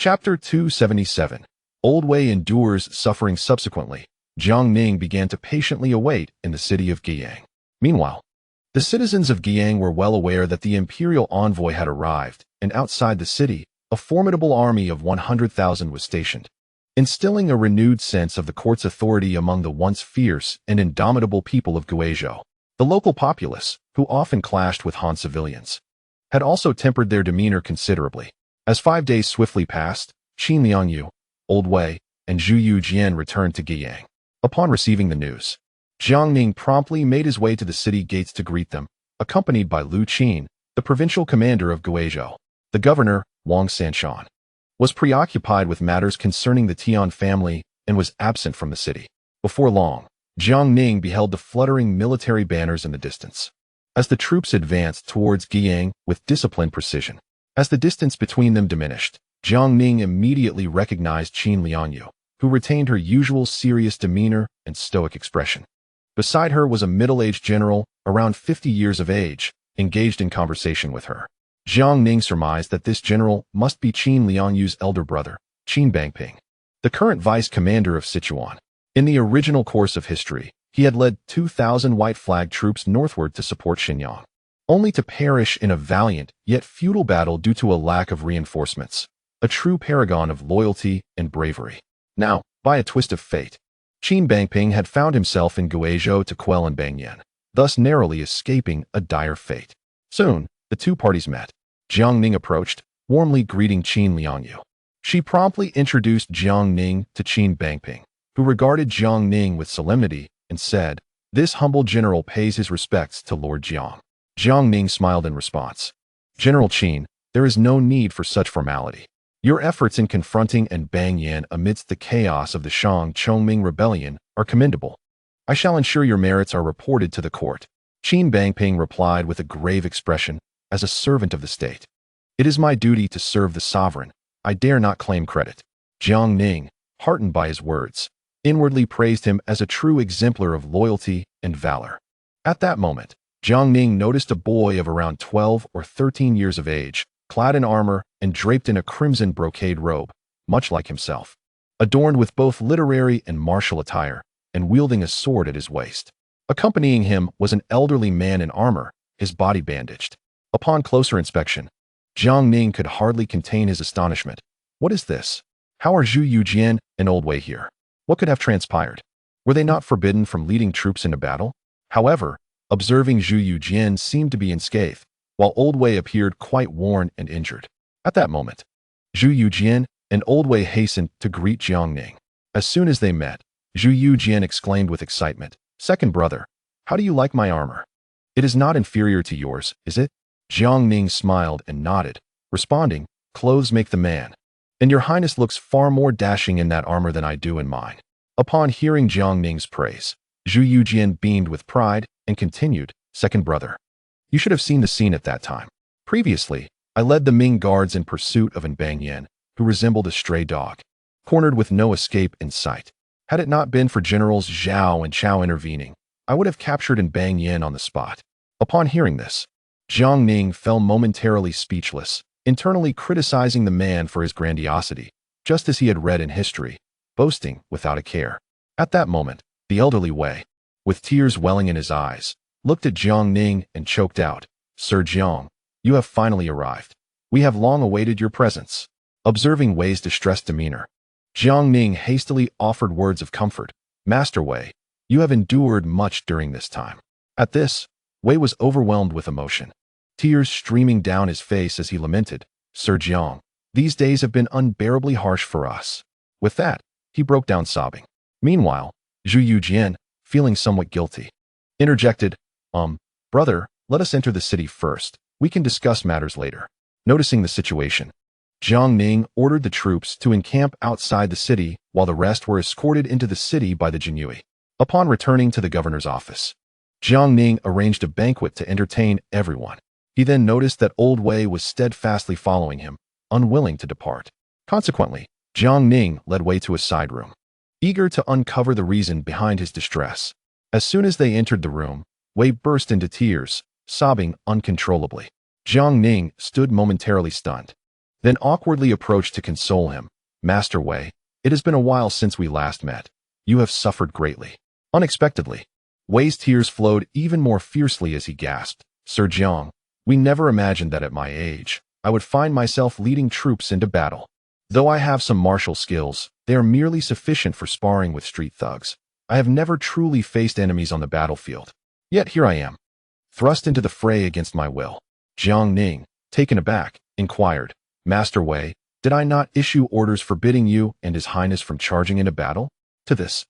Chapter 277. Old Wei endures suffering subsequently. Jiang Ning began to patiently await in the city of Guiyang. Meanwhile, the citizens of Guiyang were well aware that the imperial envoy had arrived, and outside the city, a formidable army of 100,000 was stationed, instilling a renewed sense of the court's authority among the once fierce and indomitable people of Guizhou. The local populace, who often clashed with Han civilians, had also tempered their demeanor considerably. As 5 days swiftly passed, Qin Liangyu, Old Wei, and Zhu Youjian returned to Guiyang. Upon receiving the news, Jiang Ning promptly made his way to the city gates to greet them, accompanied by Lu Qin, the provincial commander of Guizhou. The governor, Wang Sanshan, was preoccupied with matters concerning the Tian family and was absent from the city. Before long, Jiang Ning beheld the fluttering military banners in the distance, as the troops advanced towards Guiyang with disciplined precision. As the distance between them diminished, Jiang Ning immediately recognized Qin Liangyu, who retained her usual serious demeanor and stoic expression. Beside her was a middle-aged general, around 50 years of age, engaged in conversation with her. Jiang Ning surmised that this general must be Qin Liangyu's elder brother, Qin Bangping, the current vice-commander of Sichuan. In the original course of history, he had led 2,000 white-flag troops northward to support Shenyang, only to perish in a valiant yet futile battle due to a lack of reinforcements, a true paragon of loyalty and bravery. Now, by a twist of fate, Qin Bangping had found himself in Guizhou to quell in Bangyan, thus narrowly escaping a dire fate. Soon, the two parties met. Jiang Ning approached, warmly greeting Qin Liangyu. She promptly introduced Jiang Ning to Qin Bangping, who regarded Jiang Ning with solemnity and said, "This humble general pays his respects to Lord Jiang." Jiang Ning smiled in response. "General Qin, there is no need for such formality. Your efforts in confronting and Bangyan amidst the chaos of the Shang Chongming rebellion are commendable. I shall ensure your merits are reported to the court." Qin Bangping replied with a grave expression, "As a servant of the state, it is my duty to serve the sovereign. I dare not claim credit." Jiang Ning, heartened by his words, inwardly praised him as a true exemplar of loyalty and valor. At that moment, Jiang Ning noticed a boy of around 12 or 13 years of age, clad in armor and draped in a crimson brocade robe, much like himself, adorned with both literary and martial attire, and wielding a sword at his waist. Accompanying him was an elderly man in armor, his body bandaged. Upon closer inspection, Jiang Ning could hardly contain his astonishment. "What is this? How are Zhu Youjian and Old Wei here? What could have transpired? Were they not forbidden from leading troops into battle?" However, observing Zhu Youjian seemed to be unscathed, while Old Wei appeared quite worn and injured. At that moment, Zhu Youjian and Old Wei hastened to greet Jiang Ning. As soon as they met, Zhu Youjian exclaimed with excitement, "Second brother, how do you like my armor? It is not inferior to yours, is it?" Jiang Ning smiled and nodded, responding, "Clothes make the man, and your highness looks far more dashing in that armor than I do in mine." Upon hearing Jiang Ning's praise, Zhu Youjian beamed with pride and continued, "Second brother, you should have seen the scene at that time. Previously, I led the Ming guards in pursuit of an Bangyan, who resembled a stray dog, cornered with no escape in sight. Had it not been for Generals Zhao and Chao intervening, I would have captured an Bangyan on the spot." Upon hearing this, Jiang Ning fell momentarily speechless, internally criticizing the man for his grandiosity, just as he had read in history, boasting without a care. At that moment, the elderly Wei, with tears welling in his eyes, looked at Jiang Ning and choked out, "Sir Jiang, you have finally arrived. We have long awaited your presence." Observing Wei's distressed demeanor, Jiang Ning hastily offered words of comfort. "Master Wei, you have endured much during this time." At this, Wei was overwhelmed with emotion, tears streaming down his face as he lamented, "Sir Jiang, these days have been unbearably harsh for us." With that, he broke down sobbing. Meanwhile, Zhu Youjian, feeling somewhat guilty, interjected, "Brother, let us enter the city first. We can discuss matters later." Noticing the situation, Jiang Ning ordered the troops to encamp outside the city while the rest were escorted into the city by the Jinyui. Upon returning to the governor's office, Jiang Ning arranged a banquet to entertain everyone. He then noticed that Old Wei was steadfastly following him, unwilling to depart. Consequently, Jiang Ning led Wei to a side room, eager to uncover the reason behind his distress. As soon as they entered the room, Wei burst into tears, sobbing uncontrollably. Jiang Ning stood momentarily stunned. then awkwardly approached to console him. Master Wei, it has been a while since we last met. You have suffered greatly. Unexpectedly, Wei's tears flowed even more fiercely as he gasped. Sir Jiang, we never imagined that at my age, I would find myself leading troops into battle. Though I have some martial skills, they are merely sufficient for sparring with street thugs. I have never truly faced enemies on the battlefield. Yet here I am, thrust into the fray against my will. Jiang Ning, taken aback, inquired, Master Wei, did I not issue orders forbidding you and His Highness from charging into battle? To this,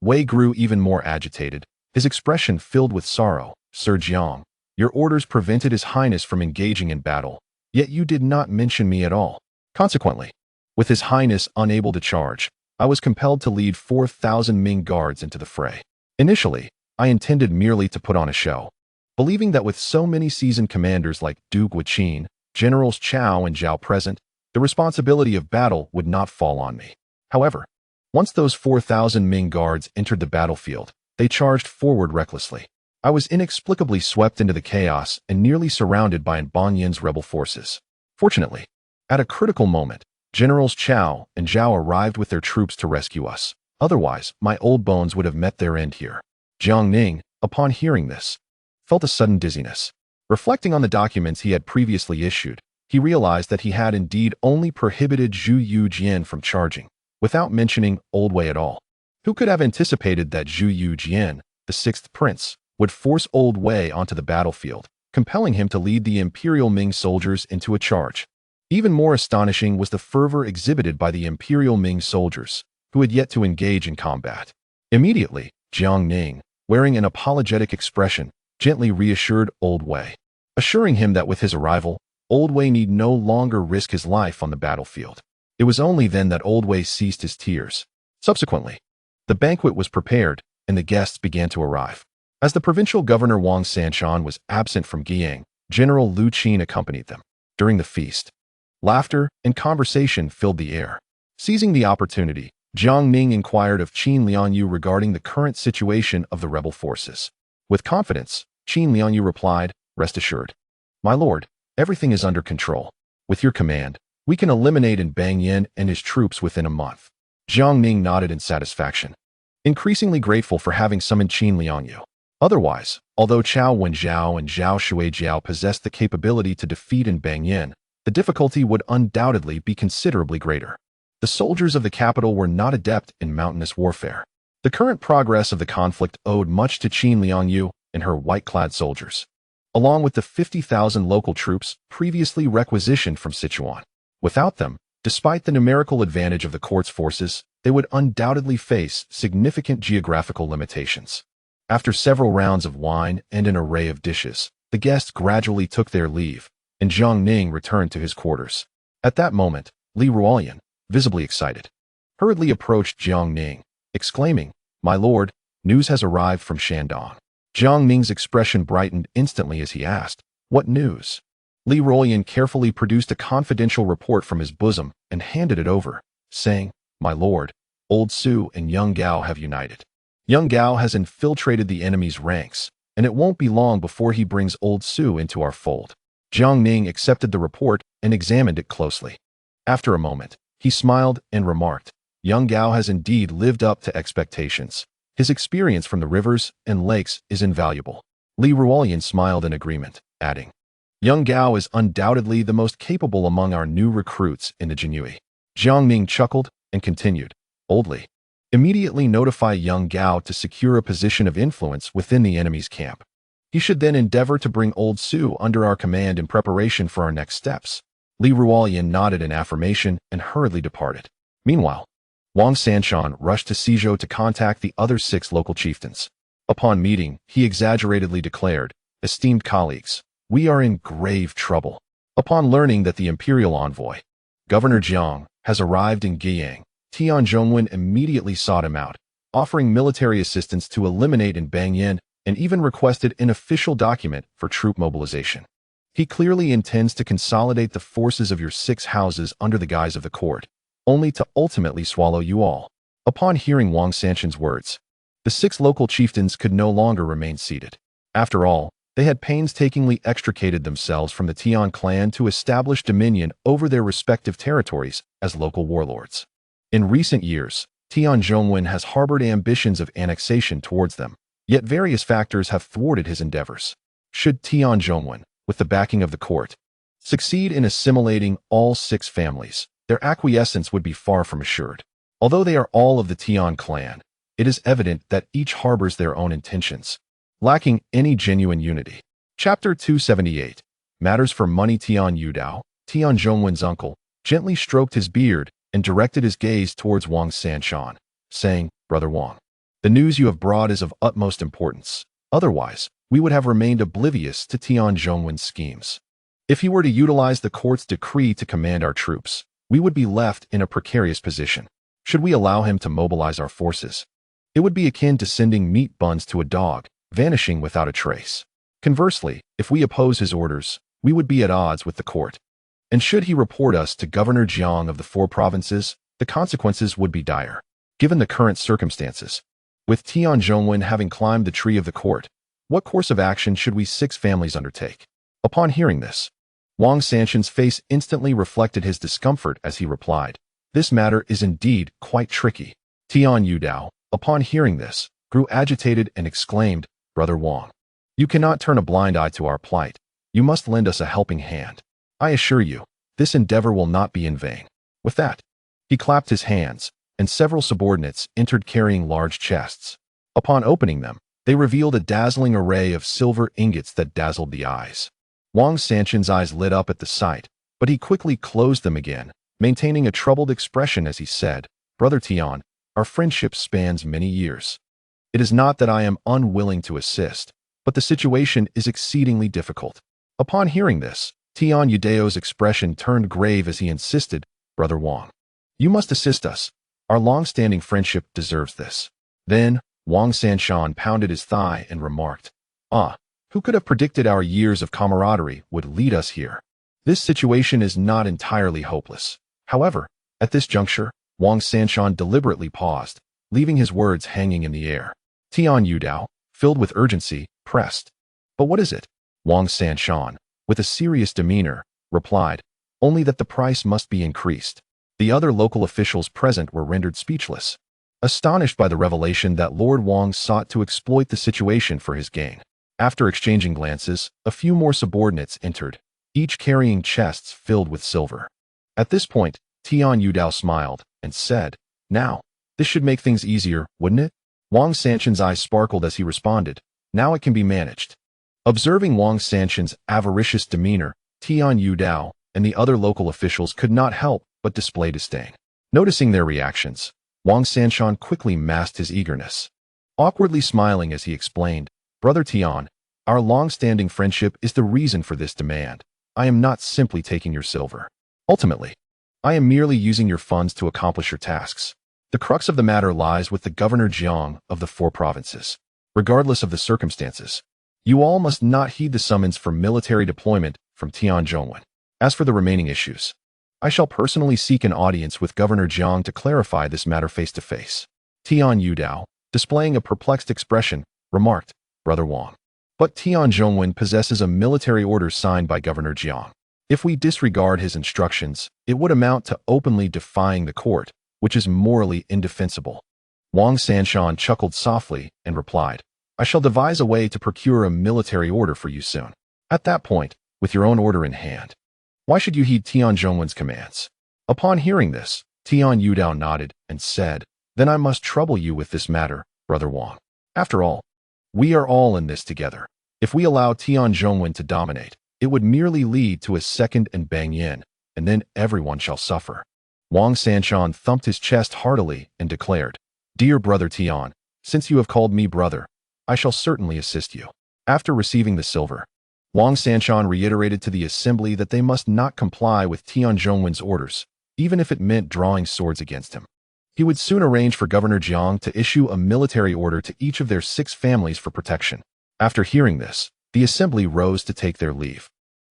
Wei grew even more agitated, his expression filled with sorrow. Sir Jiang, your orders prevented His Highness from engaging in battle, yet you did not mention me at all. Consequently, with His Highness unable to charge, I was compelled to lead 4,000 Ming guards into the fray. Initially, I intended merely to put on a show, believing that with so many seasoned commanders like Duke Qin, Generals Chao and Zhao present, the responsibility of battle would not fall on me. However, once those 4,000 Ming guards entered the battlefield, they charged forward recklessly. I was inexplicably swept into the chaos and nearly surrounded by Banyan's rebel forces. Fortunately, at a critical moment, Generals Chao and Zhao arrived with their troops to rescue us. Otherwise, my old bones would have met their end here. Jiang Ning, upon hearing this, felt a sudden dizziness. Reflecting on the documents he had previously issued, he realized that he had indeed only prohibited Zhu Youjian from charging, without mentioning Old Wei at all. Who could have anticipated that Zhu Youjian, the sixth prince, would force Old Wei onto the battlefield, compelling him to lead the imperial Ming soldiers into a charge? Even more astonishing was the fervor exhibited by the imperial Ming soldiers, who had yet to engage in combat. Immediately, Jiang Ning, wearing an apologetic expression, gently reassured Old Wei, assuring him that with his arrival, Old Wei need no longer risk his life on the battlefield. It was only then that Old Wei ceased his tears. Subsequently, the banquet was prepared, and the guests began to arrive. As the provincial governor Wang Sanshan was absent from Guiyang, General Lu Qin accompanied them. During the feast, laughter and conversation filled the air. Seizing the opportunity, Jiang Ning inquired of Qin Liangyu regarding the current situation of the rebel forces. With confidence, Qin Liangyu replied, Rest assured, my lord, everything is under control. With your command, we can eliminate Banyan and his troops within a month. Jiang Ning nodded in satisfaction, increasingly grateful for having summoned Qin Liangyu. Otherwise, although Chao Wenzhao and Zhao Shuijiao possessed the capability to defeat Banyan, the difficulty would undoubtedly be considerably greater. The soldiers of the capital were not adept in mountainous warfare. The current progress of the conflict owed much to Qin Liangyu and her white-clad soldiers, along with the 50,000 local troops previously requisitioned from Sichuan. Without them, despite the numerical advantage of the court's forces, they would undoubtedly face significant geographical limitations. After several rounds of wine and an array of dishes, the guests gradually took their leave, and Jiang Ning returned to his quarters. At that moment, Li Ruolian, visibly excited, hurriedly approached Jiang Ning, exclaiming, My lord, news has arrived from Shandong. Jiang Ning's expression brightened instantly as he asked, What news? Li Ruolian carefully produced a confidential report from his bosom and handed it over, saying, My lord, Old Su and Young Gao have united. Young Gao has infiltrated the enemy's ranks, and it won't be long before he brings Old Su into our fold. Jiang Ning accepted the report and examined it closely. After a moment, he smiled and remarked, Young Gao has indeed lived up to expectations. His experience from the rivers and lakes is invaluable. Li Ruolian smiled in agreement, adding, Young Gao is undoubtedly the most capable among our new recruits in the Jinyue. Jiang Ning chuckled and continued, Old Li, immediately notify Young Gao to secure a position of influence within the enemy's camp. He should then endeavor to bring Old Su under our command in preparation for our next steps. Li Ruolian nodded in affirmation and hurriedly departed. Meanwhile, Wang Sanshan rushed to Guizhou to contact the other 6 local chieftains. Upon meeting, he exaggeratedly declared, Esteemed colleagues, we are in grave trouble. Upon learning that the imperial envoy, Governor Jiang, has arrived in Guiyang, Tian Zhongwen immediately sought him out, offering military assistance to eliminate Banyan and even requested an official document for troop mobilization. He clearly intends to consolidate the forces of your 6 houses under the guise of the court, only to ultimately swallow you all. Upon hearing Wang Sanshan's words, the 6 local chieftains could no longer remain seated. After all, They had painstakingly extricated themselves from the Tian clan to establish dominion over their respective territories as local warlords. In recent years, Tian Zhongwen has harbored ambitions of annexation towards them, yet various factors have thwarted his endeavors. Should Tian Zhongwen, with the backing of the court, succeed in assimilating all 6 families, their acquiescence would be far from assured. Although they are all of the Tian clan, it is evident that each harbors their own intentions, lacking any genuine unity. Chapter 278. Matters for Money. Tian Yudao, Tian Zhongwen's uncle, gently stroked his beard and directed his gaze towards Wang Sanshan, saying, "Brother Wang, the news you have brought is of utmost importance. Otherwise, we would have remained oblivious to Tian Zhongwen's schemes. If he were to utilize the court's decree to command our troops, we would be left in a precarious position. Should we allow him to mobilize our forces, it would be akin to sending meat buns to a dog, vanishing without a trace. Conversely, if we oppose his orders, we would be at odds with the court. And should he report us to Governor Jiang of the 4 provinces, the consequences would be dire. Given the current circumstances, with Tian Zhongwen having climbed the tree of the court, what course of action should we 6 families undertake?" Upon hearing this, Wang Sanshan's face instantly reflected his discomfort as he replied, "This matter is indeed quite tricky." Tian Yudao, upon hearing this, grew agitated and exclaimed, "Brother Wang, you cannot turn a blind eye to our plight. You must lend us a helping hand. I assure you, this endeavor will not be in vain." With that, he clapped his hands, and several subordinates entered carrying large chests. Upon opening them, they revealed a dazzling array of silver ingots that dazzled the eyes. Wang Sanshan's eyes lit up at the sight, but he quickly closed them again, maintaining a troubled expression as he said, "Brother Tian, our friendship spans many years. It is not that I am unwilling to assist, but the situation is exceedingly difficult." Upon hearing this, Tian Yudao's expression turned grave as he insisted, "Brother Wang, you must assist us. Our long-standing friendship deserves this." Then, Wang Sanshan pounded his thigh and remarked, "Who could have predicted our years of camaraderie would lead us here? This situation is not entirely hopeless." However, at this juncture, Wang Sanshan deliberately paused, leaving his words hanging in the air. Tian Yudao, filled with urgency, pressed, "But what is it?" Wang Sanshan, with a serious demeanor, replied, "Only that the price must be increased." The other local officials present were rendered speechless, astonished by the revelation that Lord Wang sought to exploit the situation for his gain. After exchanging glances, a few more subordinates entered, each carrying chests filled with silver. At this point, Tian Yudao smiled and said, "Now, this should make things easier, wouldn't it?" Wang Sanshan's eyes sparkled as he responded, "Now it can be managed." Observing Wang Sanshan's avaricious demeanor, Tian Yudao and the other local officials could not help but display disdain. Noticing their reactions, Wang Sanshan quickly masked his eagerness. Awkwardly smiling as he explained, "Brother Tian, our long-standing friendship is the reason for this demand. I am not simply taking your silver. Ultimately, I am merely using your funds to accomplish your tasks. The crux of the matter lies with the Governor Jiang of the 4 provinces. Regardless of the circumstances, you all must not heed the summons for military deployment from Tian Zhongwen. As for the remaining issues, I shall personally seek an audience with Governor Jiang to clarify this matter face-to-face." Tian Yudao, displaying a perplexed expression, remarked, "Brother Wang, but Tian Zhongwen possesses a military order signed by Governor Jiang. If we disregard his instructions, it would amount to openly defying the court, which is morally indefensible." Wang Sanshan chuckled softly and replied, "I shall devise a way to procure a military order for you soon. At that point, with your own order in hand, why should you heed Tian Zhongwen's commands?" Upon hearing this, Tian Yudao nodded and said, "Then I must trouble you with this matter, Brother Wang. After all, we are all in this together. If we allow Tian Zhongwen to dominate, it would merely lead to a second and Bangyin, and then everyone shall suffer." Wang Sanshan thumped his chest heartily and declared, "Dear Brother Tian, since you have called me brother, I shall certainly assist you." After receiving the silver, Wang Sanshan reiterated to the assembly that they must not comply with Tian Zhongwen's orders, even if it meant drawing swords against him. He would soon arrange for Governor Jiang to issue a military order to each of their 6 families for protection. After hearing this, the assembly rose to take their leave.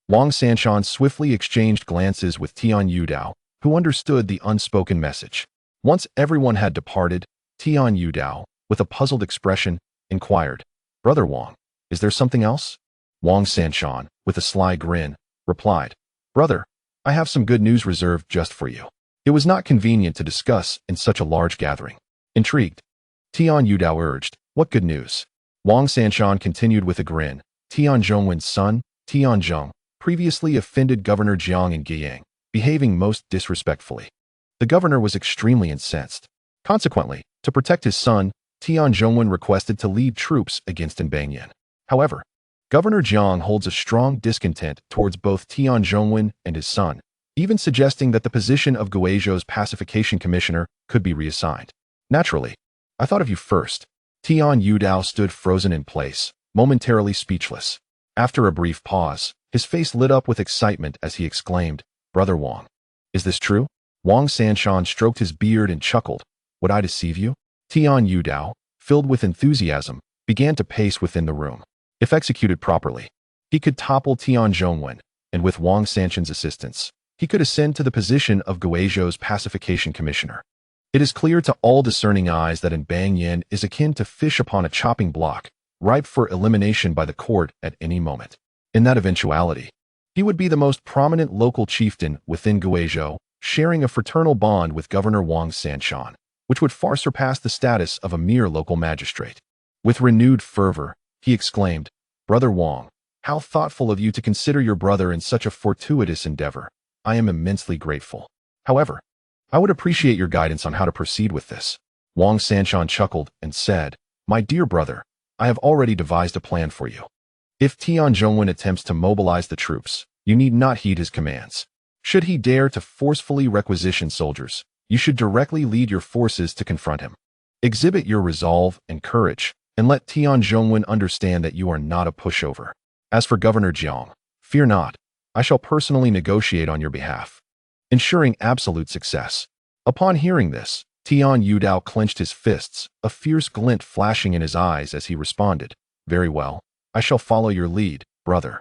Wang Sanshan swiftly exchanged glances with Tian Yudao, who understood the unspoken message. Once everyone had departed, Tian Yudao, with a puzzled expression, inquired, "Brother Wang, is there something else?" Wang Sanshan, with a sly grin, replied, "Brother, I have some good news reserved just for you." It was not convenient to discuss in such a large gathering. Intrigued, Tian Yudao urged, "What good news?" Wang Sanshan continued with a grin. Tian Zhongwen's son, Tian Zhong, previously offended Governor Jiang in Guiyang, behaving most disrespectfully. The governor was extremely incensed. Consequently, to protect his son, Tian Zhongwen requested to lead troops against Banyan. However, Governor Jiang holds a strong discontent towards both Tian Zhongwen and his son, even suggesting that the position of Guizhou's pacification commissioner could be reassigned. Naturally, I thought of you first. Tian Yudao stood frozen in place, momentarily speechless. After a brief pause, his face lit up with excitement as he exclaimed, "Brother Wang, is this true?" Wang Sanshan stroked his beard and chuckled. "Would I deceive you?" Tian Yudao, filled with enthusiasm, began to pace within the room. If executed properly, he could topple Tian Zhongwen, and with Wang Sanshan's assistance, he could ascend to the position of Guizhou's pacification commissioner. It is clear to all discerning eyes that Banyan is akin to fish upon a chopping block, ripe for elimination by the court at any moment. In that eventuality, he would be the most prominent local chieftain within Guizhou, sharing a fraternal bond with Governor Wang Sanshan, which would far surpass the status of a mere local magistrate. With renewed fervor, he exclaimed, "Brother Wang, how thoughtful of you to consider your brother in such a fortuitous endeavor. I am immensely grateful. However, I would appreciate your guidance on how to proceed with this." Wang Sanshan chuckled and said, "My dear brother, I have already devised a plan for you. If Tian Zhongwen attempts to mobilize the troops, you need not heed his commands. Should he dare to forcefully requisition soldiers, you should directly lead your forces to confront him. Exhibit your resolve and courage, and let Tian Zhongwen understand that you are not a pushover. As for Governor Jiang, fear not, I shall personally negotiate on your behalf, ensuring absolute success." Upon hearing this, Tian Yudao clenched his fists, a fierce glint flashing in his eyes as he responded, "Very well, I shall follow your lead, brother.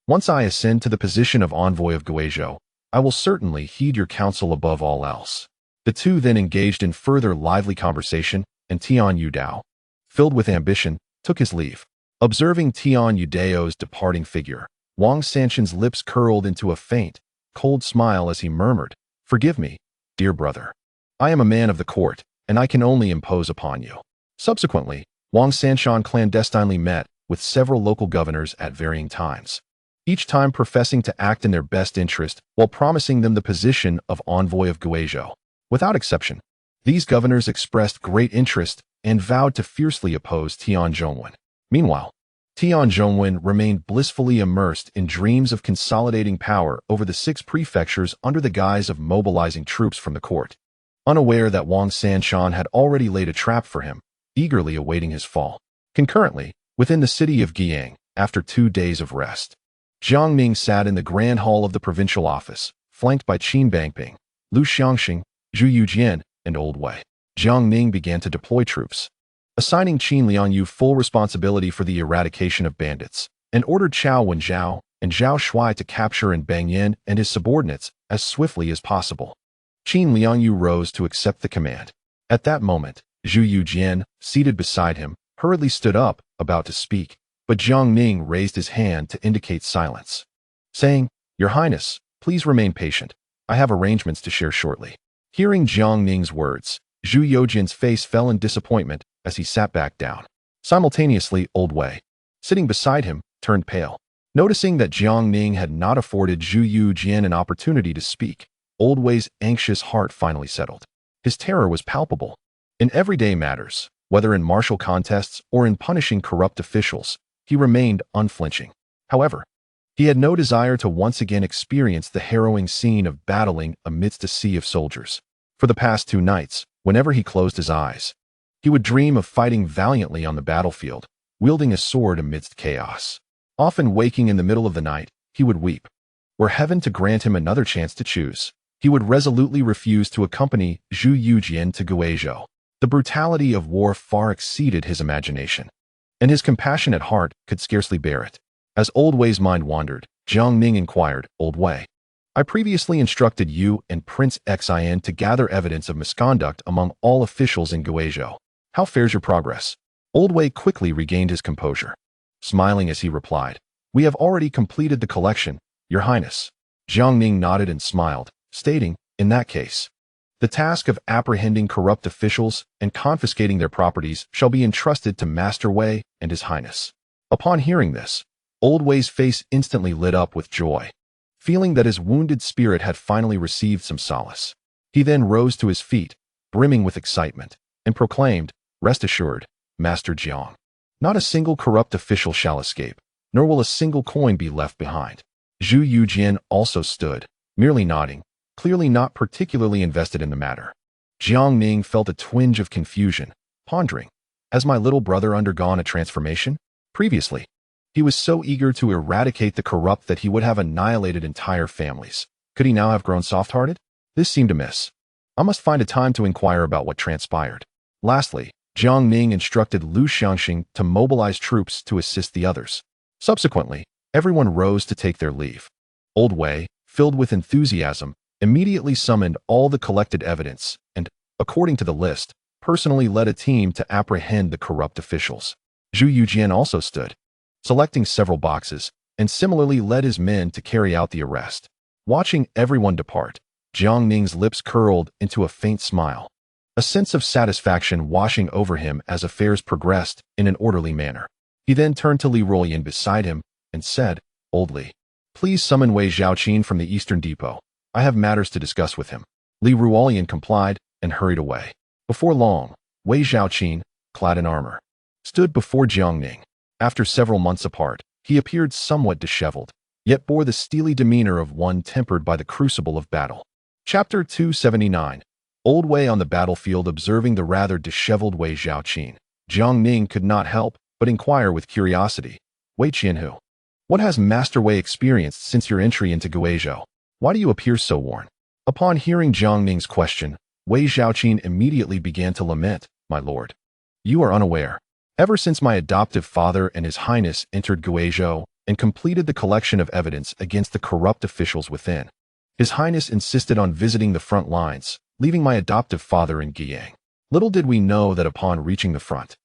Once I ascend to the position of envoy of Guizhou, I will certainly heed your counsel above all else." The two then engaged in further lively conversation, and Tian Yudao, filled with ambition, took his leave. Observing Tian Yudao's departing figure, Wang Sanshan's lips curled into a faint, cold smile as he murmured, "Forgive me, dear brother. I am a man of the court, and I can only impose upon you." Subsequently, Wang Sanshan clandestinely met with several local governors at varying times, each time professing to act in their best interest while promising them the position of envoy of Guizhou. Without exception, these governors expressed great interest and vowed to fiercely oppose Tian Zhongwen. Meanwhile, Tian Zhongwen remained blissfully immersed in dreams of consolidating power over the 6 prefectures under the guise of mobilizing troops from the court, unaware that Wang Sanshan had already laid a trap for him, eagerly awaiting his fall. Concurrently, within the city of Guiyang, after 2 days of rest, Jiang Ning sat in the grand hall of the provincial office, flanked by Qin Liangyu, Lu Qin, Zhu Youjian, and Old Wei. Jiang Ning began to deploy troops, assigning Qin Liangyu full responsibility for the eradication of bandits, and ordered Qiao Wenzhao and Zhao Shuai to capture Banyan and his subordinates as swiftly as possible. Qin Liangyu rose to accept the command. At that moment, Zhu Youjian, seated beside him, hurriedly stood up, about to speak, but Jiang Ning raised his hand to indicate silence, saying, "Your Highness, please remain patient. I have arrangements to share shortly." Hearing Jiang Ning's words, Zhu Youjian's face fell in disappointment as he sat back down. Simultaneously, Old Wei, sitting beside him, turned pale. Noticing that Jiang Ning had not afforded Zhu Youjian an opportunity to speak, Old Wei's anxious heart finally settled. His terror was palpable. In everyday matters, whether in martial contests or in punishing corrupt officials, he remained unflinching. However, he had no desire to once again experience the harrowing scene of battling amidst a sea of soldiers. For the past 2 nights, whenever he closed his eyes, he would dream of fighting valiantly on the battlefield, wielding a sword amidst chaos. Often waking in the middle of the night, he would weep. Were heaven to grant him another chance to choose, he would resolutely refuse to accompany Zhu Youjian to Guizhou. The brutality of war far exceeded his imagination, and his compassionate heart could scarcely bear it. As Old Wei's mind wandered, Jiang Ning inquired, "Old Wei, I previously instructed you and Prince Xin to gather evidence of misconduct among all officials in Guizhou. How fares your progress?" Old Wei quickly regained his composure, smiling as he replied, "We have already completed the collection, Your Highness." Jiang Ning nodded and smiled, stating, "In that case, the task of apprehending corrupt officials and confiscating their properties shall be entrusted to Master Wei and His Highness." Upon hearing this, Old Wei's face instantly lit up with joy, feeling that his wounded spirit had finally received some solace. He then rose to his feet, brimming with excitement, and proclaimed, "Rest assured, Master Jiang, not a single corrupt official shall escape, nor will a single coin be left behind." Zhu Youjian also stood, merely nodding, clearly not particularly invested in the matter. Jiang Ning felt a twinge of confusion, pondering, has my little brother undergone a transformation? Previously, he was so eager to eradicate the corrupt that he would have annihilated entire families. Could he now have grown soft-hearted? This seemed amiss. I must find a time to inquire about what transpired. Lastly, Jiang Ning instructed Lu Qin to mobilize troops to assist the others. Subsequently, everyone rose to take their leave. Old Wei, filled with enthusiasm, immediately summoned all the collected evidence and, according to the list, personally led a team to apprehend the corrupt officials. Zhu Youjian also stood, selecting several boxes, and similarly led his men to carry out the arrest. Watching everyone depart, Jiang Ning's lips curled into a faint smile, a sense of satisfaction washing over him as affairs progressed in an orderly manner. He then turned to Li Ruolian beside him and said, "Old Li, please summon Wei Zhaoqin from the Eastern Depot. I have matters to discuss with him." Li Ruolian complied and hurried away. Before long, Wei Zhaoqin, clad in armor, stood before Jiang Ning. After several months apart, he appeared somewhat disheveled, yet bore the steely demeanor of one tempered by the crucible of battle. Chapter 279. Old Wei on the battlefield observing the rather disheveled Wei Zhaoqin. Jiang Ning could not help but inquire with curiosity, "Wei Qianhu, what has Master Wei experienced since your entry into Guizhou? Why do you appear so worn?" Upon hearing Jiang Ning's question, Wei Zhaoqin immediately began to lament, "My lord, you are unaware. Ever since my adoptive father and His Highness entered Guizhou and completed the collection of evidence against the corrupt officials within, His Highness insisted on visiting the front lines, leaving my adoptive father in Guiyang. Little did we know that upon reaching the front,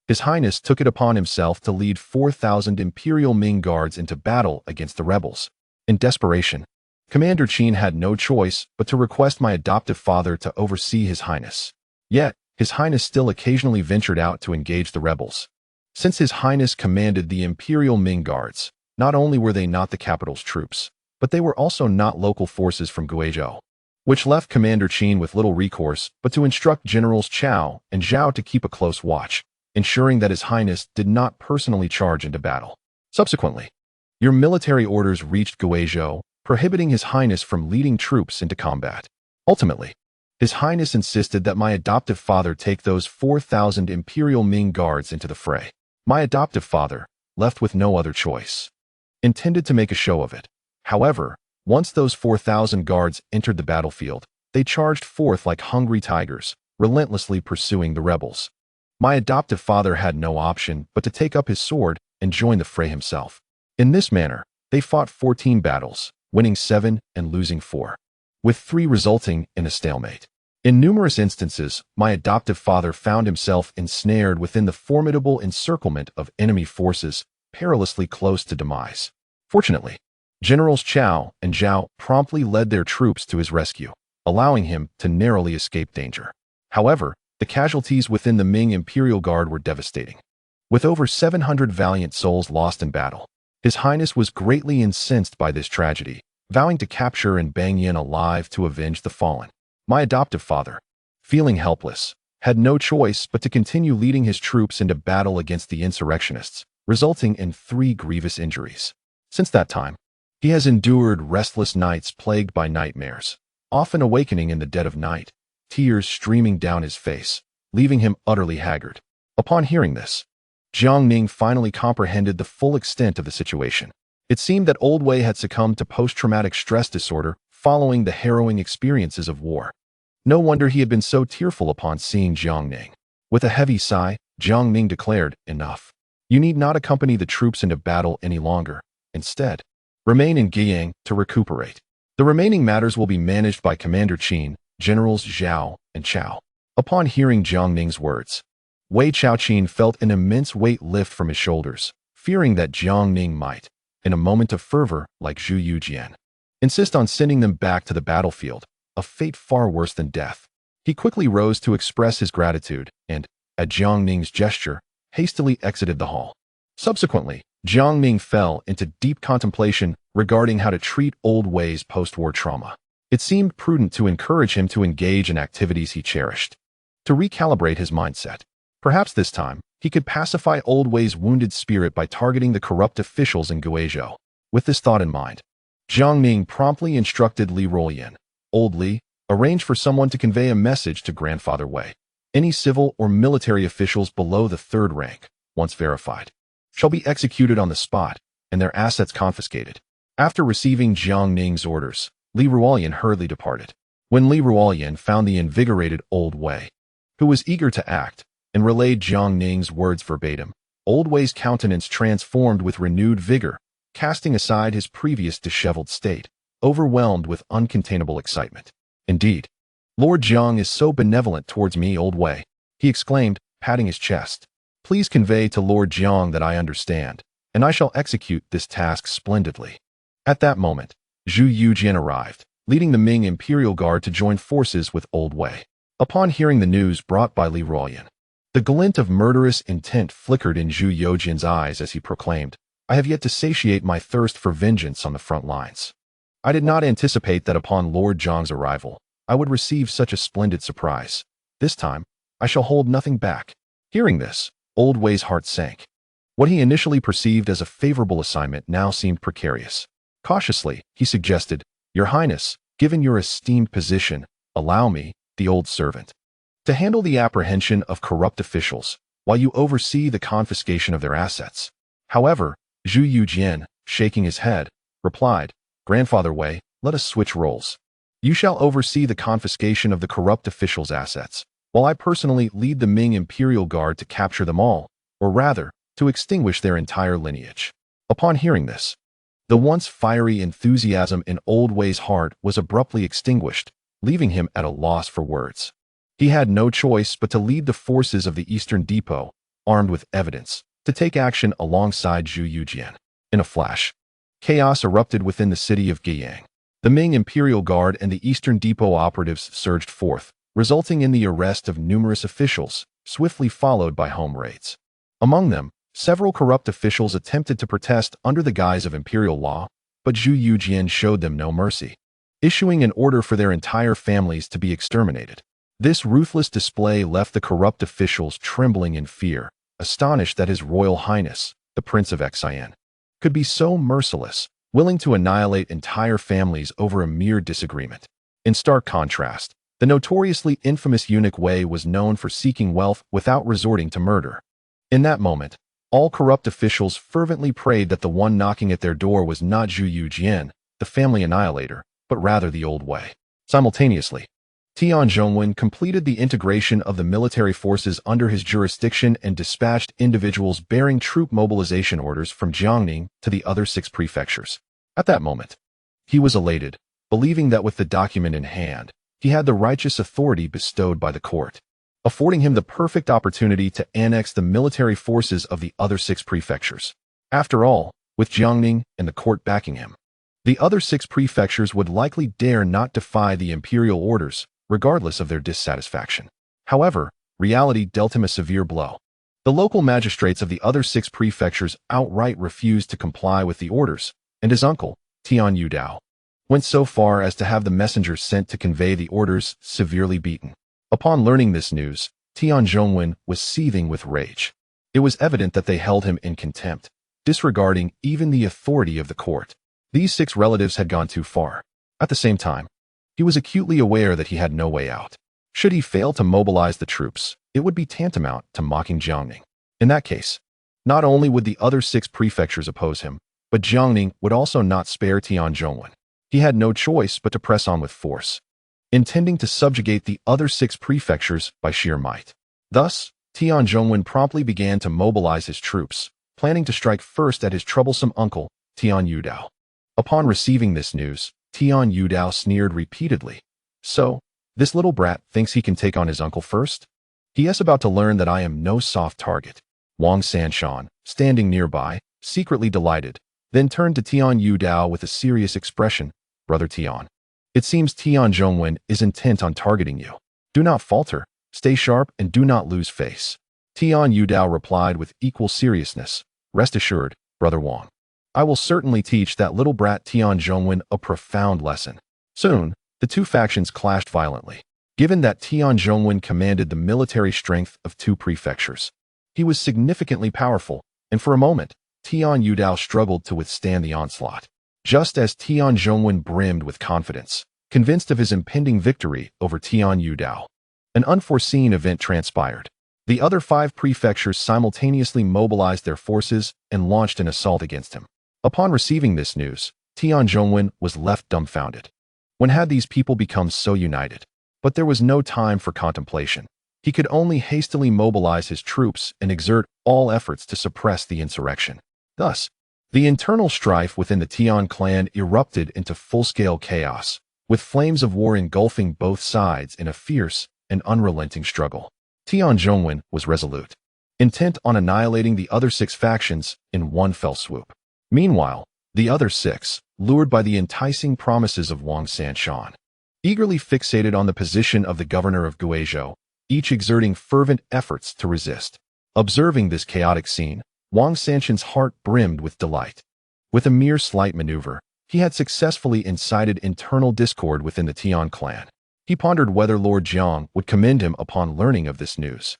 His Highness took it upon himself to lead 4,000 imperial Ming guards into battle against the rebels. In desperation, Commander Qin had no choice but to request my adoptive father to oversee His Highness. Yet, His Highness still occasionally ventured out to engage the rebels. Since His Highness commanded the imperial Ming guards, not only were they not the capital's troops, but they were also not local forces from Guizhou, which left Commander Qin with little recourse but to instruct Generals Chao and Zhao to keep a close watch, ensuring that His Highness did not personally charge into battle. Subsequently, your military orders reached Guizhou, prohibiting His Highness from leading troops into combat. Ultimately, His Highness insisted that my adoptive father take those 4,000 imperial Ming guards into the fray. My adoptive father, left with no other choice, intended to make a show of it. However, once those 4,000 guards entered the battlefield, they charged forth like hungry tigers, relentlessly pursuing the rebels. My adoptive father had no option but to take up his sword and join the fray himself. In this manner, they fought 14 battles, winning 7 and losing 4, with 3 resulting in a stalemate. In numerous instances, my adoptive father found himself ensnared within the formidable encirclement of enemy forces, perilously close to demise. Fortunately, Generals Chao and Zhao promptly led their troops to his rescue, allowing him to narrowly escape danger. However, the casualties within the Ming Imperial Guard were devastating. With over 700 valiant souls lost in battle, His Highness was greatly incensed by this tragedy, vowing to capture and bang Yin alive to avenge the fallen. My adoptive father, feeling helpless, had no choice but to continue leading his troops into battle against the insurrectionists, resulting in 3 grievous injuries. Since that time, he has endured restless nights plagued by nightmares, often awakening in the dead of night, tears streaming down his face, leaving him utterly haggard. Upon hearing this, Jiang Ning finally comprehended the full extent of the situation. It seemed that Old Wei had succumbed to post-traumatic stress disorder following the harrowing experiences of war. No wonder he had been so tearful upon seeing Jiang Ning. With a heavy sigh, Jiang Ning declared, "Enough. You need not accompany the troops into battle any longer. Instead, remain in Guiyang to recuperate. The remaining matters will be managed by Commander Qin, Generals Zhao and Chao." Upon hearing Jiang Ning's words, Wei Zhaoqin felt an immense weight lift from his shoulders, fearing that Jiang Ning might, in a moment of fervor like Zhu Youjian. Insist on sending them back to the battlefield, a fate far worse than death. He quickly rose to express his gratitude and, at Jiang Ning's gesture, hastily exited the hall. Subsequently, Jiang Ning fell into deep contemplation regarding how to treat old Wei's post-war trauma. It seemed prudent to encourage him to engage in activities he cherished, to recalibrate his mindset. Perhaps this time, he could pacify old Wei's wounded spirit by targeting the corrupt officials in Guizhou. With this thought in mind, Jiang Ning promptly instructed Li Ruoyan, "Old Li, arrange for someone to convey a message to Grandfather Wei. Any civil or military officials below the third rank, once verified, shall be executed on the spot and their assets confiscated." After receiving Jiang Ning's orders, Li Ruoyan hurriedly departed. When Li Ruoyan found the invigorated old Wei, who was eager to act, and relayed Jiang Ning's words verbatim, old Wei's countenance transformed with renewed vigor, casting aside his previous disheveled state, overwhelmed with uncontainable excitement. "Indeed, Lord Jiang is so benevolent towards me, old Wei," he exclaimed, patting his chest. "Please convey to Lord Jiang that I understand, and I shall execute this task splendidly." At that moment, Zhu Youjian arrived, leading the Ming Imperial Guard to join forces with old Wei. Upon hearing the news brought by Li Ruoyan, the glint of murderous intent flickered in Zhu Youjian's eyes as he proclaimed, "I have yet to satiate my thirst for vengeance on the front lines. I did not anticipate that upon Lord Jiang's arrival, I would receive such a splendid surprise. This time, I shall hold nothing back." Hearing this, old Wei's heart sank. What he initially perceived as a favorable assignment now seemed precarious. Cautiously, he suggested, "Your Highness, given your esteemed position, allow me, the old servant, to handle the apprehension of corrupt officials, while you oversee the confiscation of their assets." However, Zhu Youjian, shaking his head, replied, "Grandfather Wei, let us switch roles. You shall oversee the confiscation of the corrupt officials' assets, while I personally lead the Ming Imperial Guard to capture them all, or rather, to extinguish their entire lineage." Upon hearing this, the once fiery enthusiasm in old Wei's heart was abruptly extinguished, leaving him at a loss for words. He had no choice but to lead the forces of the Eastern Depot, armed with evidence, to take action alongside Zhu Youjian. In a flash, chaos erupted within the city of Guiyang. The Ming Imperial Guard and the Eastern Depot operatives surged forth, resulting in the arrest of numerous officials, swiftly followed by home raids. Among them, several corrupt officials attempted to protest under the guise of imperial law, but Zhu Youjian showed them no mercy, issuing an order for their entire families to be exterminated. This ruthless display left the corrupt officials trembling in fear, astonished that His Royal Highness, the Prince of Xian, could be so merciless, willing to annihilate entire families over a mere disagreement. In stark contrast, the notoriously infamous eunuch Wei was known for seeking wealth without resorting to murder. In that moment, all corrupt officials fervently prayed that the one knocking at their door was not Zhu Youjian, the family annihilator, but rather the old Wei. Simultaneously, Tian Zhongwen completed the integration of the military forces under his jurisdiction and dispatched individuals bearing troop mobilization orders from Jiang Ning to the other 6 prefectures. At that moment, he was elated, believing that with the document in hand, he had the righteous authority bestowed by the court, affording him the perfect opportunity to annex the military forces of the other 6 prefectures. After all, with Jiang Ning and the court backing him, the other 6 prefectures would likely dare not defy the imperial orders, regardless of their dissatisfaction. However, reality dealt him a severe blow. The local magistrates of the other 6 prefectures outright refused to comply with the orders, and his uncle, Tian Yudao, went so far as to have the messengers sent to convey the orders severely beaten. Upon learning this news, Tian Zhongwen was seething with rage. It was evident that they held him in contempt, disregarding even the authority of the court. These 6 relatives had gone too far. At the same time, he was acutely aware that he had no way out. Should he fail to mobilize the troops, it would be tantamount to mocking Jiang Ning. In that case, not only would the other 6 prefectures oppose him, but Jiang Ning would also not spare Tian Zhongwen. He had no choice but to press on with force, intending to subjugate the other 6 prefectures by sheer might. Thus, Tian Zhongwen promptly began to mobilize his troops, planning to strike first at his troublesome uncle, Tian Yudao. Upon receiving this news, Tian Yudao sneered repeatedly. "So, this little brat thinks he can take on his uncle first? He is about to learn that I am no soft target." Wang Sanshan, standing nearby, secretly delighted, then turned to Tian Yudao with a serious expression. Brother Tian, it seems Tian Zhongwen is intent on targeting you. Do not falter, stay sharp, and do not lose face. Tian Yudao replied with equal seriousness. Rest assured, Brother Wang. I will certainly teach that little brat Tian Zhongwen a profound lesson. Soon, the two factions clashed violently. Given that Tian Zhongwen commanded the military strength of two prefectures, he was significantly powerful, and for a moment, Tian Yudao struggled to withstand the onslaught. Just as Tian Zhongwen brimmed with confidence, convinced of his impending victory over Tian Yudao, an unforeseen event transpired. The other 5 prefectures simultaneously mobilized their forces and launched an assault against him. Upon receiving this news, Tian Zhongwen was left dumbfounded. When had these people become so united? But there was no time for contemplation. He could only hastily mobilize his troops and exert all efforts to suppress the insurrection. Thus, the internal strife within the Tian clan erupted into full-scale chaos, with flames of war engulfing both sides in a fierce and unrelenting struggle. Tian Zhongwen was resolute, intent on annihilating the other 6 factions in one fell swoop. Meanwhile, the other 6, lured by the enticing promises of Wang Sanshan, eagerly fixated on the position of the governor of Guizhou, each exerting fervent efforts to resist. Observing this chaotic scene, Wang Sanshan's heart brimmed with delight. With a mere slight maneuver, he had successfully incited internal discord within the Tian clan. He pondered whether Lord Jiang would commend him upon learning of this news.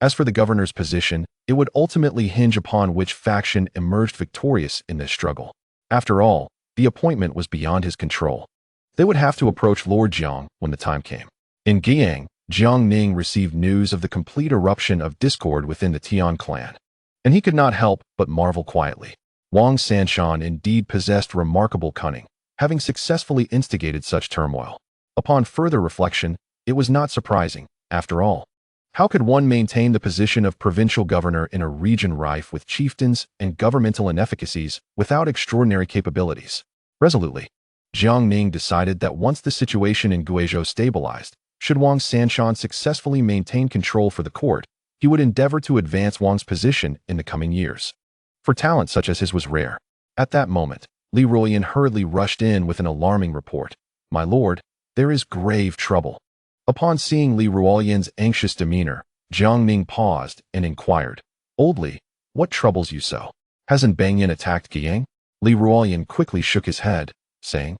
As for the governor's position, it would ultimately hinge upon which faction emerged victorious in this struggle. After all, the appointment was beyond his control. They would have to approach Lord Jiang when the time came. In Guiyang, Jiang Ning received news of the complete eruption of discord within the Tian clan, and he could not help but marvel quietly. Wang Sanshan indeed possessed remarkable cunning, having successfully instigated such turmoil. Upon further reflection, it was not surprising, after all. How could one maintain the position of provincial governor in a region rife with chieftains and governmental inefficacies without extraordinary capabilities? Resolutely, Jiang Ning decided that once the situation in Guizhou stabilized, should Wang Sanshan successfully maintain control for the court, he would endeavor to advance Wang's position in the coming years. For talent such as his was rare. At that moment, Li Ruoyan hurriedly rushed in with an alarming report. My lord, there is grave trouble. Upon seeing Li Ruoyan's anxious demeanor, Jiang Ning paused and inquired, Old Li, what troubles you so? Hasn't Bangyan attacked Guiyang? Li Ruoyan quickly shook his head, saying,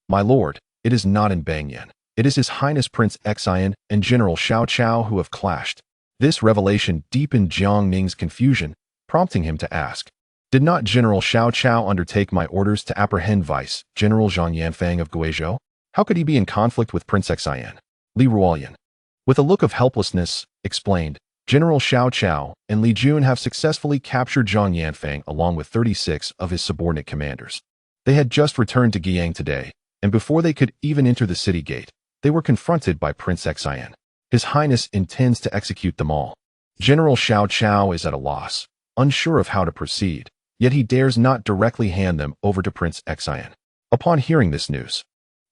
My lord, it is not in Bangyan. It is His Highness Prince Xian and General Xiao Chao who have clashed. This revelation deepened Jiang Ning's confusion, prompting him to ask, Did not General Xiao Chao undertake my orders to apprehend Vice General Zhang Yanfang of Guizhou? How could he be in conflict with Prince Xian? Li Ruoyan, with a look of helplessness, explained, General Xiao Chao and Li Jun have successfully captured Zhang Yanfang along with 36 of his subordinate commanders. They had just returned to Guiyang today, and before they could even enter the city gate, they were confronted by Prince Xian. His Highness intends to execute them all. General Xiao Chao is at a loss, unsure of how to proceed, yet he dares not directly hand them over to Prince Xian. Upon hearing this news,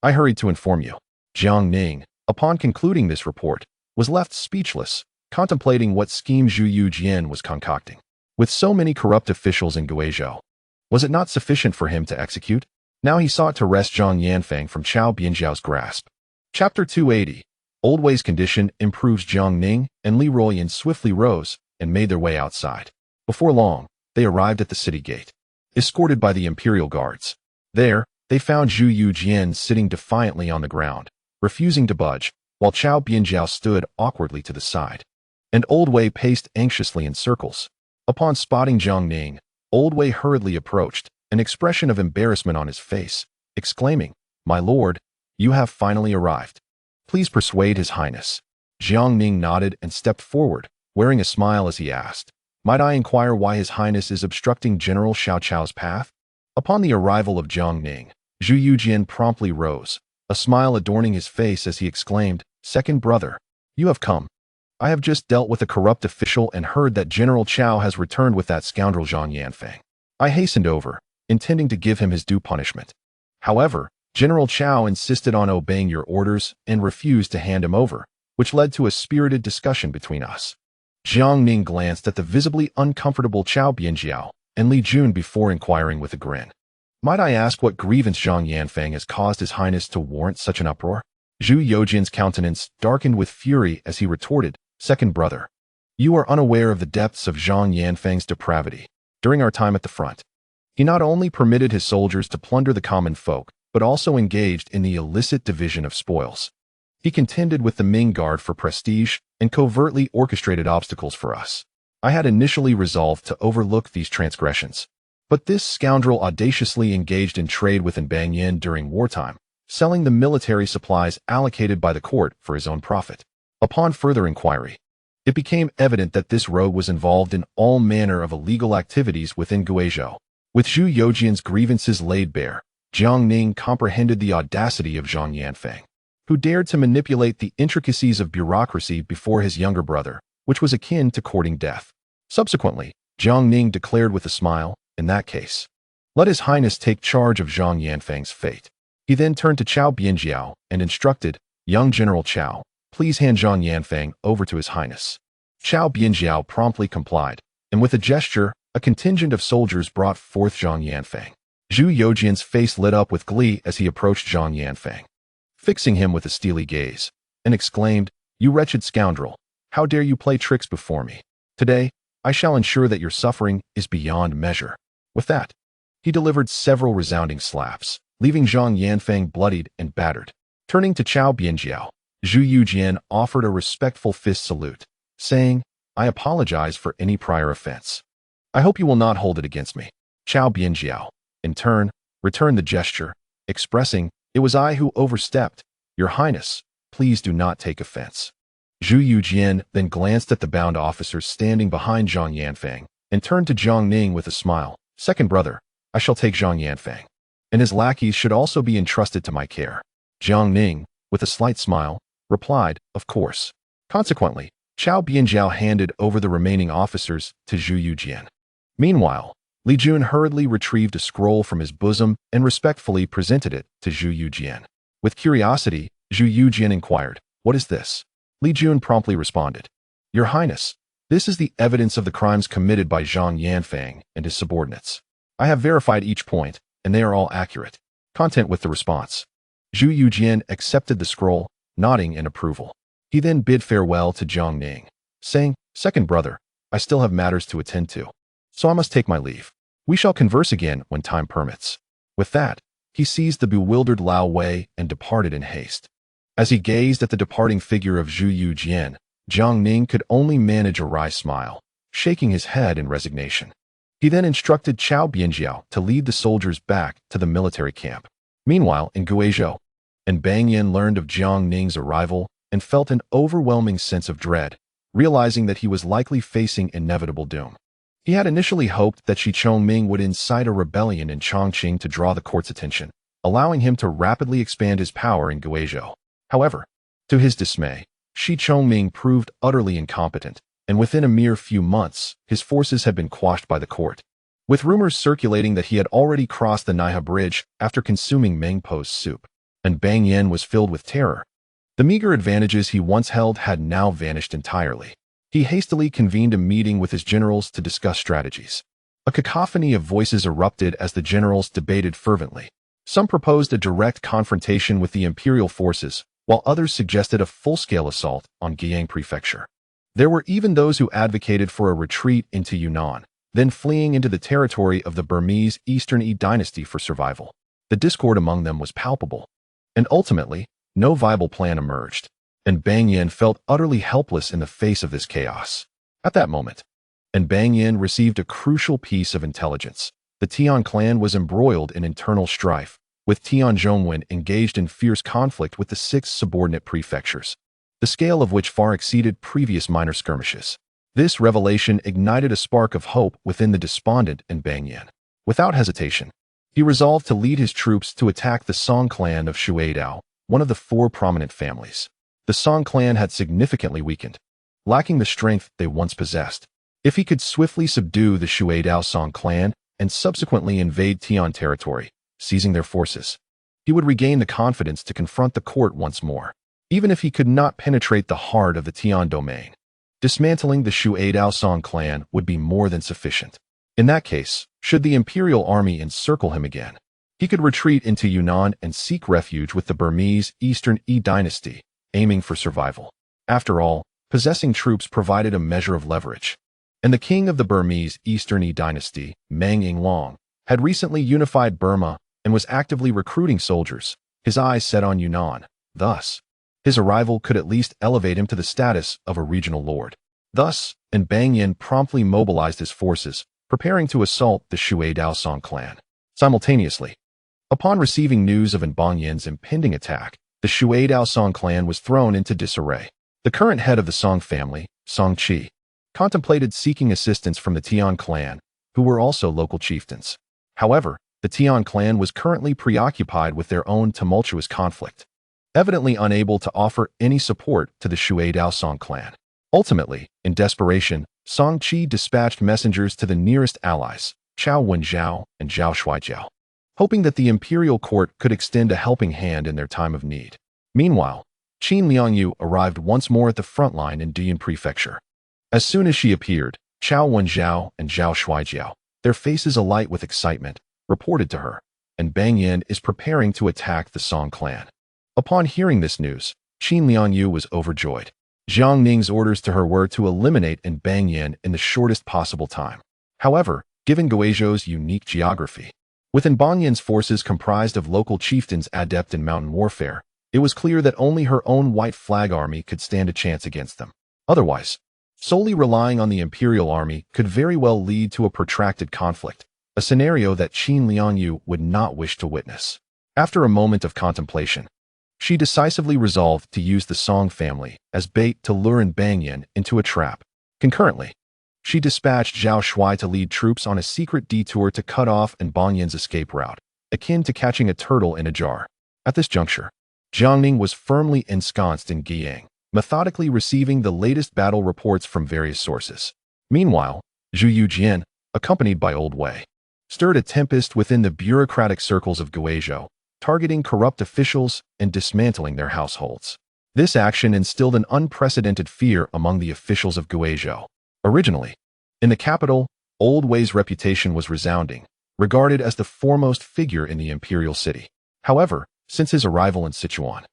I hurried to inform you. Jiang Ning, upon concluding this report, was left speechless, contemplating what scheme Zhu Youjian was concocting. With so many corrupt officials in Guizhou, was it not sufficient for him to execute? Now he sought to wrest Zhang Yanfang from Chao Bianzhao's grasp. Chapter 280. Old Wei's condition improves. Jiang Ning and Li Ruoyan swiftly rose and made their way outside. Before long, they arrived at the city gate, escorted by the imperial guards. There, they found Zhu Youjian sitting defiantly on the ground, refusing to budge, while Chao Bianzhao stood awkwardly to the side. And Old Wei paced anxiously in circles. Upon spotting Jiang Ning, Old Wei hurriedly approached, an expression of embarrassment on his face, exclaiming, My lord, you have finally arrived. Please persuade His Highness. Jiang Ning nodded and stepped forward, wearing a smile as he asked, Might I inquire why His Highness is obstructing General Xiao Chao's path? Upon the arrival of Jiang Ning, Zhu Youjian promptly rose, a smile adorning his face as he exclaimed, Second brother, you have come. I have just dealt with a corrupt official and heard that General Chao has returned with that scoundrel Zhang Yanfang. I hastened over, intending to give him his due punishment. However, General Chao insisted on obeying your orders and refused to hand him over, which led to a spirited discussion between us. Jiang Ning glanced at the visibly uncomfortable Chao Bianzhao and Li Jun before inquiring with a grin, Might I ask what grievance Zhang Yanfang has caused His Highness to warrant such an uproar? Zhu Youjian's countenance darkened with fury as he retorted, Second brother, you are unaware of the depths of Zhang Yanfang's depravity. During our time at the front, he not only permitted his soldiers to plunder the common folk, but also engaged in the illicit division of spoils. He contended with the Ming Guard for prestige and covertly orchestrated obstacles for us. I had initially resolved to overlook these transgressions, but this scoundrel audaciously engaged in trade with Banyan during wartime, selling the military supplies allocated by the court for his own profit. Upon further inquiry, it became evident that this rogue was involved in all manner of illegal activities within Guizhou. With Zhu Youjian's grievances laid bare, Jiang Ning comprehended the audacity of Zhang Yanfang, who dared to manipulate the intricacies of bureaucracy before his younger brother, which was akin to courting death. Subsequently, Jiang Ning declared with a smile, in that case, let His Highness take charge of Zhang Yanfang's fate. He then turned to Cao Bianjiao and instructed, young General Cao, please hand Zhang Yanfang over to His Highness. Cao Bianjiao promptly complied, and with a gesture, a contingent of soldiers brought forth Zhang Yanfang. Zhu Youjian's face lit up with glee as he approached Zhang Yanfang, fixing him with a steely gaze, and exclaimed, you wretched scoundrel, how dare you play tricks before me? Today, I shall ensure that your suffering is beyond measure. With that, he delivered several resounding slaps, leaving Zhang Yanfang bloodied and battered. Turning to Cao Bianjiao, Zhu Youjian offered a respectful fist salute, saying, I apologize for any prior offense. I hope you will not hold it against me. Cao Bianjiao, in turn, returned the gesture, expressing, it was I who overstepped. Your Highness, please do not take offense. Zhu Youjian then glanced at the bound officers standing behind Zhang Yanfang and turned to Jiang Ning with a smile. Second brother, I shall take Zhang Yanfang, and his lackeys should also be entrusted to my care. Jiang Ning, with a slight smile, replied, of course. Consequently, Cao Bianjiao handed over the remaining officers to Zhu Youjian. Meanwhile, Li Jun hurriedly retrieved a scroll from his bosom and respectfully presented it to Zhu Youjian. With curiosity, Zhu Youjian inquired, what is this? Li Jun promptly responded, Your Highness, this is the evidence of the crimes committed by Zhang Yanfang and his subordinates. I have verified each point, and they are all accurate. Content with the response. Zhu Youjian accepted the scroll, nodding in approval. He then bid farewell to Jiang Ning, saying, Second brother, I still have matters to attend to, so I must take my leave. We shall converse again when time permits. With that, he seized the bewildered Lao Wei and departed in haste. As he gazed at the departing figure of Zhu Youjian, Jiang Ning could only manage a wry smile, shaking his head in resignation. He then instructed Cao Bianjiao to lead the soldiers back to the military camp. Meanwhile, in Guizhou, Banyan learned of Jiang Ning's arrival and felt an overwhelming sense of dread, realizing that he was likely facing inevitable doom. He had initially hoped that Shi Chongming would incite a rebellion in Chongqing to draw the court's attention, allowing him to rapidly expand his power in Guizhou. However, to his dismay, Shi Chongming proved utterly incompetent, and within a mere few months, his forces had been quashed by the court. With rumors circulating that he had already crossed the Naiha Bridge after consuming Mengpo's soup, and Banyan was filled with terror. The meager advantages he once held had now vanished entirely. He hastily convened a meeting with his generals to discuss strategies. A cacophony of voices erupted as the generals debated fervently. Some proposed a direct confrontation with the imperial forces, while others suggested a full-scale assault on Guiyang prefecture. There were even those who advocated for a retreat into Yunnan, then fleeing into the territory of the Burmese Eastern Yi dynasty for survival. The discord among them was palpable, and ultimately, no viable plan emerged, and Banyan felt utterly helpless in the face of this chaos. At that moment, Banyan received a crucial piece of intelligence. The Tian clan was embroiled in internal strife, with Tian Zhongwen engaged in fierce conflict with the 6 subordinate prefectures, the scale of which far exceeded previous minor skirmishes. This revelation ignited a spark of hope within the despondent Banyan. Without hesitation, he resolved to lead his troops to attack the Song clan of Shuidao, one of the 4 prominent families. The Song clan had significantly weakened, lacking the strength they once possessed. If he could swiftly subdue the Shuidao Song clan and subsequently invade Tian territory, seizing their forces, he would regain the confidence to confront the court once more. Even if he could not penetrate the heart of the Tian domain, dismantling the Shuidao Song clan would be more than sufficient. In that case, should the imperial army encircle him again, He could retreat into Yunnan and seek refuge with the Burmese Eastern Yi dynasty, aiming for survival. After all, possessing troops provided a measure of leverage. And the king of the Burmese Eastern Yi dynasty, Meng Yinglong, had recently unified Burma and was actively recruiting soldiers, his eyes set on Yunnan. Thus, his arrival could at least elevate him to the status of a regional lord. Thus, and Bang Yin promptly mobilized his forces, preparing to assault the Shui Daosong clan. Simultaneously, upon receiving news of Bang Yin's impending attack, the Shui Daosong clan was thrown into disarray. The current head of the Song family, Song Qi, contemplated seeking assistance from the Tian clan, who were also local chieftains. However, the Tian clan was currently preoccupied with their own tumultuous conflict, evidently unable to offer any support to the Shui Daosong clan. Ultimately, in desperation, Song Qi dispatched messengers to the nearest allies, Chao Wenzhao and Zhao Shuaijiao, hoping that the imperial court could extend a helping hand in their time of need. Meanwhile, Qin Liangyu arrived once more at the front line in Dian Prefecture. As soon as she appeared, Chao Wenzhao and Zhao Shuaijiao, their faces alight with excitement, reported to her, and Bang Yin is preparing to attack the Song clan. Upon hearing this news, Qin Liangyu was overjoyed. Jiang Ning's orders to her were to eliminate Bang Yin in the shortest possible time. However, given Guizhou's unique geography, with Bang Yin's forces comprised of local chieftains adept in mountain warfare, it was clear that only her own white flag army could stand a chance against them. Otherwise, solely relying on the imperial army could very well lead to a protracted conflict, a scenario that Qin Liangyu would not wish to witness. After a moment of contemplation, she decisively resolved to use the Song family as bait to lure Bang Yin into a trap. Concurrently, she dispatched Zhao Shuai to lead troops on a secret detour to cut off Bang Yin's escape route, akin to catching a turtle in a jar. At this juncture, Jiang Ning was firmly ensconced in Guiyang, methodically receiving the latest battle reports from various sources. Meanwhile, Zhu Youjian, accompanied by Old Wei, stirred a tempest within the bureaucratic circles of Guizhou, targeting corrupt officials and dismantling their households. This action instilled an unprecedented fear among the officials of Guizhou. Originally, in the capital, Old Wei's reputation was resounding, regarded as the foremost figure in the imperial city. However, since his arrival in Sichuan,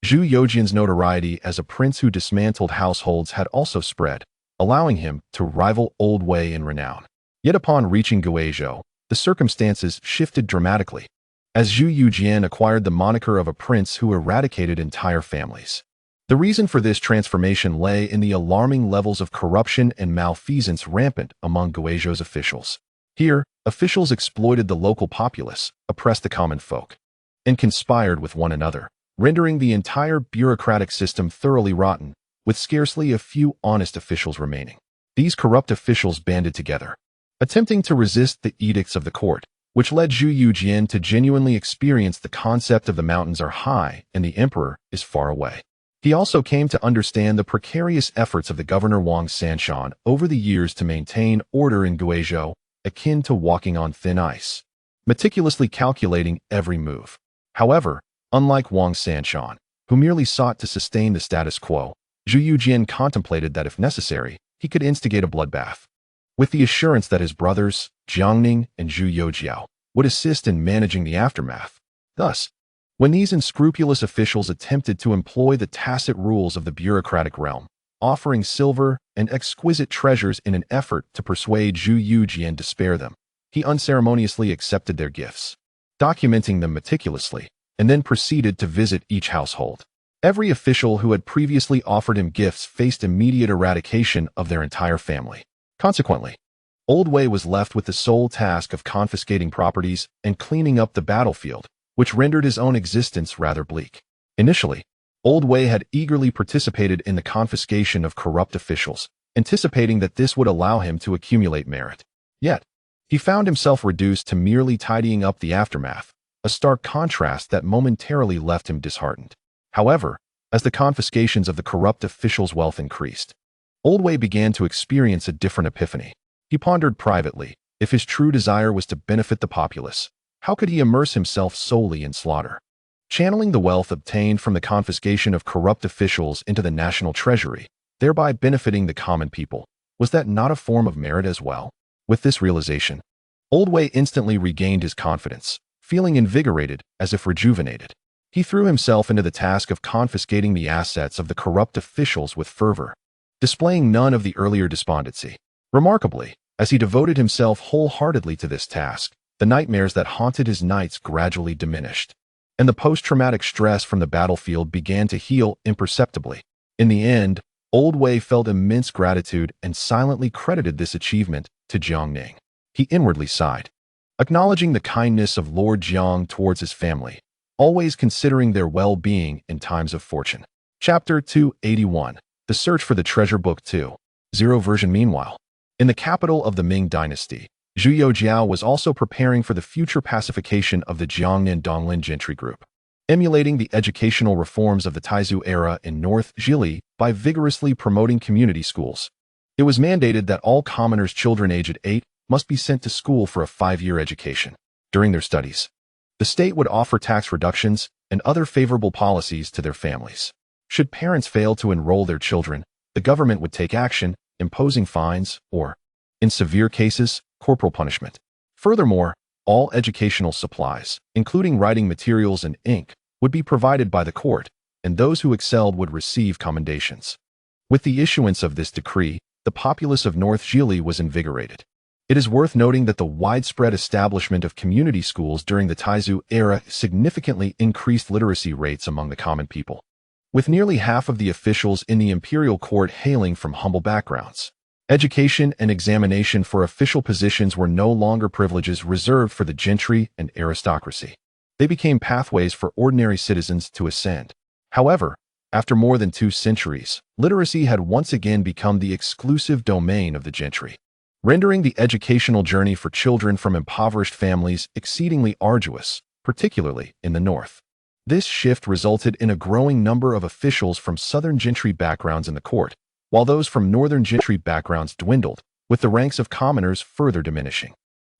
Zhu Youjian's notoriety as a prince who dismantled households had also spread, allowing him to rival Old Wei in renown. Yet upon reaching Guizhou, the circumstances shifted dramatically, as Zhu Youjian acquired the moniker of a prince who eradicated entire families. The reason for this transformation lay in the alarming levels of corruption and malfeasance rampant among Guizhou's officials. Here, officials exploited the local populace, oppressed the common folk, and conspired with one another, rendering the entire bureaucratic system thoroughly rotten, with scarcely a few honest officials remaining. These corrupt officials banded together, attempting to resist the edicts of the court, which led Zhu Youjian to genuinely experience the concept of the mountains are high and the emperor is far away. He also came to understand the precarious efforts of the governor Wang Sanshan over the years to maintain order in Guizhou, akin to walking on thin ice, meticulously calculating every move. However, unlike Wang Sanshan, who merely sought to sustain the status quo, Zhu Youjian contemplated that if necessary, he could instigate a bloodbath, with the assurance that his brothers, Jiang Ning and Zhu Youjian, would assist in managing the aftermath. Thus, when these unscrupulous officials attempted to employ the tacit rules of the bureaucratic realm, offering silver and exquisite treasures in an effort to persuade Zhu Youjian to spare them, he unceremoniously accepted their gifts, documenting them meticulously, and then proceeded to visit each household. Every official who had previously offered him gifts faced immediate eradication of their entire family. Consequently, Old Wei was left with the sole task of confiscating properties and cleaning up the battlefield, which rendered his own existence rather bleak. Initially, Old Wei had eagerly participated in the confiscation of corrupt officials, anticipating that this would allow him to accumulate merit. Yet, he found himself reduced to merely tidying up the aftermath, a stark contrast that momentarily left him disheartened. However, as the confiscations of the corrupt officials' wealth increased, Old Wei began to experience a different epiphany. He pondered privately, if his true desire was to benefit the populace, how could he immerse himself solely in slaughter? Channeling the wealth obtained from the confiscation of corrupt officials into the national treasury, thereby benefiting the common people, was that not a form of merit as well? With this realization, Old Wei instantly regained his confidence, feeling invigorated as if rejuvenated. He threw himself into the task of confiscating the assets of the corrupt officials with fervor, displaying none of the earlier despondency. Remarkably, as he devoted himself wholeheartedly to this task, the nightmares that haunted his nights gradually diminished, and the post-traumatic stress from the battlefield began to heal imperceptibly. In the end, Old Wei felt immense gratitude and silently credited this achievement to Jiang Ning. He inwardly sighed, acknowledging the kindness of Lord Jiang towards his family, always considering their well-being in times of fortune. Chapter 281. The Search for the Treasure Book 2.0 version. Meanwhile, in the capital of the Ming Dynasty, Zhu Youjian was also preparing for the future pacification of the Jiangnan Donglin gentry group, emulating the educational reforms of the Taizu era in North Zhili by vigorously promoting community schools. It was mandated that all commoners' children aged 8 must be sent to school for a 5-year education. During their studies, the state would offer tax reductions and other favorable policies to their families. Should parents fail to enroll their children, the government would take action, imposing fines or, in severe cases, corporal punishment. Furthermore, all educational supplies, including writing materials and ink, would be provided by the court, and those who excelled would receive commendations. With the issuance of this decree, the populace of North Zhili was invigorated. It is worth noting that the widespread establishment of community schools during the Taizu era significantly increased literacy rates among the common people, with nearly half of the officials in the imperial court hailing from humble backgrounds. Education and examination for official positions were no longer privileges reserved for the gentry and aristocracy. They became pathways for ordinary citizens to ascend. However, after more than 2 centuries, literacy had once again become the exclusive domain of the gentry, rendering the educational journey for children from impoverished families exceedingly arduous, particularly in the north. This shift resulted in a growing number of officials from southern gentry backgrounds in the court, while those from northern gentry backgrounds dwindled, with the ranks of commoners further diminishing.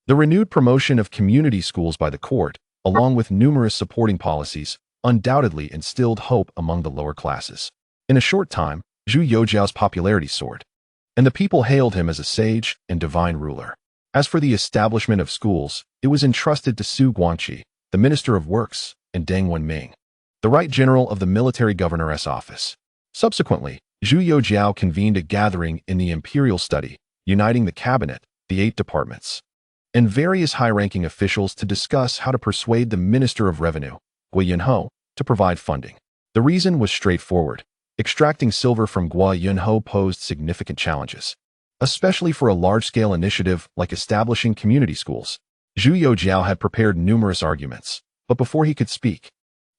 The renewed promotion of community schools by the court, along with numerous supporting policies, undoubtedly instilled hope among the lower classes. In a short time, Zhu Youjian's popularity soared, and the people hailed him as a sage and divine ruler. As for the establishment of schools, it was entrusted to Su Guangqi, the Minister of Works, and Deng Wenming, the Right General of the Military Governor's office. Subsequently, Zhu Youjian convened a gathering in the imperial study, uniting the cabinet, the 8 departments, and various high-ranking officials to discuss how to persuade the Minister of Revenue, Guiyang, to provide funding. The reason was straightforward. Extracting silver from Guiyang posed significant challenges, especially for a large-scale initiative like establishing community schools. Zhu Youjian had prepared numerous arguments, but before he could speak,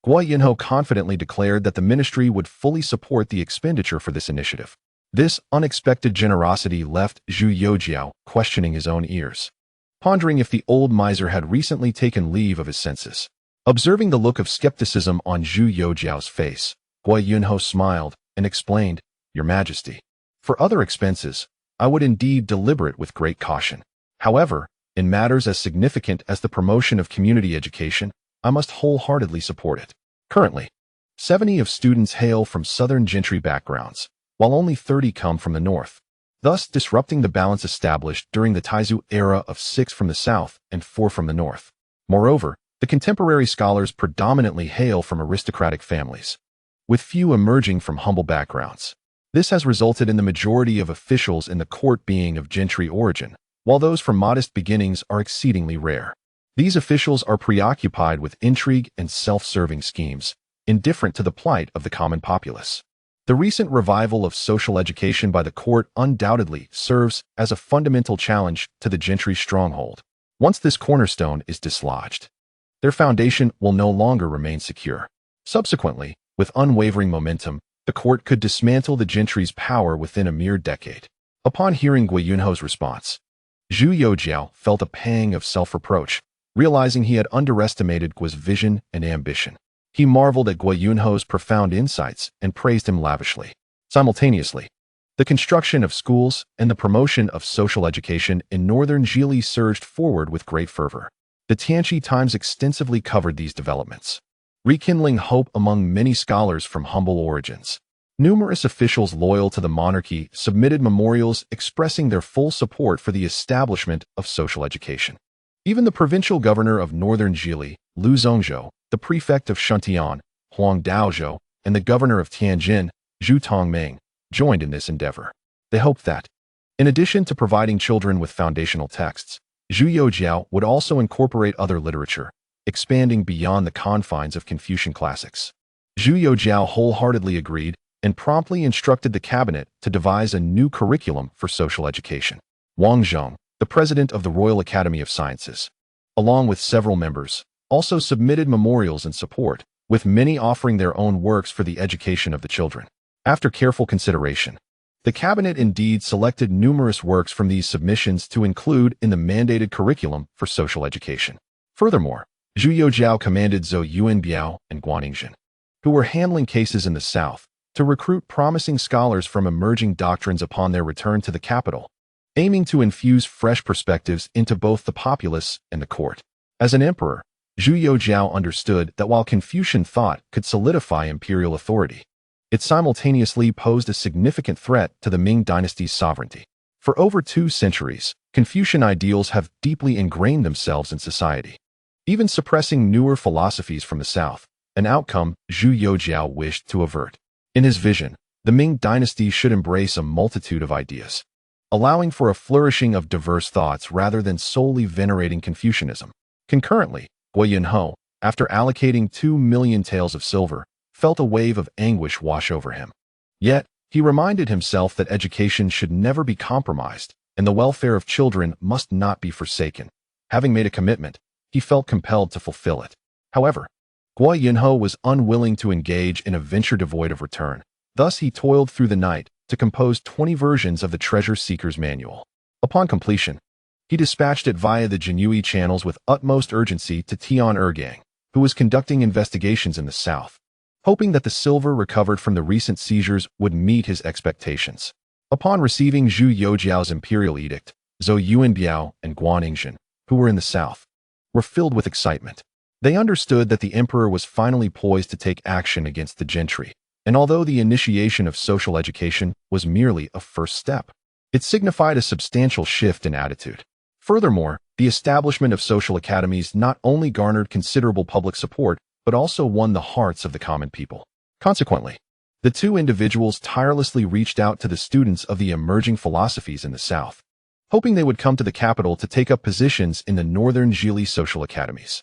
Guiyang confidently declared that the ministry would fully support the expenditure for this initiative. This unexpected generosity left Zhu Youjian questioning his own ears, pondering if the old miser had recently taken leave of his senses. Observing the look of skepticism on Zhu Youjian's face, Guiyang smiled and explained, "Your Majesty, for other expenses, I would indeed deliberate with great caution. However, in matters as significant as the promotion of community education, I must wholeheartedly support it." Currently, 70 of students hail from southern gentry backgrounds, while only 30 come from the north, thus disrupting the balance established during the Taizu era of 6 from the south and 4 from the north. Moreover, the contemporary scholars predominantly hail from aristocratic families, with few emerging from humble backgrounds. This has resulted in the majority of officials in the court being of gentry origin, while those from modest beginnings are exceedingly rare. These officials are preoccupied with intrigue and self-serving schemes, indifferent to the plight of the common populace. The recent revival of social education by the court undoubtedly serves as a fundamental challenge to the gentry stronghold. Once this cornerstone is dislodged, their foundation will no longer remain secure. Subsequently, with unwavering momentum, the court could dismantle the gentry's power within a mere decade. Upon hearing Guiyang's response, Zhu Youjian felt a pang of self-reproach, realizing he had underestimated Gui's vision and ambition. He marveled at Guiyang's profound insights and praised him lavishly. Simultaneously, the construction of schools and the promotion of social education in northern Zhili surged forward with great fervor. The Tianqi Times extensively covered these developments, rekindling hope among many scholars from humble origins. Numerous officials loyal to the monarchy submitted memorials expressing their full support for the establishment of social education. Even the provincial governor of northern Jili, Lu Zhongzhou, the prefect of Shuntian, Huang Daozhou, and the governor of Tianjin, Zhu Tongming, joined in this endeavor. They hoped that, in addition to providing children with foundational texts, Zhu Youjian would also incorporate other literature, expanding beyond the confines of Confucian classics. Zhu Youjian wholeheartedly agreed and promptly instructed the cabinet to devise a new curriculum for social education. Wang Zhong, the president of the Royal Academy of Sciences, along with several members, also submitted memorials in support, with many offering their own works for the education of the children. After careful consideration, the cabinet indeed selected numerous works from these submissions to include in the mandated curriculum for social education. Furthermore, Zhu Youjian commanded Zhou Yuanbiao and Guan Ningzhen, who were handling cases in the south, to recruit promising scholars from emerging doctrines upon their return to the capital, aiming to infuse fresh perspectives into both the populace and the court. As an emperor, Zhu Youjian understood that while Confucian thought could solidify imperial authority, it simultaneously posed a significant threat to the Ming dynasty's sovereignty. For over 2 centuries, Confucian ideals have deeply ingrained themselves in society, even suppressing newer philosophies from the south, an outcome Zhu Youjian wished to avert. In his vision, the Ming dynasty should embrace a multitude of ideas, allowing for a flourishing of diverse thoughts rather than solely venerating Confucianism. Concurrently, Guiyang, after allocating 2 million taels of silver, felt a wave of anguish wash over him. Yet, he reminded himself that education should never be compromised, and the welfare of children must not be forsaken. Having made a commitment, he felt compelled to fulfill it. However, Guiyang was unwilling to engage in a venture devoid of return. Thus, he toiled through the night to compose 20 versions of the Treasure Seeker's Manual. Upon completion, he dispatched it via the Jinyui channels with utmost urgency to Tian Ergang, who was conducting investigations in the south, hoping that the silver recovered from the recent seizures would meet his expectations. Upon receiving Zhu Youjian's imperial edict, Zhou Yuanbiao and Guan Ningzhen, who were in the south, were filled with excitement. They understood that the emperor was finally poised to take action against the gentry, and although the initiation of social education was merely a first step, it signified a substantial shift in attitude. Furthermore, the establishment of social academies not only garnered considerable public support, but also won the hearts of the common people. Consequently, the 2 individuals tirelessly reached out to the students of the emerging philosophies in the south, hoping they would come to the capital to take up positions in the northern Jili social academies.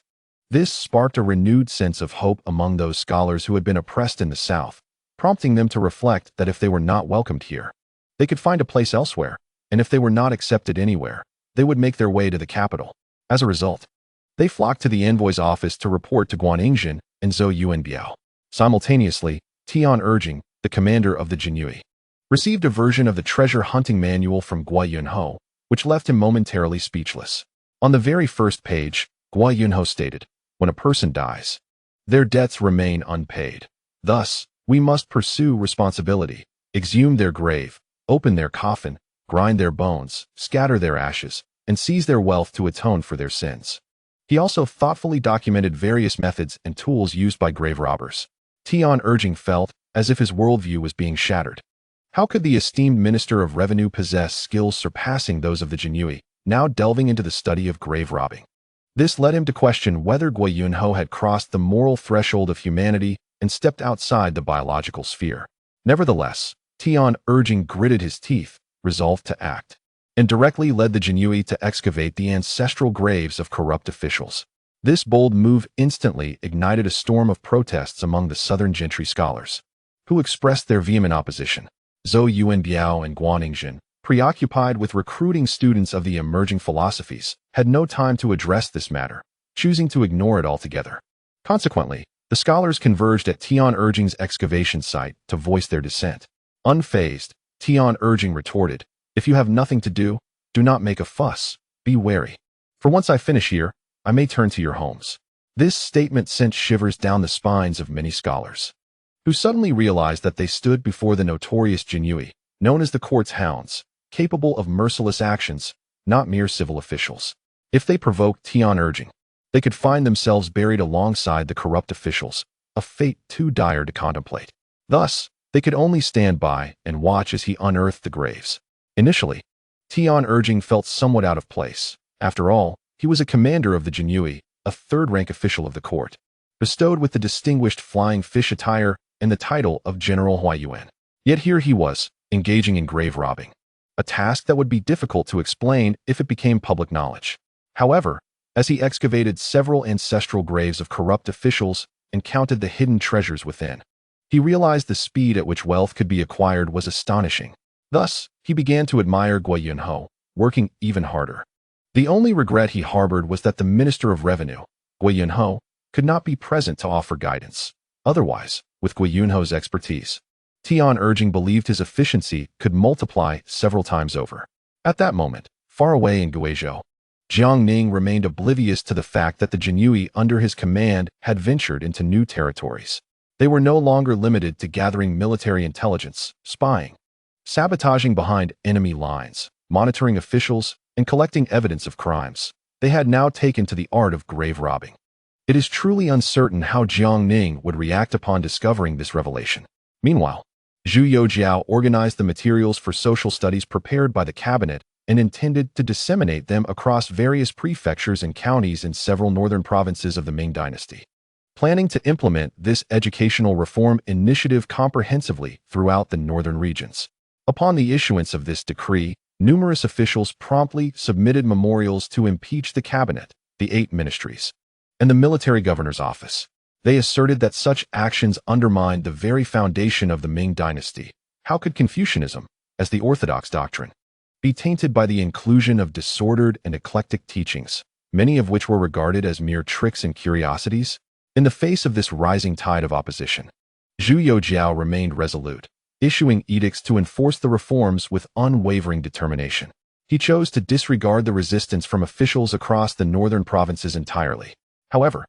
This sparked a renewed sense of hope among those scholars who had been oppressed in the south, prompting them to reflect that if they were not welcomed here, they could find a place elsewhere, and if they were not accepted anywhere, they would make their way to the capital. As a result, they flocked to the envoy's office to report to Guan Ningzhen and Zhou Yuanbiao. Simultaneously, Tian Ergang, the commander of the Jinyui, received a version of the treasure hunting manual from Guiyang, which left him momentarily speechless. On the very first page, Guiyang stated, "When a person dies, their debts remain unpaid. Thus, we must pursue responsibility, exhume their grave, open their coffin, grind their bones, scatter their ashes, and seize their wealth to atone for their sins." He also thoughtfully documented various methods and tools used by grave robbers. Tian Ergang felt as if his worldview was being shattered. How could the esteemed Minister of Revenue possess skills surpassing those of the Jinyui, now delving into the study of grave robbing? This led him to question whether Guiyang had crossed the moral threshold of humanity and stepped outside the biological sphere. Nevertheless, Tian Ergang gritted his teeth, resolved to act, and directly led the Jinyui to excavate the ancestral graves of corrupt officials. This bold move instantly ignited a storm of protests among the southern gentry scholars, who expressed their vehement opposition. Zhou Yuanbiao and Guan Ningzhen, preoccupied with recruiting students of the emerging philosophies, had no time to address this matter, choosing to ignore it altogether. Consequently, the scholars converged at Tian Ergang's excavation site to voice their dissent. Unfazed, Tian Ergang retorted, "If you have nothing to do, do not make a fuss, be wary. For once I finish here, I may turn to your homes." This statement sent shivers down the spines of many scholars, who suddenly realized that they stood before the notorious Jinyui, known as the court's hounds, capable of merciless actions, not mere civil officials. If they provoked Tian Ergang, they could find themselves buried alongside the corrupt officials, a fate too dire to contemplate. Thus, they could only stand by and watch as he unearthed the graves. Initially, Tian Ergang felt somewhat out of place. After all, he was a commander of the Jinyui, a third-rank official of the court, bestowed with the distinguished flying fish attire and the title of General Huayuan. Yet here he was, engaging in grave robbing, a task that would be difficult to explain if it became public knowledge. However, as he excavated several ancestral graves of corrupt officials and counted the hidden treasures within, he realized the speed at which wealth could be acquired was astonishing. Thus, he began to admire Guiyang, working even harder. The only regret he harbored was that the Minister of Revenue, Guiyang, could not be present to offer guidance. Otherwise, with Guiyang's expertise, Tian urging believed his efficiency could multiply several times over. At that moment, far away in Guizhou, Jiang Ning remained oblivious to the fact that the Jinyui under his command had ventured into new territories. They were no longer limited to gathering military intelligence, spying, sabotaging behind enemy lines, monitoring officials, and collecting evidence of crimes. They had now taken to the art of grave robbing. It is truly uncertain how Jiang Ning would react upon discovering this revelation. Meanwhile, Zhu Youjian organized the materials for social studies prepared by the cabinet and intended to disseminate them across various prefectures and counties in several northern provinces of the Ming dynasty, planning to implement this educational reform initiative comprehensively throughout the northern regions. Upon the issuance of this decree, numerous officials promptly submitted memorials to impeach the cabinet, the 8 ministries, and the military governor's office. They asserted that such actions undermined the very foundation of the Ming dynasty. How could Confucianism, as the orthodox doctrine, be tainted by the inclusion of disordered and eclectic teachings, many of which were regarded as mere tricks and curiosities? In the face of this rising tide of opposition, Zhu Youjian remained resolute, issuing edicts to enforce the reforms with unwavering determination. He chose to disregard the resistance from officials across the northern provinces entirely. However,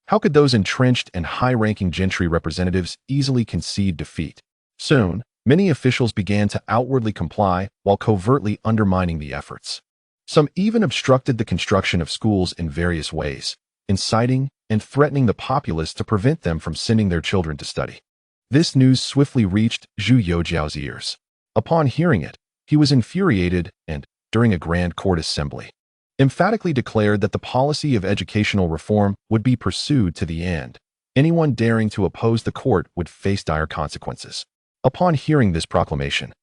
how could those entrenched and high-ranking gentry representatives easily concede defeat? Soon, many officials began to outwardly comply while covertly undermining the efforts. Some even obstructed the construction of schools in various ways, inciting and threatening the populace to prevent them from sending their children to study. This news swiftly reached Zhu Youjian's ears. Upon hearing it, he was infuriated and, during a grand court assembly, emphatically declared that the policy of educational reform would be pursued to the end. Anyone daring to oppose the court would face dire consequences. Upon hearing this proclamation,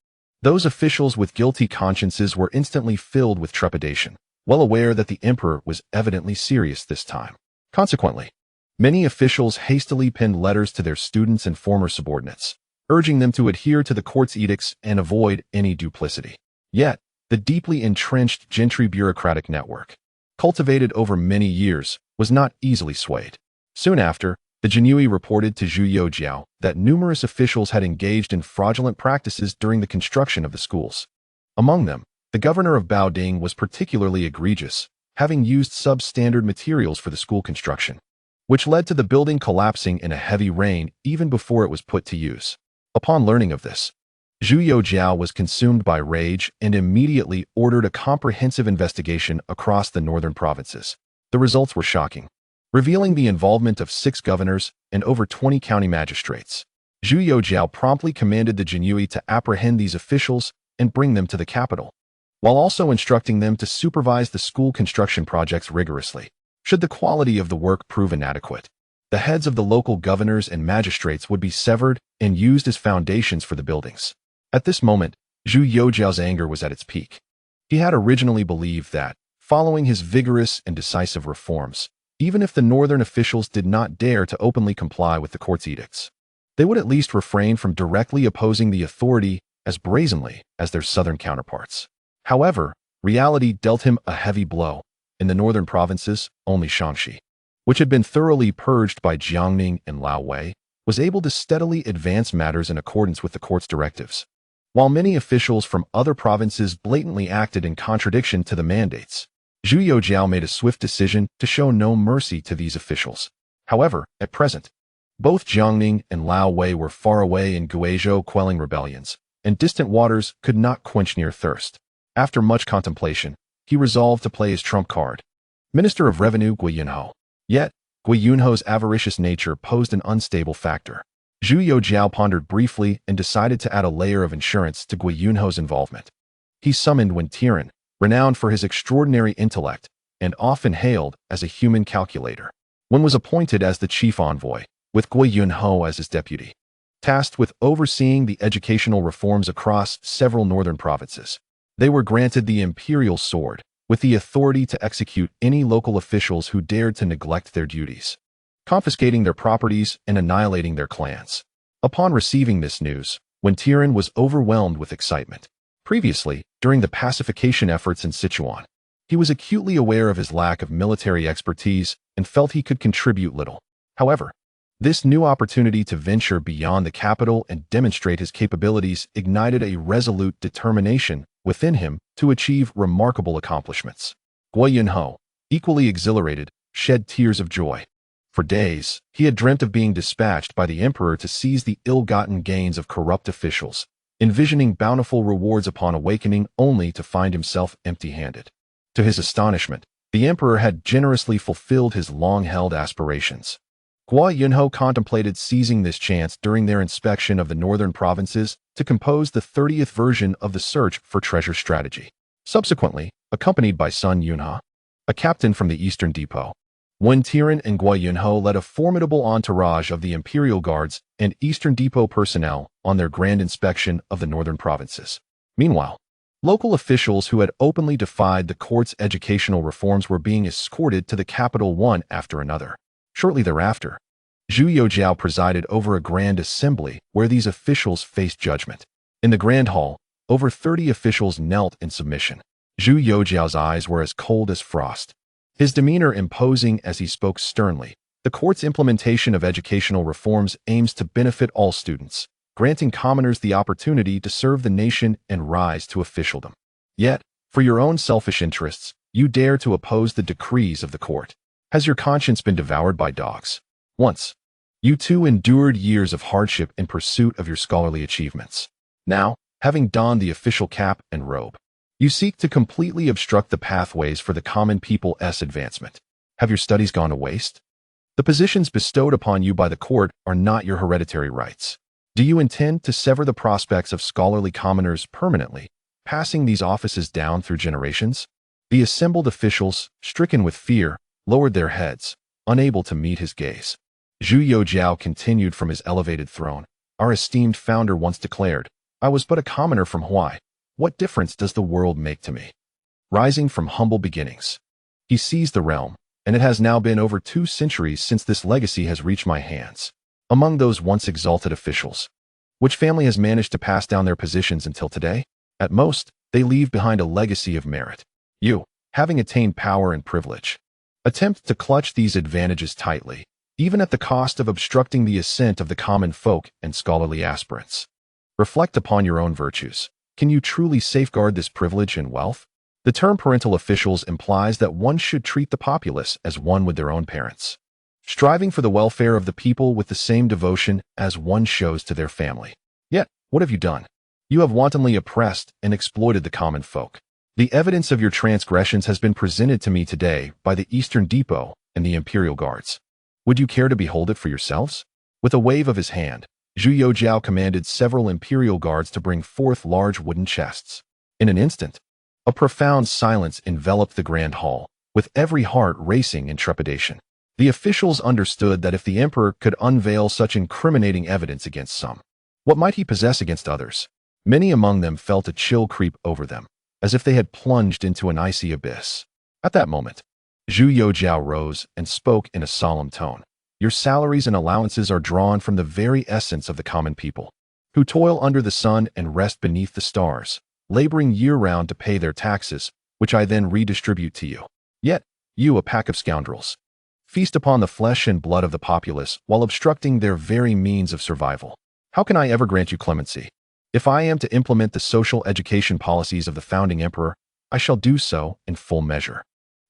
those officials with guilty consciences were instantly filled with trepidation, well aware that the emperor was evidently serious this time. Consequently, many officials hastily penned letters to their students and former subordinates, urging them to adhere to the court's edicts and avoid any duplicity. Yet, the deeply entrenched gentry bureaucratic network, cultivated over many years, was not easily swayed. Soon after, the Jinyui reported to Zhu Youjian that numerous officials had engaged in fraudulent practices during the construction of the schools. Among them, the governor of Baoding was particularly egregious, having used substandard materials for the school construction, which led to the building collapsing in a heavy rain even before it was put to use. Upon learning of this, Zhu Youjian was consumed by rage and immediately ordered a comprehensive investigation across the northern provinces. The results were shocking, revealing the involvement of 6 governors and over 20 county magistrates. Zhu Youjian promptly commanded the Jinyui to apprehend these officials and bring them to the capital, while also instructing them to supervise the school construction projects rigorously. Should the quality of the work prove inadequate, the heads of the local governors and magistrates would be severed and used as foundations for the buildings. At this moment, Zhu Youjian's anger was at its peak. He had originally believed that, following his vigorous and decisive reforms, even if the northern officials did not dare to openly comply with the court's edicts, they would at least refrain from directly opposing the authority as brazenly as their southern counterparts. However, reality dealt him a heavy blow. In the northern provinces, only Shaanxi, which had been thoroughly purged by Jiang Ning and Lao Wei, was able to steadily advance matters in accordance with the court's directives, while many officials from other provinces blatantly acted in contradiction to the mandates. Zhu Youjian made a swift decision to show no mercy to these officials. However, at present, both Jiang Ning and Lao Wei were far away in Guizhou quelling rebellions, and distant waters could not quench near thirst. After much contemplation, he resolved to play his trump card, Minister of Revenue Guiyang. Yet, Guiyang's avaricious nature posed an unstable factor. Zhu Youjian pondered briefly and decided to add a layer of insurance to Guiyang's involvement. He summoned Tian, renowned for his extraordinary intellect, and often hailed as a human calculator. Wen was appointed as the chief envoy, with Guiyang as his deputy, tasked with overseeing the educational reforms across several northern provinces. They were granted the imperial sword, with the authority to execute any local officials who dared to neglect their duties, confiscating their properties and annihilating their clans. Upon receiving this news, Tian was overwhelmed with excitement. Previously, during the pacification efforts in Sichuan, he was acutely aware of his lack of military expertise and felt he could contribute little. However, this new opportunity to venture beyond the capital and demonstrate his capabilities ignited a resolute determination within him to achieve remarkable accomplishments. Guiyang, equally exhilarated, shed tears of joy. For days, he had dreamt of being dispatched by the emperor to seize the ill-gotten gains of corrupt officials, envisioning bountiful rewards upon awakening only to find himself empty-handed. To his astonishment, the emperor had generously fulfilled his long-held aspirations. Guiyang contemplated seizing this chance during their inspection of the northern provinces to compose the 30th version of the search for treasure strategy. Subsequently, accompanied by Sun Yunhe, a captain from the Eastern Depot, Tian and Guiyang led a formidable entourage of the Imperial Guards and Eastern Depot personnel on their grand inspection of the northern provinces. Meanwhile, local officials who had openly defied the court's educational reforms were being escorted to the capital one after another. Shortly thereafter, Zhu Youjian presided over a grand assembly where these officials faced judgment. In the grand hall, over 30 officials knelt in submission. Zhu Youjian's eyes were as cold as frost, his demeanor imposing as he spoke sternly. The court's implementation of educational reforms aims to benefit all students, granting commoners the opportunity to serve the nation and rise to officialdom. Yet, for your own selfish interests, you dare to oppose the decrees of the court. Has your conscience been devoured by dogs? Once, you too endured years of hardship in pursuit of your scholarly achievements. Now, having donned the official cap and robe, you seek to completely obstruct the pathways for the common people's advancement. Have your studies gone to waste? The positions bestowed upon you by the court are not your hereditary rights. Do you intend to sever the prospects of scholarly commoners permanently, passing these offices down through generations? The assembled officials, stricken with fear, lowered their heads, unable to meet his gaze. Zhu Youjian continued from his elevated throne. Our esteemed founder once declared, "I was but a commoner from Hawaii. What difference does the world make to me?" Rising from humble beginnings, he seized the realm, and it has now been over 2 centuries since this legacy has reached my hands. Among those once exalted officials, which family has managed to pass down their positions until today? At most, they leave behind a legacy of merit. You, having attained power and privilege, attempt to clutch these advantages tightly, even at the cost of obstructing the ascent of the common folk and scholarly aspirants. Reflect upon your own virtues. Can you truly safeguard this privilege and wealth? The term parental officials implies that one should treat the populace as one with their own parents, striving for the welfare of the people with the same devotion as one shows to their family. Yet, what have you done? You have wantonly oppressed and exploited the common folk. The evidence of your transgressions has been presented to me today by the Eastern Depot and the Imperial Guards. Would you care to behold it for yourselves? With a wave of his hand, Zhu Youjian commanded several Imperial Guards to bring forth large wooden chests. In an instant, a profound silence enveloped the grand hall, with every heart racing in trepidation. The officials understood that if the emperor could unveil such incriminating evidence against some, what might he possess against others? Many among them felt a chill creep over them, as if they had plunged into an icy abyss. At that moment, Zhu Youjian rose and spoke in a solemn tone. Your salaries and allowances are drawn from the very essence of the common people, who toil under the sun and rest beneath the stars, laboring year-round to pay their taxes, which I then redistribute to you. Yet, you, a pack of scoundrels, feast upon the flesh and blood of the populace while obstructing their very means of survival. How can I ever grant you clemency? If I am to implement the social education policies of the founding emperor, I shall do so in full measure.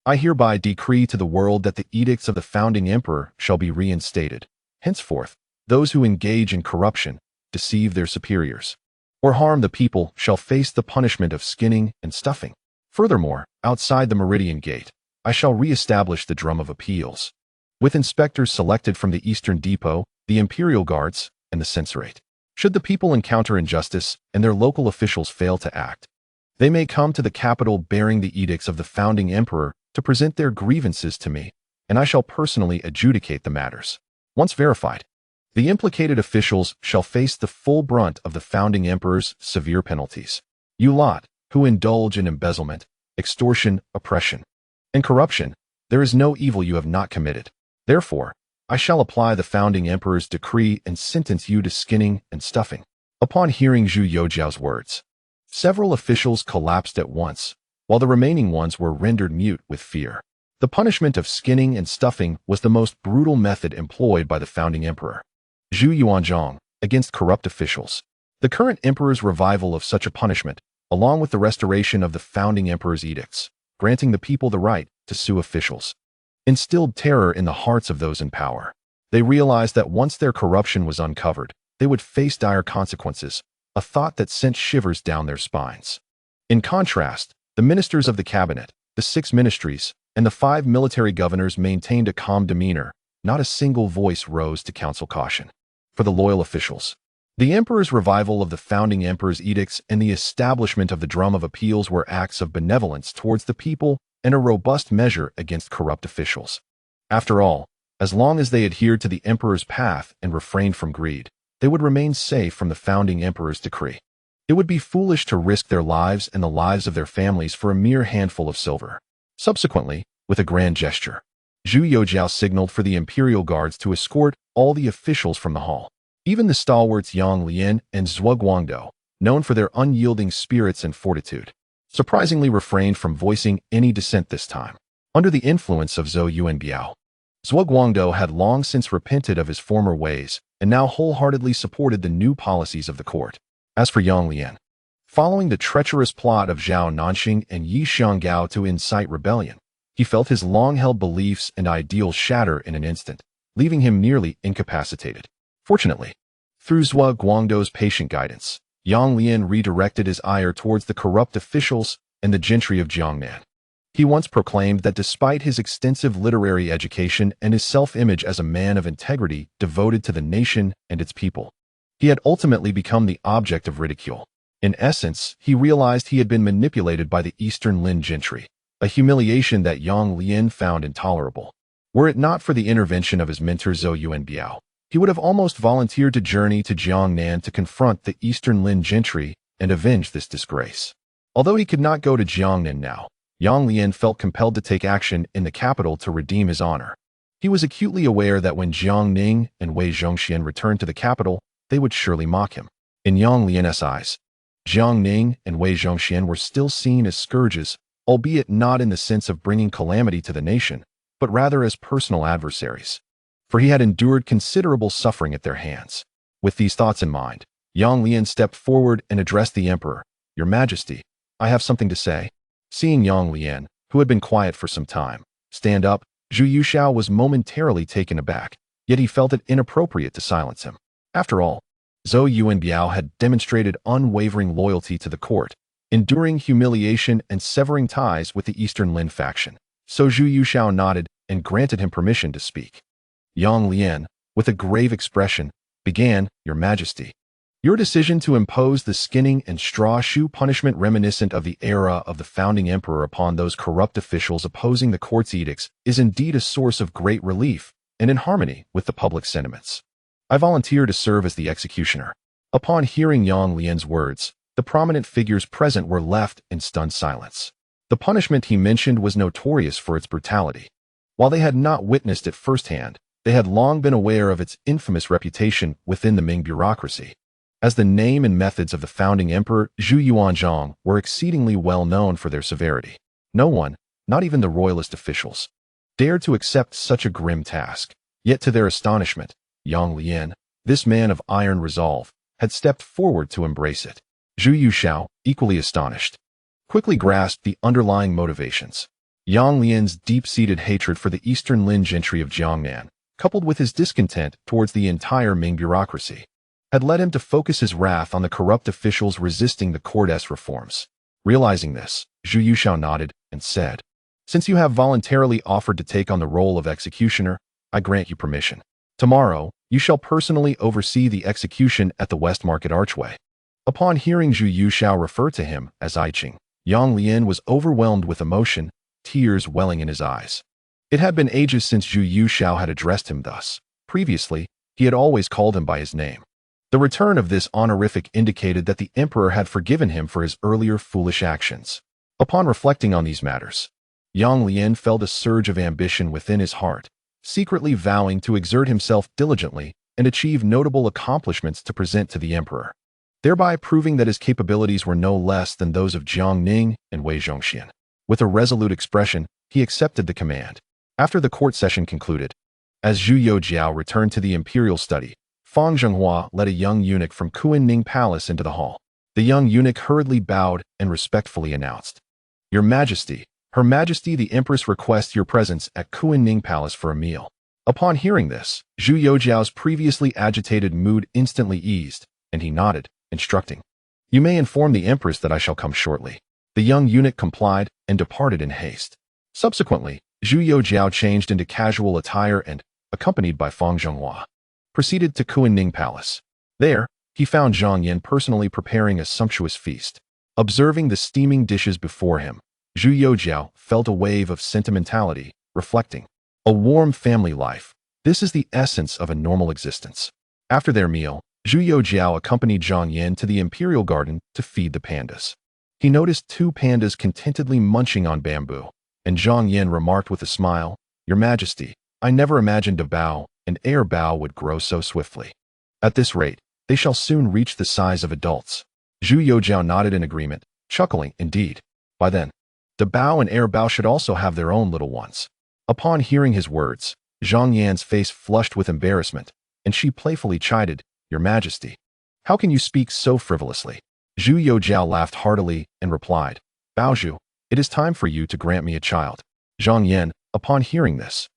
I hereby decree to the world that the edicts of the founding emperor shall be reinstated. Henceforth, those who engage in corruption, deceive their superiors, or harm the people shall face the punishment of skinning and stuffing. Furthermore, outside the Meridian Gate, I shall re-establish the drum of appeals, with inspectors selected from the Eastern Depot, the Imperial Guards, and the censorate. Should the people encounter injustice and their local officials fail to act, they may come to the capital bearing the edicts of the founding emperor to present their grievances to me, and I shall personally adjudicate the matters. Once verified, the implicated officials shall face the full brunt of the founding emperor's severe penalties. You lot, who indulge in embezzlement, extortion, oppression, and corruption, there is no evil you have not committed. Therefore, I shall apply the founding emperor's decree and sentence you to skinning and stuffing. Upon hearing Zhu Youjian's words, several officials collapsed at once, while the remaining ones were rendered mute with fear. The punishment of skinning and stuffing was the most brutal method employed by the founding emperor, Zhu Youjian, against corrupt officials. The current emperor's revival of such a punishment, along with the restoration of the founding emperor's edicts, granting the people the right to sue officials, instilled terror in the hearts of those in power. They realized that once their corruption was uncovered, they would face dire consequences, a thought that sent shivers down their spines. In contrast, the ministers of the cabinet, the 6 ministries, and the 5 military governors maintained a calm demeanor. Not a single voice rose to counsel caution. For the loyal officials, the emperor's revival of the founding emperor's edicts and the establishment of the drum of appeals were acts of benevolence towards the people and a robust measure against corrupt officials. After all, as long as they adhered to the emperor's path and refrained from greed, they would remain safe from the founding emperor's decree. It would be foolish to risk their lives and the lives of their families for a mere handful of silver. Subsequently, with a grand gesture, Zhu Youjian signaled for the imperial guards to escort all the officials from the hall. Even the stalwarts Yang Lian and Zhuo Guangdou, known for their unyielding spirits and fortitude, surprisingly refrained from voicing any dissent this time. Under the influence of Zhou Yuanbiao, Zhuo Guangdou had long since repented of his former ways and now wholeheartedly supported the new policies of the court. As for Yang Lian, following the treacherous plot of Zhao Nanxing and Yi Xianggao to incite rebellion, he felt his long-held beliefs and ideals shatter in an instant, leaving him nearly incapacitated. Fortunately, through Zhuo Guangdou's patient guidance, Yang Lian redirected his ire towards the corrupt officials and the gentry of Jiangnan. He once proclaimed that despite his extensive literary education and his self-image as a man of integrity devoted to the nation and its people, he had ultimately become the object of ridicule. In essence, he realized he had been manipulated by the Eastern Lin gentry, a humiliation that Yang Lian found intolerable. Were it not for the intervention of his mentor Zhou Yuanbiao, he would have almost volunteered to journey to Jiangnan to confront the Eastern Lin gentry and avenge this disgrace. Although he could not go to Jiangnan now, Yang Lian felt compelled to take action in the capital to redeem his honor. He was acutely aware that when Jiang Ning and Wei Zhongxian returned to the capital, they would surely mock him. In Yang Lian's eyes, Jiang Ning and Wei Zhongxian were still seen as scourges, albeit not in the sense of bringing calamity to the nation, but rather as personal adversaries. For he had endured considerable suffering at their hands. With these thoughts in mind, Yang Lian stepped forward and addressed the emperor. "Your Majesty, I have something to say." Seeing Yang Lian, who had been quiet for some time, stand up, Zhu Youjian was momentarily taken aback, yet he felt it inappropriate to silence him. After all, Zhou Yuanbiao had demonstrated unwavering loyalty to the court, enduring humiliation and severing ties with the Eastern Lin faction. So Zhu Youjian nodded and granted him permission to speak. Yang Lian, with a grave expression, began, "Your Majesty, your decision to impose the skinning and straw shoe punishment reminiscent of the era of the founding emperor upon those corrupt officials opposing the court's edicts is indeed a source of great relief and in harmony with the public sentiments. I volunteer to serve as the executioner." Upon hearing Yang Lian's words, the prominent figures present were left in stunned silence. The punishment he mentioned was notorious for its brutality. While they had not witnessed it firsthand, they had long been aware of its infamous reputation within the Ming bureaucracy, as the name and methods of the founding emperor Zhu Youjian were exceedingly well known for their severity. No one, not even the royalist officials, dared to accept such a grim task. Yet to their astonishment, Yang Lian, this man of iron resolve, had stepped forward to embrace it. Zhu Youjian, equally astonished, quickly grasped the underlying motivations. Yang Lian's deep-seated hatred for the Eastern Lin gentry of Jiangnan, coupled with his discontent towards the entire Ming bureaucracy, had led him to focus his wrath on the corrupt officials resisting the court's reforms. Realizing this, Zhu Youjian nodded and said, "Since you have voluntarily offered to take on the role of executioner, I grant you permission. Tomorrow, you shall personally oversee the execution at the West Market Archway." Upon hearing Zhu Youjian refer to him as I Ching, Yang Lian was overwhelmed with emotion, tears welling in his eyes. It had been ages since Zhu Youjian had addressed him thus. Previously, he had always called him by his name. The return of this honorific indicated that the emperor had forgiven him for his earlier foolish actions. Upon reflecting on these matters, Yang Lian felt a surge of ambition within his heart, secretly vowing to exert himself diligently and achieve notable accomplishments to present to the emperor, thereby proving that his capabilities were no less than those of Jiang Ning and Wei Zhongxian. With a resolute expression, he accepted the command. After the court session concluded, as Zhu Youjian returned to the imperial study, Fang Zhenghua led a young eunuch from Qin Ning Palace into the hall. The young eunuch hurriedly bowed and respectfully announced, "Your Majesty, Her Majesty the Empress requests your presence at Qin Ning Palace for a meal." Upon hearing this, Zhu Youjian's previously agitated mood instantly eased, and he nodded, instructing, "You may inform the Empress that I shall come shortly." The young eunuch complied and departed in haste. Subsequently, Zhu Youjian changed into casual attire and, accompanied by Fang Zhenghua, proceeded to Qin Ning Palace. There, he found Zhang Yan personally preparing a sumptuous feast. Observing the steaming dishes before him, Zhu Youjian felt a wave of sentimentality, reflecting, "A warm family life. This is the essence of a normal existence." After their meal, Zhu Youjian accompanied Zhang Yan to the imperial garden to feed the pandas. He noticed 2 pandas contentedly munching on bamboo, and Zhang Yan remarked with a smile, "Your Majesty, I never imagined a bao, an air bao would grow so swiftly. At this rate, they shall soon reach the size of adults." Zhu Youjian nodded in agreement, chuckling, "Indeed. By then, the bao and air bao should also have their own little ones." Upon hearing his words, Zhang Yan's face flushed with embarrassment, and she playfully chided, "Your Majesty, how can you speak so frivolously?" Zhu Youjian laughed heartily and replied, "Baozhu, it is time for you to grant me a child." Zhang Yan, upon hearing this,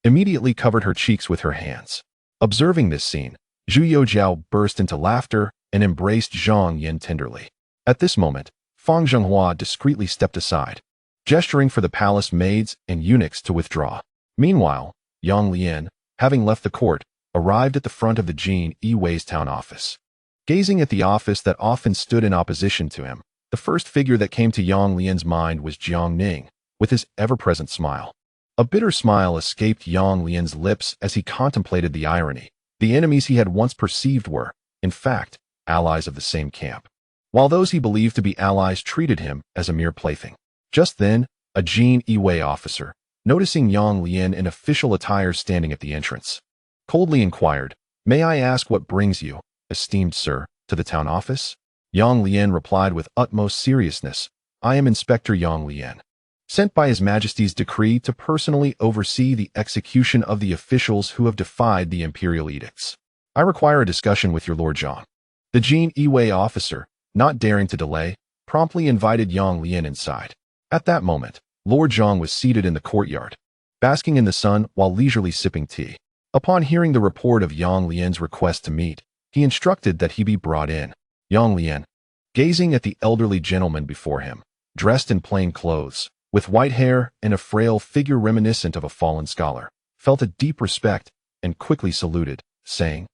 immediately covered her cheeks with her hands. Observing this scene, Zhu Youjian burst into laughter and embraced Zhang Yan tenderly. At this moment, Fang Zhenghua discreetly stepped aside, gesturing for the palace maids and eunuchs to withdraw. Meanwhile, Yang Lian, having left the court, arrived at the front of the Qin Yiwei's town office. Gazing at the office that often stood in opposition to him, the first figure that came to Yang Lian's mind was Jiang Ning, with his ever-present smile. A bitter smile escaped Yang Lian's lips as he contemplated the irony. The enemies he had once perceived were, in fact, allies of the same camp, while those he believed to be allies treated him as a mere plaything. Just then, a Qin Yiwei officer, noticing Yang Lian in official attire standing at the entrance, coldly inquired, "May I ask what brings you, esteemed sir, to the town office?" Yang Lian replied with utmost seriousness, "I am Inspector Yang Lian, sent by His Majesty's decree to personally oversee the execution of the officials who have defied the imperial edicts. I require a discussion with your Lord Zhang." The Qin Yiwei officer, not daring to delay, promptly invited Yang Lian inside. At that moment, Lord Zhang was seated in the courtyard, basking in the sun while leisurely sipping tea. Upon hearing the report of Yang Lian's request to meet, he instructed that he be brought in. Yang Lian, gazing at the elderly gentleman before him, dressed in plain clothes, with white hair and a frail figure reminiscent of a fallen scholar, felt a deep respect and quickly saluted, saying,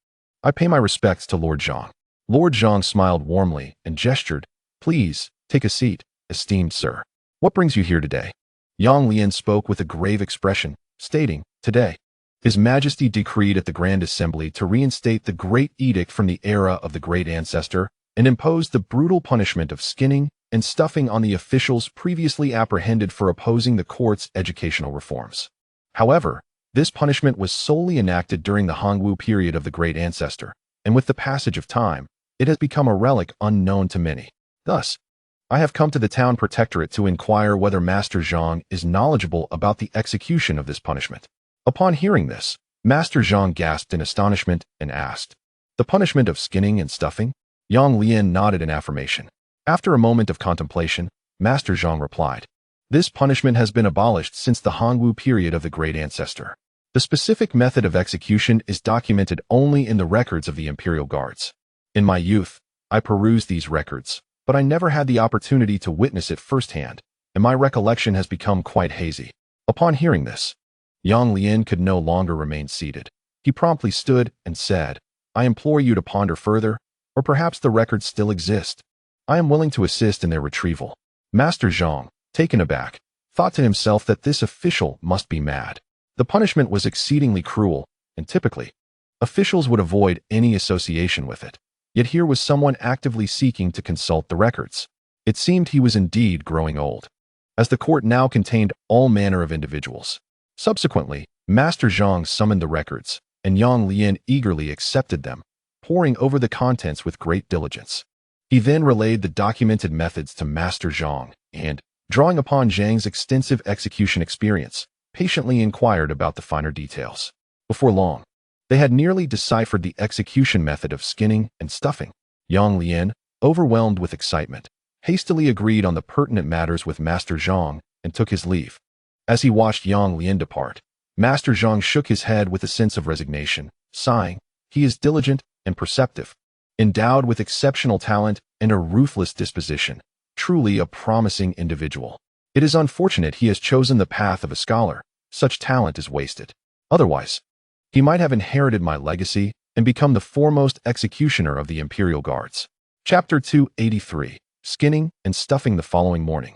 "I pay my respects to Lord Zhang." Lord Zhang smiled warmly and gestured, "Please, take a seat, esteemed sir. What brings you here today?" Yang Lian spoke with a grave expression, stating, "Today, His Majesty decreed at the Grand Assembly to reinstate the Great Edict from the era of the Great Ancestor and imposed the brutal punishment of skinning and stuffing on the officials previously apprehended for opposing the court's educational reforms. However, this punishment was solely enacted during the Hongwu period of the Great Ancestor, and with the passage of time, it has become a relic unknown to many. Thus, I have come to the town protectorate to inquire whether Master Zhang is knowledgeable about the execution of this punishment." Upon hearing this, Master Zhang gasped in astonishment and asked, "The punishment of skinning and stuffing?" Yang Lian nodded in affirmation. After a moment of contemplation, Master Zhang replied, "This punishment has been abolished since the Hongwu period of the Great Ancestor. The specific method of execution is documented only in the records of the Imperial Guards. In my youth, I perused these records, but I never had the opportunity to witness it firsthand, and my recollection has become quite hazy." Upon hearing this, Yang Lian could no longer remain seated. He promptly stood and said, "I implore you to ponder further, or perhaps the records still exist. I am willing to assist in their retrieval." Master Zhang, taken aback, thought to himself that this official must be mad. The punishment was exceedingly cruel, and typically, officials would avoid any association with it. Yet here was someone actively seeking to consult the records. It seemed he was indeed growing old, as the court now contained all manner of individuals. Subsequently, Master Zhang summoned the records, and Yang Lian eagerly accepted them, poring over the contents with great diligence. He then relayed the documented methods to Master Zhang, and, drawing upon Zhang's extensive execution experience, patiently inquired about the finer details. Before long, they had nearly deciphered the execution method of skinning and stuffing. Yang Lian, overwhelmed with excitement, hastily agreed on the pertinent matters with Master Zhang and took his leave. As he watched Yang Lian depart, Master Zhang shook his head with a sense of resignation, sighing, "He is diligent and perceptive, endowed with exceptional talent and a ruthless disposition, truly a promising individual. It is unfortunate he has chosen the path of a scholar. Such talent is wasted. Otherwise, he might have inherited my legacy and become the foremost executioner of the Imperial Guards." Chapter 283. Skinning and Stuffing. The following morning,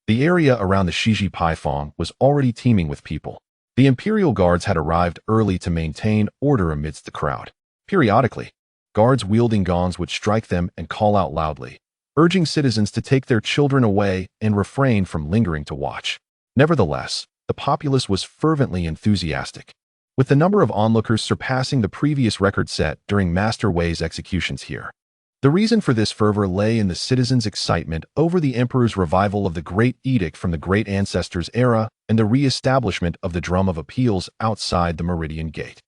the area around the Shiji Paifang was already teeming with people. The Imperial Guards had arrived early to maintain order amidst the crowd. Periodically, guards wielding gongs would strike them and call out loudly, urging citizens to take their children away and refrain from lingering to watch. Nevertheless, the populace was fervently enthusiastic, with the number of onlookers surpassing the previous record set during Master Wei's executions here. The reason for this fervor lay in the citizens' excitement over the emperor's revival of the Great Edict from the Great Ancestors' era and the re-establishment of the Drum of Appeals outside the Meridian Gate.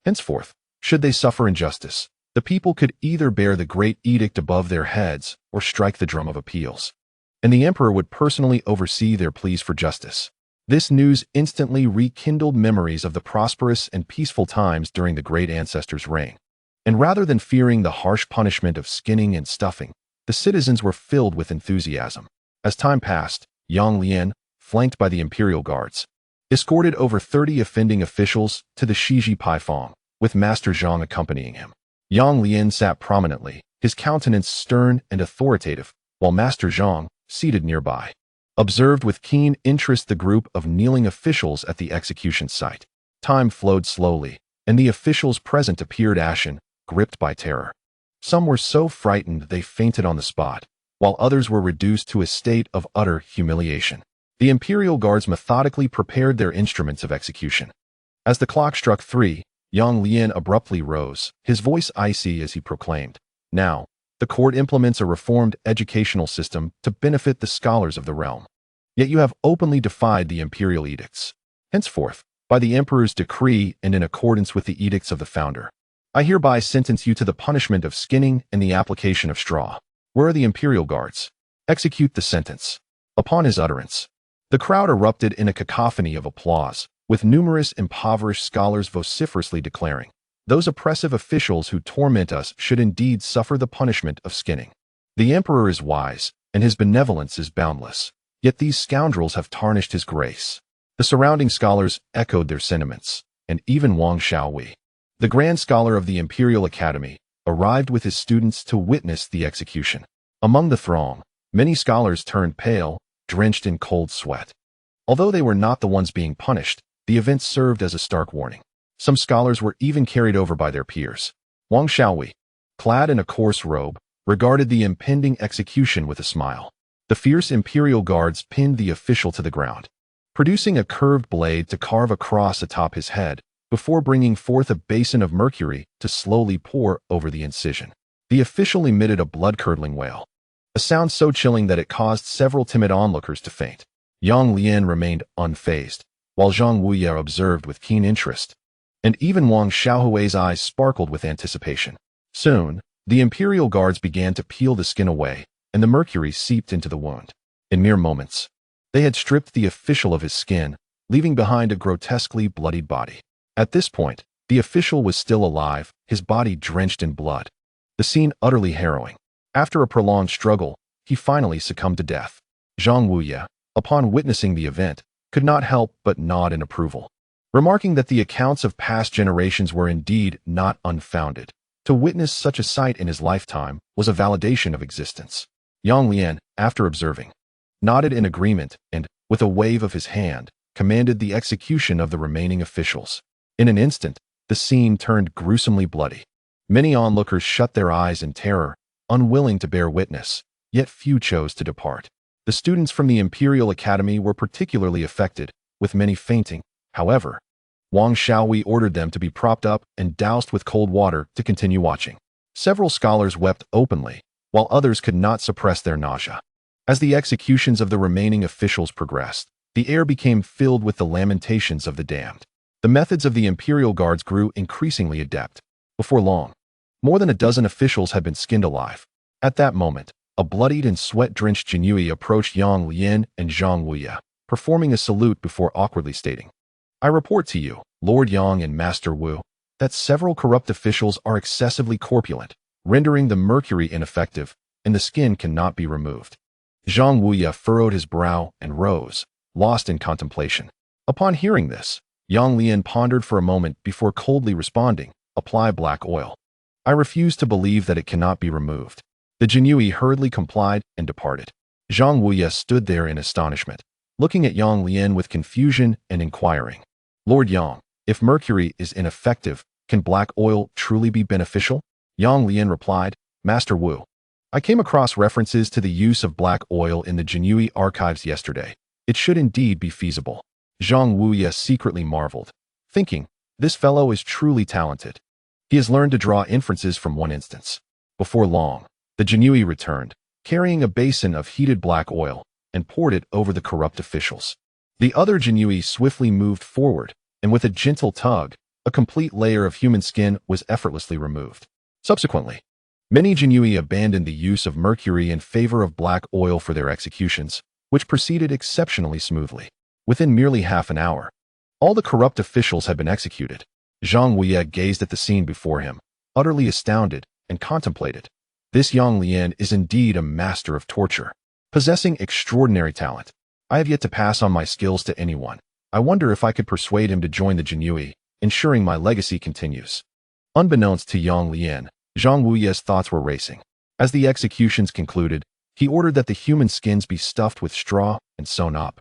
Henceforth, should they suffer injustice, the people could either bear the Great Edict above their heads or strike the Drum of Appeals, and the emperor would personally oversee their pleas for justice. This news instantly rekindled memories of the prosperous and peaceful times during the Great Ancestors' reign. And rather than fearing the harsh punishment of skinning and stuffing, the citizens were filled with enthusiasm. As time passed, Yang Lian, flanked by the Imperial Guards, escorted over 30 offending officials to the Shiji Paifang, with Master Zhang accompanying him. Yang Lian sat prominently, his countenance stern and authoritative, while Master Zhang, seated nearby, observed with keen interest the group of kneeling officials at the execution site. Time flowed slowly, and the officials present appeared ashen, gripped by terror. Some were so frightened they fainted on the spot, while others were reduced to a state of utter humiliation. The Imperial Guards methodically prepared their instruments of execution. As the clock struck 3, Yang Lian abruptly rose, his voice icy as he proclaimed, "Now, the court implements a reformed educational system to benefit the scholars of the realm. Yet you have openly defied the imperial edicts. Henceforth, by the emperor's decree and in accordance with the edicts of the founder, I hereby sentence you to the punishment of skinning and the application of straw. Where are the Imperial Guards? Execute the sentence." Upon his utterance, the crowd erupted in a cacophony of applause, with numerous impoverished scholars vociferously declaring, "Those oppressive officials who torment us should indeed suffer the punishment of skinning. The emperor is wise, and his benevolence is boundless, yet these scoundrels have tarnished his grace." The surrounding scholars echoed their sentiments, and even Wang Xiaowei, the grand scholar of the Imperial Academy, arrived with his students to witness the execution. Among the throng, many scholars turned pale, drenched in cold sweat. Although they were not the ones being punished, the event served as a stark warning. Some scholars were even carried over by their peers. Wang Xiaowei, clad in a coarse robe, regarded the impending execution with a smile. The fierce Imperial Guards pinned the official to the ground, producing a curved blade to carve a cross atop his head, before bringing forth a basin of mercury to slowly pour over the incision. The official emitted a blood-curdling wail, a sound so chilling that it caused several timid onlookers to faint. Yang Lian remained unfazed, while Zhang Wuye observed with keen interest, and even Wang Xiaohui's eyes sparkled with anticipation. Soon, the Imperial Guards began to peel the skin away, and the mercury seeped into the wound. In mere moments, they had stripped the official of his skin, leaving behind a grotesquely bloodied body. At this point, the official was still alive, his body drenched in blood. The scene utterly harrowing. After a prolonged struggle, he finally succumbed to death. Zhang Wuye, upon witnessing the event, could not help but nod in approval, remarking that the accounts of past generations were indeed not unfounded. To witness such a sight in his lifetime was a validation of existence. Yang Lian, after observing, nodded in agreement and, with a wave of his hand, commanded the execution of the remaining officials. In an instant, the scene turned gruesomely bloody. Many onlookers shut their eyes in terror, unwilling to bear witness, yet few chose to depart. The students from the Imperial Academy were particularly affected, with many fainting. However, Wang Shaohui ordered them to be propped up and doused with cold water to continue watching. Several scholars wept openly, while others could not suppress their nausea. As the executions of the remaining officials progressed, the air became filled with the lamentations of the damned. The methods of the Imperial Guards grew increasingly adept. Before long, more than a dozen officials had been skinned alive. At that moment, a bloodied and sweat-drenched Jinyui approached Yang Lian and Zhang Wuya, performing a salute before awkwardly stating, "I report to you, Lord Yang and Master Wu, that several corrupt officials are excessively corpulent, rendering the mercury ineffective, and the skin cannot be removed." Zhang Wuya furrowed his brow and rose, lost in contemplation. Upon hearing this, Yang Lian pondered for a moment before coldly responding, "Apply black oil. I refuse to believe that it cannot be removed." The Jinyui hurriedly complied and departed. Zhang Wuya stood there in astonishment, looking at Yang Lian with confusion and inquiring, "Lord Yang, if mercury is ineffective, can black oil truly be beneficial?" Yang Lian replied, "Master Wu, I came across references to the use of black oil in the Jinyui archives yesterday. It should indeed be feasible." Zhang Wuya secretly marveled, thinking, "This fellow is truly talented. He has learned to draw inferences from one instance." Before long, the Jinyui returned, carrying a basin of heated black oil, and poured it over the corrupt officials. The other Jinyui swiftly moved forward, and with a gentle tug, a complete layer of human skin was effortlessly removed. Subsequently, many Jinyui abandoned the use of mercury in favor of black oil for their executions, which proceeded exceptionally smoothly. Within merely half an hour, all the corrupt officials had been executed. Zhang Wuya gazed at the scene before him, utterly astounded, and contemplated. This Yang Lian is indeed a master of torture, possessing extraordinary talent. I have yet to pass on my skills to anyone. I wonder if I could persuade him to join the Jinyui, ensuring my legacy continues. Unbeknownst to Yang Lian, Zhang Wuya's thoughts were racing. As the executions concluded, he ordered that the human skins be stuffed with straw and sewn up,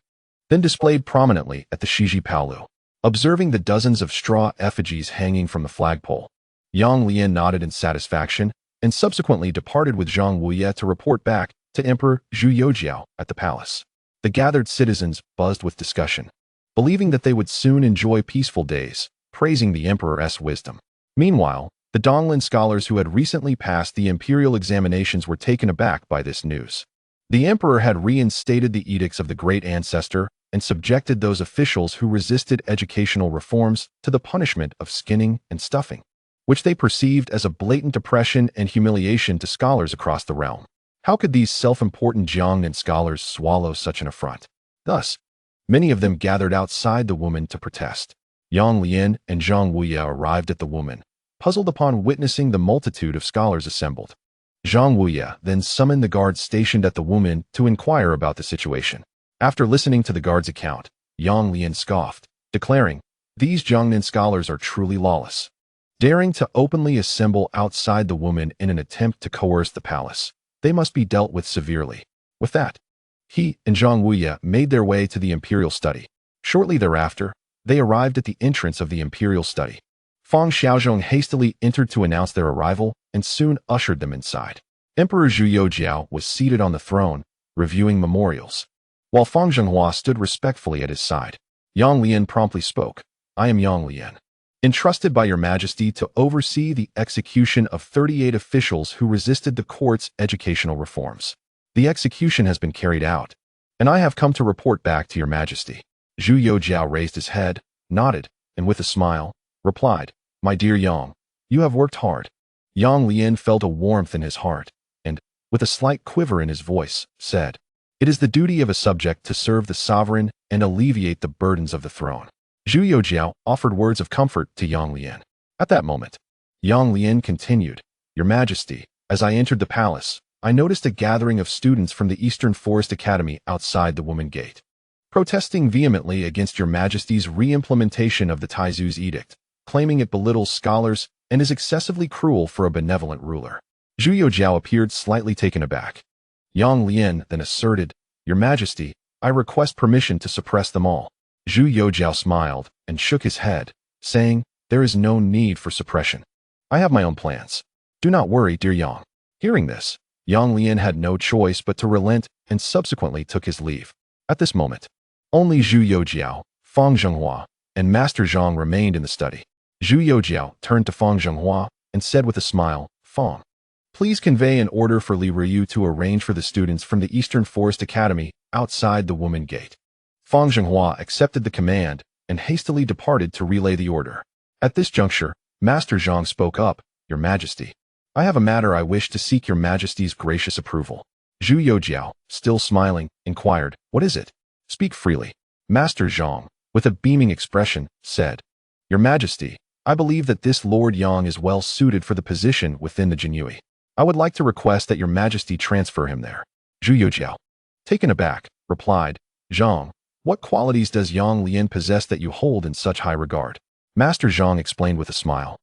then displayed prominently at the Shiji Paolu. Observing the dozens of straw effigies hanging from the flagpole, Yang Lian nodded in satisfaction and subsequently departed with Zhang Wuya to report back to Emperor Zhu Youjian at the palace. The gathered citizens buzzed with discussion, believing that they would soon enjoy peaceful days, praising the emperor's wisdom. Meanwhile, the Donglin scholars who had recently passed the imperial examinations were taken aback by this news. The emperor had reinstated the edicts of the great ancestor and subjected those officials who resisted educational reforms to the punishment of skinning and stuffing, which they perceived as a blatant oppression and humiliation to scholars across the realm. How could these self-important Jiang Ning scholars swallow such an affront? Thus, many of them gathered outside the woman to protest. Yang Lian and Zhang Wuya arrived at the woman, puzzled upon witnessing the multitude of scholars assembled. Zhang Wuya then summoned the guards stationed at the woman to inquire about the situation. After listening to the guard's account, Yang Lian scoffed, declaring, "These Jiang Ning scholars are truly lawless, daring to openly assemble outside the woman in an attempt to coerce the palace. They must be dealt with severely." With that, he and Zhang Wuya made their way to the imperial study. Shortly thereafter, they arrived at the entrance of the imperial study. Fang Xiaozhong hastily entered to announce their arrival and soon ushered them inside. Emperor Zhu Youjian was seated on the throne, reviewing memorials, while Fang Zhenghua stood respectfully at his side. Yang Lian promptly spoke, "I am Yang Lian, entrusted by your majesty to oversee the execution of 38 officials who resisted the court's educational reforms. The execution has been carried out, and I have come to report back to your majesty." Zhu Youjian raised his head, nodded, and with a smile, replied, "My dear Yang, you have worked hard." Yang Lian felt a warmth in his heart, and, with a slight quiver in his voice, said, "It is the duty of a subject to serve the sovereign and alleviate the burdens of the throne." Zhu Youjian offered words of comfort to Yang Lian. At that moment, Yang Lian continued, "Your Majesty, as I entered the palace, I noticed a gathering of students from the Eastern Forest Academy outside the Woman Gate, protesting vehemently against your Majesty's re-implementation of the Taizu's edict, claiming it belittles scholars and is excessively cruel for a benevolent ruler." Zhu Youjian appeared slightly taken aback. Yang Lian then asserted, "Your Majesty, I request permission to suppress them all. Zhu Youjian smiled and shook his head, saying, there is no need for suppression. I have my own plans. Do not worry, dear Yang. Hearing this, Yang Lian had no choice but to relent and subsequently took his leave. At this moment, only Zhu Youjian, Fang Zhenghua, and Master Zhang remained in the study. Zhu Youjian turned to Fang Zhenghua and said with a smile, Fang, please convey an order for Li Ruyu to arrange for the students from the Eastern Forest Academy outside the Woman Gate. Fang Zhenghua accepted the command and hastily departed to relay the order. At this juncture, Master Zhang spoke up, Your Majesty, I have a matter I wish to seek Your Majesty's gracious approval. Zhu Youjian, still smiling, inquired, What is it? Speak freely. Master Zhang, with a beaming expression, said, Your Majesty, I believe that this Lord Yang is well suited for the position within the Jinyui. I would like to request that Your Majesty transfer him there. Zhu Youjian, taken aback, replied, Zhang, what qualities does Yang Lian possess that you hold in such high regard? Master Zhang explained with a smile.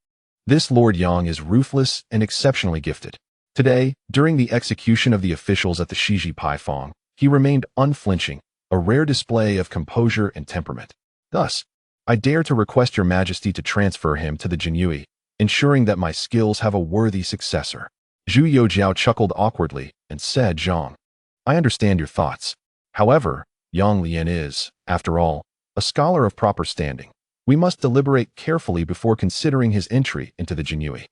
This Lord Yang is ruthless and exceptionally gifted. Today, during the execution of the officials at the Shiji Paifang, he remained unflinching, a rare display of composure and temperament. Thus, I dare to request Your Majesty to transfer him to the Jinyui, ensuring that my skills have a worthy successor. Zhu Youjian chuckled awkwardly and said, Zhang, I understand your thoughts. However, Yang Lian is, after all, a scholar of proper standing. We must deliberate carefully before considering his entry into the Jinyui.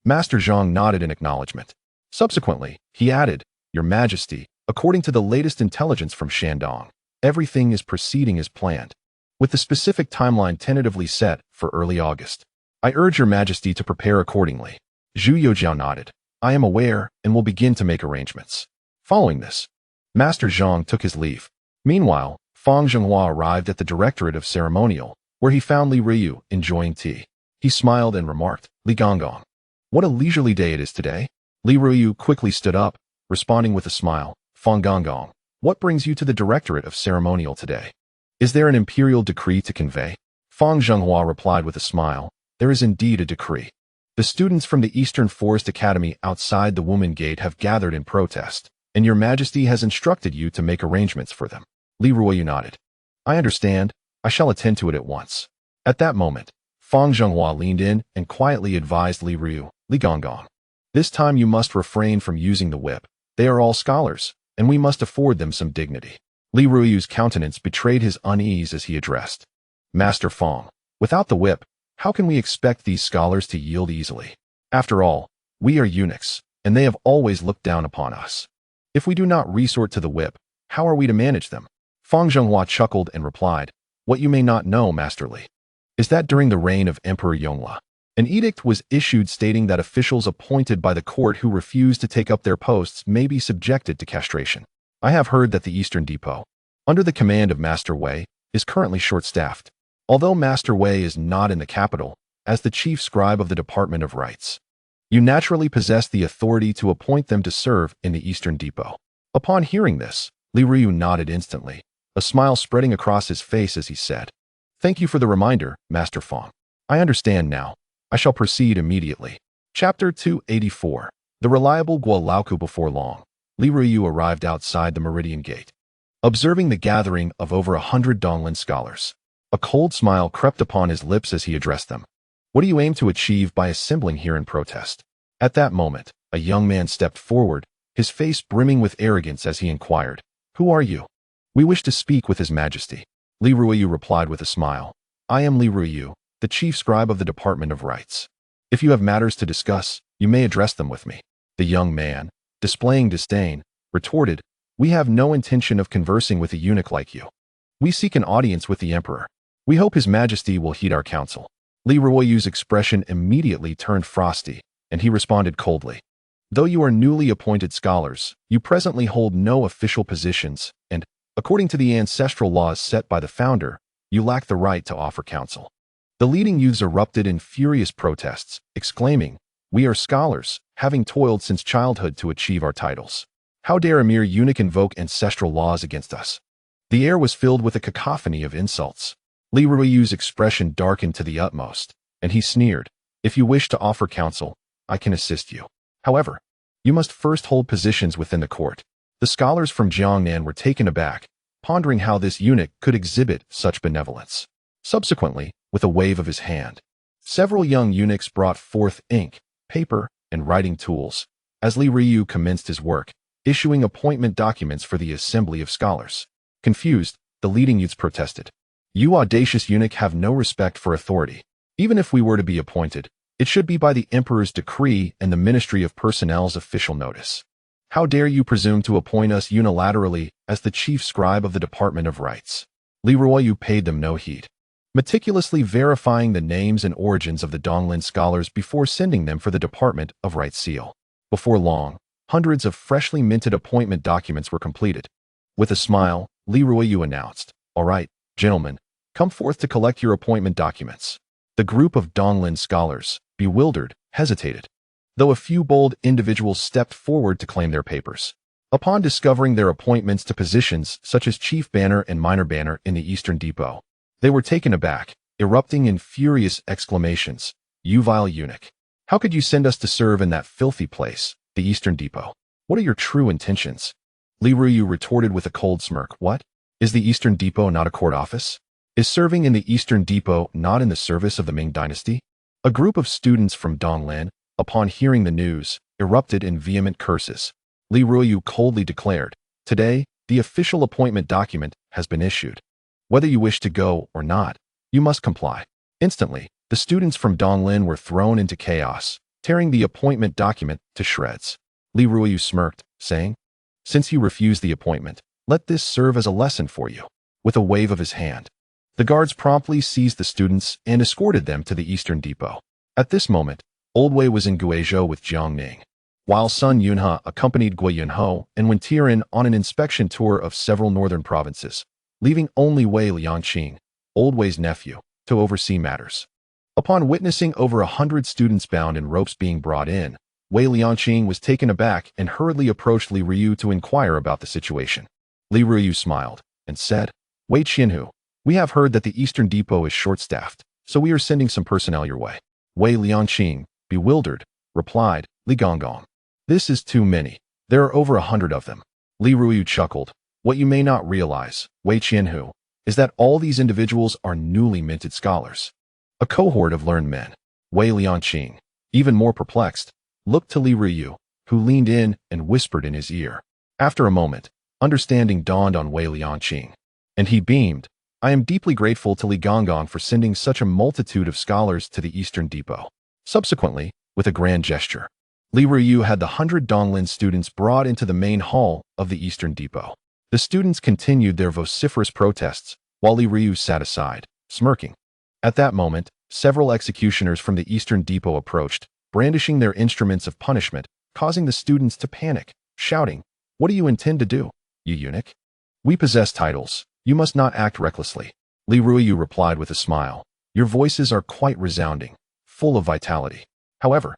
Master Zhang nodded in acknowledgement. Subsequently, he added, Your Majesty, according to the latest intelligence from Shandong, everything is proceeding as planned, with the specific timeline tentatively set for early August. I urge Your Majesty to prepare accordingly. Zhu Youjian nodded. I am aware and will begin to make arrangements. Following this, Master Zhang took his leave. Meanwhile, Fang Zhenghua arrived at the Directorate of Ceremonial, where he found Li Ruyu enjoying tea. He smiled and remarked, Li Gonggong, what a leisurely day it is today. Li Ruyu quickly stood up, responding with a smile, Fang Gonggong, what brings you to the Directorate of Ceremonial today? Is there an imperial decree to convey? Fang Zhenghua replied with a smile, there is indeed a decree. The students from the Eastern Forest Academy outside the Woman Gate have gathered in protest, and Your Majesty has instructed you to make arrangements for them. Li Ruyu nodded. I understand. I shall attend to it at once. At that moment, Fang Zhenghua leaned in and quietly advised Li Ruyu, Li Gonggong, this time you must refrain from using the whip. They are all scholars, and we must afford them some dignity. Li Ruyu's countenance betrayed his unease as he addressed. Master Fang, without the whip, how can we expect these scholars to yield easily? After all, we are eunuchs, and they have always looked down upon us. If we do not resort to the whip, how are we to manage them? Fang Zhenghua chuckled and replied, What you may not know, Master Li, is that during the reign of Emperor Yongle, an edict was issued stating that officials appointed by the court who refuse to take up their posts may be subjected to castration. I have heard that the Eastern Depot, under the command of Master Wei, is currently short-staffed. Although Master Wei is not in the capital, as the chief scribe of the Department of Rites, you naturally possess the authority to appoint them to serve in the Eastern Depot. Upon hearing this, Li Ruyu nodded instantly, a smile spreading across his face as he said, Thank you for the reminder, Master Fang. I understand now. I shall proceed immediately. Chapter 284. The reliable Guo Laoku. Before long, Li Ruyu arrived outside the Meridian Gate. Observing the gathering of over 100 Donglin scholars, a cold smile crept upon his lips as he addressed them. What do you aim to achieve by assembling here in protest? At that moment, a young man stepped forward, his face brimming with arrogance as he inquired, Who are you? We wish to speak with His Majesty. Li Ruyu replied with a smile, I am Li Ruyu, the chief scribe of the Department of Rites. If you have matters to discuss, you may address them with me. The young man, displaying disdain, retorted, We have no intention of conversing with a eunuch like you. We seek an audience with the Emperor. We hope His Majesty will heed our counsel. Li Ruyu's expression immediately turned frosty, and he responded coldly. Though you are newly appointed scholars, you presently hold no official positions, and, according to the ancestral laws set by the founder, you lack the right to offer counsel. The leading youths erupted in furious protests, exclaiming, We are scholars, having toiled since childhood to achieve our titles. How dare a mere eunuch invoke ancestral laws against us? The air was filled with a cacophony of insults. Li Ruyu's expression darkened to the utmost, and he sneered, If you wish to offer counsel, I can assist you. However, you must first hold positions within the court. The scholars from Jiang Ning were taken aback, pondering how this eunuch could exhibit such benevolence. Subsequently, with a wave of his hand, several young eunuchs brought forth ink, paper, and writing tools, as Li Ruyu commenced his work, issuing appointment documents for the assembly of scholars. Confused, the leading youths protested. "You audacious eunuch have no respect for authority. Even if we were to be appointed, it should be by the emperor's decree and the Ministry of Personnel's official notice. How dare you presume to appoint us unilaterally as the chief scribe of the Department of Rights?" Li Ruyu paid them no heed, meticulously verifying the names and origins of the Donglin scholars before sending them for the Department of Rights seal. Before long, hundreds of freshly minted appointment documents were completed. With a smile, Li Ruyu announced, "All right, gentlemen, come forth to collect your appointment documents." The group of Donglin scholars, bewildered, hesitated, though a few bold individuals stepped forward to claim their papers. Upon discovering their appointments to positions such as chief banner and minor banner in the Eastern Depot, they were taken aback, erupting in furious exclamations. "You vile eunuch! How could you send us to serve in that filthy place, the Eastern Depot? What are your true intentions?" Li Ruyu retorted with a cold smirk. "What? Is the Eastern Depot not a court office? Is serving in the Eastern Depot not in the service of the Ming Dynasty?" A group of students from Donglin, upon hearing the news, erupted in vehement curses. Li Ruyu coldly declared, "Today, the official appointment document has been issued. Whether you wish to go or not, you must comply." Instantly, the students from Donglin were thrown into chaos, tearing the appointment document to shreds. Li Ruyu smirked, saying, "Since you refuse the appointment, let this serve as a lesson for you." With a wave of his hand, the guards promptly seized the students and escorted them to the Eastern Depot. At this moment, Old Wei was in Guizhou with Jiang Ning, while Sun Yunhe accompanied Guiyang and went Tian on an inspection tour of several northern provinces, leaving only Wei Liangqing, Old Wei's nephew, to oversee matters. Upon witnessing over 100 students bound in ropes being brought in, Wei Liangqing was taken aback and hurriedly approached Li Ruyu to inquire about the situation. Li Ruyu smiled and said, "Wei Qianhu, we have heard that the Eastern Depot is short-staffed, so we are sending some personnel your way." Wei Liangqing, bewildered, replied, "Li Gonggong. This is too many. There are over 100 of them." Li Ruyu chuckled. "What you may not realize, Wei Qianhu, is that all these individuals are newly minted scholars. A cohort of learned men." Wei Liangqing, even more perplexed, looked to Li Ruyu, who leaned in and whispered in his ear. After a moment, understanding dawned on Wei Liangqing, and he beamed. "I am deeply grateful to Li Gonggong for sending such a multitude of scholars to the Eastern Depot." Subsequently, with a grand gesture, Li Ruyu had the 100 Donglin students brought into the main hall of the Eastern Depot. The students continued their vociferous protests, while Li Ruyu sat aside, smirking. At that moment, several executioners from the Eastern Depot approached, brandishing their instruments of punishment, causing the students to panic, shouting, "What do you intend to do, you eunuch? We possess titles. You must not act recklessly." Li Ruyu replied with a smile, "Your voices are quite resounding, full of vitality. However,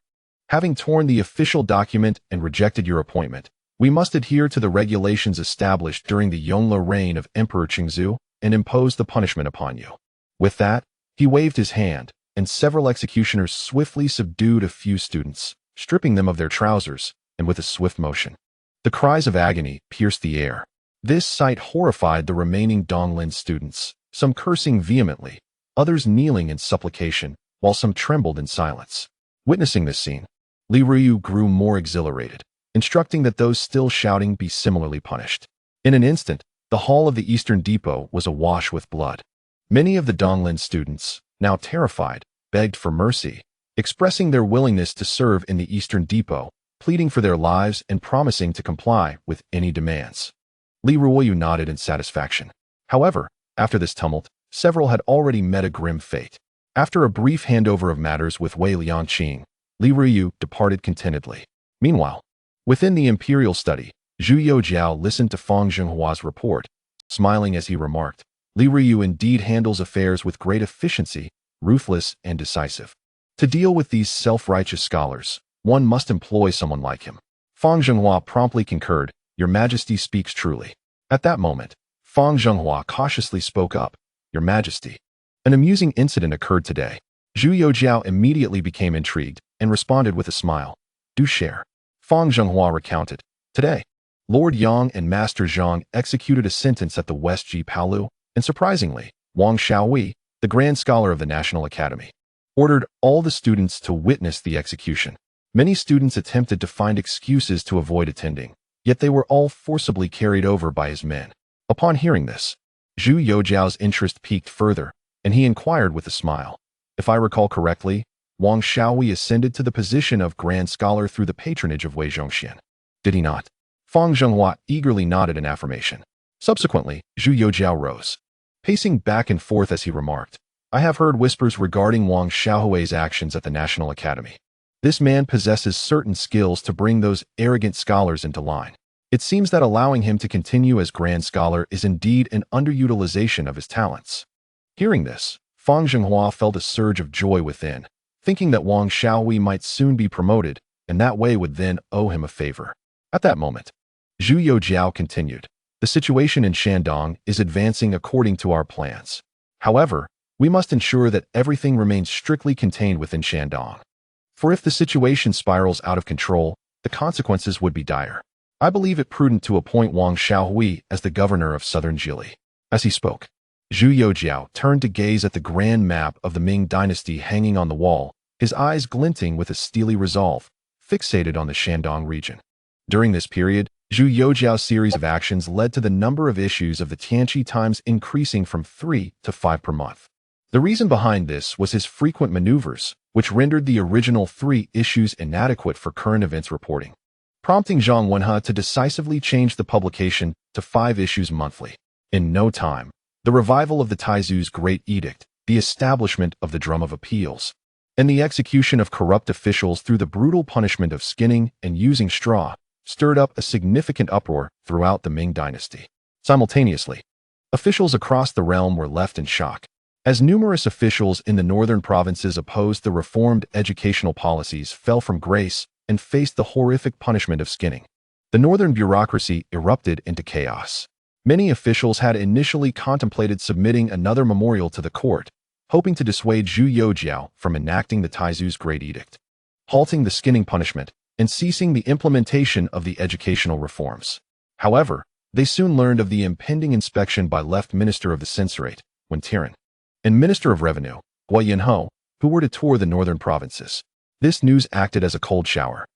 having torn the official document and rejected your appointment, we must adhere to the regulations established during the Yongle reign of Emperor Qingzu and impose the punishment upon you." With that, he waved his hand, and several executioners swiftly subdued a few students, stripping them of their trousers, and with a swift motion. The cries of agony pierced the air. This sight horrified the remaining Donglin students, some cursing vehemently, others kneeling in supplication, while some trembled in silence. Witnessing this scene, Li Ruyu grew more exhilarated, instructing that those still shouting be similarly punished. In an instant, the hall of the Eastern Depot was awash with blood. Many of the Donglin students, now terrified, begged for mercy, expressing their willingness to serve in the Eastern Depot, pleading for their lives and promising to comply with any demands. Li Ruyu nodded in satisfaction. However, after this tumult, several had already met a grim fate. After a brief handover of matters with Wei Liangqing, Li Ruyu departed contentedly. Meanwhile, within the imperial study, Zhu Youjian listened to Fang Zhenghua's report, smiling as he remarked, "Li Ruyu indeed handles affairs with great efficiency, ruthless and decisive. To deal with these self-righteous scholars, one must employ someone like him." Fang Zhenghua promptly concurred, "Your Majesty speaks truly." At that moment, Fang Zhenghua cautiously spoke up, "Your Majesty, an amusing incident occurred today." Zhu Youjian immediately became intrigued and responded with a smile, "Do share." Fang Zhenghua recounted, "Today, Lord Yang and Master Zhang executed a sentence at the West Ji Palu, and surprisingly, Wang Xiaohui, the Grand Scholar of the National Academy, ordered all the students to witness the execution. Many students attempted to find excuses to avoid attending, yet they were all forcibly carried over by his men. Upon hearing this, Zhu Youjian's interest piqued further, and he inquired with a smile. If I recall correctly, Wang Xiaohui ascended to the position of Grand Scholar through the patronage of Wei Zhongxian. Did he not? Fang Zhenghua eagerly nodded in affirmation. Subsequently, Zhu Youjian rose, pacing back and forth as he remarked, I have heard whispers regarding Wang Xiaohui's actions at the National Academy. This man possesses certain skills to bring those arrogant scholars into line. It seems that allowing him to continue as Grand Scholar is indeed an underutilization of his talents. Hearing this, Fang Zhenghua felt a surge of joy within, thinking that Wang Xiaohui might soon be promoted, and that Wei would then owe him a favor. At that moment, Zhu Youjian continued, the situation in Shandong is advancing according to our plans. However, we must ensure that everything remains strictly contained within Shandong. For if the situation spirals out of control, the consequences would be dire. I believe it prudent to appoint Wang Xiaohui as the governor of southern Jili. As he spoke, Zhu Youjian turned to gaze at the grand map of the Ming dynasty hanging on the wall, his eyes glinting with a steely resolve, fixated on the Shandong region. During this period, Zhu Youjian's series of actions led to the number of issues of the Tianqi Times increasing from 3 to 5 per month. The reason behind this was his frequent maneuvers, which rendered the original 3 issues inadequate for current events reporting, prompting Zhang Wenhe to decisively change the publication to 5 issues monthly. In no time, the revival of the Taizu's Great Edict, the establishment of the Drum of Appeals, and the execution of corrupt officials through the brutal punishment of skinning and using straw stirred up a significant uproar throughout the Ming dynasty. Simultaneously, officials across the realm were left in shock, as numerous officials in the northern provinces opposed the reformed educational policies, fell from grace, and faced the horrific punishment of skinning. The northern bureaucracy erupted into chaos. Many officials had initially contemplated submitting another memorial to the court, hoping to dissuade Zhu Youjian from enacting the Taizu's Great Edict, halting the skinning punishment, and ceasing the implementation of the educational reforms. However, they soon learned of the impending inspection by Left Minister of the Censorate, Wen Tian, and Minister of Revenue, Guiyang, who were to tour the northern provinces. This news acted as a cold shower,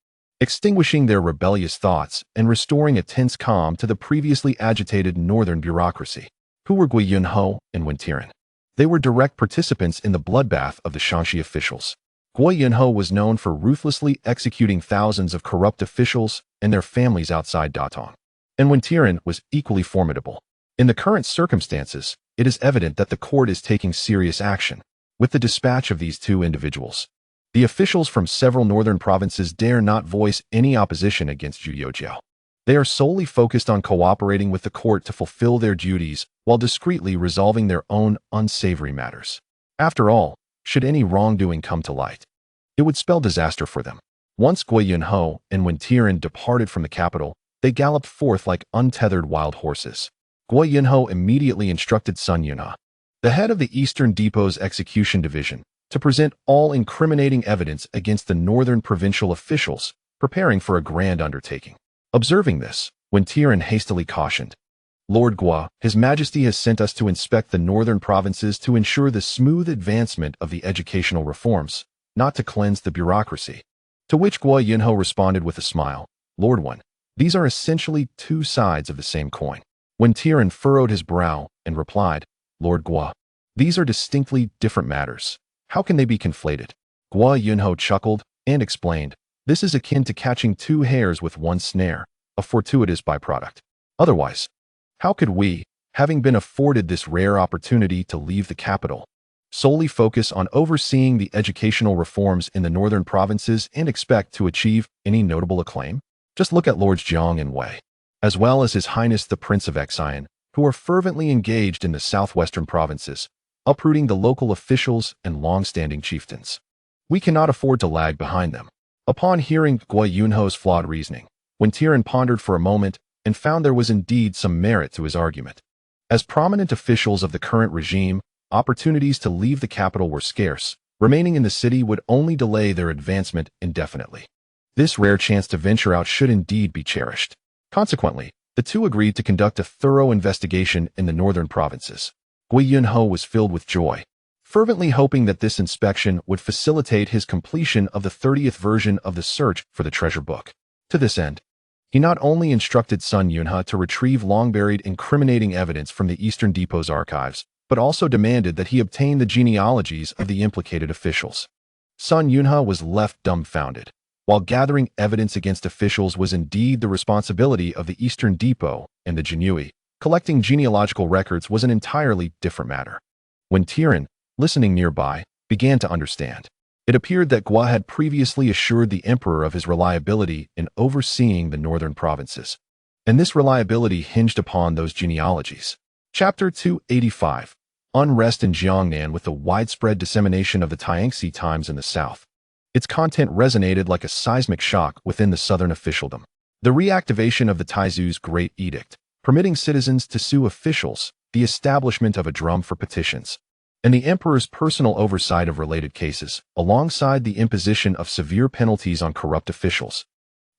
extinguishing their rebellious thoughts and restoring a tense calm to the previously agitated northern bureaucracy. Who were Guiyang and Wen Tian? They were direct participants in the bloodbath of the Shanxi officials. Guiyang was known for ruthlessly executing thousands of corrupt officials and their families outside Datong, and Wen Tian was equally formidable. In the current circumstances, it is evident that the court is taking serious action. With the dispatch of these 2 individuals, the officials from several northern provinces dare not voice any opposition against Zhu Youjian. They are solely focused on cooperating with the court to fulfill their duties while discreetly resolving their own unsavory matters. After all, should any wrongdoing come to light, it would spell disaster for them. Once Guiyang and Wen Tian departed from the capital, they galloped forth like untethered wild horses. Guiyang immediately instructed Sun Yunhe, the head of the Eastern Depot's execution division, to present all incriminating evidence against the northern provincial officials preparing for a grand undertaking. Observing this, Wen Tian hastily cautioned, Lord Gua, His Majesty has sent us to inspect the northern provinces to ensure the smooth advancement of the educational reforms, not to cleanse the bureaucracy. To which Guiyang responded with a smile, Lord Wen, these are essentially 2 sides of the same coin. Wen Tian furrowed his brow and replied, Lord Gua, these are distinctly different matters. How can they be conflated? Guiyang chuckled and explained, this is akin to catching 2 hares with 1 snare, a fortuitous byproduct. Otherwise, how could we, having been afforded this rare opportunity to leave the capital, solely focus on overseeing the educational reforms in the northern provinces and expect to achieve any notable acclaim? Just look at Lords Jiang and Wei, as well as His Highness the Prince of Xian, who are fervently engaged in the southwestern provinces, uprooting the local officials and long-standing chieftains. We cannot afford to lag behind them. Upon hearing Guiyang's flawed reasoning, Wen Tian pondered for a moment and found there was indeed some merit to his argument. As prominent officials of the current regime, opportunities to leave the capital were scarce. Remaining in the city would only delay their advancement indefinitely. This rare chance to venture out should indeed be cherished. Consequently, the two agreed to conduct a thorough investigation in the northern provinces. Guizhou was filled with joy, fervently hoping that this inspection would facilitate his completion of the 30th version of the search for the treasure book. To this end, he not only instructed Sun Yunhe to retrieve long-buried incriminating evidence from the Eastern Depot's archives, but also demanded that he obtain the genealogies of the implicated officials. Sun Yunhe was left dumbfounded. While gathering evidence against officials was indeed the responsibility of the Eastern Depot and the Jianyu, collecting genealogical records was an entirely different matter. When Tian, listening nearby, began to understand, it appeared that Guo had previously assured the emperor of his reliability in overseeing the northern provinces, and this reliability hinged upon those genealogies. Chapter 285. Unrest in Jiangnan. With the widespread dissemination of the Tianqi Times in the south, its content resonated like a seismic shock within the southern officialdom. The reactivation of the Taizu's Great Edict, permitting citizens to sue officials, the establishment of a drum for petitions, and the emperor's personal oversight of related cases, alongside the imposition of severe penalties on corrupt officials,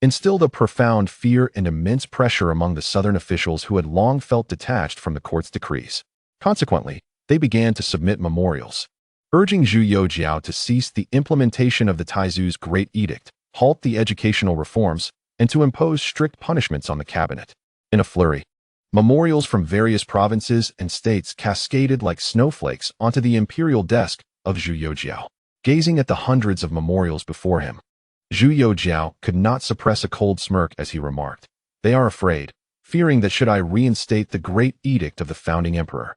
instilled a profound fear and immense pressure among the southern officials who had long felt detached from the court's decrees. Consequently, they began to submit memorials, urging Zhu Youjian to cease the implementation of the Taizu's Great Edict, halt the educational reforms, and to impose strict punishments on the cabinet. In a flurry, memorials from various provinces and states cascaded like snowflakes onto the imperial desk of Zhu Youjian. Gazing at the hundreds of memorials before him, Zhu Youjian could not suppress a cold smirk as he remarked, "They are afraid, fearing that should I reinstate the Great Edict of the founding emperor,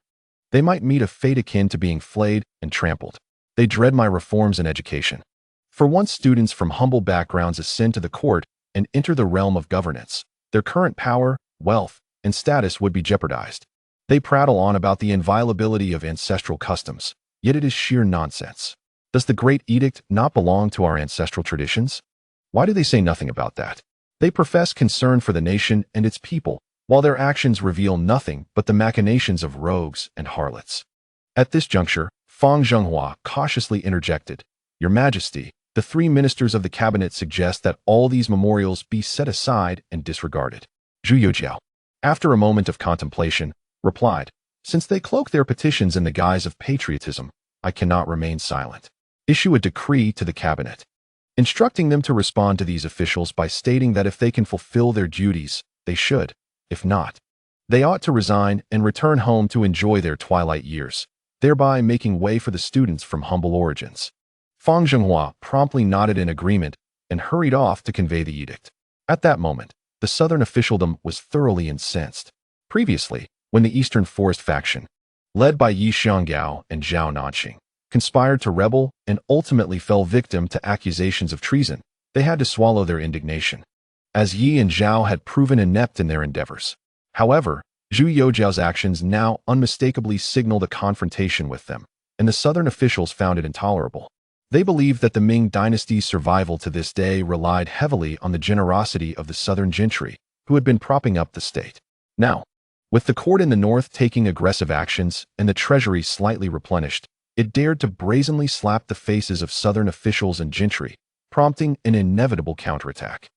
they might meet a fate akin to being flayed and trampled. They dread my reforms in education. For once students from humble backgrounds ascend to the court and enter the realm of governance, their current power, wealth, and status would be jeopardized. They prattle on about the inviolability of ancestral customs, yet it is sheer nonsense. Does the Great Edict not belong to our ancestral traditions? Why do they say nothing about that? They profess concern for the nation and its people, while their actions reveal nothing but the machinations of rogues and harlots." At this juncture, Fang Zhenghua cautiously interjected, "Your Majesty, the three ministers of the cabinet suggest that all these memorials be set aside and disregarded." Zhu Youjian, after a moment of contemplation, replied, "Since they cloak their petitions in the guise of patriotism, I cannot remain silent. Issue a decree to the cabinet, instructing them to respond to these officials by stating that if they can fulfill their duties, they should. If not, they ought to resign and return home to enjoy their twilight years, thereby making way for the students from humble origins." Fang Zhenghua promptly nodded in agreement and hurried off to convey the edict. At that moment, the southern officialdom was thoroughly incensed. Previously, when the Eastern Forest faction, led by Yi Xianggao and Zhao Nanxing, conspired to rebel and ultimately fell victim to accusations of treason, they had to swallow their indignation, as Yi and Zhao had proven inept in their endeavors. However, Zhu Youjian's actions now unmistakably signaled a confrontation with them, and the southern officials found it intolerable. They believed that the Ming dynasty's survival to this day relied heavily on the generosity of the southern gentry, who had been propping up the state. Now, with the court in the north taking aggressive actions and the treasury slightly replenished, it dared to brazenly slap the faces of southern officials and gentry, prompting an inevitable counterattack.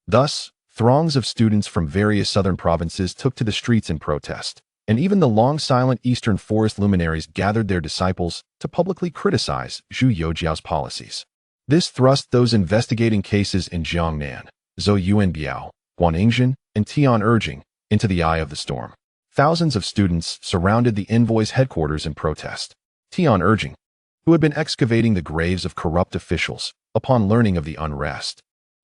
Thus, throngs of students from various southern provinces took to the streets in protest, and even the long-silent Eastern Forest luminaries gathered their disciples to publicly criticize Zhu Youjian's policies. This thrust those investigating cases in Jiangnan, Zhou Yuanbiao, Guaningzhen, and Tian urging, into the eye of the storm. Thousands of students surrounded the envoy's headquarters in protest. Tian urging, who had been excavating the graves of corrupt officials, upon learning of the unrest,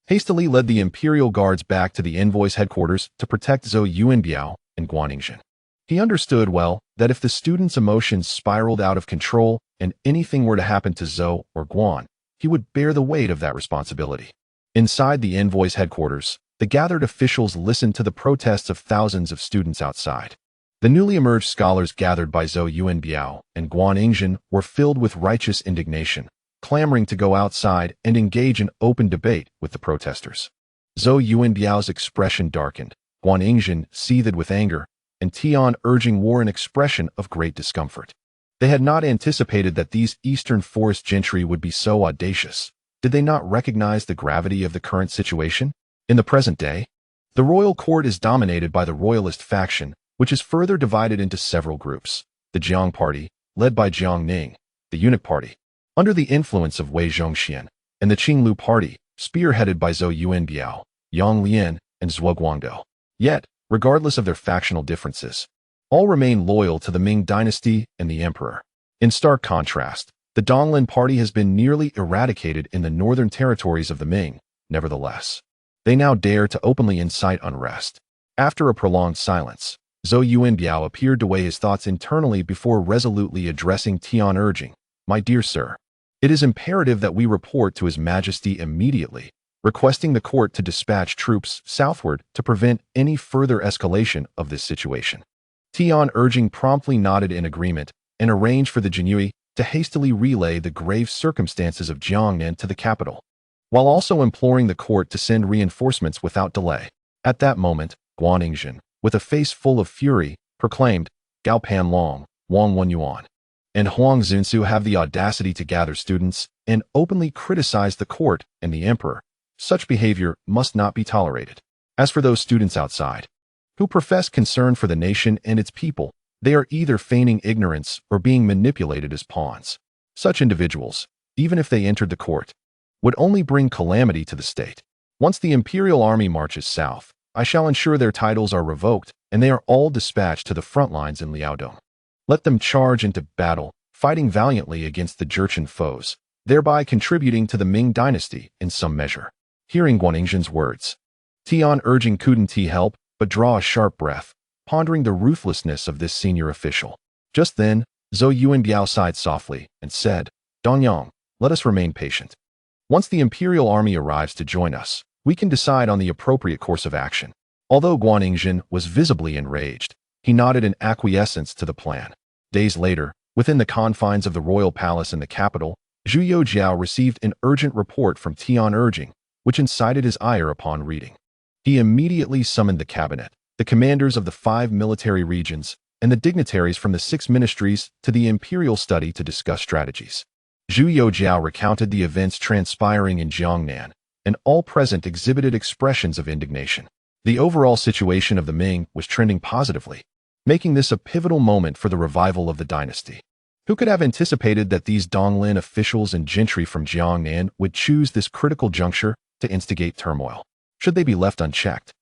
hastily led the imperial guards back to the envoy's headquarters to protect Zhou Yuanbiao and Guaningzhen. He understood well that if the students' emotions spiraled out of control and anything were to happen to Zhou or Guan, he would bear the weight of that responsibility. Inside the envoy's headquarters, the gathered officials listened to the protests of thousands of students outside. The newly emerged scholars gathered by Zhou Yuanbiao and Guaningzhen were filled with righteous indignation, clamoring to go outside and engage in open debate with the protesters. Zhou Yuanbiao's expression darkened, Guaningzhen seethed with anger, and Tian urging war an expression of great discomfort. They had not anticipated that these Eastern Forest gentry would be so audacious. Did they not recognize the gravity of the current situation? In the present day, The royal court is dominated by the royalist faction, which is further divided into several groups. The Jiang party, led by Jiang Ning, the eunuch party, under the influence of Wei Zhongxian, and the Qin party, spearheaded by Zhou Youjian, Yang Lian, and Zhuo Guangdou. Yet, regardless of their factional differences, all remain loyal to the Ming dynasty and the emperor. In stark contrast, the Donglin party has been nearly eradicated in the northern territories of the Ming. Nevertheless, they now dare to openly incite unrest. After a prolonged silence, Zhou Youjian appeared to weigh his thoughts internally before resolutely addressing Tian, urging, "My dear sir, it is imperative that we report to His Majesty immediately, requesting the court to dispatch troops southward to prevent any further escalation of this situation." Tian, urging, promptly nodded in agreement and arranged for the Jianyu to hastily relay the grave circumstances of Jiang Ning to the capital, while also imploring the court to send reinforcements without delay. At that moment, Guaningzhen, with a face full of fury, proclaimed, "Gao Panlong, Wang Wenyuan, and Huang Zunsu have the audacity to gather students and openly criticize the court and the emperor. Such behavior must not be tolerated. As for those students outside, who profess concern for the nation and its people, they are either feigning ignorance or being manipulated as pawns. Such individuals, even if they entered the court, would only bring calamity to the state. Once the imperial army marches south, I shall ensure their titles are revoked and they are all dispatched to the front lines in Liaodong. Let them charge into battle, fighting valiantly against the Jurchen foes, thereby contributing to the Ming dynasty in some measure." Hearing Guaningzhen's words, Tian, urging couldn't he help but draw a sharp breath, pondering the ruthlessness of this senior official. Just then, Zhou Youjian sighed softly and said, "Dongyang, let us remain patient. Once the imperial army arrives to join us, we can decide on the appropriate course of action." Although Guaningzhen was visibly enraged, he nodded in acquiescence to the plan. Days later, within the confines of the royal palace in the capital, Zhu Youjian received an urgent report from Tian, urging, which incited his ire upon reading. He immediately summoned the cabinet, the commanders of the 5 military regions, and the dignitaries from the 6 ministries to the imperial study to discuss strategies. Zhu Youjian recounted the events transpiring in Jiangnan, and all present exhibited expressions of indignation. The overall situation of the Ming was trending positively, making this a pivotal moment for the revival of the dynasty. Who could have anticipated that these Donglin officials and gentry from Jiangnan would choose this critical juncture to instigate turmoil? Should they be left unchecked,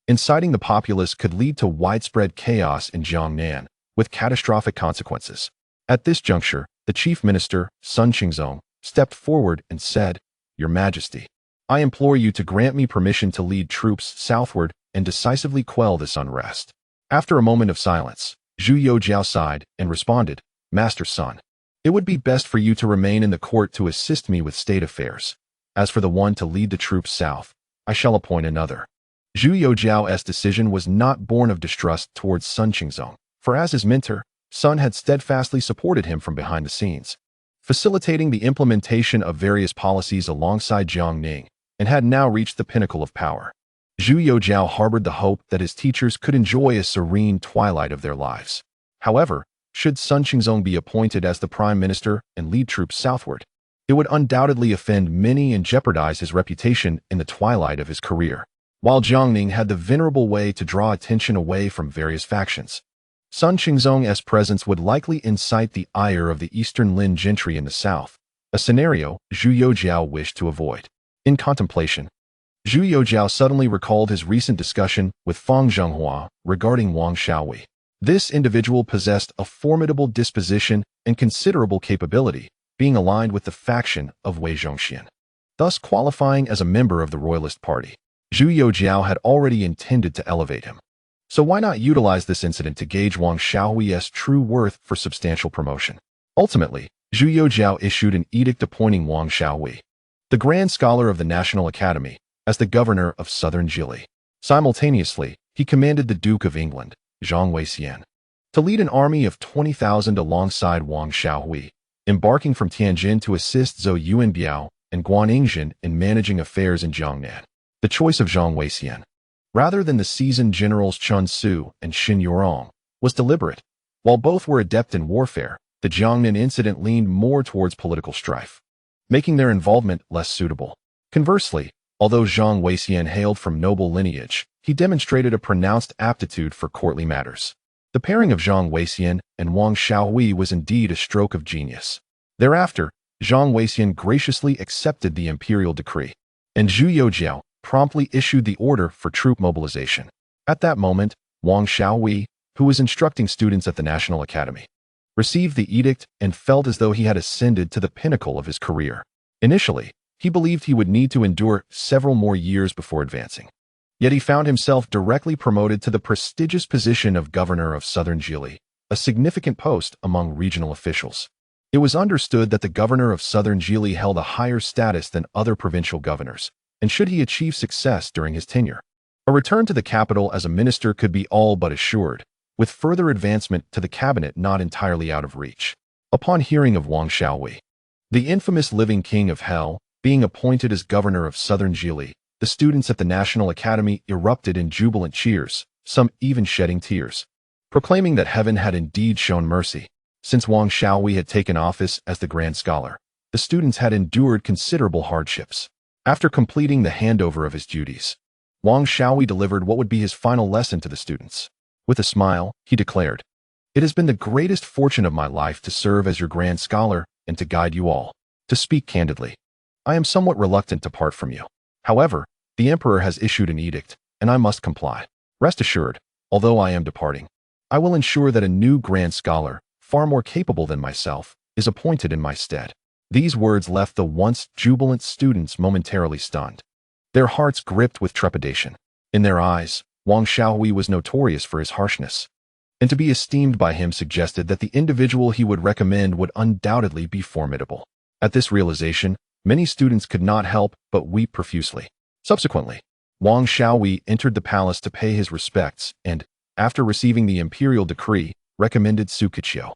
inciting the populace could lead to widespread chaos in Jiangnan, with catastrophic consequences. At this juncture, the chief minister, Sun Qingzong, stepped forward and said, "Your Majesty, I implore you to grant me permission to lead troops southward and decisively quell this unrest." After a moment of silence, Zhu Youjian sighed and responded, "Master Sun, it would be best for you to remain in the court to assist me with state affairs. As for the one to lead the troops south, I shall appoint another." Zhu Youjian's decision was not born of distrust towards Sun Qingzong, for as his mentor, Sun had steadfastly supported him from behind the scenes, facilitating the implementation of various policies alongside Jiang Ning, and had now reached the pinnacle of power. Zhu Youjian harbored the hope that his teachers could enjoy a serene twilight of their lives. However, should Sun Qingzong be appointed as the prime minister and lead troops southward, it would undoubtedly offend many and jeopardize his reputation in the twilight of his career. While Jiang Ning had the venerable way to draw attention away from various factions, Sun Qingzong's presence would likely incite the ire of the eastern Lin gentry in the south, a scenario Zhu Youjian wished to avoid. In contemplation, Zhu Youjian suddenly recalled his recent discussion with Fang Zhenghua regarding Wang Xiaohui. This individual possessed a formidable disposition and considerable capability, being aligned with the faction of Wei Zhongxian, thus qualifying as a member of the Royalist Party. Zhu Youjian had already intended to elevate him. So why not utilize this incident to gauge Wang Xiaohui's true worth for substantial promotion? Ultimately, Zhu Youjian issued an edict appointing Wang Xiaohui, the Grand Scholar of the National Academy, as the governor of southern Jili. Simultaneously, he commanded the Duke of England, Zhang Weixian, to lead an army of 20,000 alongside Wang Xiaohui, embarking from Tianjin to assist Zhou Youjian and Guaningzhen in managing affairs in Jiangnan. The choice of Zhang Weixian, rather than the seasoned generals Chun Su and Xin Yurong, was deliberate. While both were adept in warfare, the Jiangnan incident leaned more towards political strife, making their involvement less suitable. Conversely, although Zhang Weixian hailed from noble lineage, he demonstrated a pronounced aptitude for courtly matters. The pairing of Zhang Weixian and Wang Xiaohui was indeed a stroke of genius. Thereafter, Zhang Weixian graciously accepted the imperial decree, and Zhu Youjian promptly issued the order for troop mobilization. At that moment, Wang Xiaohui, who was instructing students at the National Academy, received the edict and felt as though he had ascended to the pinnacle of his career. Initially, he believed he would need to endure several more years before advancing. Yet he found himself directly promoted to the prestigious position of governor of Southern Jili, a significant post among regional officials. It was understood that the governor of Southern Jili held a higher status than other provincial governors, and should he achieve success during his tenure, a return to the capital as a minister could be all but assured, with further advancement to the cabinet not entirely out of reach. Upon hearing of Wang Xiaohui, the infamous living king of hell, being appointed as governor of Southern Jili, the students at the National Academy erupted in jubilant cheers, some even shedding tears, proclaiming that heaven had indeed shown mercy. Since Wang Xiaohui had taken office as the Grand Scholar, the students had endured considerable hardships. After completing the handover of his duties, Wang Xiaohui delivered what would be his final lesson to the students. With a smile, he declared, "It has been the greatest fortune of my life to serve as your Grand Scholar and to guide you all. To speak candidly, I am somewhat reluctant to part from you. However, the Emperor has issued an edict, and I must comply. Rest assured, although I am departing, I will ensure that a new Grand Scholar, far more capable than myself, is appointed in my stead." These words left the once jubilant students momentarily stunned, their hearts gripped with trepidation. In their eyes, Wang Xiaohui was notorious for his harshness, and to be esteemed by him suggested that the individual he would recommend would undoubtedly be formidable. At this realization, many students could not help but weep profusely. Subsequently, Wang Xiaohui entered the palace to pay his respects and, after receiving the imperial decree, recommended Su Keqiu,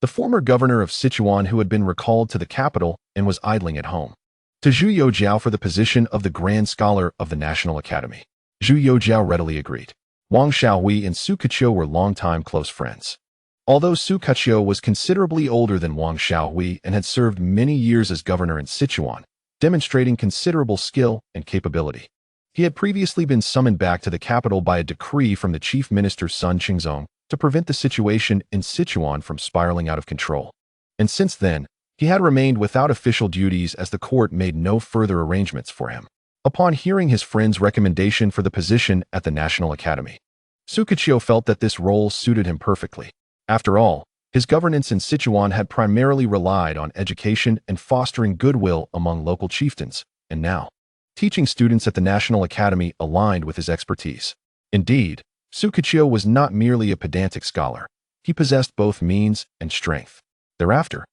the former governor of Sichuan who had been recalled to the capital and was idling at home, to Zhu Youjian for the position of the Grand Scholar of the National Academy. Zhu Youjian readily agreed. Wang Xiaohui and Su Keqiu were longtime close friends. Although Su Keqiu was considerably older than Wang Xiaohui and had served many years as governor in Sichuan, demonstrating considerable skill and capability, he had previously been summoned back to the capital by a decree from the chief minister Sun Qingzong to prevent the situation in Sichuan from spiraling out of control. And since then, he had remained without official duties as the court made no further arrangements for him. Upon hearing his friend's recommendation for the position at the National Academy, Su Keqiu felt that this role suited him perfectly. After all, his governance in Sichuan had primarily relied on education and fostering goodwill among local chieftains, and now, teaching students at the National Academy aligned with his expertise. Indeed, Su Keqiu was not merely a pedantic scholar. He possessed both means and strength. Thereafter,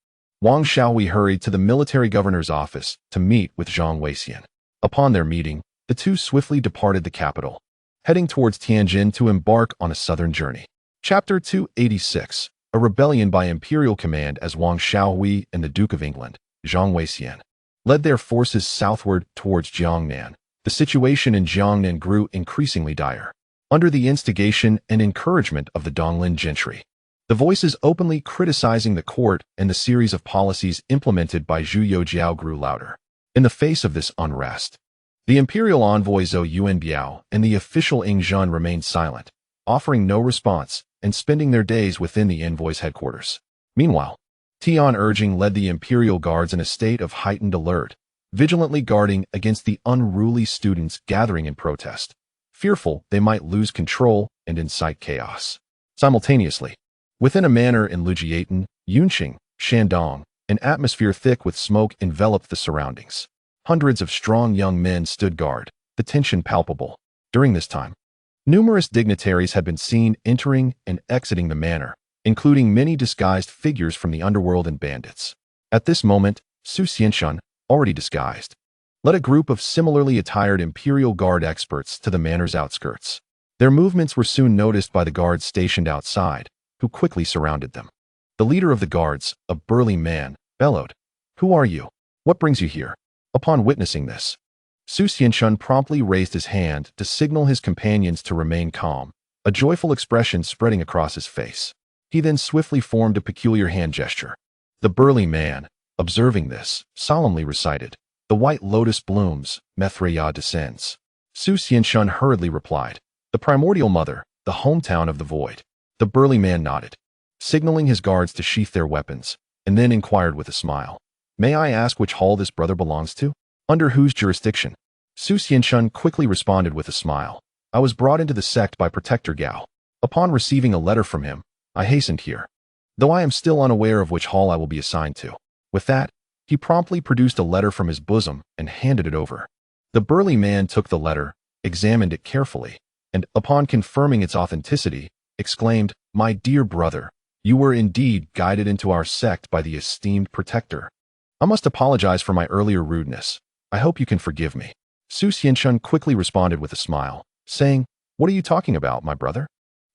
Wang Xiaohui hurried to the military governor's office to meet with Zhang Weixian. Upon their meeting, the two swiftly departed the capital, heading towards Tianjin to embark on a southern journey. Chapter 286, a rebellion by imperial command as Wang Xiaohui and the Duke of England, Zhang Weixian, led their forces southward towards Jiang Ning. The situation in Jiang Ning grew increasingly dire. Under the instigation and encouragement of the Donglin gentry, the voices openly criticizing the court and the series of policies implemented by Zhu Youjian grew louder. In the face of this unrest, the imperial envoy Zhou Yuanbiao and the official Ing Zhen remained silent, offering no response and spending their days within the envoy's headquarters. Meanwhile, Tian urging led the imperial guards in a state of heightened alert, vigilantly guarding against the unruly students gathering in protest, fearful they might lose control and incite chaos. Simultaneously, within a manor in Lujiatan, Yunqing, Shandong, an atmosphere thick with smoke enveloped the surroundings. Hundreds of strong young men stood guard, the tension palpable. During this time, numerous dignitaries had been seen entering and exiting the manor, including many disguised figures from the underworld and bandits. At this moment, Su Xianshun, already disguised, led a group of similarly attired Imperial Guard experts to the manor's outskirts. Their movements were soon noticed by the guards stationed outside, who quickly surrounded them. The leader of the guards, a burly man, bellowed, "Who are you? What brings you here?" Upon witnessing this, Su Xianshun promptly raised his hand to signal his companions to remain calm, a joyful expression spreading across his face. He then swiftly formed a peculiar hand gesture. The burly man, observing this, solemnly recited, "The white lotus blooms, Mithriya descends." Su Xianshun hurriedly replied, The primordial mother, the hometown of the void. The burly man nodded, signaling his guards to sheath their weapons, and then inquired with a smile. May I ask which hall this brother belongs to? Under whose jurisdiction? Su Xianshun quickly responded with a smile. I was brought into the sect by Protector Gao. Upon receiving a letter from him, I hastened here, though I am still unaware of which hall I will be assigned to. With that, he promptly produced a letter from his bosom and handed it over. The burly man took the letter, examined it carefully, and, upon confirming its authenticity, exclaimed, My dear brother, you were indeed guided into our sect by the esteemed Protector. I must apologize for my earlier rudeness. I hope you can forgive me. Su Xianshun quickly responded with a smile, saying, What are you talking about, my brother?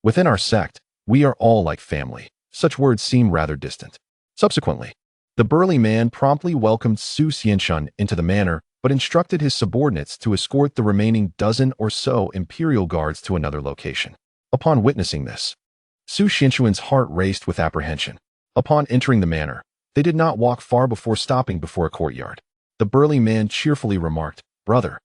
Within our sect, we are all like family. Such words seem rather distant. Subsequently, the burly man promptly welcomed Su Xianshun into the manor, but instructed his subordinates to escort the remaining dozen or so imperial guards to another location. Upon witnessing this, Su Xianshun's heart raced with apprehension. Upon entering the manor, they did not walk far before stopping before a courtyard. The burly man cheerfully remarked, Brother,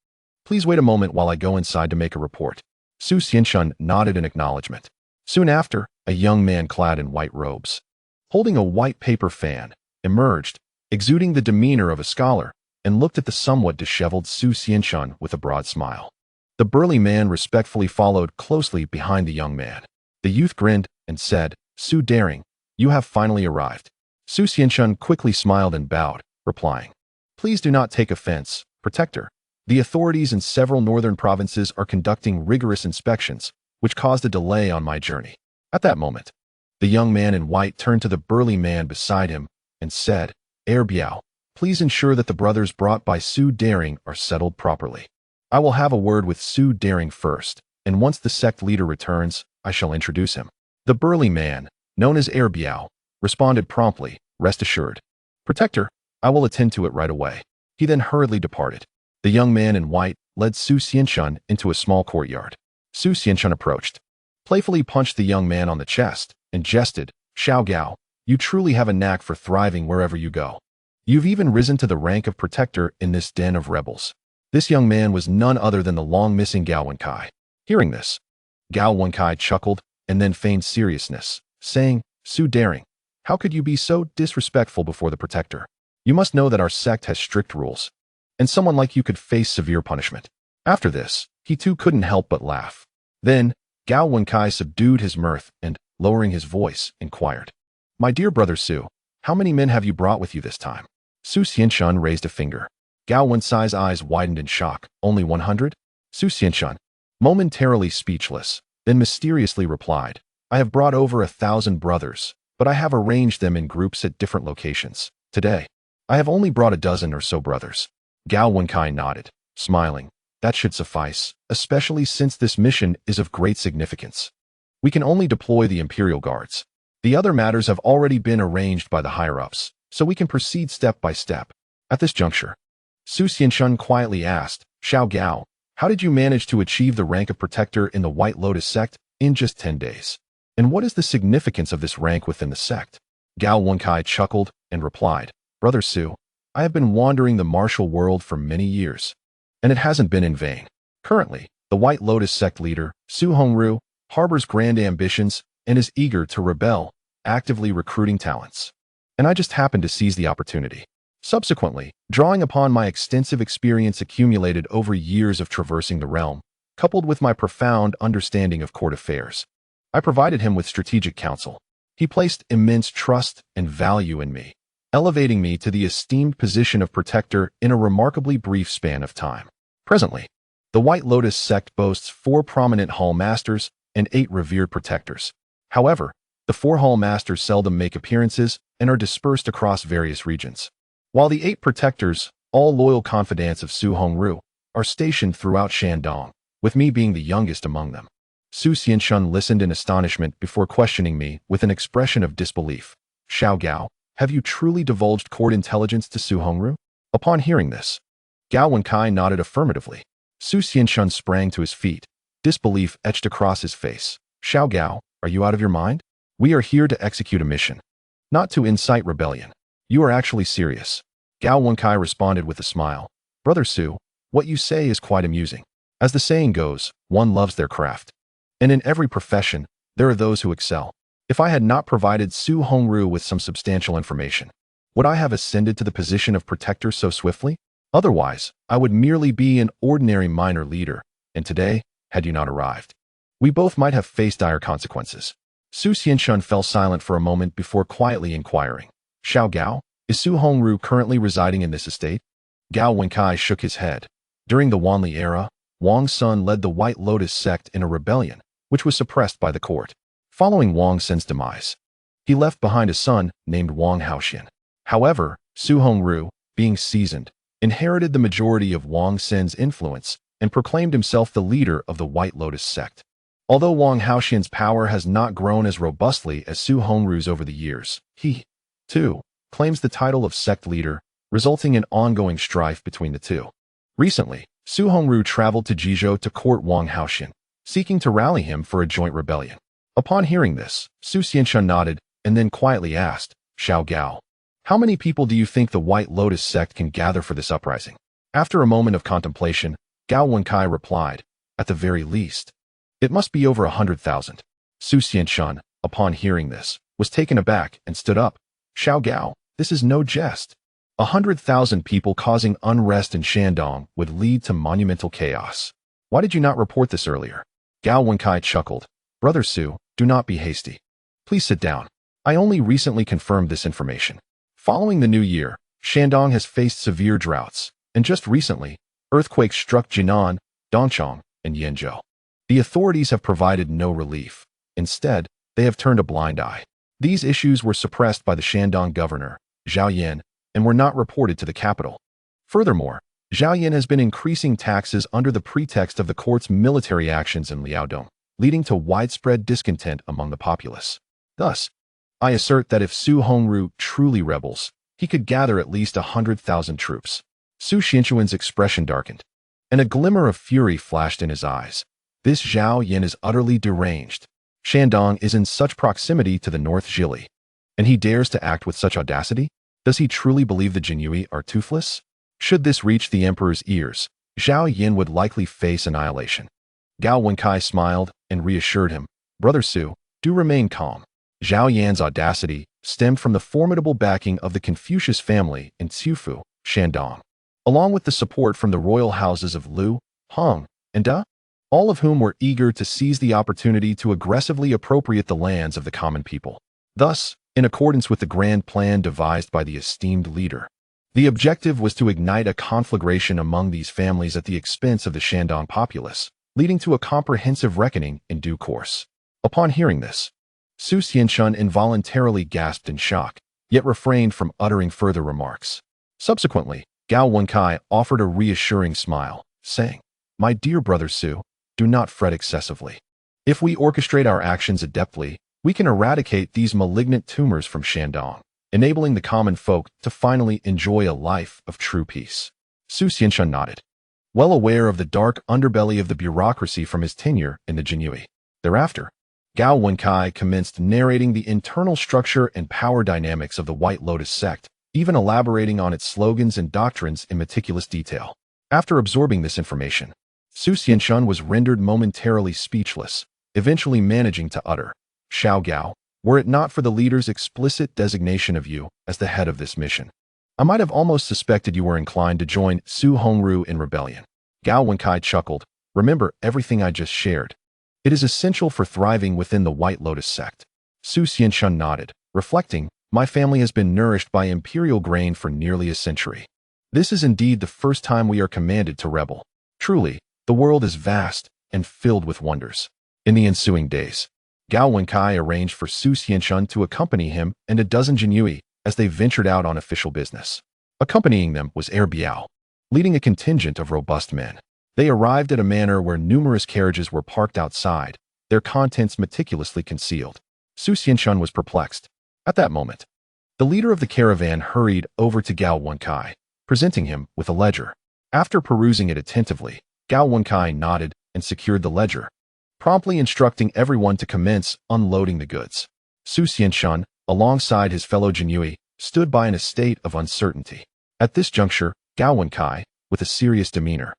please wait a moment while I go inside to make a report. Su Xianshun nodded in acknowledgement. Soon after, a young man clad in white robes, holding a white paper fan, emerged, exuding the demeanor of a scholar, and looked at the somewhat disheveled Su Xianshun with a broad smile. The burly man respectfully followed closely behind the young man. The youth grinned and said, Su Daring, you have finally arrived. Su Xianshun quickly smiled and bowed, replying, Please do not take offense, Protector. The authorities in several northern provinces are conducting rigorous inspections, which caused a delay on my journey. At that moment, the young man in white turned to the burly man beside him and said, Biao, please ensure that the brothers brought by Su Daring are settled properly. I will have a word with Su Daring first, and once the sect leader returns, I shall introduce him. The burly man, known as Biao, responded promptly, Rest assured. Protector, I will attend to it right away. He then hurriedly departed. The young man in white led Su Xianshun into a small courtyard. Su Xianshun approached, playfully punched the young man on the chest, and jested, Xiao Gao, you truly have a knack for thriving wherever you go. You've even risen to the rank of Protector in this den of rebels. This young man was none other than the long-missing Gao Wenkai. Hearing this, Gao Wenkai chuckled and then feigned seriousness, saying, Su Daring, how could you be so disrespectful before the Protector? You must know that our sect has strict rules, and someone like you could face severe punishment. After this, he too couldn't help but laugh. Then, Gao Wenkai subdued his mirth and, lowering his voice, inquired, My dear brother Su, how many men have you brought with you this time? Su Xianshun raised a finger. Gao Wenkai's eyes widened in shock. Only 100? Su Xianshun, momentarily speechless, then mysteriously replied, I have brought over 1,000 brothers, but I have arranged them in groups at different locations. Today, I have only brought a dozen or so brothers. Gao Wenkai nodded, smiling. That should suffice, especially since this mission is of great significance. We can only deploy the Imperial Guards. The other matters have already been arranged by the higher-ups, so we can proceed step by step. At this juncture, Su Xianshun quietly asked, Xiao Gao, how did you manage to achieve the rank of Protector in the White Lotus sect in just 10 days? And what is the significance of this rank within the sect? Gao Wenkai chuckled and replied, Brother Su, I have been wandering the martial world for many years, and it hasn't been in vain. Currently, the White Lotus sect leader, Su Hongru, harbors grand ambitions and is eager to rebel, actively recruiting talents. And I just happened to seize the opportunity. Subsequently, drawing upon my extensive experience accumulated over years of traversing the realm, coupled with my profound understanding of court affairs, I provided him with strategic counsel. He placed immense trust and value in me, elevating me to the esteemed position of Protector in a remarkably brief span of time. Presently, the White Lotus sect boasts 4 prominent hall masters and 8 revered protectors. However, the 4 hall masters seldom make appearances and are dispersed across various regions, while the 8 protectors, all loyal confidants of Su Hongru, are stationed throughout Shandong, with me being the youngest among them. Su Xianshun listened in astonishment before questioning me with an expression of disbelief. Xiao Gao, have you truly divulged court intelligence to Su Hongru? Upon hearing this, Gao Wenkai nodded affirmatively. Su Xianshun sprang to his feet, disbelief etched across his face. Xiao Gao, are you out of your mind? We are here to execute a mission, not to incite rebellion. You are actually serious. Gao Wenkai responded with a smile. Brother Su, what you say is quite amusing. As the saying goes, one loves their craft. And in every profession, there are those who excel. If I had not provided Su Hongru with some substantial information, would I have ascended to the position of protector so swiftly? Otherwise, I would merely be an ordinary minor leader, and today, had you not arrived, we both might have faced dire consequences. Su Xianshun fell silent for a moment before quietly inquiring, Xiao Gao, is Su Hongru currently residing in this estate? Gao Wenkai shook his head. During the Wanli era, Wang Sun led the White Lotus sect in a rebellion, which was suppressed by the court. Following Wang Sun's demise, he left behind a son named Wang Haoxian. However, Su Hongru, being seasoned, inherited the majority of Wang Sun's influence and proclaimed himself the leader of the White Lotus sect. Although Wang Haoxian's power has not grown as robustly as Su Hongru's over the years, he, too, claims the title of sect leader, resulting in ongoing strife between the two. Recently, Su Hongru traveled to Guizhou to court Wang Haoxian, seeking to rally him for a joint rebellion. Upon hearing this, Su Xianshun nodded and then quietly asked, Xiao Gao, how many people do you think the White Lotus sect can gather for this uprising? After a moment of contemplation, Gao Wenkai replied, at the very least, it must be over 100,000. Su Xianshun, upon hearing this, was taken aback and stood up. Xiao Gao, this is no jest. 100,000 people causing unrest in Shandong would lead to monumental chaos. Why did you not report this earlier? Gao Wenkai chuckled. Brother Su, do not be hasty. Please sit down. I only recently confirmed this information. Following the new year, Shandong has faced severe droughts, and just recently, earthquakes struck Jinan, Dongchong, and Yanzhou. The authorities have provided no relief. Instead, they have turned a blind eye. These issues were suppressed by the Shandong governor, Zhao Yan, and were not reported to the capital. Furthermore, Zhao Yan has been increasing taxes under the pretext of the court's military actions in Liaodong, leading to widespread discontent among the populace. Thus, I assert that if Su Hongru truly rebels, he could gather at least 100,000 troops. Su Xianxuan's expression darkened, and a glimmer of fury flashed in his eyes. This Zhao Yan is utterly deranged. Shandong is in such proximity to the North Zhili, and he dares to act with such audacity? Does he truly believe the Jinyui are toothless? Should this reach the emperor's ears, Zhao Yan would likely face annihilation. Gao Wenkai smiled and reassured him, Brother Su, do remain calm. Zhao Yan's audacity stemmed from the formidable backing of the Confucius family in Xiufu, Shandong, along with the support from the royal houses of Lu, Hong, and Da, all of whom were eager to seize the opportunity to aggressively appropriate the lands of the common people. Thus, in accordance with the grand plan devised by the esteemed leader, the objective was to ignite a conflagration among these families at the expense of the Shandong populace, leading to a comprehensive reckoning in due course. Upon hearing this, Su Xianshun involuntarily gasped in shock, yet refrained from uttering further remarks. Subsequently, Gao Wenkai offered a reassuring smile, saying, My dear brother Su, do not fret excessively. If we orchestrate our actions adeptly, we can eradicate these malignant tumors from Shandong, enabling the common folk to finally enjoy a life of true peace. Su Xianshun nodded, well aware of the dark underbelly of the bureaucracy from his tenure in the Jinyui. Thereafter, Gao Wenkai commenced narrating the internal structure and power dynamics of the White Lotus sect, even elaborating on its slogans and doctrines in meticulous detail. After absorbing this information, Su Xianshun was rendered momentarily speechless, eventually managing to utter, Xiao Gao, were it not for the leader's explicit designation of you as the head of this mission, I might have almost suspected you were inclined to join Su Hongru in rebellion. Gao Wenkai chuckled, remember everything I just shared. It is essential for thriving within the White Lotus sect. Su Xianshun nodded, reflecting, my family has been nourished by imperial grain for nearly a century. This is indeed the first time we are commanded to rebel. Truly, the world is vast and filled with wonders. In the ensuing days, Gao Wenkai arranged for Su Xianshun to accompany him and a dozen Jinyui as they ventured out on official business. Accompanying them was Heir Biao, leading a contingent of robust men. They arrived at a manor where numerous carriages were parked outside, their contents meticulously concealed. Su Xianshun was perplexed. At that moment, the leader of the caravan hurried over to Gao Wenkai, presenting him with a ledger. After perusing it attentively, Gao Wenkai nodded and secured the ledger, promptly instructing everyone to commence unloading the goods. Su Xianshun, alongside his fellow Jinyui, stood by in a state of uncertainty. At this juncture, Gao Wenkai, with a serious demeanor,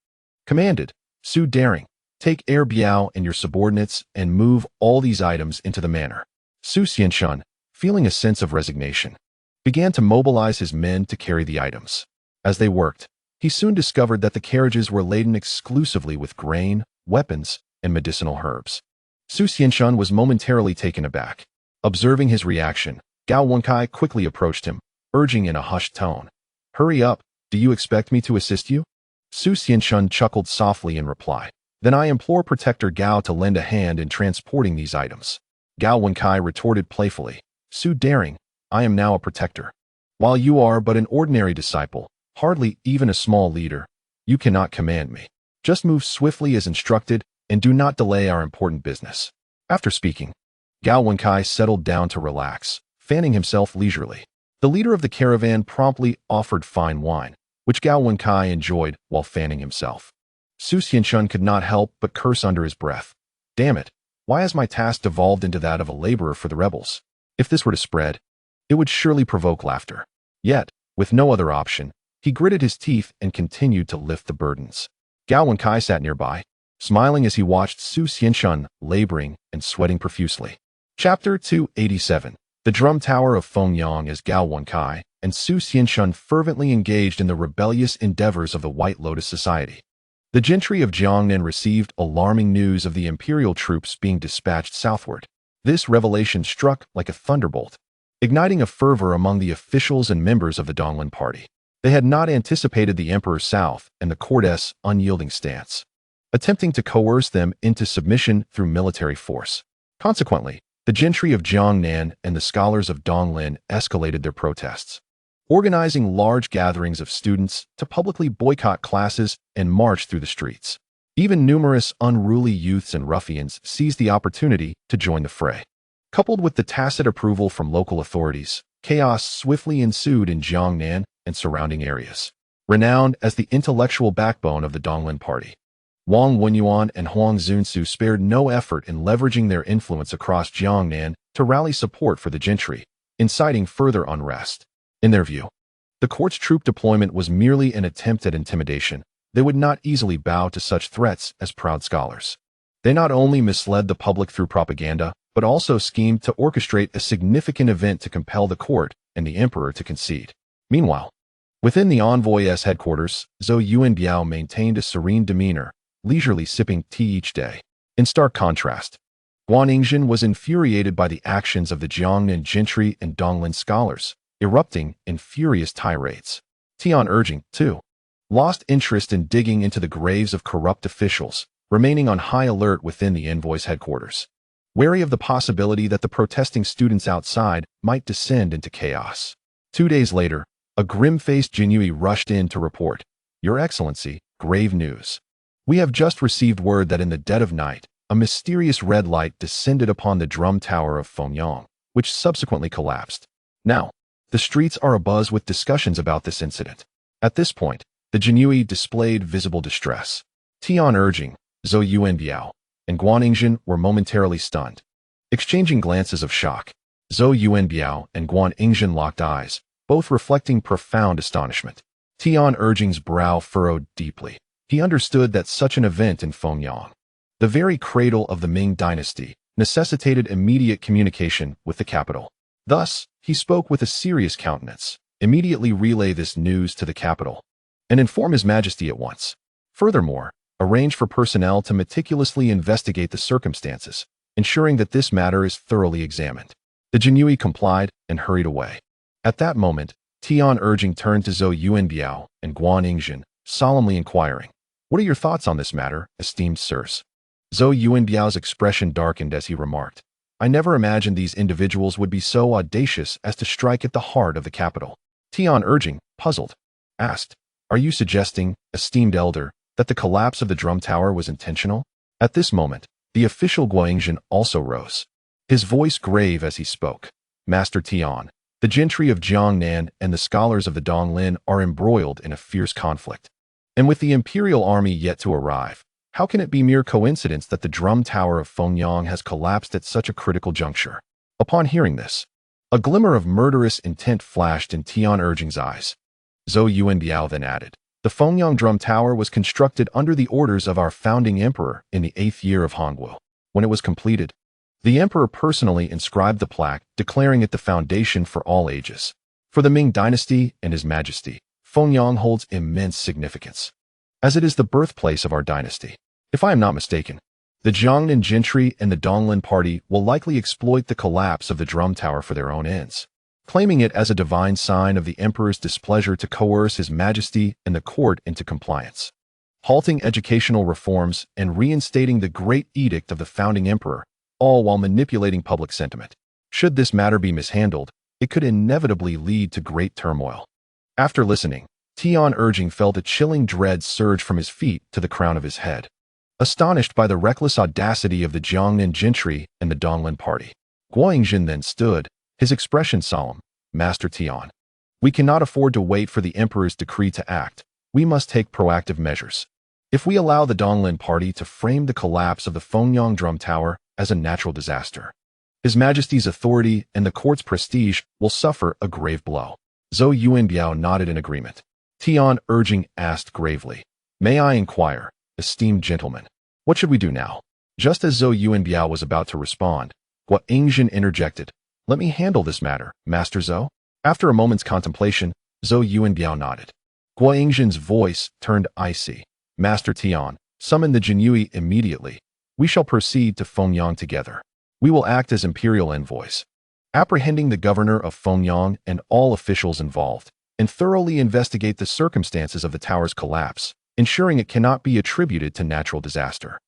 commanded, Su Daring, Take Air Biao and your subordinates and move all these items into the manor. Su Xianshun, feeling a sense of resignation, began to mobilize his men to carry the items. As they worked, he soon discovered that the carriages were laden exclusively with grain, weapons, and medicinal herbs. Su Xianshun was momentarily taken aback. Observing his reaction, Gao Wenkai quickly approached him, urging in a hushed tone, "Hurry up, do you expect me to assist you?" Su Xianshun chuckled softly in reply. "Then I implore Protector Gao to lend a hand in transporting these items." Gao Wenkai retorted playfully, "Su Daring, I am now a protector. While you are but an ordinary disciple, hardly even a small leader, you cannot command me. Just move swiftly as instructed and do not delay our important business." After speaking, Gao Wenkai settled down to relax, fanning himself leisurely. The leader of the caravan promptly offered fine wine, which Gao Wenkai enjoyed while fanning himself. Su Xianshun could not help but curse under his breath. "Damn it, why has my task devolved into that of a laborer for the rebels? If this were to spread, it would surely provoke laughter." Yet, with no other option, he gritted his teeth and continued to lift the burdens. Gao Wenkai sat nearby, smiling as he watched Su Xianshun laboring and sweating profusely. Chapter 287. The Drum Tower of Fengyang. As Gao Wenkai and Su Xianshun fervently engaged in the rebellious endeavors of the White Lotus Society, the gentry of Jiang Ning received alarming news of the imperial troops being dispatched southward. This revelation struck like a thunderbolt, igniting a fervor among the officials and members of the Donglin party. They had not anticipated the emperor south and the court's unyielding stance, attempting to coerce them into submission through military force. Consequently, the gentry of Jiang Ning and the scholars of Donglin escalated their protests, organizing large gatherings of students to publicly boycott classes and march through the streets. Even numerous unruly youths and ruffians seized the opportunity to join the fray. Coupled with the tacit approval from local authorities, chaos swiftly ensued in Jiang Ning and surrounding areas. Renowned as the intellectual backbone of the Donglin party, Wang Wenyuan and Huang Zunsu spared no effort in leveraging their influence across Jiang Ning to rally support for the gentry, inciting further unrest. In their view, the court's troop deployment was merely an attempt at intimidation. They would not easily bow to such threats as proud scholars. They not only misled the public through propaganda, but also schemed to orchestrate a significant event to compel the court and the emperor to concede. Meanwhile, within the envoy's headquarters, Zhou Yuanbiao maintained a serene demeanor, leisurely sipping tea each day. In stark contrast, Guan Yingzhen was infuriated by the actions of the Jiangnan gentry and Donglin scholars, erupting in furious tirades. Tian urging, too, lost interest in digging into the graves of corrupt officials, remaining on high alert within the envoy's headquarters, wary of the possibility that the protesting students outside might descend into chaos. 2 days later, a grim-faced Jinyui rushed in to report, "Your Excellency, grave news. We have just received word that in the dead of night, a mysterious red light descended upon the drum tower of Fengyang, which subsequently collapsed. Now, the streets are abuzz with discussions about this incident." At this point, the Jinyui displayed visible distress. Tian urging, Zhou Yuanbiao, and Guan Yingzhen were momentarily stunned. Exchanging glances of shock, Zhou Yuanbiao and Guan Yingzhen locked eyes, both reflecting profound astonishment. Tian urging's brow furrowed deeply. He understood that such an event in Fengyang, the very cradle of the Ming dynasty, necessitated immediate communication with the capital. Thus, he spoke with a serious countenance, "Immediately relay this news to the capital, and inform His Majesty at once. Furthermore, arrange for personnel to meticulously investigate the circumstances, ensuring that this matter is thoroughly examined." The Jinyui complied and hurried away. At that moment, Tian urging turned to Zhou Yuanbiao and Guan Yingzhen, solemnly inquiring, "What are your thoughts on this matter, esteemed sirs?" Zhou Yuanbiao's expression darkened as he remarked, "I never imagined these individuals would be so audacious as to strike at the heart of the capital." Tian urging, puzzled, asked, "Are you suggesting, esteemed elder, that the collapse of the drum tower was intentional?" At this moment, the official Guiyang also rose, his voice grave as he spoke. "Master Tian, the gentry of Jiang Ning and the scholars of the Donglin are embroiled in a fierce conflict. And with the imperial army yet to arrive, how can it be mere coincidence that the drum tower of Fengyang has collapsed at such a critical juncture?" Upon hearing this, a glimmer of murderous intent flashed in Tian urging's eyes. Zhou Yuanbiao then added, The Fengyang Drum Tower was constructed under the orders of our founding emperor in the 8th year of Hongwu. When it was completed, the emperor personally inscribed the plaque, declaring it the foundation for all ages. For the Ming dynasty and His Majesty, Fengyang holds immense significance, as it is the birthplace of our dynasty. If I am not mistaken, the Jiang Ning gentry and the Donglin party will likely exploit the collapse of the drum tower for their own ends, claiming it as a divine sign of the emperor's displeasure to coerce His Majesty and the court into compliance, halting educational reforms and reinstating the Great Edict of the founding emperor, all while manipulating public sentiment. Should this matter be mishandled, it could inevitably lead to great turmoil. After listening, Tian Urging felt a chilling dread surge from his feet to the crown of his head, astonished by the reckless audacity of the Jiang Ning gentry and the Donglin party. Guizhou then stood, his expression solemn. Master Tian, we cannot afford to wait for the emperor's decree to act. We must take proactive measures. If we allow the Donglin party to frame the collapse of the Fengyang Drum Tower as a natural disaster, His Majesty's authority and the court's prestige will suffer a grave blow. Zhou Youjian nodded in agreement. Tian Urging asked gravely, May I inquire, esteemed gentlemen, what should we do now? Just as Zhou Youjian was about to respond, Guizhou interjected, Let me handle this matter, Master Zhou. After a moment's contemplation, Zhou Youjian nodded. Guizhou's voice turned icy. Master Tian, summon the Jinyui immediately. We shall proceed to Fengyang together. We will act as imperial envoys, apprehending the governor of Fengyang and all officials involved, and thoroughly investigate the circumstances of the tower's collapse, ensuring it cannot be attributed to natural disaster.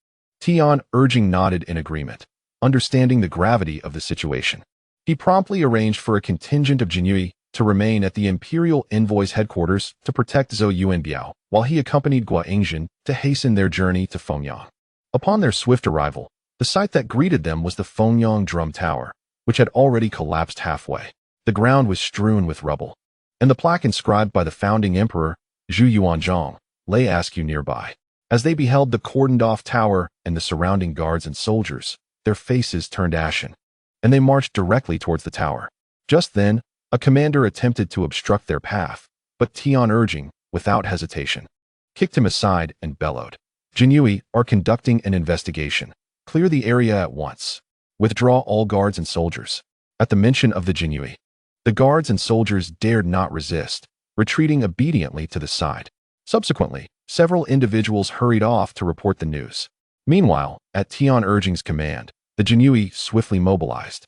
Tian Urging nodded in agreement, understanding the gravity of the situation. He promptly arranged for a contingent of Jinyui to remain at the imperial envoy's headquarters to protect Zhou Youjian, while he accompanied Guizhou to hasten their journey to Fengyang. Upon their swift arrival, the sight that greeted them was the Fengyang Drum Tower, which had already collapsed halfway. The ground was strewn with rubble, and the plaque inscribed by the founding emperor, Zhu Youjian, lay askew nearby. As they beheld the cordoned-off tower and the surrounding guards and soldiers, their faces turned ashen, and they marched directly towards the tower. Just then, a commander attempted to obstruct their path, but Tian Urging, without hesitation, kicked him aside and bellowed, Jinyui are conducting an investigation. Clear the area at once. Withdraw all guards and soldiers. At the mention of the Jinyui, the guards and soldiers dared not resist, retreating obediently to the side. Subsequently, several individuals hurried off to report the news. Meanwhile, at Tian Urging's command, the Jinyui swiftly mobilized,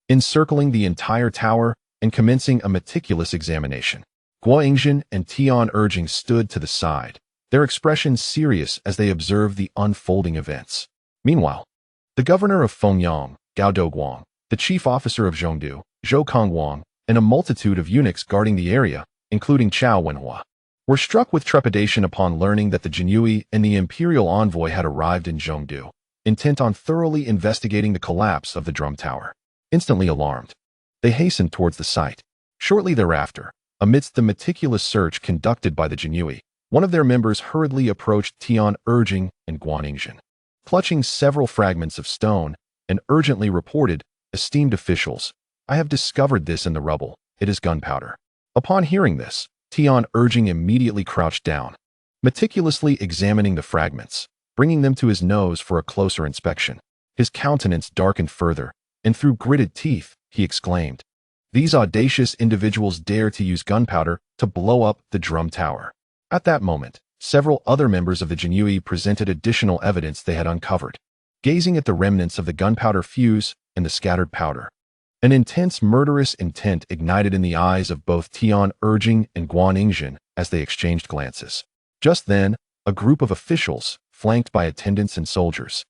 encircling the entire tower and commencing a meticulous examination. Guizhou and Tian Urging stood to the side, their expressions serious as they observed the unfolding events. Meanwhile, the governor of Fengyang, Gao Doguang, the chief officer of Zhongdu, Zhou Kongguang, and a multitude of eunuchs guarding the area, including Chao Wenhua, were struck with trepidation upon learning that the Jinyui and the imperial envoy had arrived in Zhongdu, intent on thoroughly investigating the collapse of the drum tower. Instantly alarmed, they hastened towards the site. Shortly thereafter, amidst the meticulous search conducted by the Jinyui, one of their members hurriedly approached Tian Urging and Guizhou, clutching several fragments of stone, and urgently reported, Esteemed officials, I have discovered this in the rubble. It is gunpowder. Upon hearing this, Tian Urging immediately crouched down, meticulously examining the fragments, bringing them to his nose for a closer inspection. His countenance darkened further, and through gritted teeth, he exclaimed, These audacious individuals dare to use gunpowder to blow up the drum tower. At that moment, several other members of the Jinyui presented additional evidence they had uncovered. Gazing at the remnants of the gunpowder fuse and the scattered powder, an intense murderous intent ignited in the eyes of both Tian Urging and Guizhou as they exchanged glances. Just then, a group of officials, flanked by attendants and soldiers,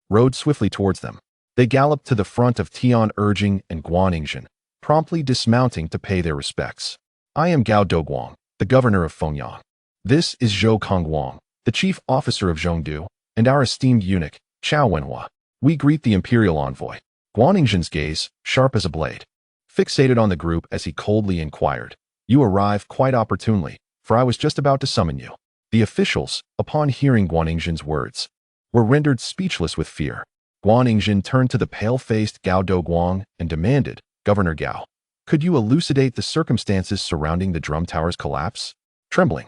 rode swiftly towards them. They galloped to the front of Tian Urging and Guizhou, promptly dismounting to pay their respects. I am Gao Doguang, the governor of Fengyang. This is Zhou Kongguang, the chief officer of Zhongdu, and our esteemed eunuch, Chao Wenhua. We greet the imperial envoy. Guizhou's gaze, sharp as a blade, fixated on the group as he coldly inquired, You arrive quite opportunely, for I was just about to summon you. The officials, upon hearing Guizhou's words, were rendered speechless with fear. Guizhou turned to the pale-faced Gao Doguang and demanded, Governor Gao, could you elucidate the circumstances surrounding the drum tower's collapse? Trembling,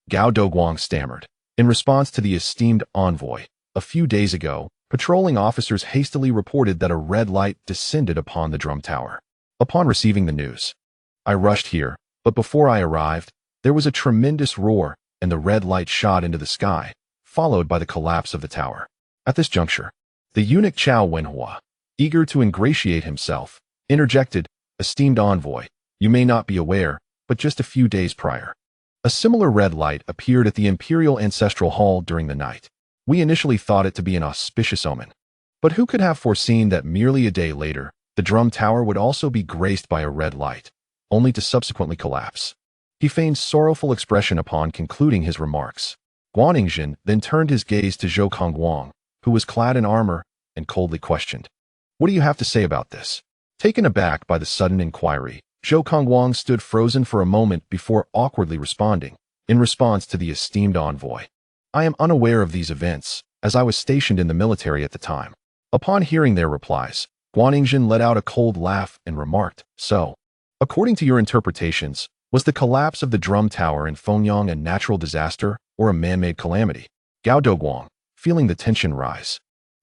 Gao Doguang stammered. In response to the esteemed envoy, a few days ago, patrolling officers hastily reported that a red light descended upon the drum tower. Upon receiving the news, I rushed here, but before I arrived, there was a tremendous roar, and the red light shot into the sky, followed by the collapse of the tower. At this juncture, the eunuch Chao Wenhua, eager to ingratiate himself, interjected, "Esteemed envoy, you may not be aware, but just a few days prior, a similar red light appeared at the imperial ancestral hall during the night. We initially thought it to be an auspicious omen. But who could have foreseen that merely a day later, the drum tower would also be graced by a red light, only to subsequently collapse?" He feigned sorrowful expression upon concluding his remarks. Guan Yingzhen then turned his gaze to Zhou Kongguang, who was clad in armor, and coldly questioned, "What do you have to say about this?" Taken aback by the sudden inquiry, Zhou Kongguang stood frozen for a moment before awkwardly responding, in response to the esteemed envoy, "I am unaware of these events, as I was stationed in the military at the time." Upon hearing their replies, Guan Yingzhen let out a cold laugh and remarked, "So, according to your interpretations, was the collapse of the drum tower in Fengyang a natural disaster or a man-made calamity?" Gao Doguang, feeling the tension rise,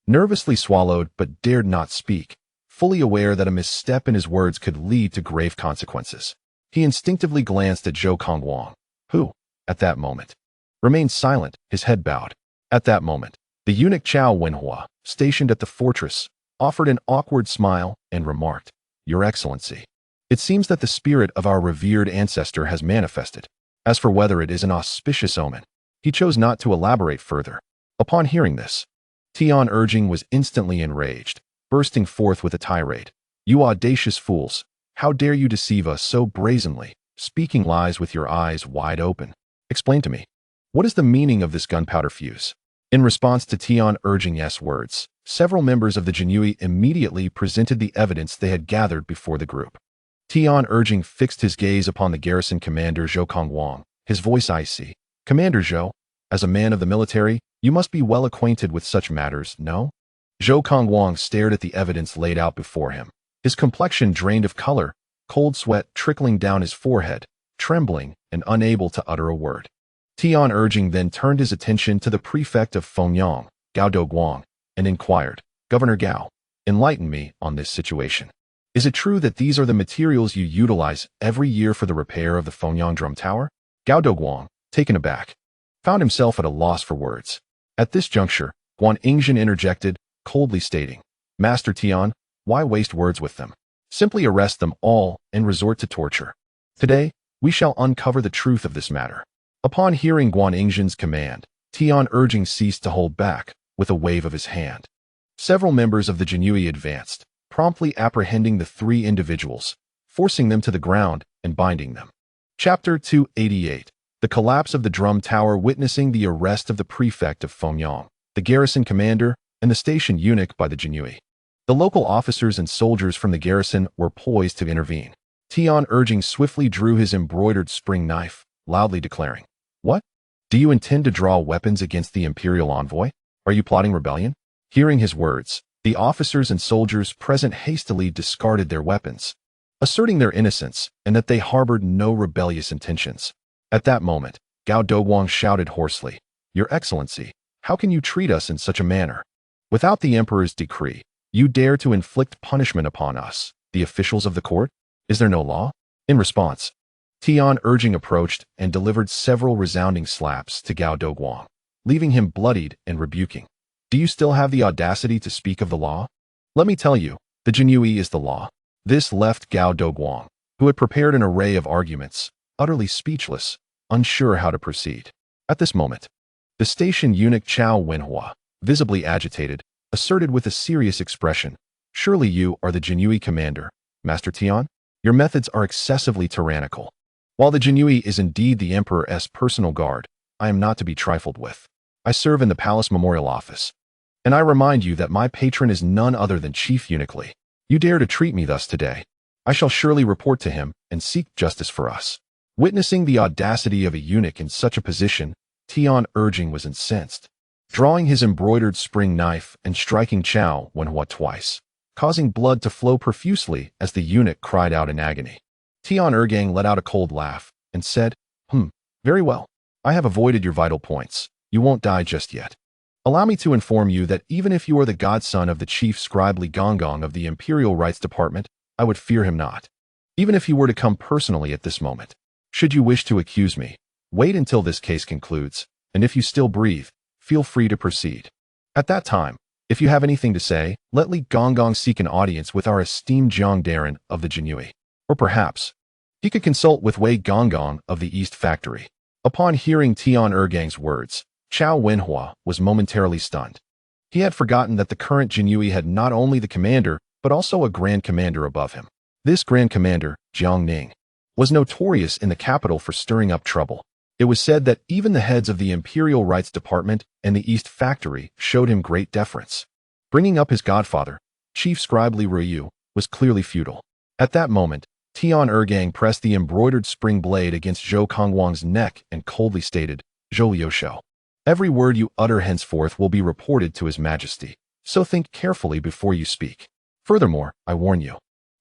nervously swallowed but dared not speak, fully aware that a misstep in his words could lead to grave consequences. He instinctively glanced at Zhou Kongguang, who, at that moment, remained silent, his head bowed. At that moment, the eunuch Chao Wenhua, stationed at the fortress, offered an awkward smile and remarked, "Your Excellency, it seems that the spirit of our revered ancestor has manifested. As for whether it is an auspicious omen," he chose not to elaborate further. Upon hearing this, Tian Urging was instantly enraged, bursting forth with a tirade. "You audacious fools, how dare you deceive us so brazenly, speaking lies with your eyes wide open? Explain to me, what is the meaning of this gunpowder fuse?" In response to Tian Urging's words, several members of the Jianyu immediately presented the evidence they had gathered before the group. Tian Urging fixed his gaze upon the garrison commander Zhou Kongguang, his voice icy. "Commander Zhou, as a man of the military, you must be well acquainted with such matters, no?" Zhou Kongguang stared at the evidence laid out before him, his complexion drained of color, cold sweat trickling down his forehead, trembling and unable to utter a word. Tian Urging then turned his attention to the prefect of Fengyang, Gao Doguang, and inquired, "Governor Gao, enlighten me on this situation. Is it true that these are the materials you utilize every year for the repair of the Fengyang drum tower?" Gao Doguang, taken aback, found himself at a loss for words. At this juncture, Guan Yingzhen interjected, coldly stating, "Master Tian, why waste words with them? Simply arrest them all and resort to torture. Today, we shall uncover the truth of this matter." Upon hearing Guan Yingzhen's command, Tian Urging ceased to hold back, with a wave of his hand. Several members of the Jianyu advanced, promptly apprehending the three individuals, forcing them to the ground and binding them. Chapter 288. The collapse of the drum tower, witnessing the arrest of the prefect of Fengyang, the garrison commander, and the station eunuch by the Jianyu. The local officers and soldiers from the garrison were poised to intervene. Tian Urging swiftly drew his embroidered spring knife, loudly declaring, "What? Do you intend to draw weapons against the imperial envoy? Are you plotting rebellion?" Hearing his words, the officers and soldiers present hastily discarded their weapons, asserting their innocence and that they harbored no rebellious intentions. At that moment, Gao Doguang shouted hoarsely, "Your Excellency, how can you treat us in such a manner? Without the emperor's decree, you dare to inflict punishment upon us, the officials of the court? Is there no law?" In response, Tian Urging approached and delivered several resounding slaps to Gao Doguang, leaving him bloodied and rebuking. "Do you still have the audacity to speak of the law? Let me tell you, the Jianyu is the law." This left Gao Doguang, who had prepared an array of arguments, utterly speechless, unsure how to proceed. At this moment, the station eunuch Chao Wenhua, visibly agitated, asserted with a serious expression, "Surely you are the Jianyu commander, Master Tian? Your methods are excessively tyrannical. While the Jianyu is indeed the emperor's personal guard, I am not to be trifled with. I serve in the palace memorial office, and I remind you that my patron is none other than Chief Eunuch Li. You dare to treat me thus today. I shall surely report to him and seek justice for us." Witnessing the audacity of a eunuch in such a position, Tian Urging was incensed, drawing his embroidered spring knife and striking Chao Wenhua twice, causing blood to flow profusely as the eunuch cried out in agony. Tian Urging let out a cold laugh and said, Very well. I have avoided your vital points. You won't die just yet. Allow me to inform you that even if you are the godson of the chief scribe Li Gonggong of the Imperial Rights Department, I would fear him not. Even if he were to come personally at this moment. Should you wish to accuse me, wait until this case concludes, and if you still breathe, feel free to proceed. At that time, if you have anything to say, let Li Gonggong seek an audience with our esteemed Jiang Darren of the Jinyue. Or perhaps, he could consult with Wei Gonggong of the East Factory. Upon hearing Tian Ergang's words, Chao Wenhua was momentarily stunned. He had forgotten that the current Jinyue had not only the commander, but also a grand commander above him. This grand commander, Jiang Ning, was notorious in the capital for stirring up trouble. It was said that even the heads of the Imperial Rights Department and the East Factory showed him great deference. Bringing up his godfather, Chief Scribe Li Ruyu, was clearly futile. At that moment, Tian Ergang pressed the embroidered spring blade against Zhou Kongwang's neck and coldly stated, "Zhou Liushou. Every word you utter henceforth will be reported to His Majesty, so think carefully before you speak. Furthermore, I warn you,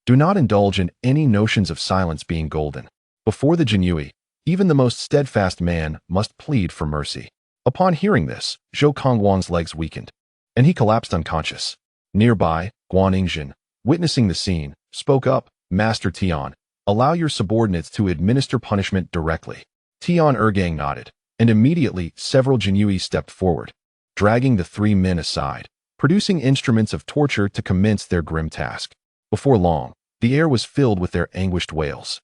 do not indulge in any notions of silence being golden. Before the Jinyue, even the most steadfast man must plead for mercy." Upon hearing this, Zhou Kongwang's legs weakened, and he collapsed unconscious. Nearby, Guan Yingzhen, witnessing the scene, spoke up, "Master Tian, allow your subordinates to administer punishment directly." Tian Ergang nodded, and immediately several Jinyue stepped forward, dragging the three men aside, producing instruments of torture to commence their grim task. Before long, the air was filled with their anguished wails.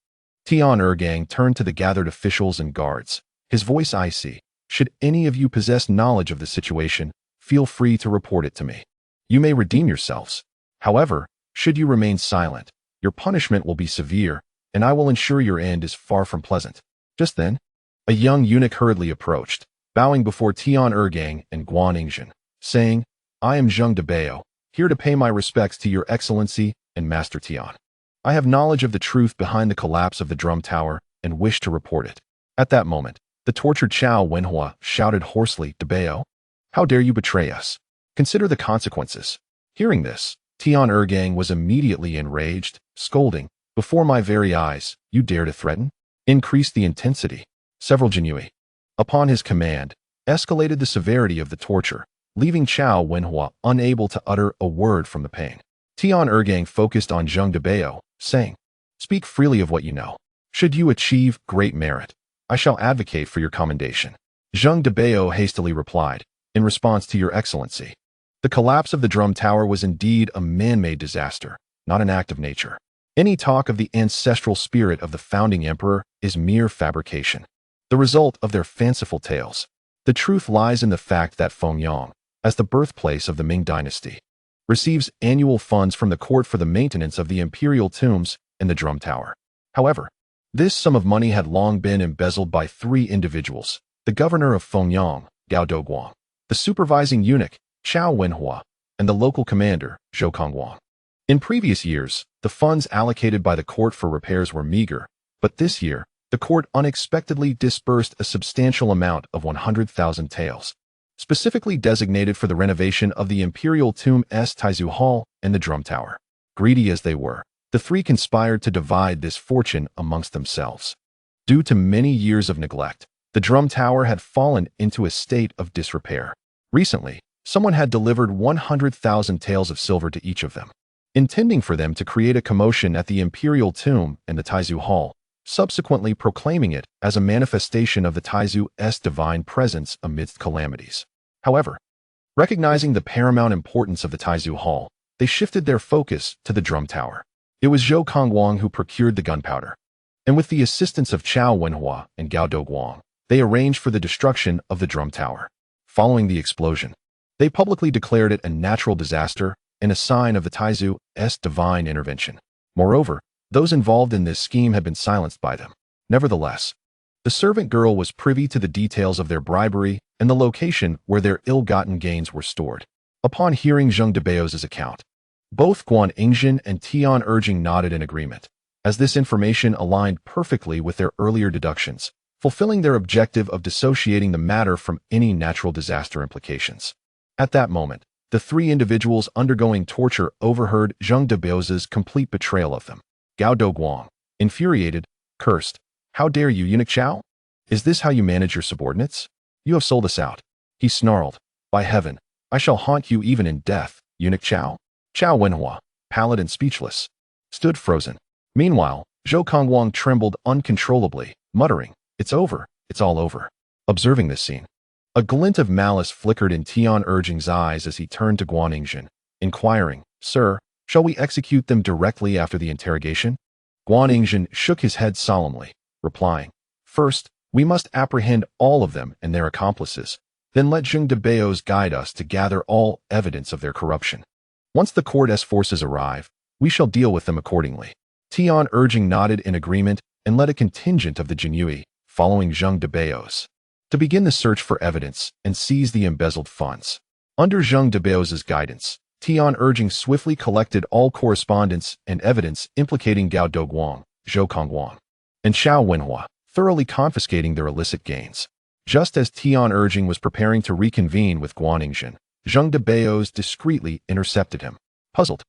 Tian Ergang turned to the gathered officials and guards, his voice icy. "Should any of you possess knowledge of the situation, feel free to report it to me. You may redeem yourselves. However, should you remain silent, your punishment will be severe, and I will ensure your end is far from pleasant." Just then, a young eunuch hurriedly approached, bowing before Tian Ergang and Guan Yingzhen, saying, "I am Zheng Debao, here to pay my respects to your excellency and Master Tian. I have knowledge of the truth behind the collapse of the drum tower and wish to report it." At that moment, the tortured Chao Wenhua shouted hoarsely, "Debao, how dare you betray us? Consider the consequences." Hearing this, Tian Ergang was immediately enraged, scolding, "Before my very eyes, you dare to threaten?" Increased the intensity. Several Jinyue, upon his command, escalated the severity of the torture, leaving Chao Wenhua unable to utter a word from the pain. Tian Ergang focused on Zheng Debao, saying, "Speak freely of what you know. Should you achieve great merit, I shall advocate for your commendation." Zheng Debao hastily replied, "In response to your excellency, the collapse of the drum tower was indeed a man-made disaster, not an act of nature. Any talk of the ancestral spirit of the founding emperor is mere fabrication, the result of their fanciful tales. The truth lies in the fact that Fengyang, as the birthplace of the Ming dynasty, receives annual funds from the court for the maintenance of the imperial tombs and the drum tower. However, this sum of money had long been embezzled by three individuals: the governor of Fengyang, Gao Doguang, the supervising eunuch, Chao Wenhua, and the local commander, Zhou Kongwang. In previous years, the funds allocated by the court for repairs were meager, but this year, the court unexpectedly disbursed a substantial amount of 100,000 taels, specifically designated for the renovation of the imperial tomb Taizu Hall and the drum tower. Greedy as they were, the three conspired to divide this fortune amongst themselves. Due to many years of neglect, the drum tower had fallen into a state of disrepair. Recently, someone had delivered 100,000 taels of silver to each of them, intending for them to create a commotion at the imperial tomb and the Taizu Hall, subsequently proclaiming it as a manifestation of the Taizu's divine presence amidst calamities. However, recognizing the paramount importance of the Taizu Hall, they shifted their focus to the drum tower. It was Zhou Kongwang who procured the gunpowder, and with the assistance of Chao Wenhua and Gao Doguang, they arranged for the destruction of the drum tower. Following the explosion, they publicly declared it a natural disaster and a sign of the Taizu's divine intervention. Moreover, those involved in this scheme had been silenced by them. Nevertheless, the servant girl was privy to the details of their bribery and the location where their ill-gotten gains were stored. Upon hearing Zheng Debao's account, both Guan Yingzhen and Tian Ergang nodded in agreement, as this information aligned perfectly with their earlier deductions, fulfilling their objective of dissociating the matter from any natural disaster implications. At that moment, the three individuals undergoing torture overheard Zheng Debao's complete betrayal of them. Gao Doguang, infuriated, cursed, "How dare you, eunuch Chao? Is this how you manage your subordinates? You have sold us out. He snarled. By heaven, I shall haunt you even in death, eunuch Chao. Chao Wenhua, pallid and speechless, stood frozen. Meanwhile, Zhou Kongguang trembled uncontrollably, muttering, "It's over, it's all over." Observing this scene, a glint of malice flickered in Tian Urjing's eyes as he turned to Guaningzhen, inquiring, "Sir, shall we execute them directly after the interrogation?" Guaningzhen shook his head solemnly, replying, "First, we must apprehend all of them and their accomplices, then let Zheng de Beos guide us to gather all evidence of their corruption. Once the court's forces arrive, we shall deal with them accordingly." Tian Urjing nodded in agreement and led a contingent of the Jinyui, following Zheng de Beos, to begin the search for evidence and seize the embezzled funds. Under Zheng de Beos' guidance, Tian Urjing swiftly collected all correspondence and evidence implicating Gao Doguang, Zhou Kongguang, and Xiao Wenhua, thoroughly confiscating their illicit gains. Just as Tian Urjing was preparing to reconvene with Guaningzhen, Zheng de Beos discreetly intercepted him. Puzzled,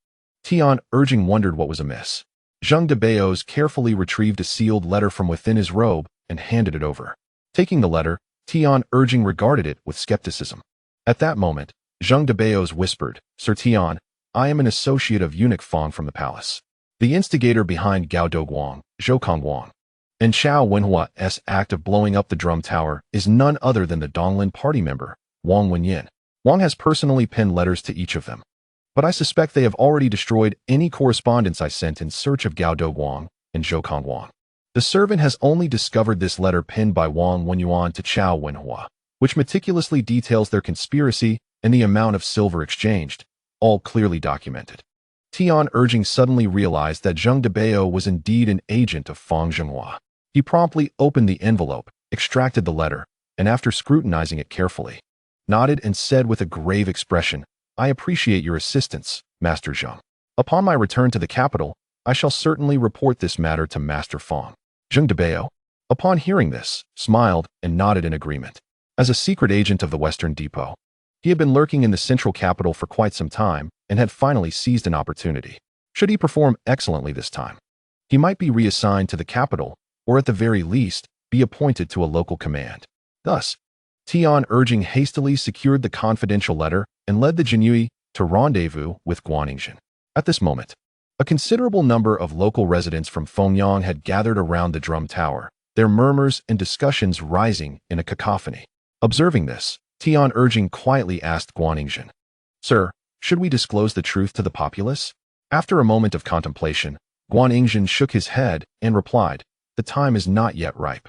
Tian Urjing wondered what was amiss. Zheng de Beos carefully retrieved a sealed letter from within his robe and handed it over. Taking the letter, Tian Urjing regarded it with skepticism. At that moment, Zheng de Beos whispered, "Sir Tian, I am an associate of eunuch Fang from the palace, the instigator behind Gao Doguang, Zhou Kongguang, and Xiao Wenhua's act of blowing up the drum tower is none other than the Donglin party member, Wang Wenyin. Wang has personally penned letters to each of them, but I suspect they have already destroyed any correspondence I sent in search of Gao Doguang and Zhou Kongguang. The servant has only discovered this letter penned by Wang Wenyuan to Xiao Wenhua, which meticulously details their conspiracy and the amount of silver exchanged, all clearly documented." Tian Urjing suddenly realized that Zheng de Bao was indeed an agent of Fang Zhenghua. He promptly opened the envelope, extracted the letter, and after scrutinizing it carefully, nodded and said with a grave expression, "I appreciate your assistance, Master Zheng. Upon my return to the capital, I shall certainly report this matter to Master Fang." Zheng de Bao, upon hearing this, smiled and nodded in agreement. As a secret agent of the Western Depot, he had been lurking in the central capital for quite some time and had finally seized an opportunity. Should he perform excellently this time, he might be reassigned to the capital, or at the very least, be appointed to a local command. Thus, Tian Urjing hastily secured the confidential letter and led the Jinyui to rendezvous with Guaningzhen. At this moment, a considerable number of local residents from Fengyang had gathered around the drum tower, their murmurs and discussions rising in a cacophony. Observing this, Tian Urjing quietly asked Guaningzhen, "Sir, should we disclose the truth to the populace?" After a moment of contemplation, Guaningzhen shook his head and replied, "The time is not yet ripe.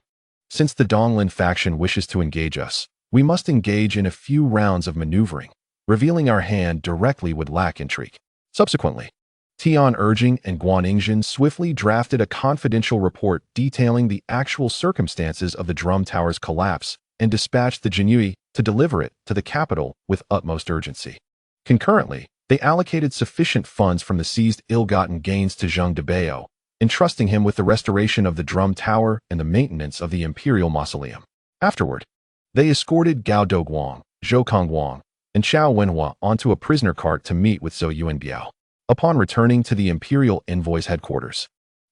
Since the Donglin faction wishes to engage us, we must engage in a few rounds of maneuvering. Revealing our hand directly would lack intrigue." Subsequently, Tian Urjing and Guaningzhen swiftly drafted a confidential report detailing the actual circumstances of the drum tower's collapse and dispatched the Jinyui to deliver it to the capital with utmost urgency. Concurrently, they allocated sufficient funds from the seized ill-gotten gains to Zheng de Bao, entrusting him with the restoration of the drum tower and the maintenance of the imperial mausoleum. Afterward, they escorted Gao Doguang, Zhou Kongguang, and Xiao Wenhua onto a prisoner cart to meet with Zhou Yuanbiao. Upon returning to the imperial envoy's headquarters,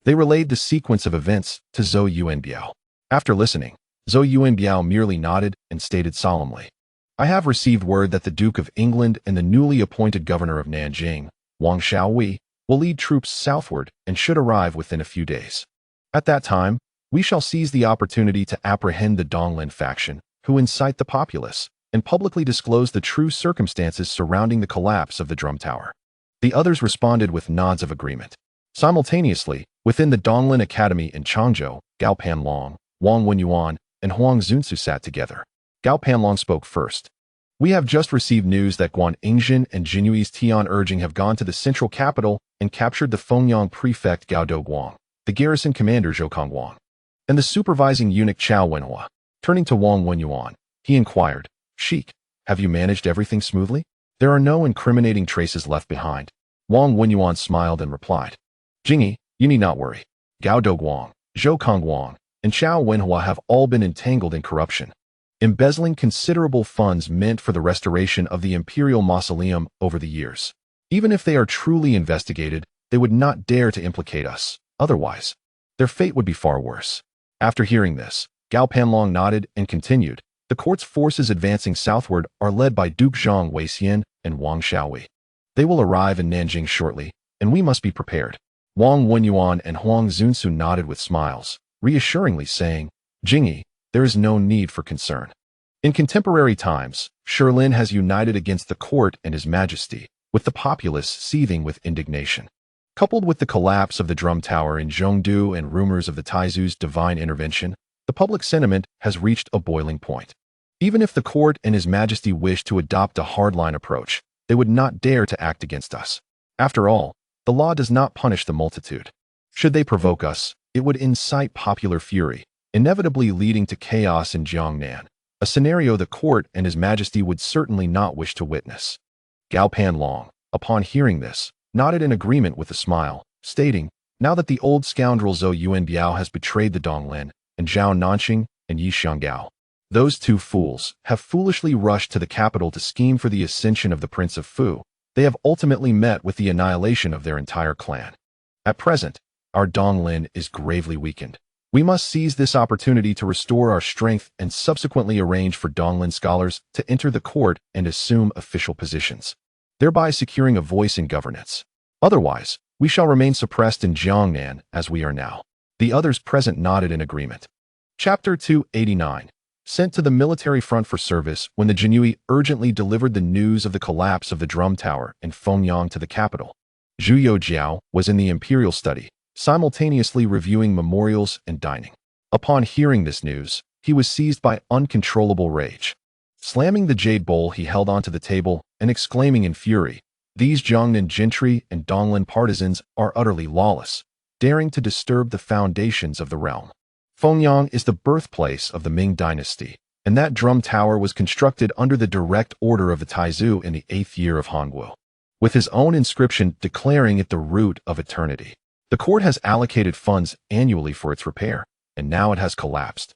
they relayed the sequence of events to Zhou Yuanbiao. After listening, Zhou Yuanbiao merely nodded and stated solemnly, "I have received word that the Duke of England and the newly appointed governor of Nanjing, Wang Xiaowei, will lead troops southward and should arrive within a few days. At that time, we shall seize the opportunity to apprehend the Donglin faction, who incite the populace, and publicly disclose the true circumstances surrounding the collapse of the drum tower." The others responded with nods of agreement. Simultaneously, within the Donglin Academy in Changzhou, Gao Panlong, Wang Wenyuan, and Huang Zunsu sat together. Gao Panlong spoke first. "We have just received news that Guaningzhen and Jinyui's Tian Urjing have gone to the central capital and captured the Fengyang prefect Gao Doguang, the garrison commander Zhou Kongguang, and the supervising eunuch Qiao Wenhua." Turning to Wang Wenyuan, he inquired, "Sheik, have you managed everything smoothly? There are no incriminating traces left behind." Wang Wenyuan smiled and replied, "Jingi, you need not worry. Gao Doguang, Zhou Kongguang, and Xiao Wenhua have all been entangled in corruption, embezzling considerable funds meant for the restoration of the imperial mausoleum over the years. Even if they are truly investigated, they would not dare to implicate us. Otherwise, their fate would be far worse." After hearing this, Gao Panlong nodded and continued. The court's forces advancing southward are led by Duke Zhang Weixian and Wang Xiaohui. They will arrive in Nanjing shortly, and we must be prepared. Wang Wenyuan and Huang Zunsu nodded with smiles, reassuringly saying, Jingyi, there is no need for concern. In contemporary times, Shilin has united against the court and His Majesty, with the populace seething with indignation. Coupled with the collapse of the drum tower in Zhongdu and rumors of the Taizu's divine intervention, the public sentiment has reached a boiling point. Even if the court and His Majesty wish to adopt a hardline approach, they would not dare to act against us. After all, the law does not punish the multitude. Should they provoke us, it would incite popular fury, inevitably leading to chaos in Jiangnan, a scenario the court and His Majesty would certainly not wish to witness. Gao Panlong, upon hearing this, nodded in agreement with a smile, stating, now that the old scoundrel Zhou Yuanbiao has betrayed the Donglin, and Zhao Nanqing and Yi Xianggao, those two fools have foolishly rushed to the capital to scheme for the ascension of the Prince of Fu. They have ultimately met with the annihilation of their entire clan. At present, our Donglin is gravely weakened. We must seize this opportunity to restore our strength and subsequently arrange for Donglin scholars to enter the court and assume official positions, thereby securing a voice in governance. Otherwise, we shall remain suppressed in Jiangnan as we are now. The others present nodded in agreement. Chapter 289. Sent to the military front for service when the Jinyui urgently delivered the news of the collapse of the drum tower in Fengyang to the capital. Zhu Youjian was in the imperial study, simultaneously reviewing memorials and dining. Upon hearing this news, he was seized by uncontrollable rage. Slamming the jade bowl he held onto the table and exclaiming in fury, these Jiangnan gentry and Donglin partisans are utterly lawless, daring to disturb the foundations of the realm. Fengyang is the birthplace of the Ming dynasty, and that drum tower was constructed under the direct order of the Taizu in the 8th year of Hongwu, with his own inscription declaring it the root of eternity. The court has allocated funds annually for its repair, and now it has collapsed.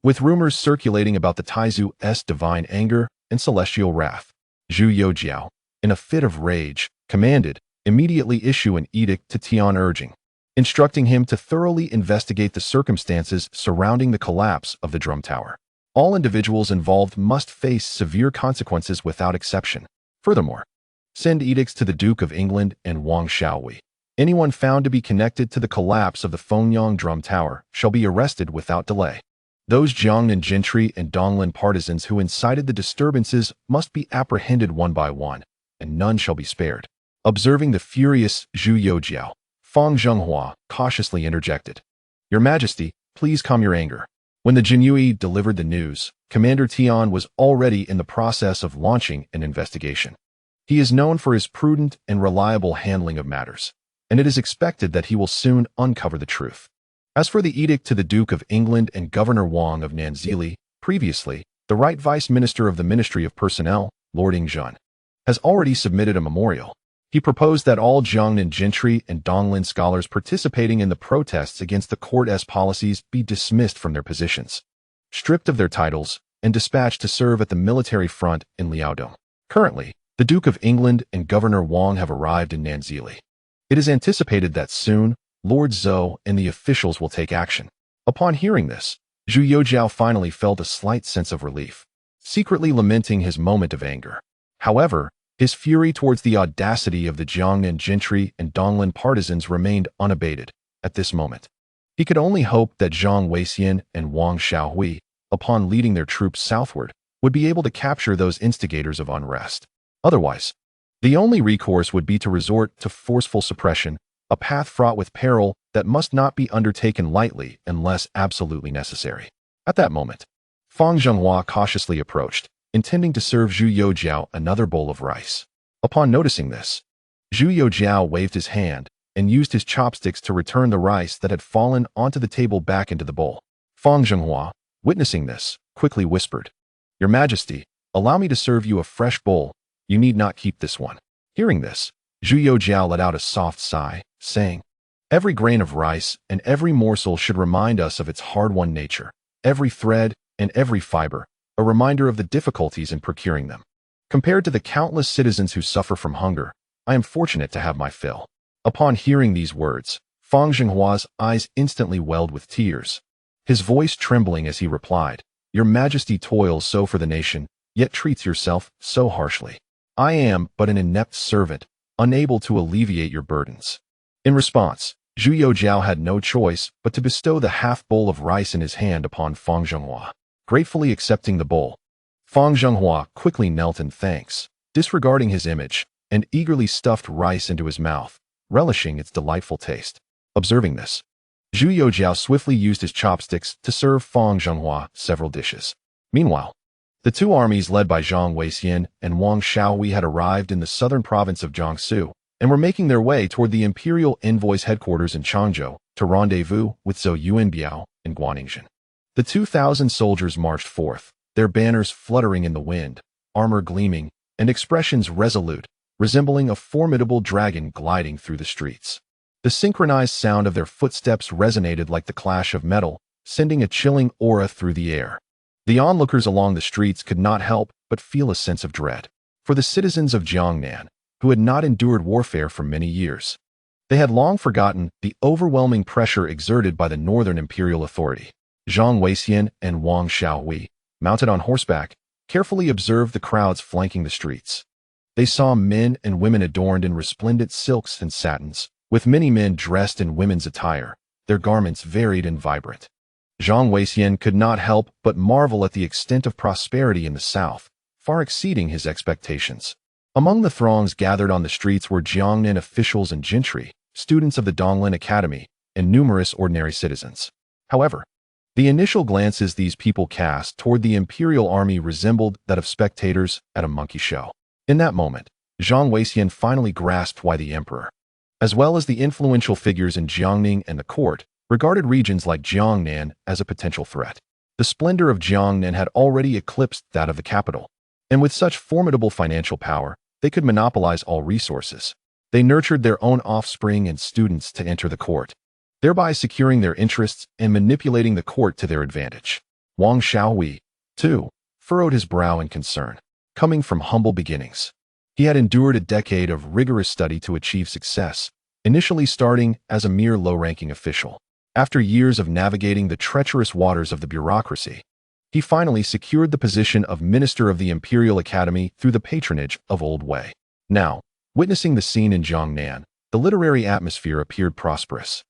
With rumors circulating about the Taizu's divine anger and celestial wrath, Zhu Youjian, in a fit of rage, commanded, immediately issue an edict to Tian urging, instructing him to thoroughly investigate the circumstances surrounding the collapse of the drum tower. All individuals involved must face severe consequences without exception. Furthermore, send edicts to the Duke of England and Wang Xiaohui. Anyone found to be connected to the collapse of the Fengyang drum tower shall be arrested without delay. Those Jiangnan gentry and Donglin partisans who incited the disturbances must be apprehended one by one, and none shall be spared. Observing the furious Zhu Youjian, Fang Zhenghua cautiously interjected, Your Majesty, please calm your anger. When the Jinyui delivered the news, Commander Tian was already in the process of launching an investigation. He is known for his prudent and reliable handling of matters, and it is expected that he will soon uncover the truth. As for the edict to the Duke of England and Governor Wang of Nanzili, previously, the Right Vice Minister of the Ministry of Personnel, Lord Ingzhen, has already submitted a memorial. He proposed that all Jiangnan gentry and Donglin scholars participating in the protests against the court's policies be dismissed from their positions, stripped of their titles, and dispatched to serve at the military front in Liaodong. Currently, the Duke of England and Governor Wang have arrived in Nanzili. It is anticipated that soon, Lord Zhou and the officials will take action. Upon hearing this, Zhu Youjian finally felt a slight sense of relief, secretly lamenting his moment of anger. However, his fury towards the audacity of the Jiangnan gentry and Donglin partisans remained unabated at this moment. He could only hope that Zhang Weixian and Wang Xiaohui, upon leading their troops southward, would be able to capture those instigators of unrest. Otherwise, the only recourse would be to resort to forceful suppression, a path fraught with peril that must not be undertaken lightly unless absolutely necessary. At that moment, Fang Zhenghua cautiously approached, intending to serve Zhu Youjian another bowl of rice. Upon noticing this, Zhu Youjian waved his hand and used his chopsticks to return the rice that had fallen onto the table back into the bowl. Fang Zhenghua, witnessing this, quickly whispered, Your Majesty, allow me to serve you a fresh bowl. You need not keep this one. Hearing this, Zhu Youjian let out a soft sigh, saying, Every grain of rice and every morsel should remind us of its hard-won nature, every thread and every fiber, a reminder of the difficulties in procuring them. Compared to the countless citizens who suffer from hunger, I am fortunate to have my fill. Upon hearing these words, Fang Zhenghua's eyes instantly welled with tears. his voice trembling as he replied, "Your Majesty toils so for the nation, yet treats yourself so harshly. I am but an inept servant, unable to alleviate your burdens." In response, Zhu Youjian had no choice but to bestow the half-bowl of rice in his hand upon Fang Zhenghua. Gratefully accepting the bowl, Fang Zhenghua quickly knelt in thanks, disregarding his image, and eagerly stuffed rice into his mouth, relishing its delightful taste. Observing this, Zhu Youjian swiftly used his chopsticks to serve Fang Zhenghua several dishes. Meanwhile, the two armies led by Zhang Weixian and Wang Shaohui had arrived in the southern province of Jiangsu and were making their way toward the imperial envoy's headquarters in Changzhou to rendezvous with Zhou Yuanbiao and Guaningzhen. The 2,000 soldiers marched forth, their banners fluttering in the wind, armor gleaming, and expressions resolute, resembling a formidable dragon gliding through the streets. The synchronized sound of their footsteps resonated like the clash of metal, sending a chilling aura through the air. The onlookers along the streets could not help but feel a sense of dread. For the citizens of Jiangnan, who had not endured warfare for many years, they had long forgotten the overwhelming pressure exerted by the northern imperial authority. Zhang Weixian and Wang Shaohui, mounted on horseback, carefully observed the crowds flanking the streets. They saw men and women adorned in resplendent silks and satins, with many men dressed in women's attire, their garments varied and vibrant. Zhang Weixian could not help but marvel at the extent of prosperity in the south, far exceeding his expectations. Among the throngs gathered on the streets were Jiang Ning officials and gentry, students of the Donglin Academy, and numerous ordinary citizens. However, the initial glances these people cast toward the imperial army resembled that of spectators at a monkey show. In that moment, Zhang Weixian finally grasped why the emperor, as well as the influential figures in Jiang Ning and the court, regarded regions like Jiangnan as a potential threat. The splendor of Jiangnan had already eclipsed that of the capital, and with such formidable financial power, they could monopolize all resources. They nurtured their own offspring and students to enter the court, thereby securing their interests and manipulating the court to their advantage. Wang Shaohui, too, furrowed his brow in concern. Coming from humble beginnings, he had endured a decade of rigorous study to achieve success, initially starting as a mere low-ranking official. After years of navigating the treacherous waters of the bureaucracy, he finally secured the position of Minister of the Imperial Academy through the patronage of Old Wei. Now, witnessing the scene in Jiangnan, the literary atmosphere appeared prosperous,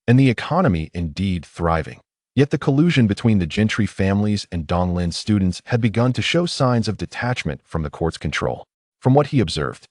and the economy indeed thriving. Yet the collusion between the gentry families and Donglin students had begun to show signs of detachment from the court's control. From what he observed,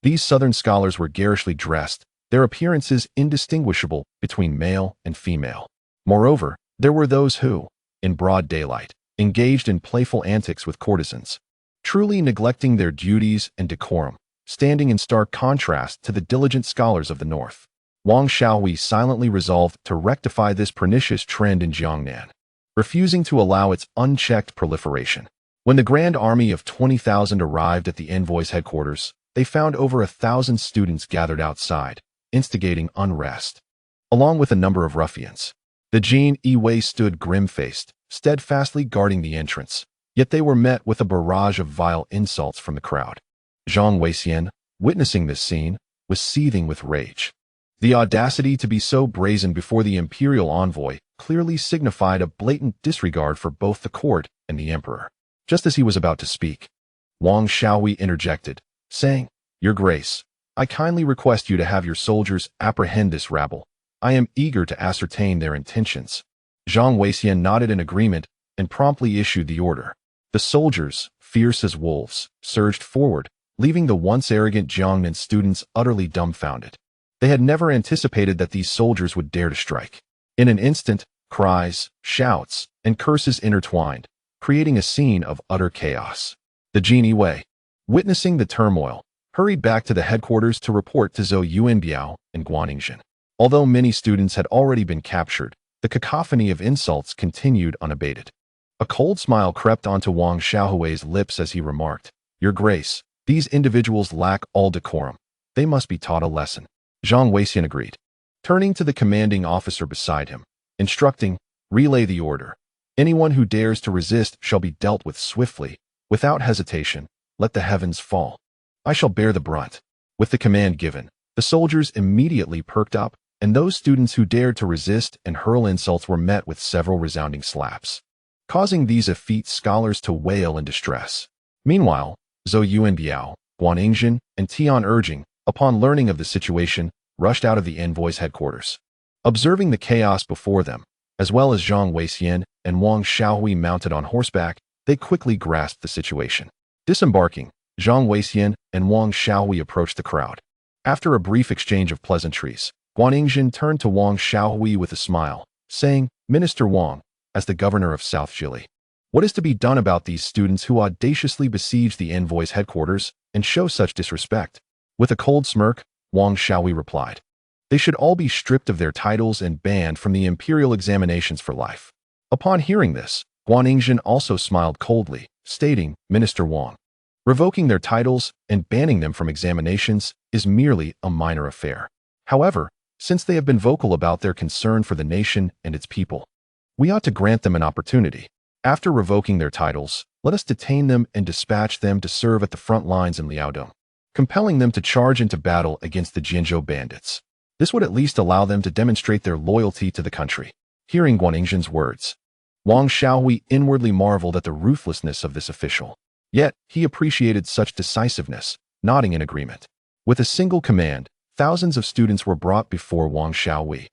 these southern scholars were garishly dressed, their appearances indistinguishable between male and female. Moreover, there were those who, in broad daylight, engaged in playful antics with courtesans, truly neglecting their duties and decorum, standing in stark contrast to the diligent scholars of the north. Wang Shaohui silently resolved to rectify this pernicious trend in Jiangnan, refusing to allow its unchecked proliferation. When the grand army of 20,000 arrived at the envoy's headquarters, they found over 1,000 students gathered outside, instigating unrest, along with a number of ruffians. The Jin Wei stood grim-faced, steadfastly guarding the entrance, yet they were met with a barrage of vile insults from the crowd. Zhang Weixian, witnessing this scene, was seething with rage. The audacity to be so brazen before the imperial envoy clearly signified a blatant disregard for both the court and the emperor. Just as he was about to speak, Wang Shaohui interjected, saying, "Your Grace, I kindly request you to have your soldiers apprehend this rabble. I am eager to ascertain their intentions." Zhang Weixian nodded in agreement and promptly issued the order. The soldiers, fierce as wolves, surged forward, leaving the once arrogant Jiangnan students utterly dumbfounded. They had never anticipated that these soldiers would dare to strike. In an instant, cries, shouts, and curses intertwined, creating a scene of utter chaos. The Jin Wei, witnessing the turmoil, hurried back to the headquarters to report to Zhou Yuanbiao and Guaningzhen. Although many students had already been captured, the cacophony of insults continued unabated. A cold smile crept onto Wang Shaohui's lips as he remarked, "Your Grace, these individuals lack all decorum. They must be taught a lesson." Zhang Weixian agreed, turning to the commanding officer beside him, instructing, "Relay the order. Anyone who dares to resist shall be dealt with swiftly, without hesitation. Let the heavens fall. I shall bear the brunt." With the command given, the soldiers immediately perked up and those students who dared to resist and hurl insults were met with several resounding slaps, causing these effete scholars to wail in distress. Meanwhile, Zhou Youjian, Guaningzhen, and Tian urging, upon learning of the situation, rushed out of the envoy's headquarters. Observing the chaos before them, as well as Zhang Weixian and Wang Xiaohui mounted on horseback, they quickly grasped the situation. Disembarking, Zhang Weixian and Wang Xiaohui approached the crowd. After a brief exchange of pleasantries, Guaningzhen turned to Wang Xiaohui with a smile, saying, "Minister Wang, as the governor of South Jili, what is to be done about these students who audaciously besiege the envoy's headquarters and show such disrespect?" With a cold smirk, Wang Xiaohui replied, "They should all be stripped of their titles and banned from the imperial examinations for life." Upon hearing this, Guaningzhen also smiled coldly, stating, "Minister Wang, revoking their titles and banning them from examinations is merely a minor affair. However, since they have been vocal about their concern for the nation and its people, we ought to grant them an opportunity. After revoking their titles, let us detain them and dispatch them to serve at the front lines in Liaodong, compelling them to charge into battle against the Guizhou bandits. This would at least allow them to demonstrate their loyalty to the country." Hearing Guaningzhen's words, Wang Xiaohui inwardly marveled at the ruthlessness of this official. Yet, he appreciated such decisiveness, nodding in agreement. With a single command, thousands of students were brought before Wang Xiaohui,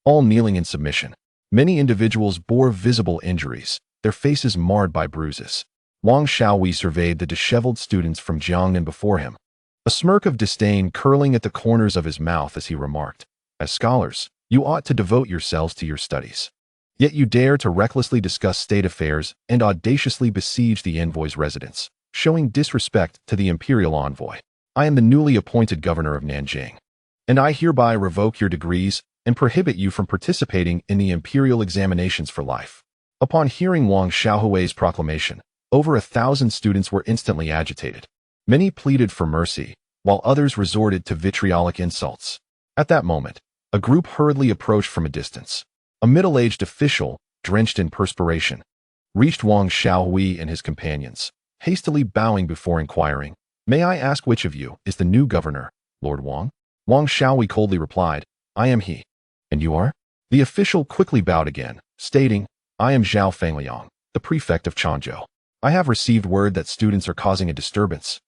all kneeling in submission. Many individuals bore visible injuries, their faces marred by bruises. Wang Xiaohui surveyed the disheveled students from Jiang Ning before him, a smirk of disdain curling at the corners of his mouth as he remarked, "As scholars, you ought to devote yourselves to your studies. Yet you dare to recklessly discuss state affairs and audaciously besiege the envoy's residence, showing disrespect to the imperial envoy. I am the newly appointed governor of Nanjing, and I hereby revoke your degrees and prohibit you from participating in the imperial examinations for life." Upon hearing Wang Xiaohui's proclamation, over 1,000 students were instantly agitated. Many pleaded for mercy, while others resorted to vitriolic insults. At that moment, a group hurriedly approached from a distance. A middle-aged official, drenched in perspiration, reached Wang Xiaohui and his companions, hastily bowing before inquiring, "May I ask which of you is the new governor, Lord Wang?" Wang Xiaohui coldly replied, "I am he." "And you are?" The official quickly bowed again, stating, "I am Zhao Fangliang, the prefect of Changzhou. I have received word that students are causing a disturbance,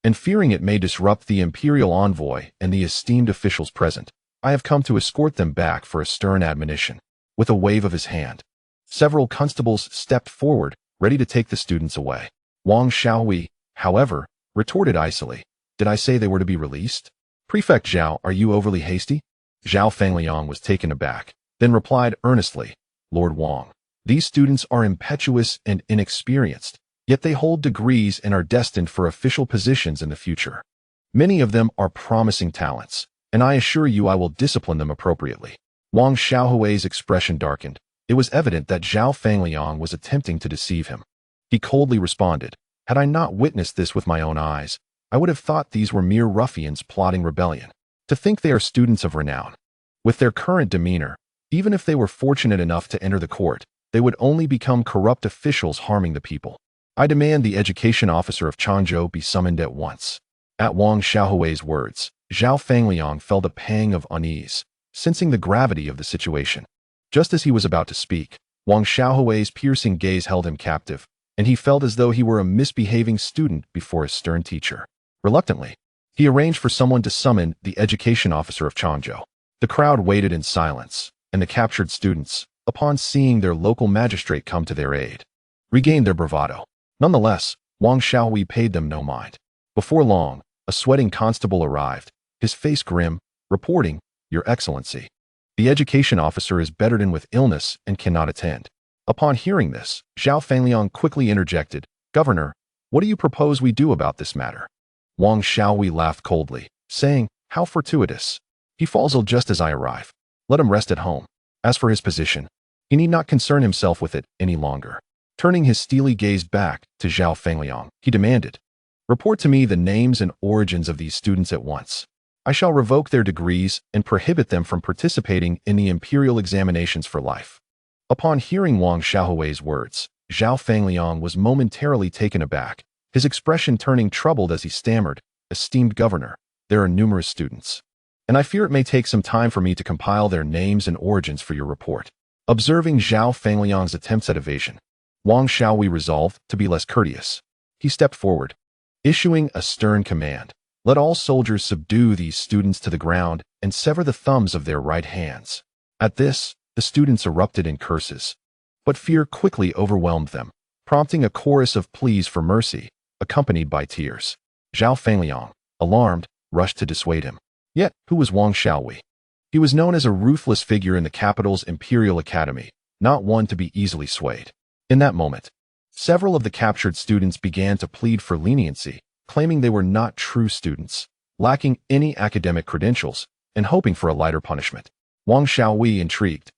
and fearing it may disrupt the imperial envoy and the esteemed officials present, I have come to escort them back for a stern admonition." With a wave of his hand, several constables stepped forward, ready to take the students away. Wang Xiaohui, however, retorted icily, "Did I say they were to be released? Prefect Zhao, are you overly hasty?" Zhao Fangliang was taken aback, then replied earnestly, "Lord Wang, these students are impetuous and inexperienced, yet they hold degrees and are destined for official positions in the future. Many of them are promising talents, and I assure you I will discipline them appropriately." Wang Xiaohui's expression darkened. It was evident that Zhao Fangliang was attempting to deceive him. He coldly responded, "Had I not witnessed this with my own eyes, I would have thought these were mere ruffians plotting rebellion. To think they are students of renown. With their current demeanor, even if they were fortunate enough to enter the court, they would only become corrupt officials harming the people. I demand the education officer of Changzhou be summoned at once." At Wang Xiaohui's words, Zhao Fangliang felt a pang of unease, sensing the gravity of the situation. Just as he was about to speak, Wang Xiaohui's piercing gaze held him captive, and he felt as though he were a misbehaving student before a stern teacher. Reluctantly, he arranged for someone to summon the education officer of Changzhou. The crowd waited in silence, and the captured students, upon seeing their local magistrate come to their aid, regained their bravado. Nonetheless, Wang Xiaohui paid them no mind. Before long, a sweating constable arrived, his face grim, reporting, "Your Excellency, the education officer is bedridden with illness and cannot attend." Upon hearing this, Zhao Fangliang quickly interjected, "Governor, what do you propose we do about this matter?" Wang Xiaohui laughed coldly, saying, "How fortuitous. He falls ill just as I arrive. Let him rest at home. As for his position, he need not concern himself with it any longer." Turning his steely gaze back to Zhao Fangliang, he demanded, "Report to me the names and origins of these students at once. I shall revoke their degrees and prohibit them from participating in the imperial examinations for life." Upon hearing Wang Xiaohui's words, Zhao Fangliang was momentarily taken aback, his expression turning troubled as he stammered, "Esteemed governor, there are numerous students and I fear it may take some time for me to compile their names and origins for your report. Observing Zhao Fangliang's attempts at evasion, Wang Xiaohui resolved to be less courteous. He stepped forward, issuing a stern command. Let all soldiers subdue these students to the ground and sever the thumbs of their right hands. At this, the students erupted in curses. But fear quickly overwhelmed them, prompting a chorus of pleas for mercy, accompanied by tears. Zhao Fangliang, alarmed, rushed to dissuade him. Yet, who was Wang Xiaohui? He was known as a ruthless figure in the capital's imperial academy, not one to be easily swayed. In that moment, several of the captured students began to plead for leniency, claiming they were not true students, lacking any academic credentials, and hoping for a lighter punishment. Wang Xiaohui, intrigued,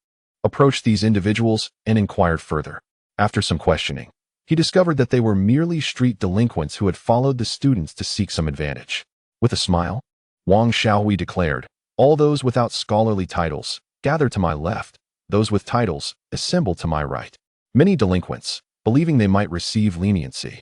approached these individuals and inquired further. After some questioning, he discovered that they were merely street delinquents who had followed the students to seek some advantage. With a smile, Wang Xiaohui declared, "All those without scholarly titles, gather to my left. Those with titles, assemble to my right." Many delinquents, believing they might receive leniency,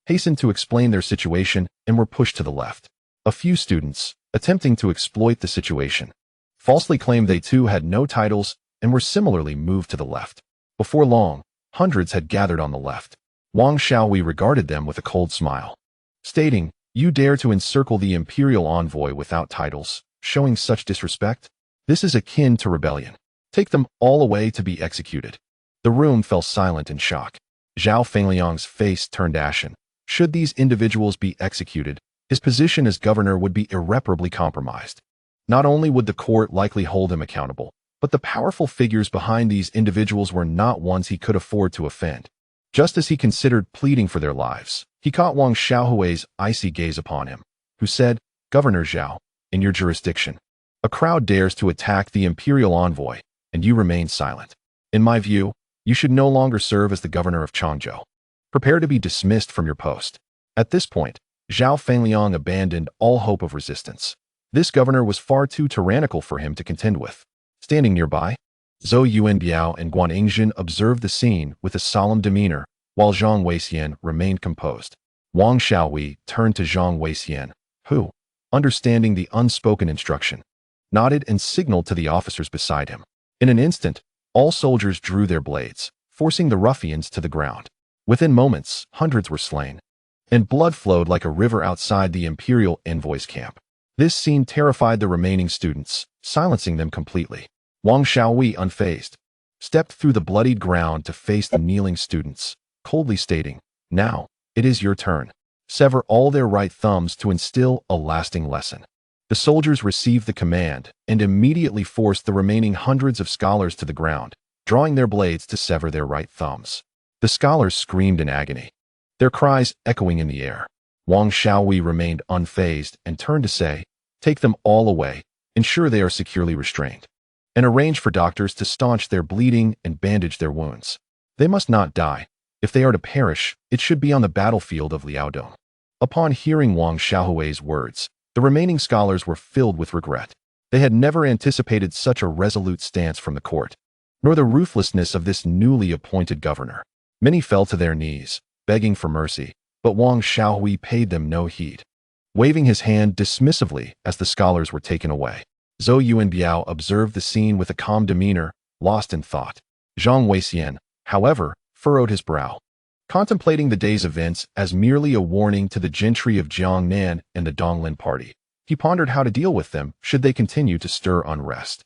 hastened to explain their situation and were pushed to the left. A few students, attempting to exploit the situation, falsely claimed they too had no titles and were similarly moved to the left. Before long, hundreds had gathered on the left. Wang Xiaohui regarded them with a cold smile, stating, "You dare to encircle the imperial envoy without titles, showing such disrespect? This is akin to rebellion. Take them all away to be executed." The room fell silent in shock. Zhao Fangliang's face turned ashen. Should these individuals be executed, his position as governor would be irreparably compromised. Not only would the court likely hold him accountable, but the powerful figures behind these individuals were not ones he could afford to offend. Just as he considered pleading for their lives, he caught Wang Xiaohui's icy gaze upon him, who said, "Governor Zhao, in your jurisdiction, a crowd dares to attack the imperial envoy, and you remain silent. In my view, you should no longer serve as the governor of Changzhou. Prepare to be dismissed from your post." At this point, Zhao Fangliang abandoned all hope of resistance. This governor was far too tyrannical for him to contend with. Standing nearby, Zhou Youjian and Guan Yingzhen observed the scene with a solemn demeanor, while Zhang Weixian remained composed. Wang Xiaohui turned to Zhang Weixian, who, understanding the unspoken instruction, nodded and signaled to the officers beside him. In an instant, all soldiers drew their blades, forcing the ruffians to the ground. Within moments, hundreds were slain, and blood flowed like a river outside the imperial envoy's camp. This scene terrified the remaining students, silencing them completely. Wang Xiaohui, unfazed, stepped through the bloodied ground to face the kneeling students, coldly stating, "Now, it is your turn. Sever all their right thumbs to instill a lasting lesson." The soldiers received the command and immediately forced the remaining hundreds of scholars to the ground, drawing their blades to sever their right thumbs. The scholars screamed in agony, their cries echoing in the air. Wang Xiaohui remained unfazed and turned to say, "Take them all away, ensure they are securely restrained, and arrange for doctors to staunch their bleeding and bandage their wounds. They must not die. If they are to perish, it should be on the battlefield of Liaodong." Upon hearing Wang Xiaohui's words, the remaining scholars were filled with regret. They had never anticipated such a resolute stance from the court, nor the ruthlessness of this newly appointed governor. Many fell to their knees, begging for mercy, but Wang Xiaohui paid them no heed, waving his hand dismissively as the scholars were taken away. Zhou Youjian observed the scene with a calm demeanor, lost in thought. Zhang Weixian, however, furrowed his brow, contemplating the day's events as merely a warning to the gentry of Jiang Ning and the Donglin party. He pondered how to deal with them should they continue to stir unrest.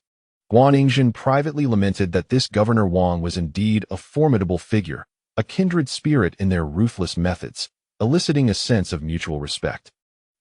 Guan Yingzhen privately lamented that this Governor Wang was indeed a formidable figure, a kindred spirit in their ruthless methods, eliciting a sense of mutual respect.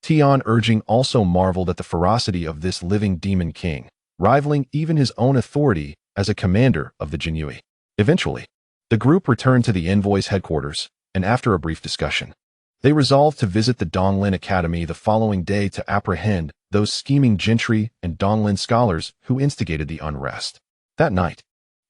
Tian urging also marveled at the ferocity of this living demon king, rivaling even his own authority as a commander of the Jinyue. Eventually, the group returned to the envoy's headquarters, and after a brief discussion, they resolved to visit the Donglin Academy the following day to apprehend those scheming gentry and Donglin scholars who instigated the unrest. That night,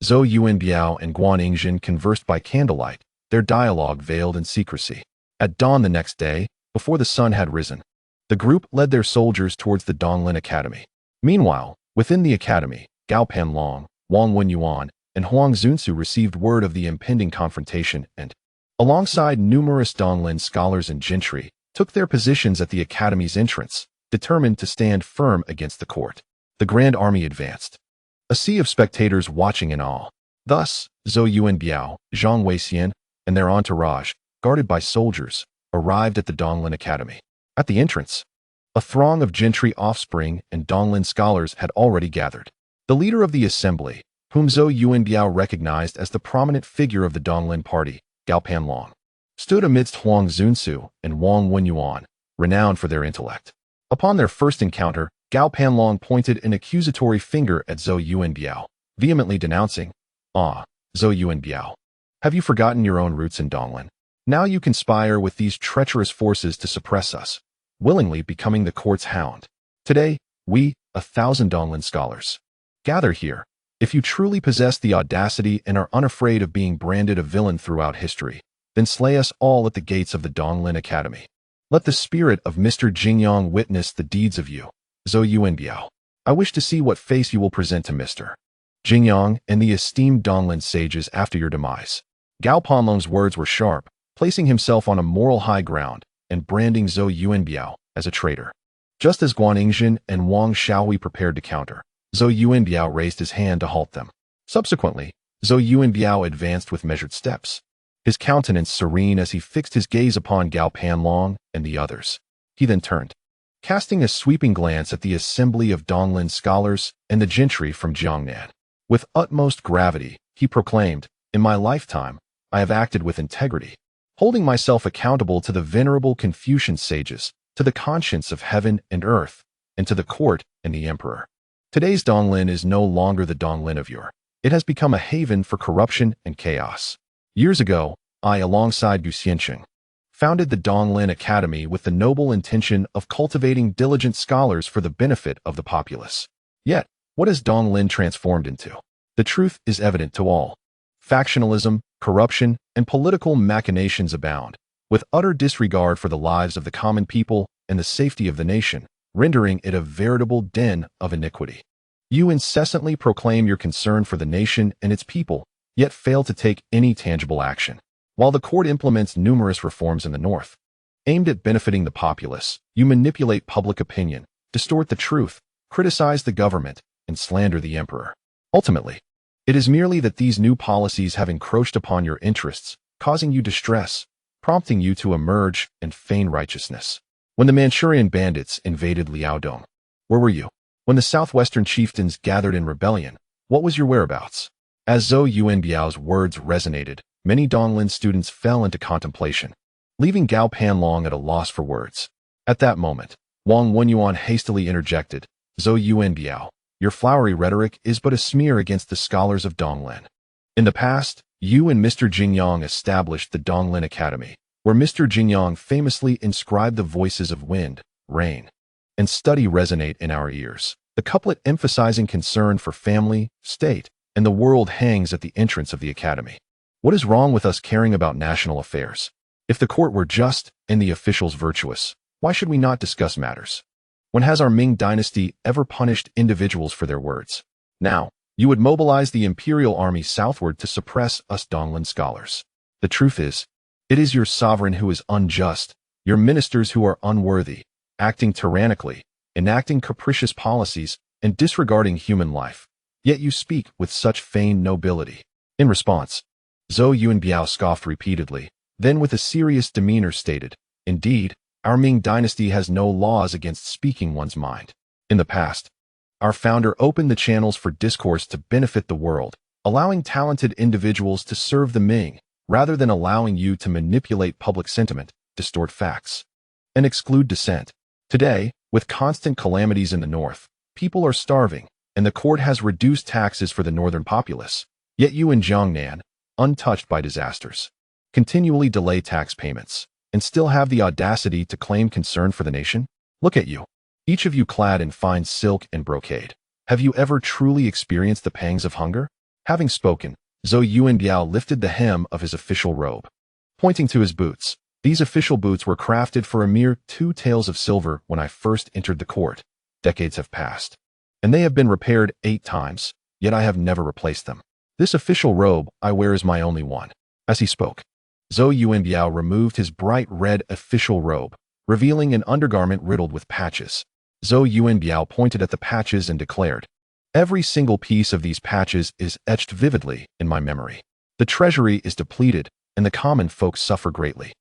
Zhou Youjian and Guan Yingzhen conversed by candlelight, their dialogue veiled in secrecy. At dawn the next day, before the sun had risen, the group led their soldiers towards the Donglin Academy. Meanwhile, within the academy, Gao Panlong, Wang Wenyuan, and Huang Zunsu received word of the impending confrontation and, alongside numerous Donglin scholars and gentry, took their positions at the academy's entrance, determined to stand firm against the court. The grand army advanced. A sea of spectators watching in awe. Thus, Zhou Yuanbiao, Zhang Weixian, and their entourage, guarded by soldiers, arrived at the Donglin Academy. At the entrance, a throng of gentry offspring and Donglin scholars had already gathered. The leader of the assembly, whom Zhou Yuanbiao recognized as the prominent figure of the Donglin party, Gao Panlong, stood amidst Huang Zunsu and Wang Wenyuan, renowned for their intellect. Upon their first encounter, Gao Panlong pointed an accusatory finger at Zhou Yuanbiao, vehemently denouncing, "Ah, Zhou Yuanbiao, have you forgotten your own roots in Donglin? Now you conspire with these treacherous forces to suppress us, willingly becoming the court's hound. Today, we, 1,000 Donglin scholars, gather here. If you truly possess the audacity and are unafraid of being branded a villain throughout history, then slay us all at the gates of the Donglin Academy. Let the spirit of Mr. Jingyang witness the deeds of you, Zhou Yuanbiao. I wish to see what face you will present to Mr. Jingyang and the esteemed Donglin sages after your demise." Gao Panlong's words were sharp, placing himself on a moral high ground and branding Zhou Yuanbiao as a traitor. Just as Guanxin and Wang Shaohui prepared to counter, Zhou Yuanbiao raised his hand to halt them. Subsequently, Zhou Yuanbiao advanced with measured steps, his countenance serene as he fixed his gaze upon Gao Panlong and the others. He then turned, casting a sweeping glance at the assembly of Donglin scholars and the gentry from Jiangnan. With utmost gravity, he proclaimed, "In my lifetime, I have acted with integrity, holding myself accountable to the venerable Confucian sages, to the conscience of heaven and earth, and to the court and the emperor. Today's Donglin is no longer the Donglin of yore. It has become a haven for corruption and chaos. Years ago, I, alongside Guizhou, founded the Donglin Academy with the noble intention of cultivating diligent scholars for the benefit of the populace. Yet, what has Donglin transformed into? The truth is evident to all. Factionalism, corruption, and political machinations abound, with utter disregard for the lives of the common people and the safety of the nation, rendering it a veritable den of iniquity. You incessantly proclaim your concern for the nation and its people, yet fail to take any tangible action. While the court implements numerous reforms in the north, aimed at benefiting the populace, you manipulate public opinion, distort the truth, criticize the government, and slander the emperor. Ultimately, it is merely that these new policies have encroached upon your interests, causing you distress, prompting you to emerge and feign righteousness. When the Manchurian bandits invaded Liaodong, where were you? When the southwestern chieftains gathered in rebellion, what was your whereabouts?" As Zhou Yuanbiao's words resonated, many Donglin students fell into contemplation, leaving Gao Panlong at a loss for words. At that moment, Wang Wenyuan hastily interjected, "Zhou Yuanbiao, your flowery rhetoric is but a smear against the scholars of Donglin. In the past, you and Mr. Jingyang established the Donglin Academy, where Mr. Jingyang famously inscribed the voices of wind, rain, and study resonate in our ears. The couplet emphasizing concern for family, state, and the world hangs at the entrance of the academy. What is wrong with us caring about national affairs? If the court were just and the officials virtuous, why should we not discuss matters? When has our Ming dynasty ever punished individuals for their words? Now, you would mobilize the imperial army southward to suppress us Donglin scholars. The truth is, it is your sovereign who is unjust, your ministers who are unworthy, acting tyrannically, enacting capricious policies, and disregarding human life. Yet you speak with such feigned nobility." In response, Zhou Yuanbiao scoffed repeatedly, then with a serious demeanor stated, "Indeed, our Ming dynasty has no laws against speaking one's mind. In the past, our founder opened the channels for discourse to benefit the world, allowing talented individuals to serve the Ming, rather than allowing you to manipulate public sentiment, distort facts, and exclude dissent. Today, with constant calamities in the north, people are starving, and the court has reduced taxes for the northern populace. Yet you in Jiangnan, untouched by disasters, continually delay tax payments, and still have the audacity to claim concern for the nation? Look at you, each of you clad in fine silk and brocade. Have you ever truly experienced the pangs of hunger?" Having spoken, Zhou Yuanbiao lifted the hem of his official robe, pointing to his boots. "These official boots were crafted for a mere 2 taels of silver when I first entered the court. Decades have passed, and they have been repaired 8 times, yet I have never replaced them. This official robe I wear is my only one." As he spoke, Zhou Yuanbiao removed his bright red official robe, revealing an undergarment riddled with patches. Zhou Yuanbiao pointed at the patches and declared, "Every single piece of these patches is etched vividly in my memory. The treasury is depleted, and the common folk suffer greatly.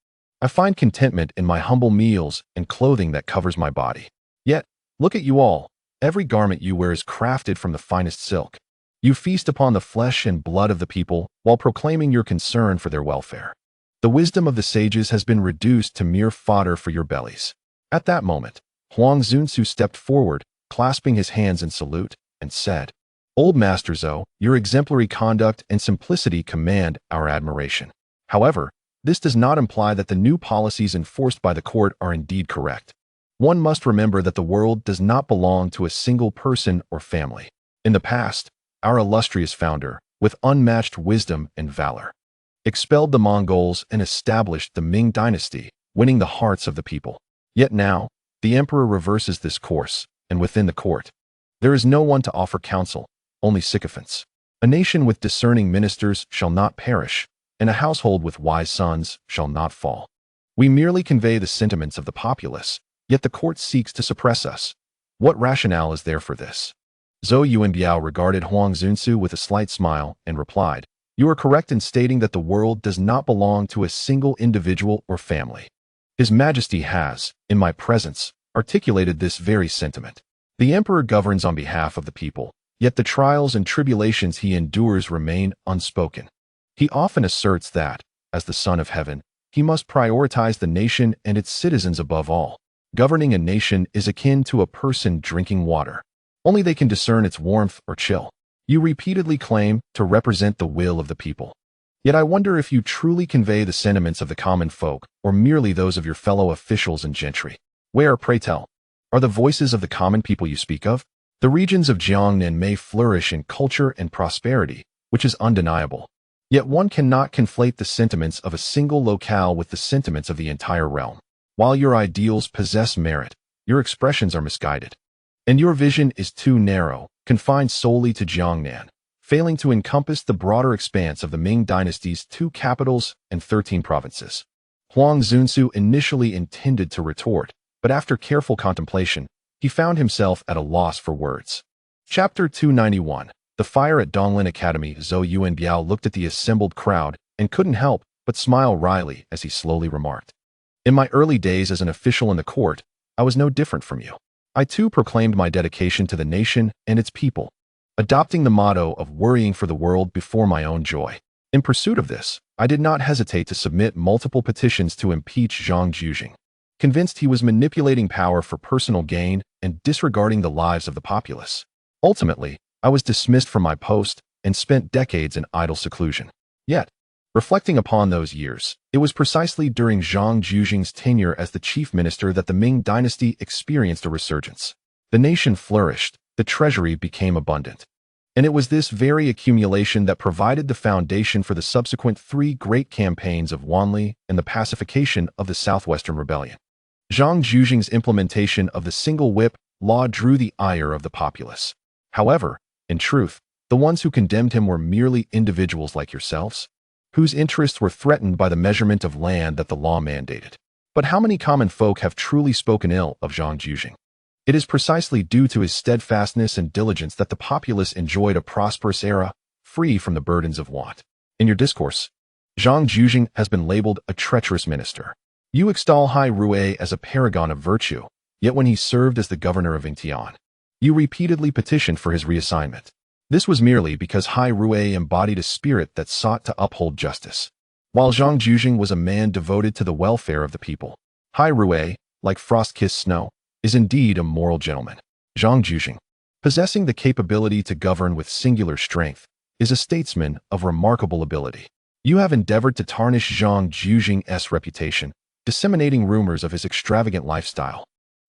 I find contentment in my humble meals and clothing that covers my body. Yet, look at you all. Every garment you wear is crafted from the finest silk. You feast upon the flesh and blood of the people while proclaiming your concern for their welfare. The wisdom of the sages has been reduced to mere fodder for your bellies." At that moment, Huang Zunsu stepped forward, clasping his hands in salute, and said, "Old Master Zhou, your exemplary conduct and simplicity command our admiration. However, this does not imply that the new policies enforced by the court are indeed correct. One must remember that the world does not belong to a single person or family. In the past, our illustrious founder, with unmatched wisdom and valor, expelled the Mongols and established the Ming dynasty, winning the hearts of the people. Yet now, the emperor reverses this course, and within the court, there is no one to offer counsel, only sycophants. A nation with discerning ministers shall not perish, and a household with wise sons shall not fall. We merely convey the sentiments of the populace, yet the court seeks to suppress us. What rationale is there for this?" Zhou Yuanbiao regarded Huang Zunsu with a slight smile and replied, "You are correct in stating that the world does not belong to a single individual or family. His Majesty has, in my presence, articulated this very sentiment. The emperor governs on behalf of the people, yet the trials and tribulations he endures remain unspoken. He often asserts that, as the Son of Heaven, he must prioritize the nation and its citizens above all. Governing a nation is akin to a person drinking water. Only they can discern its warmth or chill. You repeatedly claim to represent the will of the people. Yet I wonder if you truly convey the sentiments of the common folk or merely those of your fellow officials and gentry. Where, pray tell, are the voices of the common people you speak of? The regions of Jiang Ning may flourish in culture and prosperity, which is undeniable. Yet one cannot conflate the sentiments of a single locale with the sentiments of the entire realm. While your ideals possess merit, your expressions are misguided. And your vision is too narrow, confined solely to Jiangnan, failing to encompass the broader expanse of the Ming dynasty's 2 capitals and 13 provinces." Huang Zunsu initially intended to retort, but after careful contemplation, he found himself at a loss for words. Chapter 291. The Fire at Donglin Academy. Zhou Yuanbiao looked at the assembled crowd and couldn't help but smile wryly as he slowly remarked, "In my early days as an official in the court, I was no different from you. I too proclaimed my dedication to the nation and its people, adopting the motto of worrying for the world before my own joy. In pursuit of this, I did not hesitate to submit multiple petitions to impeach Zhang Juxing, convinced he was manipulating power for personal gain and disregarding the lives of the populace. Ultimately, I was dismissed from my post and spent decades in idle seclusion. Yet, reflecting upon those years, it was precisely during Zhang Juxing's tenure as the chief minister that the Ming dynasty experienced a resurgence. The nation flourished, the treasury became abundant. And it was this very accumulation that provided the foundation for the subsequent 3 great campaigns of Wanli and the pacification of the Southwestern Rebellion. Zhang Juxing's implementation of the single whip law drew the ire of the populace. However, in truth, the ones who condemned him were merely individuals like yourselves, whose interests were threatened by the measurement of land that the law mandated. But how many common folk have truly spoken ill of Zhang Juxing? It is precisely due to his steadfastness and diligence that the populace enjoyed a prosperous era, free from the burdens of want. In your discourse, Zhang Juxing has been labeled a treacherous minister. You extol Hai Rui as a paragon of virtue, yet when he served as the governor of Tian, you repeatedly petitioned for his reassignment. This was merely because Hai Rui embodied a spirit that sought to uphold justice, while Zhang Juxing was a man devoted to the welfare of the people. Hai Rui, like frost-kissed snow, is indeed a moral gentleman. Zhang Juxing, possessing the capability to govern with singular strength, is a statesman of remarkable ability. You have endeavored to tarnish Zhang Juxing's reputation, disseminating rumors of his extravagant lifestyle,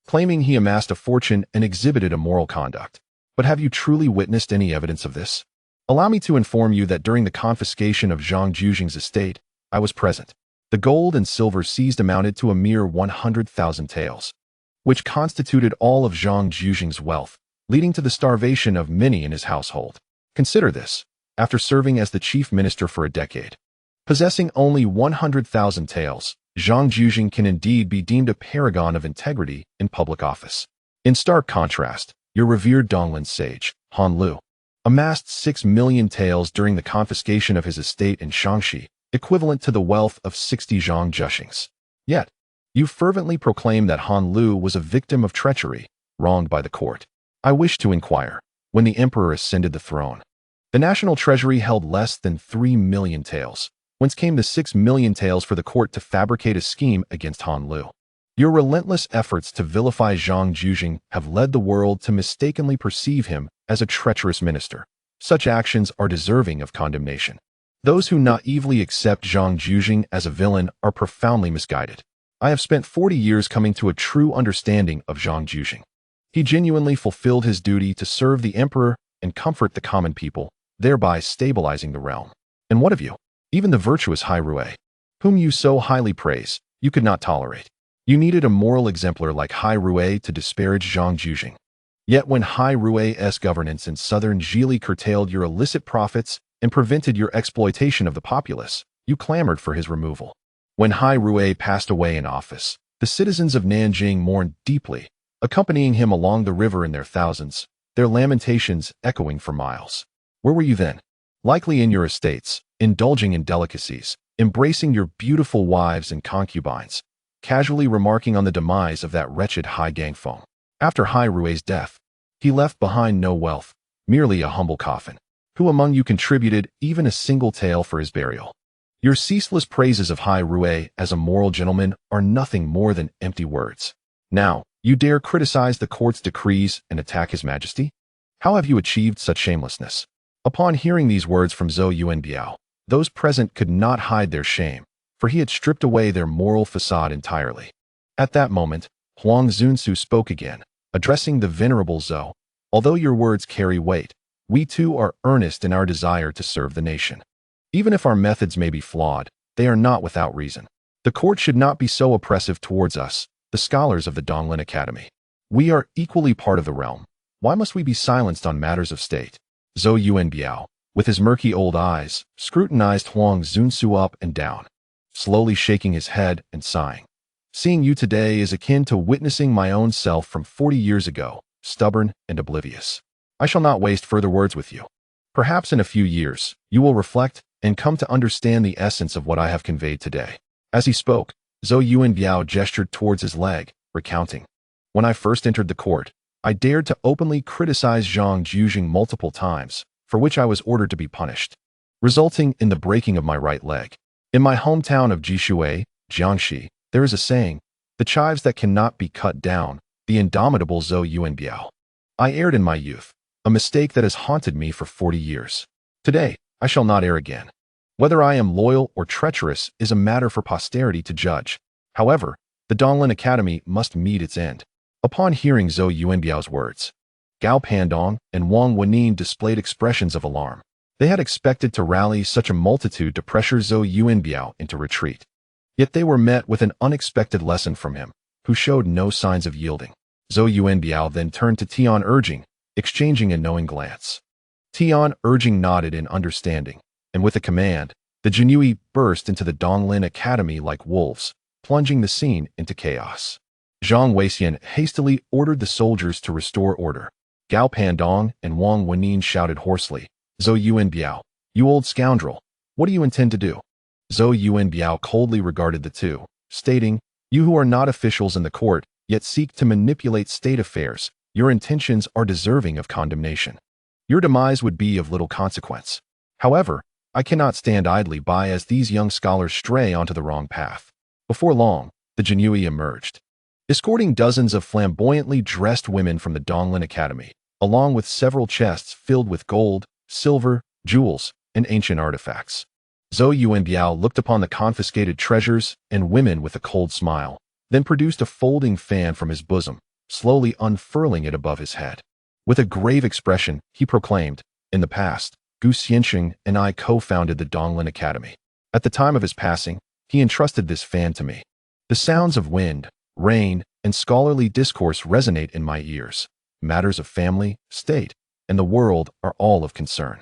claiming he amassed a fortune and exhibited immoral conduct. But have you truly witnessed any evidence of this? Allow me to inform you that during the confiscation of Zhang Juxing's estate, I was present. The gold and silver seized amounted to a mere 100,000 taels, which constituted all of Zhang Juxing's wealth, leading to the starvation of many in his household. Consider this, after serving as the chief minister for a decade. Possessing only 100,000 taels, Zhang Juxing can indeed be deemed a paragon of integrity in public office. In stark contrast, your revered Donglin sage, Han Lu, amassed 6 million taels during the confiscation of his estate in Shaanxi, equivalent to the wealth of 60 zhang jushings. Yet, you fervently proclaim that Han Lu was a victim of treachery, wronged by the court. I wish to inquire, when the emperor ascended the throne, the national treasury held less than 3 million taels, whence came the 6 million taels for the court to fabricate a scheme against Han Lu. Your relentless efforts to vilify Zhang Juxing have led the world to mistakenly perceive him as a treacherous minister. Such actions are deserving of condemnation. Those who naively accept Zhang Juxing as a villain are profoundly misguided. I have spent 40 years coming to a true understanding of Zhang Juxing. He genuinely fulfilled his duty to serve the emperor and comfort the common people, thereby stabilizing the realm. And what of you? Even the virtuous Hai Rui, whom you so highly praise, you could not tolerate. You needed a moral exemplar like Hai Rui to disparage Zhang Juxing. Yet when Hai Rui's governance in southern Zhili curtailed your illicit profits and prevented your exploitation of the populace, you clamored for his removal. When Hai Rui passed away in office, the citizens of Nanjing mourned deeply, accompanying him along the river in their thousands, their lamentations echoing for miles. Where were you then? Likely in your estates, indulging in delicacies, embracing your beautiful wives and concubines, casually remarking on the demise of that wretched Hai Gangfeng. After Hai Rui's death, he left behind no wealth, merely a humble coffin. Who among you contributed even a single tael for his burial? Your ceaseless praises of Hai Rui as a moral gentleman are nothing more than empty words. Now, you dare criticize the court's decrees and attack his majesty? How have you achieved such shamelessness? Upon hearing these words from Zhou Yuanbiao, those present could not hide their shame, for he had stripped away their moral facade entirely. At that moment, Huang Zunsu spoke again, addressing the venerable Zhou. Although your words carry weight, we too are earnest in our desire to serve the nation. Even if our methods may be flawed, they are not without reason. The court should not be so oppressive towards us, the scholars of the Donglin Academy. We are equally part of the realm. Why must we be silenced on matters of state? Zhou Yuanbiao, with his murky old eyes, scrutinized Huang Zunsu up and down, slowly shaking his head and sighing. Seeing you today is akin to witnessing my own self from 40 years ago, stubborn and oblivious. I shall not waste further words with you. Perhaps in a few years, you will reflect and come to understand the essence of what I have conveyed today. As he spoke, Zhou Yuanbiao gestured towards his leg, recounting. When I first entered the court, I dared to openly criticize Zhang Juxing multiple times, for which I was ordered to be punished, resulting in the breaking of my right leg. In my hometown of Jishui, Jiangxi, there is a saying, the chives that cannot be cut down, the indomitable Zhou Yuanbiao. I erred in my youth, a mistake that has haunted me for 40 years. Today, I shall not err again. Whether I am loyal or treacherous is a matter for posterity to judge. However, the Donglin Academy must meet its end. Upon hearing Zhou Yuanbiao's words, Gao Pandong and Wang Wenin displayed expressions of alarm. They had expected to rally such a multitude to pressure Zhou Yuanbiao into retreat. Yet they were met with an unexpected lesson from him, who showed no signs of yielding. Zhou Yuanbiao then turned to Tian urging, exchanging a knowing glance. Tian urging nodded in understanding, and with a command, the Jinui burst into the Donglin Academy like wolves, plunging the scene into chaos. Zhang Weixian hastily ordered the soldiers to restore order. Gao Pandong and Wang Wenin shouted hoarsely, Zhou Yuanbiao, you old scoundrel, what do you intend to do? Zhou Yuanbiao coldly regarded the two, stating, you who are not officials in the court, yet seek to manipulate state affairs, your intentions are deserving of condemnation. Your demise would be of little consequence. However, I cannot stand idly by as these young scholars stray onto the wrong path. Before long, the Jinui emerged, escorting dozens of flamboyantly dressed women from the Donglin Academy, along with several chests filled with gold, silver, jewels, and ancient artifacts. Zhou Yuanbiao looked upon the confiscated treasures and women with a cold smile, then produced a folding fan from his bosom, slowly unfurling it above his head. With a grave expression, he proclaimed, in the past, Gu Xianxing and I co-founded the Donglin Academy. At the time of his passing, he entrusted this fan to me. The sounds of wind, rain, and scholarly discourse resonate in my ears. Matters of family, state, and the world are all of concern.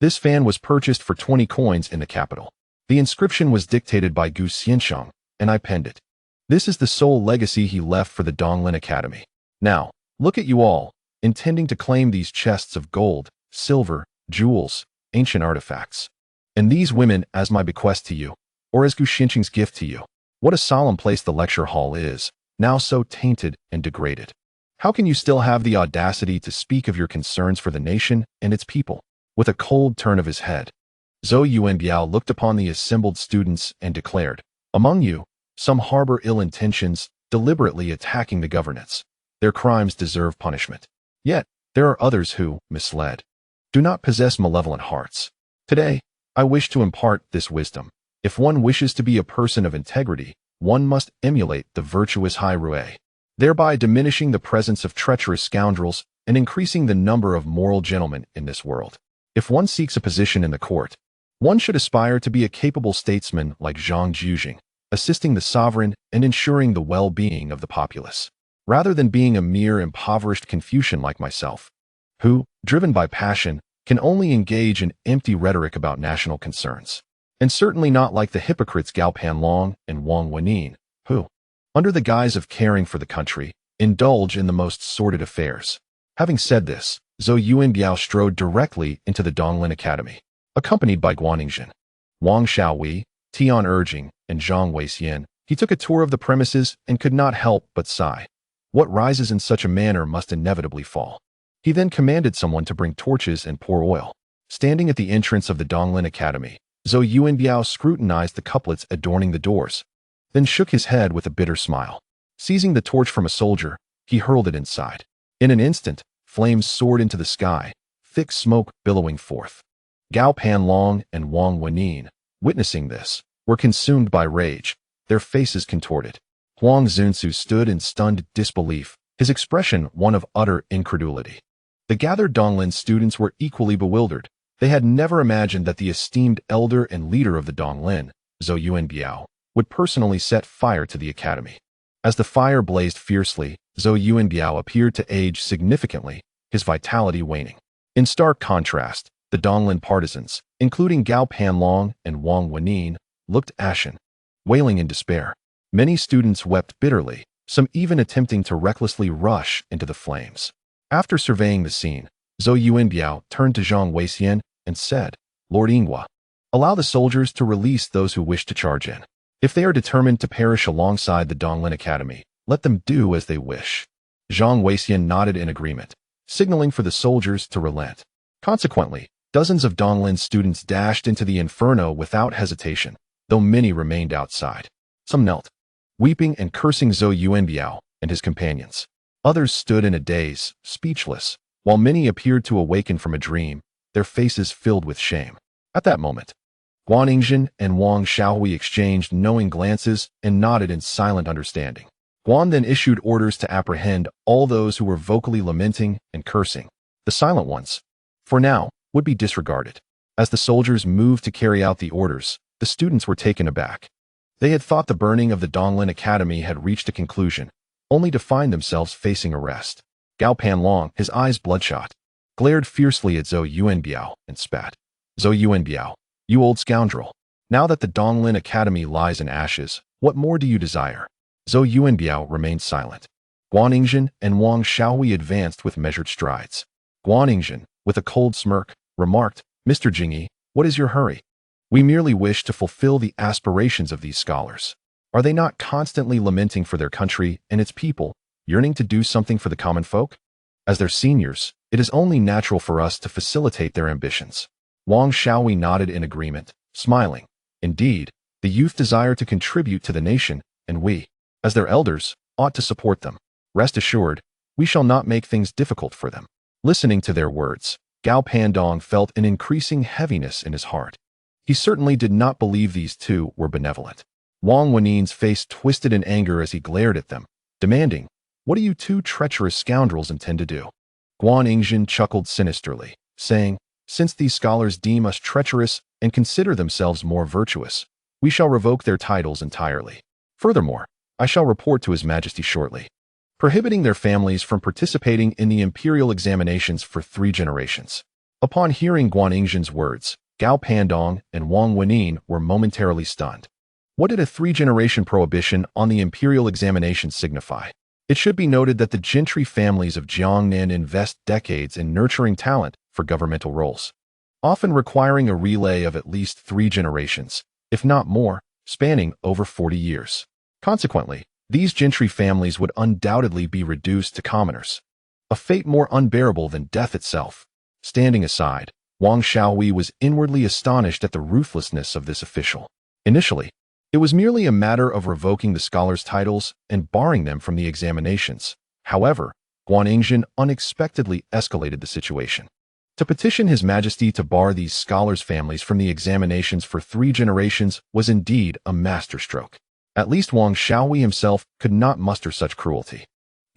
This fan was purchased for 20 coins in the capital. The inscription was dictated by Gu Xianxing, and I penned it. This is the sole legacy he left for the Donglin Academy. Now, Look at you all, intending to claim these chests of gold, silver, jewels, ancient artifacts. And these women as my bequest to you, or as Gu Xinqing's gift to you. What a solemn place the lecture hall is, now so tainted and degraded. How can you still have the audacity to speak of your concerns for the nation and its people? With a cold turn of his head, Zhou Yuanbiao looked upon the assembled students and declared, "Among you, some harbor ill intentions, deliberately attacking the governance. Their crimes deserve punishment. Yet, there are others who, misled, do not possess malevolent hearts. Today, I wish to impart this wisdom. If one wishes to be a person of integrity, one must emulate the virtuous Hai Rui, thereby diminishing the presence of treacherous scoundrels and increasing the number of moral gentlemen in this world. If one seeks a position in the court, one should aspire to be a capable statesman like Zhang Jiujing, assisting the sovereign and ensuring the well-being of the populace, rather than being a mere impoverished Confucian like myself, who, driven by passion, can only engage in empty rhetoric about national concerns, and certainly not like the hypocrites Gao Panlong and Wang Wenin, who, under the guise of caring for the country, indulge in the most sordid affairs." Having said this, Zhou Yuanbiao strode directly into the Donglin Academy, accompanied by Guaningzhen, Wang Xiaohui, Tian urging, and Zhang Weixian. He took a tour of the premises and could not help but sigh. What rises in such a manner must inevitably fall. He then commanded someone to bring torches and pour oil. Standing at the entrance of the Donglin Academy, Zhou Yuanbiao scrutinized the couplets adorning the doors, then shook his head with a bitter smile. Seizing the torch from a soldier, he hurled it inside. In an instant, flames soared into the sky, thick smoke billowing forth. Gao Panlong and Wang Wenin, witnessing this, were consumed by rage, their faces contorted. Huang Zunsu stood in stunned disbelief, his expression one of utter incredulity. The gathered Donglin students were equally bewildered. They had never imagined that the esteemed elder and leader of the Donglin, Zhou Yuanbiao, would personally set fire to the academy. As the fire blazed fiercely, Zhou Yuanbiao appeared to age significantly, his vitality waning. In stark contrast, the Donglin partisans, including Gao Panlong and Wang Wenin, looked ashen, wailing in despair. Many students wept bitterly, some even attempting to recklessly rush into the flames. After surveying the scene, Zhou Yuanbiao turned to Zhang Weixian and said, "Lord Yinghua, allow the soldiers to release those who wish to charge in. If they are determined to perish alongside the Donglin Academy, let them do as they wish." Zhang Weixian nodded in agreement, signaling for the soldiers to relent. Consequently, dozens of Donglin students dashed into the inferno without hesitation, though many remained outside. Some knelt, weeping and cursing Zhou Yuanbiao and his companions. Others stood in a daze, speechless, while many appeared to awaken from a dream, their faces filled with shame. At that moment, Guaningzhen and Wang Xiaohui exchanged knowing glances and nodded in silent understanding. Guan then issued orders to apprehend all those who were vocally lamenting and cursing. The silent ones, for now, would be disregarded. As the soldiers moved to carry out the orders, the students were taken aback. They had thought the burning of the Donglin Academy had reached a conclusion, only to find themselves facing arrest. Gao Panlong, his eyes bloodshot, glared fiercely at Zhou Yuanbiao and spat. "Zhou Yuanbiao, you old scoundrel. Now that the Donglin Academy lies in ashes, what more do you desire?" Zhou Yuanbiao remained silent. Guaningzhen and Wang Xiaohui advanced with measured strides. Guaningzhen, with a cold smirk, remarked, "Mr. Jingyi, what is your hurry? We merely wish to fulfill the aspirations of these scholars. Are they not constantly lamenting for their country and its people, yearning to do something for the common folk? As their seniors, it is only natural for us to facilitate their ambitions." Wang Xiaohui nodded in agreement, smiling. Indeed, the youth desire to contribute to the nation, and we, as their elders, ought to support them. Rest assured, we shall not make things difficult for them. Listening to their words, Gao Pandong felt an increasing heaviness in his heart. He certainly did not believe these two were benevolent. Wang Wenin's face twisted in anger as he glared at them, demanding, "What do you two treacherous scoundrels intend to do?" Guaningzhen chuckled sinisterly, saying, "Since these scholars deem us treacherous and consider themselves more virtuous, we shall revoke their titles entirely. Furthermore, I shall report to His Majesty shortly, prohibiting their families from participating in the imperial examinations for 3 generations." Upon hearing Guaningzhen's words, Gao Pandong and Wang Wenin were momentarily stunned. What did a 3-generation prohibition on the imperial examinations signify? It should be noted that the gentry families of Jiang Ning invest decades in nurturing talent for governmental roles, often requiring a relay of at least 3 generations, if not more, spanning over 40 years. Consequently, these gentry families would undoubtedly be reduced to commoners, a fate more unbearable than death itself. Standing aside, Wang Xiaohui was inwardly astonished at the ruthlessness of this official. Initially, it was merely a matter of revoking the scholars' titles and barring them from the examinations. However, Guizhou unexpectedly escalated the situation. To petition His Majesty to bar these scholars' families from the examinations for 3 generations was indeed a masterstroke. At least Wang Xiaohui himself could not muster such cruelty.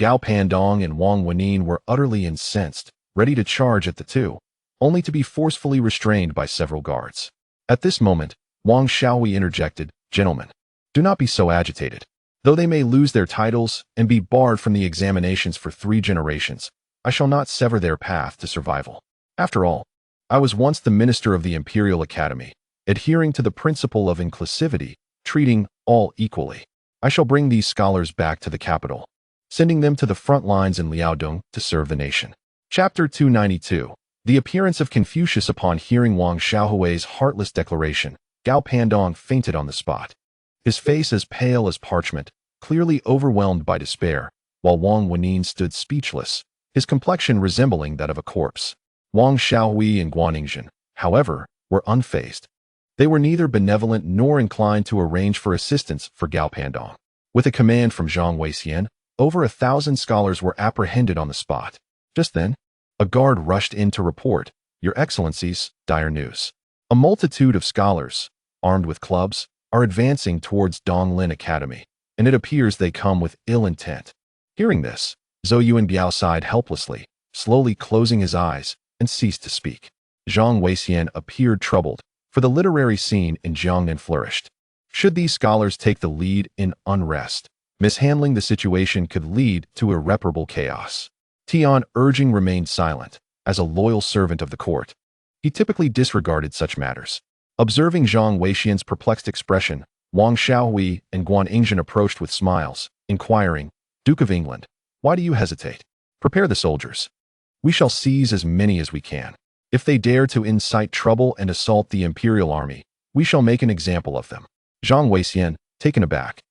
Gao Pandong and Wang Wenin were utterly incensed, ready to charge at the two, only to be forcefully restrained by several guards. At this moment, Wang Xiaohui interjected, "Gentlemen, do not be so agitated. Though they may lose their titles and be barred from the examinations for 3 generations, I shall not sever their path to survival. After all, I was once the minister of the Imperial Academy, adhering to the principle of inclusivity, treating all equally. I shall bring these scholars back to the capital, sending them to the front lines in Liaodong to serve the nation." Chapter 292. The appearance of Confucius. Upon hearing Wang Xiaohui's heartless declaration, Gao Pandong fainted on the spot. His face as pale as parchment, clearly overwhelmed by despair, while Wang Wenin stood speechless, his complexion resembling that of a corpse. Wang Xiaohui and Guizhou, however, were unfazed. They were neither benevolent nor inclined to arrange for assistance for Gao Pandong. With a command from Zhang Weixian, over 1,000 scholars were apprehended on the spot. Just then, a guard rushed in to report, "Your Excellencies, dire news. A multitude of scholars, armed with clubs, are advancing towards Donglin Academy, and it appears they come with ill intent." Hearing this, Zhou Youjian sighed helplessly, slowly closing his eyes, and ceased to speak. Zhang Weixian appeared troubled, for the literary scene in Jiang Ning flourished. Should these scholars take the lead in unrest, mishandling the situation could lead to irreparable chaos. Tian urging remained silent. As a loyal servant of the court, he typically disregarded such matters. Observing Zhang Weixian's perplexed expression, Wang Xiaohui and Guizhou approached with smiles, inquiring, "Duke of England, why do you hesitate? Prepare the soldiers. We shall seize as many as we can. If they dare to incite trouble and assault the imperial army, we shall make an example of them." Zhang Weixian, taken aback,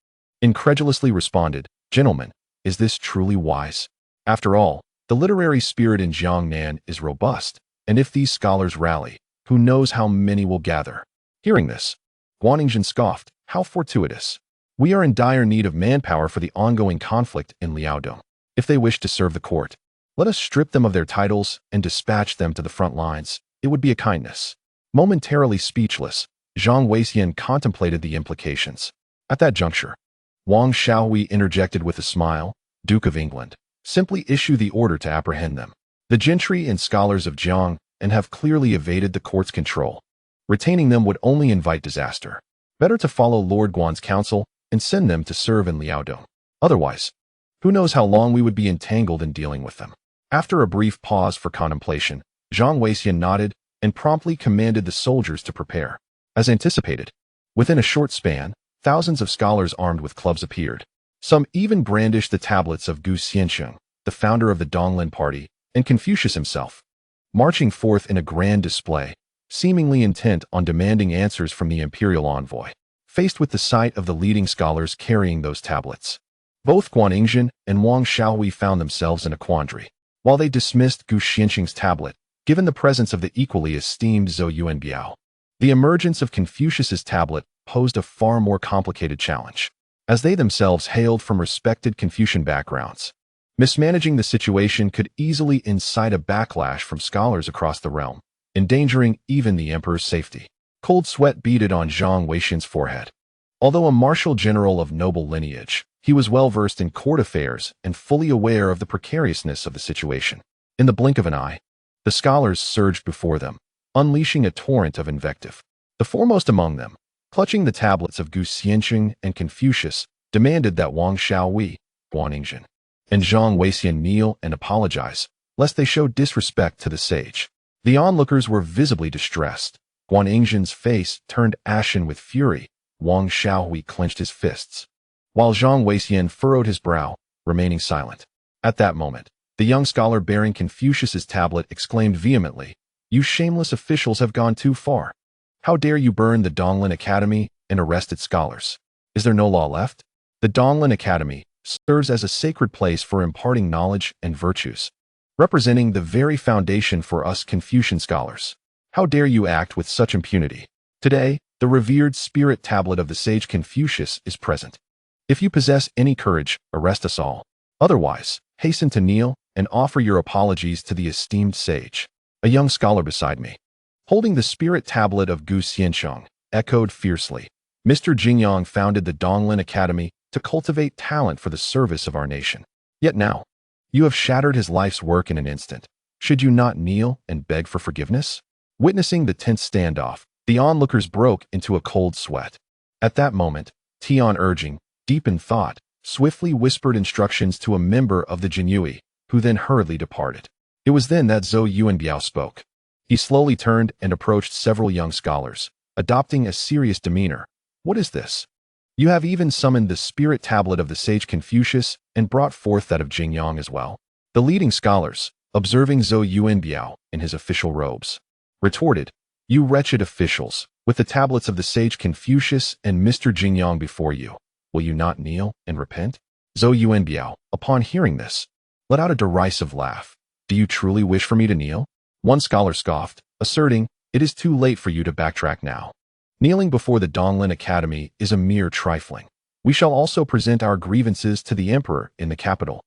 incredulously responded, "Gentlemen, is this truly wise? After all, the literary spirit in Jiang Ning is robust, and if these scholars rally, who knows how many will gather?" Hearing this, Guizhou scoffed, "How fortuitous. We are in dire need of manpower for the ongoing conflict in Liaodong. If they wish to serve the court, let us strip them of their titles and dispatch them to the front lines. It would be a kindness." Momentarily speechless, Zhang Weixian contemplated the implications. At that juncture, Wang Xiaohui interjected with a smile, "Duke of England, simply issue the order to apprehend them. The gentry and scholars of Jiang and have clearly evaded the court's control. Retaining them would only invite disaster. Better to follow Lord Guan's counsel and send them to serve in Liaodong. Otherwise, who knows how long we would be entangled in dealing with them." After a brief pause for contemplation, Zhang Weixian nodded and promptly commanded the soldiers to prepare. As anticipated, within a short span, thousands of scholars armed with clubs appeared. Some even brandished the tablets of Gu Xiansheng, the founder of the Donglin party, and Confucius himself, marching forth in a grand display, seemingly intent on demanding answers from the imperial envoy. Faced with the sight of the leading scholars carrying those tablets, both Guizhou and Wang Xiaohui found themselves in a quandary. While they dismissed Gu Xiansheng's tablet, given the presence of the equally esteemed Zhou Youjian, the emergence of Confucius's tablet posed a far more complicated challenge. As they themselves hailed from respected Confucian backgrounds, mismanaging the situation could easily incite a backlash from scholars across the realm, endangering even the emperor's safety. Cold sweat beaded on Zhang Weixian's forehead. Although a martial general of noble lineage, he was well versed in court affairs and fully aware of the precariousness of the situation. In the blink of an eye, the scholars surged before them, unleashing a torrent of invective. The foremost among them, clutching the tablets of Gu Xiansheng and Confucius, demanded that Wang Xiaohui, Guizhou, and Zhang Weixian kneel and apologize, lest they show disrespect to the sage. The onlookers were visibly distressed. Guizhou's face turned ashen with fury. Wang Xiaohui clenched his fists, while Zhang Weixian furrowed his brow, remaining silent. At that moment, the young scholar bearing Confucius's tablet exclaimed vehemently, "You shameless officials have gone too far. How dare you burn the Donglin Academy and arrest its scholars? Is there no law left? The Donglin Academy serves as a sacred place for imparting knowledge and virtues, representing the very foundation for us Confucian scholars. How dare you act with such impunity? Today, the revered spirit tablet of the sage Confucius is present. If you possess any courage, arrest us all. Otherwise, hasten to kneel and offer your apologies to the esteemed sage." A young scholar beside me, holding the spirit tablet of Gu Xiansheng, echoed fiercely, "Mr. Guiyang founded the Donglin Academy to cultivate talent for the service of our nation. Yet now, you have shattered his life's work in an instant. Should you not kneel and beg for forgiveness?" Witnessing the tense standoff, the onlookers broke into a cold sweat. At that moment, Tian, urging, deep in thought, swiftly whispered instructions to a member of the Jinyui, who then hurriedly departed. It was then that Zhou Youjian spoke. He slowly turned and approached several young scholars, adopting a serious demeanor. "What is this? You have even summoned the spirit tablet of the sage Confucius and brought forth that of Guiyang as well." The leading scholars, observing Zhou Youjian in his official robes, retorted, "You wretched officials, with the tablets of the sage Confucius and Mr. Guiyang before you, will you not kneel and repent?" Zhou Youjian, upon hearing this, let out a derisive laugh. "Do you truly wish for me to kneel?" One scholar scoffed, asserting, "It is too late for you to backtrack now. Kneeling before the Donglin Academy is a mere trifling. We shall also present our grievances to the emperor in the capital."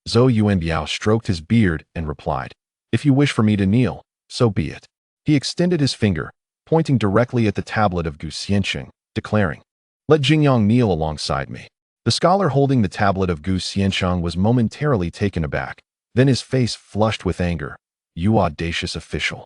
Zhou Youjian stroked his beard and replied, "If you wish for me to kneel, so be it." He extended his finger, pointing directly at the tablet of Gu Xiansheng, declaring, "Let Guiyang kneel alongside me." The scholar holding the tablet of Gu Xiansheng was momentarily taken aback. Then his face flushed with anger. "You audacious official!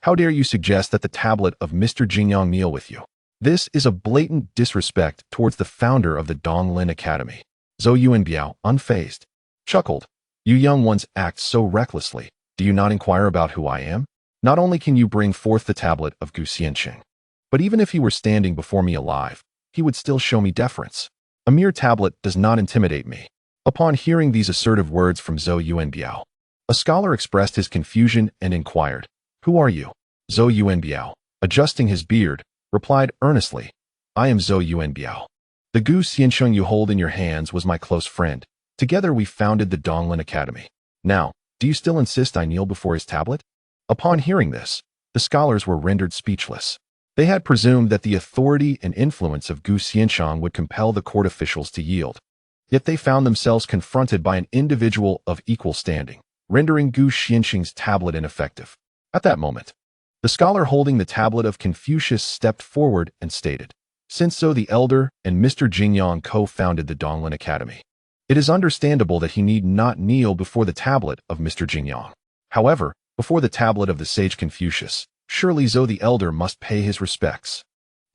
How dare you suggest that the tablet of Mr. Guiyang kneel with you? This is a blatant disrespect towards the founder of the Donglin Academy." Zhou Youjian, unfazed, chuckled, "You young ones act so recklessly. Do you not inquire about who I am? Not only can you bring forth the tablet of Gu Xiansheng, but even if he were standing before me alive, he would still show me deference. A mere tablet does not intimidate me." Upon hearing these assertive words from Zhou Youjian, a scholar expressed his confusion and inquired, "Who are you?" Zhou Youjian, adjusting his beard, replied earnestly, "I am Zhou Youjian. The Gu Xiansheng you hold in your hands was my close friend. Together we founded the Donglin Academy. Now, do you still insist I kneel before his tablet?" Upon hearing this, the scholars were rendered speechless. They had presumed that the authority and influence of Gu Xiansheng would compel the court officials to yield. Yet they found themselves confronted by an individual of equal standing, rendering Gu Xiansheng's tablet ineffective. At that moment, the scholar holding the tablet of Confucius stepped forward and stated, "Since Zhou the Elder and Mr. Guiyang co-founded the Donglin Academy, it is understandable that he need not kneel before the tablet of Mr. Guiyang. However, before the tablet of the sage Confucius, surely Zhou the Elder must pay his respects."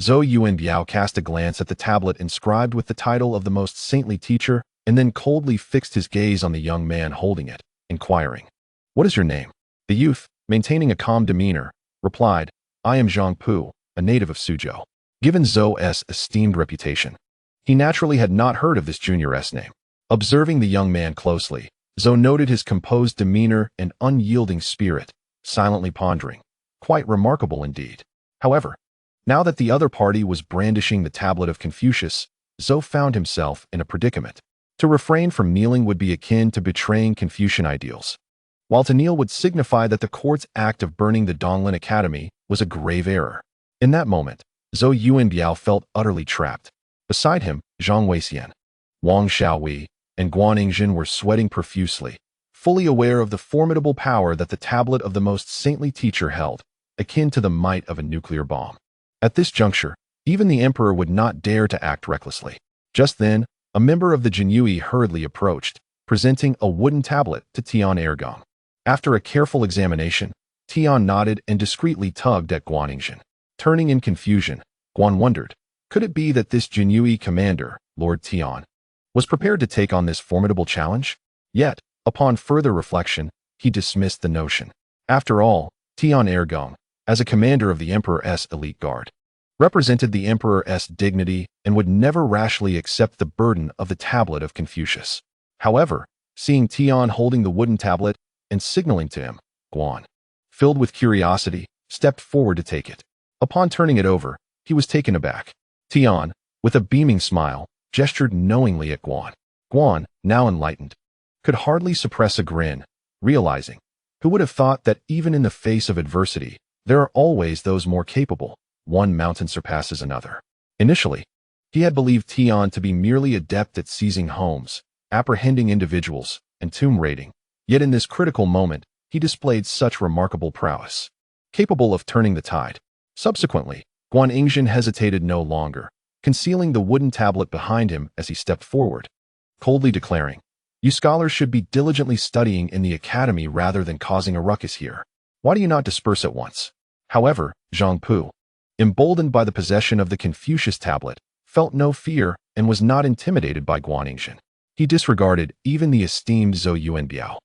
Zhou Youjian cast a glance at the tablet inscribed with the title of the most saintly teacher and then coldly fixed his gaze on the young man holding it, inquiring, "What is your name?" The youth, maintaining a calm demeanor, replied, "I am Zhang Pu, a native of Suzhou." Given Zhou's esteemed reputation, he naturally had not heard of this junior's name. Observing the young man closely, Zhou noted his composed demeanor and unyielding spirit, silently pondering. Quite remarkable indeed. However, now that the other party was brandishing the tablet of Confucius, Zhou found himself in a predicament. To refrain from kneeling would be akin to betraying Confucian ideals, while to kneel would signify that the court's act of burning the Donglin Academy was a grave error. In that moment, Zhou Youjian felt utterly trapped. Beside him, Zhang Weixian, Wang Xiaowei, and Guan Ningxin were sweating profusely, fully aware of the formidable power that the tablet of the most saintly teacher held, akin to the might of a nuclear bomb. At this juncture, even the emperor would not dare to act recklessly. Just then, a member of the Jinyui hurriedly approached, presenting a wooden tablet to Tian Ergong. After a careful examination, Tian nodded and discreetly tugged at Guan Ningxin. Turning in confusion, Guan wondered, could it be that this Jinyui commander, Lord Tian, was prepared to take on this formidable challenge? Yet, upon further reflection, he dismissed the notion. After all, Tian Ergong, as a commander of the emperor's elite guard, represented the emperor's dignity and would never rashly accept the burden of the tablet of Confucius. However, seeing Tian holding the wooden tablet and signaling to him, Guan, filled with curiosity, stepped forward to take it. Upon turning it over, he was taken aback. Tian, with a beaming smile, gestured knowingly at Guan. Guan, now enlightened, could hardly suppress a grin, realizing, who would have thought that even in the face of adversity, there are always those more capable. One mountain surpasses another. Initially, he had believed Tian to be merely adept at seizing homes, apprehending individuals, and tomb raiding. Yet in this critical moment, he displayed such remarkable prowess, capable of turning the tide. Subsequently, Guizhou hesitated no longer, concealing the wooden tablet behind him as he stepped forward, coldly declaring, "You scholars should be diligently studying in the academy rather than causing a ruckus here. Why do you not disperse at once?" However, Zhang Pu, emboldened by the possession of the Confucius tablet, felt no fear and was not intimidated by Guizhou. He disregarded even the esteemed Zhou Youjian,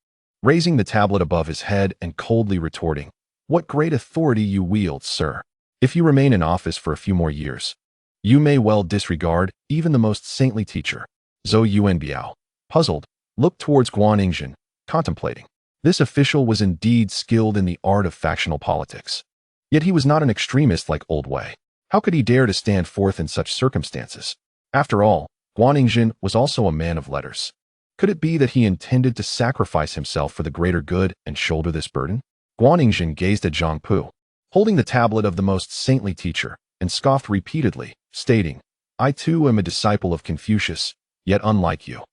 raising the tablet above his head and coldly retorting, "What great authority you wield, sir. If you remain in office for a few more years, you may well disregard even the most saintly teacher." Zhou Youjian, puzzled, looked towards Guizhou, contemplating. This official was indeed skilled in the art of factional politics. Yet he was not an extremist like Old Wei. How could he dare to stand forth in such circumstances? After all, Guizhou was also a man of letters. Could it be that he intended to sacrifice himself for the greater good and shoulder this burden? Guizhou gazed at Zhang Pu, holding the tablet of the most saintly teacher, and scoffed repeatedly, stating, "I too am a disciple of Confucius, yet unlike you,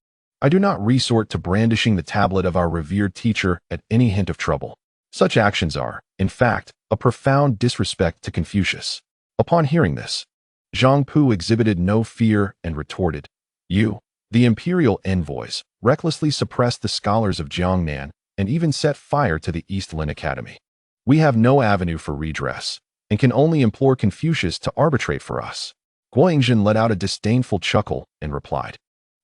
I do not resort to brandishing the tablet of our revered teacher at any hint of trouble. Such actions are, in fact, a profound disrespect to Confucius." Upon hearing this, Zhang Pu exhibited no fear and retorted, "You, the imperial envoys, recklessly suppressed the scholars of Jiang Ning and even set fire to the East Lin Academy. We have no avenue for redress and can only implore Confucius to arbitrate for us." Guizhou let out a disdainful chuckle and replied,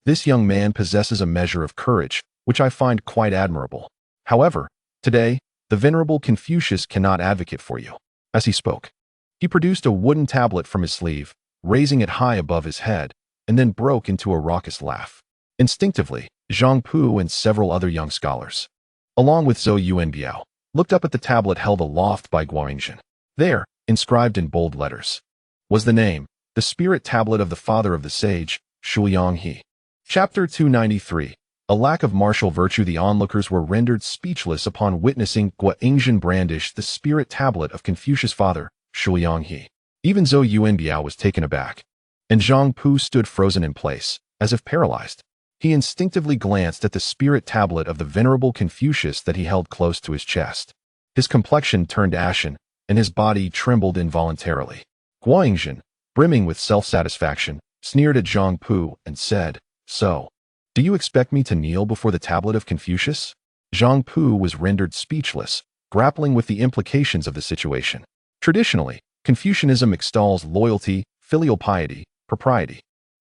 "This young man possesses a measure of courage, which I find quite admirable. However, today, the venerable Confucius cannot advocate for you." As he spoke, he produced a wooden tablet from his sleeve, raising it high above his head, and then broke into a raucous laugh. Instinctively, Zhang Pu and several other young scholars, along with Zhou Youjian, looked up at the tablet held aloft by Guizhou. There, inscribed in bold letters, was the name, "The Spirit Tablet of the Father of the Sage, Tianqi." Chapter 293. A lack of martial virtue. The onlookers were rendered speechless upon witnessing Guizhou brandish the Spirit Tablet of Confucius' father, Tianqi. Even Zhou Youjian was taken aback, and Zhang Pu stood frozen in place, as if paralyzed. He instinctively glanced at the spirit tablet of the venerable Confucius that he held close to his chest. His complexion turned ashen, and his body trembled involuntarily. Guizhou, brimming with self-satisfaction, sneered at Zhang Pu and said, "So, do you expect me to kneel before the tablet of Confucius?" Zhang Pu was rendered speechless, grappling with the implications of the situation. Traditionally, Confucianism extols loyalty, filial piety, propriety,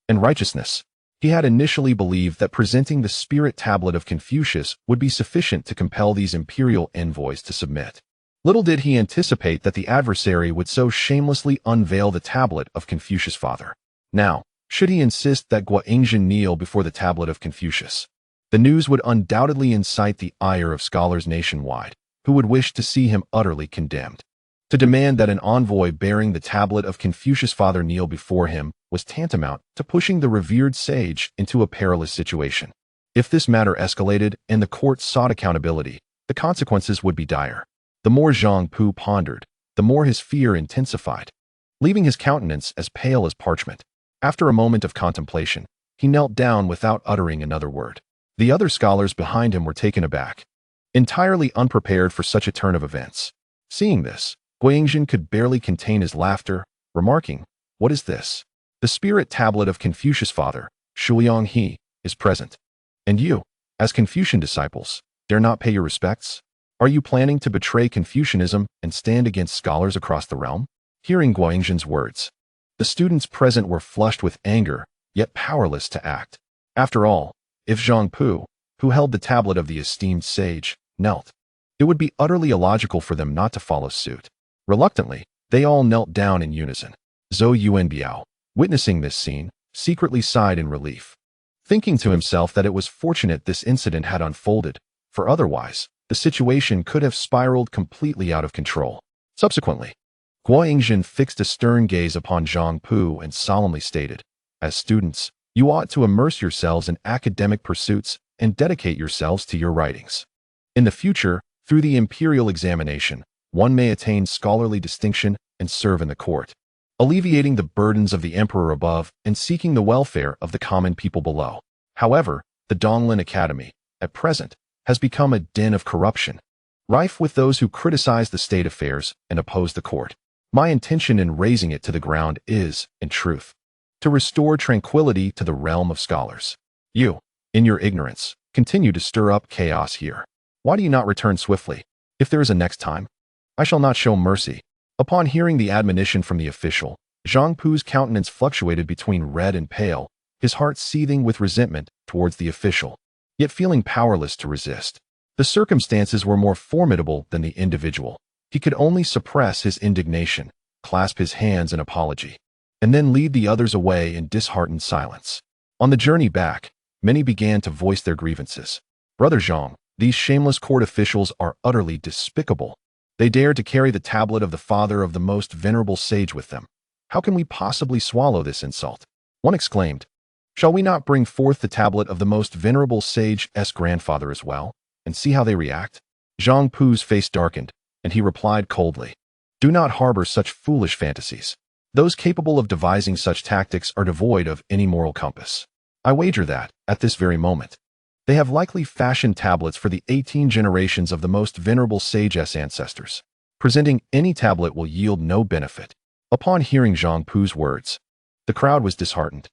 and righteousness. He had initially believed that presenting the spirit tablet of Confucius would be sufficient to compel these imperial envoys to submit. Little did he anticipate that the adversary would so shamelessly unveil the tablet of Confucius' father. Now, should he insist that Guizhou kneel before the tablet of Confucius, the news would undoubtedly incite the ire of scholars nationwide, who would wish to see him utterly condemned. To demand that an envoy bearing the tablet of Confucius' father kneel before him was tantamount to pushing the revered sage into a perilous situation. If this matter escalated and the court sought accountability, the consequences would be dire. The more Zhang Pu pondered, the more his fear intensified, leaving his countenance as pale as parchment. After a moment of contemplation, he knelt down without uttering another word. The other scholars behind him were taken aback, entirely unprepared for such a turn of events. Seeing this, Guizhou could barely contain his laughter, remarking, "What is this? The spirit tablet of Confucius' father, Tianqi, is present. And you, as Confucian disciples, dare not pay your respects? Are you planning to betray Confucianism and stand against scholars across the realm?" Hearing Guizhou's words, the students present were flushed with anger, yet powerless to act. After all, if Zhang Pu, who held the tablet of the esteemed sage, knelt, it would be utterly illogical for them not to follow suit. Reluctantly, they all knelt down in unison. Zhou Youjian, witnessing this scene, secretly sighed in relief. thinking to himself that it was fortunate this incident had unfolded, for otherwise, the situation could have spiraled completely out of control. Subsequently, Guiyang fixed a stern gaze upon Zhang Pu and solemnly stated, "As students, you ought to immerse yourselves in academic pursuits and dedicate yourselves to your writings. In the future, through the imperial examination, one may attain scholarly distinction and serve in the court, alleviating the burdens of the emperor above and seeking the welfare of the common people below." However, the Donglin Academy, at present, has become a den of corruption, rife with those who criticize the state affairs and oppose the court. My intention in razing it to the ground is, in truth, to restore tranquility to the realm of scholars. You, in your ignorance, continue to stir up chaos here. Why do you not return swiftly? If there is a next time, I shall not show mercy. Upon hearing the admonition from the official, Zhang Pu's countenance fluctuated between red and pale, his heart seething with resentment towards the official, yet feeling powerless to resist. The circumstances were more formidable than the individual. He could only suppress his indignation, clasp his hands in apology, and then lead the others away in disheartened silence. On the journey back, many began to voice their grievances. "Brother Zhang, these shameless court officials are utterly despicable. They dare to carry the tablet of the father of the most venerable sage with them. How can we possibly swallow this insult?" One exclaimed, "Shall we not bring forth the tablet of the most venerable sage's grandfather as well, and see how they react?" Zhang Pu's face darkened, and he replied coldly, "Do not harbor such foolish fantasies. Those capable of devising such tactics are devoid of any moral compass. I wager that, at this very moment, they have likely fashioned tablets for the 18 generations of the most venerable sage's ancestors. Presenting any tablet will yield no benefit." Upon hearing Zhang Pu's words, the crowd was disheartened.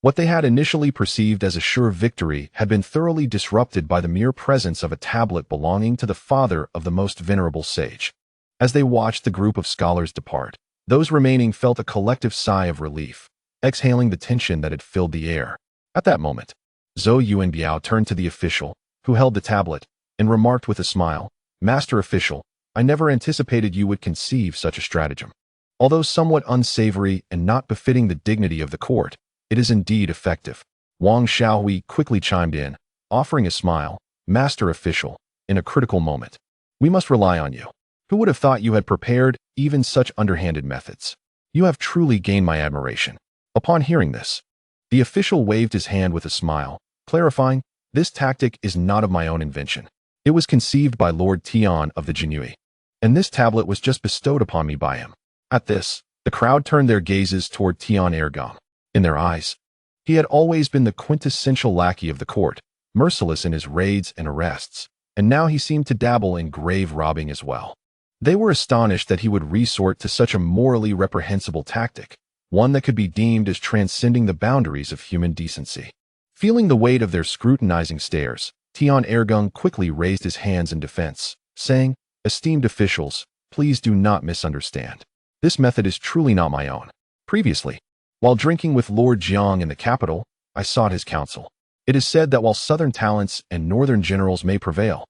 What they had initially perceived as a sure victory had been thoroughly disrupted by the mere presence of a tablet belonging to the father of the most venerable sage. As they watched the group of scholars depart, those remaining felt a collective sigh of relief, exhaling the tension that had filled the air. At that moment, Zhou Youjian turned to the official, who held the tablet, and remarked with a smile, "Master official, I never anticipated you would conceive such a stratagem. Although somewhat unsavory and not befitting the dignity of the court, it is indeed effective." Wang Xiaohui quickly chimed in, offering a smile, "Master official, in a critical moment, we must rely on you. Who would have thought you had prepared even such underhanded methods? You have truly gained my admiration." Upon hearing this, the official waved his hand with a smile, clarifying, "This tactic is not of my own invention. It was conceived by Lord Tian of the Jinui, and this tablet was just bestowed upon me by him." At this, the crowd turned their gazes toward Tian Ergang. In their eyes, he had always been the quintessential lackey of the court, merciless in his raids and arrests, and now he seemed to dabble in grave robbing as well. They were astonished that he would resort to such a morally reprehensible tactic, one that could be deemed as transcending the boundaries of human decency. Feeling the weight of their scrutinizing stares, Tian Ergang quickly raised his hands in defense, saying, "Esteemed officials, please do not misunderstand. This method is truly not my own. Previously, while drinking with Lord Jiang in the capital, I sought his counsel. It is said that while southern talents and northern generals may prevail,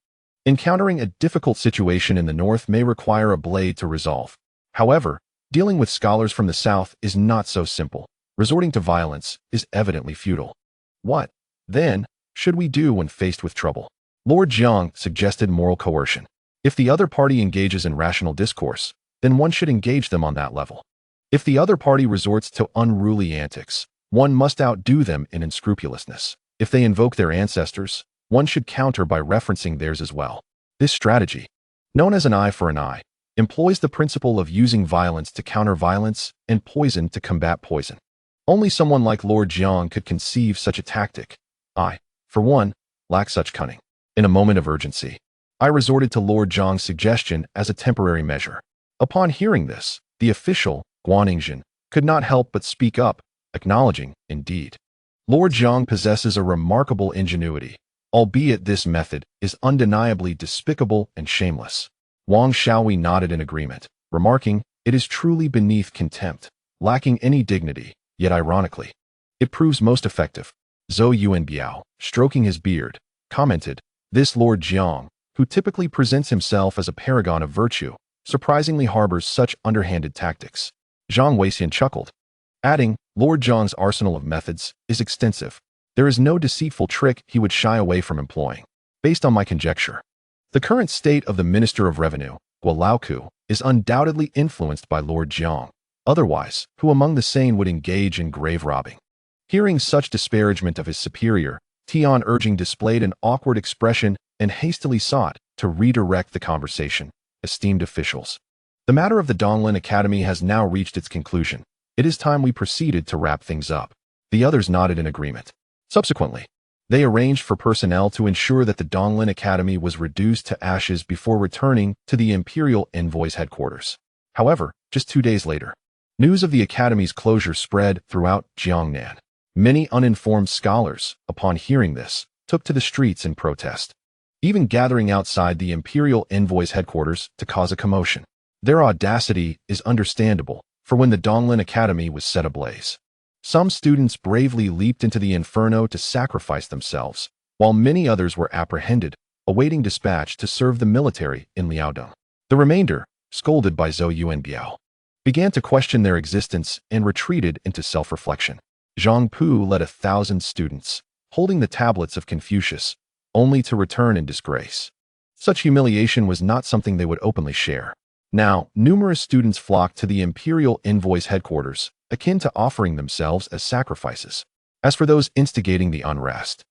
encountering a difficult situation in the north may require a blade to resolve. However, dealing with scholars from the south is not so simple. Resorting to violence is evidently futile. What, then, should we do when faced with trouble?" Lord Jiang suggested moral coercion. If the other party engages in rational discourse, then one should engage them on that level. If the other party resorts to unruly antics, one must outdo them in unscrupulousness. If they invoke their ancestors, one should counter by referencing theirs as well. This strategy, known as an eye for an eye, employs the principle of using violence to counter violence and poison to combat poison. Only someone like Lord Jiang could conceive such a tactic. I, for one, lack such cunning. In a moment of urgency, I resorted to Lord Jiang's suggestion as a temporary measure. Upon hearing this, the official, Guiyang, could not help but speak up, acknowledging, indeed, Lord Jiang possesses a remarkable ingenuity, albeit this method is undeniably despicable and shameless. Wang Xiaohui nodded in agreement, remarking, "It is truly beneath contempt, lacking any dignity, yet ironically, it proves most effective." Zhou Youjian, stroking his beard, commented, "This Lord Jiang, who typically presents himself as a paragon of virtue, surprisingly harbors such underhanded tactics." Zhang Weixian chuckled, adding, "Lord Jiang's arsenal of methods is extensive. There is no deceitful trick he would shy away from employing. Based on my conjecture, the current state of the Minister of Revenue, Guo, is undoubtedly influenced by Lord Jiang. Otherwise, who among the sane would engage in grave robbing? Hearing such disparagement of his superior, Tian urging displayed an awkward expression and hastily sought to redirect the conversation. Esteemed officials, the matter of the Donglin Academy has now reached its conclusion. It is time we proceeded to wrap things up. The others nodded in agreement. Subsequently, they arranged for personnel to ensure that the Donglin Academy was reduced to ashes before returning to the imperial envoy's headquarters. However, just 2 days later, news of the academy's closure spread throughout Jiangnan. Many uninformed scholars, upon hearing this, took to the streets in protest, even gathering outside the imperial envoy's headquarters to cause a commotion. Their audacity is understandable, for when the Donglin Academy was set ablaze, some students bravely leaped into the inferno to sacrifice themselves, while many others were apprehended, awaiting dispatch to serve the military in Liaodong. The remainder, scolded by Zhou Youjian, began to question their existence and retreated into self-reflection. Zhang Pu led 1,000 students, holding the tablets of Confucius, only to return in disgrace. Such humiliation was not something they would openly share. Now, numerous students flocked to the imperial envoy's headquarters, akin to offering themselves as sacrifices. As for those instigating the unrest,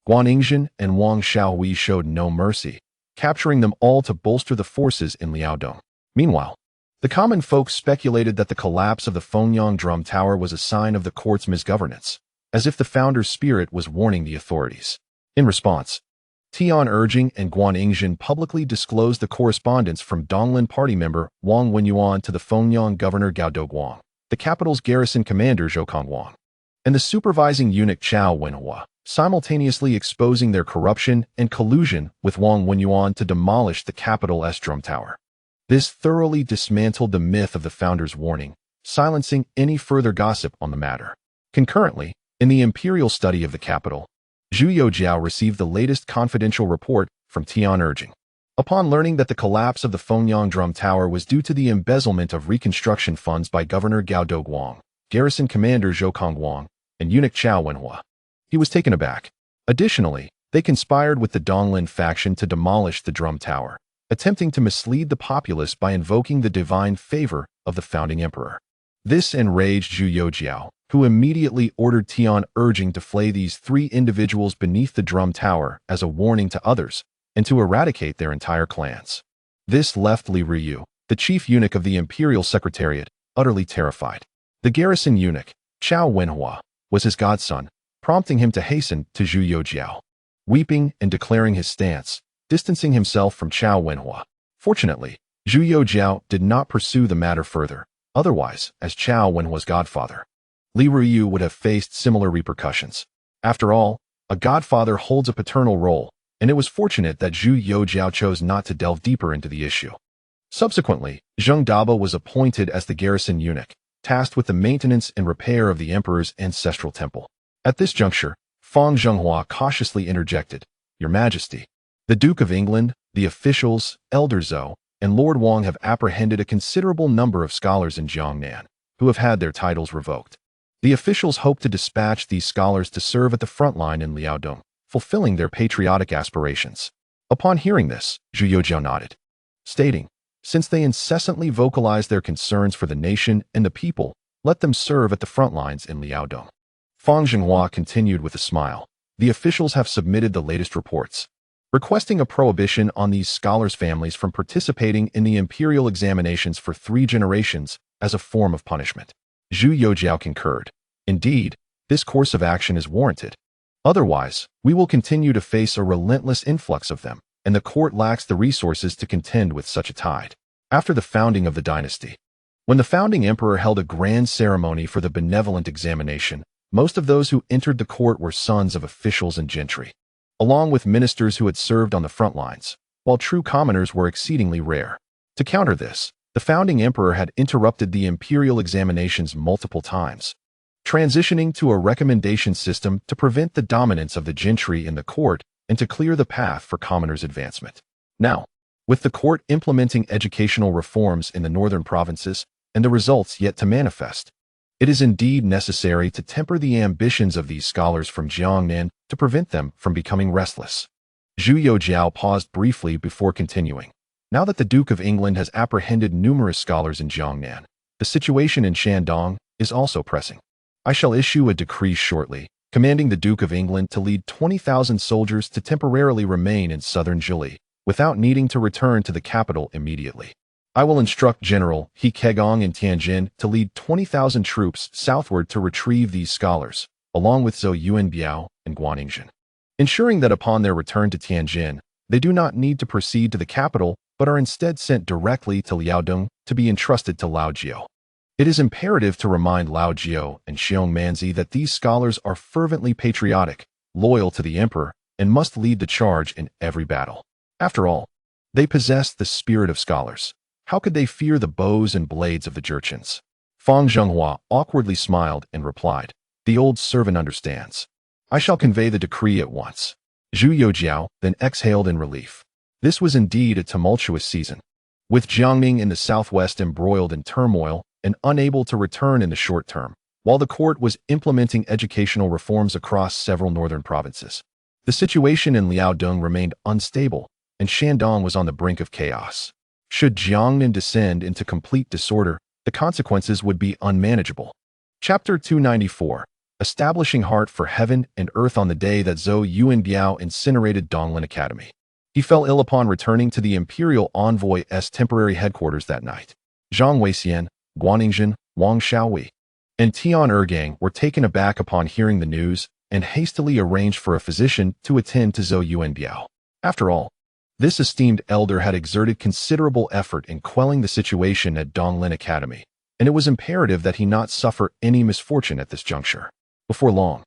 Guaningzhen and Wang Xiaohui showed no mercy, capturing them all to bolster the forces in Liaodong. Meanwhile, the common folk speculated that the collapse of the Fengyang drum tower was a sign of the court's misgovernance, as if the founder's spirit was warning the authorities. In response, Tian Urging and Guaningzhen publicly disclosed the correspondence from Donglin party member Wang Wenyuan to the Fengyang governor Gao Dogguang, the capital's garrison commander Zhou Kongguang, and the supervising eunuch Chao Wenhua, simultaneously exposing their corruption and collusion with Wang Wenyuan to demolish the capital's drum tower. This thoroughly dismantled the myth of the founder's warning, silencing any further gossip on the matter. Concurrently, in the imperial study of the capital, Zhu Youjian received the latest confidential report from Tian Urging. Upon learning that the collapse of the Fengyang drum tower was due to the embezzlement of reconstruction funds by Governor Gao Dogguang, garrison commander Zhou Kongguang, and eunuch Chao Wenhua, he was taken aback. Additionally, they conspired with the Donglin faction to demolish the drum tower, attempting to mislead the populace by invoking the divine favor of the founding emperor. This enraged Zhu Youjian, who immediately ordered Tian Urging to flay these 3 individuals beneath the drum tower as a warning to others, and to eradicate their entire clans. This left Li Ruyu, the chief eunuch of the imperial secretariat, utterly terrified. The garrison eunuch, Chao Wenhua, was his godson, prompting him to hasten to Zhu Youjian, weeping and declaring his stance, distancing himself from Chao Wenhua. Fortunately, Zhu Youjian did not pursue the matter further. Otherwise, as Chao Wenhua's godfather, Li Ruyu would have faced similar repercussions. After all, a godfather holds a paternal role, and it was fortunate that Zhu Youjian chose not to delve deeper into the issue. Subsequently, Zheng Daba was appointed as the garrison eunuch, tasked with the maintenance and repair of the emperor's ancestral temple. At this juncture, Fang Zhenghua cautiously interjected, "Your Majesty, the Duke of England, the officials, Elder Zhou, and Lord Wang have apprehended a considerable number of scholars in Jiangnan, who have had their titles revoked. The officials hope to dispatch these scholars to serve at the front line in Liaodong, fulfilling their patriotic aspirations." Upon hearing this, Zhu Youjian nodded, stating, "Since they incessantly vocalize their concerns for the nation and the people, let them serve at the front lines in Liaodong." Fang Zhenghua continued with a smile, "The officials have submitted the latest reports, requesting a prohibition on these scholars' families from participating in the imperial examinations for 3 generations as a form of punishment." Zhu Youjian concurred. "Indeed, this course of action is warranted. Otherwise, we will continue to face a relentless influx of them, and the court lacks the resources to contend with such a tide." After the founding of the dynasty, when the founding emperor held a grand ceremony for the benevolent examination, most of those who entered the court were sons of officials and gentry, along with ministers who had served on the front lines, while true commoners were exceedingly rare. To counter this, the founding emperor had interrupted the imperial examinations multiple times, transitioning to a recommendation system to prevent the dominance of the gentry in the court and to clear the path for commoners' advancement. Now, with the court implementing educational reforms in the northern provinces and the results yet to manifest, It is indeed necessary to temper the ambitions of these scholars from Jiang Ning to prevent them from becoming restless. Zhu Youjian paused briefly before continuing. Now that the Duke of England has apprehended numerous scholars in Jiangnan, the situation in Shandong is also pressing. I shall issue a decree shortly, commanding the Duke of England to lead 20,000 soldiers to temporarily remain in southern Zhili, without needing to return to the capital immediately. I will instruct General He Kegong in Tianjin to lead 20,000 troops southward to retrieve these scholars, along with Zhou Yuanbiao and Guaningzhen, ensuring that upon their return to Tianjin, they do not need to proceed to the capital, but are instead sent directly to Liaodong to be entrusted to Lao Jiao. It is imperative to remind Lao Jiao and Xiong Manzi that these scholars are fervently patriotic, loyal to the emperor, and must lead the charge in every battle. After all, they possess the spirit of scholars. How could they fear the bows and blades of the Jurchens? Fang Zhenghua awkwardly smiled and replied, "The old servant understands. I shall convey the decree at once." Zhu Youjian then exhaled in relief. This was indeed a tumultuous season. With Jiang Ning in the southwest embroiled in turmoil and unable to return in the short term, while the court was implementing educational reforms across several northern provinces, the situation in Liaodong remained unstable, and Shandong was on the brink of chaos. Should Jiangnan descend into complete disorder, the consequences would be unmanageable. Chapter 294, Establishing Heart for Heaven and Earth. On the day that Zhou Yuanbiao incinerated Donglin Academy, he fell ill upon returning to the imperial envoy's temporary headquarters that night. Zhang Weixian, Guaningzhen, Wang Shaohui, and Tian Ergang were taken aback upon hearing the news and hastily arranged for a physician to attend to Zhou Yuanbiao. After all, this esteemed elder had exerted considerable effort in quelling the situation at Donglin Academy, and it was imperative that he not suffer any misfortune at this juncture. Before long,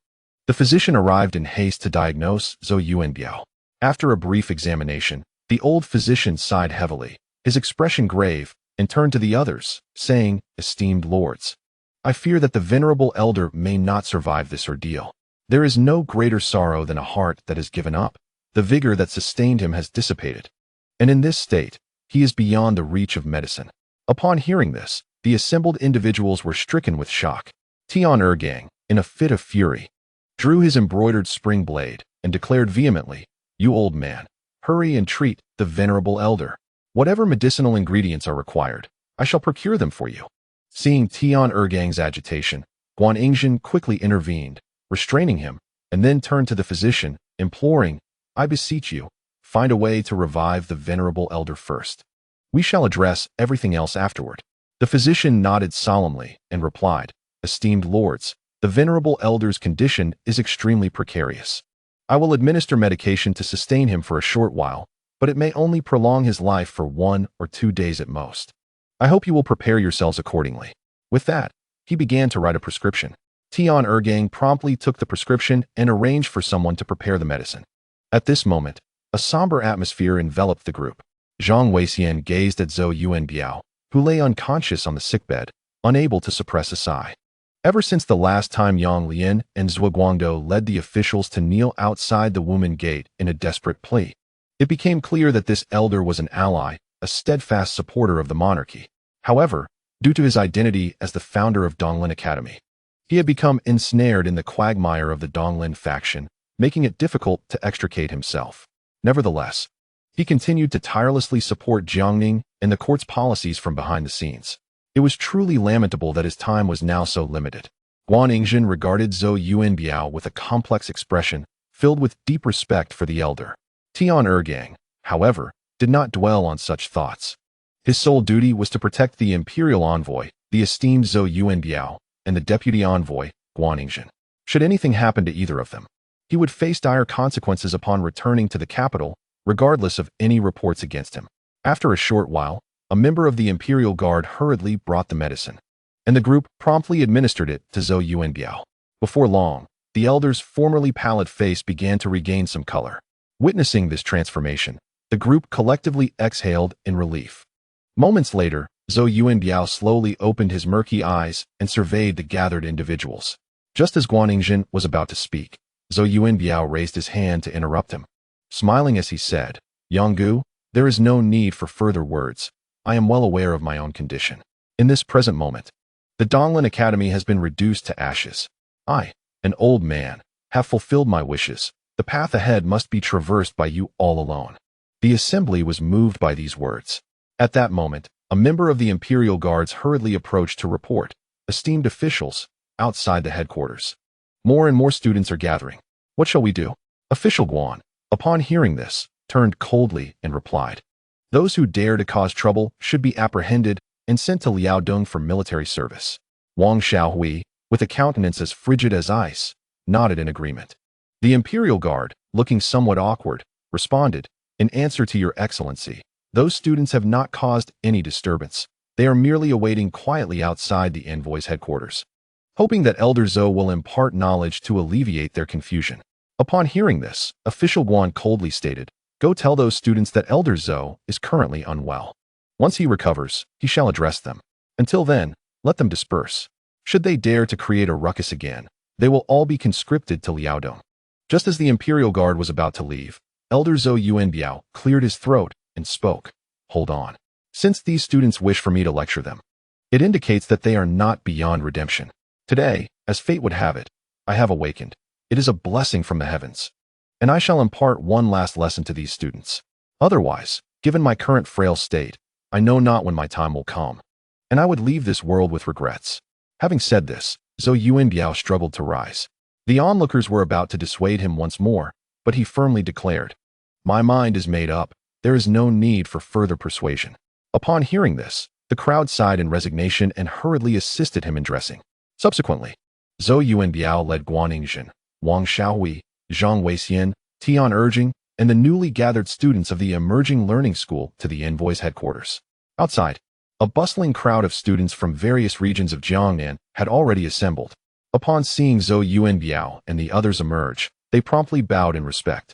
the physician arrived in haste to diagnose Zhou Yuanbiao. After a brief examination, the old physician sighed heavily, his expression grave, and turned to the others, saying, "Esteemed lords, I fear that the venerable elder may not survive this ordeal. There is no greater sorrow than a heart that has given up. The vigor that sustained him has dissipated, and in this state, he is beyond the reach of medicine." Upon hearing this, the assembled individuals were stricken with shock. Tian Ergang, in a fit of fury, drew his embroidered spring blade and declared vehemently, "You old man, hurry and treat the venerable elder. Whatever medicinal ingredients are required, I shall procure them for you." Seeing Tian Ergang's agitation, Guaningzhen quickly intervened, restraining him, and then turned to the physician, imploring, "I beseech you, find a way to revive the venerable elder first. We shall address everything else afterward." The physician nodded solemnly and replied, "Esteemed lords, the venerable elder's condition is extremely precarious. I will administer medication to sustain him for a short while, but it may only prolong his life for 1 or 2 days at most. I hope you will prepare yourselves accordingly." With that, he began to write a prescription. Tian Ergang promptly took the prescription and arranged for someone to prepare the medicine. At this moment, a somber atmosphere enveloped the group. Zhang Weixian gazed at Zhou Yuanbiao, who lay unconscious on the sickbed, unable to suppress a sigh. Ever since the last time Yang Lian and Zhou Guangdou led the officials to kneel outside the Wumen Gate in a desperate plea, it became clear that this elder was an ally, a steadfast supporter of the monarchy. However, due to his identity as the founder of Donglin Academy, he had become ensnared in the quagmire of the Donglin faction, making it difficult to extricate himself. Nevertheless, he continued to tirelessly support Jiang Ning and the court's policies from behind the scenes. It was truly lamentable that his time was now so limited. Guaningzhen regarded Zhou Yuanbiao with a complex expression, filled with deep respect for the elder. Tian Ergang, however, did not dwell on such thoughts. His sole duty was to protect the imperial envoy, the esteemed Zhou Yuanbiao, and the deputy envoy, Guaningzhen. Should anything happen to either of them, he would face dire consequences upon returning to the capital, regardless of any reports against him. After a short while, a member of the Imperial Guard hurriedly brought the medicine, and the group promptly administered it to Zhou Yuanbiao. Before long, the elder's formerly pallid face began to regain some color. Witnessing this transformation, the group collectively exhaled in relief. Moments later, Zhou Yuanbiao slowly opened his murky eyes and surveyed the gathered individuals. Just as Guaningzhen was about to speak, Zhou Yuanbiao raised his hand to interrupt him. Smiling as he said, "Yanggu, there is no need for further words. I am well aware of my own condition. In this present moment, The Donglin Academy has been reduced to ashes. I, an old man, have fulfilled my wishes. The path ahead must be traversed by you all alone." The assembly was moved by these words. At that moment, a member of the Imperial Guards hurriedly approached to report, "Esteemed officials, outside the headquarters. More and more students are gathering. What shall we do?" Official Guan, upon hearing this, turned coldly and replied, "Those who dare to cause trouble should be apprehended and sent to Liaodong for military service." Wang Xiaohui, with a countenance as frigid as ice, nodded in agreement. The Imperial Guard, looking somewhat awkward, responded, "In answer to your excellency, those students have not caused any disturbance. They are merely awaiting quietly outside the envoy's headquarters, hoping that Elder Zhou will impart knowledge to alleviate their confusion." Upon hearing this, Official Guan coldly stated, "Go tell those students that Elder Zhou is currently unwell. Once he recovers, he shall address them. Until then, let them disperse. Should they dare to create a ruckus again, they will all be conscripted to Liaodong." Just as the Imperial Guard was about to leave, Elder Zhou Yuanbiao cleared his throat and spoke, "Hold on. Since these students wish for me to lecture them, it indicates that they are not beyond redemption. Today, as fate would have it, I have awakened. It is a blessing from the heavens, and I shall impart one last lesson to these students. Otherwise, given my current frail state, I know not when my time will come, and I would leave this world with regrets." Having said this, Zhou Yuanbiao struggled to rise. The onlookers were about to dissuade him once more, but he firmly declared, "My mind is made up. There is no need for further persuasion." Upon hearing this, the crowd sighed in resignation and hurriedly assisted him in dressing. Subsequently, Zhou Yuanbiao led Guaningzhen, Wang Xiaohui, Zhang Weixian, Tian Urging, and the newly gathered students of the emerging learning school to the envoy's headquarters. Outside, a bustling crowd of students from various regions of Jiangnan had already assembled. Upon seeing Zhou Yuanbiao and the others emerge, they promptly bowed in respect.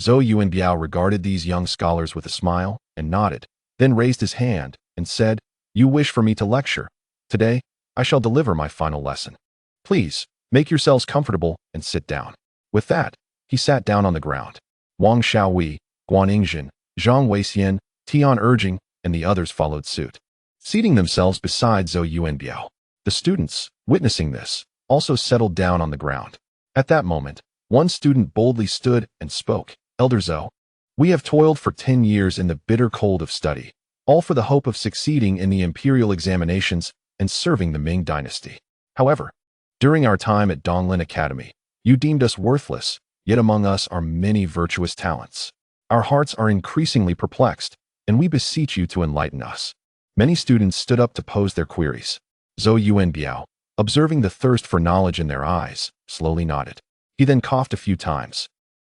Zhou Yuanbiao regarded these young scholars with a smile and nodded, then raised his hand and said, "You wish for me to lecture. Today, I shall deliver my final lesson. Please, make yourselves comfortable and sit down." With that, he sat down on the ground. Wang Xiaohui, Guaningzhen, Zhang Weixian, Tian Urging, and the others followed suit, seating themselves beside Zhou Yuanbiao. The students, witnessing this, also settled down on the ground. At that moment, one student boldly stood and spoke, "Elder Zhou, we have toiled for 10 years in the bitter cold of study, all for the hope of succeeding in the imperial examinations and serving the Ming dynasty. However, during our time at Donglin Academy, you deemed us worthless, yet among us are many virtuous talents. Our hearts are increasingly perplexed, and we beseech you to enlighten us." Many students stood up to pose their queries. Zhou Yuanbiao, observing the thirst for knowledge in their eyes, slowly nodded. He then coughed a few times,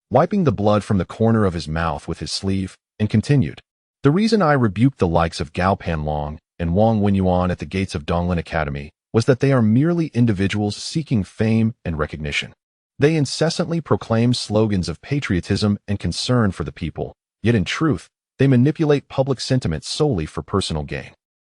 wiping the blood from the corner of his mouth with his sleeve, and continued, "The reason I rebuked the likes of Gao Panlong and Wang Wenyuan at the gates of Donglin Academy was that they are merely individuals seeking fame and recognition. They incessantly proclaim slogans of patriotism and concern for the people, yet in truth, they manipulate public sentiment solely for personal gain.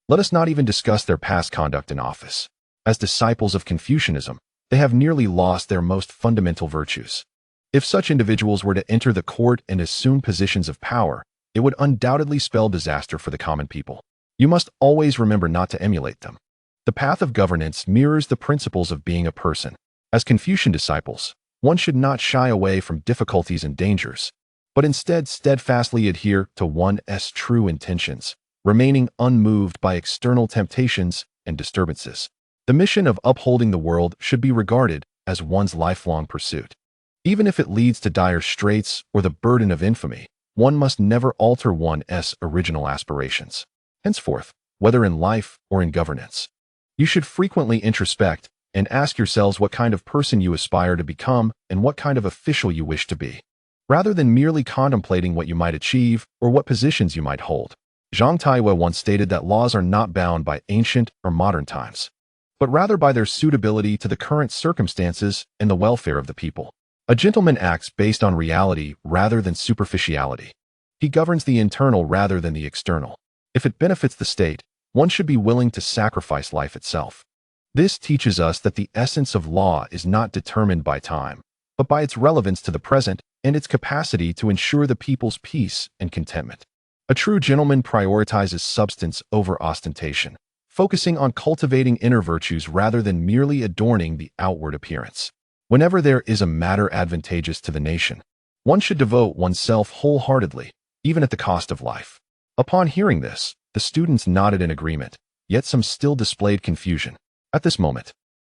Let us not even discuss their past conduct in office. As disciples of Confucianism, they have nearly lost their most fundamental virtues. If such individuals were to enter the court and assume positions of power, it would undoubtedly spell disaster for the common people. You must always remember not to emulate them. The path of governance mirrors the principles of being a person. As Confucian disciples, one should not shy away from difficulties and dangers, but instead steadfastly adhere to one's true intentions, remaining unmoved by external temptations and disturbances. The mission of upholding the world should be regarded as one's lifelong pursuit. Even if it leads to dire straits or the burden of infamy, one must never alter one's original aspirations. Henceforth, whether in life or in governance, you should frequently introspect and ask yourselves what kind of person you aspire to become and what kind of official you wish to be, rather than merely contemplating what you might achieve or what positions you might hold. Zhang Taiwei once stated that laws are not bound by ancient or modern times, but rather by their suitability to the current circumstances and the welfare of the people. A gentleman acts based on reality rather than superficiality. He governs the internal rather than the external. If it benefits the state, one should be willing to sacrifice life itself. This teaches us that the essence of law is not determined by time, but by its relevance to the present and its capacity to ensure the people's peace and contentment. A true gentleman prioritizes substance over ostentation, focusing on cultivating inner virtues rather than merely adorning the outward appearance. Whenever there is a matter advantageous to the nation, one should devote oneself wholeheartedly, even at the cost of life. Upon hearing this, the students nodded in agreement, yet some still displayed confusion. At this moment,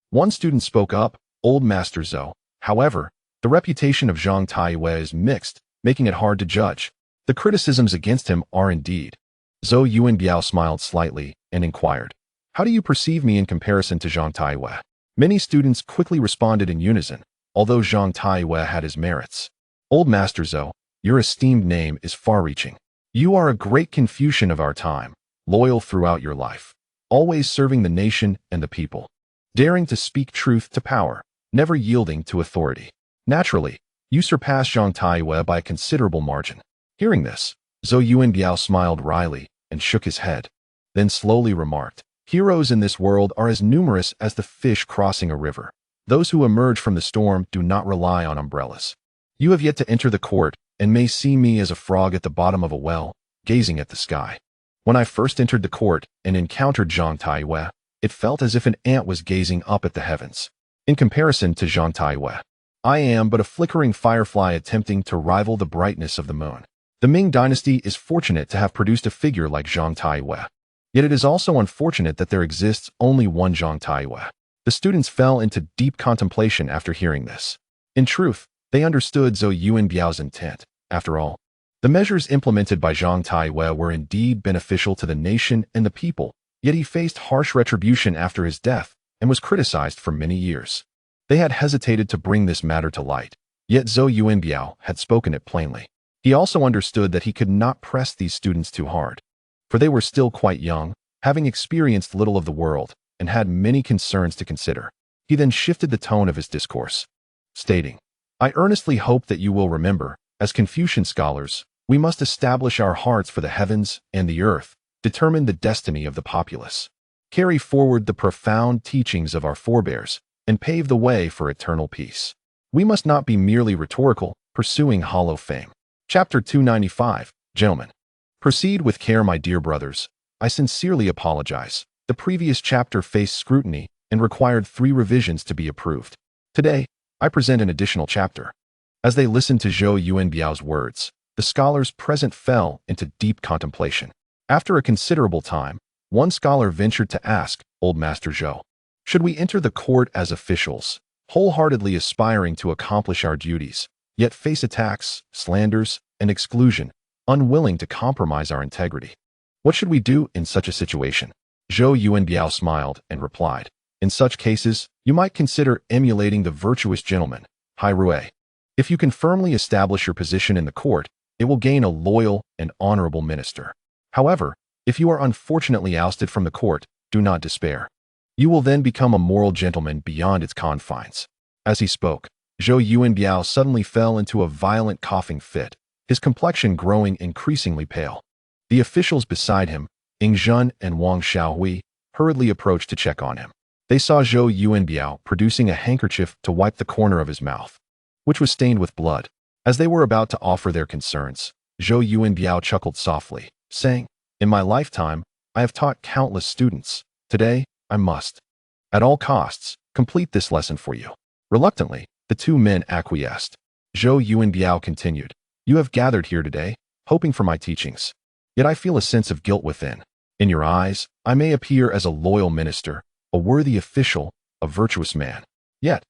one student spoke up, Old Master Zhou. However, the reputation of Zhang Taiyue is mixed, making it hard to judge. The criticisms against him are indeed. Zhou Yuanbiao smiled slightly and inquired, "How do you perceive me in comparison to Zhang Taiyue?" Many students quickly responded in unison, although Zhang Taiyue had his merits. "Old Master Zhou, your esteemed name is far-reaching. You are a great Confucian of our time, loyal throughout your life, always serving the nation and the people, daring to speak truth to power, never yielding to authority. Naturally, you surpass Zhang Taiyue by a considerable margin." Hearing this, Zhou Yuanbiao smiled wryly and shook his head, then slowly remarked, "Heroes in this world are as numerous as the fish crossing a river. Those who emerge from the storm do not rely on umbrellas. You have yet to enter the court and may see me as a frog at the bottom of a well, gazing at the sky. When I first entered the court and encountered Zhang Taiyue, it felt as if an ant was gazing up at the heavens. In comparison to Zhang Taiyue, I am but a flickering firefly attempting to rival the brightness of the moon. The Ming dynasty is fortunate to have produced a figure like Zhang Taiyue. Yet it is also unfortunate that there exists only one Zhang Taiyue." The students fell into deep contemplation after hearing this. In truth, they understood Zhou Yuanbiao's intent. After all, the measures implemented by Zhang Taiyue were indeed beneficial to the nation and the people, yet he faced harsh retribution after his death and was criticized for many years. They had hesitated to bring this matter to light, yet Zhou Yuanbiao had spoken it plainly. He also understood that he could not press these students too hard, for they were still quite young, having experienced little of the world, and had many concerns to consider. He then shifted the tone of his discourse, stating, "I earnestly hope that you will remember, as Confucian scholars, we must establish our hearts for the heavens and the earth, determine the destiny of the populace, carry forward the profound teachings of our forebears, and pave the way for eternal peace. We must not be merely rhetorical, pursuing hollow fame." Chapter 295, Gentlemen. Proceed with care, my dear brothers. I sincerely apologize. The previous chapter faced scrutiny and required 3 revisions to be approved. Today, I present an additional chapter. As they listened to Zhou Yuanbiao's words, the scholars present fell into deep contemplation. After a considerable time, one scholar ventured to ask, "Old Master Zhou, should we enter the court as officials, wholeheartedly aspiring to accomplish our duties, yet face attacks, slanders, and exclusion, unwilling to compromise our integrity? What should we do in such a situation?" Zhou Yuanbiao smiled and replied, "In such cases, you might consider emulating the virtuous gentleman, Hai Rui. If you can firmly establish your position in the court, it will gain a loyal and honorable minister. However, if you are unfortunately ousted from the court, do not despair. You will then become a moral gentleman beyond its confines." As he spoke, Zhou Yuanbiao suddenly fell into a violent coughing fit, his complexion growing increasingly pale. The officials beside him, Ying Zhen and Wang Xiaohui, hurriedly approached to check on him. They saw Zhou Yuanbiao producing a handkerchief to wipe the corner of his mouth, which was stained with blood. As they were about to offer their concerns, Zhou Yuanbiao chuckled softly, saying, "In my lifetime, I have taught countless students. Today, I must, at all costs, complete this lesson for you." Reluctantly, the 2 men acquiesced. Zhou Yuanbiao continued, "You have gathered here today, hoping for my teachings. Yet I feel a sense of guilt within. In your eyes, I may appear as a loyal minister, a worthy official, a virtuous man. Yet,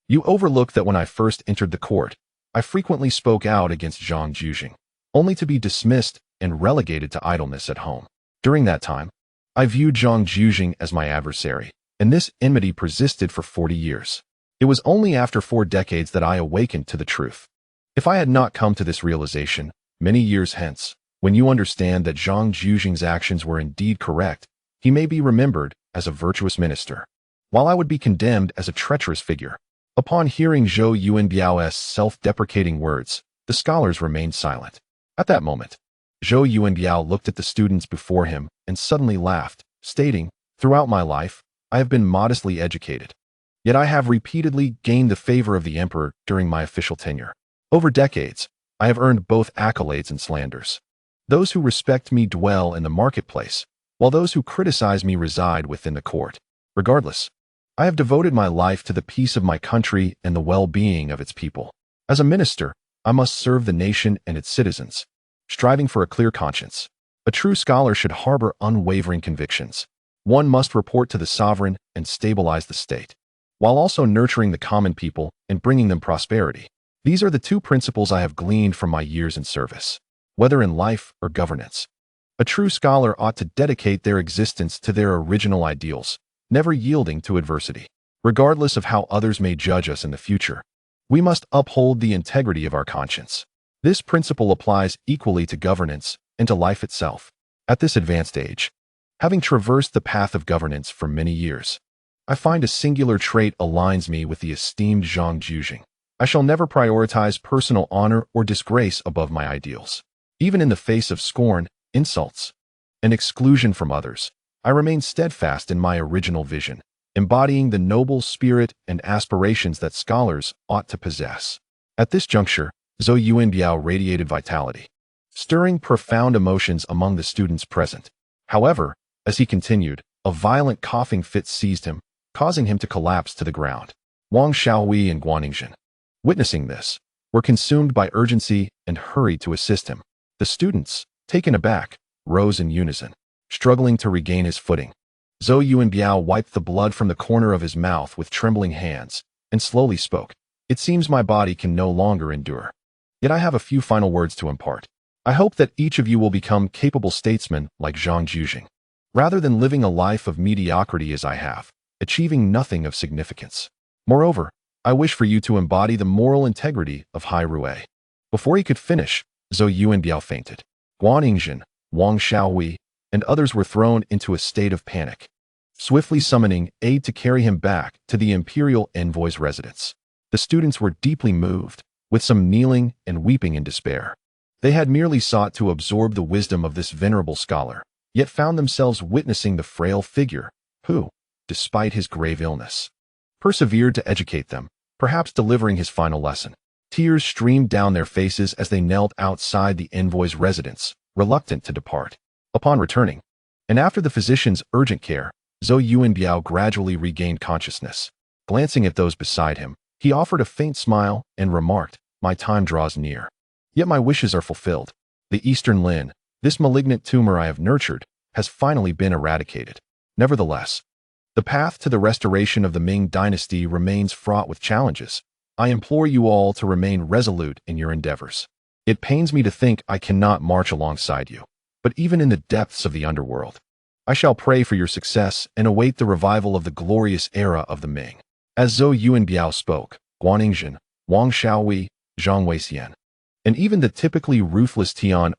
you overlook that when I first entered the court, I frequently spoke out against Zhang Jiang, only to be dismissed and relegated to idleness at home. During that time, I viewed Zhang Jiang as my adversary, and this enmity persisted for 40 years. It was only after 4 decades that I awakened to the truth. If I had not come to this realization, many years hence, when you understand that Zhang Jiang's actions were indeed correct, he may be remembered as a virtuous minister, while I would be condemned as a treacherous figure." Upon hearing Zhou Yuanbiao's self-deprecating words, the scholars remained silent. At that moment, Zhou Yuanbiao looked at the students before him and suddenly laughed, stating, "Throughout my life, I have been modestly educated. Yet I have repeatedly gained the favor of the emperor during my official tenure. Over decades, I have earned both accolades and slanders. Those who respect me dwell in the marketplace, while those who criticize me reside within the court. Regardless, I have devoted my life to the peace of my country and the well-being of its people. As a minister, I must serve the nation and its citizens, striving for a clear conscience. A true scholar should harbor unwavering convictions. One must report to the sovereign and stabilize the state, while also nurturing the common people and bringing them prosperity. These are the two principles I have gleaned from my years in service, whether in life or governance. A true scholar ought to dedicate their existence to their original ideals, never yielding to adversity. Regardless of how others may judge us in the future, we must uphold the integrity of our conscience. This principle applies equally to governance and to life itself. At this advanced age, having traversed the path of governance for many years, I find a singular trait aligns me with the esteemed Zhang Youjian. I shall never prioritize personal honor or disgrace above my ideals. Even in the face of scorn, insults, and exclusion from others, I remain steadfast in my original vision, embodying the noble spirit and aspirations that scholars ought to possess. At this juncture, Zhu Youjian radiated vitality, stirring profound emotions among the students present. However, as he continued, a violent coughing fit seized him, causing him to collapse to the ground. Wang Sanshan and Guiyang, witnessing this, were consumed by urgency and hurried to assist him. The students, taken aback, rose in unison, struggling to regain his footing. Zhu Youjian wiped the blood from the corner of his mouth with trembling hands and slowly spoke. It seems my body can no longer endure. Yet I have a few final words to impart. I hope that each of you will become capable statesmen like Zhang Youjian, rather than living a life of mediocrity as I have, achieving nothing of significance. Moreover, I wish for you to embody the moral integrity of Hai Rui. Before he could finish, Zhu Youjian fainted. Guiyang, Wang Sanshan, and others were thrown into a state of panic, swiftly summoning aid to carry him back to the imperial envoy's residence. The students were deeply moved, with some kneeling and weeping in despair. They had merely sought to absorb the wisdom of this venerable scholar, yet found themselves witnessing the frail figure who, despite his grave illness, persevered to educate them, perhaps delivering his final lesson. Tears streamed down their faces as they knelt outside the envoy's residence, reluctant to depart. Upon returning, and after the physician's urgent care, Zhu Youjian gradually regained consciousness. Glancing at those beside him, he offered a faint smile and remarked, "My time draws near. Yet my wishes are fulfilled. The Eastern Lin, this malignant tumor I have nurtured, has finally been eradicated. Nevertheless, the path to the restoration of the Ming dynasty remains fraught with challenges. I implore you all to remain resolute in your endeavors. It pains me to think I cannot march alongside you, but even in the depths of the underworld, I shall pray for your success and await the revival of the glorious era of the Ming." As Zhu Youjian spoke, Guiyang, Wang Sanshan, Jiang Ning, and even the typically ruthless Tian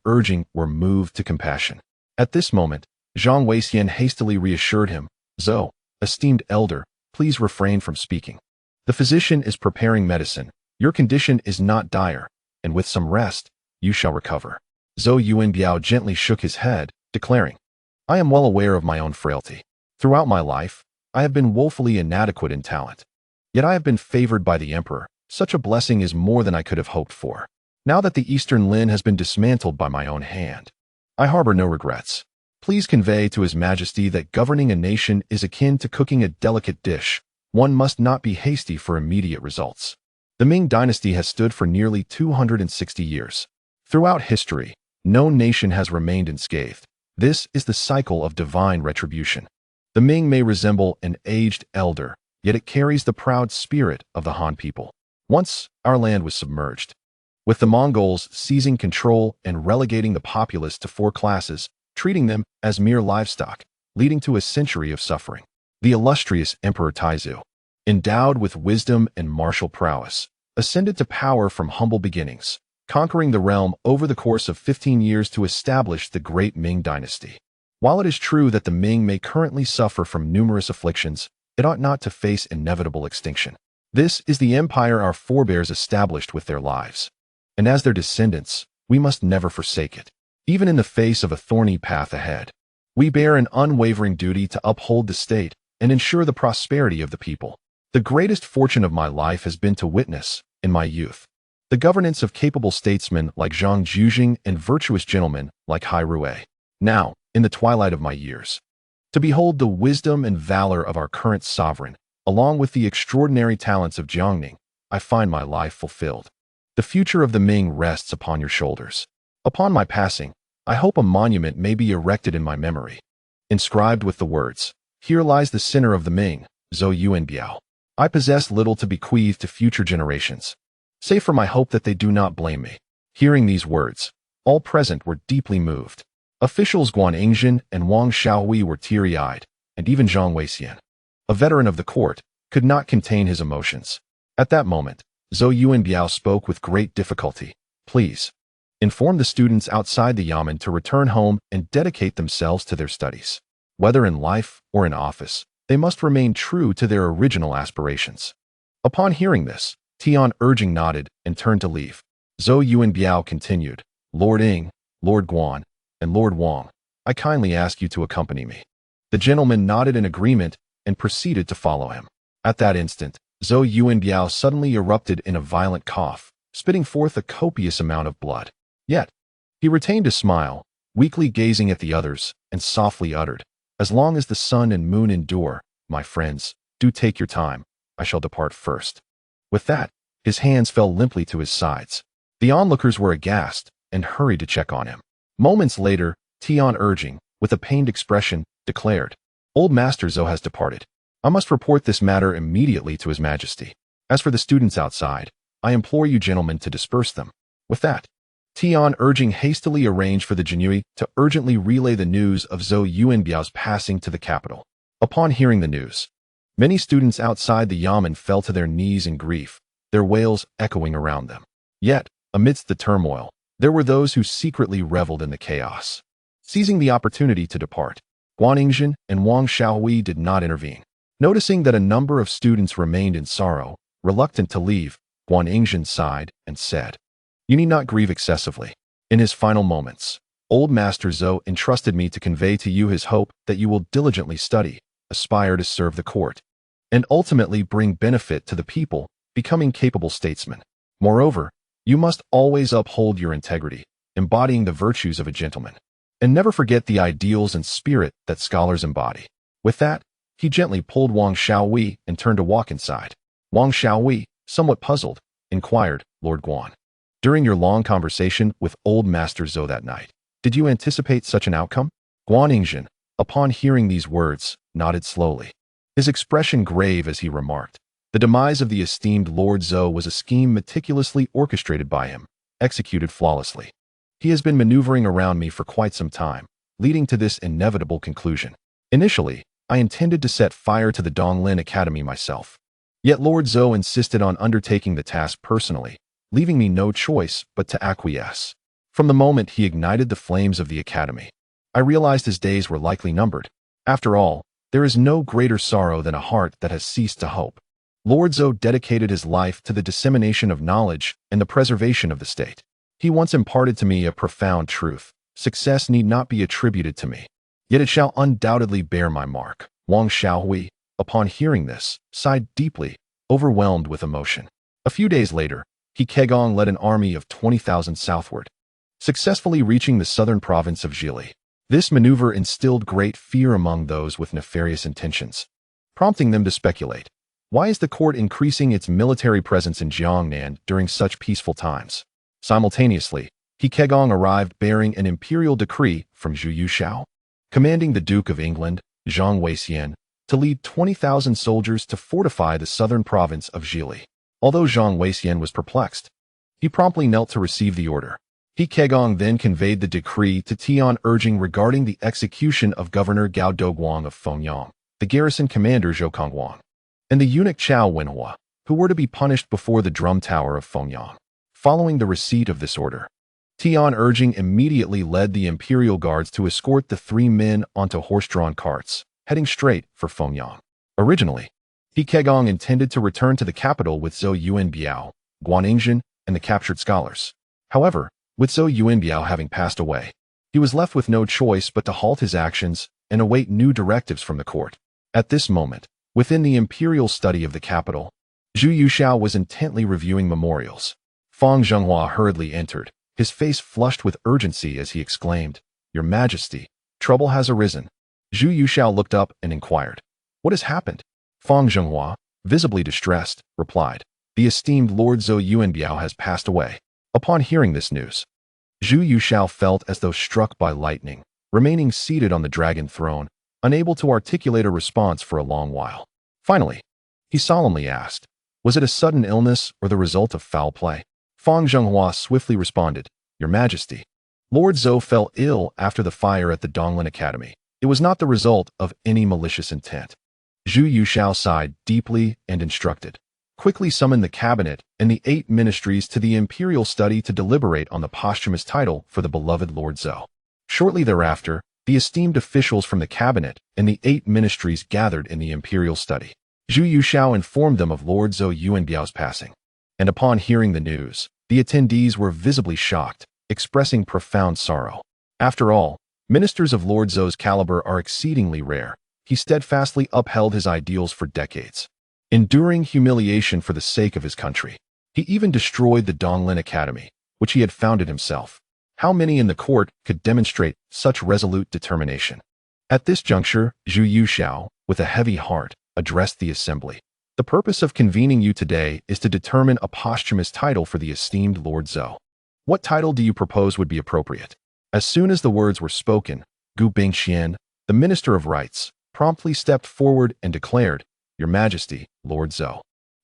were moved to compassion. At this moment, Jiang Ning hastily reassured him, "Zhou, esteemed elder, please refrain from speaking. The physician is preparing medicine. Your condition is not dire, and with some rest, you shall recover." Zhu Youjian gently shook his head, declaring, "I am well aware of my own frailty. Throughout my life, I have been woefully inadequate in talent. Yet I have been favored by the emperor. Such a blessing is more than I could have hoped for. Now that the Eastern Lin has been dismantled by my own hand, I harbor no regrets. Please convey to His Majesty that governing a nation is akin to cooking a delicate dish. One must not be hasty for immediate results. The Ming dynasty has stood for nearly 260 years. Throughout history, no nation has remained unscathed. This is the cycle of divine retribution. The Ming may resemble an aged elder, yet it carries the proud spirit of the Han people. Once, our land was submerged, with the Mongols seizing control and relegating the populace to 4 classes, treating them as mere livestock, leading to a century of suffering. The illustrious Emperor Taizu, endowed with wisdom and martial prowess, ascended to power from humble beginnings, conquering the realm over the course of 15 years to establish the great Ming dynasty. While it is true that the Ming may currently suffer from numerous afflictions, it ought not to face inevitable extinction. This is the empire our forebears established with their lives, and as their descendants, we must never forsake it. Even in the face of a thorny path ahead, we bear an unwavering duty to uphold the state and ensure the prosperity of the people. The greatest fortune of my life has been to witness, in my youth, the governance of capable statesmen like Zhang Youjian and virtuous gentlemen like Hai Rui. Now, in the twilight of my years, to behold the wisdom and valor of our current sovereign, along with the extraordinary talents of Jiang Ning, I find my life fulfilled. The future of the Ming rests upon your shoulders. Upon my passing, I hope a monument may be erected in my memory, inscribed with the words, "Here lies the sinner of the Ming, Zhou Youjian. I possess little to bequeath to future generations, save for my hope that they do not blame me." Hearing these words, all present were deeply moved. Officials Guan Yingzhen and Wang Xiaohui were teary-eyed, and even Zhang Weixian, a veteran of the court, could not contain his emotions. At that moment, Zhou Youjian spoke with great difficulty. "Please, inform the students outside the yamen to return home and dedicate themselves to their studies. Whether in life or in office, they must remain true to their original aspirations." Upon hearing this, Tian urging nodded and turned to leave. Zhou Youjian continued, "Lord Ying, Lord Guan, and Lord Wang, I kindly ask you to accompany me." The gentleman nodded in agreement and proceeded to follow him. At that instant, Zhou Youjian suddenly erupted in a violent cough, spitting forth a copious amount of blood. Yet, he retained a smile, weakly gazing at the others, and softly uttered, "As long as the sun and moon endure, my friends, do take your time, I shall depart first." With that, his hands fell limply to his sides. The onlookers were aghast and hurried to check on him. Moments later, Tian urging, with a pained expression, declared, "Old Master Zhou has departed. I must report this matter immediately to His Majesty. As for the students outside, I implore you gentlemen to disperse them." With that, Tian urging hastily arranged for the Jinui to urgently relay the news of Zhou Youjian's passing to the capital. Upon hearing the news, many students outside the yamen fell to their knees in grief, their wails echoing around them. Yet, amidst the turmoil, there were those who secretly reveled in the chaos. Seizing the opportunity to depart, Guan Yingzhen and Wang Xiaohui did not intervene. Noticing that a number of students remained in sorrow, reluctant to leave, Guan Yingzhen sighed and said, "You need not grieve excessively. In his final moments, Old Master Zhou entrusted me to convey to you his hope that you will diligently study, aspire to serve the court, and ultimately bring benefit to the people, becoming capable statesmen. Moreover, you must always uphold your integrity, embodying the virtues of a gentleman, and never forget the ideals and spirit that scholars embody." With that, he gently pulled Wang Xiaohui and turned to walk inside. Wang Xiaohui, somewhat puzzled, inquired, "Lord Guan, during your long conversation with Old Master Zhou that night, did you anticipate such an outcome?" Guan Yingzhen, upon hearing these words, nodded slowly, his expression grave as he remarked, "The demise of the esteemed Lord Zhou was a scheme meticulously orchestrated by him, executed flawlessly. He has been maneuvering around me for quite some time, leading to this inevitable conclusion. Initially, I intended to set fire to the Donglin Academy myself. Yet Lord Zhou insisted on undertaking the task personally, leaving me no choice but to acquiesce. From the moment he ignited the flames of the academy, I realized his days were likely numbered. After all, there is no greater sorrow than a heart that has ceased to hope. Lord Zhou dedicated his life to the dissemination of knowledge and the preservation of the state. He once imparted to me a profound truth: success need not be attributed to me, yet it shall undoubtedly bear my mark." Wang Xiaohui, upon hearing this, sighed deeply, overwhelmed with emotion. A few days later, he Guiyang led an army of 20,000 southward, successfully reaching the southern province of Zhili. This maneuver instilled great fear among those with nefarious intentions, prompting them to speculate, why is the court increasing its military presence in Jiangnan during such peaceful times? Simultaneously, Guiyang arrived bearing an imperial decree from Zhu Youjian, commanding the Duke of England, Zhang Weixian, to lead 20,000 soldiers to fortify the southern province of Zhili. Although Zhang Weixian was perplexed, he promptly knelt to receive the order. Guiyang then conveyed the decree to Tian urging regarding the execution of Governor Gao Doguang of Fengyang, the garrison commander Zhou Kongguang, and the eunuch Chao Wenhua, who were to be punished before the drum tower of Fengyang. Following the receipt of this order, Tian urging immediately led the imperial guards to escort the three men onto horse-drawn carts, heading straight for Fengyang. Originally, Guiyang intended to return to the capital with Zhou Youjian, Guan Yingzhen, and the captured scholars. However, with Zhou Youjian having passed away, he was left with no choice but to halt his actions and await new directives from the court. At this moment, within the imperial study of the capital, Zhu Youjian was intently reviewing memorials. Fang Zhenghua hurriedly entered, his face flushed with urgency as he exclaimed, "Your Majesty, Trouble has arisen. Zhu Youjian looked up and inquired. What has happened? Fang Zhenghua, visibly distressed, replied. The esteemed Lord Zhou Yuanbiao has passed away. Upon hearing this news, Zhu Youjian felt as though struck by lightning, remaining seated on the dragon throne, unable to articulate a response for a long while. Finally, he solemnly asked, was it a sudden illness or the result of foul play? Fang Zhenghua swiftly responded, Your Majesty. Lord Zhou fell ill after the fire at the Donglin Academy. It was not the result of any malicious intent. Zhu Youjian sighed deeply and instructed. Quickly summon the cabinet and the 8 ministries to the imperial study to deliberate on the posthumous title for the beloved Lord Zhou. Shortly thereafter, the esteemed officials from the cabinet and the 8 ministries gathered in the imperial study. Zhu Youjian informed them of Lord Zhou Yuanbiao's passing. And upon hearing the news, the attendees were visibly shocked, expressing profound sorrow. After all, ministers of Lord Zhou's caliber are exceedingly rare. He steadfastly upheld his ideals for decades, enduring humiliation for the sake of his country. He even destroyed the Donglin Academy, which he had founded himself. How many in the court could demonstrate such resolute determination? At this juncture, Zhu Youjian, with a heavy heart, addressed the assembly. The purpose of convening you today is to determine a posthumous title for the esteemed Lord Zhou. What title do you propose would be appropriate? As soon as the words were spoken, Gu Bingxian, the Minister of Rights, promptly stepped forward and declared, Your Majesty, Lord Zhou,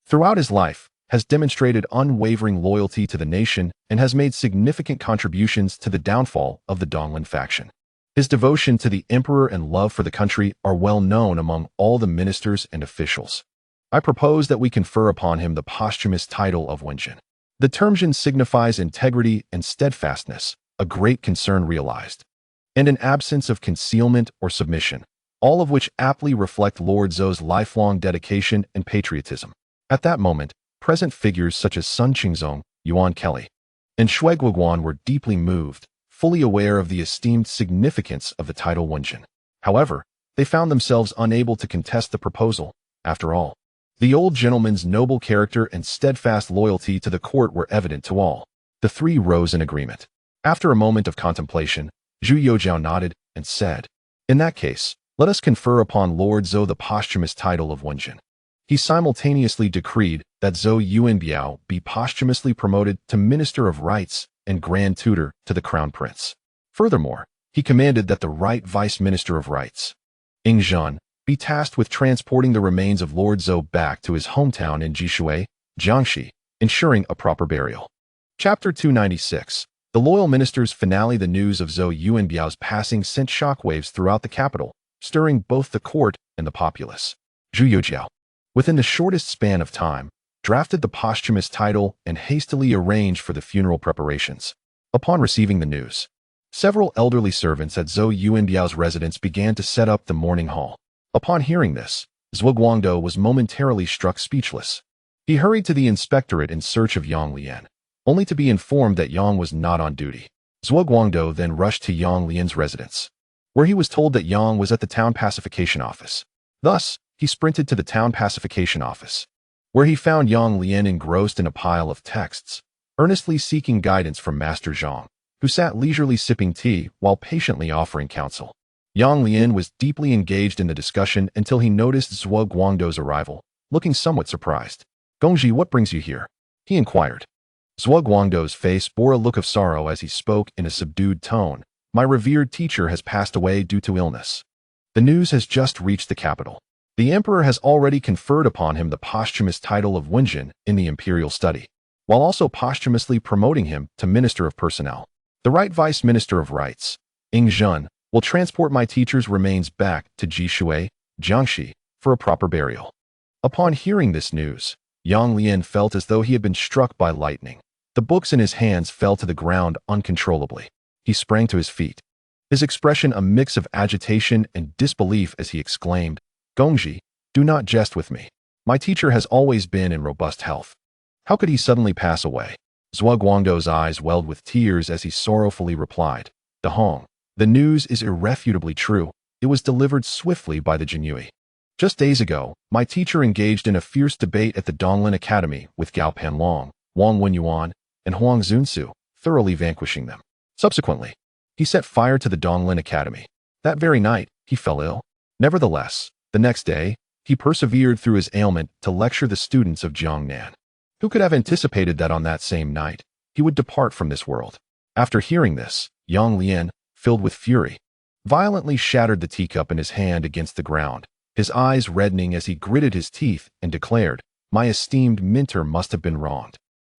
throughout his life, has demonstrated unwavering loyalty to the nation and has made significant contributions to the downfall of the Donglin faction. His devotion to the emperor and love for the country are well known among all the ministers and officials. I propose that we confer upon him the posthumous title of Wenjin. The term Jin signifies integrity and steadfastness, a great concern realized, and an absence of concealment or submission, all of which aptly reflect Lord Zhou's lifelong dedication and patriotism. At that moment, present figures such as Sun Qingzong, Yuan Kelly, and Shui Guoguan were deeply moved, fully aware of the esteemed significance of the title Wenjin. However, they found themselves unable to contest the proposal. After all, the old gentleman's noble character and steadfast loyalty to the court were evident to all. The 3 rose in agreement. After a moment of contemplation, Zhu Youjian nodded and said, In that case, let us confer upon Lord Zhou the posthumous title of Wenjin. He simultaneously decreed that Zhou Yuanbiao be posthumously promoted to Minister of Rights and Grand Tutor to the Crown Prince. Furthermore, he commanded that the Right Vice Minister of Rights, Ing Zhan, be tasked with transporting the remains of Lord Zhou back to his hometown in Guizhou, Jiangxi, ensuring a proper burial. Chapter 296. The Loyal Minister's finale. The news of Zhou Yuanbiao's passing sent shockwaves throughout the capital, stirring both the court and the populace. Zhu Youjian, within the shortest span of time, drafted the posthumous title and hastily arranged for the funeral preparations. Upon receiving the news, several elderly servants at Zhou Yuanbiao's residence began to set up the mourning hall. Upon hearing this, Zhuo Guangdou was momentarily struck speechless. He hurried to the inspectorate in search of Yang Lian, only to be informed that Yang was not on duty. Zhuo Guangdou then rushed to Yang Lian's residence, where he was told that Yang was at the town pacification office. Thus, he sprinted to the town pacification office, where he found Yang Lian engrossed in a pile of texts, earnestly seeking guidance from Master Zhang, who sat leisurely sipping tea while patiently offering counsel. Yang Lian was deeply engaged in the discussion until he noticed Zhuo Guangdou's arrival, looking somewhat surprised. Gongji, what brings you here? He inquired. Zhuo Guangdou's face bore a look of sorrow as he spoke in a subdued tone. My revered teacher has passed away due to illness. The news has just reached the capital. The emperor has already conferred upon him the posthumous title of Wenjin in the imperial study, while also posthumously promoting him to Minister of Personnel. The Right Vice Minister of Rights, Ing Zhan, will transport my teacher's remains back to Guizhou, Jiangxi, for a proper burial. Upon hearing this news, Yang Lian felt as though he had been struck by lightning. The books in his hands fell to the ground uncontrollably. He sprang to his feet, his expression a mix of agitation and disbelief as he exclaimed, Gongji, do not jest with me. My teacher has always been in robust health. How could he suddenly pass away? Zhuo Guangdou's eyes welled with tears as he sorrowfully replied, De Hong, the news is irrefutably true. It was delivered swiftly by the Jinyui. Just days ago, my teacher engaged in a fierce debate at the Donglin Academy with Gao Panlong, Wang Wenyuan, and Huang Zunsu, thoroughly vanquishing them. Subsequently, he set fire to the Donglin Academy. That very night, he fell ill. Nevertheless, the next day, he persevered through his ailment to lecture the students of Jiang Ning. Who could have anticipated that on that same night, he would depart from this world? After hearing this, Yang Lian, filled with fury, violently shattered the teacup in his hand against the ground, his eyes reddening as he gritted his teeth and declared, "My esteemed minter must have been wronged.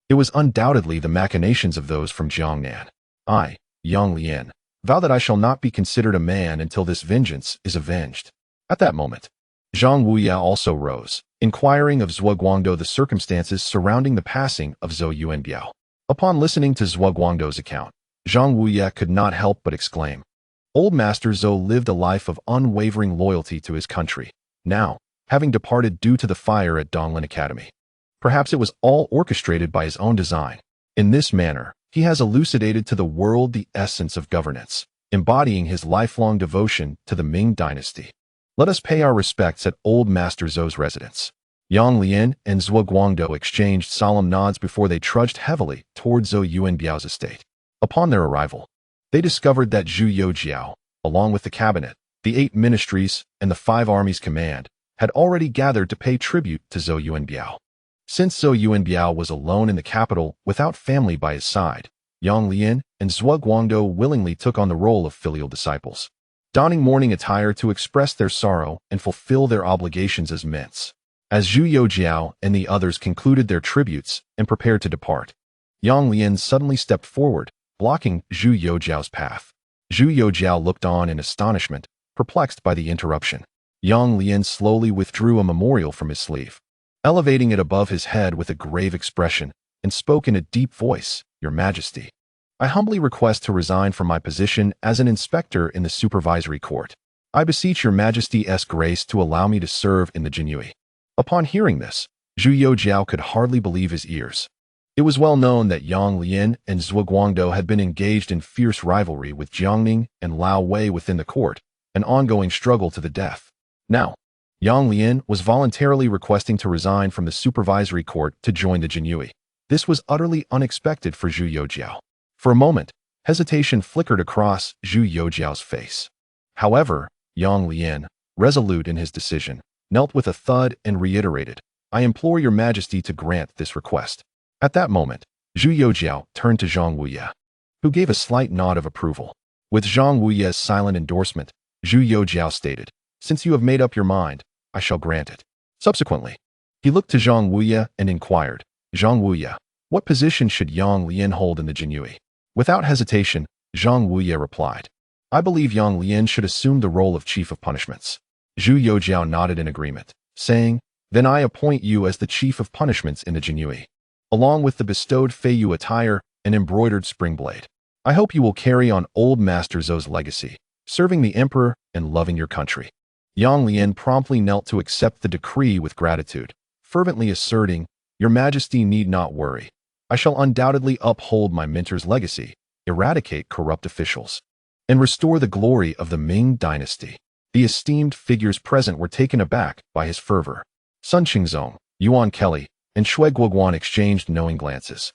It was undoubtedly the machinations of those from Jiangnan. I, Yang Lian, vow that I shall not be considered a man until this vengeance is avenged." At that moment, Zhang Wuya also rose, inquiring of Zhuo Guangdou the circumstances surrounding the passing of Zhou Yuanbiao. Upon listening to Zhuo Guangdou's account, Zhang Wuya could not help but exclaim, "Old Master Zhou lived a life of unwavering loyalty to his country, now, having departed due to the fire at Donglin Academy. Perhaps it was all orchestrated by his own design. In this manner, he has elucidated to the world the essence of governance, embodying his lifelong devotion to the Ming dynasty. Let us pay our respects at Old Master Zhou's residence." Yang Lian and Zhuo Guangdou exchanged solemn nods before they trudged heavily toward Zhou Yuanbiao's estate. Upon their arrival, they discovered that Zhu Youjian, along with the cabinet, the 8 ministries, and the 5 armies command, had already gathered to pay tribute to Zhou Yuanbiao. Since Zhou Yuanbiao was alone in the capital without family by his side, Yang Lian and Zhuo Guangdou willingly took on the role of filial disciples, donning mourning attire to express their sorrow and fulfill their obligations as mints. As Zhu Youjian and the others concluded their tributes and prepared to depart, Yang Lian suddenly stepped forward, blocking Zhu Youjiao's path. Zhu Youjian looked on in astonishment, perplexed by the interruption. Yang Lian slowly withdrew a memorial from his sleeve, elevating it above his head with a grave expression, and spoke in a deep voice, "Your Majesty, I humbly request to resign from my position as an inspector in the supervisory court. I beseech your Majesty's grace to allow me to serve in the Jinui." Upon hearing this, Zhu Youjian could hardly believe his ears. It was well known that Yang Lian and Zhuo Guangdou had been engaged in fierce rivalry with Jiang Ning and Lao Wei within the court, an ongoing struggle to the death. Now, Yang Lian was voluntarily requesting to resign from the supervisory court to join the Jinui. This was utterly unexpected for Zhu Youjian. For a moment, hesitation flickered across Zhu Youjian's face. However, Yang Lian, resolute in his decision, knelt with a thud and reiterated, "I implore your Majesty to grant this request." At that moment, Zhu Youjian turned to Zhang Wuya, who gave a slight nod of approval. With Zhang Wuya's silent endorsement, Zhu Youjian stated, "Since you have made up your mind, I shall grant it." Subsequently, he looked to Zhang Wuya and inquired, "Zhang Wuya, what position should Yang Lian hold in the Jinui?" Without hesitation, Zhang Wuya replied, "I believe Yang Lian should assume the role of Chief of Punishments." Zhu Youjian nodded in agreement, saying, "Then I appoint you as the Chief of Punishments in the Jinui, along with the bestowed Feiyu attire and embroidered spring blade. I hope you will carry on Old Master Zhou's legacy, serving the Emperor and loving your country." Yang Lian promptly knelt to accept the decree with gratitude, fervently asserting, "Your Majesty need not worry. I shall undoubtedly uphold my mentor's legacy, eradicate corrupt officials, and restore the glory of the Ming dynasty." The esteemed figures present were taken aback by his fervor. Sun Qingzong, Yuan Kelly, and Shui Guoguan exchanged knowing glances,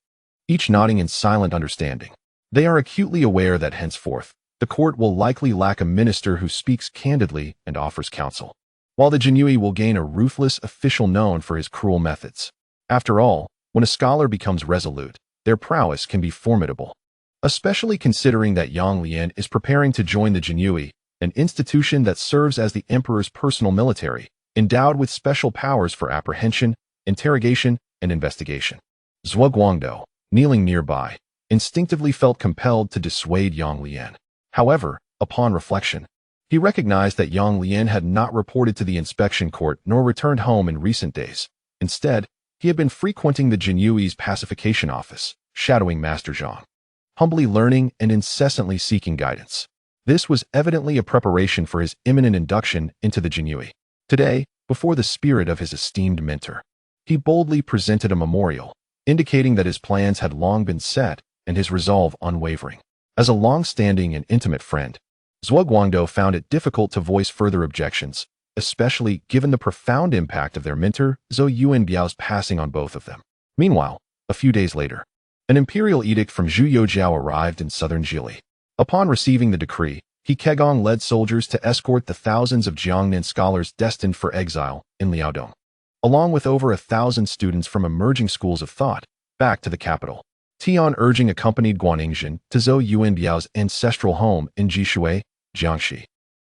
each nodding in silent understanding. They are acutely aware that henceforth, the court will likely lack a minister who speaks candidly and offers counsel, while the Jinui will gain a ruthless official known for his cruel methods. After all, when a scholar becomes resolute, their prowess can be formidable. Especially considering that Yang Lian is preparing to join the Jinui, an institution that serves as the emperor's personal military, endowed with special powers for apprehension, interrogation, and investigation. Zhuo Guangdou, kneeling nearby, instinctively felt compelled to dissuade Yang Lian. However, upon reflection, he recognized that Yang Lian had not reported to the inspection court nor returned home in recent days. Instead, he had been frequenting the Jinui's pacification office, shadowing Master Zhang, humbly learning and incessantly seeking guidance. This was evidently a preparation for his imminent induction into the Jinui. Today, before the spirit of his esteemed mentor, he boldly presented a memorial, indicating that his plans had long been set and his resolve unwavering. As a long-standing and intimate friend, Zhuo Guangdou found it difficult to voice further objections, especially given the profound impact of their mentor Zhou Yuanbiao's passing on both of them. Meanwhile, a few days later, an imperial edict from Zhu Youjian arrived in southern Jili. Upon receiving the decree, Guiyang led soldiers to escort the thousands of Jiang Ning scholars destined for exile in Liaodong, along with over 1,000 students from emerging schools of thought, back to the capital. Tian urging accompanied Guangning to Zhou Yuanbiao's ancestral home in Guizhou, Jiangxi,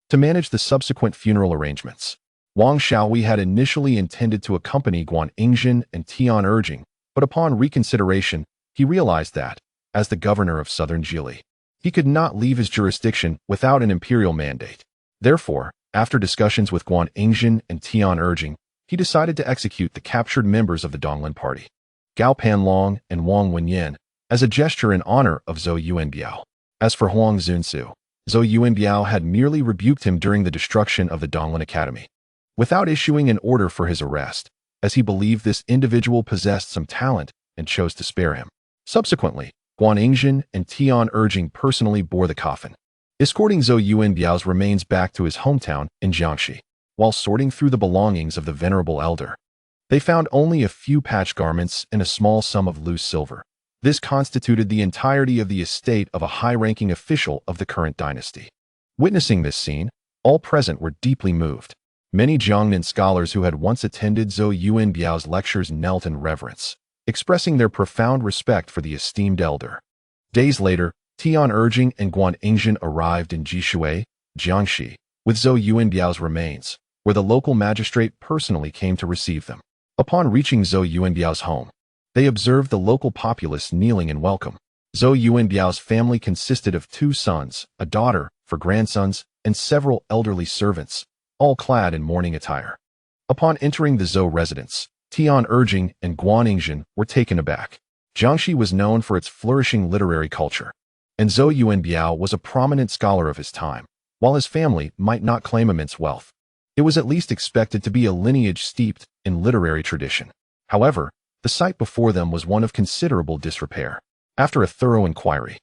to manage the subsequent funeral arrangements. Wang Shaohui had initially intended to accompany Guangning and Tian urging, but upon reconsideration, he realized that, as the governor of southern Jili, he could not leave his jurisdiction without an imperial mandate. Therefore, after discussions with Guangning and Tian urging, he decided to execute the captured members of the Donglin party, Gao Panlong and Wang Wenyan, as a gesture in honor of Zhou Yuanbiao. As for Huang Zunsu, Zhou Yuanbiao had merely rebuked him during the destruction of the Donglin Academy, without issuing an order for his arrest, as he believed this individual possessed some talent and chose to spare him. Subsequently, Guangning and Tian urging personally bore the coffin, escorting Zhou Yuanbiao's remains back to his hometown in Jiangxi. While sorting through the belongings of the venerable elder, they found only a few patched garments and a small sum of loose silver. This constituted the entirety of the estate of a high-ranking official of the current dynasty. Witnessing this scene, all present were deeply moved. Many Jiangnan scholars who had once attended Zhou Yuanbiao's lectures knelt in reverence, expressing their profound respect for the esteemed elder. Days later, Tian urging and Guangning arrived in Guizhou, Jiangxi, with Zhou Yuanbiao's remains, where the local magistrate personally came to receive them. Upon reaching Zhou Yuanbiao's home, they observed the local populace kneeling in welcome. Zhou Yuanbiao's family consisted of 2 sons, a daughter, 4 grandsons, and several elderly servants, all clad in mourning attire. Upon entering the Zhou residence, Tian urging and Guangning were taken aback. Jiangxi was known for its flourishing literary culture, and Zhou Yuanbiao was a prominent scholar of his time. While his family might not claim immense wealth, it was at least expected to be a lineage steeped in literary tradition. However, the sight before them was one of considerable disrepair. After a thorough inquiry,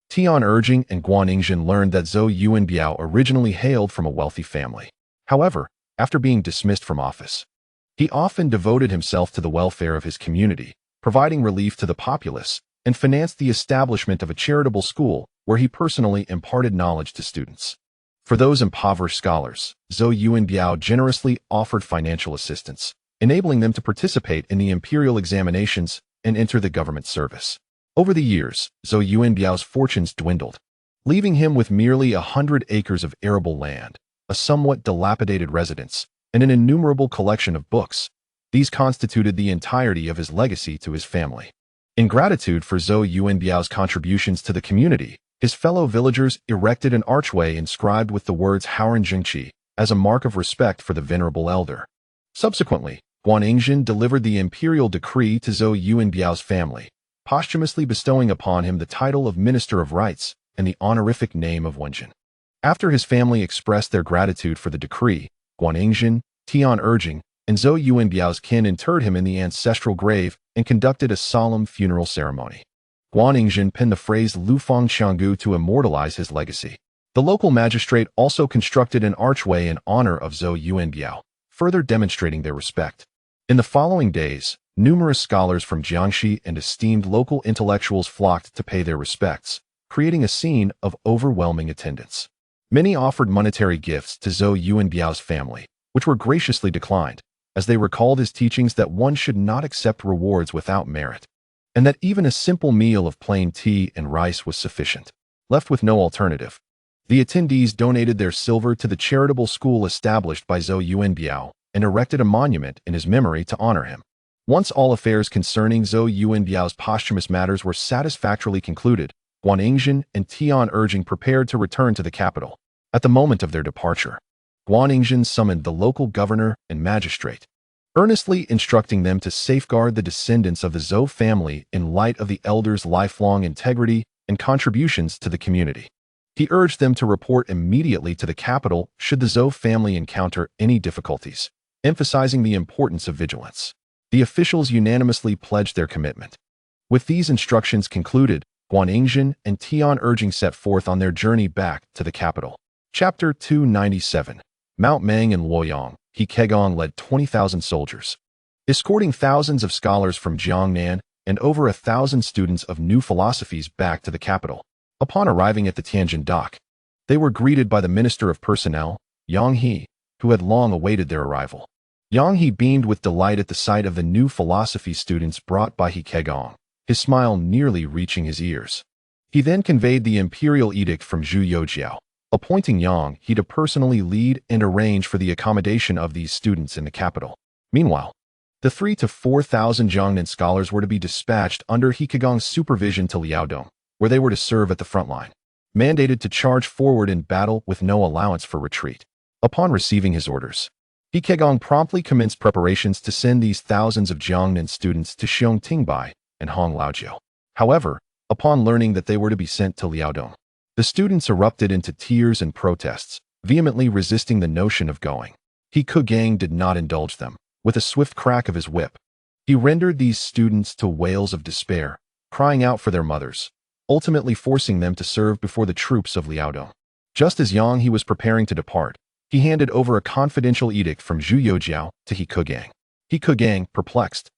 Tian urging and Guangning learned that Zhou Yuanbiao originally hailed from a wealthy family. However, after being dismissed from office, he often devoted himself to the welfare of his community, providing relief to the populace, and financed the establishment of a charitable school where he personally imparted knowledge to students. For those impoverished scholars, Zhou Yuanbiao generously offered financial assistance, enabling them to participate in the imperial examinations and enter the government service. Over the years, Zhou Yuanbiao's fortunes dwindled, leaving him with merely 100 acres of arable land, a somewhat dilapidated residence, and an innumerable collection of books. These constituted the entirety of his legacy to his family. In gratitude for Zhou Yuanbiao's contributions to the community, his fellow villagers erected an archway inscribed with the words Haoren Jingqi as a mark of respect for the venerable elder. Subsequently, Guangning delivered the imperial decree to Zhou Yuanbiao's family, posthumously bestowing upon him the title of Minister of Rights and the honorific name of Wenjin. After his family expressed their gratitude for the decree, Guangning, Tian urging, and Zhou Yuanbiao's kin interred him in the ancestral grave and conducted a solemn funeral ceremony. Guangning penned the phrase Lu Fang Qianggu to immortalize his legacy. The local magistrate also constructed an archway in honor of Zhou Yuanbiao, further demonstrating their respect. In the following days, numerous scholars from Jiangxi and esteemed local intellectuals flocked to pay their respects, creating a scene of overwhelming attendance. Many offered monetary gifts to Zhou Yuanbiao's family, which were graciously declined, as they recalled his teachings that one should not accept rewards without merit, and that even a simple meal of plain tea and rice was sufficient. Left with no alternative, the attendees donated their silver to the charitable school established by Zhou Yuanbiao and erected a monument in his memory to honor him. Once all affairs concerning Zhou Yuanbiao's posthumous matters were satisfactorily concluded, Guangning and Tian urging prepared to return to the capital. At the moment of their departure, Guangning summoned the local governor and magistrate, earnestly instructing them to safeguard the descendants of the Zhou family in light of the elders' lifelong integrity and contributions to the community. He urged them to report immediately to the capital should the Zhou family encounter any difficulties, emphasizing the importance of vigilance. The officials unanimously pledged their commitment. With these instructions concluded, Guangning and Tian urging set forth on their journey back to the capital. Chapter 297. Mount Mang and Luoyang, Guiyang led 20,000 soldiers, escorting thousands of scholars from Jiangnan and over 1,000 students of new philosophies back to the capital. Upon arriving at the Tianjin dock, They were greeted by the Minister of Personnel, Yang He, who had long awaited their arrival. Yang He beamed with delight at the sight of the new philosophy students brought by He Kegang, his smile nearly reaching his ears. He then conveyed the imperial edict from Zhu Youjian, appointing Yang He to personally lead and arrange for the accommodation of these students in the capital. Meanwhile, the 3,000 to 4,000 Jiang Ning scholars were to be dispatched under He Kegang's supervision to Liaodong, where they were to serve at the front line, mandated to charge forward in battle with no allowance for retreat. Upon receiving his orders, He Kegang promptly commenced preparations to send these thousands of Jiang Ning students to Tingbai and Honglaojiao. However, upon learning that they were to be sent to Liaodong, the students erupted into tears and protests, vehemently resisting the notion of going. He Kegang did not indulge them. With a swift crack of his whip, he rendered these students to wails of despair, crying out for their mothers, ultimately forcing them to serve before the troops of Liaodong. Just as Yang He was preparing to depart, he handed over a confidential edict from Zhu Youjian to He Kegang. He Kegang, perplexed,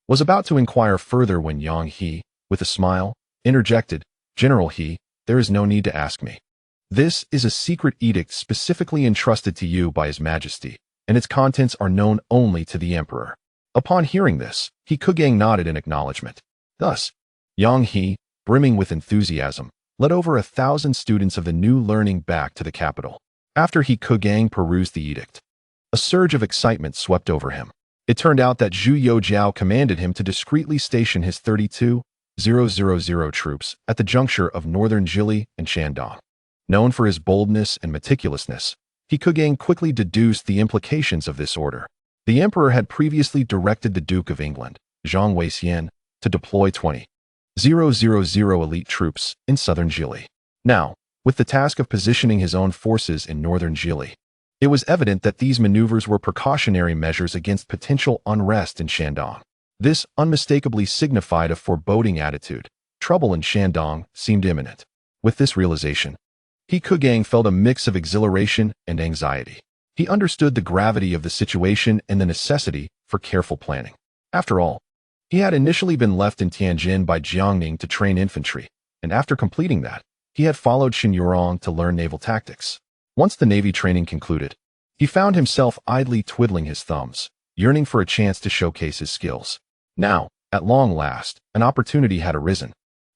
was about to inquire further when Yang He, with a smile, interjected, "General He, there is no need to ask me. This is a secret edict specifically entrusted to you by His Majesty, and its contents are known only to the Emperor." Upon hearing this, He Kegang nodded in acknowledgement. Thus, Yang He, brimming with enthusiasm, led over 1,000 students of the new learning back to the capital. After He Kegang perused the edict, a surge of excitement swept over him. It turned out that Zhu Youjian commanded him to discreetly station his 32,000 troops at the juncture of northern Jili and Shandong. Known for his boldness and meticulousness, He Kegang quickly deduced the implications of this order. The emperor had previously directed the Duke of England, Zhang Weixian, to deploy 20,000 elite troops in southern Jili. Now, with the task of positioning his own forces in northern Jili, it was evident that these maneuvers were precautionary measures against potential unrest in Shandong. This unmistakably signified a foreboding attitude. Trouble in Shandong seemed imminent. With this realization, He Kegang felt a mix of exhilaration and anxiety. He understood the gravity of the situation and the necessity for careful planning. After all, he had initially been left in Tianjin by Jiang Ning to train infantry, and after completing that, he had followed Xin Yurong to learn naval tactics. Once the Navy training concluded, he found himself idly twiddling his thumbs, yearning for a chance to showcase his skills. Now, at long last, an opportunity had arisen,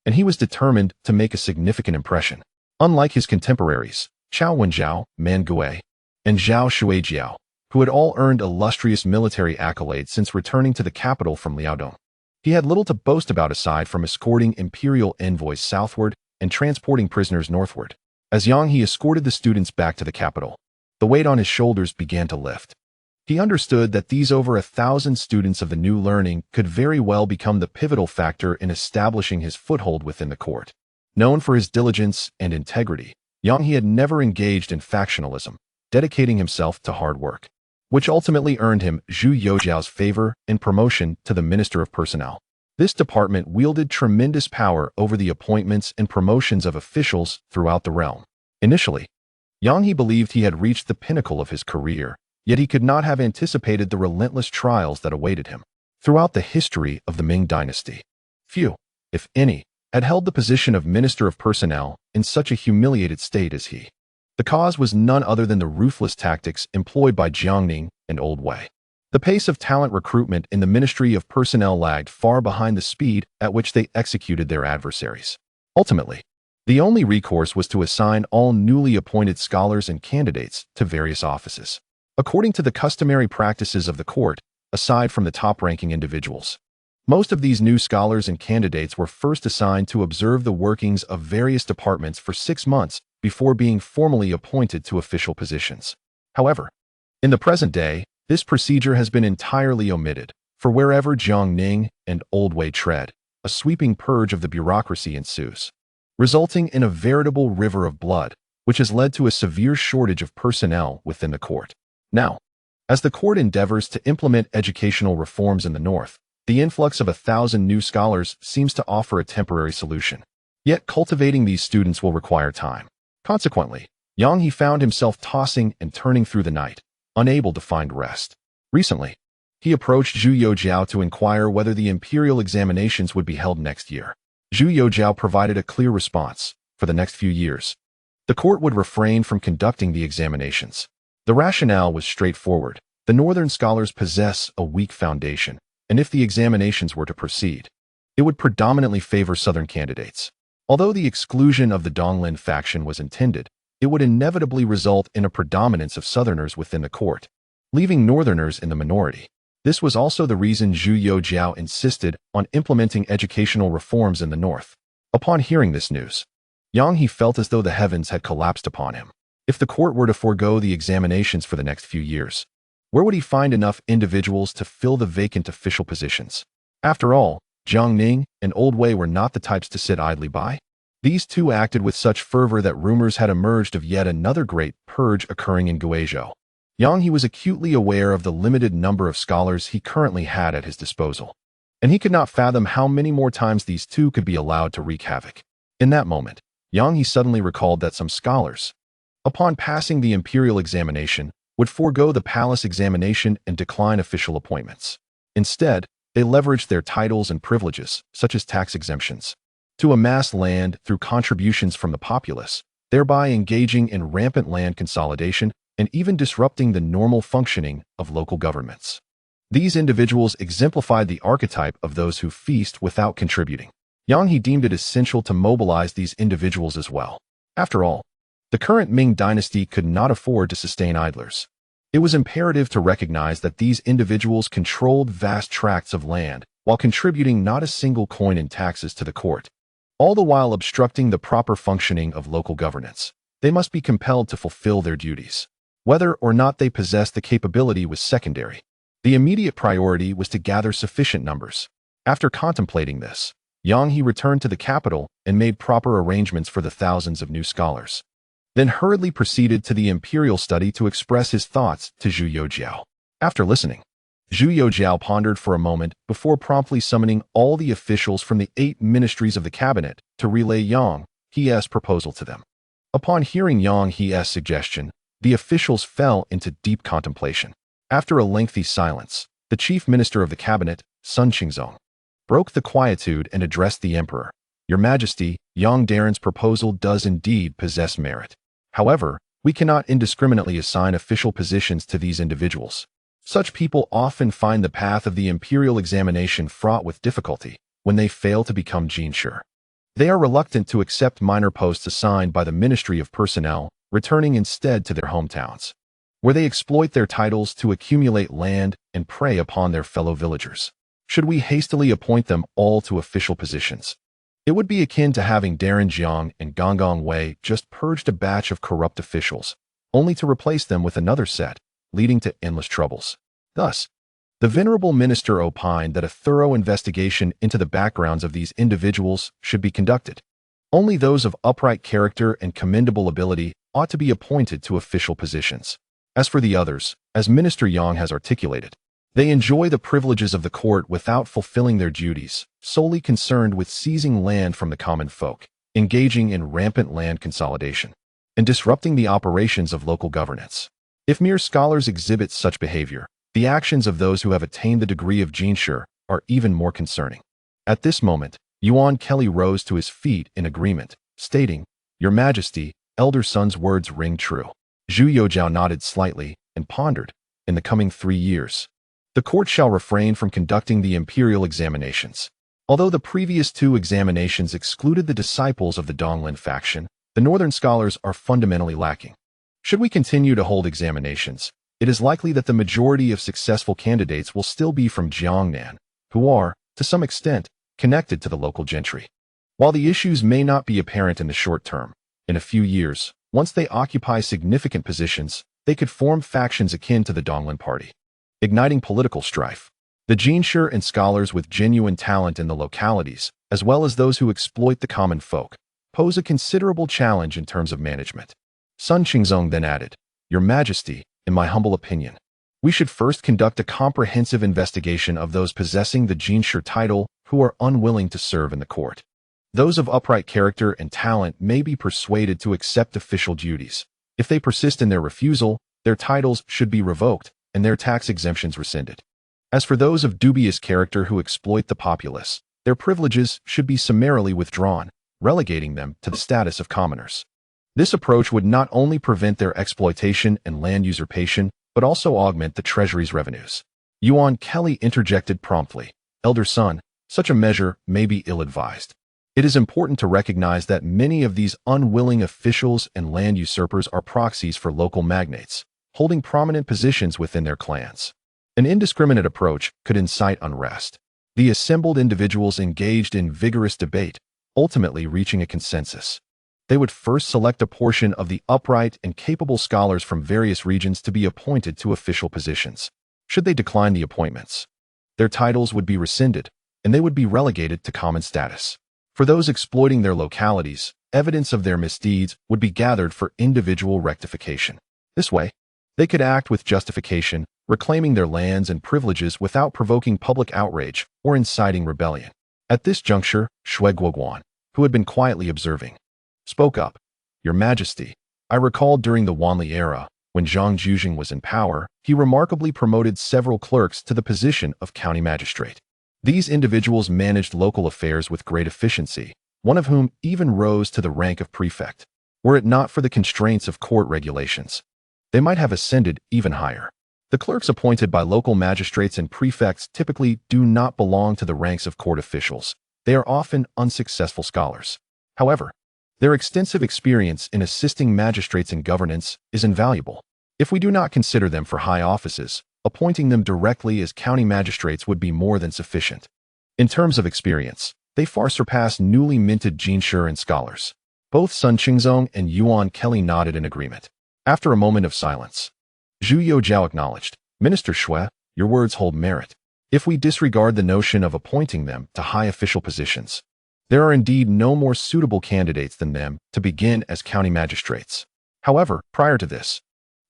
and he was determined to make a significant impression. Unlike his contemporaries, Chao Wenjiao, Man Gui, and Zhao Shuijiao, who had all earned illustrious military accolades since returning to the capital from Liaodong, he had little to boast about aside from escorting imperial envoys southward and transporting prisoners northward. As Yang He escorted the students back to the capital, the weight on his shoulders began to lift. He understood that these over 1,000 students of the new learning could very well become the pivotal factor in establishing his foothold within the court. Known for his diligence and integrity, Yang He had never engaged in factionalism, dedicating himself to hard work, which ultimately earned him Zhu Youjian's favor and promotion to the Minister of Personnel. This department wielded tremendous power over the appointments and promotions of officials throughout the realm. Initially, Yang He believed he had reached the pinnacle of his career, yet he could not have anticipated the relentless trials that awaited him. Throughout the history of the Ming dynasty, few, if any, had held the position of Minister of Personnel in such a humiliated state as he. The cause was none other than the ruthless tactics employed by Jiang Ning and Old Wei. The pace of talent recruitment in the Ministry of Personnel lagged far behind the speed at which they executed their adversaries. Ultimately, the only recourse was to assign all newly appointed scholars and candidates to various offices, according to the customary practices of the court, aside from the top-ranking individuals. Most of these new scholars and candidates were first assigned to observe the workings of various departments for 6 months before being formally appointed to official positions. However, in the present day, this procedure has been entirely omitted, for wherever Jiang Ning and Old Wei tread, a sweeping purge of the bureaucracy ensues, resulting in a veritable river of blood, which has led to a severe shortage of personnel within the court. Now, as the court endeavors to implement educational reforms in the north, the influx of 1,000 new scholars seems to offer a temporary solution. Yet cultivating these students will require time. Consequently, Yang He found himself tossing and turning through the night, unable to find rest. Recently, he approached Zhu Youjian to inquire whether the imperial examinations would be held next year. Zhu Youjian provided a clear response. For the next few years, the court would refrain from conducting the examinations. The rationale was straightforward. The northern scholars possess a weak foundation, and if the examinations were to proceed, it would predominantly favor southern candidates. Although the exclusion of the Donglin faction was intended, it would inevitably result in a predominance of southerners within the court, leaving northerners in the minority. This was also the reason Zhu Youjian insisted on implementing educational reforms in the north. Upon hearing this news, Yang He felt as though the heavens had collapsed upon him. If the court were to forego the examinations for the next few years, where would he find enough individuals to fill the vacant official positions? After all, Jiang Ning and Old Wei were not the types to sit idly by. These two acted with such fervor that rumors had emerged of yet another great purge occurring in Guizhou. Yang He was acutely aware of the limited number of scholars he currently had at his disposal, and he could not fathom how many more times these two could be allowed to wreak havoc. In that moment, Yang He suddenly recalled that some scholars, upon passing the imperial examination, would forego the palace examination and decline official appointments. Instead, they leveraged their titles and privileges, such as tax exemptions, to amass land through contributions from the populace, thereby engaging in rampant land consolidation and even disrupting the normal functioning of local governments. These individuals exemplified the archetype of those who feast without contributing. Yang He deemed it essential to mobilize these individuals as well. After all, the current Ming dynasty could not afford to sustain idlers. It was imperative to recognize that these individuals controlled vast tracts of land while contributing not a single coin in taxes to the court, all the while obstructing the proper functioning of local governance. They must be compelled to fulfill their duties. Whether or not they possessed the capability was secondary. The immediate priority was to gather sufficient numbers. After contemplating this, Yang He returned to the capital and made proper arrangements for the thousands of new scholars, then hurriedly proceeded to the imperial study to express his thoughts to Zhu Youjian. After listening, Zhu Youjian pondered for a moment before promptly summoning all the officials from the 8 ministries of the cabinet to relay Yang He's proposal to them. Upon hearing Yang He's suggestion, the officials fell into deep contemplation. After a lengthy silence, the chief minister of the cabinet, Sun Qingzong, broke the quietude and addressed the emperor. Your Majesty, Yang Daren's proposal does indeed possess merit. However, we cannot indiscriminately assign official positions to these individuals. Such people often find the path of the imperial examination fraught with difficulty when they fail to become jinshi. They are reluctant to accept minor posts assigned by the Ministry of Personnel, returning instead to their hometowns, where they exploit their titles to accumulate land and prey upon their fellow villagers. Should we hastily appoint them all to official positions, it would be akin to having Darren Jiang and Gongong Wei just purged a batch of corrupt officials, only to replace them with another set, leading to endless troubles. Thus, the venerable minister opined that a thorough investigation into the backgrounds of these individuals should be conducted. Only those of upright character and commendable ability ought to be appointed to official positions. As for the others, as Minister Yang has articulated, they enjoy the privileges of the court without fulfilling their duties, solely concerned with seizing land from the common folk, engaging in rampant land consolidation, and disrupting the operations of local governance. If mere scholars exhibit such behavior, the actions of those who have attained the degree of jinshi are even more concerning. At this moment, Yuan Kelly rose to his feet in agreement, stating, Your Majesty, Elder Sun's words ring true. Zhu Youjian nodded slightly and pondered. In the coming 3 years, the court shall refrain from conducting the imperial examinations. Although the previous 2 examinations excluded the disciples of the Donglin faction, the northern scholars are fundamentally lacking. Should we continue to hold examinations, it is likely that the majority of successful candidates will still be from Jiangnan, who are, to some extent, connected to the local gentry. While the issues may not be apparent in the short term, in a few years, once they occupy significant positions, they could form factions akin to the Donglin party, igniting political strife. The jinshi and scholars with genuine talent in the localities, as well as those who exploit the common folk, pose a considerable challenge in terms of management. Sun Qingzong then added, Your Majesty, in my humble opinion, we should first conduct a comprehensive investigation of those possessing the jinshi title who are unwilling to serve in the court. Those of upright character and talent may be persuaded to accept official duties. If they persist in their refusal, their titles should be revoked and their tax exemptions rescinded. As for those of dubious character who exploit the populace, their privileges should be summarily withdrawn, relegating them to the status of commoners. This approach would not only prevent their exploitation and land usurpation, but also augment the treasury's revenues. Yuan Kelly interjected promptly, "Elder son, such a measure may be ill-advised. It is important to recognize that many of these unwilling officials and land usurpers are proxies for local magnates, holding prominent positions within their clans. An indiscriminate approach could incite unrest." The assembled individuals engaged in vigorous debate, ultimately reaching a consensus. They would first select a portion of the upright and capable scholars from various regions to be appointed to official positions. Should they decline the appointments, their titles would be rescinded, and they would be relegated to common status. For those exploiting their localities, evidence of their misdeeds would be gathered for individual rectification. This way, they could act with justification, reclaiming their lands and privileges without provoking public outrage or inciting rebellion. At this juncture, Shui Guoguan, who had been quietly observing, spoke up. "Your Majesty, I recall during the Wanli era, when Zhang Zhujian was in power, he remarkably promoted several clerks to the position of county magistrate. These individuals managed local affairs with great efficiency, one of whom even rose to the rank of prefect. Were it not for the constraints of court regulations, they might have ascended even higher. The clerks appointed by local magistrates and prefects typically do not belong to the ranks of court officials. They are often unsuccessful scholars. However, their extensive experience in assisting magistrates in governance is invaluable. If we do not consider them for high offices, appointing them directly as county magistrates would be more than sufficient. In terms of experience, they far surpass newly minted Jinshi and scholars." Both Sun Qingzong and Yuan Kelly nodded in agreement. After a moment of silence, Zhu Youjian acknowledged, "Minister Shui, your words hold merit. If we disregard the notion of appointing them to high official positions, there are indeed no more suitable candidates than them to begin as county magistrates. However, prior to this,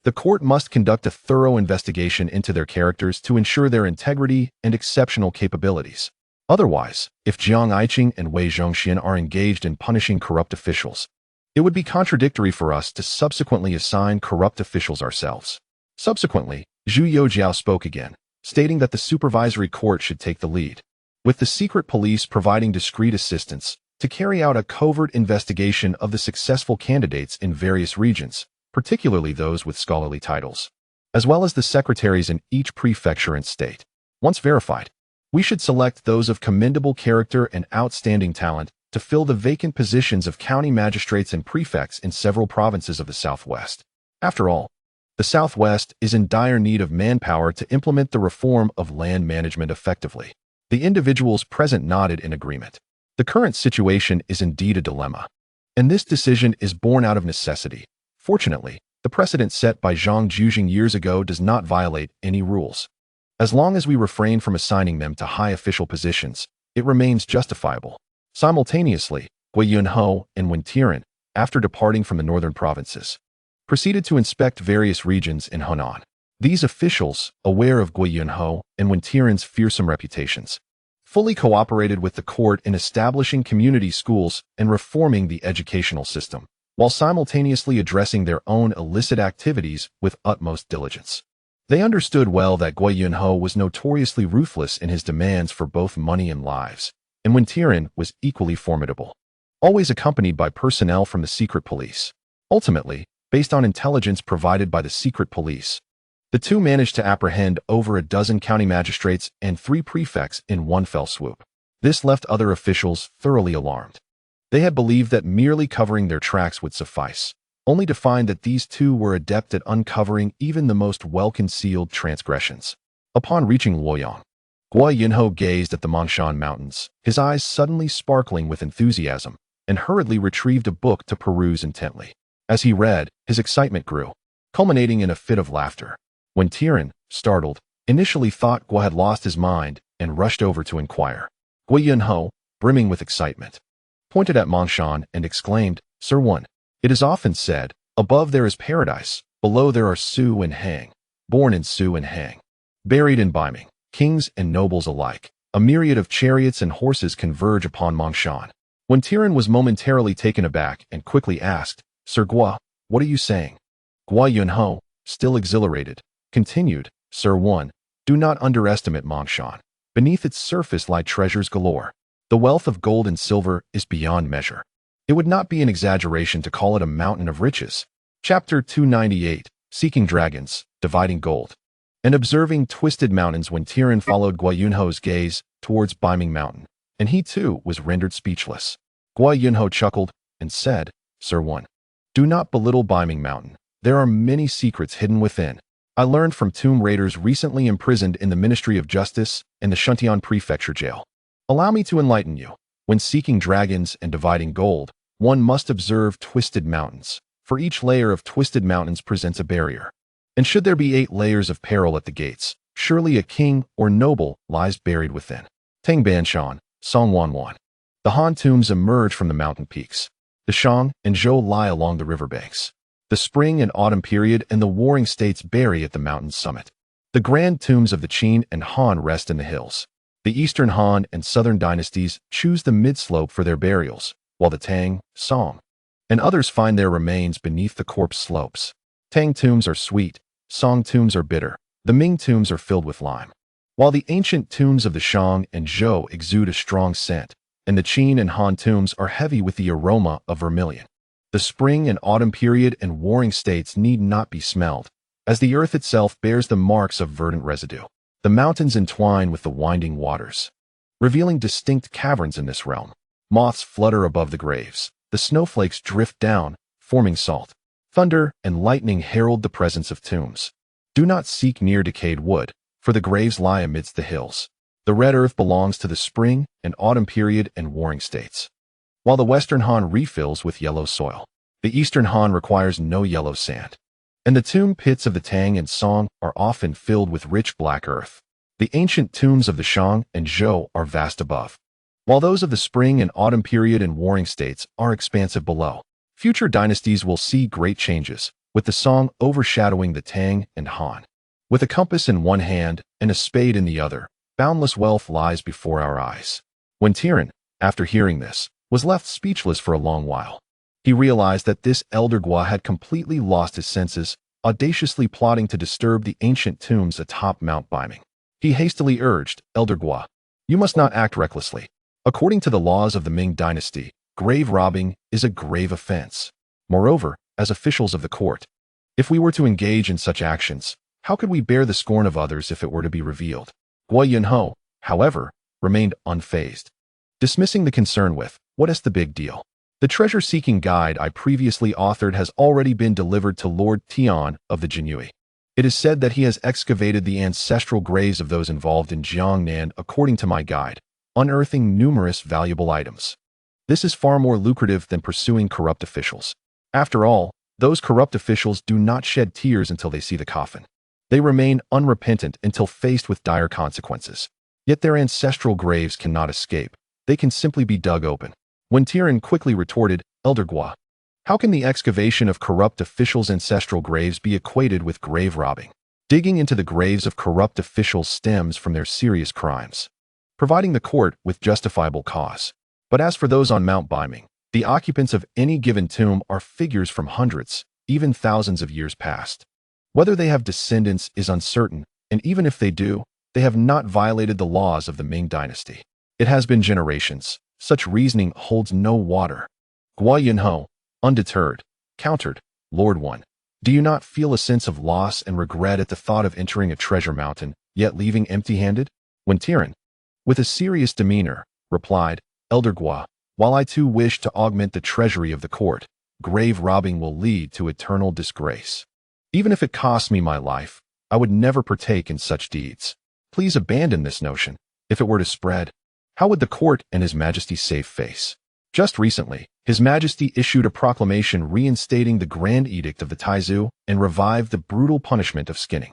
the court must conduct a thorough investigation into their characters to ensure their integrity and exceptional capabilities. Otherwise, if Jiang Yiqing and Wei Zhongxian are engaged in punishing corrupt officials, it would be contradictory for us to subsequently assign corrupt officials ourselves." Subsequently, Zhu Youjian spoke again, stating that the supervisory court should take the lead, with the secret police providing discreet assistance to carry out a covert investigation of the successful candidates in various regions, particularly those with scholarly titles, as well as the secretaries in each prefecture and state. Once verified, we should select those of commendable character and outstanding talent to fill the vacant positions of county magistrates and prefects in several provinces of the Southwest. After all, the Southwest is in dire need of manpower to implement the reform of land management effectively. The individuals present nodded in agreement. The current situation is indeed a dilemma, and this decision is born out of necessity. Fortunately, the precedent set by Zhang Zhujian years ago does not violate any rules. As long as we refrain from assigning them to high official positions, it remains justifiable. Simultaneously, Guiyang and Wen, after departing from the northern provinces, proceeded to inspect various regions in Hunan. These officials, aware of Guiyang and Wen's fearsome reputations, fully cooperated with the court in establishing community schools and reforming the educational system, while simultaneously addressing their own illicit activities with utmost diligence. They understood well that Guiyang was notoriously ruthless in his demands for both money and lives, and Wen was equally formidable, always accompanied by personnel from the secret police. Ultimately, based on intelligence provided by the secret police, the two managed to apprehend over a dozen county magistrates and 3 prefects in one fell swoop. This left other officials thoroughly alarmed. They had believed that merely covering their tracks would suffice, only to find that these two were adept at uncovering even the most well-concealed transgressions. Upon reaching Luoyang, Guiyang gazed at the Mangshan Mountains, his eyes suddenly sparkling with enthusiasm, and hurriedly retrieved a book to peruse intently. As he read, his excitement grew, culminating in a fit of laughter. When Tian, startled, initially thought Guo had lost his mind and rushed over to inquire. Guiyang, brimming with excitement, pointed at Mangshan and exclaimed, "Sir One, it is often said, above there is paradise, below there are Su and Hang, born in Su and Hang, buried in Biming, kings and nobles alike. A myriad of chariots and horses converge upon Mangshan." When Tian was momentarily taken aback and quickly asked, "Sir Guo, what are you saying?" Guiyang, still exhilarated, continued, "Sir One, do not underestimate Mangshan. Beneath its surface lie treasures galore. The wealth of gold and silver is beyond measure. It would not be an exaggeration to call it a mountain of riches. Chapter 298, Seeking Dragons, Dividing Gold. And observing twisted mountains when Tian followed Guiyang's gaze towards Biming Mountain, and he too was rendered speechless. Guiyang chuckled and said, Sir One, do not belittle Biming Mountain. There are many secrets hidden within. I learned from tomb raiders recently imprisoned in the Ministry of Justice and the Shuntian Prefecture jail. Allow me to enlighten you. When seeking dragons and dividing gold, one must observe twisted mountains, for each layer of twisted mountains presents a barrier. And should there be 8 layers of peril at the gates, surely a king or noble lies buried within. Tang Banshan, Song Wan. The Han tombs emerge from the mountain peaks. The Shang and Zhou lie along the riverbanks. The spring and autumn period and the warring states bury at the mountain's summit. The grand tombs of the Qin and Han rest in the hills. The eastern Han and southern dynasties choose the mid-slope for their burials, while the Tang, Song, and others find their remains beneath the corpse slopes. Tang tombs are sweet, Song tombs are bitter, the Ming tombs are filled with lime. While the ancient tombs of the Shang and Zhou exude a strong scent, and the Qin and Han tombs are heavy with the aroma of vermilion. The spring and autumn period and warring states need not be smelled, as the earth itself bears the marks of verdant residue. The mountains entwine with the winding waters, revealing distinct caverns in this realm. Moths flutter above the graves. The snowflakes drift down, forming salt. Thunder and lightning herald the presence of tombs. Do not seek near decayed wood, for the graves lie amidst the hills. The red earth belongs to the spring and autumn period and warring states, while the western Han refills with yellow soil. The eastern Han requires no yellow sand, and the tomb pits of the Tang and Song are often filled with rich black earth. The ancient tombs of the Shang and Zhou are vast above, while those of the spring and autumn period and warring states are expansive below. Future dynasties will see great changes, with the Song overshadowing the Tang and Han. With a compass in one hand and a spade in the other, boundless wealth lies before our eyes. When Tian, after hearing this, was left speechless for a long while, he realized that this elder Gua had completely lost his senses, audaciously plotting to disturb the ancient tombs atop Mount Biming. He hastily urged, Elder Gua, you must not act recklessly. According to the laws of the Ming dynasty, grave robbing is a grave offense. Moreover, as officials of the court, if we were to engage in such actions, how could we bear the scorn of others if it were to be revealed? Guiyang, however, remained unfazed, dismissing the concern with, what is the big deal? The treasure-seeking guide I previously authored has already been delivered to Lord Tian of the Jinyue. It is said that he has excavated the ancestral graves of those involved in Jiang Ning according to my guide, unearthing numerous valuable items. This is far more lucrative than pursuing corrupt officials. After all, those corrupt officials do not shed tears until they see the coffin. They remain unrepentant until faced with dire consequences. Yet their ancestral graves cannot escape. They can simply be dug open. When Tian quickly retorted, Elder Gua, how can the excavation of corrupt officials' ancestral graves be equated with grave robbing? Digging into the graves of corrupt officials stems from their serious crimes, providing the court with justifiable cause. But as for those on Mount Biming, the occupants of any given tomb are figures from hundreds, even thousands of years past. Whether they have descendants is uncertain, and even if they do, they have not violated the laws of the Ming dynasty. It has been generations. Such reasoning holds no water. Guiyang, undeterred, countered, Lord One, do you not feel a sense of loss and regret at the thought of entering a treasure mountain, yet leaving empty-handed? When Tian, with a serious demeanor, replied, Elder Gua, while I too wish to augment the treasury of the court, grave robbing will lead to eternal disgrace. Even if it costs me my life, I would never partake in such deeds. Please abandon this notion. If it were to spread, how would the court and His Majesty save face? Just recently, His Majesty issued a proclamation reinstating the Grand Edict of the Taizu and revived the brutal punishment of skinning.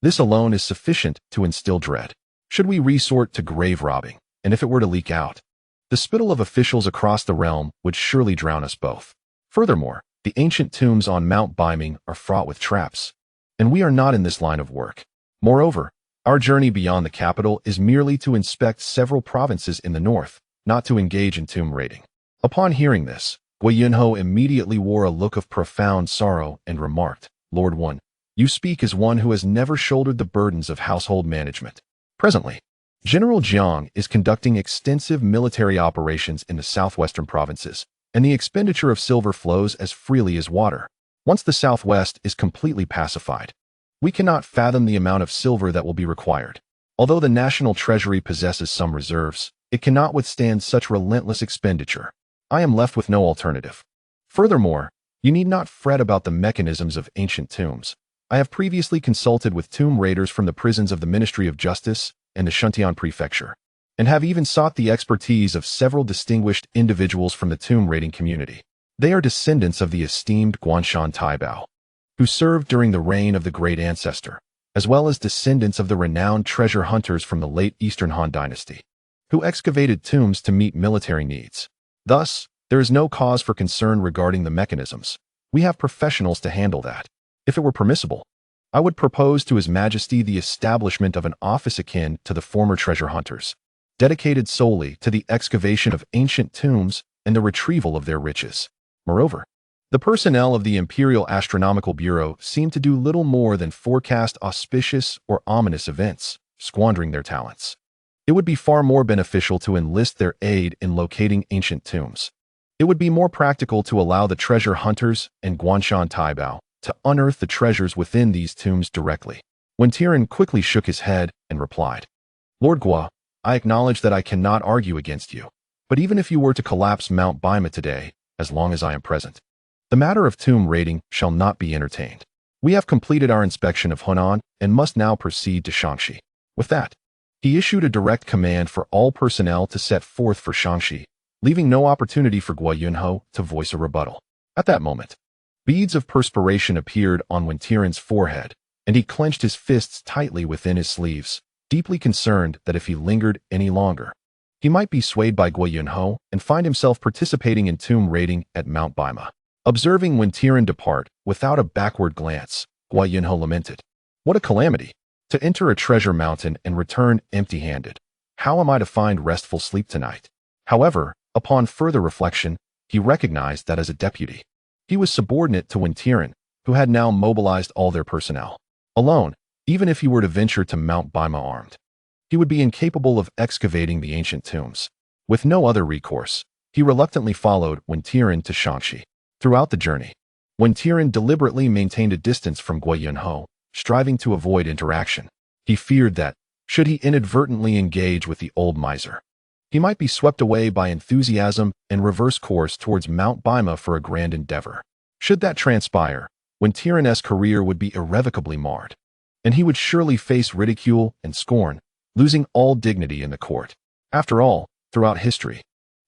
This alone is sufficient to instill dread. Should we resort to grave robbing, and if it were to leak out, the spittle of officials across the realm would surely drown us both. Furthermore, the ancient tombs on Mount Biming are fraught with traps, and we are not in this line of work. Moreover, our journey beyond the capital is merely to inspect several provinces in the north, not to engage in tomb raiding. Upon hearing this, Guiyang immediately wore a look of profound sorrow and remarked, Lord One, you speak as one who has never shouldered the burdens of household management. Presently, General Jiang is conducting extensive military operations in the southwestern provinces, and the expenditure of silver flows as freely as water. Once the southwest is completely pacified, we cannot fathom the amount of silver that will be required. Although the national treasury possesses some reserves, it cannot withstand such relentless expenditure. I am left with no alternative. Furthermore, you need not fret about the mechanisms of ancient tombs. I have previously consulted with tomb raiders from the prisons of the Ministry of Justice and the Shuntian Prefecture, and have even sought the expertise of several distinguished individuals from the tomb raiding community. They are descendants of the esteemed Guanshan Taibao, who served during the reign of the great ancestor, as well as descendants of the renowned treasure hunters from the late Eastern Han Dynasty, who excavated tombs to meet military needs. Thus, there is no cause for concern regarding the mechanisms. We have professionals to handle that. If it were permissible, I would propose to His Majesty the establishment of an office akin to the former treasure hunters, dedicated solely to the excavation of ancient tombs and the retrieval of their riches. Moreover, the personnel of the Imperial Astronomical Bureau seem to do little more than forecast auspicious or ominous events, squandering their talents. It would be far more beneficial to enlist their aid in locating ancient tombs. It would be more practical to allow the treasure hunters and Guanshan Taibao to unearth the treasures within these tombs directly. When Tian quickly shook his head and replied, "Lord Gua, I acknowledge that I cannot argue against you, but even if you were to collapse Mount Bima today, as long as I am present, the matter of tomb raiding shall not be entertained. We have completed our inspection of Hunan and must now proceed to Shaanxi." With that, he issued a direct command for all personnel to set forth for Shaanxi, leaving no opportunity for Guiyang to voice a rebuttal. At that moment, beads of perspiration appeared on Wen Tian's forehead, and he clenched his fists tightly within his sleeves, deeply concerned that if he lingered any longer, he might be swayed by Guiyang and find himself participating in tomb raiding at Mount Bima. Observing Wen Tian depart without a backward glance, Guiyang lamented, "What a calamity! To enter a treasure mountain and return empty-handed. How am I to find restful sleep tonight?" However, upon further reflection, he recognized that as a deputy, he was subordinate to Wen Tian, who had now mobilized all their personnel. Alone, even if he were to venture to Mount Bima armed, he would be incapable of excavating the ancient tombs. With no other recourse, he reluctantly followed Wen Tian to Shaanxi. Throughout the journey, Wen Tian deliberately maintained a distance from Guiyang, striving to avoid interaction. He feared that, should he inadvertently engage with the old miser, he might be swept away by enthusiasm and reverse course towards Mount Bima for a grand endeavor. Should that transpire, Wen Tian's career would be irrevocably marred, and he would surely face ridicule and scorn, losing all dignity in the court. After all, throughout history,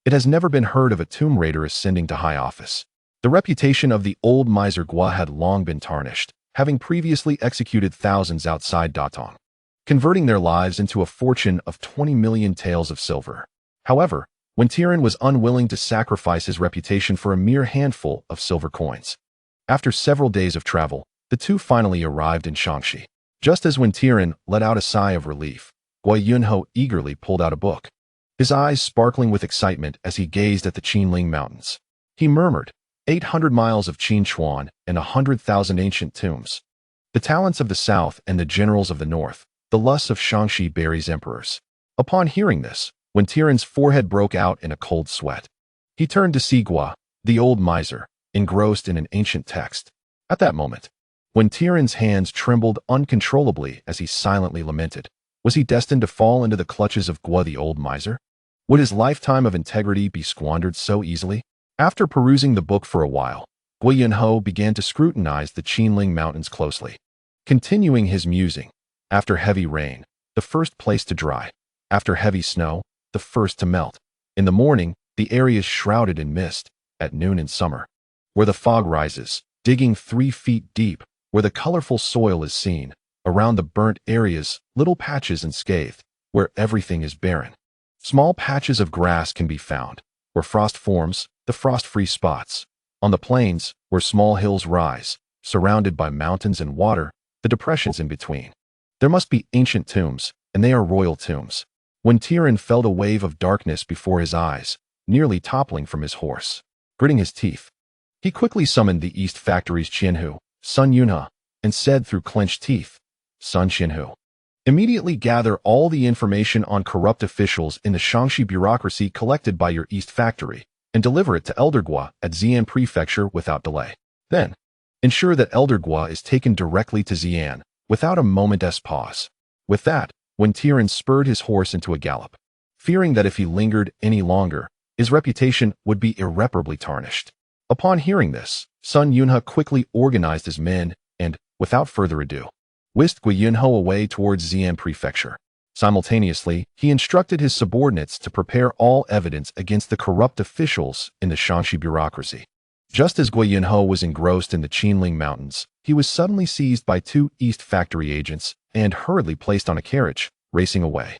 it has never been heard of a tomb raider ascending to high office. The reputation of the old miser Gua had long been tarnished, having previously executed thousands outside Datong, converting their lives into a fortune of 20 million taels of silver. However, Wen Tian was unwilling to sacrifice his reputation for a mere handful of silver coins. After several days of travel, the two finally arrived in Shaanxi. Just as Wen Tian let out a sigh of relief, Guiyang eagerly pulled out a book, his eyes sparkling with excitement as he gazed at the Qinling Mountains. He murmured, 800 miles of Qin Chuan and 100,000 ancient tombs. The talents of the south and the generals of the north, the lusts of Shaanxi buries emperors. Upon hearing this, Wen Tian's forehead broke out in a cold sweat. He turned to see Gua, the old miser, engrossed in an ancient text. At that moment, Wen Tian's hands trembled uncontrollably as he silently lamented. Was he destined to fall into the clutches of Gua the old miser? Would his lifetime of integrity be squandered so easily? After perusing the book for a while, Guiyang began to scrutinize the Qinling Mountains closely. Continuing his musing, after heavy rain, the first place to dry. After heavy snow, the first to melt. In the morning, the area is shrouded in mist. At noon in summer, where the fog rises, digging 3 feet deep, where the colorful soil is seen. Around the burnt areas, little patches and scathed, where everything is barren. Small patches of grass can be found, where frost forms, the frost-free spots. On the plains, where small hills rise, surrounded by mountains and water, the depressions in between. There must be ancient tombs, and they are royal tombs. Wen Tian felt a wave of darkness before his eyes, nearly toppling from his horse. Gritting his teeth, he quickly summoned the East Factory's Qianhu, Sun Yunhe, and said through clenched teeth, "Sun Qianhu, immediately gather all the information on corrupt officials in the Shaanxi bureaucracy collected by your East Factory, and deliver it to Elder Gua at Xi'an Prefecture without delay. Then, ensure that Elder Gua is taken directly to Xi'an, without a moment's pause. With that, Wen Tian spurred his horse into a gallop, fearing that if he lingered any longer, his reputation would be irreparably tarnished. Upon hearing this, Sun Yunhe quickly organized his men and, without further ado, whisked Guiyang away towards Xi'an Prefecture. Simultaneously, he instructed his subordinates to prepare all evidence against the corrupt officials in the Shanxi bureaucracy. Just as Guiyang was engrossed in the Qinling Mountains, he was suddenly seized by two East Factory agents and hurriedly placed on a carriage, racing away.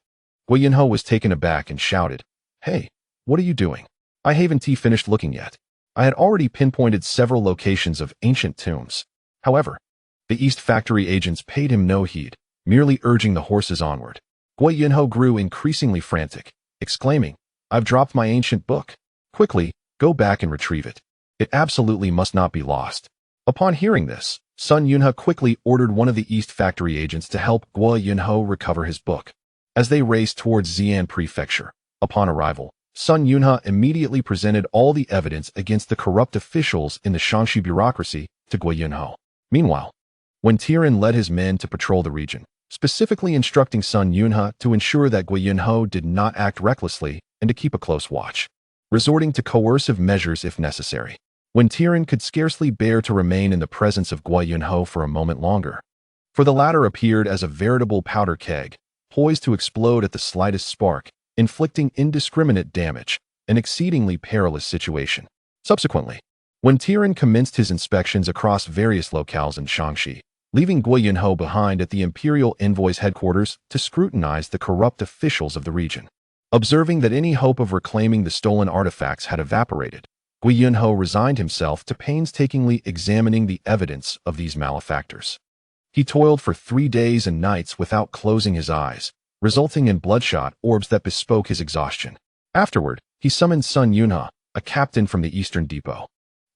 Guiyang was taken aback and shouted, "Hey, what are you doing? I haven't finished looking yet." I had already pinpointed several locations of ancient tombs. However, the East Factory agents paid him no heed, merely urging the horses onward. Guiyang grew increasingly frantic, exclaiming, "I've dropped my ancient book. Quickly, go back and retrieve it. It absolutely must not be lost." Upon hearing this, Sun Yunhe quickly ordered one of the East Factory agents to help Guiyang recover his book. As they raced towards Xi'an Prefecture, upon arrival, Sun Yunhe immediately presented all the evidence against the corrupt officials in the Shanxi bureaucracy to Guiyang. Meanwhile, Wen Tian led his men to patrol the region, specifically instructing Sun Yunhe to ensure that Guiyang did not act recklessly and to keep a close watch, resorting to coercive measures if necessary. Wen Tian could scarcely bear to remain in the presence of Guiyang for a moment longer, for the latter appeared as a veritable powder keg, poised to explode at the slightest spark, inflicting indiscriminate damage, an exceedingly perilous situation. Subsequently, Wen Tian commenced his inspections across various locales in Shanxi, leaving Guiyang behind at the imperial envoy's headquarters to scrutinize the corrupt officials of the region. Observing that any hope of reclaiming the stolen artifacts had evaporated, Guiyang resigned himself to painstakingly examining the evidence of these malefactors. He toiled for 3 days and nights without closing his eyes, resulting in bloodshot orbs that bespoke his exhaustion. Afterward, he summoned Sun Yunhe, a captain from the Eastern Depot.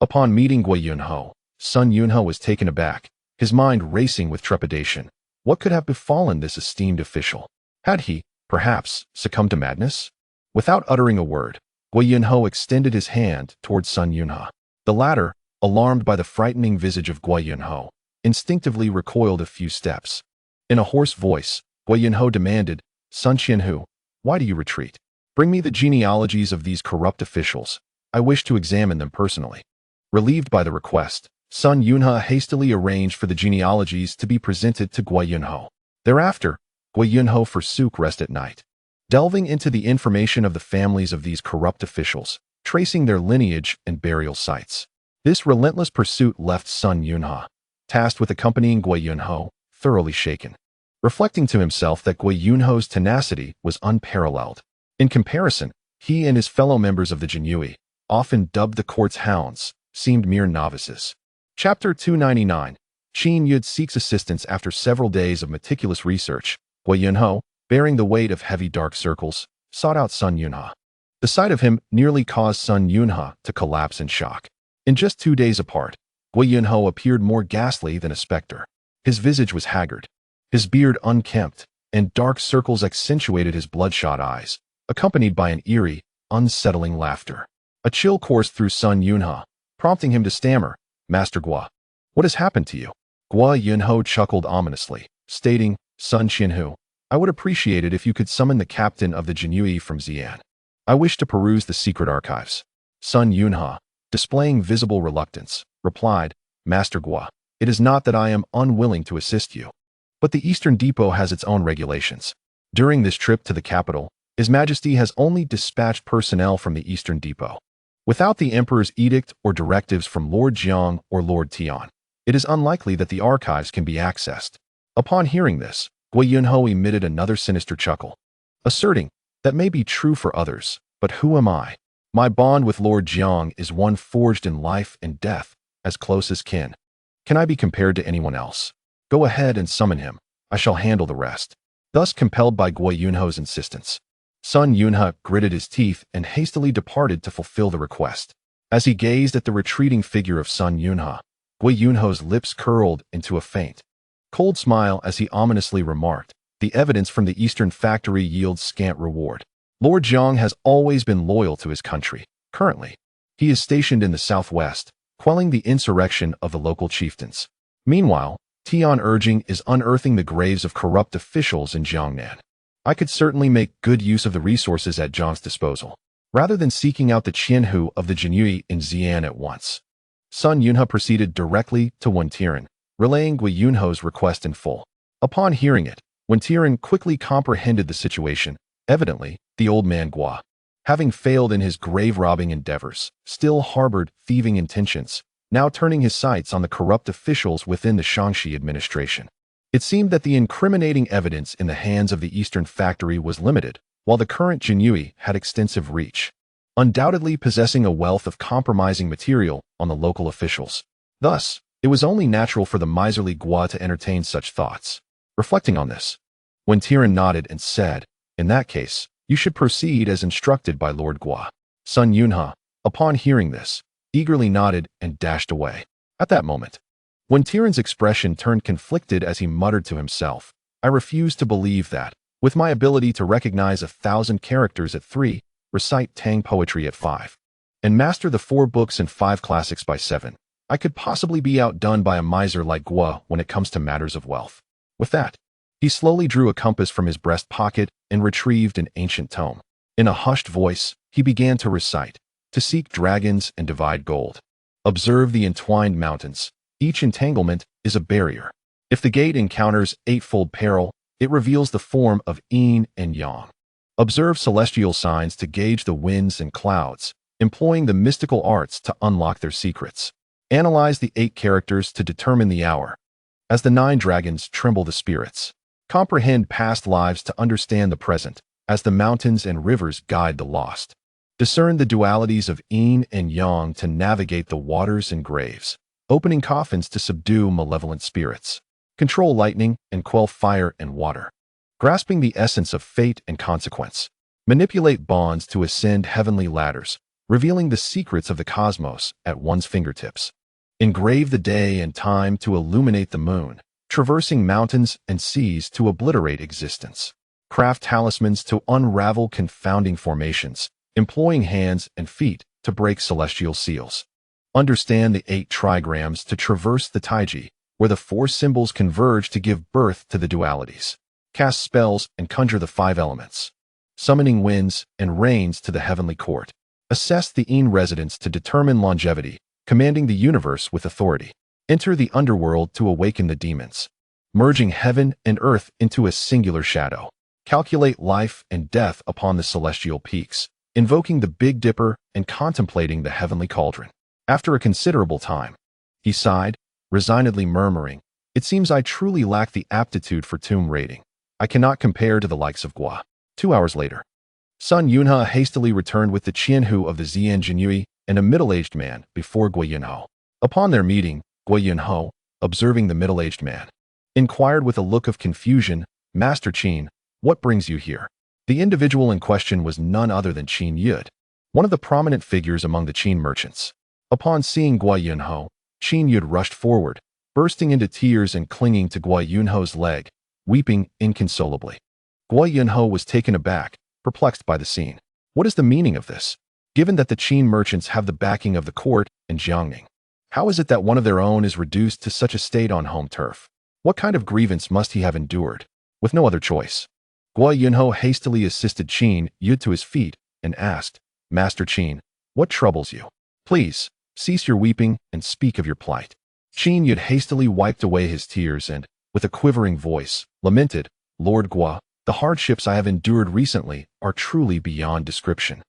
Upon meeting Guiyang, Sun Yunhe was taken aback, his mind racing with trepidation. What could have befallen this esteemed official? Had he, perhaps, succumbed to madness? Without uttering a word, Guiyang extended his hand towards Sun Yunhe. The latter, alarmed by the frightening visage of Guiyang, instinctively recoiled a few steps. In a hoarse voice, Guiyang demanded, "Sun Qianhu, why do you retreat? Bring me the genealogies of these corrupt officials. I wish to examine them personally." Relieved by the request, Sun Yunhe hastily arranged for the genealogies to be presented to Guiyang. Thereafter, Guiyang forsook rest at night, delving into the information of the families of these corrupt officials, tracing their lineage and burial sites. This relentless pursuit left Sun Yunhe, tasked with accompanying Guiyang, thoroughly shaken, reflecting to himself that Guiyang's tenacity was unparalleled. In comparison, he and his fellow members of the Jinyue, often dubbed the court's hounds, seemed mere novices. Chapter 299. Qin Yud seeks assistance after several days of meticulous research. Guiyang, bearing the weight of heavy dark circles, sought out Sun Yunhe. The sight of him nearly caused Sun Yunhe to collapse in shock. In just 2 days apart, Guiyang appeared more ghastly than a specter. His visage was haggard, his beard unkempt, and dark circles accentuated his bloodshot eyes, accompanied by an eerie, unsettling laughter. A chill coursed through Sun Yunhe, prompting him to stammer, "Master Gua, what has happened to you?" Guiyang chuckled ominously, stating, "Sun Qianhu, I would appreciate it if you could summon the captain of the Jinyue from Xi'an. I wish to peruse the secret archives." Sun Yunhe, displaying visible reluctance, replied, "Master Gua, it is not that I am unwilling to assist you, but the Eastern Depot has its own regulations. During this trip to the capital, His Majesty has only dispatched personnel from the Eastern Depot. Without the Emperor's edict or directives from Lord Jiang or Lord Tian, it is unlikely that the archives can be accessed." Upon hearing this, Guiyang emitted another sinister chuckle, asserting, "That may be true for others, but who am I? My bond with Lord Jiang is one forged in life and death, as close as kin. Can I be compared to anyone else? Go ahead and summon him. I shall handle the rest." Thus compelled by Guiyang's insistence, Sun Yunhe gritted his teeth and hastily departed to fulfill the request. As he gazed at the retreating figure of Sun Yunhe, Guiyang's lips curled into a faint, cold smile as he ominously remarked, "The evidence from the Eastern Factory yields scant reward. Lord Jiang has always been loyal to his country. Currently, He is stationed in the southwest, quelling the insurrection of the local chieftains. Meanwhile, Tian urging is unearthing the graves of corrupt officials in Jiangnan. I could certainly make good use of the resources at Zhang's disposal, rather than seeking out the Qianhu of the Jinyui in Xi'an at once. Sun Yunhe proceeded directly to Wen Tian, relaying Guiyunho's request in full. Upon hearing it, Wen Tian quickly comprehended the situation. Evidently, the old man Guo, having failed in his grave-robbing endeavors, still harbored thieving intentions, now turning his sights on the corrupt officials within the Shangxi administration. It seemed that the incriminating evidence in the hands of the Eastern Factory was limited, while the current Jinyui had extensive reach, undoubtedly possessing a wealth of compromising material on the local officials. Thus, it was only natural for the miserly Guo to entertain such thoughts. Reflecting on this, Wen Tian nodded and said, "In that case, you should proceed as instructed by Lord Guo." Sun Yunhe, upon hearing this, eagerly nodded and dashed away. At that moment, Wen Tian's expression turned conflicted as he muttered to himself, "I refuse to believe that, with my ability to recognize 1,000 characters at 3, recite Tang poetry at 5, and master the 4 books and 5 classics by 7, I could possibly be outdone by a miser like Guo when it comes to matters of wealth." With that, he slowly drew a compass from his breast pocket and retrieved an ancient tome. In a hushed voice, he began to recite, "To seek dragons and divide gold. Observe the entwined mountains. Each entanglement is a barrier. If the gate encounters 8-fold peril, it reveals the form of yin and yang. Observe celestial signs to gauge the winds and clouds, employing the mystical arts to unlock their secrets. Analyze the 8 characters to determine the hour. As the 9 dragons tremble the spirits. Comprehend past lives to understand the present, as the mountains and rivers guide the lost. Discern the dualities of yin and yang to navigate the waters and graves, opening coffins to subdue malevolent spirits. Control lightning and quell fire and water. Grasping the essence of fate and consequence. Manipulate bonds to ascend heavenly ladders, revealing the secrets of the cosmos at one's fingertips. Engrave the day and time to illuminate the moon, traversing mountains and seas to obliterate existence. Craft talismans to unravel confounding formations, employing hands and feet to break celestial seals. Understand the 8 trigrams to traverse the taiji, where the 4 symbols converge to give birth to the dualities. Cast spells and conjure the 5 elements. Summoning winds and rains to the heavenly court. Assess the yin residents to determine longevity, commanding the universe with authority. Enter the underworld to awaken the demons, merging heaven and earth into a singular shadow. Calculate life and death upon the celestial peaks, invoking the Big Dipper and contemplating the heavenly cauldron." After a considerable time, he sighed, resignedly murmuring, "It seems I truly lack the aptitude for tomb raiding. I cannot compare to the likes of Guo." 2 hours later, Sun Yunhe hastily returned with the Qianhu of the Xian Jinyui and a middle-aged man before Guiyunho. Upon their meeting, Guiyunho, observing the middle-aged man, inquired with a look of confusion, "Master Qin, what brings you here?" The individual in question was none other than Qin Yud, one of the prominent figures among the Qin merchants. Upon seeing Guiyunho, Qin Yud rushed forward, bursting into tears and clinging to Guiyunho's leg, weeping inconsolably. Guiyunho was taken aback, perplexed by the scene. What is the meaning of this? Given that the Qin merchants have the backing of the court and Jiang Ning, how is it that one of their own is reduced to such a state on home turf? What kind of grievance must he have endured? With no other choice, Guiyunho hastily assisted Qin Yud to his feet and asked, "Master Qin, what troubles you? Please, cease your weeping and speak of your plight." Qin Yud hastily wiped away his tears and, with a quivering voice, lamented, "Lord Guo, the hardships I have endured recently are truly beyond description."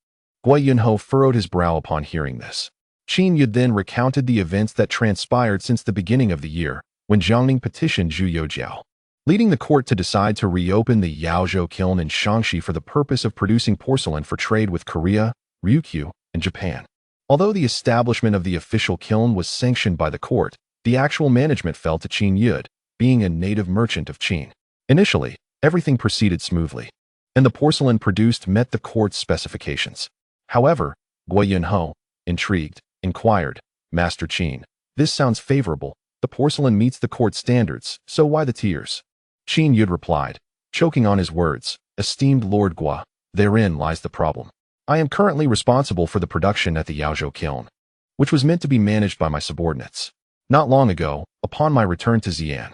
Guiyunho furrowed his brow upon hearing this. Qin Yud then recounted the events that transpired since the beginning of the year, when Jiang Ning petitioned Zhu Youjian, leading the court to decide to reopen the Yaozhou kiln in Shangxi for the purpose of producing porcelain for trade with Korea, Ryukyu, and Japan. Although the establishment of the official kiln was sanctioned by the court, the actual management fell to Qin Yud, being a native merchant of Qin. Initially, everything proceeded smoothly, and the porcelain produced met the court's specifications. However, Guiyunho, intrigued, inquired, "Master Qin, this sounds favorable. The porcelain meets the court standards, so why the tears?" Qin Yud replied, choking on his words, "Esteemed Lord Guo, therein lies the problem. I am currently responsible for the production at the Yaozhou kiln, which was meant to be managed by my subordinates. Not long ago, upon my return to Xi'an,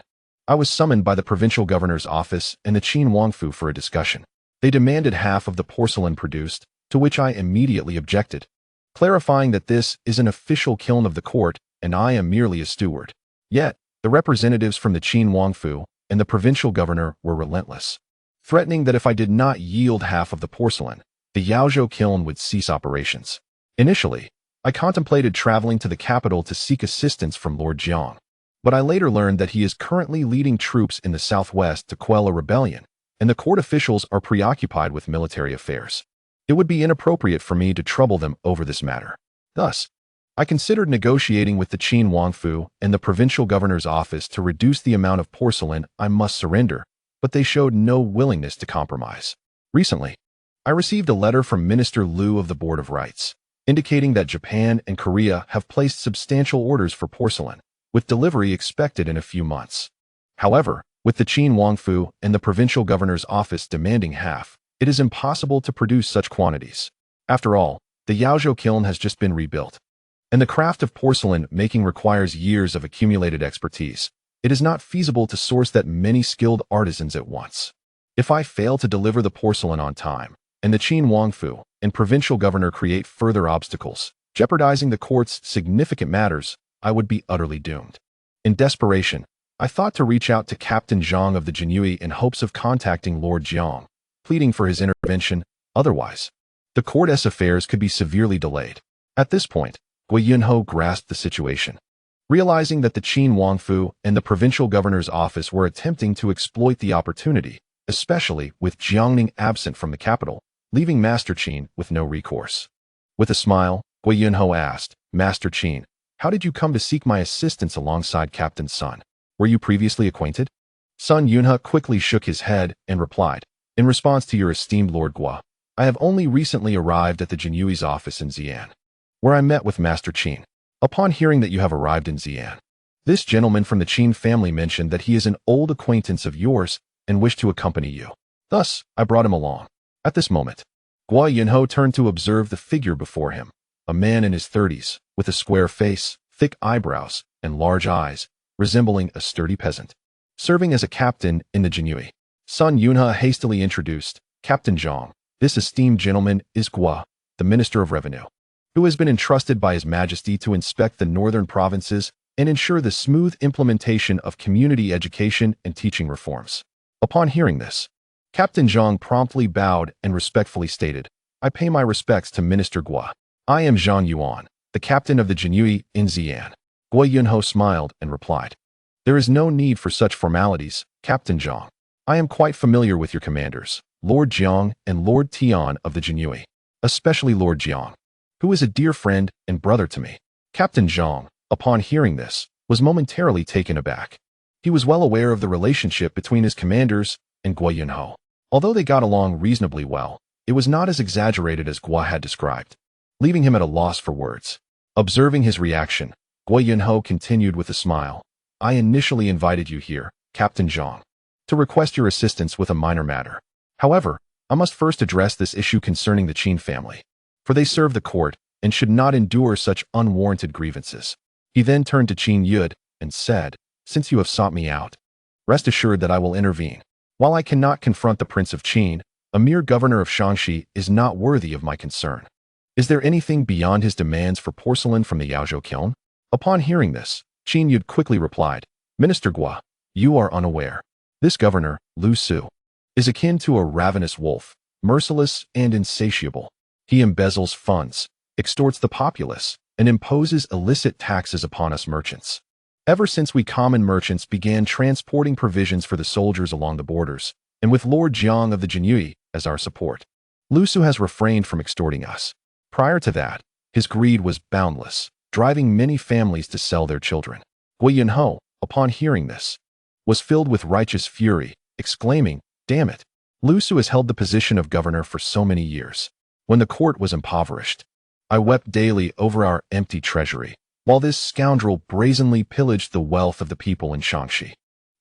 I was summoned by the provincial governor's office and the Qin Wangfu for a discussion. They demanded half of the porcelain produced, to which I immediately objected, clarifying that this is an official kiln of the court and I am merely a steward. Yet, the representatives from the Qin Wangfu and the provincial governor were relentless, threatening that if I did not yield half of the porcelain, the Yaozhou kiln would cease operations. Initially, I contemplated traveling to the capital to seek assistance from Lord Jiang, but I later learned that he is currently leading troops in the southwest to quell a rebellion, and the court officials are preoccupied with military affairs. It would be inappropriate for me to trouble them over this matter. Thus, I considered negotiating with the Qin Wangfu and the provincial governor's office to reduce the amount of porcelain I must surrender, but they showed no willingness to compromise. Recently, I received a letter from Minister Lu of the Board of Rights, indicating that Japan and Korea have placed substantial orders for porcelain, with delivery expected in a few months. However, with the Qin Wangfu and the provincial governor's office demanding half, it is impossible to produce such quantities. After all, the Yaozhou kiln has just been rebuilt, and the craft of porcelain making requires years of accumulated expertise. It is not feasible to source that many skilled artisans at once. If I fail to deliver the porcelain on time, and the Qin Wangfu and provincial governor create further obstacles, jeopardizing the court's significant matters, I would be utterly doomed. In desperation, I thought to reach out to Captain Zhang of the Jinyui in hopes of contacting Lord Jiang, pleading for his intervention. Otherwise, the court's affairs could be severely delayed. At this point, Guiyang grasped the situation. Realizing that the Qin Wangfu and the provincial governor's office were attempting to exploit the opportunity, especially with Jiang Ning absent from the capital, leaving Master Qin with no recourse. With a smile, Guiyang asked, "Master Qin, how did you come to seek my assistance alongside Captain Sun? Were you previously acquainted?" Sun Yunhe quickly shook his head and replied, "In response to your esteemed Lord Guo, I have only recently arrived at the Jinyui's office in Xi'an, where I met with Master Qin. Upon hearing that you have arrived in Xi'an, this gentleman from the Qin family mentioned that he is an old acquaintance of yours and wished to accompany you. Thus, I brought him along." At this moment, Guiyang turned to observe the figure before him, a man in his 30s, with a square face, thick eyebrows, and large eyes, resembling a sturdy peasant, serving as a captain in the Jinyui. Sun Yunhe hastily introduced, "Captain Zhang, this esteemed gentleman is Guo, the Minister of Revenue, who has been entrusted by His Majesty to inspect the northern provinces and ensure the smooth implementation of community education and teaching reforms." Upon hearing this, Captain Zhang promptly bowed and respectfully stated, "I pay my respects to Minister Guo. I am Zhang Yuan, the captain of the Jinyui in Xi'an." Guiyang smiled and replied, "There is no need for such formalities, Captain Zhang. I am quite familiar with your commanders, Lord Jiang and Lord Tian of the Jinyui, especially Lord Jiang, who is a dear friend and brother to me." Captain Zhang, upon hearing this, was momentarily taken aback. He was well aware of the relationship between his commanders and Guiyang. Although they got along reasonably well, it was not as exaggerated as Guo had described, leaving him at a loss for words. Observing his reaction, Guiyang continued with a smile, "I initially invited you here, Captain Zhang, to request your assistance with a minor matter. However, I must first address this issue concerning the Qin family, for they serve the court and should not endure such unwarranted grievances." He then turned to Qin Yud and said, "Since you have sought me out, rest assured that I will intervene. While I cannot confront the Prince of Qin, a mere governor of Shaanxi is not worthy of my concern. Is there anything beyond his demands for porcelain from the Yaozhou kiln?" Upon hearing this, Qin Yud quickly replied, "Minister Guo, you are unaware. This governor, Lu Su, is akin to a ravenous wolf, merciless and insatiable. He embezzles funds, extorts the populace, and imposes illicit taxes upon us merchants. Ever since we common merchants began transporting provisions for the soldiers along the borders, and with Lord Jiang of the Jinyui as our support, Lu Su has refrained from extorting us. Prior to that, his greed was boundless, driving many families to sell their children." Guiyang, upon hearing this, was filled with righteous fury, exclaiming, "Damn it! Lu Su has held the position of governor for so many years. When the court was impoverished, I wept daily over our empty treasury, while this scoundrel brazenly pillaged the wealth of the people in Shaanxi.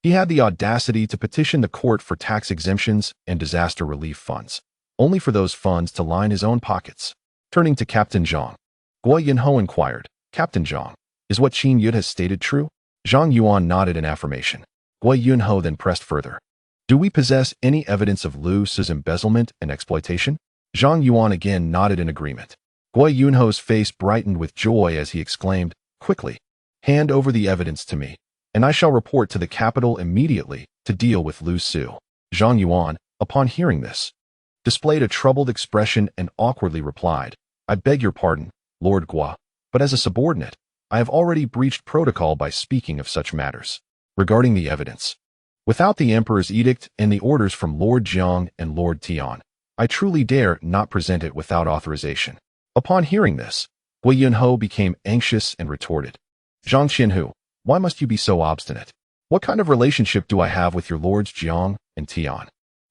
He had the audacity to petition the court for tax exemptions and disaster relief funds, only for those funds to line his own pockets. Turning to Captain Zhang, Guiyang inquired, Captain Zhang, is what Qin Yud has stated true? Zhang Yuan nodded in affirmation. Guiyang then pressed further. Do we possess any evidence of Lu Ci's embezzlement and exploitation? Zhang Yuan again nodded in agreement. Guiyang's face brightened with joy as he exclaimed, quickly, hand over the evidence to me, and I shall report to the capital immediately to deal with Lu Ci. Zhang Yuan, upon hearing this, displayed a troubled expression and awkwardly replied, I beg your pardon, Lord Gua, but as a subordinate, I have already breached protocol by speaking of such matters. Regarding the evidence, without the Emperor's edict and the orders from Lord Jiang and Lord Tian, I truly dare not present it without authorization. Upon hearing this, Guiyang became anxious and retorted, Zhang Qianhu, why must you be so obstinate? What kind of relationship do I have with your lords Jiang and Tian?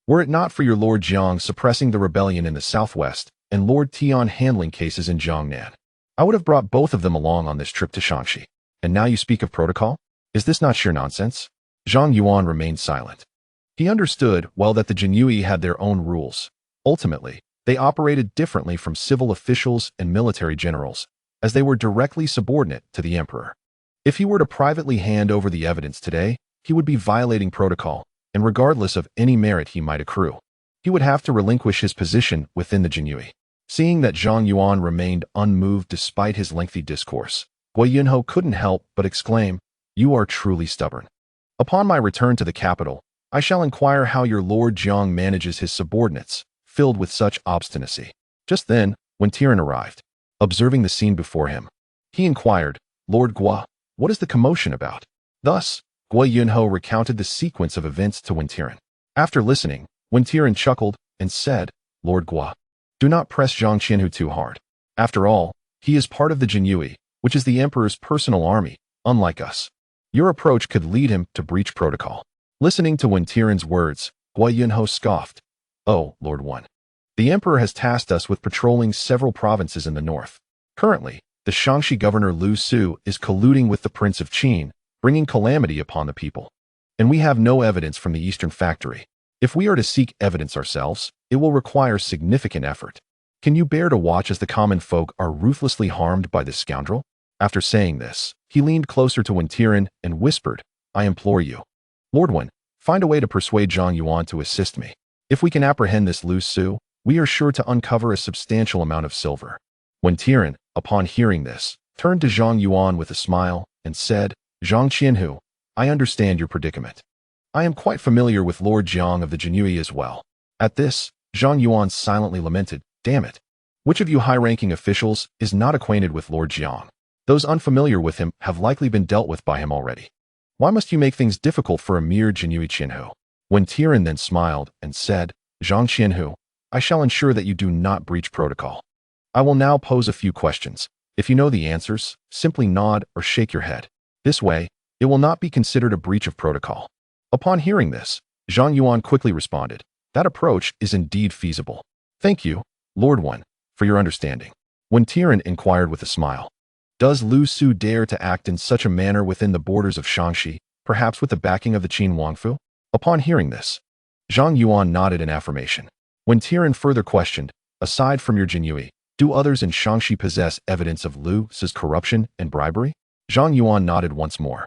Were it not for your Lord Jiang suppressing the rebellion in the southwest and Lord Tian handling cases in Jiangnan, I would have brought both of them along on this trip to Shanxi. And now you speak of protocol? Is this not sheer nonsense? Zhang Yuan remained silent. He understood well that the Jinyui had their own rules. Ultimately, they operated differently from civil officials and military generals, as they were directly subordinate to the emperor. If he were to privately hand over the evidence today, he would be violating protocol, and regardless of any merit he might accrue, he would have to relinquish his position within the Jinyui. Seeing that Zhang Yuan remained unmoved despite his lengthy discourse, Guiyang couldn't help but exclaim, You are truly stubborn. Upon my return to the capital, I shall inquire how your Lord Jiang manages his subordinates, filled with such obstinacy. Just then, when Tian arrived, observing the scene before him, he inquired, Lord Gua, what is the commotion about? Thus, Guiyang recounted the sequence of events to Wen Tian. After listening, Wen Tian chuckled and said, Lord Gua, do not press Zhang Qianhu too hard. After all, he is part of the Jinyui, which is the emperor's personal army, unlike us. Your approach could lead him to breach protocol. Listening to Wen Tian's words, Guiyang scoffed. Oh, Lord Wen. The emperor has tasked us with patrolling several provinces in the north. Currently, the Shanxi governor Lu Ci is colluding with the Prince of Qin, bringing calamity upon the people. And we have no evidence from the Eastern Factory. If we are to seek evidence ourselves, it will require significant effort. Can you bear to watch as the common folk are ruthlessly harmed by this scoundrel? After saying this, he leaned closer to Wen Tian and whispered, I implore you, Lord Wen, find a way to persuade Zhang Yuan to assist me. If we can apprehend this Lu Ci, we are sure to uncover a substantial amount of silver. Wen Tian, upon hearing this, turned to Zhang Yuan with a smile and said, Zhang Qianhu, I understand your predicament. I am quite familiar with Lord Jiang of the Jinyui as well. At this, Zhang Yuan silently lamented, damn it. Which of you high-ranking officials is not acquainted with Lord Jiang? Those unfamiliar with him have likely been dealt with by him already. Why must you make things difficult for a mere Jinyui Qianhu? Wen Tian then smiled and said, Zhang Qianhu, I shall ensure that you do not breach protocol. I will now pose a few questions. If you know the answers, simply nod or shake your head. This way, it will not be considered a breach of protocol. Upon hearing this, Zhang Yuan quickly responded, that approach is indeed feasible. Thank you, Lord Wen, for your understanding. Wen Tian inquired with a smile. Does Lu Ci dare to act in such a manner within the borders of Shanxi, perhaps with the backing of the Qin Wangfu? Upon hearing this, Zhang Yuan nodded in affirmation. Wen Tian further questioned, aside from your Jinyui, do others in Shanxi possess evidence of Lu Ci's corruption and bribery? Zhang Yuan nodded once more.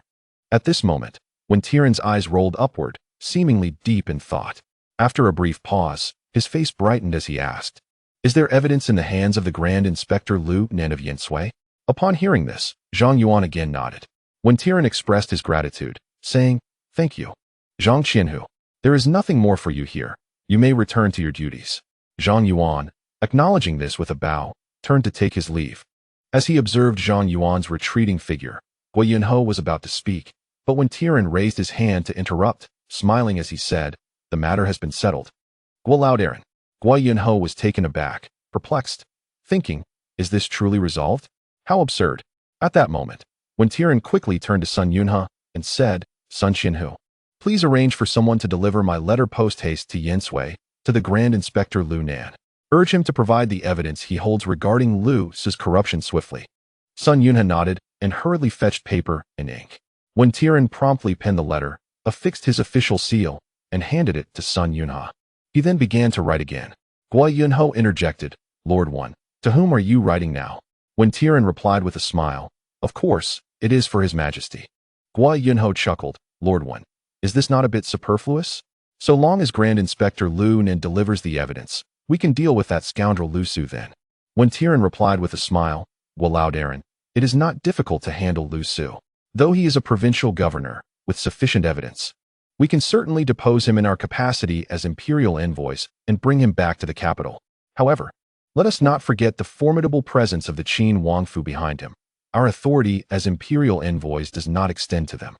At this moment, Wen Tian's eyes rolled upward, seemingly deep in thought. After a brief pause, his face brightened as he asked, is there evidence in the hands of the Grand Inspector Lu Nan of Yansui? Upon hearing this, Zhang Yuan again nodded. Wen Tian expressed his gratitude, saying, thank you. Zhang Qianhu, there is nothing more for you here. You may return to your duties. Zhang Yuan, acknowledging this with a bow, turned to take his leave. As he observed Zhang Yuan's retreating figure, Guiyang was about to speak, but Wen Tian raised his hand to interrupt, smiling as he said, the matter has been settled. Guilao Aaron. Guiyang was taken aback, perplexed, thinking, is this truly resolved? How absurd. At that moment, Wen Tian quickly turned to Sun Yunhe and said, Sun Qianhu, please arrange for someone to deliver my letter post-haste to Yansui, to the Grand Inspector Lu Nan. Urge him to provide the evidence he holds regarding Lu Ci's corruption swiftly. Sun Yunhe nodded and hurriedly fetched paper and ink. Wen Tian promptly penned the letter, affixed his official seal, and handed it to Sun Yunhe. He then began to write again. Guo Yunho interjected, Lord One, to whom are you writing now? When Tian replied with a smile, of course, it is for His Majesty. Guo Yunho chuckled, Lord One, is this not a bit superfluous? So long as Grand Inspector Lu Qin delivers the evidence, we can deal with that scoundrel Lu Su then. When Tian replied with a smile, well, Lao Darren, it is not difficult to handle Lu Su. Though he is a provincial governor, with sufficient evidence, we can certainly depose him in our capacity as imperial envoys and bring him back to the capital. However, let us not forget the formidable presence of the Qin Wangfu behind him. Our authority as imperial envoys does not extend to them.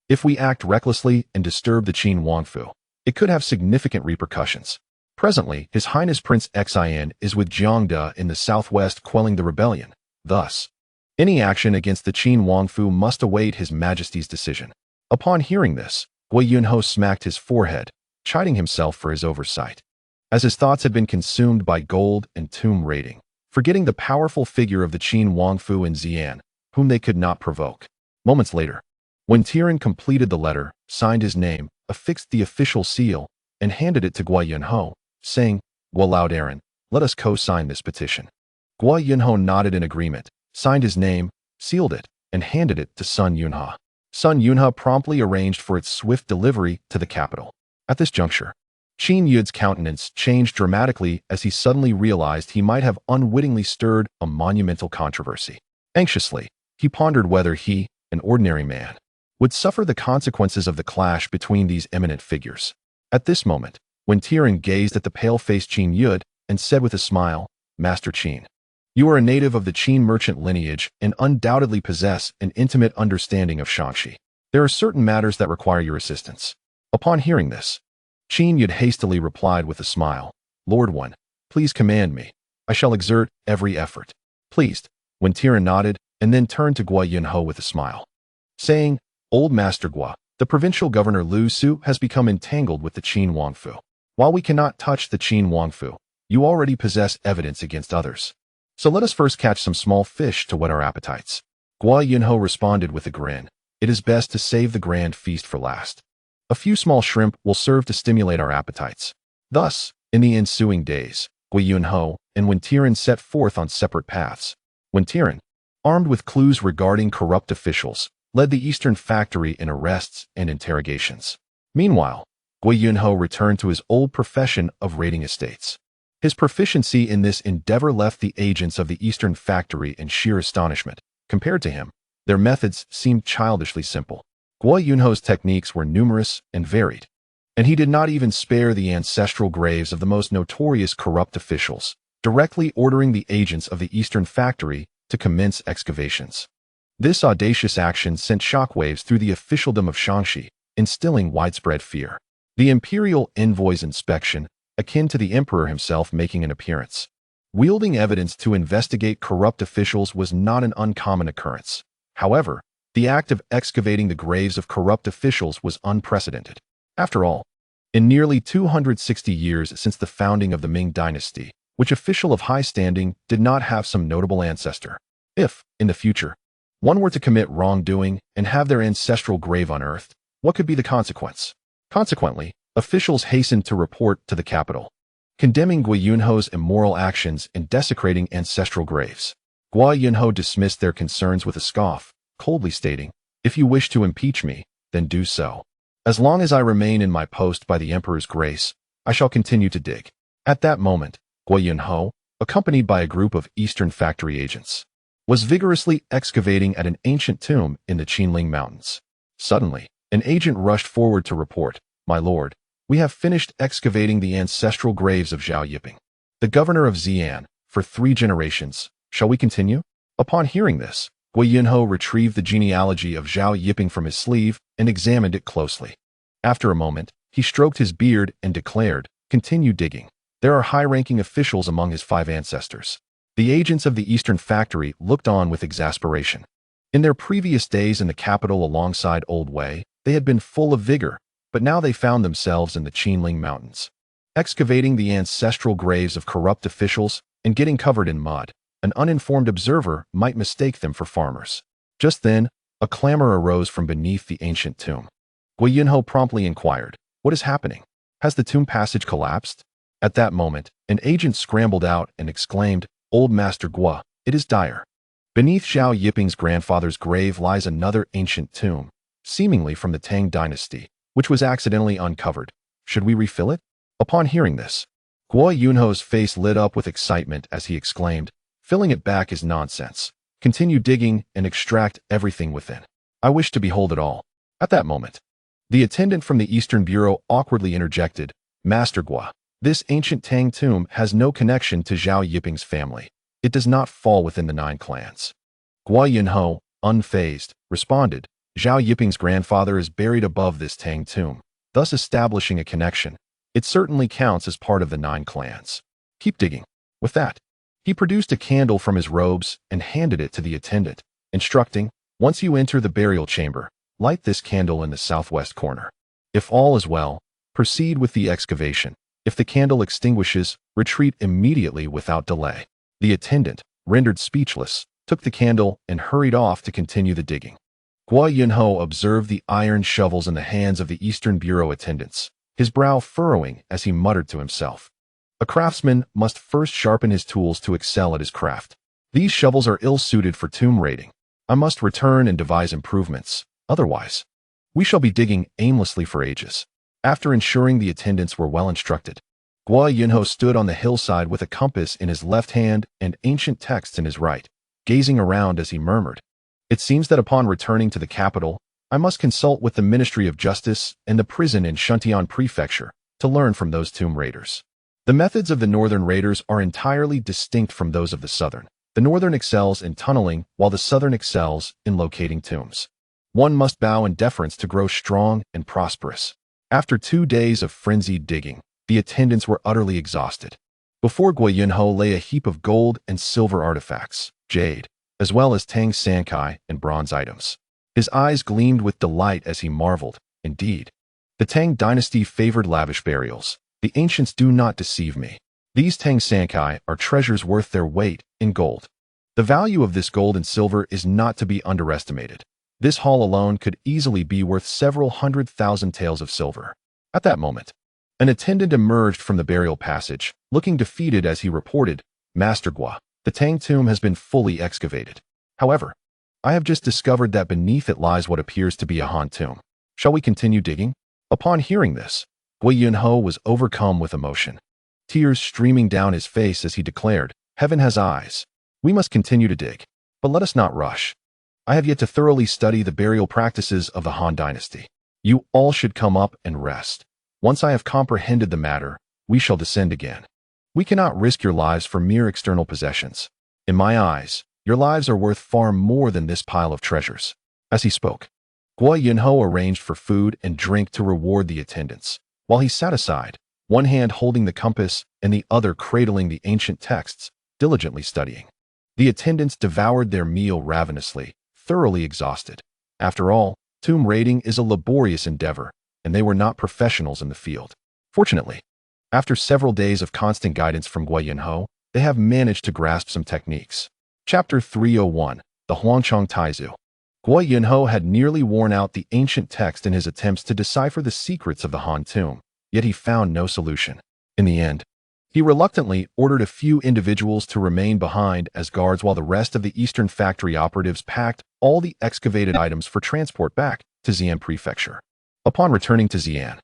If we act recklessly and disturb the Qin Wangfu, it could have significant repercussions. Presently, His Highness Prince Xian is with Jiang Ning in the southwest quelling the rebellion. Thus, any action against the Qin Wangfu must await His Majesty's decision. Upon hearing this, Guo Yunho smacked his forehead, chiding himself for his oversight. As his thoughts had been consumed by gold and tomb raiding, forgetting the powerful figure of the Qin Wangfu and Xian, whom they could not provoke. Moments later, when Tian completed the letter, signed his name, affixed the official seal, and handed it to Guo Yunho, saying, Well, Lao Darren, let us co-sign this petition. Guo Yunho nodded in agreement, signed his name, sealed it, and handed it to Sun Yunha. Sun Yunha promptly arranged for its swift delivery to the capital. At this juncture, Qin Yud's countenance changed dramatically as he suddenly realized he might have unwittingly stirred a monumental controversy. Anxiously, he pondered whether he, an ordinary man, would suffer the consequences of the clash between these eminent figures. At this moment, when Tian gazed at the pale-faced Qin Yud and said with a smile, Master Qin, you are a native of the Qin merchant lineage and undoubtedly possess an intimate understanding of Shaanxi. There are certain matters that require your assistance. Upon hearing this, Qin Yud hastily replied with a smile, Lord One, please command me. I shall exert every effort. Pleased, when Tian nodded and then turned to Guo Yunho with a smile, saying, Old Master Guo, the provincial governor Lu Su has become entangled with the Qin Wangfu. While we cannot touch the Qin Wangfu, you already possess evidence against others. So let us first catch some small fish to whet our appetites. Guo Yunho responded with a grin. It is best to save the grand feast for last. A few small shrimp will serve to stimulate our appetites. Thus, in the ensuing days, Guo Yunho and Wen Tian set forth on separate paths. Wen Tian, armed with clues regarding corrupt officials, led the Eastern Factory in arrests and interrogations. Meanwhile, Guo Yunho returned to his old profession of raiding estates. His proficiency in this endeavor left the agents of the Eastern Factory in sheer astonishment. Compared to him, their methods seemed childishly simple. Guo Yunho's techniques were numerous and varied, and he did not even spare the ancestral graves of the most notorious corrupt officials, directly ordering the agents of the Eastern Factory to commence excavations. This audacious action sent shockwaves through the officialdom of Shaanxi, instilling widespread fear. The imperial envoy's inspection, akin to the emperor himself making an appearance, wielding evidence to investigate corrupt officials, was not an uncommon occurrence. However, the act of excavating the graves of corrupt officials was unprecedented. After all, in nearly 260 years since the founding of the Ming dynasty, which official of high standing did not have some notable ancestor? If, in the future, one were to commit wrongdoing and have their ancestral grave unearthed, what could be the consequence? Consequently, officials hastened to report to the capital, condemning Guo Yunho's immoral actions in desecrating ancestral graves. Guo Yunho dismissed their concerns with a scoff, coldly stating, If you wish to impeach me, then do so. As long as I remain in my post by the emperor's grace, I shall continue to dig. At that moment, Guo Yunho, accompanied by a group of Eastern Factory agents, was vigorously excavating at an ancient tomb in the Qinling Mountains. Suddenly, an agent rushed forward to report, My lord, we have finished excavating the ancestral graves of Zhao Yiping, the governor of Xi'an, for 3 generations. Shall we continue? Upon hearing this, Guo Yunho retrieved the genealogy of Zhao Yiping from his sleeve and examined it closely. After a moment, he stroked his beard and declared, Continue digging. There are high-ranking officials among his 5 ancestors. The agents of the Eastern Factory looked on with exasperation. In their previous days in the capital alongside Old Wei, they had been full of vigor, but now they found themselves in the Qinling Mountains, excavating the ancestral graves of corrupt officials and getting covered in mud. An uninformed observer might mistake them for farmers. Just then, a clamor arose from beneath the ancient tomb. Guo Yunho promptly inquired, What is happening? Has the tomb passage collapsed? At that moment, an agent scrambled out and exclaimed, "Old Master Guo, it is dire. Beneath Zhao Yiping's grandfather's grave lies another ancient tomb, seemingly from the Tang dynasty, which was accidentally uncovered. Should we refill it?" Upon hearing this, Guo Yunho's face lit up with excitement as he exclaimed, "Filling it back is nonsense. Continue digging and extract everything within. I wish to behold it all." At that moment, the attendant from the Eastern Bureau awkwardly interjected, "Master Guo, this ancient Tang tomb has no connection to Zhao Yiping's family. It does not fall within the 9 clans." Guo Yunho, unfazed, responded, "Zhao Yiping's grandfather is buried above this Tang tomb, thus establishing a connection. It certainly counts as part of the 9 clans. Keep digging." With that, he produced a candle from his robes and handed it to the attendant, instructing, "Once you enter the burial chamber, light this candle in the southwest corner. If all is well, proceed with the excavation. If the candle extinguishes, retreat immediately without delay." The attendant, rendered speechless, took the candle and hurried off to continue the digging. Guo Yunho observed the iron shovels in the hands of the Eastern Bureau attendants, his brow furrowing as he muttered to himself. A craftsman must first sharpen his tools to excel at his craft. These shovels are ill-suited for tomb raiding. I must return and devise improvements. Otherwise, we shall be digging aimlessly for ages. After ensuring the attendants were well instructed, Guo Yunho stood on the hillside with a compass in his left hand and ancient texts in his right, gazing around as he murmured, "It seems that upon returning to the capital, I must consult with the Ministry of Justice and the prison in Shuntian Prefecture to learn from those tomb raiders. The methods of the northern raiders are entirely distinct from those of the southern. The northern excels in tunneling, while the southern excels in locating tombs. One must bow in deference to grow strong and prosperous." After 2 days of frenzied digging, the attendants were utterly exhausted. Before Guo Yunho lay a heap of gold and silver artifacts, jade, as well as Tang Sankai and bronze items. His eyes gleamed with delight as he marveled, "Indeed, the Tang dynasty favored lavish burials. The ancients do not deceive me. These Tang Sankai are treasures worth their weight in gold. The value of this gold and silver is not to be underestimated. This haul alone could easily be worth several 100,000 taels of silver." At that moment, an attendant emerged from the burial passage, looking defeated as he reported, "Master Guo, the Tang tomb has been fully excavated. However, I have just discovered that beneath it lies what appears to be a Han tomb. Shall we continue digging?" Upon hearing this, Guo Yunho was overcome with emotion, tears streaming down his face as he declared, "Heaven has eyes. We must continue to dig, but let us not rush. I have yet to thoroughly study the burial practices of the Han dynasty. You all should come up and rest. Once I have comprehended the matter, we shall descend again. We cannot risk your lives for mere external possessions. In my eyes, your lives are worth far more than this pile of treasures." As he spoke, Guo Yunho arranged for food and drink to reward the attendants, while he sat aside, one hand holding the compass and the other cradling the ancient texts, diligently studying. The attendants devoured their meal ravenously, thoroughly exhausted. After all, tomb raiding is a laborious endeavor, and they were not professionals in the field. Fortunately, after several days of constant guidance from Guo Yunho, they have managed to grasp some techniques. Chapter 301, The Huangchong Taizu. Guo Yunho had nearly worn out the ancient text in his attempts to decipher the secrets of the Han tomb, yet he found no solution. In the end, he reluctantly ordered a few individuals to remain behind as guards while the rest of the Eastern factory operatives packed all the excavated items for transport back to Xi'an Prefecture. Upon returning to Xi'an,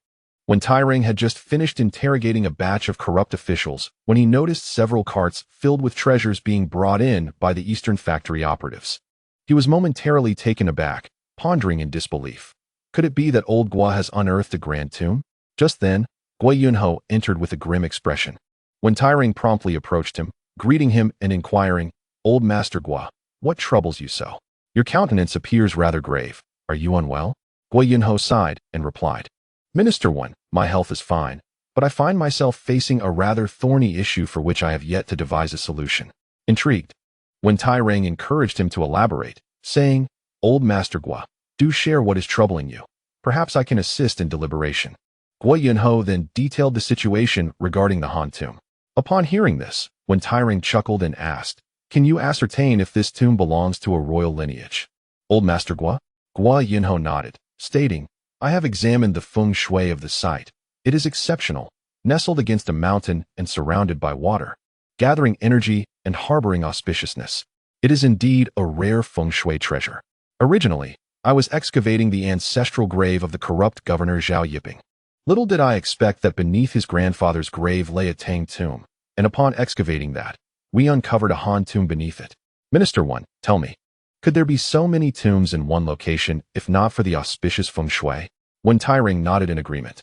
Wen Tairing had just finished interrogating a batch of corrupt officials when he noticed several carts filled with treasures being brought in by the Eastern factory operatives. He was momentarily taken aback, pondering in disbelief. Could it be that old Guo has unearthed a grand tomb? Just then, Guo Yunho entered with a grim expression. Wen Tairing promptly approached him, greeting him and inquiring, "Old Master Guo, what troubles you so? Your countenance appears rather grave. Are you unwell?" Guo Yunho sighed and replied, "Minister Wen, my health is fine, but I find myself facing a rather thorny issue for which I have yet to devise a solution." Intrigued, Wen Tairing encouraged him to elaborate, saying, "Old Master Guo, do share what is troubling you. Perhaps I can assist in deliberation." Guo Yunho then detailed the situation regarding the Han tomb. Upon hearing this, Wen Tairing chuckled and asked, "Can you ascertain if this tomb belongs to a royal lineage?" "Old Master Guo?" Guo Yunho nodded, stating, "I have examined the feng shui of the site. It is exceptional. nestled against a mountain and surrounded by water, gathering energy and harboring auspiciousness. It is indeed a rare feng shui treasure. Originally, I was excavating the ancestral grave of the corrupt governor Zhao Yiping. Little did I expect that beneath his grandfather's grave lay a Tang tomb, and upon excavating that, we uncovered a Han tomb beneath it. Minister 1, tell me, could there be so many tombs in one location if not for the auspicious feng shui? Wen Tairing nodded in agreement.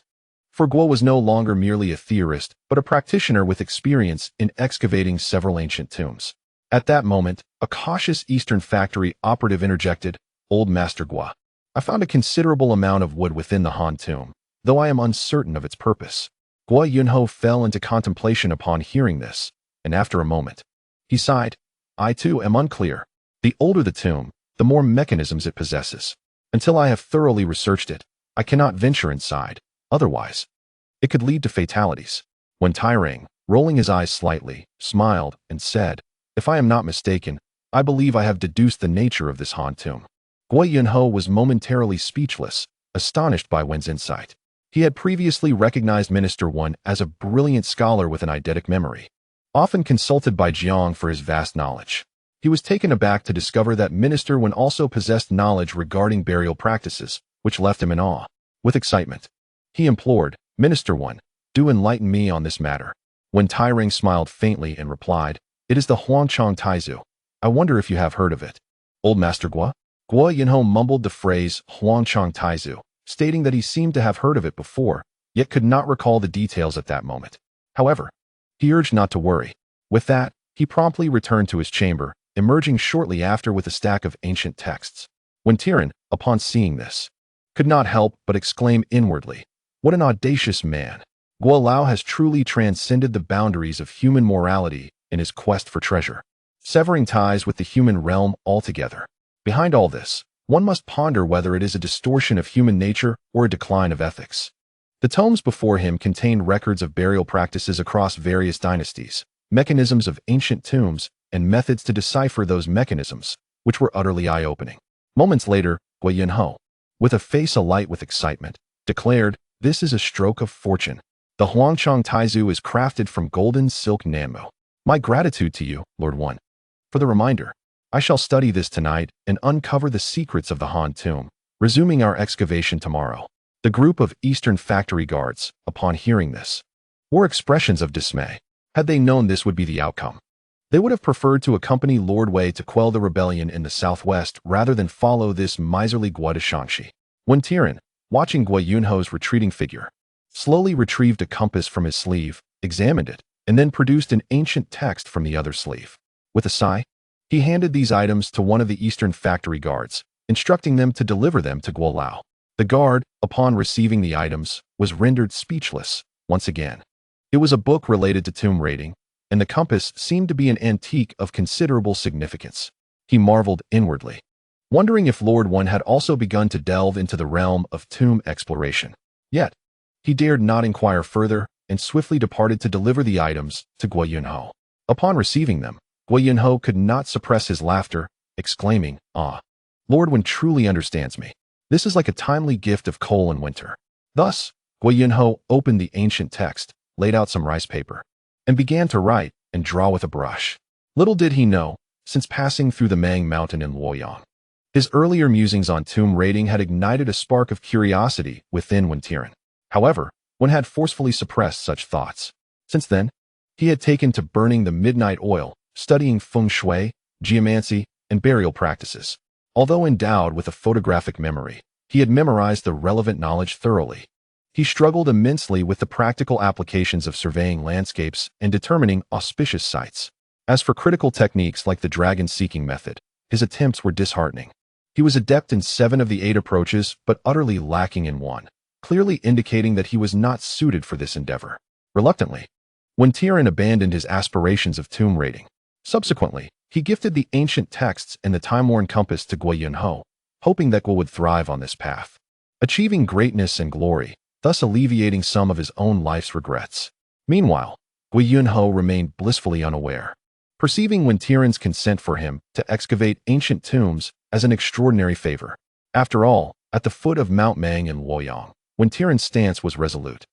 For Guo was no longer merely a theorist, but a practitioner with experience in excavating several ancient tombs. At that moment, a cautious Eastern factory operative interjected, "Old Master Guo, I found a considerable amount of wood within the Han tomb, though I am uncertain of its purpose." Guo Yunho fell into contemplation upon hearing this, and after a moment, he sighed, "I too am unclear. The older the tomb, the more mechanisms it possesses. Until I have thoroughly researched it, I cannot venture inside, otherwise it could lead to fatalities." When Tairing, rolling his eyes slightly, smiled and said, "If I am not mistaken, I believe I have deduced the nature of this Han tomb." Guo Yunho was momentarily speechless, astonished by Wen's insight. He had previously recognized Minister 1 as a brilliant scholar with an eidetic memory, often consulted by Jiang for his vast knowledge. He was taken aback to discover that Minister 1 also possessed knowledge regarding burial practices, which left him in awe. With excitement, he implored, "Minister 1, do enlighten me on this matter." When Tairing smiled faintly and replied, "It is the Huangchang Taizu. I wonder if you have heard of it." "Old Master Guo?" Guo Yunho mumbled the phrase Huangchang Taizu, stating that he seemed to have heard of it before, yet could not recall the details at that moment. However, he urged not to worry. With that, he promptly returned to his chamber, emerging shortly after with a stack of ancient texts. When Tian, upon seeing this, could not help but exclaim inwardly, "What an audacious man! Guo Lao has truly transcended the boundaries of human morality in his quest for treasure, severing ties with the human realm altogether." Behind all this, one must ponder whether it is a distortion of human nature or a decline of ethics. The tomes before him contained records of burial practices across various dynasties, mechanisms of ancient tombs, and methods to decipher those mechanisms, which were utterly eye-opening. Moments later, Guo Yunho, with a face alight with excitement, declared, "This is a stroke of fortune. The Huangchang Taizu is crafted from golden silk nanmo. My gratitude to you, Lord 1. For the reminder, I shall study this tonight and uncover the secrets of the Han tomb, resuming our excavation tomorrow." The group of Eastern factory guards, upon hearing this, wore expressions of dismay. Had they known this would be the outcome, they would have preferred to accompany Lord Wei to quell the rebellion in the southwest rather than follow this miserly Guo de Shangxi. When Tian, watching Guo Yunho's retreating figure, slowly retrieved a compass from his sleeve, examined it, and then produced an ancient text from the other sleeve. With a sigh, he handed these items to one of the Eastern factory guards, instructing them to deliver them to Guo Lao. The guard, upon receiving the items, was rendered speechless once again. It was a book related to tomb raiding, and the compass seemed to be an antique of considerable significance. He marveled inwardly, wondering if Lord 1 had also begun to delve into the realm of tomb exploration. Yet, he dared not inquire further and swiftly departed to deliver the items to Guo Yunho. Upon receiving them, Guo Yunho could not suppress his laughter, exclaiming, "Ah, Lord 1 truly understands me. This is like a timely gift of coal in winter." Thus, Guo Yunho opened the ancient text, laid out some rice paper, and began to write and draw with a brush. Little did he know, since passing through the Mang Mountain in Luoyang, his earlier musings on tomb raiding had ignited a spark of curiosity within Wen Tian. However, one had forcefully suppressed such thoughts. Since then, he had taken to burning the midnight oil, studying feng shui, geomancy, and burial practices. Although endowed with a photographic memory, he had memorized the relevant knowledge thoroughly. He struggled immensely with the practical applications of surveying landscapes and determining auspicious sites. As for critical techniques like the dragon-seeking method, his attempts were disheartening. He was adept in 7 of the 8 approaches, but utterly lacking in 1, clearly indicating that he was not suited for this endeavor. Reluctantly, Wen Tian abandoned his aspirations of tomb raiding. Subsequently, he gifted the ancient texts and the time-worn compass to Guo Yunho, hoping that Guo would thrive on this path, achieving greatness and glory, thus alleviating some of his own life's regrets. Meanwhile, Guo Yunho remained blissfully unaware, perceiving Wen Tian's consent for him to excavate ancient tombs as an extraordinary favor. After all, at the foot of Mount Mang in Luoyang, Wen Tian's stance was resolute.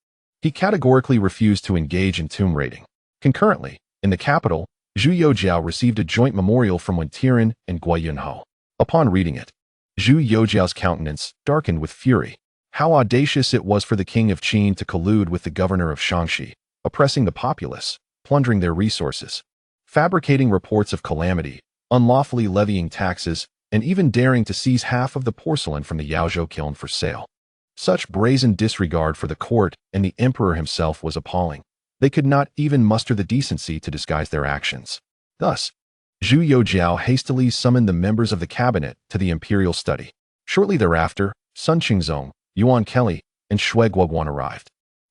He categorically refused to engage in tomb raiding. Concurrently, in the capital, Zhu Youjian received a joint memorial from Wen Tian and Guiyang. Upon reading it, Zhu Youjian's countenance darkened with fury. How audacious it was for the king of Qin to collude with the governor of Shaanxi, oppressing the populace, plundering their resources, fabricating reports of calamity, unlawfully levying taxes, and even daring to seize half of the porcelain from the Yaozhou kiln for sale. Such brazen disregard for the court and the emperor himself was appalling. They could not even muster the decency to disguise their actions. Thus, Zhu Youjian hastily summoned the members of the cabinet to the imperial study. Shortly thereafter, Sun Qingzong, Yuan Kelly, and Shui Guoguan arrived.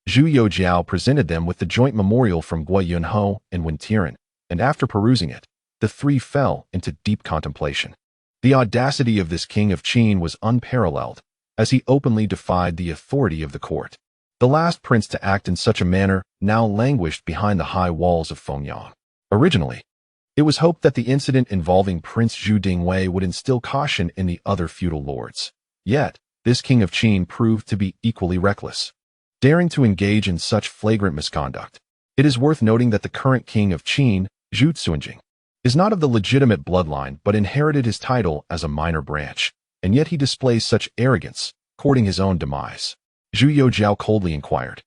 Zhu Youjian presented them with the joint memorial from Guiyang and Wen Tian, and after perusing it, the three fell into deep contemplation. The audacity of this king of Qin was unparalleled, as he openly defied the authority of the court. The last prince to act in such a manner now languished behind the high walls of Fengyang. Originally, it was hoped that the incident involving Prince Zhu Dingwei would instill caution in the other feudal lords. Yet, this king of Qin proved to be equally reckless, daring to engage in such flagrant misconduct. It is worth noting that the current king of Qin, Zhu Youjian, is not of the legitimate bloodline but inherited his title as a minor branch, and yet he displays such arrogance, courting his own demise. Zhu Youjian coldly inquired,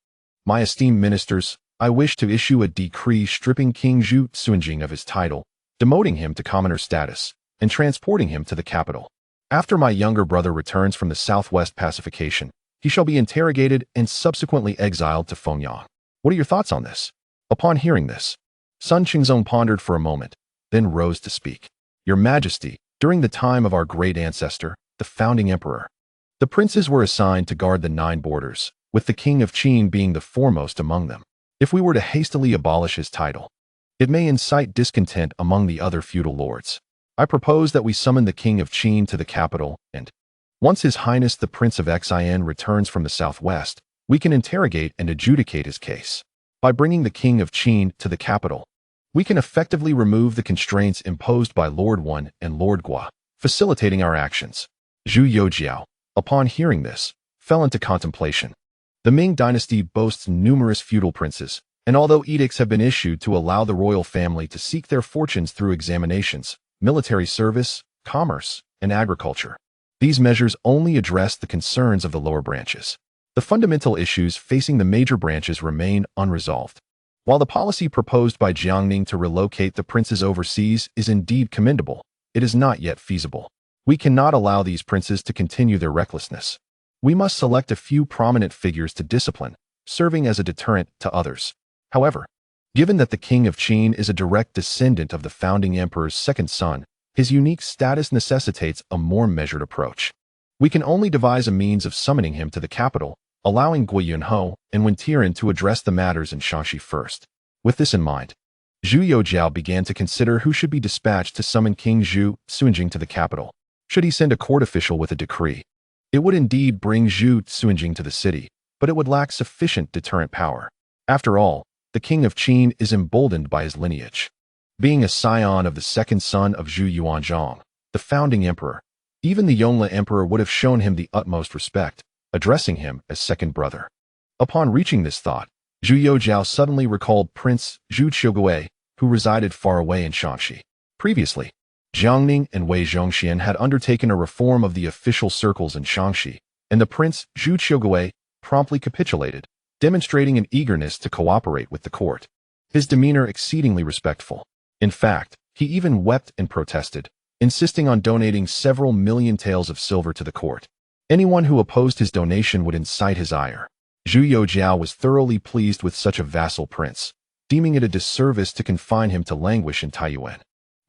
"My esteemed ministers, I wish to issue a decree stripping King Zhu Youjian of his title, demoting him to commoner status, and transporting him to the capital. After my younger brother returns from the southwest pacification, he shall be interrogated and subsequently exiled to Fengyang. What are your thoughts on this?" Upon hearing this, Sun Qingzong pondered for a moment, then rose to speak. "Your Majesty, during the time of our great ancestor, the founding emperor, the princes were assigned to guard the 9 borders, with the king of Qin being the foremost among them. If we were to hastily abolish his title, it may incite discontent among the other feudal lords. I propose that we summon the king of Qin to the capital, and, once His Highness the Prince of Xian returns from the southwest, we can interrogate and adjudicate his case. By bringing the king of Qin to the capital, we can effectively remove the constraints imposed by Lord Wen and Lord Gua, facilitating our actions." Zhu Youjian, upon hearing this, fell into contemplation. The Ming dynasty boasts numerous feudal princes, and although edicts have been issued to allow the royal family to seek their fortunes through examinations, military service, commerce, and agriculture, these measures only address the concerns of the lower branches. The fundamental issues facing the major branches remain unresolved. While the policy proposed by Jiang Ning to relocate the princes overseas is indeed commendable, it is not yet feasible. We cannot allow these princes to continue their recklessness. We must select a few prominent figures to discipline, serving as a deterrent to others. However, given that the king of Qin is a direct descendant of the founding emperor's second son, his unique status necessitates a more measured approach. We can only devise a means of summoning him to the capital, allowing Guiyang and Wen Tian to address the matters in Shaanxi first. With this in mind, Zhu Youjian began to consider who should be dispatched to summon King Zhu Youjian to the capital. Should he send a court official with a decree? It would indeed bring Zhu Youjian to the city, but it would lack sufficient deterrent power. After all, the king of Qin is emboldened by his lineage. Being a scion of the second son of Zhu Yuanzhang, the founding emperor, even the Yongle emperor would have shown him the utmost respect, addressing him as second brother. Upon reaching this thought, Zhu Youjian suddenly recalled Prince Zhu Youjian, who resided far away in Shaanxi. Previously, Jiang Ning and Wei Zhongxian had undertaken a reform of the official circles in Shaanxi, and the Prince Zhu Youjian promptly capitulated, demonstrating an eagerness to cooperate with the court. His demeanor exceedingly respectful. In fact, he even wept and protested, insisting on donating several million taels of silver to the court. Anyone who opposed his donation would incite his ire. Zhu Youjian was thoroughly pleased with such a vassal prince, deeming it a disservice to confine him to languish in Taiyuan.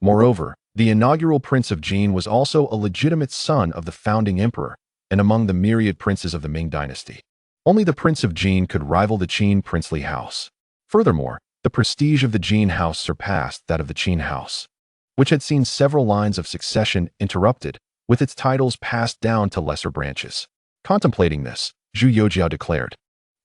Moreover, the inaugural prince of Jin was also a legitimate son of the founding emperor, and among the myriad princes of the Ming dynasty, only the prince of Jin could rival the Qin princely house. Furthermore, the prestige of the Jin house surpassed that of the Qin house, which had seen several lines of succession interrupted, with its titles passed down to lesser branches. Contemplating this, Zhu Youjian declared,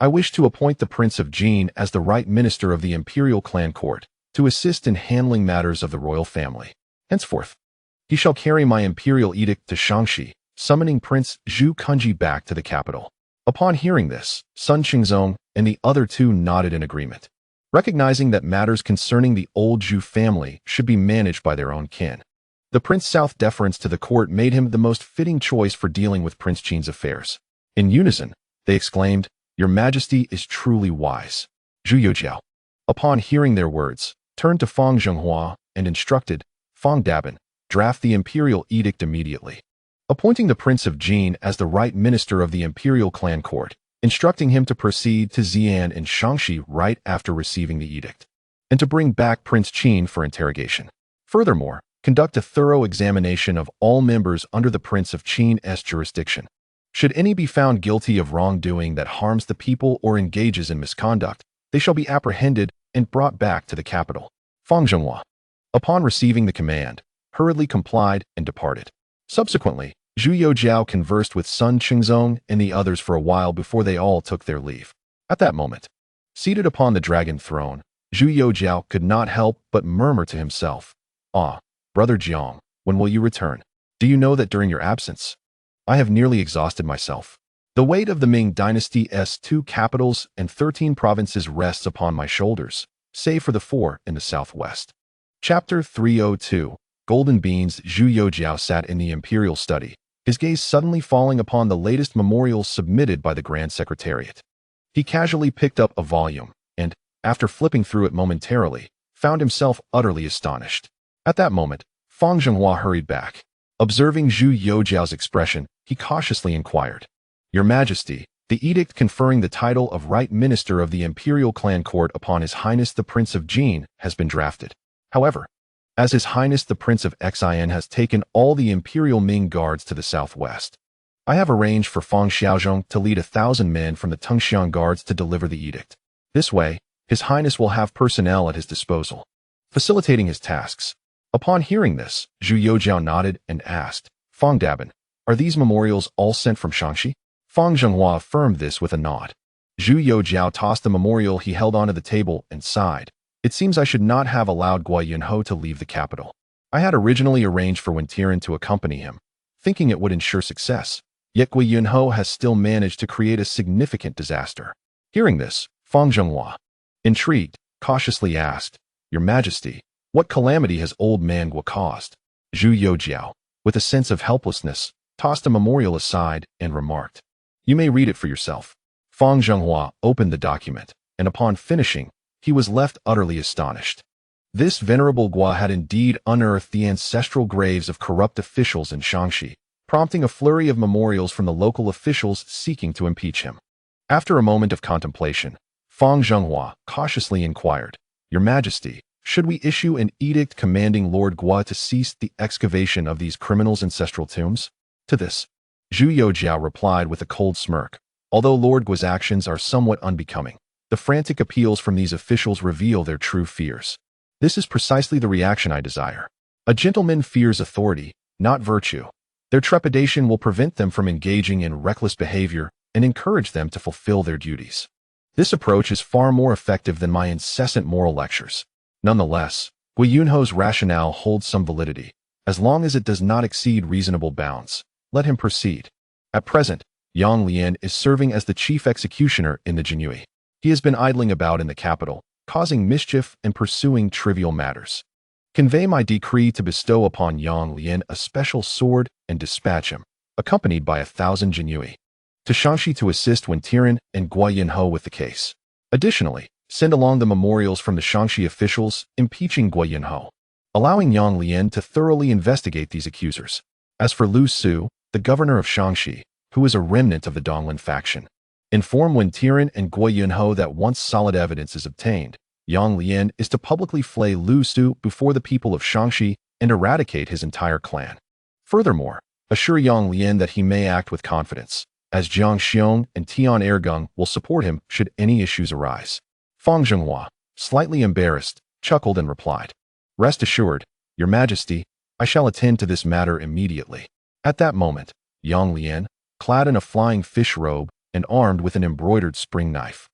"I wish to appoint the Prince of Jin as the right minister of the imperial clan court, to assist in handling matters of the royal family. Henceforth, he shall carry my imperial edict to Shaanxi, summoning Prince Zhu Kunji back to the capital." Upon hearing this, Sun Qingzong and the other two nodded in agreement, recognizing that matters concerning the old Zhu family should be managed by their own kin. The Prince South's deference to the court made him the most fitting choice for dealing with Prince Qin's affairs. In unison, they exclaimed, "Your Majesty is truly wise." Zhu Youjian, upon hearing their words, turned to Fang Zhenghua and instructed Fang Dabin, draft the imperial edict immediately, appointing the Prince of Jin as the right minister of the imperial clan court, instructing him to proceed to Xi'an and Shaanxi right after receiving the edict, and to bring back Prince Qin for interrogation. Furthermore, conduct a thorough examination of all members under the Prince of Qin's jurisdiction. Should any be found guilty of wrongdoing that harms the people or engages in misconduct, they shall be apprehended and brought back to the capital. Fang Zhenghua, upon receiving the command, hurriedly complied and departed. Subsequently, Zhu Youjian conversed with Sun Qingzong and the others for a while before they all took their leave. At that moment, seated upon the dragon throne, Zhu Youjian could not help but murmur to himself, "Ah, Brother Jiang, when will you return? Do you know that during your absence, I have nearly exhausted myself. The weight of the Ming dynasty's 2 capitals and 13 provinces rests upon my shoulders, save for the 4 in the southwest." Chapter 302. Golden Beans. Zhu Youjian sat in the imperial study, his gaze suddenly falling upon the latest memorials submitted by the Grand Secretariat. He casually picked up a volume and, after flipping through it momentarily, found himself utterly astonished. At that moment, Fang Zhenghua hurried back. Observing Zhu Youjian's expression, he cautiously inquired, "Your Majesty, the edict conferring the title of Right Minister of the Imperial Clan Court upon His Highness the Prince of Jin has been drafted. However, as His Highness the Prince of Xian has taken all the Imperial Ming guards to the southwest, I have arranged for Fang Xiaozhong to lead 1,000 men from the Tengxiang guards to deliver the edict. This way, His Highness will have personnel at his disposal, facilitating his tasks." Upon hearing this, Zhu Youjian nodded and asked, "Fang Dabin, are these memorials all sent from Shaanxi?" Fang Zhenghua affirmed this with a nod. Zhu Youjian tossed the memorial he held onto the table and sighed. "It seems I should not have allowed Guiyang to leave the capital. I had originally arranged for Tian to accompany him, thinking it would ensure success, yet Guiyang has still managed to create a significant disaster." Hearing this, Fang Zhenghua, intrigued, cautiously asked, "Your Majesty, what calamity has old man Guo caused?" Zhu Youjian, with a sense of helplessness, tossed the memorial aside and remarked, "You may read it for yourself." Fang Zhenghua opened the document, and upon finishing, he was left utterly astonished. This venerable Guo had indeed unearthed the ancestral graves of corrupt officials in Shaanxi, prompting a flurry of memorials from the local officials seeking to impeach him. After a moment of contemplation, Fang Zhenghua cautiously inquired, "Your Majesty, should we issue an edict commanding Lord Guo to cease the excavation of these criminals' ancestral tombs?" To this, Zhu Youjian replied with a cold smirk, "Although Lord Guo's actions are somewhat unbecoming, the frantic appeals from these officials reveal their true fears. This is precisely the reaction I desire. A gentleman fears authority, not virtue. Their trepidation will prevent them from engaging in reckless behavior and encourage them to fulfill their duties. This approach is far more effective than my incessant moral lectures. Nonetheless, Guiyang's rationale holds some validity. As long as it does not exceed reasonable bounds, let him proceed. At present, Yang Lian is serving as the chief executioner in the Jinyue. He has been idling about in the capital, causing mischief and pursuing trivial matters. Convey my decree to bestow upon Yang Lian a special sword and dispatch him, accompanied by 1,000 Jinyue, to Shaanxi to assist Tian and Guiyang with the case. Additionally, send along the memorials from the Shaanxi officials impeaching Guiyang, allowing Yang Lian to thoroughly investigate these accusers. As for Lu Su, the governor of Shaanxi, who is a remnant of the Donglin faction, inform Tian and Guiyang that once solid evidence is obtained, Yang Lian is to publicly flay Lu Su before the people of Shaanxi and eradicate his entire clan. Furthermore, assure Yang Lian that he may act with confidence, as Jiang Xiong and Tian Ergung will support him should any issues arise. Fang Zhenghua, slightly embarrassed, chuckled and replied, "Rest assured, Your Majesty, I shall attend to this matter immediately." At that moment, Yang Lian, clad in a flying fish robe and armed with an embroidered spring knife,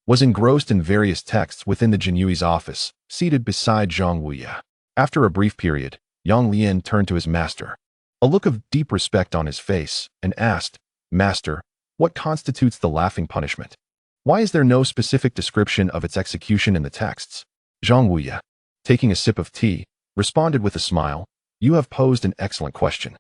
was engrossed in various texts within the Jinyue's office, seated beside Zhang Wuya. After a brief period, Yang Lian turned to his master, a look of deep respect on his face, and asked, "Master, What constitutes the laughing punishment? Why is there no specific description of its execution in the texts? Zhang Wuya, taking a sip of tea, responded with a smile, "You have posed an excellent question.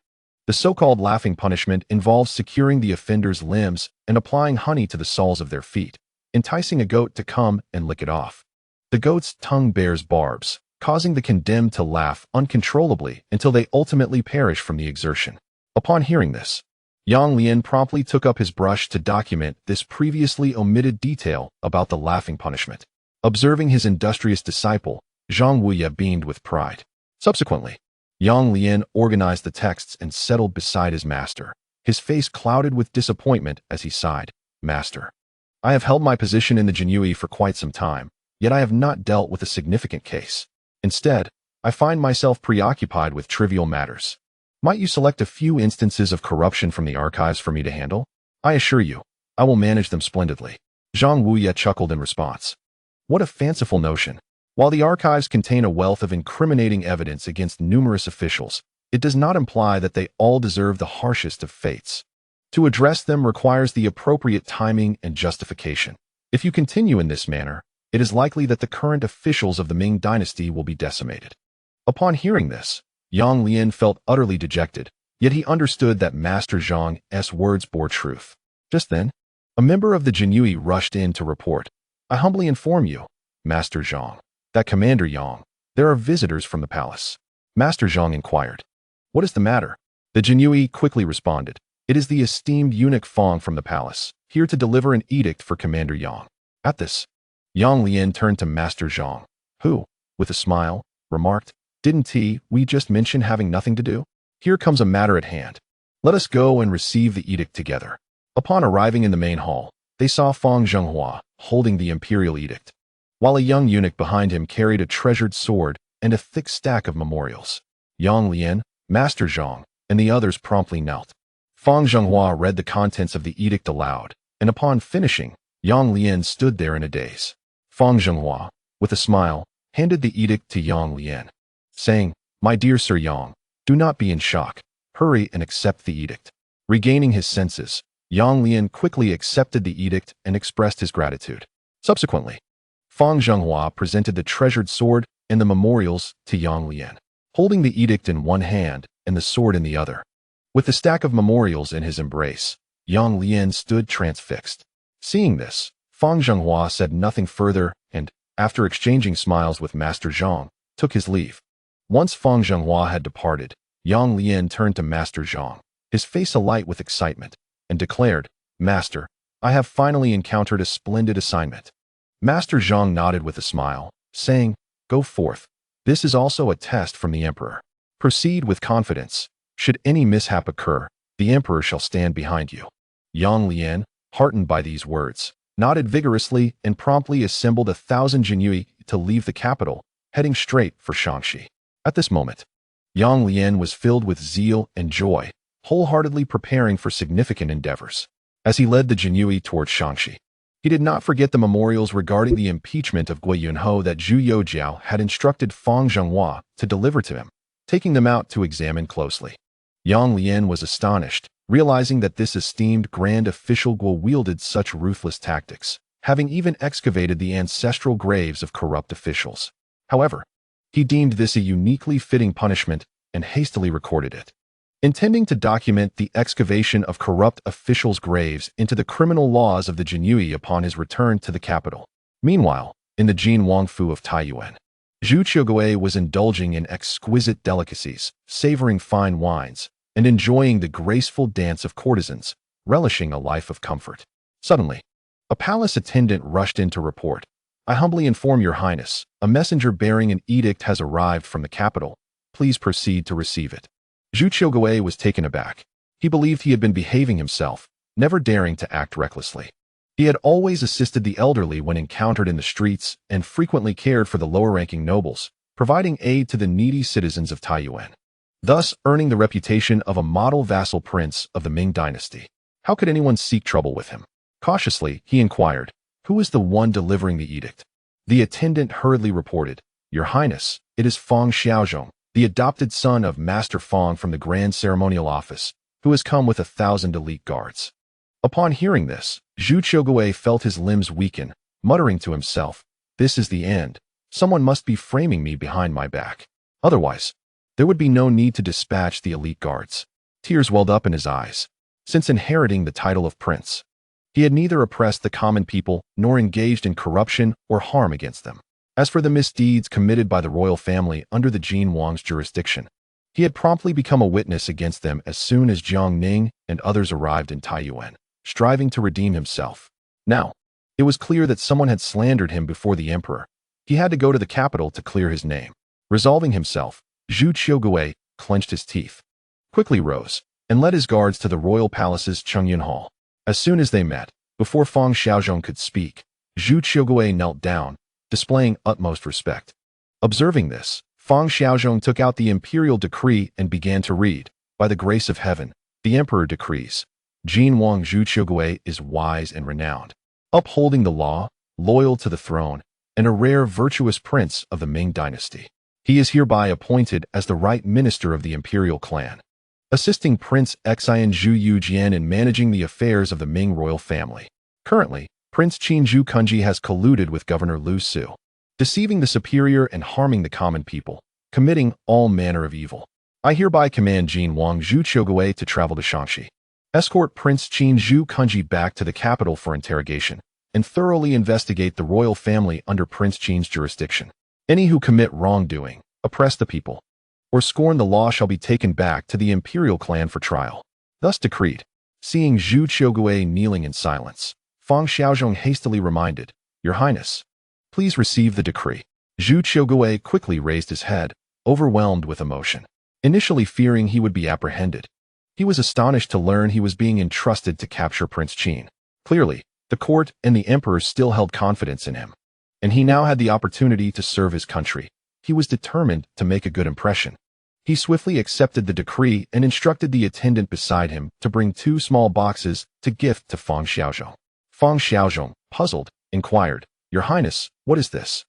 The so-called laughing punishment involves securing the offender's limbs and applying honey to the soles of their feet, enticing a goat to come and lick it off. The goat's tongue bears barbs, causing the condemned to laugh uncontrollably until they ultimately perish from the exertion." Upon hearing this, Yang Lian promptly took up his brush to document this previously omitted detail about the laughing punishment. Observing his industrious disciple, Zhang Wuya beamed with pride. Subsequently, Yang Lian organized the texts and settled beside his master, his face clouded with disappointment as he sighed. "Master, I have held my position in the Jinyui for quite some time, yet I have not dealt with a significant case. Instead, I find myself preoccupied with trivial matters. Might you select a few instances of corruption from the archives for me to handle? I assure you, I will manage them splendidly." Zhang Wuya chuckled in response. What a fanciful notion. While the archives contain a wealth of incriminating evidence against numerous officials, it does not imply that they all deserve the harshest of fates. To address them requires the appropriate timing and justification. If you continue in this manner, it is likely that the current officials of the Ming dynasty will be decimated. Upon hearing this, Yang Lian felt utterly dejected, yet he understood that Master Zhang's words bore truth. Just then, a member of the Jinyui rushed in to report, "I humbly inform you, Master Zhang, that Commander Yang, there are visitors from the palace." Master Zhang inquired, "What is the matter?" The Jinyui quickly responded, "It is the esteemed eunuch Fang from the palace, here to deliver an edict for Commander Yang." At this, Yang Lian turned to Master Zhang, who, with a smile, remarked, "Didn't we just mention having nothing to do? Here comes a matter at hand. Let us go and receive the edict together." Upon arriving in the main hall, they saw Fang Zhenghua holding the imperial edict, while a young eunuch behind him carried a treasured sword and a thick stack of memorials. Yang Lian, Master Zhang, and the others promptly knelt. Fang Zhenghua read the contents of the edict aloud, and upon finishing, Yang Lian stood there in a daze. Fang Zhenghua, with a smile, handed the edict to Yang Lian, saying, "My dear Sir Yang, do not be in shock. Hurry and accept the edict." Regaining his senses, Yang Lian quickly accepted the edict and expressed his gratitude. Subsequently, Fang Zhenghua presented the treasured sword and the memorials to Yang Lian, holding the edict in one hand and the sword in the other. With the stack of memorials in his embrace, Yang Lian stood transfixed. Seeing this, Fang Zhenghua said nothing further and, after exchanging smiles with Master Zhang, took his leave. Once Fang Zhenghua had departed, Yang Lian turned to Master Zhang, his face alight with excitement, and declared, "Master, I have finally encountered a splendid assignment." Master Zhang nodded with a smile, saying, "Go forth. This is also a test from the Emperor. Proceed with confidence. Should any mishap occur, the Emperor shall stand behind you." Yang Lian, heartened by these words, nodded vigorously and promptly assembled 1,000 Jinyui to leave the capital, heading straight for Shaanxi. At this moment, Yang Lian was filled with zeal and joy, wholeheartedly preparing for significant endeavors. As he led the Jinyui toward Shaanxi, he did not forget the memorials regarding the impeachment of Guiyang that Zhu Youjian had instructed Fang Zhenghua to deliver to him, taking them out to examine closely. Yang Lian was astonished, realizing that this esteemed grand official wielded such ruthless tactics, having even excavated the ancestral graves of corrupt officials. However, he deemed this a uniquely fitting punishment and hastily recorded it, intending to document the excavation of corrupt officials' graves into the criminal laws of the Jinyui upon his return to the capital. Meanwhile, in the Jin Wangfu of Taiyuan, Zhu Youjian was indulging in exquisite delicacies, savoring fine wines, and enjoying the graceful dance of courtesans, relishing a life of comfort. Suddenly, a palace attendant rushed in to report, "I humbly inform your highness, a messenger bearing an edict has arrived from the capital. Please proceed to receive it." Zhu Youjian was taken aback. He believed he had been behaving himself, never daring to act recklessly. He had always assisted the elderly when encountered in the streets and frequently cared for the lower-ranking nobles, providing aid to the needy citizens of Taiyuan, thus earning the reputation of a model vassal prince of the Ming dynasty. How could anyone seek trouble with him? Cautiously, he inquired, "Who is the one delivering the edict?" The attendant hurriedly reported, "Your Highness, it is Fang Xiaozhong, the adopted son of Master Fang from the Grand Ceremonial Office, who has come with 1,000 elite guards." Upon hearing this, Zhu Youjian felt his limbs weaken, muttering to himself, "This is the end. Someone must be framing me behind my back. Otherwise, there would be no need to dispatch the elite guards." Tears welled up in his eyes. Since inheriting the title of prince, he had neither oppressed the common people nor engaged in corruption or harm against them. As for the misdeeds committed by the royal family under the Jin Wang's jurisdiction, he had promptly become a witness against them as soon as Jiang Ning and others arrived in Taiyuan, striving to redeem himself. Now, it was clear that someone had slandered him before the emperor. He had to go to the capital to clear his name. Resolving himself, Zhu Youjian clenched his teeth, quickly rose, and led his guards to the royal palace's Chengyan Hall. As soon as they met, before Fang Xiaozhong could speak, Zhu Youjian knelt down, displaying utmost respect. Observing this, Fang Xiaozhong took out the imperial decree and began to read. By the grace of heaven, the emperor decrees, Jin Wang Zhu Youjian is wise and renowned, upholding the law, loyal to the throne, and a rare virtuous prince of the Ming dynasty. He is hereby appointed as the right minister of the imperial clan, assisting Prince Xian Zhu Youjian in managing the affairs of the Ming royal family. Currently, Prince Qin Zhu Kunji has colluded with Governor Lu Su, deceiving the superior and harming the common people, committing all manner of evil. I hereby command Jin Wang Zhu Youjian to travel to Tianqi, escort Prince Qin Zhu Kunji back to the capital for interrogation, and thoroughly investigate the royal family under Prince Qin's jurisdiction. Any who commit wrongdoing, oppress the people, or scorn the law shall be taken back to the imperial clan for trial. Thus decreed. Seeing Zhu Youjian kneeling in silence, Fang Xiaozhong hastily reminded, "Your Highness, please receive the decree." Zhu Youjian quickly raised his head, overwhelmed with emotion. Initially fearing he would be apprehended, he was astonished to learn he was being entrusted to capture Prince Qin. Clearly, the court and the emperor still held confidence in him, and he now had the opportunity to serve his country. He was determined to make a good impression. He swiftly accepted the decree and instructed the attendant beside him to bring 2 small boxes to gift to Fang Xiaozhong. Fang Xiaozhong, puzzled, inquired, "Your Highness, what is this?"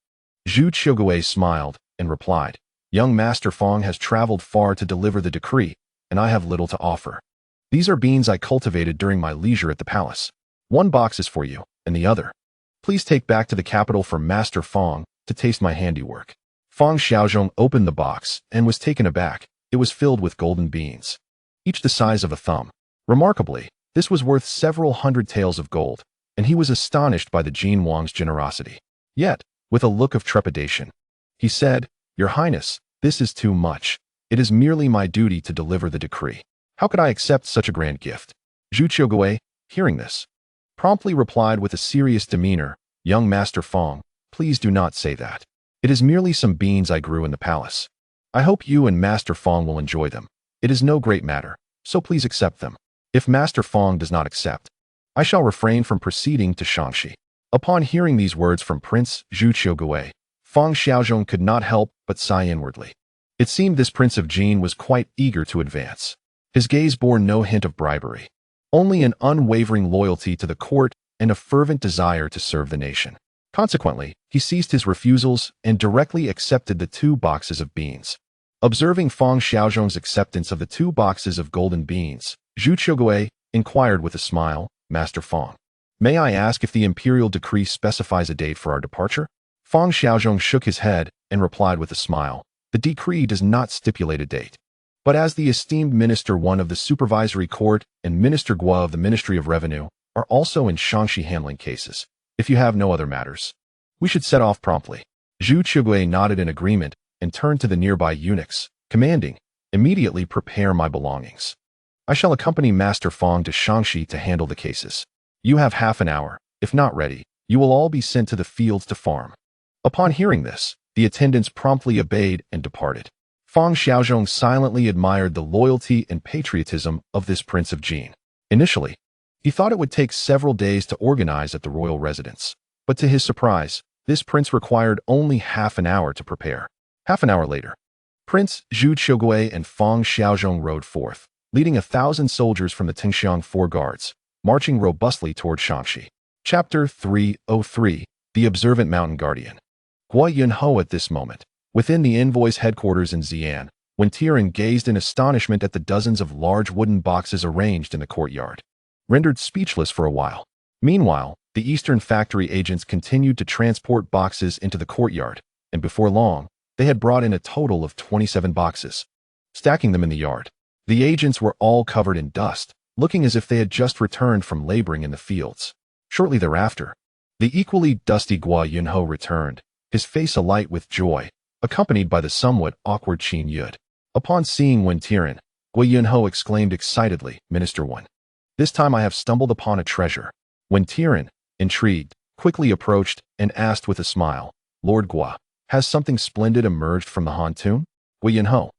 Zhu Youjian smiled and replied, "Young Master Fang has traveled far to deliver the decree, and I have little to offer. These are beans I cultivated during my leisure at the palace. 1 box is for you, and the other, please take back to the capital for Master Fang to taste my handiwork." Fang Xiaozhong opened the box and was taken aback. It was filled with golden beans, each the size of a thumb. Remarkably, this was worth several hundred taels of gold, and he was astonished by the Jin Wang's generosity. Yet, with a look of trepidation, he said, "Your Highness, this is too much. It is merely my duty to deliver the decree. How could I accept such a grand gift?" Zhu Youjian, hearing this, promptly replied with a serious demeanor, "Young Master Fang, please do not say that. It is merely some beans I grew in the palace. I hope you and Master Fang will enjoy them. It is no great matter, so please accept them. If Master Fang does not accept, I shall refrain from proceeding to Tianqi." Upon hearing these words from Prince Zhu Youjian, Fang Xiaozhong could not help but sigh inwardly. It seemed this Prince of Jin was quite eager to advance. His gaze bore no hint of bribery, only an unwavering loyalty to the court and a fervent desire to serve the nation. Consequently, he ceased his refusals and directly accepted the 2 boxes of beans. Observing Fang Xiaozhong's acceptance of the 2 boxes of golden beans, Zhu Youjian inquired with a smile, "Master Fang, may I ask if the imperial decree specifies a date for our departure?" Fang Xiaozhong shook his head and replied with a smile, "The decree does not stipulate a date. But as the esteemed Minister 1 of the Supervisory Court and Minister Guo of the Ministry of Revenue are also in Tianqi handling cases, if you have no other matters, we should set off promptly." Zhu Youjian nodded in agreement and turned to the nearby eunuchs, commanding, "Immediately prepare my belongings. I shall accompany Master Fang to Tianqi to handle the cases. You have half an hour. If not ready, you will all be sent to the fields to farm." Upon hearing this, the attendants promptly obeyed and departed. Fang Xiaozhong silently admired the loyalty and patriotism of this Prince of Jin. Initially, he thought it would take several days to organize at the royal residence, but to his surprise, this prince required only half an hour to prepare. Half an hour later, Prince Zhu Youjian and Fang Xiaozhong rode forth, leading 1,000 soldiers from the Tianqiang 4 guards, marching robustly toward Tianqi. Chapter 303, The Observant Mountain Guardian. Guiyang at this moment, within the envoy's headquarters in Xi'an, when Tian gazed in astonishment at the dozens of large wooden boxes arranged in the courtyard. rendered speechless for a while. Meanwhile, the Eastern factory agents continued to transport boxes into the courtyard, and before long, they had brought in a total of 27 boxes. Stacking them in the yard, the agents were all covered in dust, looking as if they had just returned from laboring in the fields. Shortly thereafter, the equally dusty Guiyang returned, his face alight with joy, accompanied by the somewhat awkward Qin Yud. Upon seeing Wen Tian, Guiyang exclaimed excitedly, "Minister Wen, this time I have stumbled upon a treasure." Wen Tian, intrigued, quickly approached and asked with a smile, "Lord Gua, has something splendid emerged from the Han tomb?" Guiyang,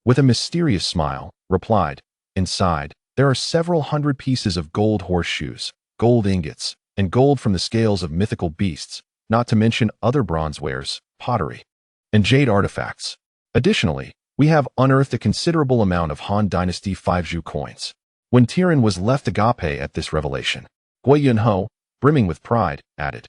with a mysterious smile, replied, "Inside, there are several hundred pieces of gold horseshoes, gold ingots, and gold from the scales of mythical beasts, not to mention other bronze wares, pottery, and jade artifacts. Additionally, we have unearthed a considerable amount of Han Dynasty 5 Zhu coins." When Tian was left agape at this revelation, Guiyang, brimming with pride, added,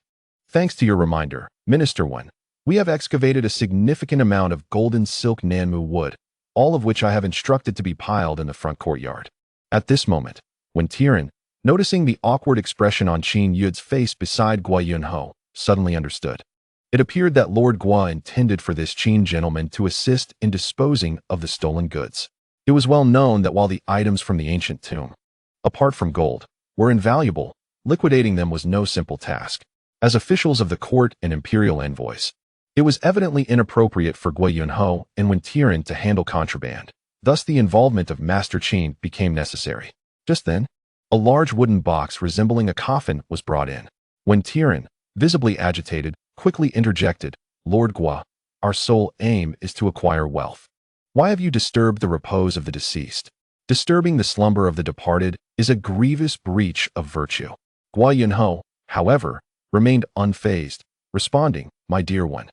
"Thanks to your reminder, Minister Wen, we have excavated a significant amount of golden silk Nanmu wood, all of which I have instructed to be piled in the front courtyard." At this moment, when Tian, noticing the awkward expression on Qin Yud's face beside Guiyang, suddenly understood. It appeared that Lord Gua intended for this Qin gentleman to assist in disposing of the stolen goods. It was well known that while the items from the ancient tomb, apart from gold, were invaluable, liquidating them was no simple task. As officials of the court and imperial envoys, it was evidently inappropriate for Guiyang and Wen Tian to handle contraband. Thus the involvement of Master Qin became necessary. Just then, a large wooden box resembling a coffin was brought in. Wen Tian, visibly agitated, quickly interjected, "Lord Gua, our sole aim is to acquire wealth. Why have you disturbed the repose of the deceased? Disturbing the slumber of the departed is a grievous breach of virtue." Guiyang, however, remained unfazed, responding, "My dear one,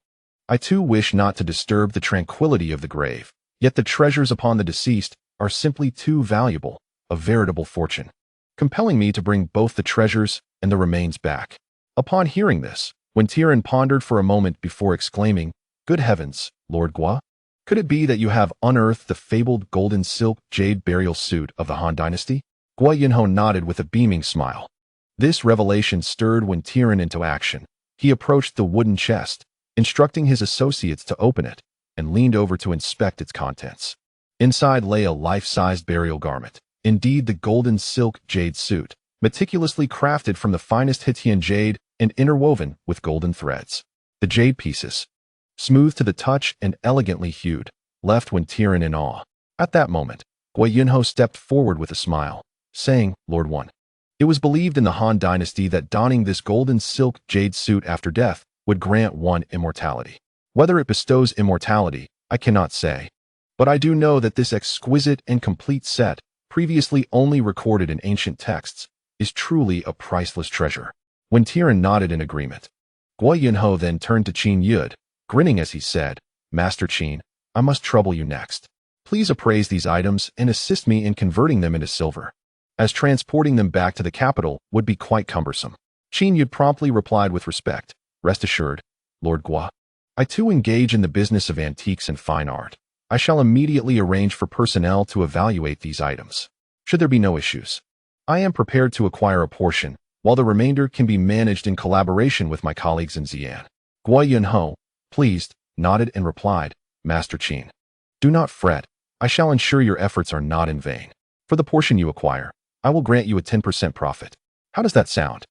I too wish not to disturb the tranquility of the grave, yet the treasures upon the deceased are simply too valuable, a veritable fortune, compelling me to bring both the treasures and the remains back." Upon hearing this, Wen Tian pondered for a moment before exclaiming, "Good heavens, Lord Gua, could it be that you have unearthed the fabled golden silk jade burial suit of the Han Dynasty?" Guiyang nodded with a beaming smile. This revelation stirred Wen Tian into action. He approached the wooden chest, instructing his associates to open it, and leaned over to inspect its contents. Inside lay a life-sized burial garment, indeed the golden silk jade suit, meticulously crafted from the finest Hitian jade and interwoven with golden threads. The jade pieces, smooth to the touch and elegantly hued, left Wen Tian in awe. At that moment, Guiyang stepped forward with a smile, saying, "Lord Wen, it was believed in the Han Dynasty that donning this golden silk jade suit after death would grant one immortality. Whether it bestows immortality, I cannot say, but I do know that this exquisite and complete set, previously only recorded in ancient texts, is truly a priceless treasure." Wen Tian nodded in agreement. Guiyang then turned to Qin Yud, grinning as he said, "Master Qin, I must trouble you next. Please appraise these items and assist me in converting them into silver, as transporting them back to the capital would be quite cumbersome." Qin Yud promptly replied with respect, "Rest assured, Lord Gua, I too engage in the business of antiques and fine art. I shall immediately arrange for personnel to evaluate these items. Should there be no issues, I am prepared to acquire a portion, while the remainder can be managed in collaboration with my colleagues in Xi'an." Guiyang, pleased, nodded and replied, "Master Qin, do not fret. I shall ensure your efforts are not in vain. For the portion you acquire, I will grant you a 10% profit. How does that sound?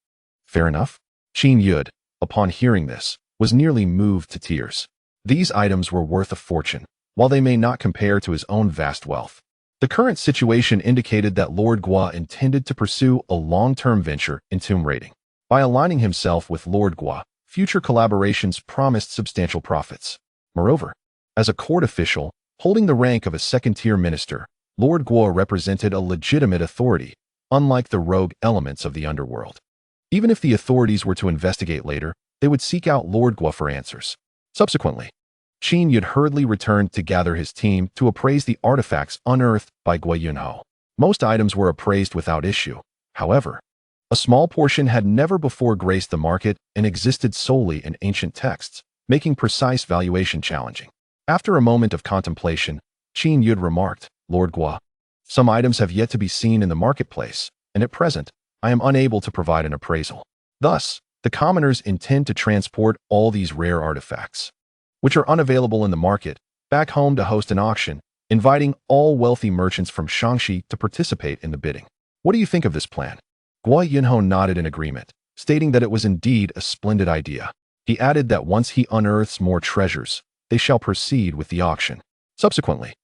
Fair enough?" Qin Yud, upon hearing this, was nearly moved to tears. These items were worth a fortune, while they may not compare to his own vast wealth. The current situation indicated that Lord Gua intended to pursue a long-term venture in tomb raiding. By aligning himself with Lord Gua, future collaborations promised substantial profits. Moreover, as a court official, holding the rank of a second-tier minister, Lord Gua represented a legitimate authority, unlike the rogue elements of the underworld. Even if the authorities were to investigate later, they would seek out Lord Gua for answers. Subsequently, Qin Yud hurriedly returned to gather his team to appraise the artifacts unearthed by Guiyang. Most items were appraised without issue. However, a small portion had never before graced the market and existed solely in ancient texts, making precise valuation challenging. After a moment of contemplation, Qin Yud remarked, "Lord Gua, some items have yet to be seen in the marketplace, and at present, I am unable to provide an appraisal. Thus, the commoners intend to transport all these rare artifacts, which are unavailable in the market, back home to host an auction, inviting all wealthy merchants from Shaanxi to participate in the bidding. What do you think of this plan? Guiyang nodded in agreement, stating that it was indeed a splendid idea. He added that once he unearths more treasures, they shall proceed with the auction. Subsequently,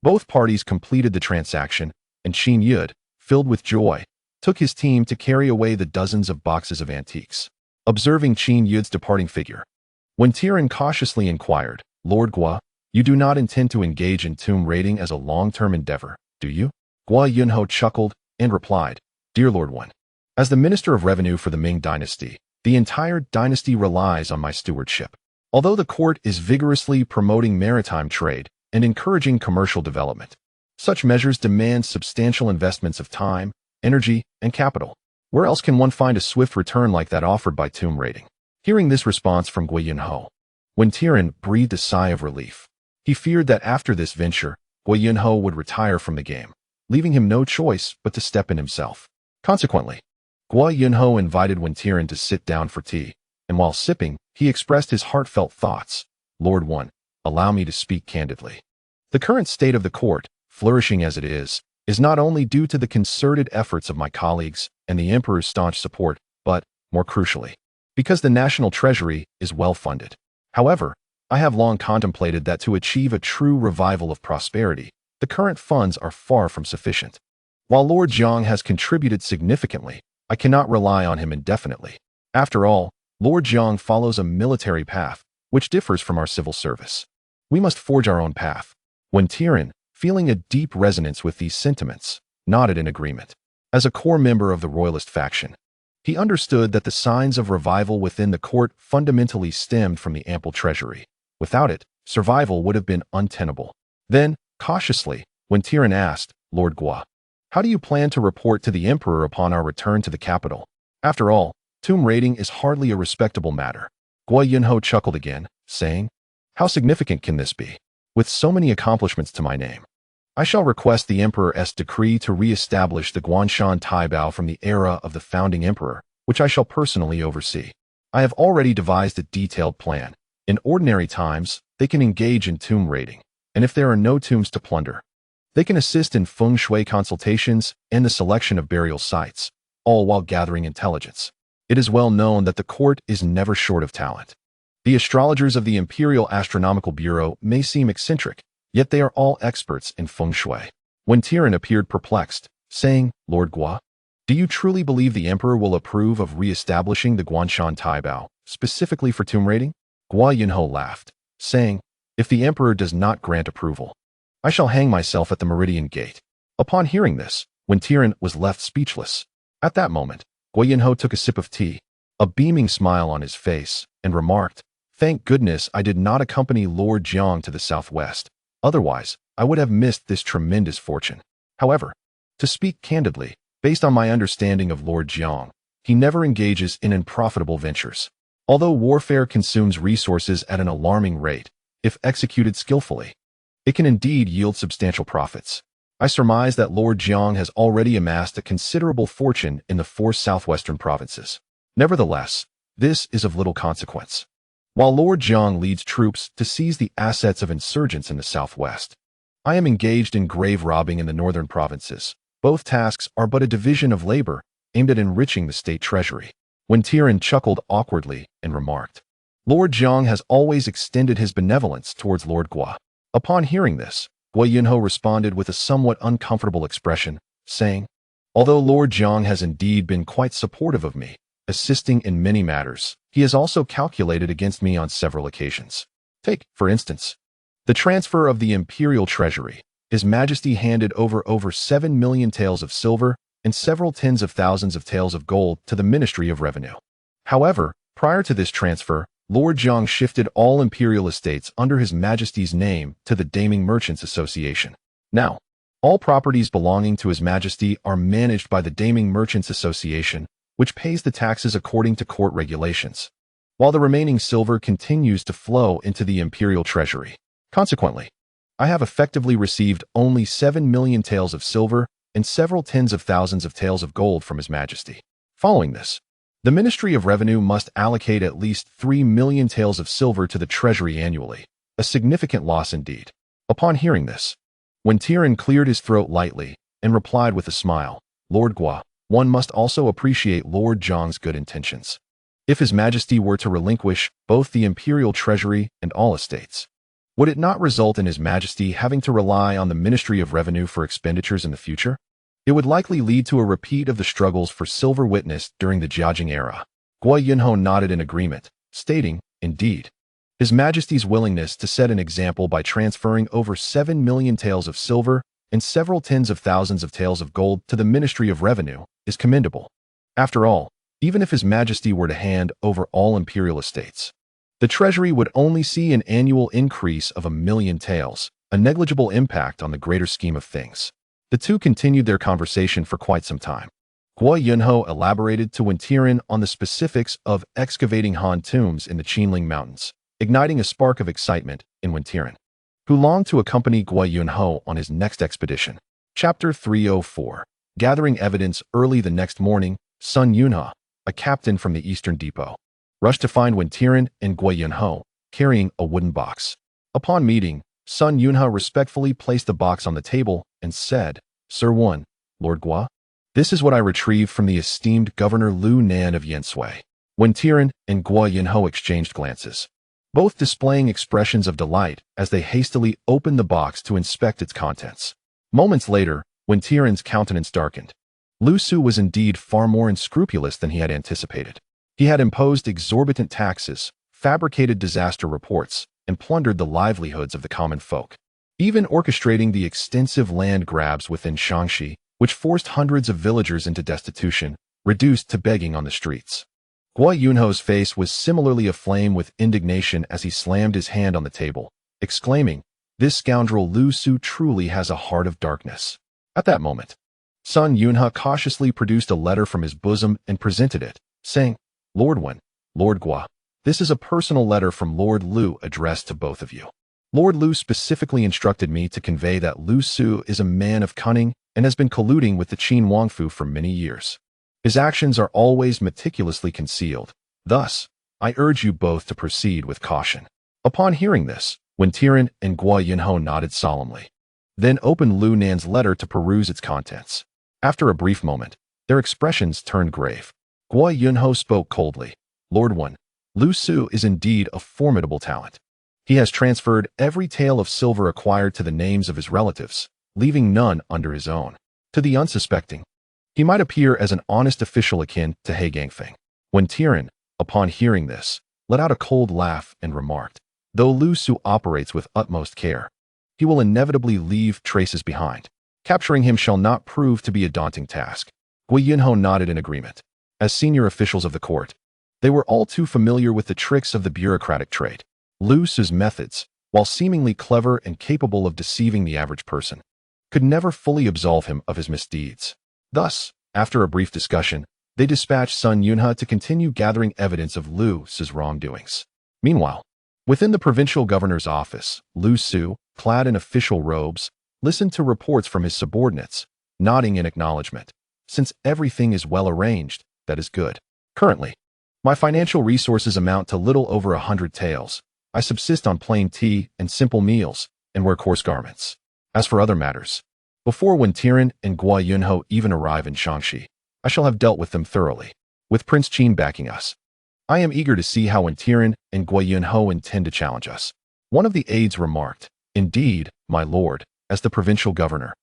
both parties completed the transaction, and Qin Liangyu, filled with joy, took his team to carry away the dozens of boxes of antiques. Observing Qin Liangyu's departing figure, when Tian cautiously inquired, "Lord Guo, you do not intend to engage in tomb raiding as a long-term endeavor, do you?" Guiyang chuckled and replied, "Dear Lord Wen, as the Minister of Revenue for the Ming Dynasty, the entire dynasty relies on my stewardship. Although the court is vigorously promoting maritime trade and encouraging commercial development, such measures demand substantial investments of time, energy, and capital. Where else can one find a swift return like that offered by tomb raiding?" Hearing this response from Guiyang, when Tian breathed a sigh of relief. He feared that after this venture, Guiyang would retire from the game, leaving him no choice but to step in himself. Consequently, Guiyang invited Tian to sit down for tea, and while sipping, he expressed his heartfelt thoughts. "Lord Wen, allow me to speak candidly. The current state of the court, flourishing as it is not only due to the concerted efforts of my colleagues and the Emperor's staunch support, but, more crucially, because the national treasury is well funded. However, I have long contemplated that to achieve a true revival of prosperity, the current funds are far from sufficient. While Lord Jiang has contributed significantly, I cannot rely on him indefinitely. After all, Lord Jiang follows a military path, which differs from our civil service. We must forge our own path." When Tian, feeling a deep resonance with these sentiments, nodded in agreement. As a core member of the royalist faction, he understood that the signs of revival within the court fundamentally stemmed from the ample treasury. Without it, survival would have been untenable. Then, cautiously, when Tian asked, "Lord Guo, how do you plan to report to the Emperor upon our return to the capital? After all, tomb raiding is hardly a respectable matter." Guiyang chuckled again, saying, "How significant can this be? With so many accomplishments to my name, I shall request the Emperor's decree to re-establish the Guanshan Taibao from the era of the founding emperor, which I shall personally oversee. I have already devised a detailed plan. In ordinary times, they can engage in tomb raiding, and if there are no tombs to plunder, they can assist in feng shui consultations and the selection of burial sites, all while gathering intelligence. It is well known that the court is never short of talent. The astrologers of the Imperial Astronomical Bureau may seem eccentric, yet they are all experts in feng shui." When Tian appeared perplexed, saying, "Lord Guo, do you truly believe the Emperor will approve of re-establishing the Guanshan Taibao, specifically for tomb raiding?" Guiyang laughed, saying, "If the Emperor does not grant approval, I shall hang myself at the Meridian Gate." Upon hearing this, when Tian was left speechless, at that moment, Guiyang took a sip of tea, a beaming smile on his face, and remarked, "Thank goodness I did not accompany Lord Jiang to the southwest. Otherwise, I would have missed this tremendous fortune." However, to speak candidly, based on my understanding of Lord Jiang, he never engages in unprofitable ventures. Although warfare consumes resources at an alarming rate, if executed skillfully, it can indeed yield substantial profits. I surmise that Lord Jiang has already amassed a considerable fortune in the 4 southwestern provinces. Nevertheless, this is of little consequence. While Lord Jiang leads troops to seize the assets of insurgents in the southwest, I am engaged in grave robbing in the northern provinces. Both tasks are but a division of labor aimed at enriching the state treasury. When Tian chuckled awkwardly and remarked, "Lord Jiang has always extended his benevolence towards Lord Guo." Upon hearing this, Guiyang responded with a somewhat uncomfortable expression, saying, "Although Lord Jiang has indeed been quite supportive of me, assisting in many matters, he has also calculated against me on several occasions. Take, for instance, the transfer of the imperial treasury. His Majesty handed over 7 million taels of silver and several tens of thousands of taels of gold to the Ministry of Revenue. However, prior to this transfer, Lord Jiang shifted all imperial estates under His Majesty's name to the Daming Merchants Association. Now, all properties belonging to His Majesty are managed by the Daming Merchants Association, which pays the taxes according to court regulations, while the remaining silver continues to flow into the imperial treasury. Consequently, I have effectively received only 7 million taels of silver and several tens of thousands of taels of gold from His Majesty. Following this, the Ministry of Revenue must allocate at least 3 million taels of silver to the treasury annually, a significant loss indeed. Upon hearing this, when Tian cleared his throat lightly and replied with a smile, Lord Gua, one must also appreciate Lord Zhang's good intentions. If His Majesty were to relinquish both the imperial treasury and all estates, would it not result in His Majesty having to rely on the Ministry of Revenue for expenditures in the future? It would likely lead to a repeat of the struggles for silver witnessed during the Jiang era. Guiyang nodded in agreement, stating, indeed, His Majesty's willingness to set an example by transferring over 7 million taels of silver and several tens of thousands of taels of gold to the Ministry of Revenue is commendable. After all, even if His Majesty were to hand over all imperial estates, the treasury would only see an annual increase of 1 million taels, a negligible impact on the greater scheme of things. The two continued their conversation for quite some time. Guiyang elaborated to Tian on the specifics of excavating Han tombs in the Qin Mountains, igniting a spark of excitement in Tian, who longed to accompany Guiyang on his next expedition. Chapter 304. Gathering evidence. Early the next morning, Sun Yunhe, a captain from the Eastern Depot, rushed to find Tian and Guiyang carrying a wooden box. Upon meeting, Sun Yunhe respectfully placed the box on the table and said, Sir One, Lord Gua, this is what I retrieved from the esteemed Governor Lu Nan of Yensui. Tian and Guiyang exchanged glances, both displaying expressions of delight as they hastily opened the box to inspect its contents. Moments later, when Tian's countenance darkened, Lu Su was indeed far more unscrupulous than he had anticipated. He had imposed exorbitant taxes, fabricated disaster reports, and plundered the livelihoods of the common folk, even orchestrating the extensive land grabs within Tianqi, which forced hundreds of villagers into destitution, reduced to begging on the streets. Guiyang's face was similarly aflame with indignation as he slammed his hand on the table, exclaiming, This scoundrel Lu Su truly has a heart of darkness. At that moment, Sun Yunhe cautiously produced a letter from his bosom and presented it, saying, Lord Wen, Lord Gua, this is a personal letter from Lord Lu addressed to both of you. Lord Lu specifically instructed me to convey that Lu Su is a man of cunning and has been colluding with the Qin Wangfu for many years. His actions are always meticulously concealed. Thus, I urge you both to proceed with caution. Upon hearing this, Tian and Guiyang nodded solemnly, then opened Lu Nan's letter to peruse its contents. After a brief moment, their expressions turned grave. Guiyang spoke coldly, Lord Wen, Lu Su is indeed a formidable talent. He has transferred every tael of silver acquired to the names of his relatives, leaving none under his own. To the unsuspecting, he might appear as an honest official akin to He Gangfeng. Tian, upon hearing this, let out a cold laugh and remarked, though Lu Su operates with utmost care, he will inevitably leave traces behind. Capturing him shall not prove to be a daunting task. Guiyang nodded in agreement. As senior officials of the court, they were all too familiar with the tricks of the bureaucratic trade. Lu Su's methods, while seemingly clever and capable of deceiving the average person, could never fully absolve him of his misdeeds. Thus, after a brief discussion, they dispatched Sun Yunhe to continue gathering evidence of Lu Su's wrongdoings. Meanwhile, within the provincial governor's office, Lu Su, clad in official robes, listened to reports from his subordinates, nodding in acknowledgement. Since everything is well arranged, that is good. Currently, my financial resources amount to little over 100 taels. I subsist on plain tea and simple meals, and wear coarse garments. As for other matters, before Tian and Guiyang even arrive in Tianqi, I shall have dealt with them thoroughly. With Prince Qin backing us, I am eager to see how Tian and Guiyang intend to challenge us. One of the aides remarked, Indeed, my lord, as the provincial governor,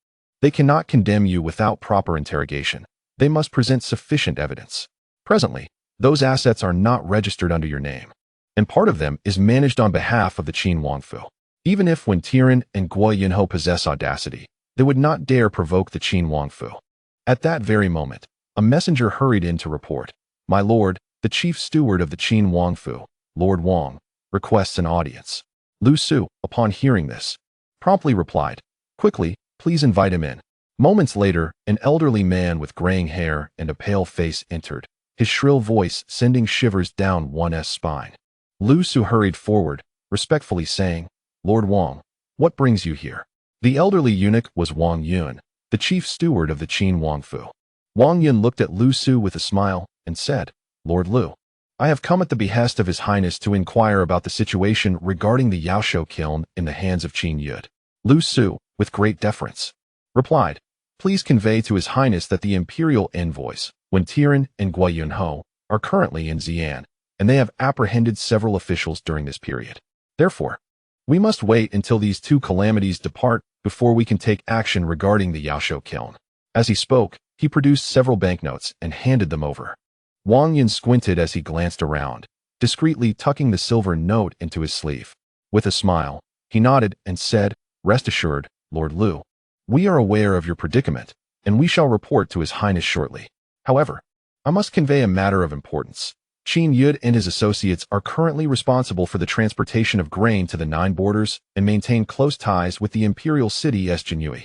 they cannot condemn you without proper interrogation. They must present sufficient evidence. Presently, those assets are not registered under your name, and part of them is managed on behalf of the Qin Wangfu. Even if Tian and Guiyang possess audacity, they would not dare provoke the Qin Wangfu. At that very moment, a messenger hurried in to report, My lord, the chief steward of the Qin Wangfu, Lord Wang, requests an audience. Lu Su, upon hearing this, promptly replied, Quickly, please invite him in. Moments later, an elderly man with graying hair and a pale face entered, his shrill voice sending shivers down one's spine. Lu Su hurried forward, respectfully saying, Lord Wang, what brings you here? The elderly eunuch was Wang Yun, the chief steward of the Qin Wangfu. Wang Yun looked at Lu Su with a smile and said, Lord Lu, I have come at the behest of His Highness to inquire about the situation regarding the Yaoshou kiln in the hands of Qin Yud. Lu Su, with great deference, replied, Please convey to His Highness that the imperial envoys, Tian and Guizhou, are currently in Xi'an, and they have apprehended several officials during this period. Therefore, we must wait until these two calamities depart before we can take action regarding the Yaoshou kiln. As he spoke, he produced several banknotes and handed them over. Wang Yun squinted as he glanced around, discreetly tucking the silver note into his sleeve. With a smile, he nodded and said, Rest assured, Lord Lu, we are aware of your predicament, and we shall report to His Highness shortly. However, I must convey a matter of importance. Qin Yud and his associates are currently responsible for the transportation of grain to the 9 borders and maintain close ties with the imperial city as Jianyu.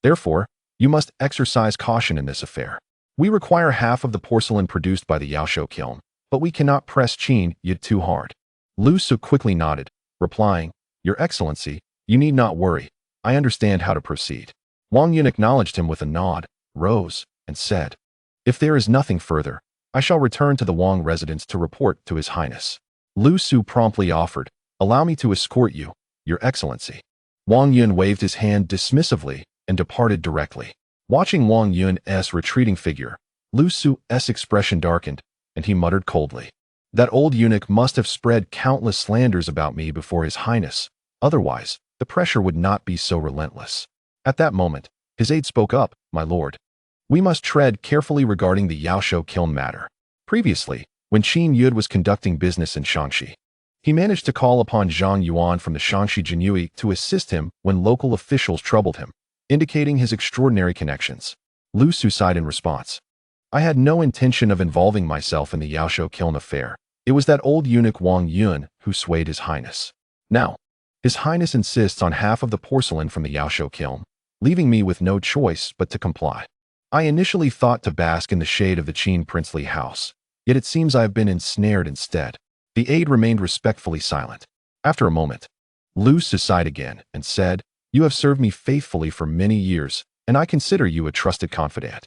Therefore, you must exercise caution in this affair. We require half of the porcelain produced by the Yaoshou kiln, but we cannot press Qin Yud too hard. Lu Su quickly nodded, replying, Your Excellency, you need not worry. I understand how to proceed. Wang Yun acknowledged him with a nod, rose, and said, If there is nothing further, I shall return to the Wang residence to report to His Highness. Lu Su promptly offered, Allow me to escort you, Your Excellency. Wang Yun waved his hand dismissively and departed directly. Watching Wang Yun's retreating figure, Lu Su's expression darkened, and he muttered coldly, That old eunuch must have spread countless slanders about me before His Highness, otherwise, the pressure would not be so relentless. At that moment, his aide spoke up, My lord. We must tread carefully regarding the Yaoshou kiln matter. Previously, when Qin Yud was conducting business in Shaanxi, he managed to call upon Zhang Yuan from the Shaanxi Jianyu to assist him when local officials troubled him, indicating his extraordinary connections. Lu Su sighed in response. I had no intention of involving myself in the Yaoshou kiln affair. It was that old eunuch Wang Yun who swayed His Highness. Now, His Highness insists on half of the porcelain from the Yaoshou kiln, leaving me with no choice but to comply. I initially thought to bask in the shade of the Qin princely house, yet it seems I have been ensnared instead. The aide remained respectfully silent. After a moment, Lu Su sighed again and said, You have served me faithfully for many years, and I consider you a trusted confidant.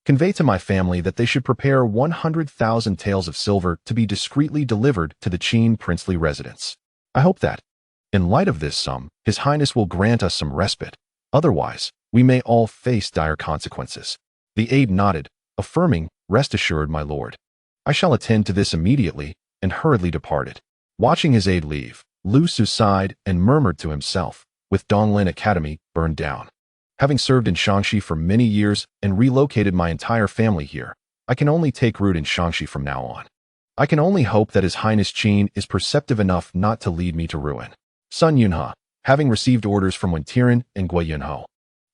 Convey to my family that they should prepare 100,000 taels of silver to be discreetly delivered to the Qin princely residence. I hope that, in light of this sum, His Highness will grant us some respite. Otherwise, we may all face dire consequences. The aide nodded, affirming, Rest assured, my lord. I shall attend to this immediately, and hurriedly departed. Watching his aide leave, Lu Su sighed and murmured to himself, With Donglin Academy burned down. Having served in Shaanxi for many years and relocated my entire family here, I can only take root in Shaanxi from now on. I can only hope that His Highness Qin is perceptive enough not to lead me to ruin. Sun Yunhe, having received orders from Tian and Guizhou,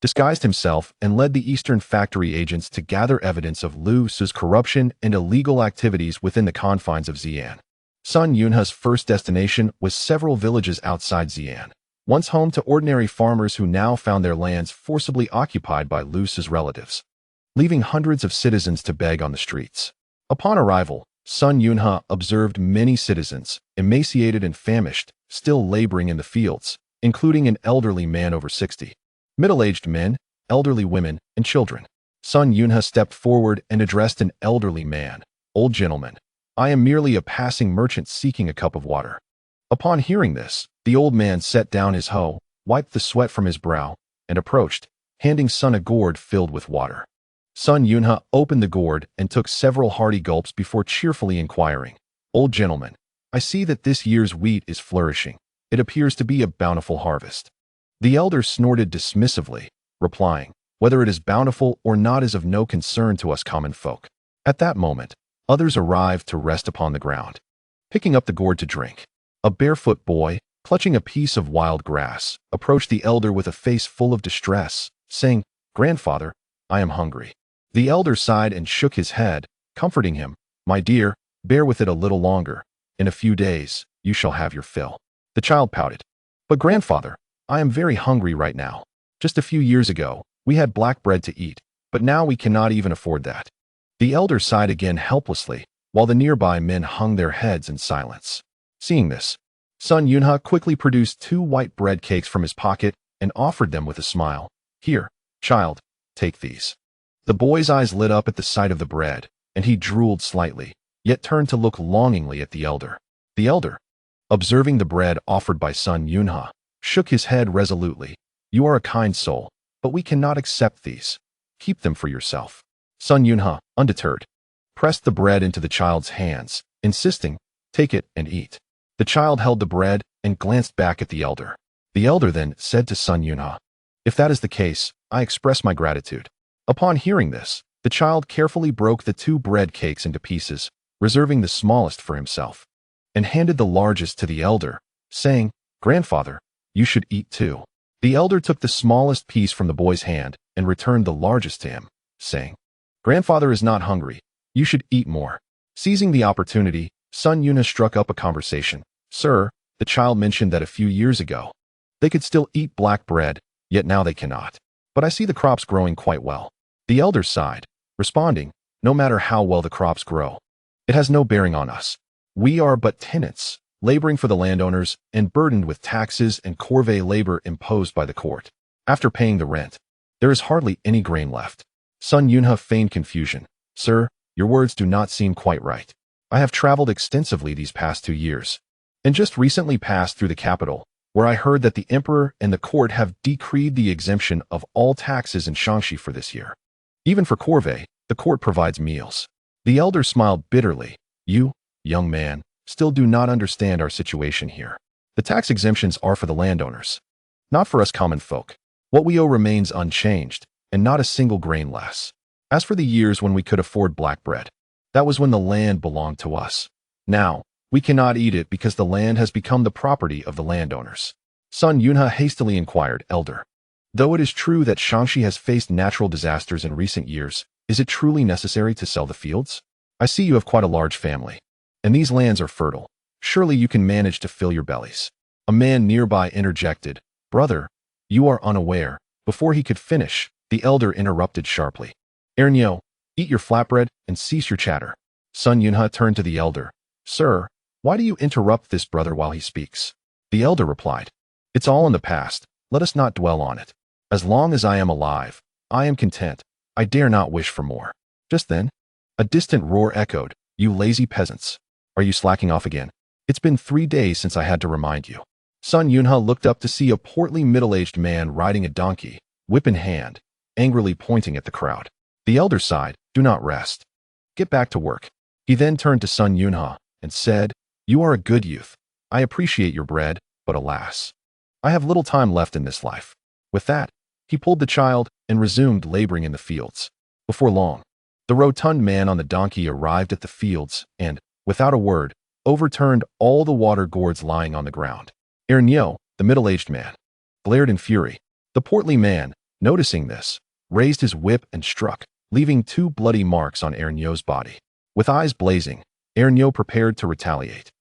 disguised himself and led the Eastern factory agents to gather evidence of Lu Su's corruption and illegal activities within the confines of Xi'an. Sun Yunhe's first destination was several villages outside Xi'an, once home to ordinary farmers who now found their lands forcibly occupied by Lu Su's relatives, leaving hundreds of citizens to beg on the streets. Upon arrival, Sun Yunhe observed many citizens, emaciated and famished, still laboring in the fields, including an elderly man over 60. Middle-aged men, elderly women, and children. Sun Yunhe stepped forward and addressed an elderly man. Old gentleman, I am merely a passing merchant seeking a cup of water. Upon hearing this, the old man set down his hoe, wiped the sweat from his brow, and approached, handing Sun a gourd filled with water. Sun Yunhe opened the gourd and took several hearty gulps before cheerfully inquiring, Old gentleman, I see that this year's wheat is flourishing. It appears to be a bountiful harvest. The elder snorted dismissively, replying, Whether it is bountiful or not is of no concern to us common folk. At that moment, others arrived to rest upon the ground, picking up the gourd to drink. A barefoot boy, clutching a piece of wild grass, approached the elder with a face full of distress, saying, Grandfather, I am hungry. The elder sighed and shook his head, comforting him, My dear, bear with it a little longer. In a few days, you shall have your fill. The child pouted, But grandfather, I am very hungry right now. Just a few years ago, we had black bread to eat, but now we cannot even afford that. The elder sighed again helplessly, while the nearby men hung their heads in silence. Seeing this, Sun Yunhe quickly produced 2 white bread cakes from his pocket and offered them with a smile. Here, child, take these. The boy's eyes lit up at the sight of the bread, and he drooled slightly, yet turned to look longingly at the elder. The elder, observing the bread offered by Sun Yunha, shook his head resolutely. You are a kind soul, but we cannot accept these. Keep them for yourself. Sun Yunha, undeterred, pressed the bread into the child's hands, insisting, take it and eat. The child held the bread and glanced back at the elder. The elder then said to Sun Yunha, if that is the case, I express my gratitude. Upon hearing this, the child carefully broke the 2 bread cakes into pieces, reserving the smallest for himself, and handed the largest to the elder, saying, Grandfather, you should eat too. The elder took the smallest piece from the boy's hand and returned the largest to him, saying, Grandfather is not hungry. You should eat more. Seizing the opportunity, Sun Yunha struck up a conversation. Sir, the child mentioned that a few years ago, they could still eat black bread, yet now they cannot. But I see the crops growing quite well. The elder sighed, responding, no matter how well the crops grow, it has no bearing on us. We are but tenants, laboring for the landowners and burdened with taxes and corvée labor imposed by the court. After paying the rent, there is hardly any grain left. Sun Yunha feigned confusion. Sir, your words do not seem quite right. I have traveled extensively these past 2 years, and just recently passed through the capital, where I heard that the emperor and the court have decreed the exemption of all taxes in Tianqi for this year. Even for corvée, the court provides meals. The elder smiled bitterly. You, young man, still do not understand our situation here. The tax exemptions are for the landowners, not for us common folk. What we owe remains unchanged, and not a single grain less. As for the years when we could afford black bread, that was when the land belonged to us. Now, we cannot eat it because the land has become the property of the landowners. Sun Yunha hastily inquired, Elder, though it is true that Tianqi has faced natural disasters in recent years, is it truly necessary to sell the fields? I see you have quite a large family, and these lands are fertile. Surely you can manage to fill your bellies. A man nearby interjected, Brother, you are unaware. Before he could finish, the elder interrupted sharply. Ernyo, eat your flatbread and cease your chatter. Sun Yunha turned to the elder. Sir, why do you interrupt this brother while he speaks? The elder replied, It's all in the past. Let us not dwell on it. As long as I am alive, I am content. I dare not wish for more. Just then, a distant roar echoed, You lazy peasants. Are you slacking off again? It's been 3 days since I had to remind you. Sun Yunha looked up to see a portly middle-aged man riding a donkey, whip in hand, angrily pointing at the crowd. The elder sighed, Do not rest. Get back to work. He then turned to Sun Yunha and said, You are a good youth. I appreciate your bread, but alas, I have little time left in this life. With that, he pulled the child and resumed laboring in the fields. Before long, the rotund man on the donkey arrived at the fields and, without a word, overturned all the water gourds lying on the ground. Ernyo, the middle-aged man, glared in fury. The portly man, noticing this, raised his whip and struck, leaving 2 bloody marks on Ernyo's body. With eyes blazing, Ernyo prepared to retaliate.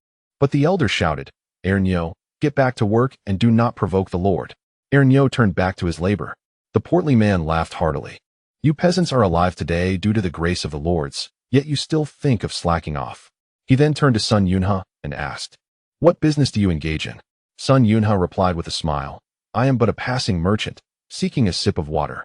But the elder shouted, Ernyo, get back to work and do not provoke the Lord. Ernyo turned back to his labor. The portly man laughed heartily. You peasants are alive today due to the grace of the lords, yet you still think of slacking off. He then turned to Sun Yunha and asked, What business do you engage in? Sun Yunha replied with a smile, I am but a passing merchant, seeking a sip of water.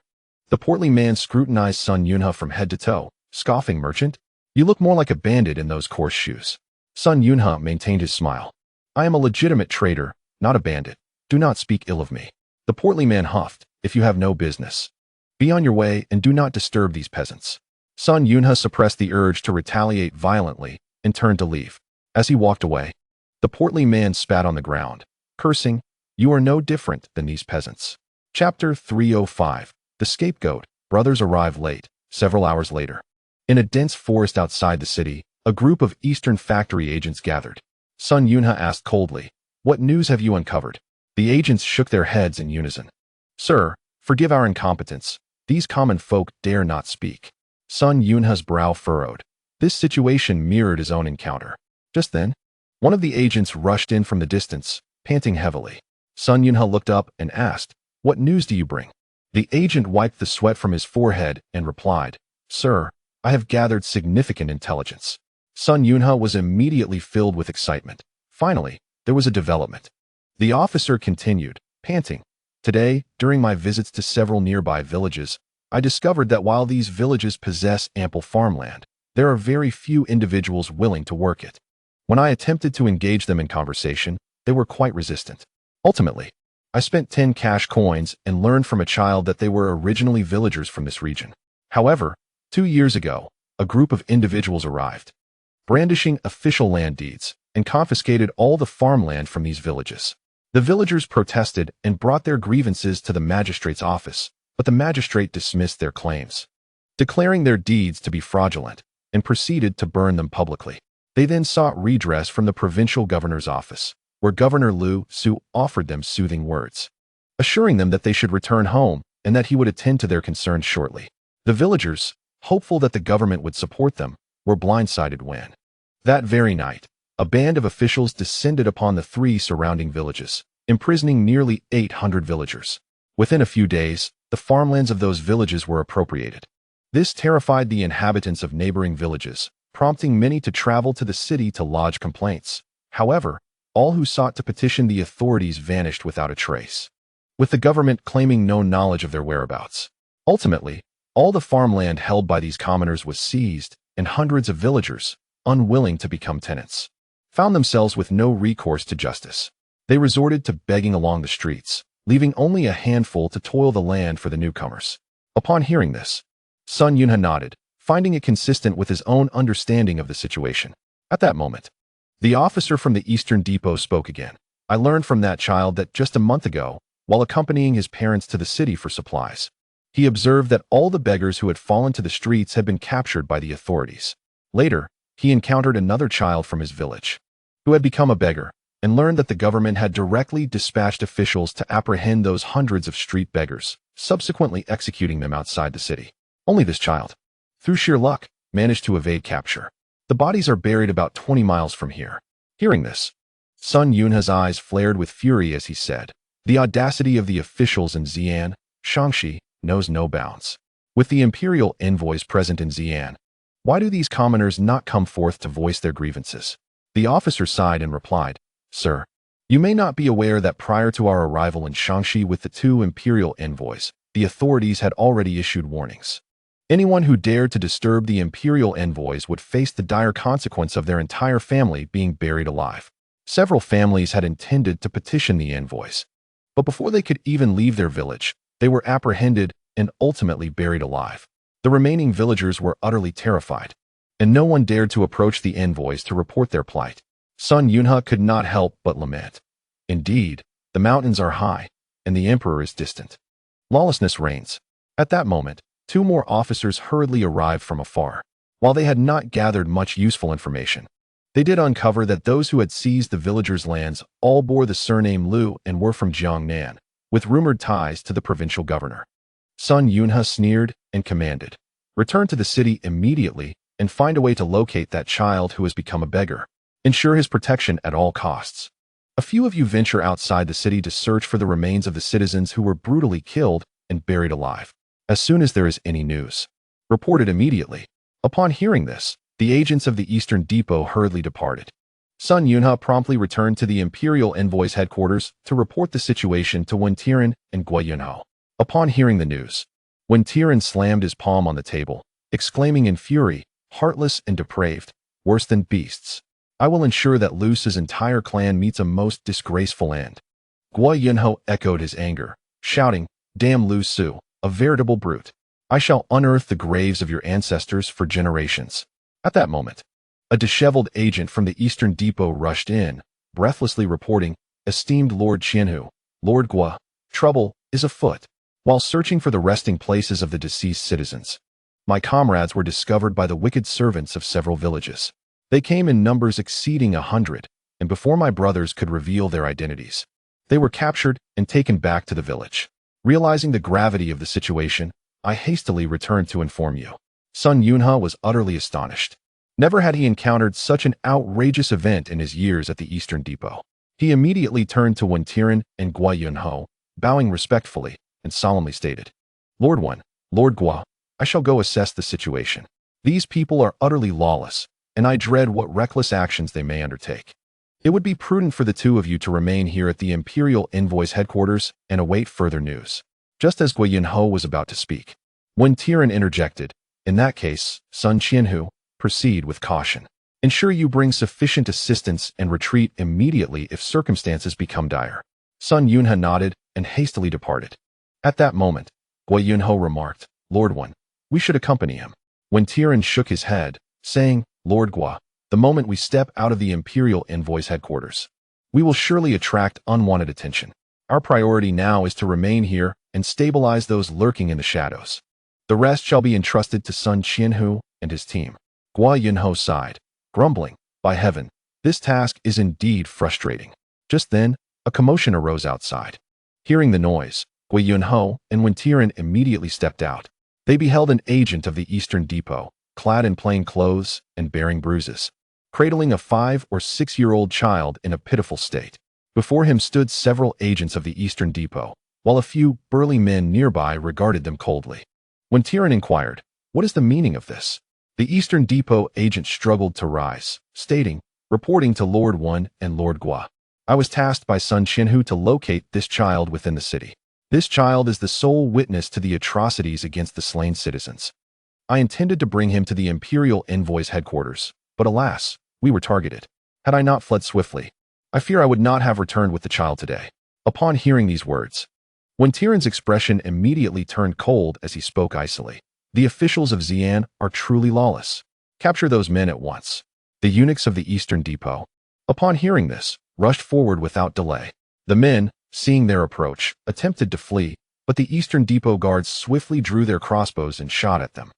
The portly man scrutinized Sun Yunha from head to toe, scoffing, Merchant? You look more like a bandit in those coarse shoes. Sun Yunha maintained his smile. I am a legitimate trader, not a bandit. Do not speak ill of me. The portly man huffed, If you have no business, be on your way and do not disturb these peasants. Sun Yunha suppressed the urge to retaliate violently and turned to leave. As he walked away, the portly man spat on the ground, cursing, You are no different than these peasants. Chapter 305. The Scapegoat. Brothers arrive late, several hours later. In a dense forest outside the city, a group of Eastern factory agents gathered. Sun Yunha asked coldly, What news have you uncovered? The agents shook their heads in unison. Sir, forgive our incompetence. These common folk dare not speak. Sun Yunha's brow furrowed. This situation mirrored his own encounter. Just then, one of the agents rushed in from the distance, panting heavily. Sun Yunha looked up and asked, What news do you bring? The agent wiped the sweat from his forehead and replied, Sir, I have gathered significant intelligence. Sun Yunha was immediately filled with excitement. Finally, there was a development. The officer continued, panting, Today, during my visits to several nearby villages, I discovered that while these villages possess ample farmland, there are very few individuals willing to work it. When I attempted to engage them in conversation, they were quite resistant. Ultimately, I spent 10 cash coins and learned from a child that they were originally villagers from this region. However, 2 years ago, a group of individuals arrived, brandishing official land deeds, and confiscated all the farmland from these villages. The villagers protested and brought their grievances to the magistrate's office, but the magistrate dismissed their claims, declaring their deeds to be fraudulent, and proceeded to burn them publicly. They then sought redress from the provincial governor's office, where Governor Lu Qin offered them soothing words, assuring them that they should return home and that he would attend to their concerns shortly. The villagers, hopeful that the government would support them, were blindsided when, that very night, a band of officials descended upon the 3 surrounding villages, imprisoning nearly 800 villagers. Within a few days, the farmlands of those villages were appropriated. This terrified the inhabitants of neighboring villages, prompting many to travel to the city to lodge complaints. However, all who sought to petition the authorities vanished without a trace, with the government claiming no knowledge of their whereabouts. Ultimately, all the farmland held by these commoners was seized, and hundreds of villagers, unwilling to become tenants, found themselves with no recourse to justice. They resorted to begging along the streets, leaving only a handful to toil the land for the newcomers. Upon hearing this, Sun Yunha nodded, finding it consistent with his own understanding of the situation. At that moment, the officer from the Eastern Depot spoke again. I learned from that child that just a month ago, while accompanying his parents to the city for supplies, he observed that all the beggars who had fallen to the streets had been captured by the authorities. Later, he encountered another child from his village, who had become a beggar, and learned that the government had directly dispatched officials to apprehend those hundreds of street beggars, subsequently executing them outside the city. Only this child, through sheer luck, managed to evade capture. The bodies are buried about 20 miles from here. Hearing this, Sun Yunha's eyes flared with fury as he said, "The audacity of the officials in Xian, Shaanxi, knows no bounds. With the imperial envoys present in Xian, why do these commoners not come forth to voice their grievances?" The officer sighed and replied, "Sir, you may not be aware that prior to our arrival in Shaanxi with the 2 imperial envoys, the authorities had already issued warnings. Anyone who dared to disturb the imperial envoys would face the dire consequence of their entire family being buried alive. Several families had intended to petition the envoys, but before they could even leave their village, they were apprehended and ultimately buried alive. The remaining villagers were utterly terrified, and no one dared to approach the envoys to report their plight." Sun Yunha could not help but lament. Indeed, the mountains are high, and the emperor is distant. Lawlessness reigns. At that moment, 2 more officers hurriedly arrived from afar. While they had not gathered much useful information, they did uncover that those who had seized the villagers' lands all bore the surname Lu and were from Jiang Ning, with rumored ties to the provincial governor. Sun Yunha sneered and commanded, "Return to the city immediately and find a way to locate that child who has become a beggar. Ensure his protection at all costs. A few of you venture outside the city to search for the remains of the citizens who were brutally killed and buried alive. As soon as there is any news, report it immediately." Upon hearing this, the agents of the Eastern Depot hurriedly departed. Sun Yunha promptly returned to the imperial envoy's headquarters to report the situation to Wen Tian and Guiyang. Upon hearing the news, Wen Tian slammed his palm on the table, exclaiming in fury, "Heartless and depraved, worse than beasts. I will ensure that Lu Ci's entire clan meets a most disgraceful end." Guiyang echoed his anger, shouting, "Damn Lu Ci, a veritable brute. I shall unearth the graves of your ancestors for generations." At that moment, a disheveled agent from the Eastern Depot rushed in, breathlessly reporting, "Esteemed Lord Qianhu, Lord Gua, trouble is afoot. While searching for the resting places of the deceased citizens, my comrades were discovered by the wicked servants of several villages. They came in numbers exceeding 100, and before my brothers could reveal their identities, they were captured and taken back to the village. Realizing the gravity of the situation, I hastily returned to inform you." Sun Yunha was utterly astonished. Never had he encountered such an outrageous event in his years at the Eastern Depot. He immediately turned to Wen Tian and Guiyang, bowing respectfully, and solemnly stated, "Lord Wen, Lord Gua, I shall go assess the situation. These people are utterly lawless, and I dread what reckless actions they may undertake. It would be prudent for the 2 of you to remain here at the imperial envoy's headquarters and await further news." Just as Guiyang was about to speak, When Tian interjected, "In that case, Sun Qianhu, proceed with caution. Ensure you bring sufficient assistance and retreat immediately if circumstances become dire." Sun Yunhe nodded and hastily departed. At that moment, Guiyang remarked, "Lord Wan, we should accompany him." When Tian shook his head, saying, "Lord Gua, the moment we step out of the imperial envoy's headquarters, we will surely attract unwanted attention. Our priority now is to remain here and stabilize those lurking in the shadows. The rest shall be entrusted to Sun Qianhu and his team." Guiyang sighed, grumbling, "By heaven, this task is indeed frustrating." Just then, a commotion arose outside. Hearing the noise, Guiyang and Wen Tian immediately stepped out. They beheld an agent of the Eastern Depot, clad in plain clothes and bearing bruises, cradling a 5 or 6-year-old child in a pitiful state. Before him stood several agents of the Eastern Depot, while a few burly men nearby regarded them coldly. When Tian inquired, "What is the meaning of this?" the Eastern Depot agent struggled to rise, stating, "Reporting to Lord Wan and Lord Gua, I was tasked by Sun Qianhu to locate this child within the city. This child is the sole witness to the atrocities against the slain citizens. I intended to bring him to the imperial envoy's headquarters, but alas, we were targeted. Had I not fled swiftly, I fear I would not have returned with the child today." Upon hearing these words, Wen Tian's expression immediately turned cold as he spoke icily. "The officials of Xi'an are truly lawless. Capture those men at once." The eunuchs of the Eastern Depot, upon hearing this, rushed forward without delay. The men, seeing their approach, attempted to flee, but the Eastern Depot guards swiftly drew their crossbows and shot at them,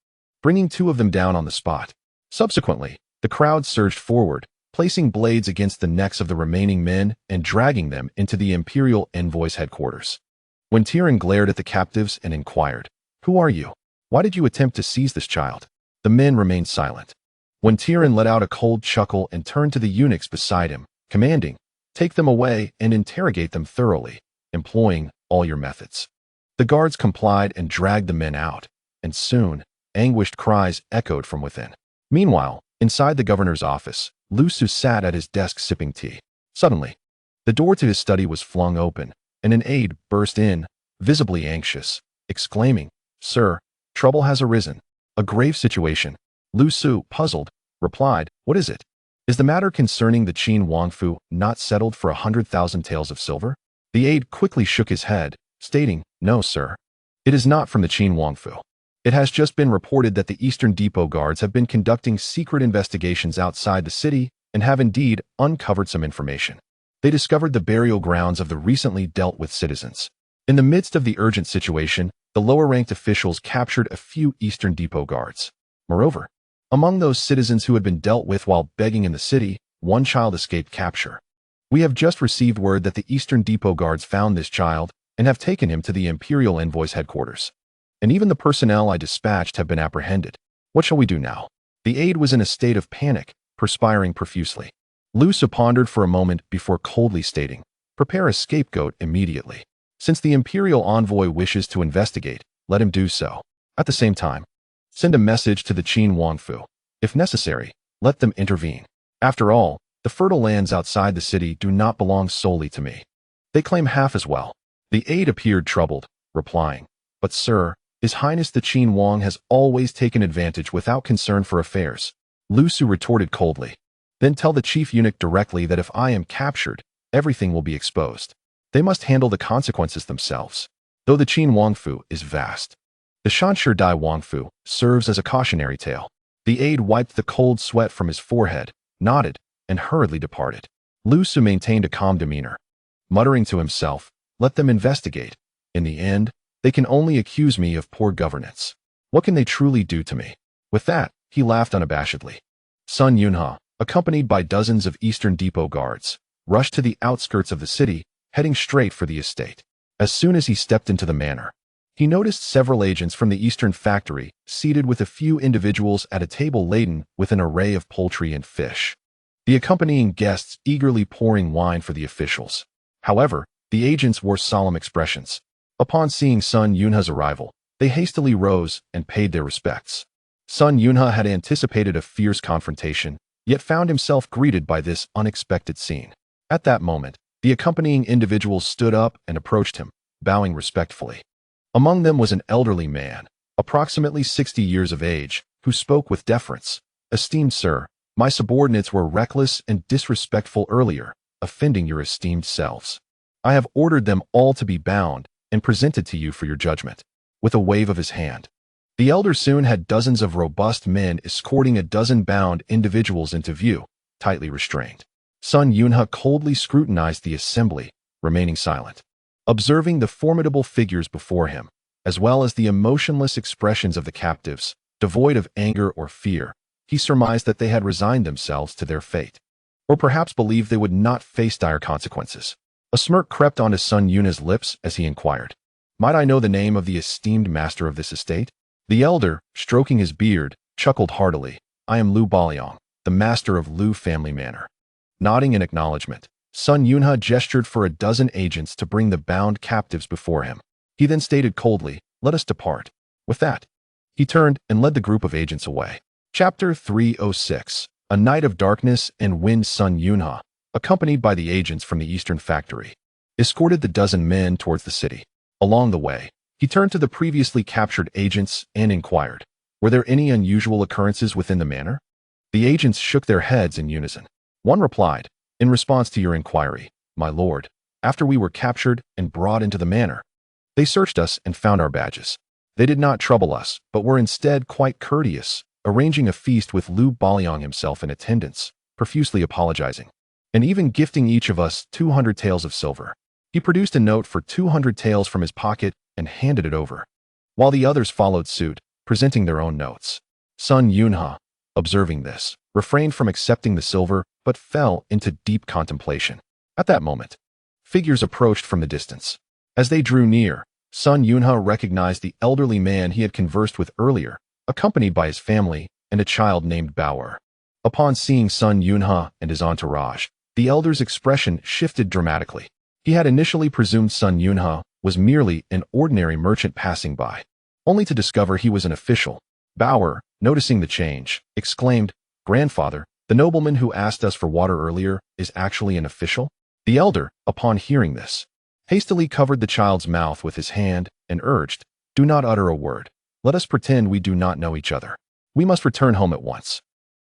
bringing 2 of them down on the spot. Subsequently, the crowd surged forward, placing blades against the necks of the remaining men and dragging them into the imperial envoy's headquarters. When Tian glared at the captives and inquired, "Who are you? Why did you attempt to seize this child?" The men remained silent. When Tian let out a cold chuckle and turned to the eunuchs beside him, commanding, "Take them away and interrogate them thoroughly, employing all your methods." The guards complied and dragged the men out, and soon, anguished cries echoed from within. Meanwhile, inside the governor's office, Lu Qin sat at his desk sipping tea. Suddenly, the door to his study was flung open, and an aide burst in, visibly anxious, exclaiming, "Sir, trouble has arisen. A grave situation." Lu Qin, puzzled, replied, "What is it? Is the matter concerning the Qin Wangfu not settled for 100,000 taels of silver?" The aide quickly shook his head, stating, "No, sir. It is not from the Qin Wangfu. It has just been reported that the Eastern Depot guards have been conducting secret investigations outside the city and have indeed uncovered some information. They discovered the burial grounds of the recently dealt with citizens. In the midst of the urgent situation, the lower-ranked officials captured a few Eastern Depot guards. Moreover, among those citizens who had been dealt with while begging in the city, 1 child escaped capture. We have just received word that the Eastern Depot guards found this child and have taken him to the imperial envoy's headquarters. And even the personnel I dispatched have been apprehended. What shall we do now?" The aide was in a state of panic, perspiring profusely. Lu Qin pondered for a moment before coldly stating, "Prepare a scapegoat immediately. Since the imperial envoy wishes to investigate, let him do so. At the same time, send a message to the Qin Wangfu. If necessary, let them intervene. After all, the fertile lands outside the city do not belong solely to me. They claim half as well." The aide appeared troubled, replying, "But sir, His Highness the Qin Wang has always taken advantage without concern for affairs." Lu Qin retorted coldly, "Then tell the chief eunuch directly that if I am captured, everything will be exposed. They must handle the consequences themselves. Though the Qin Wangfu is vast, the Shanshi Dai Wangfu serves as a cautionary tale." The aide wiped the cold sweat from his forehead, nodded, and hurriedly departed. Lu Qin maintained a calm demeanor, muttering to himself, "Let them investigate. In the end, they can only accuse me of poor governance. What can they truly do to me?" With that, he laughed unabashedly. Sun Yunhe, accompanied by dozens of Eastern Depot guards, rushed to the outskirts of the city, heading straight for the estate. As soon as he stepped into the manor, he noticed several agents from the Eastern factory seated with a few individuals at a table laden with an array of poultry and fish, the accompanying guests eagerly pouring wine for the officials. However, the agents wore solemn expressions. Upon seeing Sun Yunhe's arrival, they hastily rose and paid their respects. Sun Yunhe had anticipated a fierce confrontation, yet found himself greeted by this unexpected scene. At that moment, the accompanying individuals stood up and approached him, bowing respectfully. Among them was an elderly man, approximately 60 years of age, who spoke with deference. "Esteemed sir, my subordinates were reckless and disrespectful earlier, offending your esteemed selves. I have ordered them all to be bound and presented to you for your judgment." With a wave of his hand, the elder soon had dozens of robust men escorting a dozen bound individuals into view, tightly restrained. Sun Yunhe coldly scrutinized the assembly, remaining silent. Observing the formidable figures before him, as well as the emotionless expressions of the captives, devoid of anger or fear, he surmised that they had resigned themselves to their fate, or perhaps believed they would not face dire consequences. A smirk crept onto Sun Yunhe's lips as he inquired, "Might I know the name of the esteemed master of this estate?" The elder, stroking his beard, chuckled heartily. "I am Lu Guiyang, the master of Lu family manor." Nodding in acknowledgement, Sun Yunhe gestured for a dozen agents to bring the bound captives before him. He then stated coldly, "Let us depart." With that, he turned and led the group of agents away. Chapter 306. A night of darkness and wind. Sun Yunhe, accompanied by the agents from the eastern factory, escorted the dozen men towards the city. Along the way, he turned to the previously captured agents and inquired, "Were there any unusual occurrences within the manor?" The agents shook their heads in unison. One replied, "In response to your inquiry, my lord, after we were captured and brought into the manor, they searched us and found our badges. They did not trouble us, but were instead quite courteous, arranging a feast with Lu Guiyang himself in attendance, profusely apologizing, and even gifting each of us 200 taels of silver." He produced a note for 200 taels from his pocket and handed it over, while the others followed suit, presenting their own notes. Sun Yunhe, observing this, refrained from accepting the silver, but fell into deep contemplation. At that moment, figures approached from the distance. As they drew near, Sun Yunhe recognized the elderly man he had conversed with earlier, accompanied by his family and a child named Bauer. Upon seeing Sun Yunhe and his entourage, the elder's expression shifted dramatically. He had initially presumed Sun Yunhe was merely an ordinary merchant passing by, only to discover he was an official. Bauer, noticing the change, exclaimed, "Grandfather, the nobleman who asked us for water earlier is actually an official?" The elder, upon hearing this, hastily covered the child's mouth with his hand and urged, "Do not utter a word. Let us pretend we do not know each other. We must return home at once."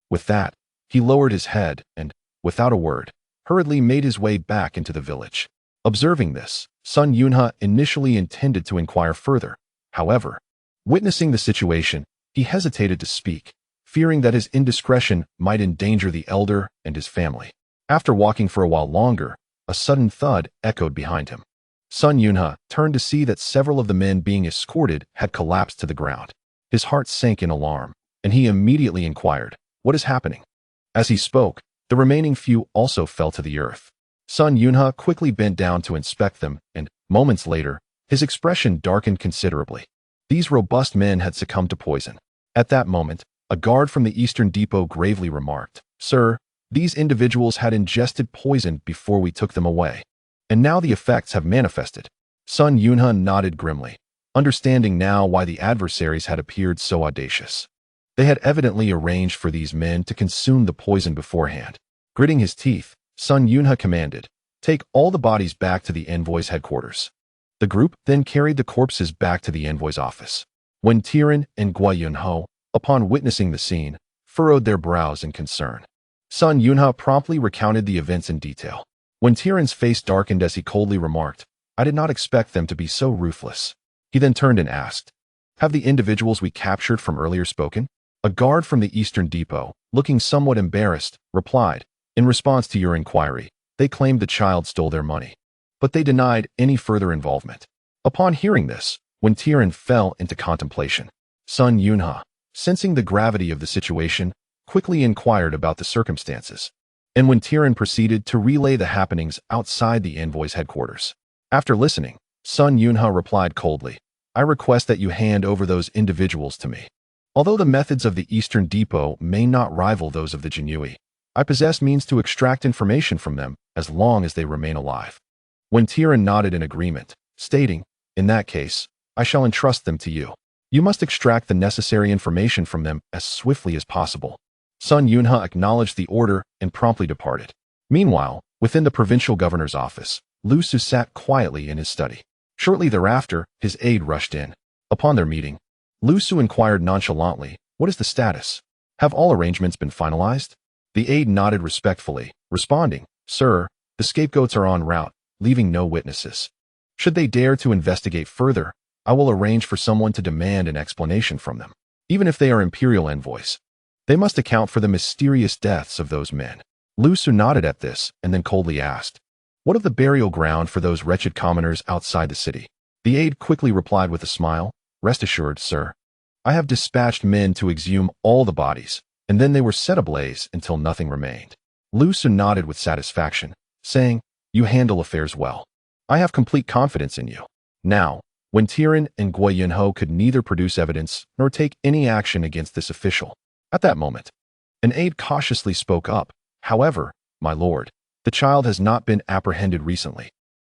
With that, he lowered his head and, without a word, hurriedly made his way back into the village. Observing this, Sun Yunhe initially intended to inquire further. However, witnessing the situation, he hesitated to speak, fearing that his indiscretion might endanger the elder and his family. After walking for a while longer, a sudden thud echoed behind him. Sun Yunhe turned to see that several of the men being escorted had collapsed to the ground. His heart sank in alarm, and he immediately inquired, "What is happening?" As he spoke, the remaining few also fell to the earth. Sun Yunhe quickly bent down to inspect them, and, moments later, his expression darkened considerably. These robust men had succumbed to poison. At that moment, a guard from the eastern depot gravely remarked, "Sir, these individuals had ingested poison before we took them away, and now the effects have manifested." Sun Yunhe nodded grimly, understanding now why the adversaries had appeared so audacious. They had evidently arranged for these men to consume the poison beforehand. Gritting his teeth, Sun Yunhe commanded, "Take all the bodies back to the envoy's headquarters." The group then carried the corpses back to the envoy's office. When Tian and Guizhou, upon witnessing the scene, furrowed their brows in concern. Sun Yunhe promptly recounted the events in detail. When Tian's face darkened as he coldly remarked, "I did not expect them to be so ruthless." He then turned and asked, "Have the individuals we captured from earlier spoken?" A guard from the eastern depot, looking somewhat embarrassed, replied, "In response to your inquiry, they claimed the child stole their money, but they denied any further involvement." Upon hearing this, when Tian fell into contemplation, Sun Yunhe, sensing the gravity of the situation, quickly inquired about the circumstances, and when Tian proceeded to relay the happenings outside the envoy's headquarters. After listening, Sun Yunhe replied coldly, "I request that you hand over those individuals to me. Although the methods of the eastern depot may not rival those of the Jiangyu, I possess means to extract information from them as long as they remain alive." When Tian nodded in agreement, stating, "In that case, I shall entrust them to you. You must extract the necessary information from them as swiftly as possible." Sun Yunhe acknowledged the order and promptly departed. Meanwhile, within the provincial governor's office, Lu Su sat quietly in his study. Shortly thereafter, his aide rushed in. Upon their meeting, Lu Su inquired nonchalantly, "What is the status? Have all arrangements been finalized?" The aide nodded respectfully, responding, "Sir, the scapegoats are en route, leaving no witnesses. Should they dare to investigate further, I will arrange for someone to demand an explanation from them. Even if they are imperial envoys, they must account for the mysterious deaths of those men." Lu Su nodded at this and then coldly asked, "What of the burial ground for those wretched commoners outside the city?" The aide quickly replied with a smile, "Rest assured, sir. I have dispatched men to exhume all the bodies, and then they were set ablaze until nothing remained." Lu Su nodded with satisfaction, saying, "You handle affairs well. I have complete confidence in you." Now, when Tian and Guiyang could neither produce evidence nor take any action against this official, at that moment, an aide cautiously spoke up, "However, my lord, the child has not been apprehended recently,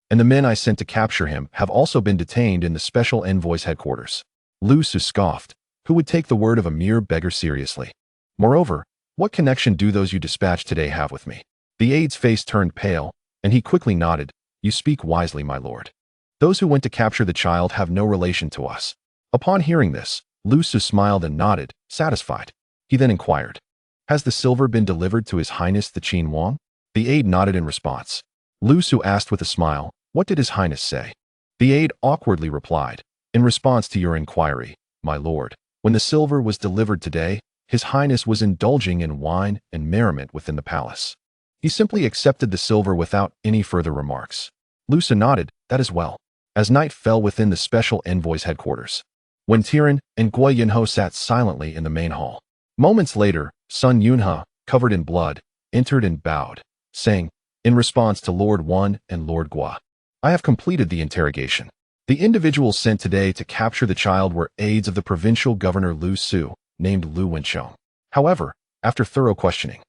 and the men I sent to capture him have also been detained in the special envoy's headquarters." Lu Su scoffed. Who would take the word of a mere beggar seriously? Moreover, what connection do those you dispatched today have with me? The aide's face turned pale, and he quickly nodded. "You speak wisely, my lord. Those who went to capture the child have no relation to us." Upon hearing this, Lu Su smiled and nodded, satisfied. He then inquired, "Has the silver been delivered to His Highness the Qin Wang?" The aide nodded in response. Lu Su asked with a smile, "What did His Highness say?" The aide awkwardly replied, "In response to your inquiry, my lord, when the silver was delivered today, His Highness was indulging in wine and merriment within the palace. He simply accepted the silver without any further remarks." Lu Su nodded, "That is well." As night fell within the special envoy's headquarters, when Tian and Guiyang sat silently in the main hall, moments later, Sun Yunhe, covered in blood, entered and bowed, saying, "In response to Lord Wan and Lord Gua, I have completed the interrogation. The individuals sent today to capture the child were aides of the provincial governor Lu Su, named Lu Qin. However, after thorough questioning,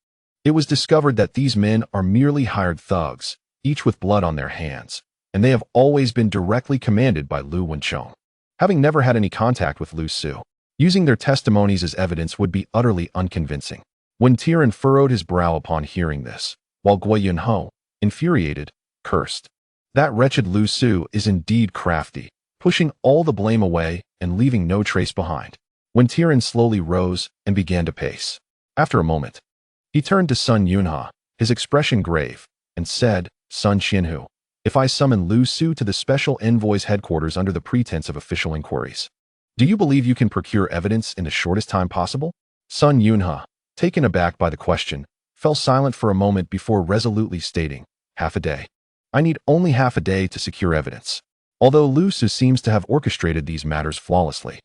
it was discovered that these men are merely hired thugs, each with blood on their hands, and they have always been directly commanded by Lu Qin. Having never had any contact with Lu Su, using their testimonies as evidence would be utterly unconvincing." When Tian furrowed his brow upon hearing this, while Guiyang, infuriated, cursed. "That wretched Lu Su is indeed crafty, pushing all the blame away and leaving no trace behind." When Tian slowly rose and began to pace, after a moment, he turned to Sun Yunhe, his expression grave, and said, "Sun Qianhu, if I summon Lu Su to the special envoy's headquarters under the pretense of official inquiries, do you believe you can procure evidence in the shortest time possible?" Sun Yunhe, taken aback by the question, fell silent for a moment before resolutely stating, "Half a day. I need only half a day to secure evidence." Although Lu Su seems to have orchestrated these matters flawlessly,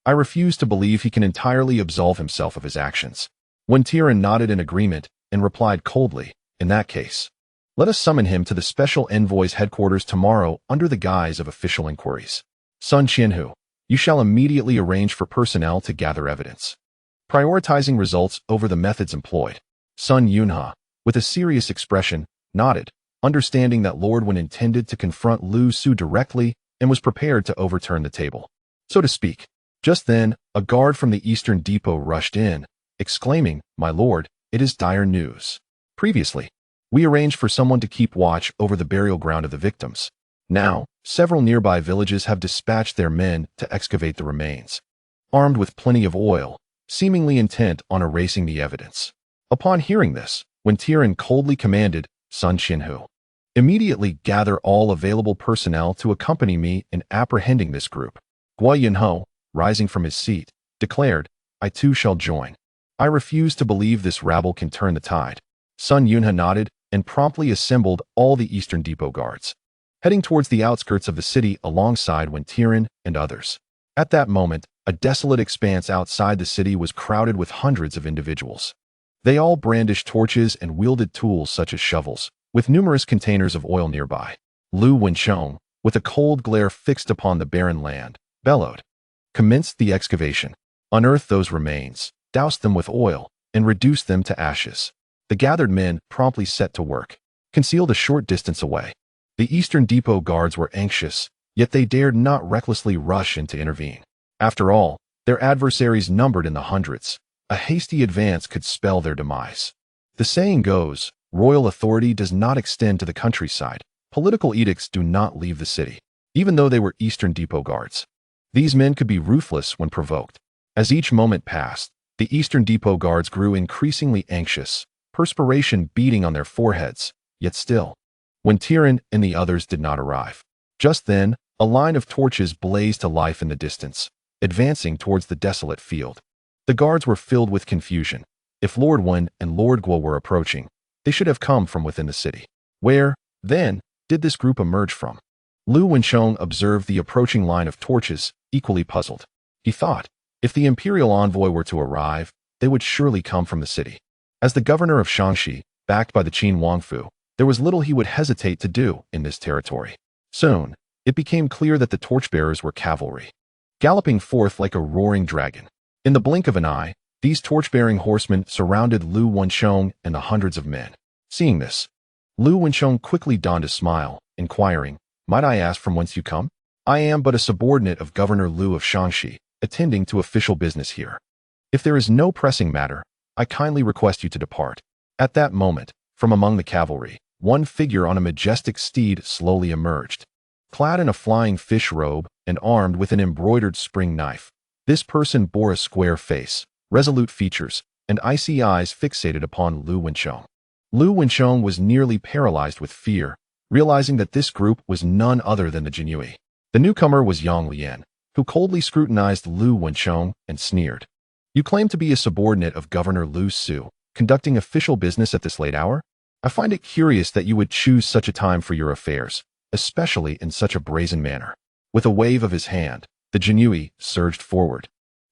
I refuse to believe he can entirely absolve himself of his actions. When Tian nodded in agreement and replied coldly, "In that case, let us summon him to the special envoy's headquarters tomorrow under the guise of official inquiries. Sun Qianhu, you shall immediately arrange for personnel to gather evidence, prioritizing results over the methods employed." Sun Yunhe, with a serious expression, nodded, understanding that Lord Wan intended to confront Lu Su directly and was prepared to overturn the table, so to speak. Just then, a guard from the eastern depot rushed in, exclaiming, "My lord, it is dire news. Previously, we arranged for someone to keep watch over the burial ground of the victims. Now, several nearby villages have dispatched their men to excavate the remains, armed with plenty of oil, seemingly intent on erasing the evidence." Upon hearing this, when Tian coldly commanded, "Sun Qianhu, immediately gather all available personnel to accompany me in apprehending this group," Guiyang, rising from his seat, declared, "I too shall join. I refuse to believe this rabble can turn the tide." Sun Yunhe nodded and promptly assembled all the Eastern Depot guards, heading towards the outskirts of the city alongside Wen Tian and others. At that moment, a desolate expanse outside the city was crowded with hundreds of individuals. They all brandished torches and wielded tools such as shovels, with numerous containers of oil nearby. Lu Qin, with a cold glare fixed upon the barren land, bellowed, "Commence the excavation. Unearth those remains, douse them with oil, and reduce them to ashes." The gathered men promptly set to work, concealed a short distance away. The Eastern Depot guards were anxious, yet they dared not recklessly rush in to intervene. After all, their adversaries numbered in the hundreds. A hasty advance could spell their demise. The saying goes, royal authority does not extend to the countryside. Political edicts do not leave the city. Even though they were Eastern Depot guards, These men could be ruthless when provoked. As each moment passed, the Eastern Depot guards grew increasingly anxious, perspiration beading on their foreheads, yet still. When Tian and the others did not arrive. Just then, a line of torches blazed to life in the distance, advancing towards the desolate field. The guards were filled with confusion. If Lord Wen and Lord Guo were approaching, they should have come from within the city. Where, then, did this group emerge from? Lu Wensheng observed the approaching line of torches, equally puzzled. He thought, if the imperial envoy were to arrive, they would surely come from the city. As the governor of Shaanxi, backed by the Qin Wangfu, there was little he would hesitate to do in this territory. Soon, it became clear that the torchbearers were cavalry, galloping forth like a roaring dragon. In the blink of an eye, these torch-bearing horsemen surrounded Lu Wensheng and the hundreds of men. Seeing this, Lu Wensheng quickly donned a smile, inquiring, "Might I ask from whence you come?" "I am but a subordinate of Governor Lu of Shaanxi, attending to official business here. If there is no pressing matter, I kindly request you to depart." At that moment, from among the cavalry, one figure on a majestic steed slowly emerged. Clad in a flying fish robe and armed with an embroidered spring knife, this person bore a square face, resolute features, and icy eyes fixated upon Lu Wensheng. Lu Wensheng was nearly paralyzed with fear, realizing that this group was none other than the Jianyu. The newcomer was Yang Lian, who coldly scrutinized Lu Wensheng and sneered. "You claim to be a subordinate of Governor Lu Su, conducting official business at this late hour? I find it curious that you would choose such a time for your affairs, especially in such a brazen manner." With a wave of his hand, the Jianyu surged forward,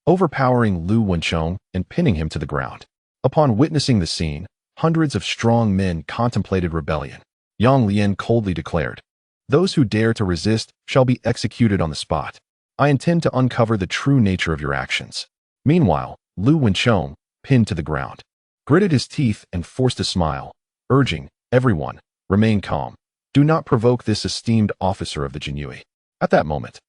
overpowering Lu Wensheng and pinning him to the ground. Upon witnessing the scene, hundreds of strong men contemplated rebellion. Yang Lian coldly declared, "Those who dare to resist shall be executed on the spot. I intend to uncover the true nature of your actions." Meanwhile, Lu Wensheng, pinned to the ground, gritted his teeth and forced a smile, urging, "Everyone, remain calm. Do not provoke this esteemed officer of the Jianyu." At that moment,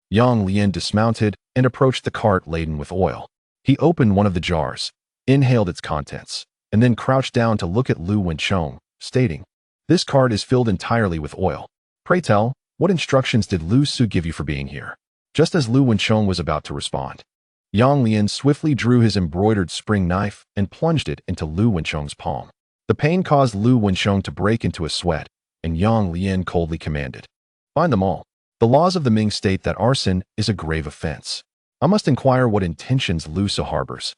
Yang Lian dismounted and approached the cart laden with oil. He opened one of the jars, inhaled its contents, and then crouched down to look at Lu Wensheng, stating, "This cart is filled entirely with oil. Pray tell, what instructions did Lu Su give you for being here?" Just as Lu Wensheng was about to respond, Yang Lian swiftly drew his embroidered spring knife and plunged it into Lu Wensheng's palm. The pain caused Lu Wensheng to break into a sweat, and Yang Lian coldly commanded, "Bind them all. The laws of the Ming state that arson is a grave offense. I must inquire what intentions Lu Su harbors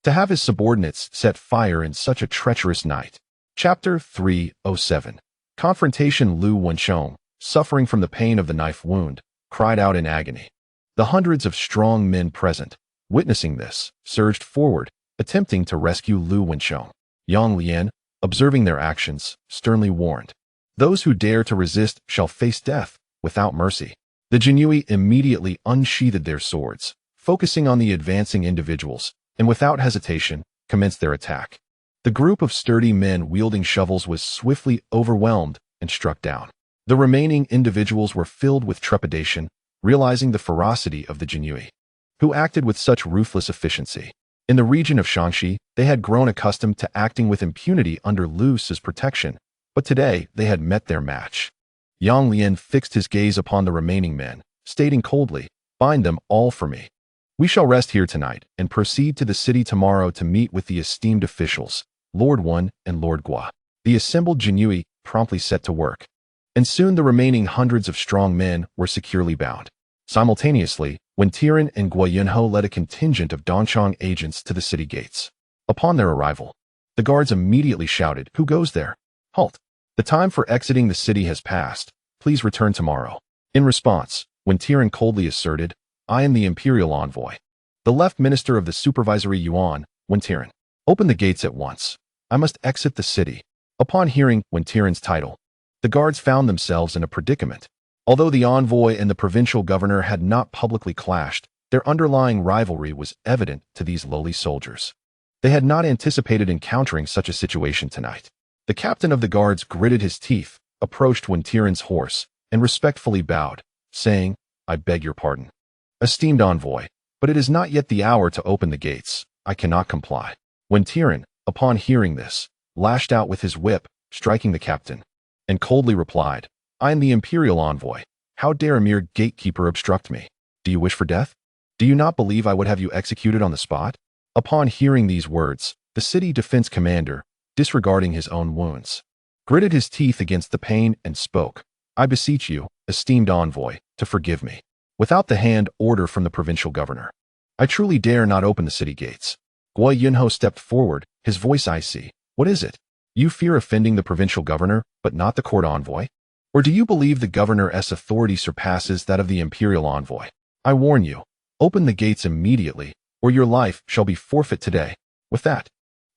to have his subordinates set fire in such a treacherous night." Chapter 307. Confrontation. Lu Wensheng, suffering from the pain of the knife wound, cried out in agony. The hundreds of strong men present, witnessing this, surged forward, attempting to rescue Lu Wensheng. Yang Lian, observing their actions, sternly warned, "Those who dare to resist shall face death without mercy." The Jianyu immediately unsheathed their swords, focusing on the advancing individuals, and without hesitation, commenced their attack. The group of sturdy men wielding shovels was swiftly overwhelmed and struck down. The remaining individuals were filled with trepidation, realizing the ferocity of the Jianyu, who acted with such ruthless efficiency. In the region of Shaanxi, they had grown accustomed to acting with impunity under Lu Su's protection, but today they had met their match. Yang Lian fixed his gaze upon the remaining men, stating coldly, "Bind them all for me. We shall rest here tonight and proceed to the city tomorrow to meet with the esteemed officials, Lord Wen and Lord Guo." The assembled Jianyu promptly set to work, and soon the remaining hundreds of strong men were securely bound. Simultaneously, Wen Tian and Guiyang led a contingent of Dongchang agents to the city gates. Upon their arrival, the guards immediately shouted, "Who goes there? Halt! The time for exiting the city has passed. Please return tomorrow." In response, Wen Tian coldly asserted, "I am the imperial envoy, the left minister of the supervisory yuan." Wen Tian, "Open the gates at once. I must exit the city." Upon hearing Wen Tian's title, the guards found themselves in a predicament. Although the envoy and the provincial governor had not publicly clashed, their underlying rivalry was evident to these lowly soldiers. They had not anticipated encountering such a situation tonight. The captain of the guards gritted his teeth, approached Wen Tian's horse, and respectfully bowed, saying, "I beg your pardon, esteemed envoy, but it is not yet the hour to open the gates. I cannot comply." Wen Tian, upon hearing this, lashed out with his whip, striking the captain, and coldly replied, "I am the imperial envoy. How dare a mere gatekeeper obstruct me?" Do you wish for death? Do you not believe I would have you executed on the spot? Upon hearing these words, the city defense commander, disregarding his own wounds, gritted his teeth against the pain and spoke, I beseech you, esteemed envoy, to forgive me. Without the hand order from the provincial governor, I truly dare not open the city gates. Guiyang stepped forward, his voice icy. What is it? You fear offending the provincial governor, but not the court envoy? Or do you believe the governor's authority surpasses that of the imperial envoy? I warn you, open the gates immediately, or your life shall be forfeit today. With that,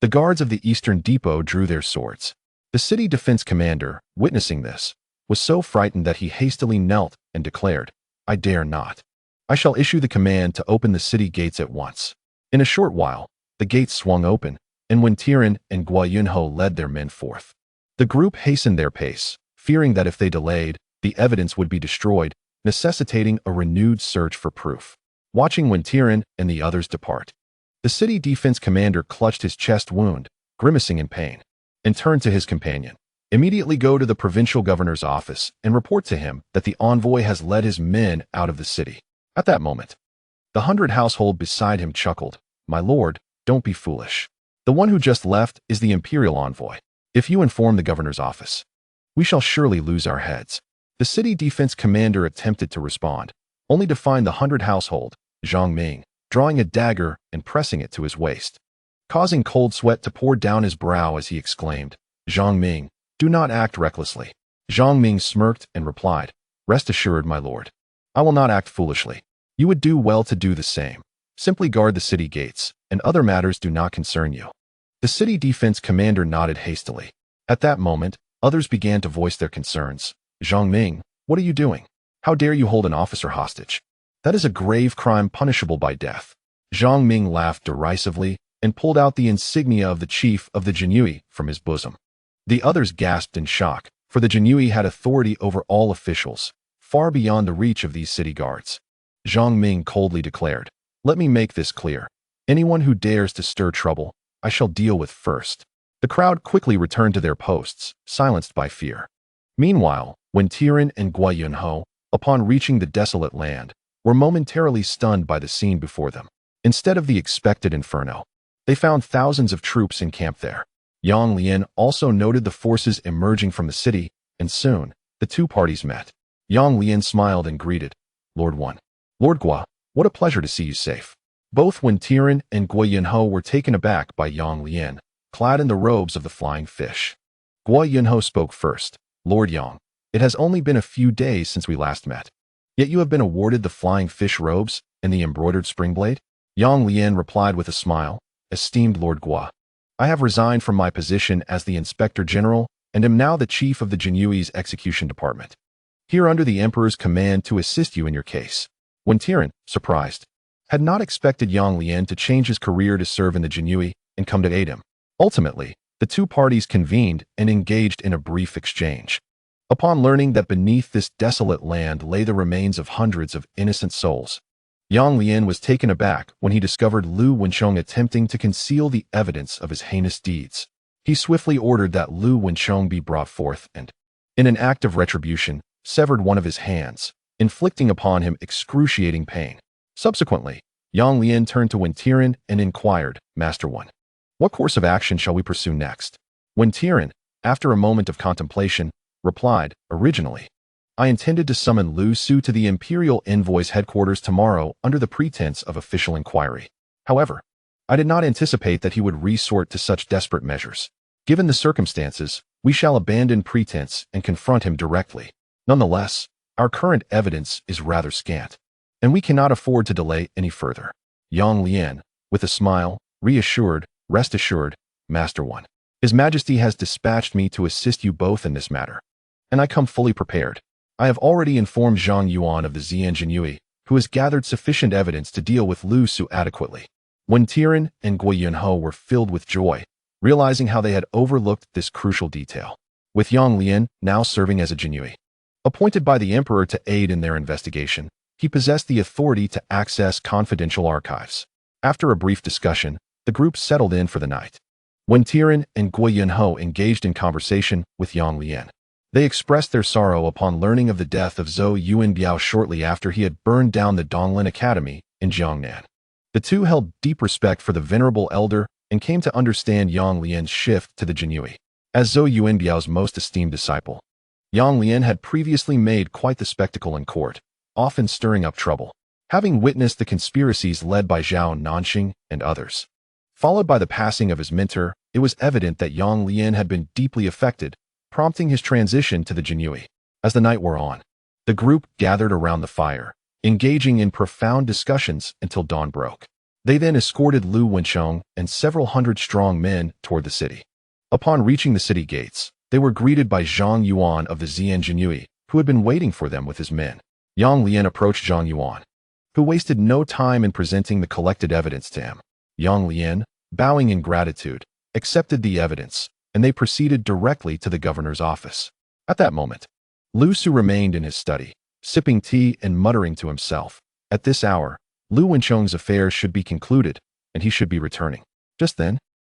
the guards of the eastern depot drew their swords. The city defense commander, witnessing this, was so frightened that he hastily knelt and declared, I dare not. I shall issue the command to open the city gates at once. In a short while, the gates swung open, and when Tian and Guiyang led their men forth, the group hastened their pace, fearing that if they delayed, the evidence would be destroyed, necessitating a renewed search for proof. Watching when Tian and the others depart, the city defense commander clutched his chest wound, grimacing in pain, and turned to his companion. Immediately go to the provincial governor's office and report to him that the envoy has led his men out of the city. At that moment, the 100 household beside him chuckled. My lord, don't be foolish. The one who just left is the imperial envoy. If you inform the governor's office, we shall surely lose our heads. The city defense commander attempted to respond, only to find the 100 household, Jiang Ning, drawing a dagger and pressing it to his waist, causing cold sweat to pour down his brow as he exclaimed, Jiang Ning, do not act recklessly. Jiang Ning smirked and replied, Rest assured, my lord. I will not act foolishly. You would do well to do the same. Simply guard the city gates, and other matters do not concern you. The city defense commander nodded hastily. At that moment, others began to voice their concerns. Jiang Ning, what are you doing? How dare you hold an officer hostage? That is a grave crime punishable by death. Jiang Ning laughed derisively and pulled out the insignia of the chief of the Jianyu from his bosom. The others gasped in shock, for the Jianyu had authority over all officials, far beyond the reach of these city guards. Jiang Ning coldly declared, Let me make this clear. Anyone who dares to stir trouble, I shall deal with first. The crowd quickly returned to their posts, silenced by fear. Meanwhile, when Tian and Guiyang, upon reaching the desolate land, were momentarily stunned by the scene before them. Instead of the expected inferno, they found thousands of troops encamped there. Yang Lian also noted the forces emerging from the city, and soon, the two parties met. Yang Lian smiled and greeted, Lord 1. Lord Gua, what a pleasure to see you safe. Both when Tian and Guiyang were taken aback by Yang Lian, clad in the robes of the flying fish. Guiyang spoke first, Lord Yang, it has only been a few days since we last met. Yet you have been awarded the flying fish robes and the embroidered spring blade? Yang Lian replied with a smile, Esteemed Lord Gua, I have resigned from my position as the Inspector General and am now the chief of the Jianyu's execution department, here under the Emperor's command to assist you in your case. When Tian, surprised, had not expected Yang Lian to change his career to serve in the Jianyu and come to aid him. Ultimately, the two parties convened and engaged in a brief exchange. Upon learning that beneath this desolate land lay the remains of hundreds of innocent souls, Yang Lian was taken aback when he discovered Lu Wenchong attempting to conceal the evidence of his heinous deeds. He swiftly ordered that Lu Wenchong be brought forth and, in an act of retribution, severed one of his hands, inflicting upon him excruciating pain. Subsequently, Yang Lian turned to Wen Tian and inquired, Master 1, what course of action shall we pursue next? Wen Tian, after a moment of contemplation, replied, Originally, I intended to summon Lu Su to the imperial envoy's headquarters tomorrow under the pretense of official inquiry. However, I did not anticipate that he would resort to such desperate measures. Given the circumstances, we shall abandon pretense and confront him directly. Nonetheless, our current evidence is rather scant, and we cannot afford to delay any further. Yang Lian, with a smile, reassured, Rest assured, Master 1. His Majesty has dispatched me to assist you both in this matter, and I come fully prepared. I have already informed Zhang Yuan of the Xian Jianyu, who has gathered sufficient evidence to deal with Lu Su adequately. When Tian and Guiyang were filled with joy, realizing how they had overlooked this crucial detail, with Yang Lian now serving as a Jianyu, appointed by the Emperor to aid in their investigation, he possessed the authority to access confidential archives. After a brief discussion, the group settled in for the night. When Tian and Guiyang engaged in conversation with Yang Lian, They expressed their sorrow upon learning of the death of Zhou Youjian shortly after he had burned down the Donglin Academy in Jiangnan. The two held deep respect for the venerable elder and came to understand Yang Lian's shift to the Jinyue as Zhou Youjian's most esteemed disciple. Yang Lian had previously made quite the spectacle in court, often stirring up trouble, having witnessed the conspiracies led by Zhao Nanxing and others. Followed by the passing of his mentor, it was evident that Yang Lian had been deeply affected, prompting his transition to the Jinyue. As the night wore on, the group gathered around the fire, engaging in profound discussions until dawn broke. They then escorted Lu Wenchong and several hundred-strong men toward the city. Upon reaching the city gates, they were greeted by Zhang Yuan of the Xian Jinyue, who had been waiting for them with his men. Yang Lian approached Zhang Yuan, who wasted no time in presenting the collected evidence to him. Yang Lian, bowing in gratitude, accepted the evidence, and they proceeded directly to the governor's office. At that moment, Lu Su remained in his study, sipping tea and muttering to himself. At this hour, Lu Wenchong's affairs should be concluded, and he should be returning. Just then,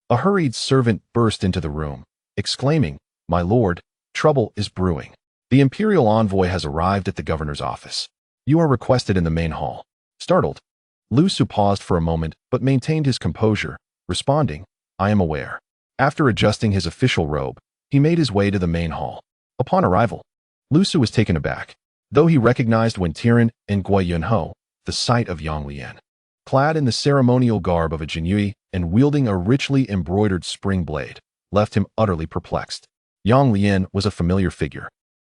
a hurried servant burst into the room, exclaiming, "My lord, trouble is brewing. The imperial envoy has arrived at the governor's office. You are requested in the main hall." Startled, Lu Su paused for a moment but maintained his composure, responding, "I am aware." After adjusting his official robe, he made his way to the main hall. Upon arrival, Lu Su was taken aback, though he recognized Wen Tian and Guiyang, the sight of Yang Lian, clad in the ceremonial garb of a Jinyue and wielding a richly embroidered spring blade, left him utterly perplexed. Yang Lian was a familiar figure,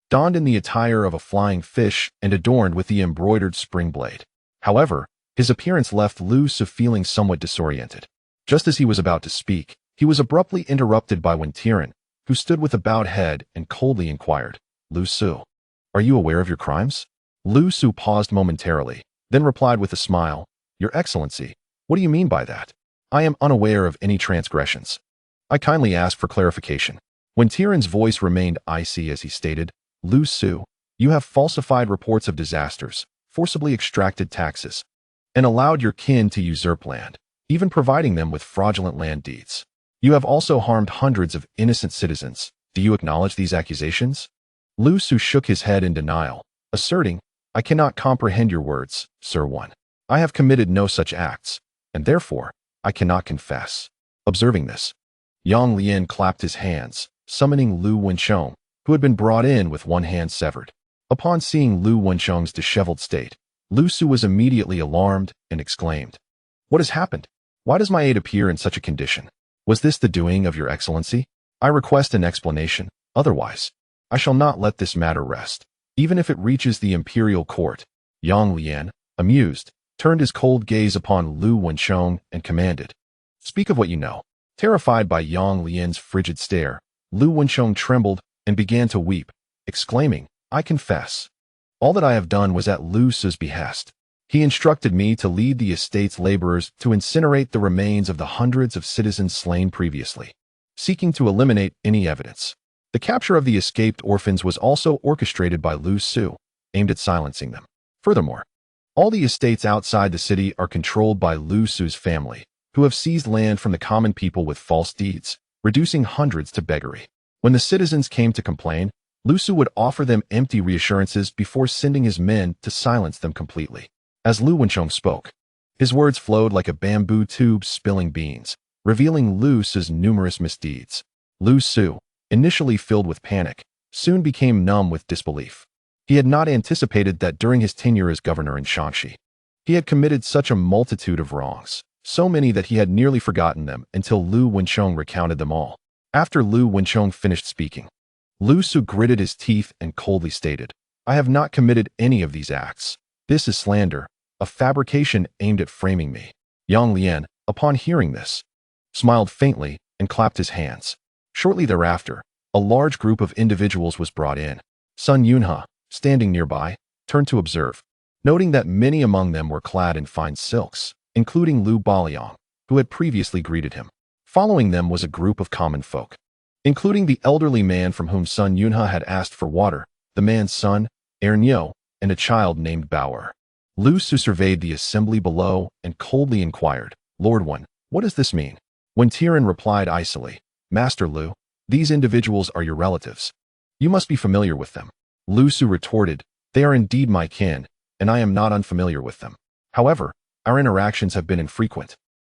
donned in the attire of a flying fish and adorned with the embroidered spring blade. However, his appearance left Lu Su feeling somewhat disoriented. Just as he was about to speak, he was abruptly interrupted by Wen Tian, who stood with a bowed head and coldly inquired, "Lu Su, are you aware of your crimes?" Lu Su paused momentarily, then replied with a smile, "Your Excellency, what do you mean by that? I am unaware of any transgressions. I kindly ask for clarification." When Tian's voice remained icy as he stated, "Lu Su, you have falsified reports of disasters, forcibly extracted taxes, and allowed your kin to usurp land, even providing them with fraudulent land deeds. You have also harmed hundreds of innocent citizens. Do you acknowledge these accusations?" Lu Su shook his head in denial, asserting, "I cannot comprehend your words, Sir One. I have committed no such acts, and therefore, I cannot confess." Observing this, Yang Lian clapped his hands, summoning Lu Wenchong, who had been brought in with one hand severed. Upon seeing Lu Wenchong's disheveled state, Lu Su was immediately alarmed and exclaimed, "What has happened? Why does my aide appear in such a condition? Was this the doing of your Excellency? I request an explanation, otherwise, I shall not let this matter rest, even if it reaches the imperial court." Yang Lian, amused, turned his cold gaze upon Lu Wenchong and commanded, "Speak of what you know." Terrified by Yang Lian's frigid stare, Lu Wenchong trembled and began to weep, exclaiming, "I confess. All that I have done was at Lu Su's behest. He instructed me to lead the estate's laborers to incinerate the remains of the hundreds of citizens slain previously, seeking to eliminate any evidence. The capture of the escaped orphans was also orchestrated by Lu Su, aimed at silencing them. Furthermore, all the estates outside the city are controlled by Lu Su's family, who have seized land from the common people with false deeds, reducing hundreds to beggary. When the citizens came to complain, Lu Su would offer them empty reassurances before sending his men to silence them completely. As Lu Wenchong spoke, his words flowed like a bamboo tube spilling beans, revealing Lu Su's numerous misdeeds. Lu Su, initially filled with panic, soon became numb with disbelief. He had not anticipated that during his tenure as governor in Shaanxi, he had committed such a multitude of wrongs, so many that he had nearly forgotten them until Lu Wenchong recounted them all. After Lu Wenchong finished speaking, Lu Su gritted his teeth and coldly stated, "I have not committed any of these acts. This is slander, a fabrication aimed at framing me." Yang Lian, upon hearing this, smiled faintly and clapped his hands. Shortly thereafter, a large group of individuals was brought in. Sun Yunhe, standing nearby, turned to observe, noting that many among them were clad in fine silks, including Lu Baliang, who had previously greeted him. Following them was a group of common folk, including the elderly man from whom Sun Yunhe had asked for water, the man's son, Ernyo, and a child named Bauer. Lu Su surveyed the assembly below and coldly inquired, "Lord One, what does this mean?" When Tian replied icily, "Master Lu, these individuals are your relatives. You must be familiar with them. Lu Su retorted, they are indeed my kin, and I am not unfamiliar with them. However, our interactions have been infrequent.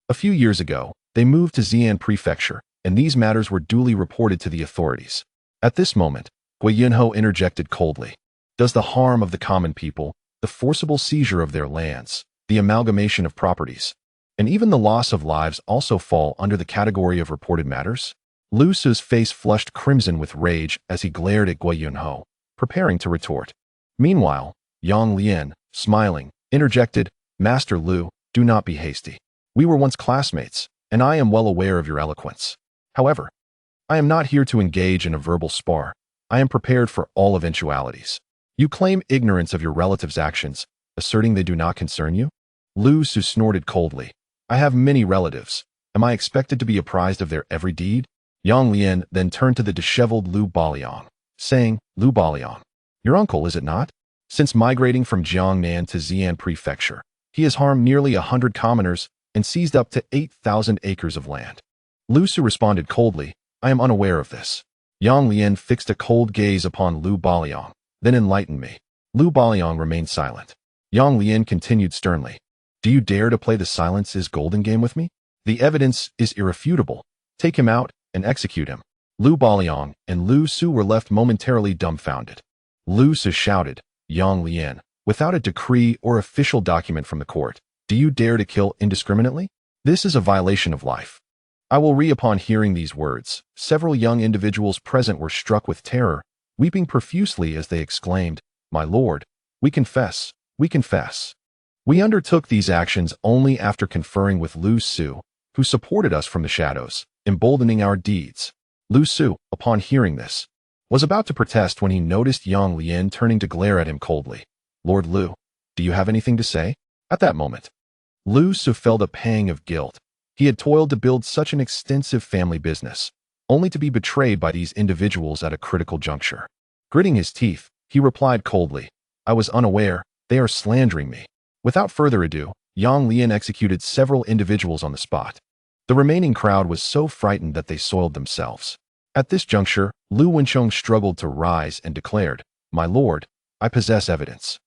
A few years ago, they moved to Xi'an Prefecture, and these matters were duly reported to the authorities. At this moment, Guiyang interjected coldly. Does the harm of the common people, the forcible seizure of their lands, the amalgamation of properties, and even the loss of lives also fall under the category of reported matters? Lu Su's face flushed crimson with rage as he glared at Guiyang, preparing to retort. Meanwhile, Yang Lian, smiling, interjected, Master Lu, do not be hasty. We were once classmates, and I am well aware of your eloquence. However, I am not here to engage in a verbal spar. I am prepared for all eventualities. You claim ignorance of your relatives' actions, asserting they do not concern you? Lu Su snorted coldly. I have many relatives. Am I expected to be apprised of their every deed? Yang Lian then turned to the disheveled Lu Baliang, saying, Lu Baliang, your uncle, is it not? Since migrating from Jiangnan to Xi'an Prefecture, he has harmed nearly 100 commoners and seized up to 8,000 acres of land. Lu Su responded coldly, I am unaware of this. Yang Lian fixed a cold gaze upon Lu Baliang, then enlightened me. Lu Baliang remained silent. Yang Lian continued sternly, do you dare to play the silence is golden game with me? The evidence is irrefutable. Take him out and execute him. Lu Baliang and Lu Su were left momentarily dumbfounded. Lu Su shouted, Yang Lian, without a decree or official document from the court, do you dare to kill indiscriminately? This is a violation of life. I will re upon hearing these words. Several young individuals present were struck with terror, weeping profusely as they exclaimed, My lord, we confess, we confess. We undertook these actions only after conferring with Lu Su, who supported us from the shadows, emboldening our deeds. Lu Su, upon hearing this, was about to protest when he noticed Yang Lian turning to glare at him coldly. Lord Lu, do you have anything to say? At that moment, Lu Su felt a pang of guilt. He had toiled to build such an extensive family business, only to be betrayed by these individuals at a critical juncture. Gritting his teeth, he replied coldly, I was unaware, they are slandering me. Without further ado, Yang Lian executed several individuals on the spot. The remaining crowd was so frightened that they soiled themselves. At this juncture, Lu Wenchong struggled to rise and declared, My lord, I possess evidence.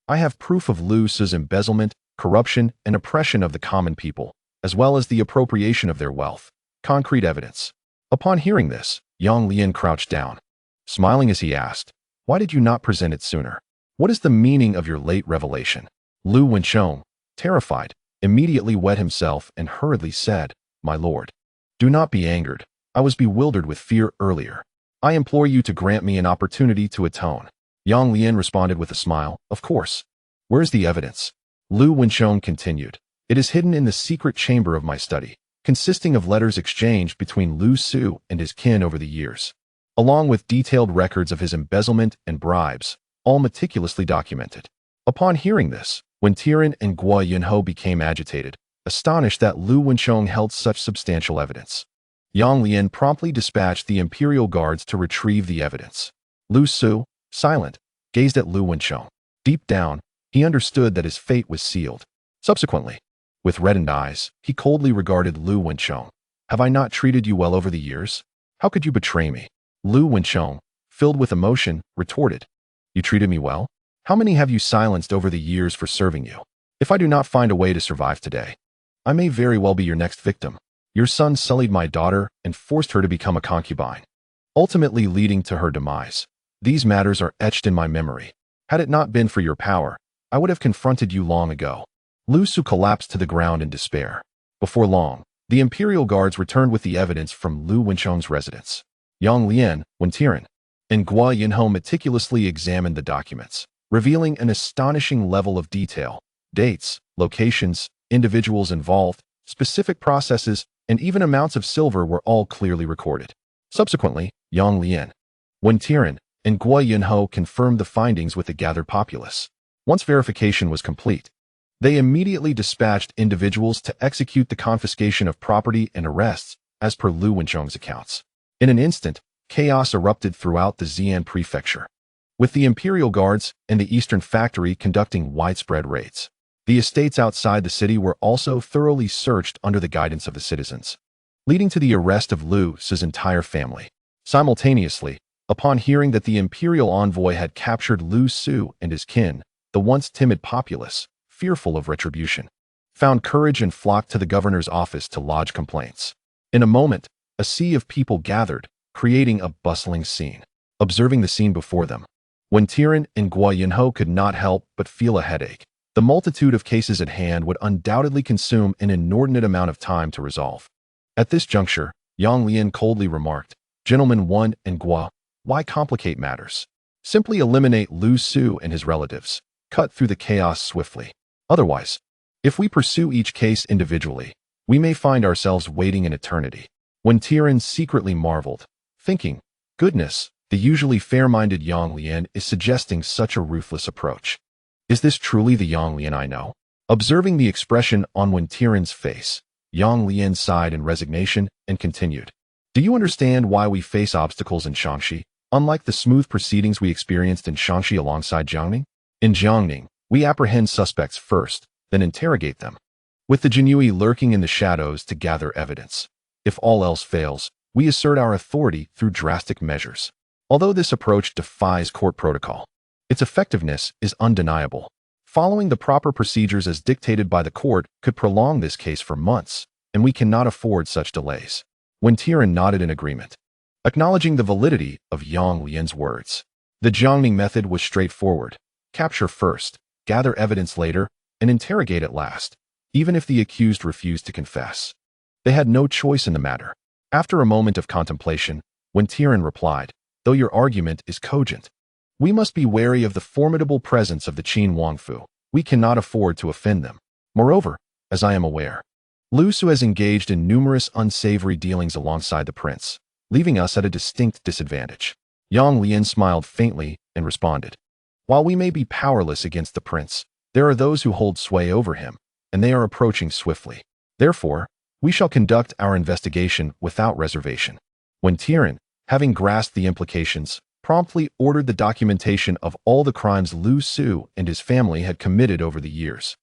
I have proof of Lu Su's embezzlement, corruption, and oppression of the common people, as well as the appropriation of their wealth. Concrete evidence. Upon hearing this, Yang Lian crouched down. Smiling as he asked, Why did you not present it sooner? What is the meaning of your late revelation? Lu Wenchong, terrified, immediately wet himself and hurriedly said, My lord, do not be angered. I was bewildered with fear earlier. I implore you to grant me an opportunity to atone. Yang Lian responded with a smile, Of course. Where's the evidence? Lu Wenchong continued, It is hidden in the secret chamber of my study, consisting of letters exchanged between Lu Su and his kin over the years, along with detailed records of his embezzlement and bribes, all meticulously documented. Upon hearing this, when Tian and Guiyang became agitated, astonished that Lu Wenchong held such substantial evidence, Yang Lian promptly dispatched the imperial guards to retrieve the evidence. Lu Su, silent, gazed at Lu Wenchong. Deep down, he understood that his fate was sealed. Subsequently, with reddened eyes, he coldly regarded Lu Wenchong. Have I not treated you well over the years? How could you betray me? Lu Wenchong, filled with emotion, retorted, You treated me well? How many have you silenced over the years for serving you? If I do not find a way to survive today, I may very well be your next victim. Your son sullied my daughter and forced her to become a concubine, ultimately leading to her demise. These matters are etched in my memory. Had it not been for your power, I would have confronted you long ago. Lu Su collapsed to the ground in despair. Before long, the imperial guards returned with the evidence from Lu Wenchong's residence. Yang Lian, Wen Tian, and Guiyang meticulously examined the documents, revealing an astonishing level of detail. Dates, locations, individuals involved, specific processes, and even amounts of silver were all clearly recorded. Subsequently, Yang Lian, Wen Tian, and Guiyang confirmed the findings with the gathered populace. Once verification was complete, they immediately dispatched individuals to execute the confiscation of property and arrests, as per Lu Wenchong's accounts. In an instant, chaos erupted throughout the Xi'an Prefecture, with the imperial guards and the Eastern Factory conducting widespread raids. The estates outside the city were also thoroughly searched under the guidance of the citizens, leading to the arrest of Lu Su's entire family. Simultaneously, Upon hearing that the imperial envoy had captured Lu Su and his kin, the once timid populace, fearful of retribution, found courage and flocked to the governor's office to lodge complaints. In a moment, a sea of people gathered, creating a bustling scene. Observing the scene before them, when Tian and Guizhou could not help but feel a headache. The multitude of cases at hand would undoubtedly consume an inordinate amount of time to resolve. At this juncture, Yang Lian coldly remarked, "Gentlemen 1 and Guo, why complicate matters? Simply eliminate Lu Su and his relatives. Cut through the chaos swiftly. Otherwise, if we pursue each case individually, we may find ourselves waiting an eternity." When Tian secretly marveled, thinking, "Goodness, the usually fair-minded Yang Lian is suggesting such a ruthless approach. Is this truly the Yang Lian I know?" Observing the expression on Wen Tian's face, Yang Lian sighed in resignation and continued, "Do you understand why we face obstacles in Shaanxi, unlike the smooth proceedings we experienced in Shaanxi alongside Jiang Ning? In Jiang Ning, we apprehend suspects first, then interrogate them, with the Jinui lurking in the shadows to gather evidence. If all else fails, we assert our authority through drastic measures. Although this approach defies court protocol, its effectiveness is undeniable. Following the proper procedures as dictated by the court could prolong this case for months, and we cannot afford such delays." When Tian nodded in agreement, acknowledging the validity of Yang Lian's words. The Jiang Ning method was straightforward. Capture first, gather evidence later, and interrogate at last, even if the accused refused to confess. They had no choice in the matter. After a moment of contemplation, Wen Tian replied, "Though your argument is cogent, we must be wary of the formidable presence of the Qin Wangfu. We cannot afford to offend them. Moreover, as I am aware, Lu Su has engaged in numerous unsavory dealings alongside the prince, leaving us at a distinct disadvantage." Yang Lian smiled faintly and responded, "While we may be powerless against the prince, there are those who hold sway over him, and they are approaching swiftly. Therefore, we shall conduct our investigation without reservation." When Tian, having grasped the implications, promptly ordered the documentation of all the crimes Lu Su and his family had committed over the years,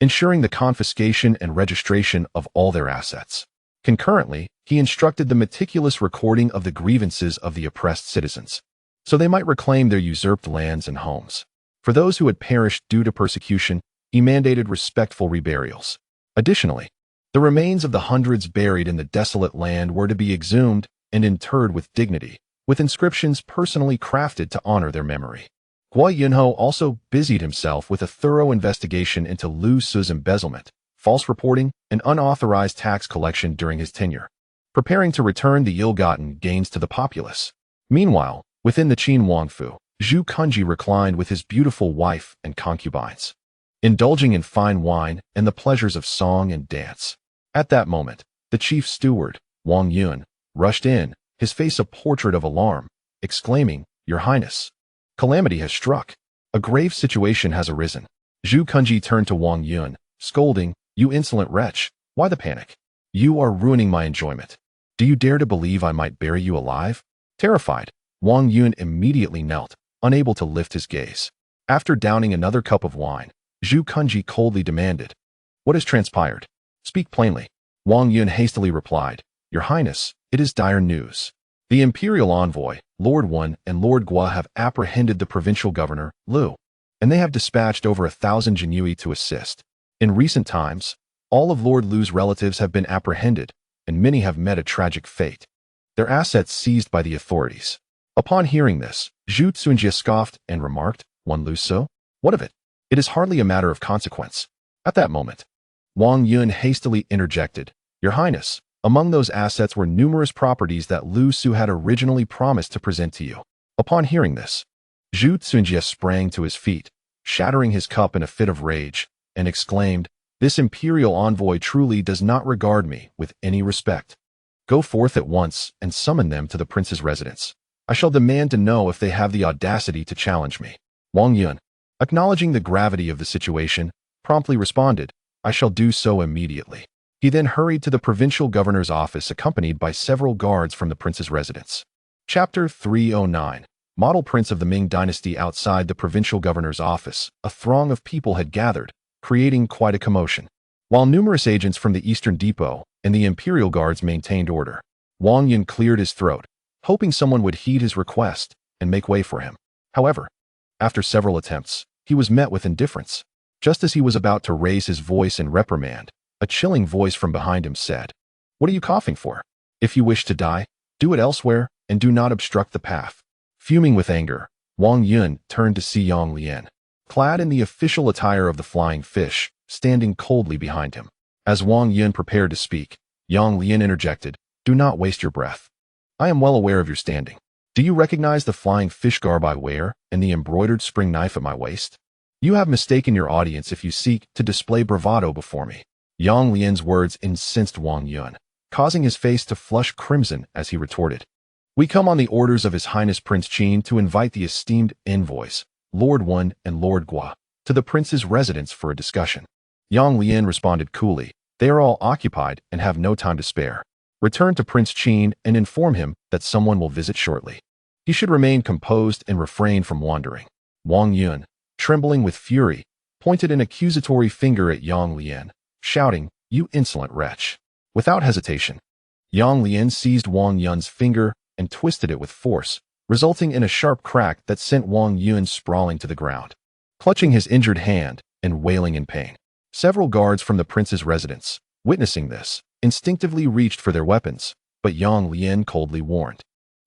ensuring the confiscation and registration of all their assets. Concurrently, he instructed the meticulous recording of the grievances of the oppressed citizens, so they might reclaim their usurped lands and homes. For those who had perished due to persecution, he mandated respectful reburials. Additionally, the remains of the hundreds buried in the desolate land were to be exhumed and interred with dignity, with inscriptions personally crafted to honor their memory. Guizhou also busied himself with a thorough investigation into Lu Su's embezzlement, false reporting, and unauthorized tax collection during his tenure, preparing to return the ill-gotten gains to the populace. Meanwhile, within the Qin Wangfu, Zhu Kunji reclined with his beautiful wife and concubines, indulging in fine wine and the pleasures of song and dance. At that moment, the chief steward, Wang Yun, rushed in, his face a portrait of alarm, exclaiming, "Your Highness, calamity has struck. A grave situation has arisen." Zhu Kunji turned to Wang Yun, scolding, "You insolent wretch, why the panic? You are ruining my enjoyment. Do you dare to believe I might bury you alive?" Terrified, Wang Yun immediately knelt, unable to lift his gaze. After downing another cup of wine, Zhu Kunji coldly demanded, "What has transpired? Speak plainly." Wang Yun hastily replied, "Your Highness, it is dire news. The imperial envoy, Lord Wen and Lord Guo have apprehended the provincial governor, Lu, and they have dispatched over 1,000 Jinui to assist. In recent times, all of Lord Lu's relatives have been apprehended, and many have met a tragic fate, their assets seized by the authorities." Upon hearing this, Zhu Yujia scoffed and remarked, "One Lu Su? What of it? It is hardly a matter of consequence." At that moment, Wang Yun hastily interjected, "Your Highness, among those assets were numerous properties that Lu Su had originally promised to present to you." Upon hearing this, Zhu Yujia sprang to his feet, shattering his cup in a fit of rage, and exclaimed, "This imperial envoy truly does not regard me with any respect. Go forth at once and summon them to the prince's residence. I shall demand to know if they have the audacity to challenge me." Wang Yun, acknowledging the gravity of the situation, promptly responded, "I shall do so immediately." He then hurried to the provincial governor's office accompanied by several guards from the prince's residence. Chapter 309. Model Prince of the Ming Dynasty. Outside the provincial governor's office, a throng of people had gathered, creating quite a commotion. While numerous agents from the Eastern Depot and the Imperial Guards maintained order, Wang Yun cleared his throat, hoping someone would heed his request and make way for him. However, after several attempts, he was met with indifference. Just as he was about to raise his voice in reprimand, a chilling voice from behind him said, "What are you coughing for? If you wish to die, do it elsewhere and do not obstruct the path." Fuming with anger, Wang Yun turned to see Yang Lian, clad in the official attire of the Flying Fish, standing coldly behind him. As Wang Yun prepared to speak, Yang Lian interjected, "Do not waste your breath. I am well aware of your standing. Do you recognize the flying fish garb I wear and the embroidered spring knife at my waist? You have mistaken your audience if you seek to display bravado before me." Yang Lian's words incensed Wang Yun, causing his face to flush crimson as he retorted, "We come on the orders of His Highness Prince Qin to invite the esteemed envoys, Lord Wen and Lord Gua, to the prince's residence for a discussion." Yang Lian responded coolly, "They are all occupied and have no time to spare. Return to Prince Qin and inform him that someone will visit shortly. He should remain composed and refrain from wandering." Wang Yun, trembling with fury, pointed an accusatory finger at Yang Lian, shouting, "You insolent wretch." Without hesitation, Yang Lian seized Wang Yun's finger and twisted it with force, resulting in a sharp crack that sent Wang Yun sprawling to the ground. Clutching his injured hand and wailing in pain, several guards from the prince's residence, witnessing this, instinctively reached for their weapons, but Yang Lian coldly warned,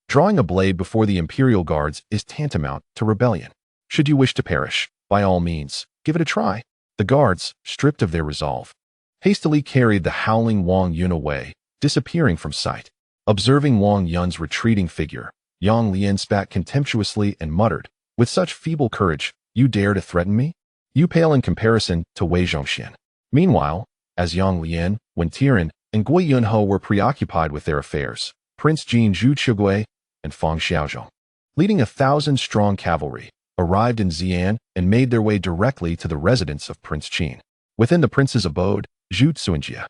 "Drawing a blade before the imperial guards is tantamount to rebellion. Should you wish to perish, by all means, give it a try." The guards, stripped of their resolve, hastily carried the howling Wang Yun away, disappearing from sight. Observing Wang Yun's retreating figure, Yang Lian spat contemptuously and muttered, "With such feeble courage, you dare to threaten me? You pale in comparison to Wei Zhongxian." Meanwhile, as Yang Lian, Wen Tian, and Guizhou were preoccupied with their affairs, Prince Jin Zhu Youjian and Fang Xiaozhong, leading 1,000-strong cavalry, arrived in Xi'an and made their way directly to the residence of Prince Qin. Within the prince's abode, Zhu Youjian,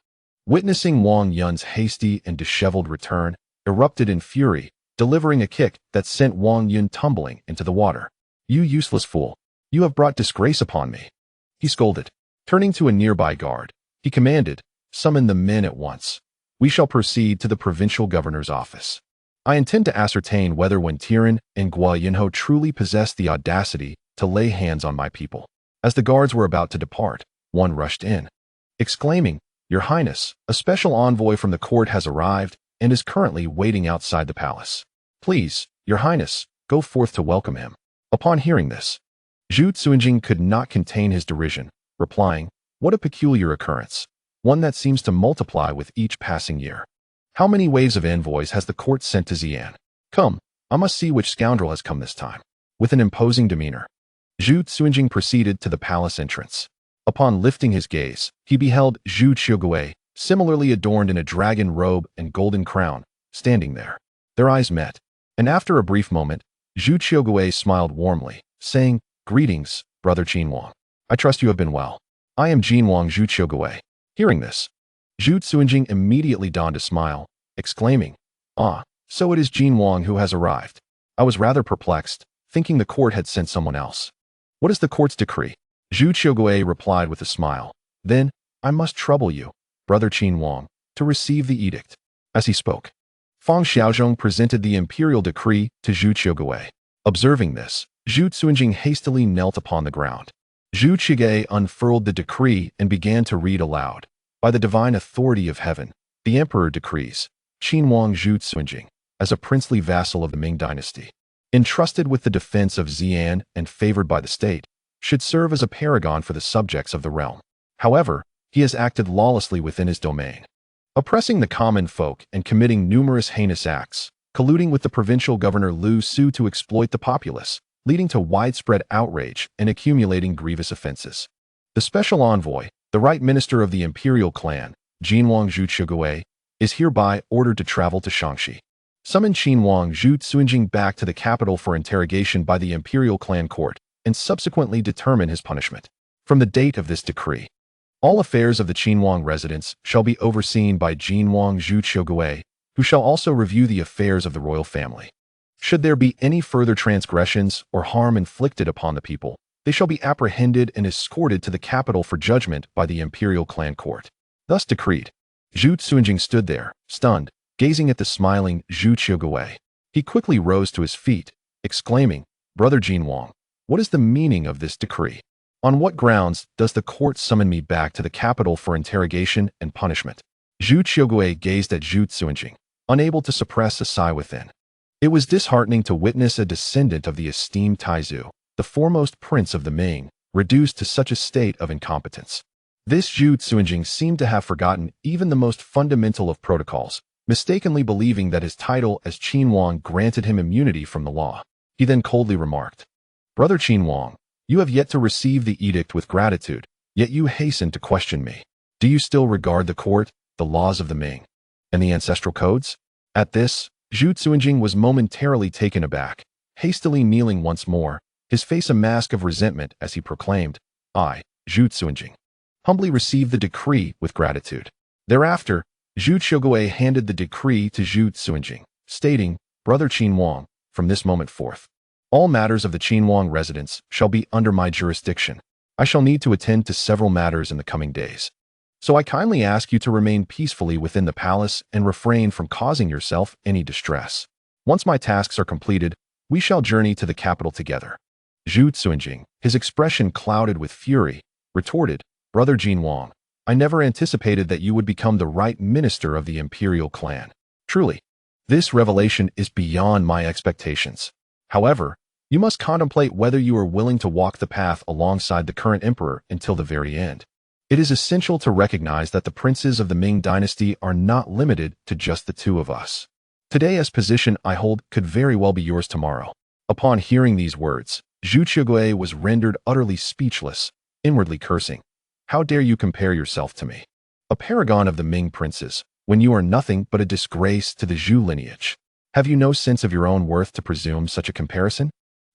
witnessing Wang Yun's hasty and disheveled return, erupted in fury, delivering a kick that sent Wang Yun tumbling into the water. "You useless fool! You have brought disgrace upon me," he scolded. Turning to a nearby guard, he commanded, "Summon the men at once. We shall proceed to the provincial governor's office. I intend to ascertain whether Wen Tian and Guiyang truly possess the audacity to lay hands on my people." As the guards were about to depart, one rushed in, exclaiming, "Your Highness, a special envoy from the court has arrived and is currently waiting outside the palace. Please, Your Highness, go forth to welcome him." Upon hearing this, Zhu Youjian could not contain his derision, replying, "What a peculiar occurrence, one that seems to multiply with each passing year. How many waves of envoys has the court sent to Xi'an? Come, I must see which scoundrel has come this time." With an imposing demeanor, Zhu Youjian proceeded to the palace entrance. Upon lifting his gaze, he beheld Zhu Youjian, similarly adorned in a dragon robe and golden crown, standing there. Their eyes met, and after a brief moment, Zhu Youjian smiled warmly, saying, "Greetings, brother Qin Wang. I trust you have been well. I am Jin Wang Zhu Youjian." Hearing this, Zhu Youjian immediately donned a smile, exclaiming, "Ah, so it is Jin Wang who has arrived. I was rather perplexed, thinking the court had sent someone else. What is the court's decree?" Zhu Youjian replied with a smile, "Then, I must trouble you, brother Qin Wang, to receive the edict." As he spoke, Fang Xiaozhong presented the imperial decree to Zhu Youjian. Observing this, Zhu Youjian hastily knelt upon the ground. Zhu Youjian unfurled the decree and began to read aloud. "By the divine authority of heaven, the emperor decrees, Qin Wang Zhu Youjian, as a princely vassal of the Ming dynasty, entrusted with the defense of Xi'an and favored by the state, should serve as a paragon for the subjects of the realm. However, he has acted lawlessly within his domain, oppressing the common folk and committing numerous heinous acts, colluding with the provincial governor Lu Su to exploit the populace, leading to widespread outrage and accumulating grievous offenses. The special envoy, the right minister of the imperial clan, Jin Wang Zhu Youjian, is hereby ordered to travel to Shaanxi. Summon Qin Wang Zhu Youjian back to the capital for interrogation by the imperial clan court, and subsequently determine his punishment. From the date of this decree, all affairs of the Qin Wang residence shall be overseen by Jin Wang Zhu Youjian, who shall also review the affairs of the royal family. Should there be any further transgressions or harm inflicted upon the people, they shall be apprehended and escorted to the capital for judgment by the imperial clan court." Thus decreed, Zhu Youjian stood there, stunned, gazing at the smiling Zhu Youjian. He quickly rose to his feet, exclaiming, "Brother Jinwang, what is the meaning of this decree? On what grounds does the court summon me back to the capital for interrogation and punishment?" Zhu Qiugui gazed at Zhu Youjian, unable to suppress a sigh within. It was disheartening to witness a descendant of the esteemed Taizu, the foremost prince of the Ming, reduced to such a state of incompetence. This Zhu Youjian seemed to have forgotten even the most fundamental of protocols, mistakenly believing that his title as Qinwang granted him immunity from the law. He then coldly remarked, "Brother Qinwang, you have yet to receive the edict with gratitude, yet you hasten to question me. Do you still regard the court, the laws of the Ming, and the ancestral codes?" At this, Zhu Youjian was momentarily taken aback, hastily kneeling once more, his face a mask of resentment as he proclaimed, "I, Zhu Youjian, humbly receive the decree with gratitude." Thereafter, Zhu Qiugui handed the decree to Zhu Youjian, stating, "Brother Qinwang, from this moment forth, all matters of the Qinwang residence shall be under my jurisdiction. I shall need to attend to several matters in the coming days. So I kindly ask you to remain peacefully within the palace and refrain from causing yourself any distress. Once my tasks are completed, we shall journey to the capital together." Zhu Youjian, his expression clouded with fury, retorted, "Brother Jinwang, I never anticipated that you would become the right minister of the imperial clan. Truly, this revelation is beyond my expectations. However, you must contemplate whether you are willing to walk the path alongside the current emperor until the very end. It is essential to recognize that the princes of the Ming dynasty are not limited to just the two of us. Today's position I hold could very well be yours tomorrow." Upon hearing these words, Zhu Qiugui was rendered utterly speechless, inwardly cursing, "How dare you compare yourself to me, a paragon of the Ming princes, when you are nothing but a disgrace to the Zhu lineage? Have you no sense of your own worth to presume such a comparison?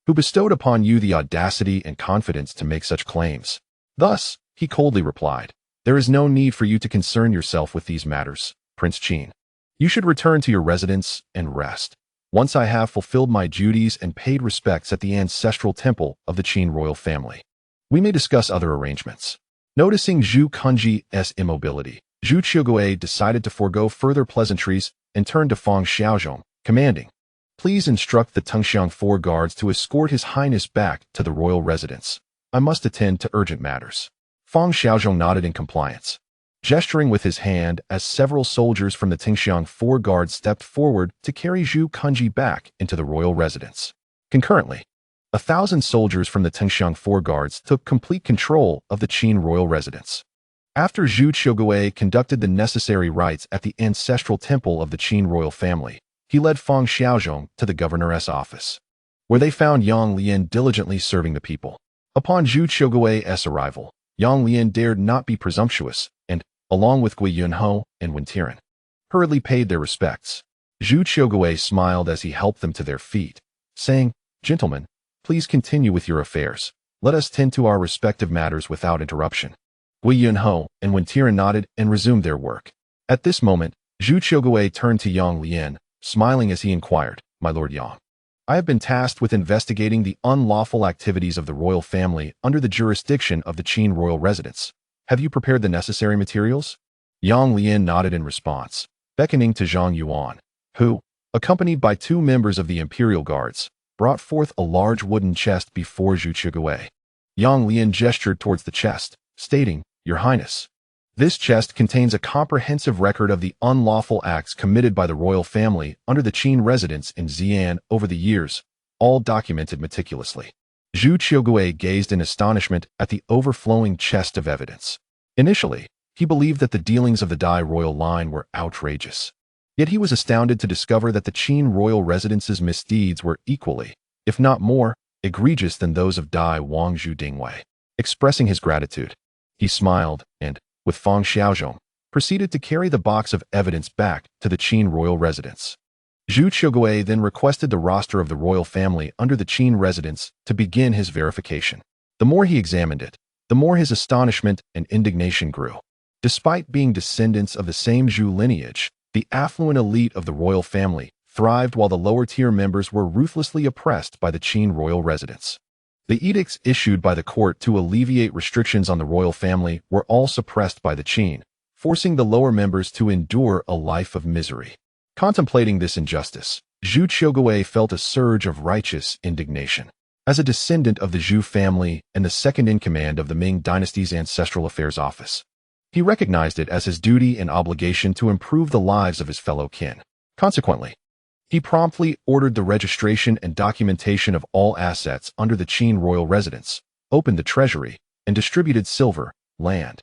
Who bestowed upon you the audacity and confidence to make such claims?" Thus, he coldly replied, "There is no need for you to concern yourself with these matters, Prince Qin. You should return to your residence and rest. Once I have fulfilled my duties and paid respects at the ancestral temple of the Qin royal family, we may discuss other arrangements." Noticing Zhu Kunji's immobility, Zhu Qiugui decided to forego further pleasantries and turned to Fang Xiaozhong, commanding, "Please instruct the Tengxiang 4 guards to escort His Highness back to the royal residence. I must attend to urgent matters." Fang Xiaozhong nodded in compliance, gesturing with his hand as several soldiers from the Tengxiang 4 guards stepped forward to carry Zhu Kunji back into the royal residence. Concurrently, 1,000 soldiers from the Tengxiang 4 guards took complete control of the Qin royal residence. After Zhu Qiugui conducted the necessary rites at the ancestral temple of the Qin royal family, he led Fang Xiaozhong to the governor's office, where they found Yang Lian diligently serving the people. Upon Zhu Qiugui's arrival, Yang Lian dared not be presumptuous and, along with Guiyang and Wen, hurriedly paid their respects. Zhu Qiugui smiled as he helped them to their feet, saying, "Gentlemen, please continue with your affairs. Let us tend to our respective matters without interruption." Guiyang and Wen nodded and resumed their work. At this moment, Zhu Qiugui turned to Yang Lian, smiling as he inquired, "My lord Yang, I have been tasked with investigating the unlawful activities of the royal family under the jurisdiction of the Qin royal residence. Have you prepared the necessary materials?" Yang Lian nodded in response, beckoning to Zhang Yuan, who, accompanied by 2 members of the imperial guards, brought forth a large wooden chest before Zhu Qiugui. Yang Lian gestured towards the chest, stating, "Your Highness, this chest contains a comprehensive record of the unlawful acts committed by the royal family under the Qin residence in Xi'an over the years, all documented meticulously." Zhu Qiugui gazed in astonishment at the overflowing chest of evidence. Initially, he believed that the dealings of the Dai royal line were outrageous. Yet he was astounded to discover that the Qin royal residence's misdeeds were equally, if not more, egregious than those of Dai Wangzhu Dingwei. Expressing his gratitude, he smiled and, with Fang Xiaozhong, proceeded to carry the box of evidence back to the Qin royal residence. Zhu Qiugui then requested the roster of the royal family under the Qin residence to begin his verification. The more he examined it, the more his astonishment and indignation grew. Despite being descendants of the same Zhu lineage, the affluent elite of the royal family thrived while the lower-tier members were ruthlessly oppressed by the Qin royal residence. The edicts issued by the court to alleviate restrictions on the royal family were all suppressed by the Qin, forcing the lower members to endure a life of misery. Contemplating this injustice, Zhu Youjian felt a surge of righteous indignation. As a descendant of the Zhu family and the second-in-command of the Ming dynasty's Ancestral Affairs Office, he recognized it as his duty and obligation to improve the lives of his fellow kin. Consequently, he promptly ordered the registration and documentation of all assets under the Qin royal residence, opened the treasury, and distributed silver, land,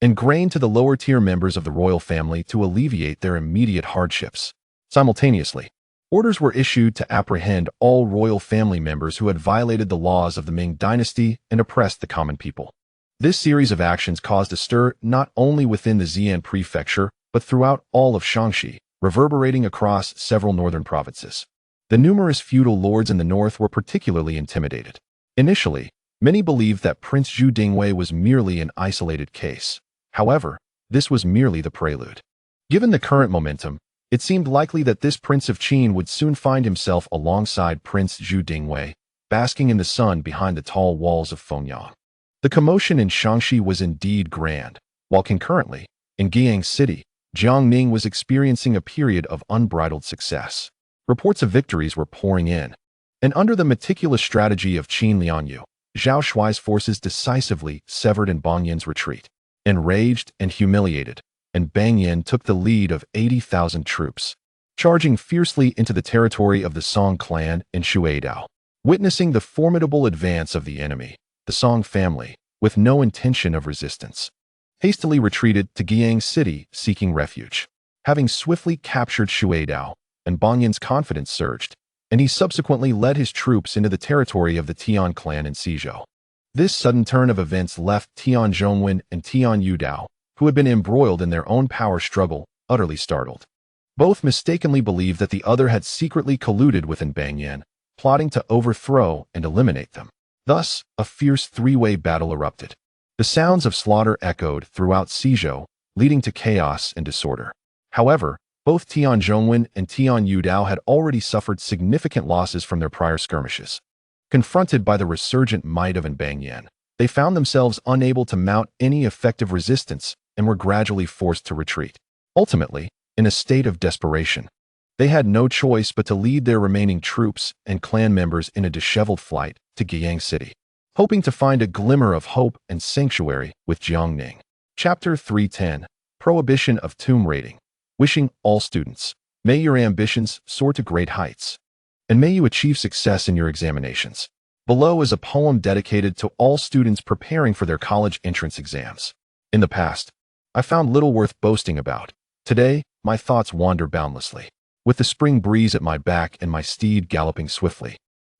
and grain to the lower-tier members of the royal family to alleviate their immediate hardships. Simultaneously, orders were issued to apprehend all royal family members who had violated the laws of the Ming dynasty and oppressed the common people. This series of actions caused a stir not only within the Xi'an prefecture, but throughout all of Shaanxi, reverberating across several northern provinces. The numerous feudal lords in the north were particularly intimidated. Initially, many believed that Prince Zhu Dingwei was merely an isolated case. However, this was merely the prelude. Given the current momentum, it seemed likely that this Prince of Qin would soon find himself alongside Prince Zhu Dingwei, basking in the sun behind the tall walls of Fengyang. The commotion in Shaanxi was indeed grand, while concurrently, in Guiyang City, Jiang Ning was experiencing a period of unbridled success. Reports of victories were pouring in, and under the meticulous strategy of Qin Liangyu, Zhao Shuai's forces decisively severed in Bang Yan's retreat. Enraged and humiliated, and Bang Yan took the lead of 80,000 troops, charging fiercely into the territory of the Song clan in Shuidao. Witnessing the formidable advance of the enemy, the Song family, with no intention of resistance, hastily retreated to Guiyang City seeking refuge. Having swiftly captured Shuidao, and Bang Yan's confidence surged, and he subsequently led his troops into the territory of the Tian clan in Guizhou. This sudden turn of events left Tian Zhongwen and Tian Yudao, who had been embroiled in their own power struggle, utterly startled. Both mistakenly believed that the other had secretly colluded with Bang Yan, plotting to overthrow and eliminate them. Thus, a fierce three-way battle erupted. The sounds of slaughter echoed throughout Guizhou, leading to chaos and disorder. However, both Tian Zhongwen and Tian Yudao had already suffered significant losses from their prior skirmishes. Confronted by the resurgent might of Bang Yan, they found themselves unable to mount any effective resistance and were gradually forced to retreat. Ultimately, in a state of desperation, they had no choice but to lead their remaining troops and clan members in a disheveled flight to Guiyang City, hoping to find a glimmer of hope and sanctuary with Jiang Ning. Chapter 310, Prohibition of Tomb Raiding. Wishing all students, may your ambitions soar to great heights, and may you achieve success in your examinations. Below is a poem dedicated to all students preparing for their college entrance exams. In the past, I found little worth boasting about. Today, my thoughts wander boundlessly. With the spring breeze at my back and my steed galloping swiftly,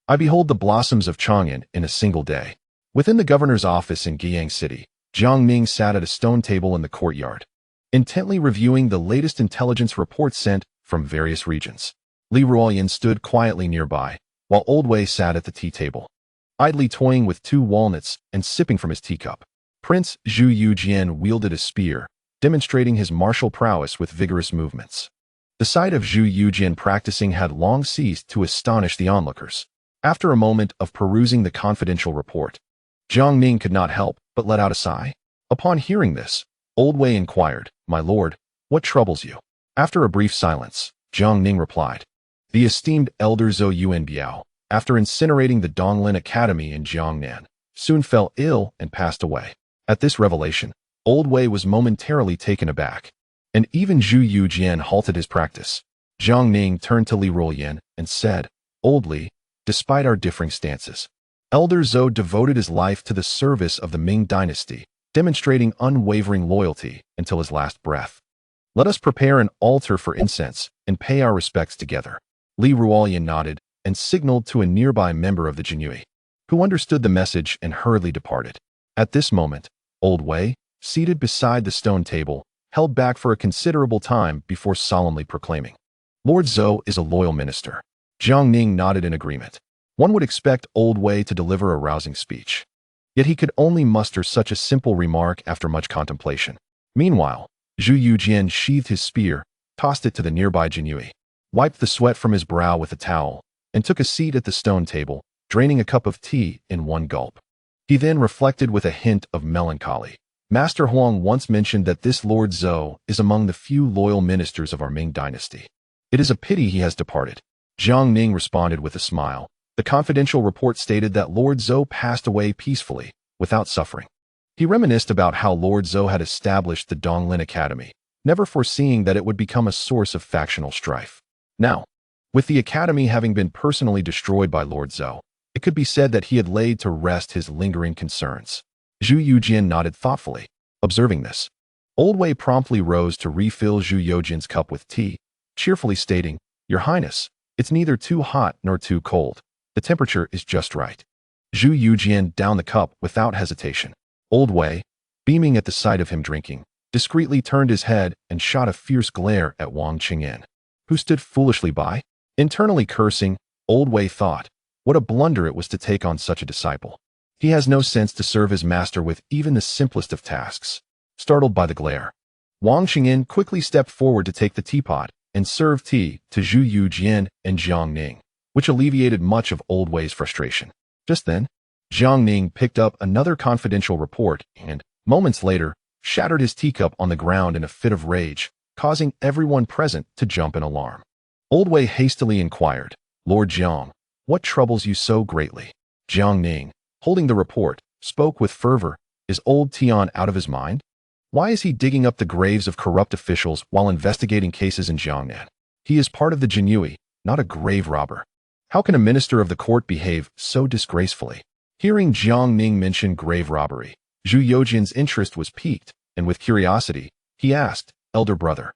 I behold the blossoms of Chang'an in a single day. Within the governor's office in Guiyang City, Jiang Ning sat at a stone table in the courtyard, intently reviewing the latest intelligence reports sent from various regions. Li Ruoyan stood quietly nearby, while Old Wei sat at the tea table, idly toying with 2 walnuts and sipping from his teacup. Prince Zhu Youjian wielded a spear, demonstrating his martial prowess with vigorous movements. The sight of Zhu Youjian practicing had long ceased to astonish the onlookers. After a moment of perusing the confidential report, Jiang Ning could not help but let out a sigh. Upon hearing this, Old Wei inquired, "My lord, what troubles you?" After a brief silence, Jiang Ning replied, "The esteemed elder Zhou Yuanbiao, after incinerating the Donglin Academy in Jiangnan, soon fell ill and passed away." At this revelation, Old Wei was momentarily taken aback, and even Zhu Youjian halted his practice. Jiang Ning turned to Li Ruoyan and said, "Old Li, despite our differing stances, Elder Zhou devoted his life to the service of the Ming dynasty, demonstrating unwavering loyalty until his last breath. Let us prepare an altar for incense and pay our respects together." Li Ruoyan nodded and signaled to a nearby member of the Jinui, who understood the message and hurriedly departed. At this moment, Old Wei, seated beside the stone table, held back for a considerable time before solemnly proclaiming, "Lord Zhou is a loyal minister." Jiang Ning nodded in agreement. One would expect Old Wei to deliver a rousing speech, yet he could only muster such a simple remark after much contemplation. Meanwhile, Zhu Youjian sheathed his spear, tossed it to the nearby Jinui, wiped the sweat from his brow with a towel, and took a seat at the stone table, draining a cup of tea in one gulp. He then reflected with a hint of melancholy. Master Huang once mentioned that this Lord Zhou is among the few loyal ministers of our Ming dynasty. It is a pity he has departed. Jiang Ning responded with a smile. The confidential report stated that Lord Zhou passed away peacefully, without suffering. He reminisced about how Lord Zhou had established the Donglin Academy, never foreseeing that it would become a source of factional strife. Now, with the academy having been personally destroyed by Lord Zhou, it could be said that he had laid to rest his lingering concerns. Zhu Youjian nodded thoughtfully. Observing this, Old Wei promptly rose to refill Zhu Youjian's cup with tea, cheerfully stating, "Your Highness, it's neither too hot nor too cold. The temperature is just right." Zhu Youjian downed the cup without hesitation. Old Wei, beaming at the sight of him drinking, discreetly turned his head and shot a fierce glare at Wang Qingyan, who stood foolishly by. Internally cursing, Old Wei thought, what a blunder it was to take on such a disciple. He has no sense to serve his master with even the simplest of tasks. Startled by the glare, Wang Qingyan quickly stepped forward to take the teapot and serve tea to Zhu Youjian and Jiang Ning, which alleviated much of Old Wei's frustration. Just then, Jiang Ning picked up another confidential report and, moments later, shattered his teacup on the ground in a fit of rage, causing everyone present to jump in alarm. Old Wei hastily inquired, "Lord Jiang, what troubles you so greatly?" Jiang Ning, holding the report, spoke with fervor, "Is old Tian out of his mind? Why is he digging up the graves of corrupt officials while investigating cases in Jiangnan? He is part of the Jinyui, not a grave robber. How can a minister of the court behave so disgracefully?" Hearing Jiang Ning mention grave robbery, Zhu Youjian's interest was piqued, and with curiosity, he asked, "Elder brother,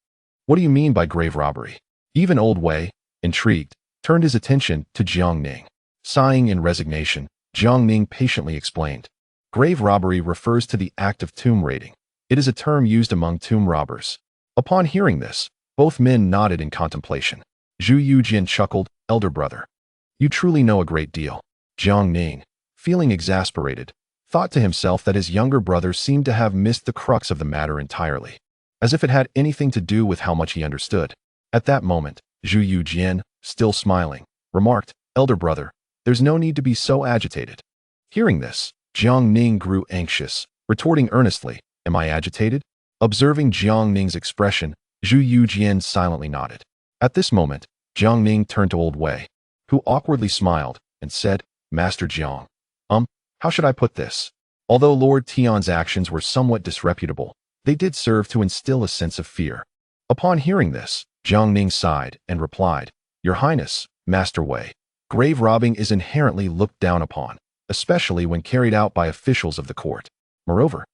what do you mean by grave robbery?" Even Old Wei, intrigued, turned his attention to Jiang Ning. Sighing in resignation, Jiang Ning patiently explained, "Grave robbery refers to the act of tomb raiding. It is a term used among tomb robbers." Upon hearing this, both men nodded in contemplation. Zhu Youjian chuckled, "Elder brother, you truly know a great deal." Jiang Ning, feeling exasperated, thought to himself that his younger brother seemed to have missed the crux of the matter entirely, as if it had anything to do with how much he understood. At that moment, Zhu Youjian, still smiling, remarked, "Elder brother, there's no need to be so agitated." Hearing this, Jiang Ning grew anxious, retorting earnestly, "Am I agitated?" Observing Jiang Ning's expression, Zhu Youjian silently nodded. At this moment, Jiang Ning turned to Old Wei, who awkwardly smiled and said, "Master Jiang, how should I put this? Although Lord Tian's actions were somewhat disreputable, they did serve to instill a sense of fear." Upon hearing this, Jiang Ning sighed and replied, "Your Highness, Master Wei, grave robbing is inherently looked down upon, especially when carried out by officials of the court. Moreover,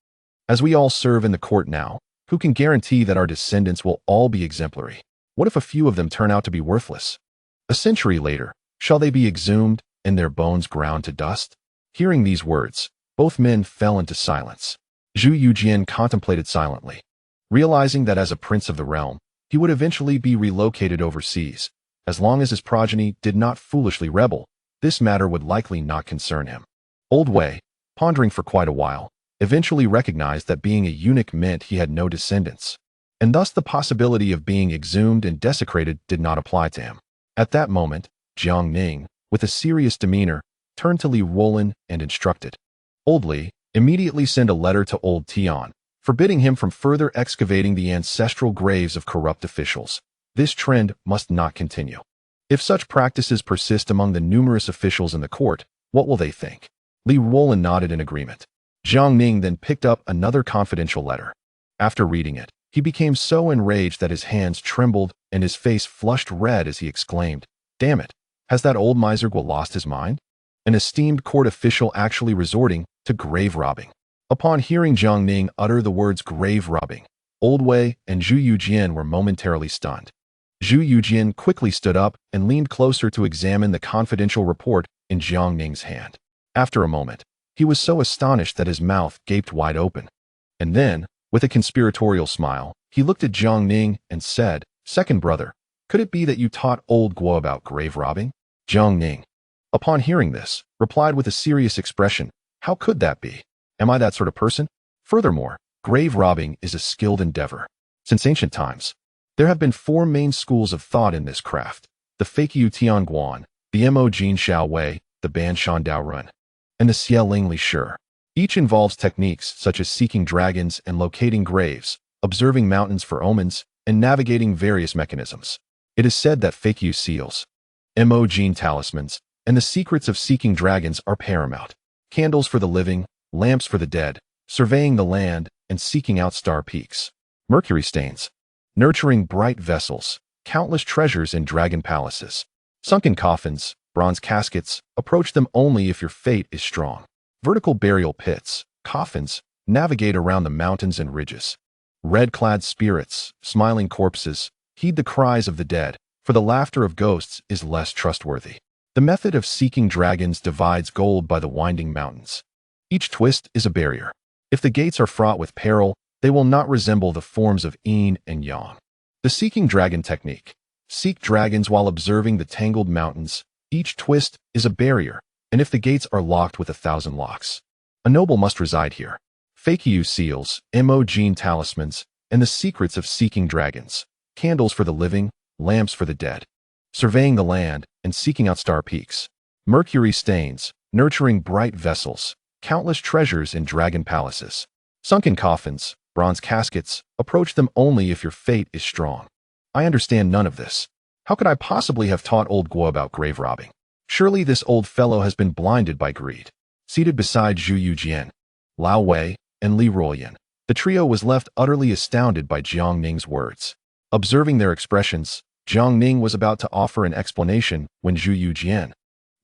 as we all serve in the court now, who can guarantee that our descendants will all be exemplary? What if a few of them turn out to be worthless? A century later, shall they be exhumed and their bones ground to dust?" Hearing these words, both men fell into silence. Zhu Youjian contemplated silently, realizing that as a prince of the realm, he would eventually be relocated overseas. As long as his progeny did not foolishly rebel, this matter would likely not concern him. Old Wei, pondering for quite a while, eventually recognized that being a eunuch meant he had no descendants, and thus the possibility of being exhumed and desecrated did not apply to him. At that moment, Jiang Ning, with a serious demeanor, turned to Li Wolin and instructed, "Old Li, immediately send a letter to old Tian, forbidding him from further excavating the ancestral graves of corrupt officials. This trend must not continue. If such practices persist among the numerous officials in the court, what will they think?" Li Wolin nodded in agreement. Jiang Ning then picked up another confidential letter. After reading it, he became so enraged that his hands trembled and his face flushed red as he exclaimed, "Damn it, has that old miser lost his mind? An esteemed court official actually resorting to grave robbing." Upon hearing Jiang Ning utter the words grave robbing, Old Wei and Zhu Youjian were momentarily stunned. Zhu Youjian quickly stood up and leaned closer to examine the confidential report in Jiang Ning's hand. After a moment, he was so astonished that his mouth gaped wide open. And then, with a conspiratorial smile, he looked at Jiang Ning and said, "Second brother, could it be that you taught old Guo about grave robbing?" Jiang Ning, upon hearing this, replied with a serious expression, "How could that be? Am I that sort of person? Furthermore, grave robbing is a skilled endeavor. Since ancient times, there have been 4 main schools of thought in this craft: the Fakyu Tianguan, the Mo Jin Shao Wei, the Ban Shan Dao Run, and the Xie Ling Li Shi. Each involves techniques such as seeking dragons and locating graves, observing mountains for omens, and navigating various mechanisms. It is said that Fakyu seals, Mo-gene talismans, and the secrets of seeking dragons are paramount. Candles for the living, lamps for the dead, surveying the land, and seeking out star peaks. Mercury stains, nurturing bright vessels, countless treasures in dragon palaces. Sunken coffins, bronze caskets, approach them only if your fate is strong. Vertical burial pits, coffins, navigate around the mountains and ridges. Red-clad spirits, smiling corpses, heed the cries of the dead, for the laughter of ghosts is less trustworthy. The method of seeking dragons divides gold by the winding mountains. Each twist is a barrier. If the gates are fraught with peril, they will not resemble the forms of yin and yang. The seeking dragon technique. Seek dragons while observing the tangled mountains. Each twist is a barrier, and if the gates are locked with 1,000 locks, a noble must reside here. Fakeu seals, Mo-gene talismans, and the secrets of seeking dragons. Candles for the living, lamps for the dead. Surveying the land and seeking out star peaks. Mercury stains, nurturing bright vessels, countless treasures in dragon palaces. Sunken coffins, bronze caskets, approach them only if your fate is strong. I understand none of this. How could I possibly have taught old Guo about grave robbing? Surely this old fellow has been blinded by greed. Seated beside Zhu Youjian, Lao Wei, and Li Ruoyan, the trio was left utterly astounded by Jiang Ning's words. Observing their expressions, Jiang Ning was about to offer an explanation when Zhu Youjian,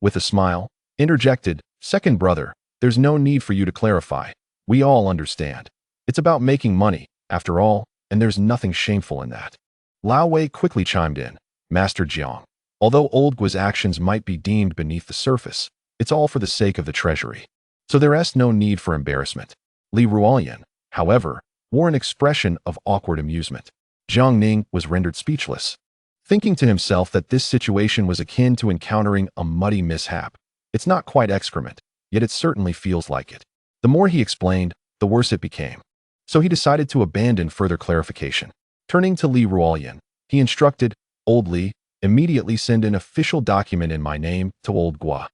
with a smile, interjected, "Second brother, there's no need for you to clarify. We all understand. It's about making money, after all, and there's nothing shameful in that." Lao Wei quickly chimed in, "Master Jiang, although old Guo's actions might be deemed beneath the surface, it's all for the sake of the treasury. So there is no need for embarrassment." Li Ruoyan, however, wore an expression of awkward amusement. Jiang Ning was rendered speechless, thinking to himself that this situation was akin to encountering a muddy mishap. It's not quite excrement, yet it certainly feels like it. The more he explained, the worse it became. So he decided to abandon further clarification. Turning to Li Ruoyan, he instructed, "Old Li, immediately send an official document in my name to old Guo,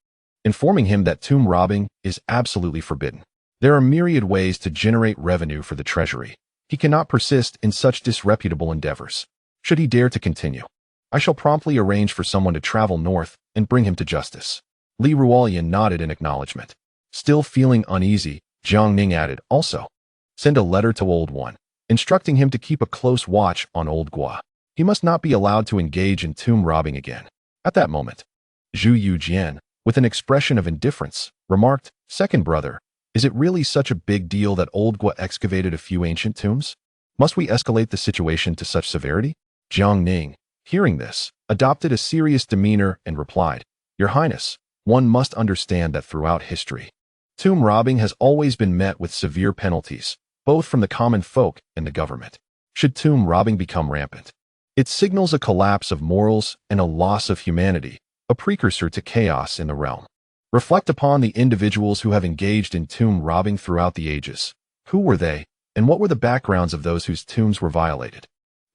informing him that tomb robbing is absolutely forbidden. There are myriad ways to generate revenue for the treasury. He cannot persist in such disreputable endeavors. Should he dare to continue, I shall promptly arrange for someone to travel north and bring him to justice." Li Ruoyan nodded in acknowledgement. Still feeling uneasy, Jiang Ning added, "Also, send a letter to Old One, instructing him to keep a close watch on Old Guo. He must not be allowed to engage in tomb robbing again." At that moment, Zhu Youjian, with an expression of indifference, remarked, "Second brother, is it really such a big deal that Old Guo excavated a few ancient tombs? Must we escalate the situation to such severity?" Jiang Ning, hearing this, adopted a serious demeanor and replied, "Your Highness, one must understand that throughout history, tomb robbing has always been met with severe penalties, both from the common folk and the government. Should tomb robbing become rampant, it signals a collapse of morals and a loss of humanity, a precursor to chaos in the realm. Reflect upon the individuals who have engaged in tomb robbing throughout the ages. Who were they, and what were the backgrounds of those whose tombs were violated?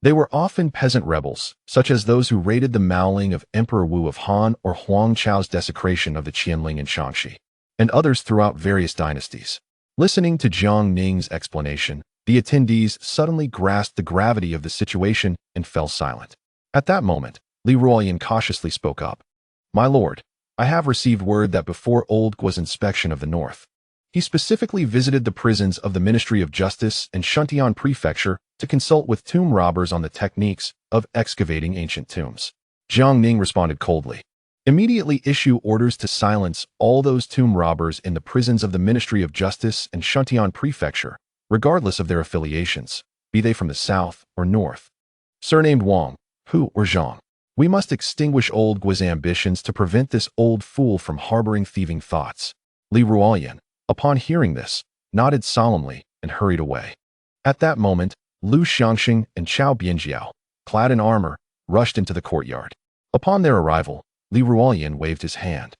They were often peasant rebels, such as those who raided the Maoling of Emperor Wu of Han or Huang Chao's desecration of the Qianling in Tianqi, and others throughout various dynasties." Listening to Jiang Ning's explanation, the attendees suddenly grasped the gravity of the situation and fell silent. At that moment, Li Ruoyan cautiously spoke up. "My lord, I have received word that before old Guo's inspection of the north, he specifically visited the prisons of the Ministry of Justice and Shuntian Prefecture to consult with tomb robbers on the techniques of excavating ancient tombs." Jiang Ning responded coldly, "Immediately issue orders to silence all those tomb robbers in the prisons of the Ministry of Justice and Shuntian Prefecture, regardless of their affiliations, be they from the south or north. Surnamed Wang, Hu, or Zhang. We must extinguish old Guo's ambitions to prevent this old fool from harboring thieving thoughts." Li Ruoyan, upon hearing this, nodded solemnly and hurried away. At that moment, Lu Xiangxing and Chao Bianjiao, clad in armor, rushed into the courtyard. Upon their arrival, Li Ruoyan waved his hand,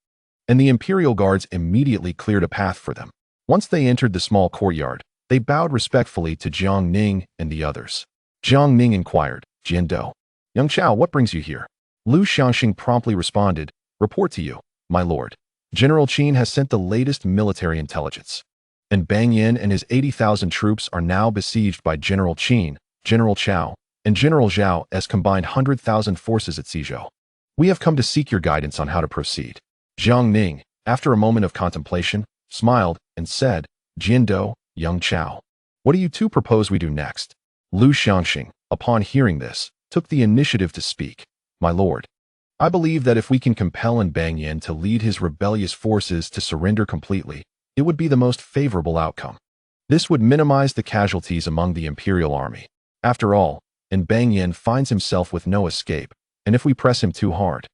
and the imperial guards immediately cleared a path for them. Once they entered the small courtyard, they bowed respectfully to Jiang Ning and the others. Jiang Ning inquired, "Jiando, young Chao, what brings you here?" Lu Xiangxing promptly responded, "Report to you, my lord. General Qin has sent the latest military intelligence, and Bang Yin and his 80,000 troops are now besieged by General Qin, General Chao, and General Zhao as combined 100,000 forces at Guizhou. We have come to seek your guidance on how to proceed. Jiang Ning, after a moment of contemplation, smiled and said, Jiando, young Chao. What do you two propose we do next? Lu Qianxing, upon hearing this, took the initiative to speak. My lord, I believe that if we can compel Banyan to lead his rebellious forces to surrender completely, it would be the most favorable outcome. This would minimize the casualties among the imperial army. After all, Banyan finds himself with no escape, and if we press him too hard,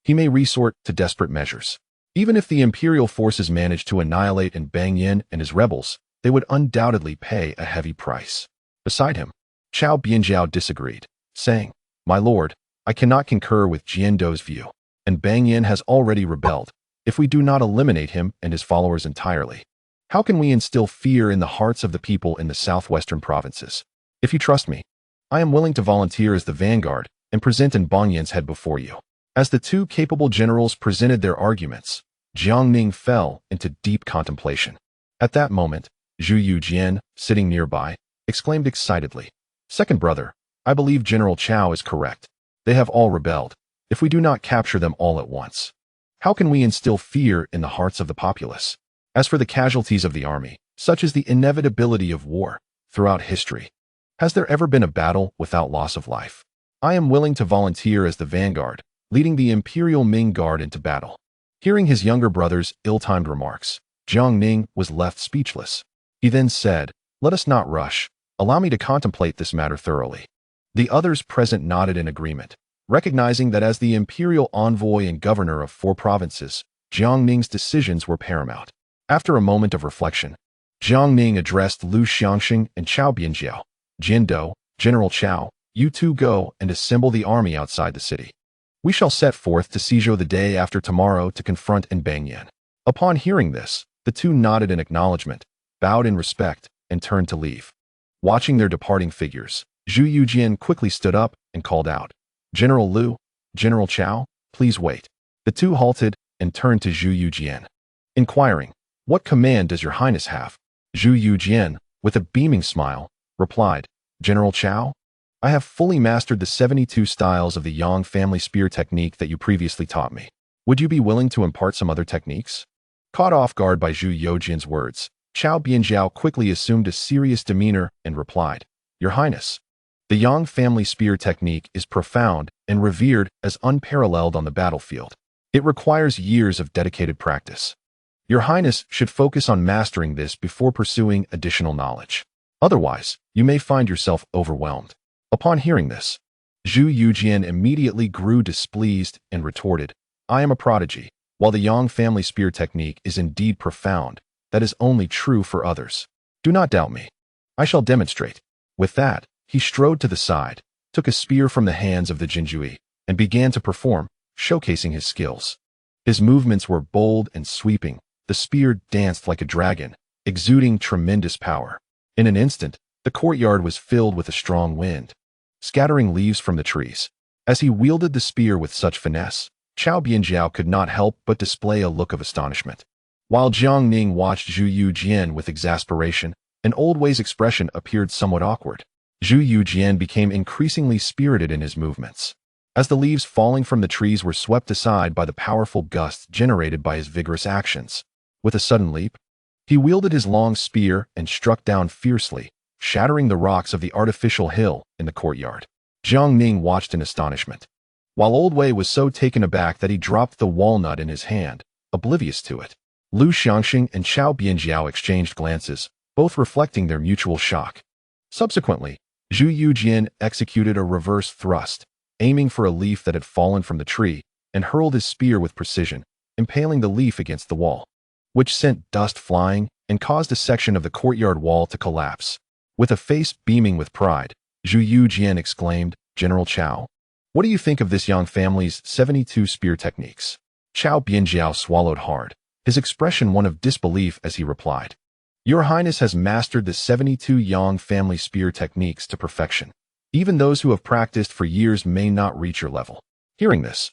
he may resort to desperate measures. Even if the imperial forces manage to annihilate Banyan and his rebels, they would undoubtedly pay a heavy price. Beside him, Chao Bianjiao disagreed, saying, My lord, I cannot concur with Jiando's view, and Banyan has already rebelled. If we do not eliminate him and his followers entirely, how can we instill fear in the hearts of the people in the southwestern provinces? If you trust me, I am willing to volunteer as the vanguard and present Banyan's head before you. As the two capable generals presented their arguments, Jiang Ning fell into deep contemplation. At that moment, Zhu Youjian, sitting nearby, exclaimed excitedly, Second brother, I believe General Chao is correct. They have all rebelled. If we do not capture them all at once, how can we instill fear in the hearts of the populace? As for the casualties of the army, such is the inevitability of war throughout history. Has there ever been a battle without loss of life? I am willing to volunteer as the vanguard, leading the Imperial Ming Guard into battle. Hearing his younger brother's ill-timed remarks, Jiang Ning was left speechless. He then said, Let us not rush. Allow me to contemplate this matter thoroughly. The others present nodded in agreement, recognizing that as the imperial envoy and governor of 4 provinces, Jiang Ning's decisions were paramount. After a moment of reflection, Jiang Ning addressed Lu Qianxing and Chao Bianjiao. Jiando, General Chao, you two go and assemble the army outside the city. We shall set forth to Guizhou the day after tomorrow to confront Banyan. Upon hearing this, the two nodded in acknowledgement, bowed in respect, and turned to leave. Watching their departing figures, Zhu Youjian quickly stood up and called out, General Lu, General Chao, please wait. The two halted and turned to Zhu Youjian, inquiring, What command does your highness have? Zhu Youjian, with a beaming smile, replied, General Chao, I have fully mastered the 72 styles of the Yang family spear technique that you previously taught me. Would you be willing to impart some other techniques? Caught off guard by Zhu Youjian's words, Chao Bianjiao quickly assumed a serious demeanor and replied, Your Highness, the Yang family spear technique is profound and revered as unparalleled on the battlefield. It requires years of dedicated practice. Your Highness should focus on mastering this before pursuing additional knowledge. Otherwise, you may find yourself overwhelmed. Upon hearing this, Zhu Youjian immediately grew displeased and retorted, I am a prodigy. While the Yang family spear technique is indeed profound, that is only true for others. Do not doubt me. I shall demonstrate. With that, he strode to the side, took a spear from the hands of the Jinjui, and began to perform, showcasing his skills. His movements were bold and sweeping. The spear danced like a dragon, exuding tremendous power. In an instant, the courtyard was filled with a strong wind, scattering leaves from the trees. As he wielded the spear with such finesse, Chao Bianjiao could not help but display a look of astonishment. While Jiang Ning watched Zhu Youjian with exasperation, an old Wei's expression appeared somewhat awkward. Zhu Youjian became increasingly spirited in his movements. As the leaves falling from the trees were swept aside by the powerful gusts generated by his vigorous actions, with a sudden leap, he wielded his long spear and struck down fiercely, shattering the rocks of the artificial hill in the courtyard. Jiang Ning watched in astonishment, while Old Wei was so taken aback that he dropped the walnut in his hand, oblivious to it. Lu Qianxing and Chao Bianjiao exchanged glances, both reflecting their mutual shock. Subsequently, Zhu Youjian executed a reverse thrust, aiming for a leaf that had fallen from the tree, and hurled his spear with precision, impaling the leaf against the wall, which sent dust flying and caused a section of the courtyard wall to collapse. With a face beaming with pride, Zhu Youjian exclaimed, General Chao, what do you think of this Yang family's 72 spear techniques? Chao Bianjiao swallowed hard, his expression one of disbelief as he replied, Your Highness has mastered the 72 Yang family spear techniques to perfection. Even those who have practiced for years may not reach your level. Hearing this,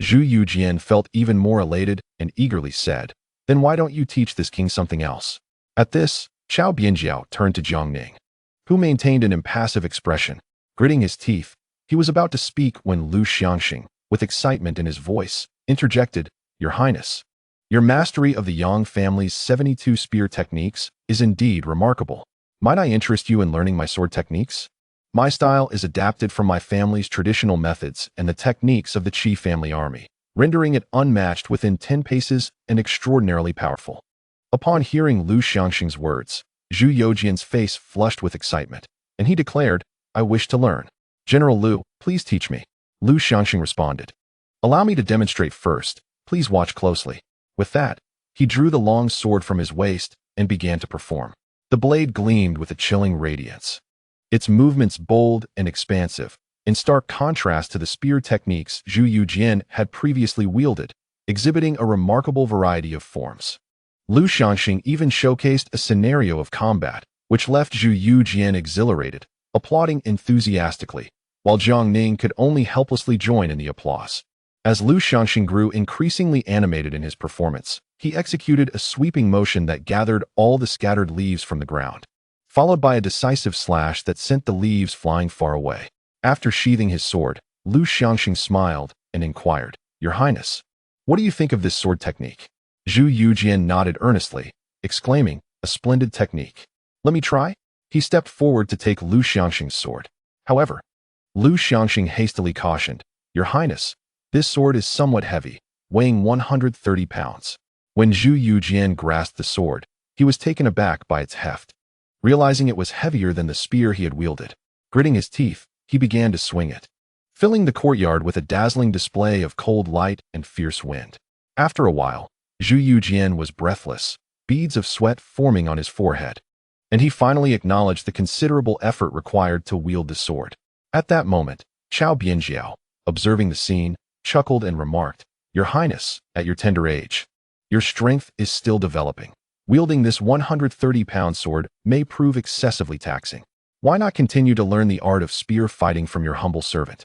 Zhu Youjian felt even more elated and eagerly said, Then why don't you teach this king something else? At this, Chao Bianjiao turned to Jiang Ning, who maintained an impassive expression. Gritting his teeth, he was about to speak when Lu Qianxing, with excitement in his voice, interjected, "Your Highness, your mastery of the Yang family's 72 spear techniques is indeed remarkable. Might I interest you in learning my sword techniques? My style is adapted from my family's traditional methods and the techniques of the Qi family army, rendering it unmatched within 10 paces and extraordinarily powerful." Upon hearing Lu Xiangxing's words, Zhu Youjian's face flushed with excitement, and he declared, "I wish to learn. General Lu, please teach me." Lu Xiangxing responded, "Allow me to demonstrate first. Please watch closely." With that, he drew the long sword from his waist and began to perform. The blade gleamed with a chilling radiance, its movements bold and expansive, in stark contrast to the spear techniques Zhu Youjian had previously wielded, exhibiting a remarkable variety of forms. Lu Xiangxing even showcased a scenario of combat, which left Zhu Youjian exhilarated, applauding enthusiastically, while Jiang Ning could only helplessly join in the applause. As Lu Xiangxing grew increasingly animated in his performance, he executed a sweeping motion that gathered all the scattered leaves from the ground, followed by a decisive slash that sent the leaves flying far away. After sheathing his sword, Lu Xiangxing smiled and inquired, "Your Highness, what do you think of this sword technique?" Zhu Youjian nodded earnestly, exclaiming, "A splendid technique. Let me try?" He stepped forward to take Lu Xiangxing's sword. However, Lu Xiangxing hastily cautioned, "Your Highness, this sword is somewhat heavy, weighing 130 pounds. When Zhu Youjian grasped the sword, he was taken aback by its heft. Realizing it was heavier than the spear he had wielded, gritting his teeth, he began to swing it, filling the courtyard with a dazzling display of cold light and fierce wind. After a while, Zhu Youjian was breathless, beads of sweat forming on his forehead, and he finally acknowledged the considerable effort required to wield the sword. At that moment, Qiao Bianjiao, observing the scene, chuckled and remarked, "Your Highness, at your tender age, your strength is still developing. Wielding this 130-pound sword may prove excessively taxing. Why not continue to learn the art of spear fighting from your humble servant?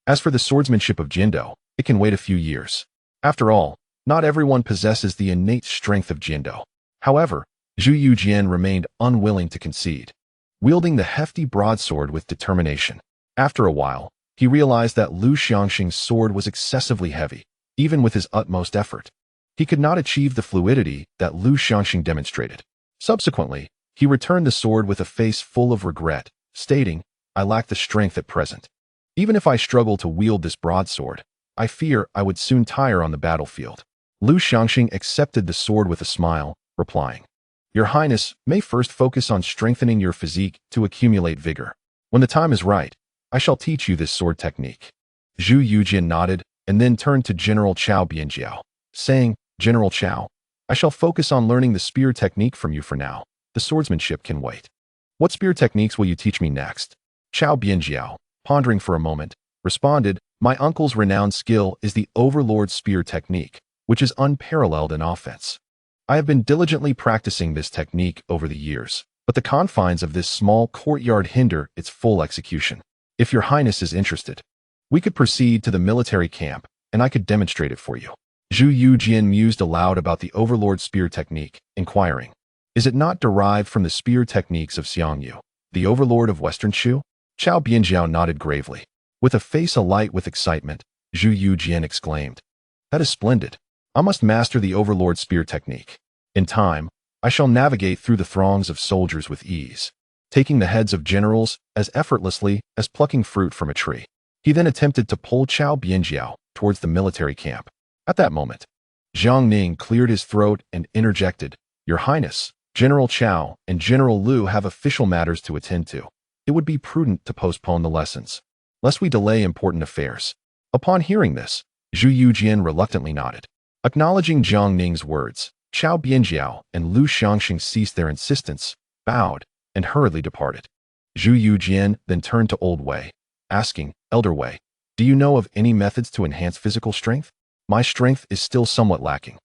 As for the swordsmanship of Jindo, it can wait a few years. After all, not everyone possesses the innate strength of Jindo." However, Zhu Youjian remained unwilling to concede, wielding the hefty broadsword with determination. After a while, he realized that Lu Xiangxing's sword was excessively heavy, even with his utmost effort. He could not achieve the fluidity that Lu Xiangxing demonstrated. Subsequently, he returned the sword with a face full of regret, stating, "I lack the strength at present. Even if I struggle to wield this broadsword, I fear I would soon tire on the battlefield." Lu Xiangxing accepted the sword with a smile, replying, "Your Highness may first focus on strengthening your physique to accumulate vigor. When the time is right, I shall teach you this sword technique." Zhu Youjian nodded and then turned to General Qiao Bianjiao, saying, "General Qiao, I shall focus on learning the spear technique from you for now. The swordsmanship can wait. What spear techniques will you teach me next?" Qiao Bianjiao, pondering for a moment, responded, "My uncle's renowned skill is the Overlord spear technique, which is unparalleled in offense. I have been diligently practicing this technique over the years, but the confines of this small courtyard hinder its full execution. If your Highness is interested, we could proceed to the military camp, and I could demonstrate it for you." Zhu Youjian mused aloud about the Overlord spear technique, inquiring, "Is it not derived from the spear techniques of Xiangyu, the Overlord of Western Shu?" Qiao Bianjiao nodded gravely. With a face alight with excitement, Zhu Youjian exclaimed, "That is splendid. I must master the Overlord spear technique. In time, I shall navigate through the throngs of soldiers with ease, taking the heads of generals as effortlessly as plucking fruit from a tree." He then attempted to pull Qiao Bianjiao towards the military camp. At that moment, Jiang Ning cleared his throat and interjected, "Your Highness, General Qiao and General Lu have official matters to attend to. It would be prudent to postpone the lessons, lest we delay important affairs." Upon hearing this, Zhu Youjian reluctantly nodded. Acknowledging Jiang Ning's words, Qiao Bianjiao and Lu Xiangxing ceased their insistence, bowed, and hurriedly departed. Zhu Youjian then turned to Old Wei, asking, "Elder Wei, do you know of any methods to enhance physical strength? My strength is still somewhat lacking.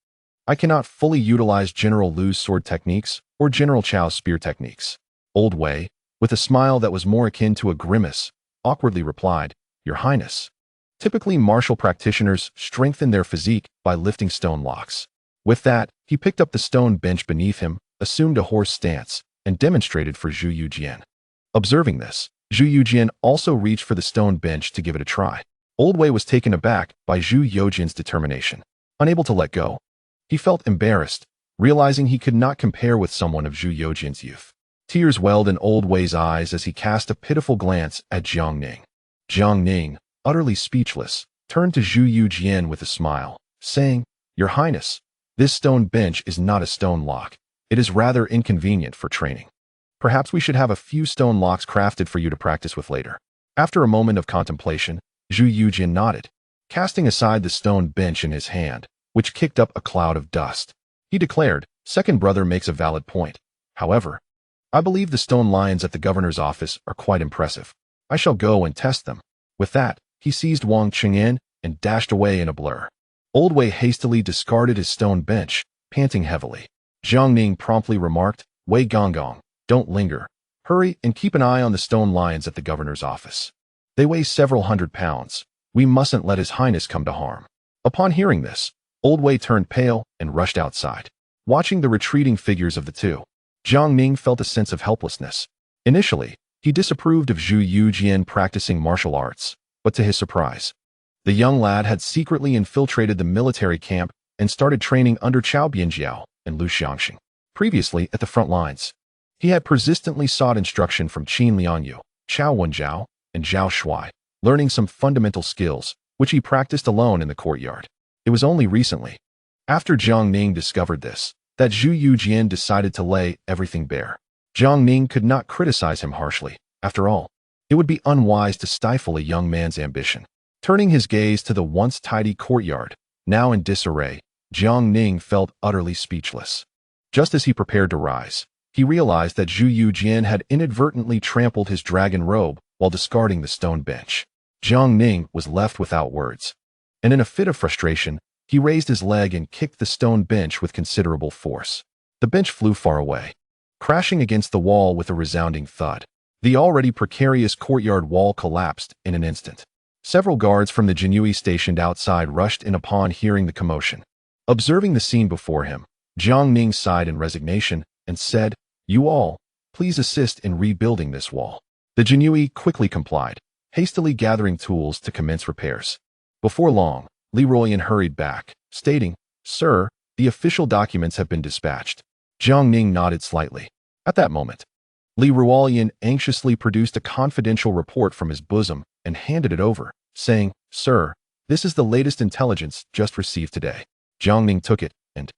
I cannot fully utilize General Lu's sword techniques or General Qiao's spear techniques." Old Wei, with a smile that was more akin to a grimace, awkwardly replied, "Your Highness, typically martial practitioners strengthen their physique by lifting stone blocks." With that, he picked up the stone bench beneath him, assumed a horse stance, and demonstrated for Zhu Youjian. Observing this, Zhu Youjian also reached for the stone bench to give it a try. Old Wei was taken aback by Zhu Youjian's determination. Unable to let go, he felt embarrassed, realizing he could not compare with someone of Zhu Youjian's youth. Tears welled in Old Wei's eyes as he cast a pitiful glance at Jiang Ning. Jiang Ning, utterly speechless, turned to Zhu Youjian with a smile, saying, "Your Highness, this stone bench is not a stone lock. It is rather inconvenient for training. Perhaps we should have a few stone locks crafted for you to practice with later." After a moment of contemplation, Zhu Youjian nodded, casting aside the stone bench in his hand, which kicked up a cloud of dust. He declared, "Second brother makes a valid point. However, I believe the stone lions at the governor's office are quite impressive. I shall go and test them." With that, he seized Wang Sanshan and dashed away in a blur. Old Wei hastily discarded his stone bench, panting heavily. Jiang Ning promptly remarked, "Wei Gonggong, don't linger. Hurry and keep an eye on the stone lions at the governor's office. They weigh several hundred pounds. We mustn't let His Highness come to harm." Upon hearing this, Old Wei turned pale and rushed outside. Watching the retreating figures of the two, Jiang Ning felt a sense of helplessness. Initially, he disapproved of Zhu Youjian practicing martial arts, but to his surprise, the young lad had secretly infiltrated the military camp and started training under Cao Bianjiao and Lu Qin. Previously, at the front lines, he had persistently sought instruction from Qin Liangyu, Cao Wenjiao, and Zhao Shuai, learning some fundamental skills, which he practiced alone in the courtyard. It was only recently, after Jiang Ning discovered this, that Zhu Youjian decided to lay everything bare. Jiang Ning could not criticize him harshly. After all, it would be unwise to stifle a young man's ambition. Turning his gaze to the once tidy courtyard, now in disarray, Jiang Ning felt utterly speechless. Just as he prepared to rise, he realized that Zhu Youjian had inadvertently trampled his dragon robe while discarding the stone bench. Jiang Ning was left without words, and in a fit of frustration, he raised his leg and kicked the stone bench with considerable force. The bench flew far away, crashing against the wall with a resounding thud. The already precarious courtyard wall collapsed in an instant. Several guards from the Jinhui stationed outside rushed in upon hearing the commotion. Observing the scene before him, Jiang Ning sighed in resignation and said, "You all, please assist in rebuilding this wall." The Jinhui quickly complied, hastily gathering tools to commence repairs. Before long, Li Ruoyan hurried back, stating, "Sir, the official documents have been dispatched." Jiang Ning nodded slightly. At that moment, Li Ruoyan anxiously produced a confidential report from his bosom and handed it over, saying, "Sir, this is the latest intelligence just received today." Jiang Ning took it and,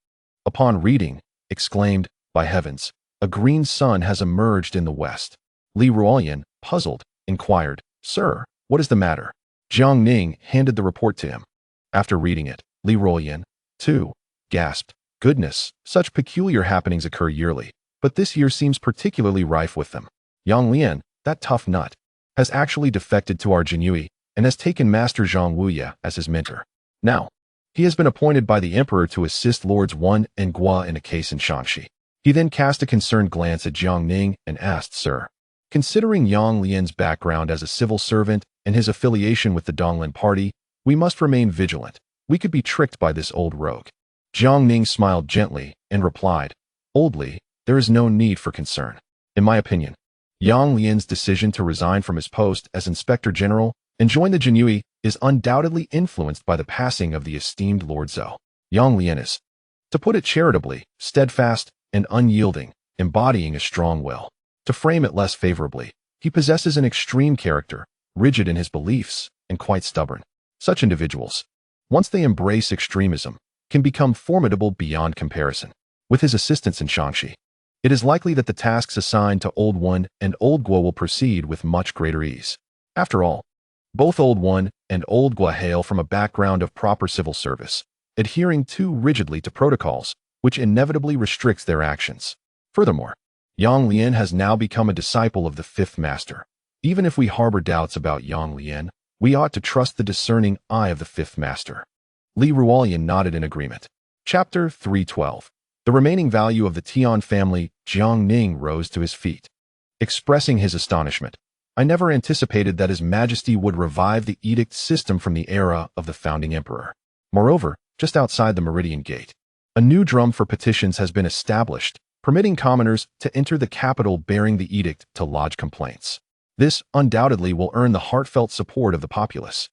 upon reading, exclaimed, "By heavens, a green sun has emerged in the west." Li Ruoyan, puzzled, inquired, "Sir, what is the matter?" Jiang Ning handed the report to him. After reading it, Li Ruoyan, too, gasped, "Goodness, such peculiar happenings occur yearly, but this year seems particularly rife with them. Yang Lian, that tough nut, has actually defected to our Jinhui and has taken Master Zhang Wuya as his mentor. Now, he has been appointed by the Emperor to assist Lords Wen and Gua in a case in Shanxi." He then cast a concerned glance at Jiang Ning and asked, "Sir, considering Yang Lian's background as a civil servant and his affiliation with the Donglin Party, we must remain vigilant. We could be tricked by this old rogue." Jiang Ning smiled gently and replied, "Old Li, there is no need for concern. In my opinion, Yang Lian's decision to resign from his post as Inspector General and join the Jinhui is undoubtedly influenced by the passing of the esteemed Lord Zhou. Yang Lian is, to put it charitably, steadfast and unyielding, embodying a strong will. To frame it less favorably, he possesses an extreme character, rigid in his beliefs and quite stubborn. Such individuals, once they embrace extremism, can become formidable beyond comparison. With his assistance in Shanxi, it is likely that the tasks assigned to Old Wen and Old Guo will proceed with much greater ease. After all, both Old Wen and Old Guo hail from a background of proper civil service, adhering too rigidly to protocols, which inevitably restricts their actions. Furthermore, Yang Lian has now become a disciple of the fifth master. Even if we harbor doubts about Yang Lian, we ought to trust the discerning eye of the fifth master. Li Ruoyan nodded in agreement. Chapter 312. The remaining value of the Tian family. Jiang Ning rose to his feet, expressing his astonishment. "I never anticipated that His Majesty would revive the edict system from the era of the founding emperor. Moreover, just outside the Meridian Gate, a new drum for petitions has been established, permitting commoners to enter the capital bearing the edict to lodge complaints. This undoubtedly will earn the heartfelt support of the populace."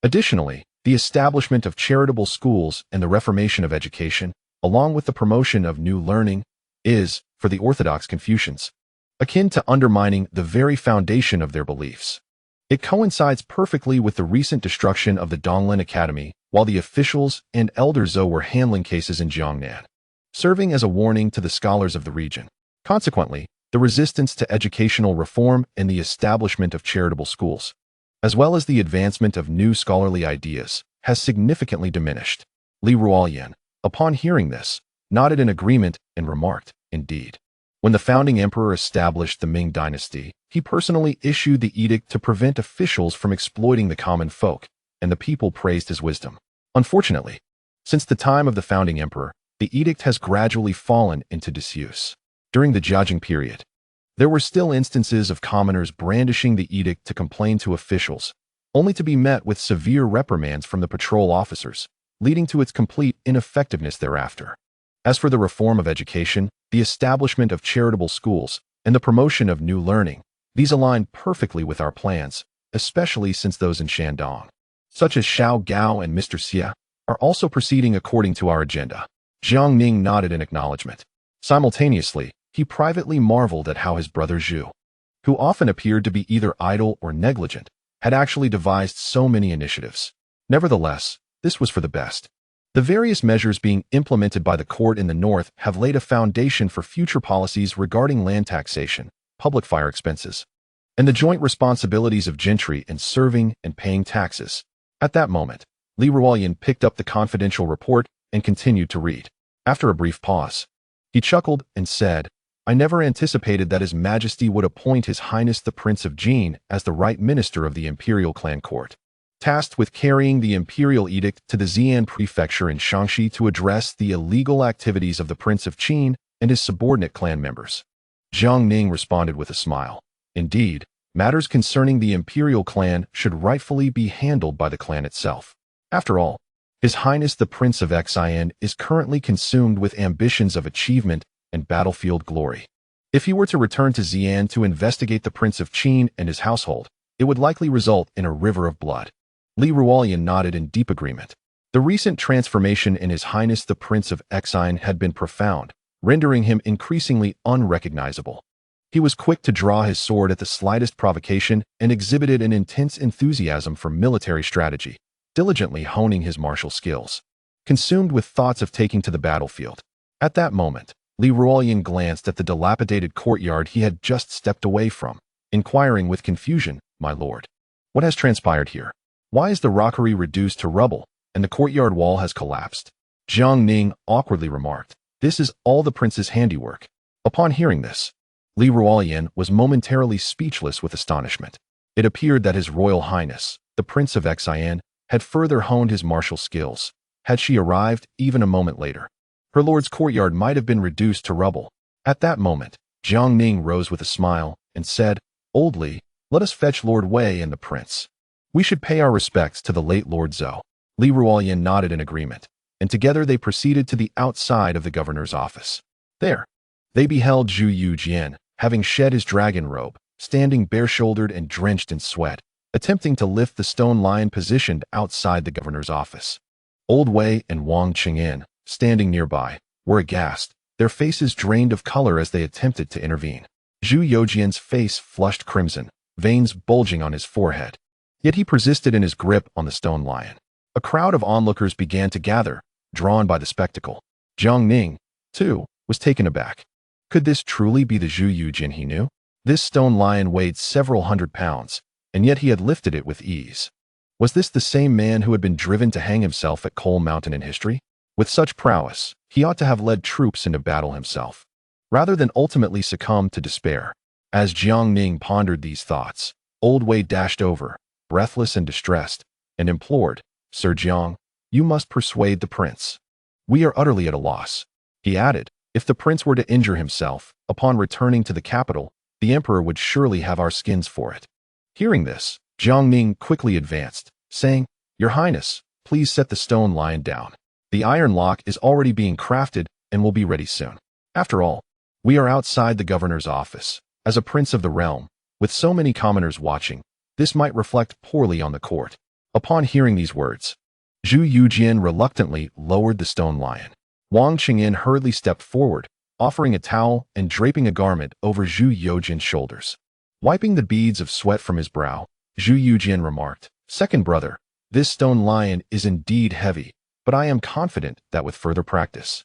Additionally, the establishment of charitable schools and the reformation of education, along with the promotion of new learning, is, for the orthodox Confucians, akin to undermining the very foundation of their beliefs. It coincides perfectly with the recent destruction of the Donglin Academy, while the officials and elder Zhou were handling cases in Jiangnan, serving as a warning to the scholars of the region. Consequently, the resistance to educational reform and the establishment of charitable schools, as well as the advancement of new scholarly ideas, has significantly diminished. Li Ruoyan, upon hearing this, nodded in agreement and remarked, "Indeed. When the founding emperor established the Ming dynasty, he personally issued the edict to prevent officials from exploiting the common folk, and the people praised his wisdom. Unfortunately, since the time of the founding emperor, the edict has gradually fallen into disuse. During the Jiajing period, there were still instances of commoners brandishing the edict to complain to officials, only to be met with severe reprimands from the patrol officers, leading to its complete ineffectiveness thereafter. As for the reform of education, the establishment of charitable schools, and the promotion of new learning, these align perfectly with our plans, especially since those in Shandong, such as Xiao Gao and Mr. Xie, are also proceeding according to our agenda." Jiang Ning nodded in acknowledgement. Simultaneously, he privately marveled at how his brother Zhu, who often appeared to be either idle or negligent, had actually devised so many initiatives. Nevertheless, this was for the best. The various measures being implemented by the court in the north have laid a foundation for future policies regarding land taxation, public fire expenses, and the joint responsibilities of gentry in serving and paying taxes. At that moment, Li Ruoyan picked up the confidential report and continued to read. After a brief pause, he chuckled and said, "I never anticipated that His Majesty would appoint His Highness the Prince of Jin as the right minister of the imperial clan court, tasked with carrying the imperial edict to the Xi'an prefecture in Shaanxi to address the illegal activities of the Prince of Qin and his subordinate clan members." Jiang Ning responded with a smile. "Indeed, matters concerning the imperial clan should rightfully be handled by the clan itself. After all, His Highness the Prince of Xian is currently consumed with ambitions of achievement and battlefield glory. If he were to return to Xi'an to investigate the Prince of Qin and his household, it would likely result in a river of blood." Li Ruoyan nodded in deep agreement. The recent transformation in His Highness the Prince of Xian had been profound, rendering him increasingly unrecognizable. He was quick to draw his sword at the slightest provocation and exhibited an intense enthusiasm for military strategy, diligently honing his martial skills, consumed with thoughts of taking to the battlefield. At that moment, Li Ruoyan glanced at the dilapidated courtyard he had just stepped away from, inquiring with confusion, "My lord, what has transpired here? Why is the rockery reduced to rubble, and the courtyard wall has collapsed?" Jiang Ning awkwardly remarked, "This is all the prince's handiwork." Upon hearing this, Li Ruoyan was momentarily speechless with astonishment. It appeared that His Royal Highness, the Prince of Xian, had further honed his martial skills. Had she arrived even a moment later, her lord's courtyard might have been reduced to rubble. At that moment, Jiang Ning rose with a smile and said, "Old Li, let us fetch Lord Wei and the prince. We should pay our respects to the late Lord Zhou." Li Ruoyan nodded in agreement, and together they proceeded to the outside of the governor's office. There, they beheld Zhu Youjian, having shed his dragon robe, standing bare-shouldered and drenched in sweat, attempting to lift the stone lion positioned outside the governor's office. Old Wei and Wang Sanshan, standing nearby, were aghast, their faces drained of color as they attempted to intervene. Zhu Youjian's face flushed crimson, veins bulging on his forehead. Yet he persisted in his grip on the stone lion. A crowd of onlookers began to gather, drawn by the spectacle. Jiang Ning, too, was taken aback. Could this truly be the Zhu Youjian he knew? This stone lion weighed several hundred pounds, and yet he had lifted it with ease. Was this the same man who had been driven to hang himself at Coal Mountain in history? With such prowess, he ought to have led troops into battle himself, rather than ultimately succumb to despair. As Jiang Ning pondered these thoughts, Old Wei dashed over, breathless and distressed, and implored, "Sir Jiang, you must persuade the prince. We are utterly at a loss." He added, "If the prince were to injure himself, upon returning to the capital, the emperor would surely have our skins for it." Hearing this, Jiang Ning quickly advanced, saying, "Your Highness, please set the stone lion down. The iron lock is already being crafted and will be ready soon. After all, we are outside the governor's office. As a prince of the realm, with so many commoners watching, this might reflect poorly on the court." Upon hearing these words, Zhu Youjian reluctantly lowered the stone lion. Wang Qingyan hurriedly stepped forward, offering a towel and draping a garment over Zhu Youjian's shoulders. Wiping the beads of sweat from his brow, Zhu Youjian remarked, "Second brother, this stone lion is indeed heavy, but I am confident that with further practice,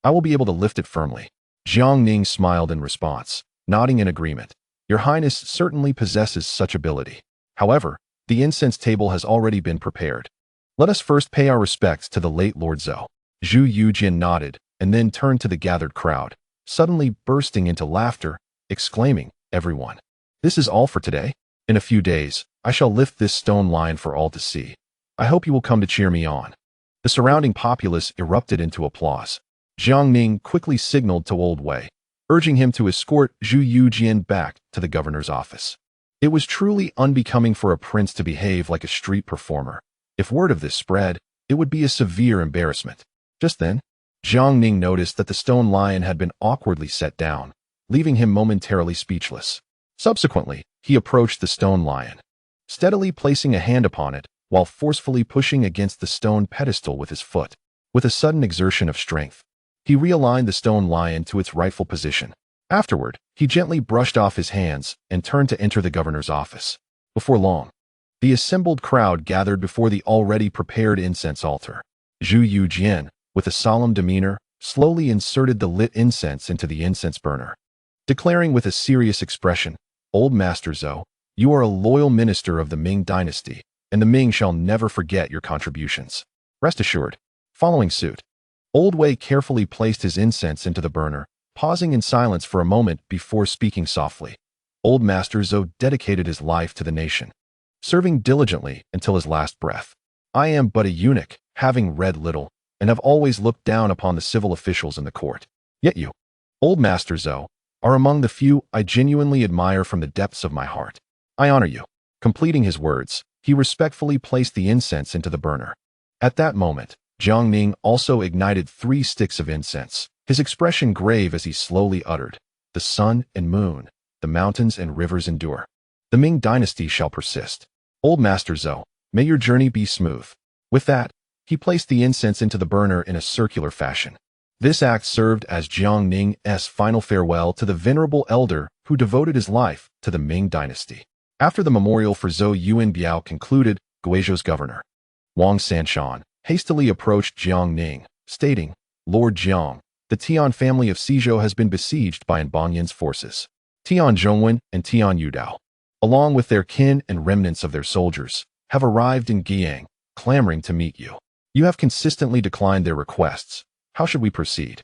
I will be able to lift it firmly." Jiang Ning smiled in response, nodding in agreement. "Your Highness certainly possesses such ability. However, the incense table has already been prepared. Let us first pay our respects to the late Lord Zhou." Zhu Youjian nodded and then turned to the gathered crowd, suddenly bursting into laughter, exclaiming, "Everyone, this is all for today? In a few days, I shall lift this stone lion for all to see. I hope you will come to cheer me on." The surrounding populace erupted into applause. Jiang Ning quickly signaled to Old Wei, urging him to escort Zhu Youjian back to the governor's office. It was truly unbecoming for a prince to behave like a street performer. If word of this spread, it would be a severe embarrassment. Just then, Jiang Ning noticed that the stone lion had been awkwardly set down, leaving him momentarily speechless. Subsequently, he approached the stone lion, steadily placing a hand upon it while forcefully pushing against the stone pedestal with his foot. With a sudden exertion of strength, he realigned the stone lion to its rightful position. Afterward, he gently brushed off his hands and turned to enter the governor's office. Before long, the assembled crowd gathered before the already prepared incense altar. Zhu Youjian, with a solemn demeanor, slowly inserted the lit incense into the incense burner, declaring with a serious expression, "Old Master Zhou, you are a loyal minister of the Ming dynasty, and the Ming shall never forget your contributions. Rest assured." Following suit, Old Wei carefully placed his incense into the burner, pausing in silence for a moment before speaking softly. Old Master Zhou dedicated his life to the nation, serving diligently until his last breath. I am but a eunuch, having read little, and have always looked down upon the civil officials in the court. Yet you, Old Master Zhou, are among the few I genuinely admire from the depths of my heart. I honor you." Completing his words, he respectfully placed the incense into the burner. At that moment, Jiang Ning also ignited 3 sticks of incense, his expression grave as he slowly uttered, "The sun and moon, the mountains and rivers endure. The Ming dynasty shall persist. Old Master Zhou, may your journey be smooth." With that, he placed the incense into the burner in a circular fashion. This act served as Jiang Ning's final farewell to the venerable elder who devoted his life to the Ming dynasty. After the memorial for Zhou Yuanbiao concluded, Guizhou's governor, Wang Sanshan, hastily approached Jiang Ning, stating, "Lord Jiang, the Tian family of Guizhou has been besieged by Banyan's forces. Tian Zhongwen and Tian Yudao, along with their kin and remnants of their soldiers, have arrived in Guiyang, clamoring to meet you. You have consistently declined their requests. How should we proceed?"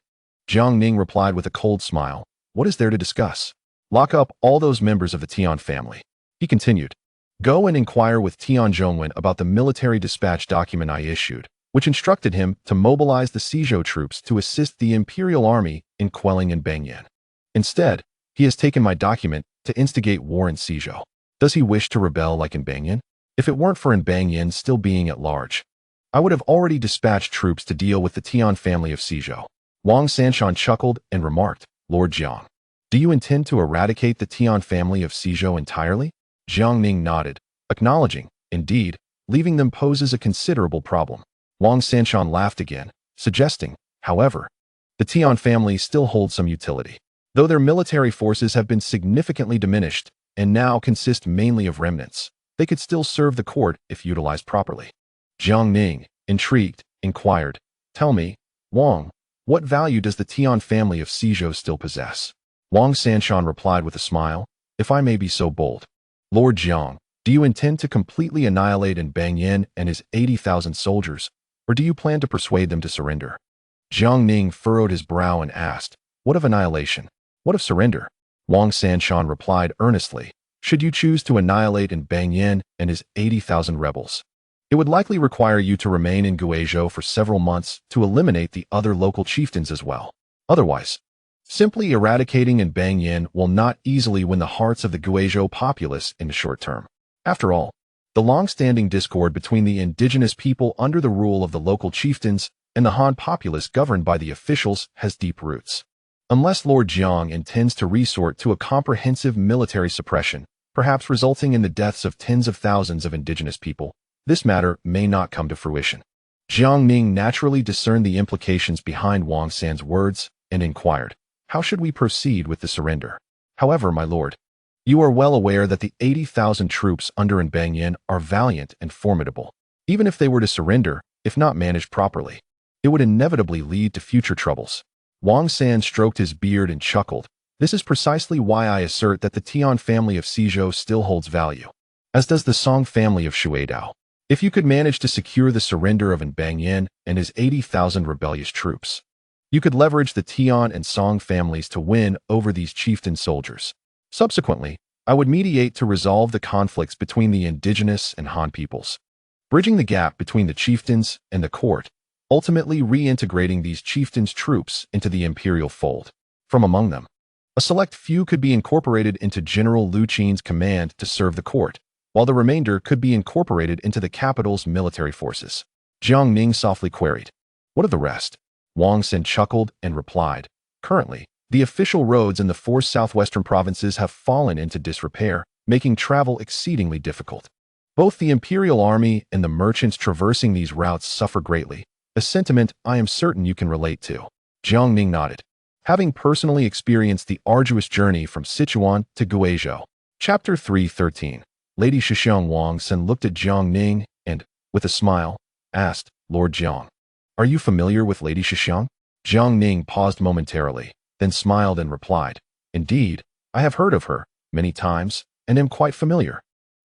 Jiang Ning replied with a cold smile, "What is there to discuss? Lock up all those members of the Tian family." He continued, "Go and inquire with Tian Zhongwen about the military dispatch document I issued, which instructed him to mobilize the Guizhou troops to assist the imperial army in quelling in Banyan. Instead, he has taken my document to instigate war in Guizhou. Does he wish to rebel like in Banyan? If it weren't for Banyan still being at large, I would have already dispatched troops to deal with the Tian family of Guizhou." Wang Sanshan chuckled and remarked, "Lord Jiang, do you intend to eradicate the Tian family of Guizhou entirely?" Jiang Ning nodded, acknowledging, "Indeed, leaving them poses a considerable problem." Wang Sanshan laughed again, suggesting, "However, the Tian family still holds some utility. Though their military forces have been significantly diminished and now consist mainly of remnants, they could still serve the court if utilized properly." Jiang Ning, intrigued, inquired, "Tell me, Wang, what value does the Tian family of Guizhou still possess?" Wang Sanshan replied with a smile, "If I may be so bold, Lord Jiang, do you intend to completely annihilate Banyan and his 80,000 soldiers, or do you plan to persuade them to surrender?" Jiang Ning furrowed his brow and asked, "What of annihilation? What of surrender?" Wang Sanshan replied earnestly, "Should you choose to annihilate Banyan and his 80,000 rebels, it would likely require you to remain in Guizhou for several months to eliminate the other local chieftains as well. Otherwise, simply eradicating Banyan will not easily win the hearts of the Guizhou populace in the short term. After all, the long-standing discord between the indigenous people under the rule of the local chieftains and the Han populace governed by the officials has deep roots. Unless Lord Jiang intends to resort to a comprehensive military suppression, perhaps resulting in the deaths of tens of thousands of indigenous people, this matter may not come to fruition. Jiang Ning naturally discerned the implications behind Wang San's words and inquired, how should we proceed with the surrender? However, my lord, you are well aware that the 80,000 troops under Banyan are valiant and formidable. Even if they were to surrender, if not managed properly, it would inevitably lead to future troubles. Wang San stroked his beard and chuckled. This is precisely why I assert that the Tian family of Guizhou still holds value, as does the Song family of Shuidao. If you could manage to secure the surrender of Banyan and his 80,000 rebellious troops, you could leverage the Tian and Song families to win over these chieftain soldiers. Subsequently, I would mediate to resolve the conflicts between the indigenous and Han peoples, bridging the gap between the chieftains and the court, ultimately reintegrating these chieftains' troops into the imperial fold. From among them, a select few could be incorporated into General Lu Qin's command to serve the court, while the remainder could be incorporated into the capital's military forces. Jiang Ning softly queried, "What of the rest?" Wang San chuckled and replied, "Currently, the official roads in the 4 southwestern provinces have fallen into disrepair, making travel exceedingly difficult. Both the imperial army and the merchants traversing these routes suffer greatly, a sentiment I am certain you can relate to." Jiang Ning nodded, having personally experienced the arduous journey from Sichuan to Guizhou. Chapter 3:13. Lady Shishang. Wang San looked at Jiang Ning and, with a smile, asked, "Lord Jiang, are you familiar with Lady Shishang?" Jiang Ning paused momentarily, then smiled and replied, "Indeed, I have heard of her many times and am quite familiar."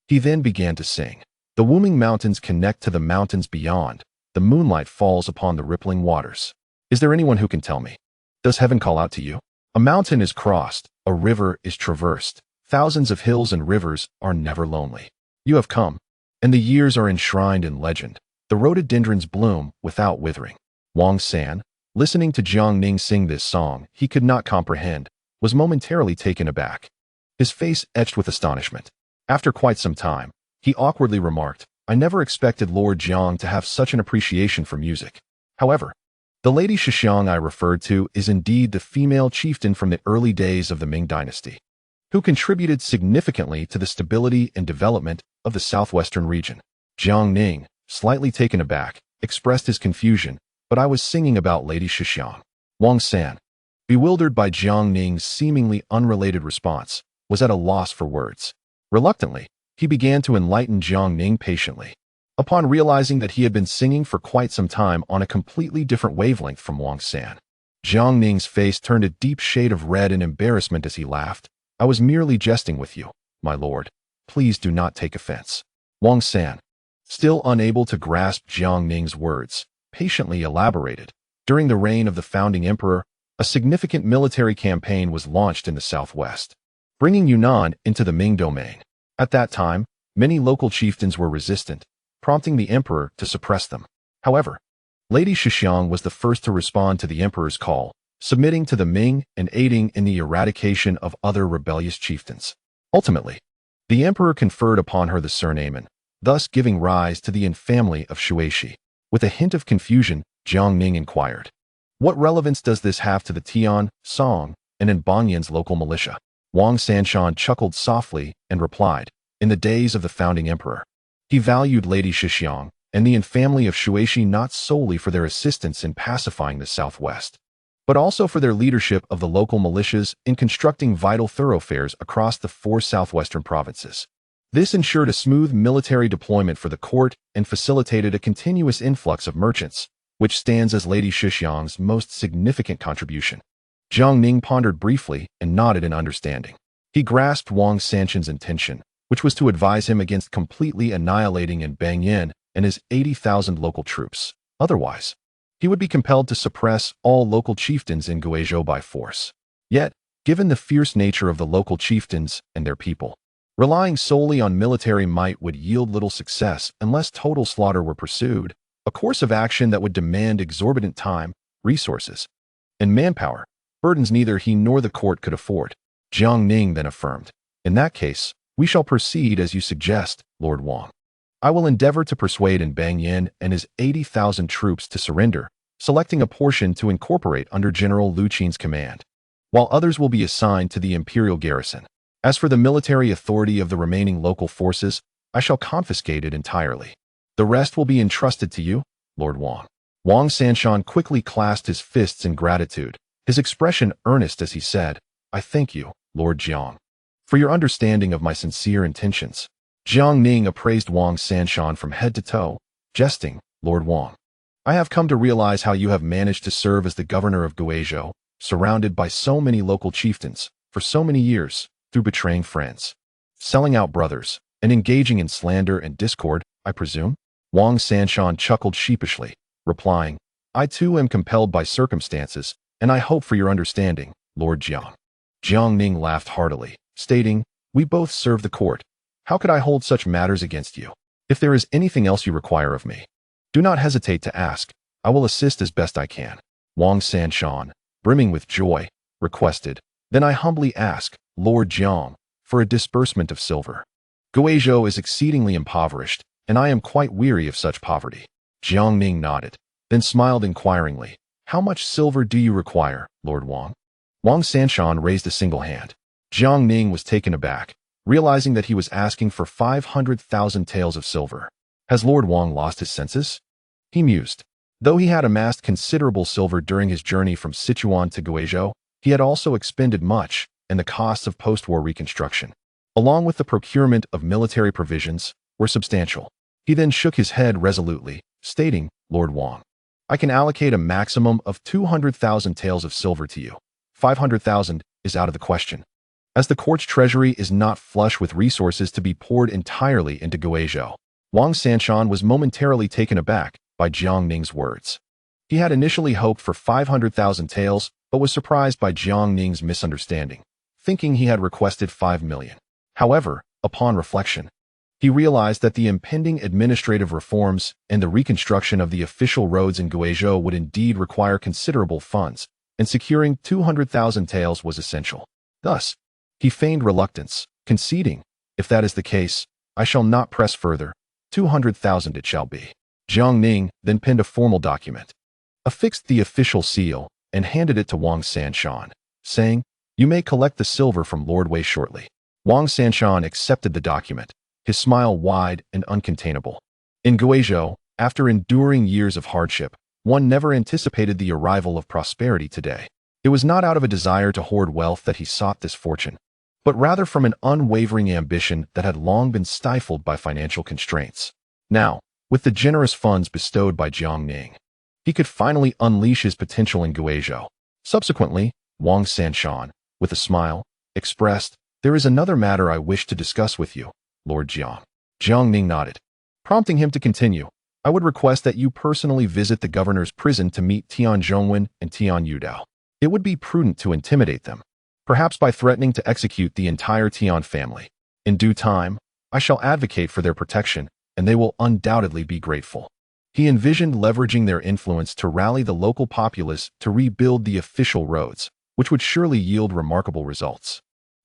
He then began to sing. The Wuming Mountains connect to the mountains beyond. The moonlight falls upon the rippling waters. Is there anyone who can tell me? Does heaven call out to you? A mountain is crossed, a river is traversed. Thousands of hills and rivers are never lonely. You have come, and the years are enshrined in legend. The rhododendrons bloom without withering. Wang San, listening to Jiang Ning sing this song he could not comprehend, was momentarily taken aback, his face etched with astonishment. After quite some time, he awkwardly remarked, "I never expected Lord Jiang to have such an appreciation for music." However, the Lady Shishang I referred to is indeed the female chieftain from the early days of the Ming dynasty, who contributed significantly to the stability and development of the southwestern region. Jiang Ning, slightly taken aback, expressed his confusion, "But I was singing about Lady Shishang." Wang San, bewildered by Jiang Ning's seemingly unrelated response, was at a loss for words. Reluctantly, he began to enlighten Jiang Ning patiently. Upon realizing that he had been singing for quite some time on a completely different wavelength from Wang San, Jiang Ning's face turned a deep shade of red in embarrassment as he laughed. "I was merely jesting with you, my lord. Please do not take offense." Wang San, still unable to grasp Jiang Ning's words, patiently elaborated. During the reign of the founding emperor, a significant military campaign was launched in the southwest, bringing Yunnan into the Ming domain. At that time, many local chieftains were resistant, prompting the emperor to suppress them. However, Lady Shishang was the first to respond to the emperor's call, submitting to the Ming and aiding in the eradication of other rebellious chieftains. Ultimately, the emperor conferred upon her the surname An, thus giving rise to the infamily of Shuishi. With a hint of confusion, Jiang Ning inquired, "What relevance does this have to the Tian, Song, and Banyan's local militia?" Wang Sanshan chuckled softly and replied, "In the days of the founding emperor, he valued Lady Shishang and the infamily of Shuishi not solely for their assistance in pacifying the southwest, but also for their leadership of the local militias in constructing vital thoroughfares across the 4 southwestern provinces. This ensured a smooth military deployment for the court and facilitated a continuous influx of merchants, which stands as Lady Shishang's most significant contribution." Jiang Ning pondered briefly and nodded in understanding. He grasped Wang Sanshan's intention, which was to advise him against completely annihilating Banyan and his 80,000 local troops. Otherwise, he would be compelled to suppress all local chieftains in Guizhou by force. Yet, given the fierce nature of the local chieftains and their people, relying solely on military might would yield little success unless total slaughter were pursued, a course of action that would demand exorbitant time, resources, and manpower, burdens neither he nor the court could afford. Jiang Ning then affirmed, "In that case, we shall proceed as you suggest, Lord Wang. I will endeavor to persuade Banyan and his 80,000 troops to surrender, selecting a portion to incorporate under General Lu Qin's command, while others will be assigned to the imperial garrison. As for the military authority of the remaining local forces, I shall confiscate it entirely." The rest will be entrusted to you, Lord Wang. Wang Sanshan quickly clasped his fists in gratitude, his expression earnest as he said, I thank you, Lord Jiang, for your understanding of my sincere intentions. Jiang Ning appraised Wang Sanshan from head to toe, jesting, Lord Wang, I have come to realize how you have managed to serve as the governor of Guizhou, surrounded by so many local chieftains, for so many years, through betraying friends, selling out brothers, and engaging in slander and discord, I presume? Wang Sanshan chuckled sheepishly, replying, I too am compelled by circumstances, and I hope for your understanding, Lord Jiang. Jiang Ning laughed heartily, stating, we both serve the court. How could I hold such matters against you? If there is anything else you require of me, do not hesitate to ask. I will assist as best I can. Wang Sanshan, brimming with joy, requested, then I humbly ask, Lord Jiang, for a disbursement of silver. Guizhou is exceedingly impoverished, and I am quite weary of such poverty. Jiang Ning nodded, then smiled inquiringly. How much silver do you require, Lord Wang? Wang Sanshan raised a single hand. Jiang Ning was taken aback, realizing that he was asking for 500,000 taels of silver. Has Lord Wang lost his senses? He mused. Though he had amassed considerable silver during his journey from Sichuan to Guizhou, he had also expended much, and the costs of post-war reconstruction, along with the procurement of military provisions, were substantial. He then shook his head resolutely, stating, Lord Wang, I can allocate a maximum of 200,000 taels of silver to you. 500,000 is out of the question, as the court's treasury is not flush with resources to be poured entirely into Guizhou. Wang Sanshan was momentarily taken aback by Jiang Ning's words. He had initially hoped for 500,000 taels, but was surprised by Jiang Ning's misunderstanding, thinking he had requested 5 million. However, upon reflection, he realized that the impending administrative reforms and the reconstruction of the official roads in Guizhou would indeed require considerable funds, and securing 200,000 taels was essential. Thus, he feigned reluctance, conceding, if that is the case, I shall not press further. 200,000 it shall be. Jiang Ning then penned a formal document, affixed the official seal, and handed it to Wang Sanshan, saying, You may collect the silver from Lord Wei shortly. Wang Sanshan accepted the document, his smile wide and uncontainable. In Guizhou, after enduring years of hardship, one never anticipated the arrival of prosperity today. It was not out of a desire to hoard wealth that he sought this fortune, but rather from an unwavering ambition that had long been stifled by financial constraints. Now, with the generous funds bestowed by Jiang Ning, he could finally unleash his potential in Guizhou. Subsequently, Wang Sanshan, with a smile, expressed, There is another matter I wish to discuss with you, Lord Jiang. Jiang Ning nodded, prompting him to continue. I would request that you personally visit the governor's prison to meet Tian Zhongwen and Tian Yudao. It would be prudent to intimidate them, perhaps by threatening to execute the entire Tian family. In due time, I shall advocate for their protection, and they will undoubtedly be grateful. He envisioned leveraging their influence to rally the local populace to rebuild the official roads, which would surely yield remarkable results.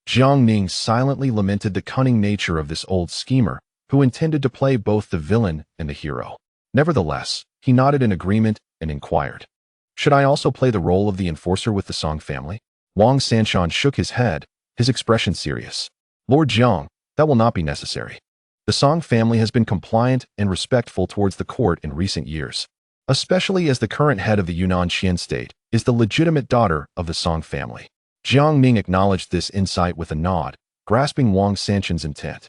Jiang Ning silently lamented the cunning nature of this old schemer, who intended to play both the villain and the hero. Nevertheless, he nodded in agreement and inquired, Should I also play the role of the enforcer with the Song family? Wang Sanshan shook his head, his expression serious. Lord Jiang, that will not be necessary. The Song family has been compliant and respectful towards the court in recent years, especially as the current head of the Yunnan Qian state is the legitimate daughter of the Song family. Jiang Ning acknowledged this insight with a nod, grasping Wang Sanshan's intent.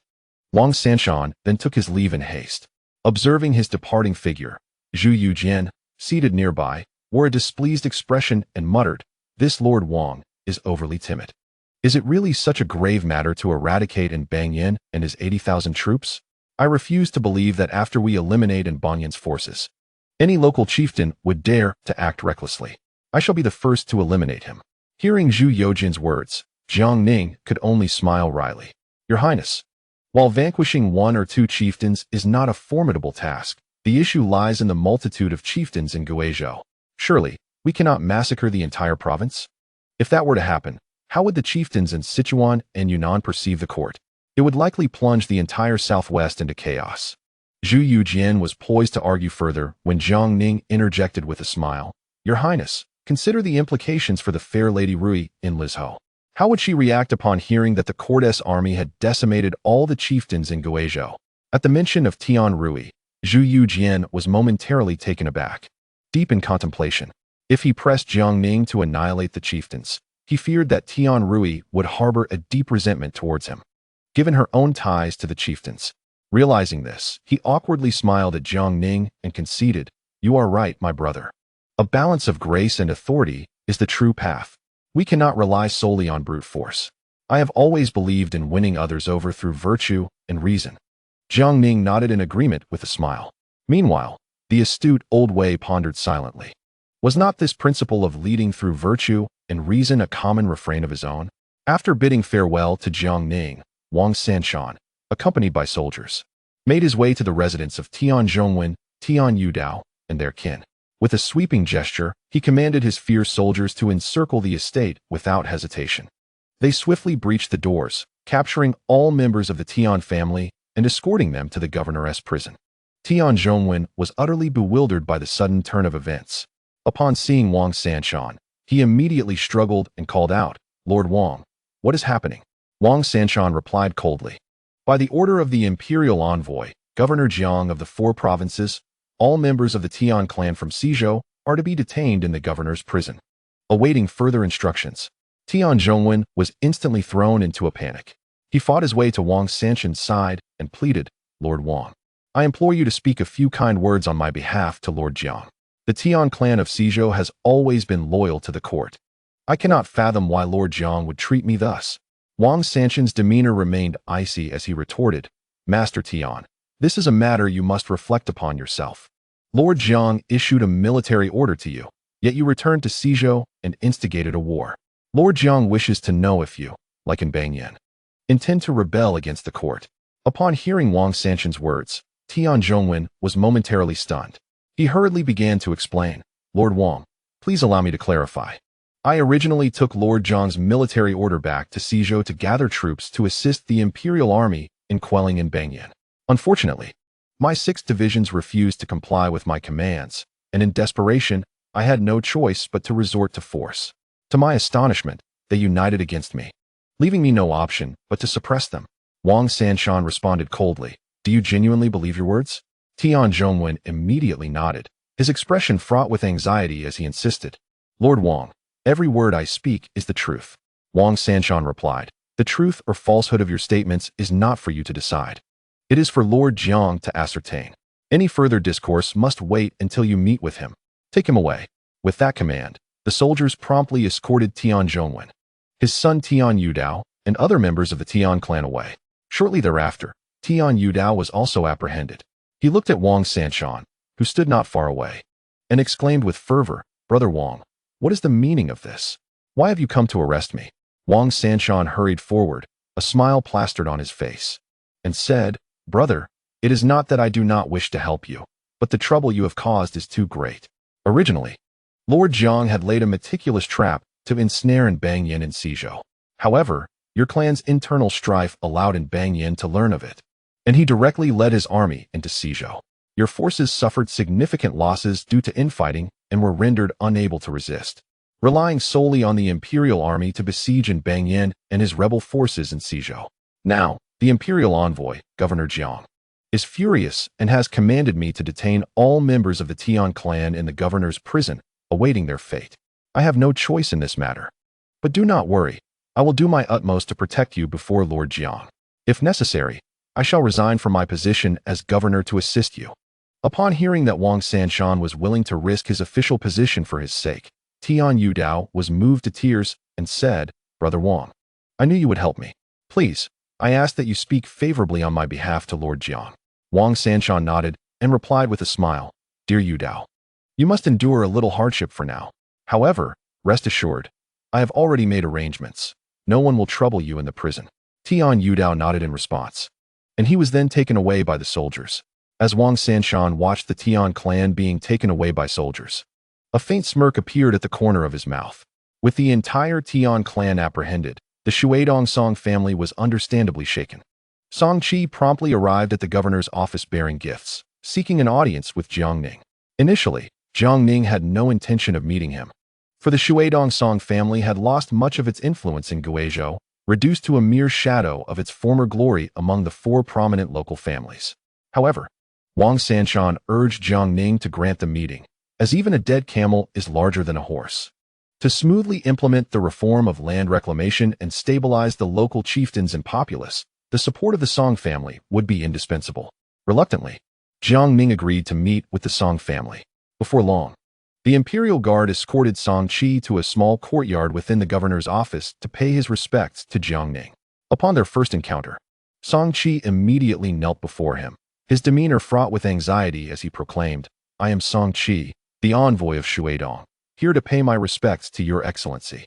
Wang Sanshan then took his leave in haste. Observing his departing figure, Zhu Youjian, seated nearby, wore a displeased expression and muttered, This Lord Wang is overly timid. Is it really such a grave matter to eradicate in Banyan and his 80,000 troops? I refuse to believe that after we eliminate in Banyan's forces, any local chieftain would dare to act recklessly. I shall be the first to eliminate him. Hearing Zhu Youjian's words, Jiang Ning could only smile wryly. Your Highness, while vanquishing one or two chieftains is not a formidable task, the issue lies in the multitude of chieftains in Guizhou. Surely, we cannot massacre the entire province? If that were to happen, how would the chieftains in Sichuan and Yunnan perceive the court? It would likely plunge the entire southwest into chaos. Zhu Youjian was poised to argue further when Jiang Ning interjected with a smile. Your Highness, consider the implications for the fair Lady Rui in Guizhou. How would she react upon hearing that the court's army had decimated all the chieftains in Guizhou? At the mention of Tian Rui, Zhu Youjian was momentarily taken aback. Deep in contemplation, if he pressed Jiang Ning to annihilate the chieftains, he feared that Tian Rui would harbor a deep resentment towards him, given her own ties to the chieftains. Realizing this, he awkwardly smiled at Jiang Ning and conceded, "You are right, my brother. A balance of grace and authority is the true path. We cannot rely solely on brute force. I have always believed in winning others over through virtue and reason." Jiang Ning nodded in agreement with a smile. Meanwhile, the astute old Wei pondered silently. Was not this principle of leading through virtue and reason a common refrain of his own? After bidding farewell to Jiang Ning, Wang Sanshan, accompanied by soldiers, made his way to the residence of Tian Zhongwen, Tian Yudao, and their kin. With a sweeping gesture, he commanded his fierce soldiers to encircle the estate without hesitation. They swiftly breached the doors, capturing all members of the Tian family and escorting them to the governoress prison. Tian Zhongwen was utterly bewildered by the sudden turn of events. Upon seeing Wang Sanshan, he immediately struggled and called out, "Lord Wang, what is happening?" Wang Sanshan replied coldly, "By the order of the imperial envoy, Governor Jiang of the 4 provinces, all members of the Tian clan from Guizhou are to be detained in the governor's prison, awaiting further instructions." Tian Zhongwen was instantly thrown into a panic. He fought his way to Wang Sanshan's side and pleaded, "Lord Wang, I implore you to speak a few kind words on my behalf to Lord Jiang. The Tian clan of Guizhou has always been loyal to the court. I cannot fathom why Lord Jiang would treat me thus." Wang Sanshan's demeanor remained icy as he retorted, "Master Tian, this is a matter you must reflect upon yourself. Lord Jiang issued a military order to you, yet you returned to Guizhou and instigated a war. Lord Jiang wishes to know if you, like in Banyan, intend to rebel against the court." Upon hearing Wang Sanshan's words, Tian Zhongwen was momentarily stunned. He hurriedly began to explain, "Lord Wang, please allow me to clarify. I originally took Lord Jiang's military order back to Guizhou to gather troops to assist the imperial army in quelling in Banyan. Unfortunately, my 6 divisions refused to comply with my commands, and in desperation, I had no choice but to resort to force. To my astonishment, they united against me, leaving me no option but to suppress them." Wang Sanshan responded coldly, "Do you genuinely believe your words?" Tian Zhongwen immediately nodded, his expression fraught with anxiety as he insisted, "Lord Wang, every word I speak is the truth." Wang Sanshan replied, "The truth or falsehood of your statements is not for you to decide. It is for Lord Jiang to ascertain. Any further discourse must wait until you meet with him. Take him away." With that command, the soldiers promptly escorted Tian Zhongwen, his son Tian Yudao, and other members of the Tian clan away. Shortly thereafter, Tian Yudao was also apprehended. He looked at Wang Sanshan, who stood not far away, and exclaimed with fervor, "Brother Wang, what is the meaning of this? Why have you come to arrest me?" Wang Sanshan hurried forward, a smile plastered on his face, and said, "Brother, it is not that I do not wish to help you, but the trouble you have caused is too great. Originally, Lord Jiang had laid a meticulous trap to ensnare in Banyan and Guizhou. However, your clan's internal strife allowed in Banyan to learn of it, and he directly led his army into Guizhou. Your forces suffered significant losses due to infighting and were rendered unable to resist, relying solely on the imperial army to besiege in Banyan and his rebel forces in Guizhou. Now, the imperial envoy, Governor Jiang, is furious and has commanded me to detain all members of the Tian clan in the governor's prison, awaiting their fate. I have no choice in this matter. But do not worry, I will do my utmost to protect you before Lord Jiang. If necessary, I shall resign from my position as governor to assist you." Upon hearing that Wang Sanshan was willing to risk his official position for his sake, Tian Yudao was moved to tears and said, "Brother Wang, I knew you would help me. Please, I ask that you speak favorably on my behalf to Lord Jiang." Wang Sanshan nodded and replied with a smile, "Dear Yudao, you must endure a little hardship for now. However, rest assured, I have already made arrangements. No one will trouble you in the prison." Tian Yudao nodded in response, and he was then taken away by the soldiers. As Wang Sanshan watched the Tian clan being taken away by soldiers, a faint smirk appeared at the corner of his mouth. With the entire Tian clan apprehended, the Shuidong family was understandably shaken. Song Qi promptly arrived at the governor's office bearing gifts, seeking an audience with Jiang Ning. Initially, Jiang Ning had no intention of meeting him, for the Shuidong family had lost much of its influence in Guizhou, reduced to a mere shadow of its former glory among the 4 prominent local families. However, Wang Sanshan urged Jiang Ning to grant the meeting, as even a dead camel is larger than a horse. To smoothly implement the reform of land reclamation and stabilize the local chieftains and populace, the support of the Song family would be indispensable. Reluctantly, Jiang Ning agreed to meet with the Song family. Before long, the imperial guard escorted Song Qi to a small courtyard within the governor's office to pay his respects to Jiang Ning. Upon their first encounter, Song Qi immediately knelt before him, his demeanor fraught with anxiety as he proclaimed, "I am Song Qi, the envoy of Shuidong, here to pay my respects to your excellency."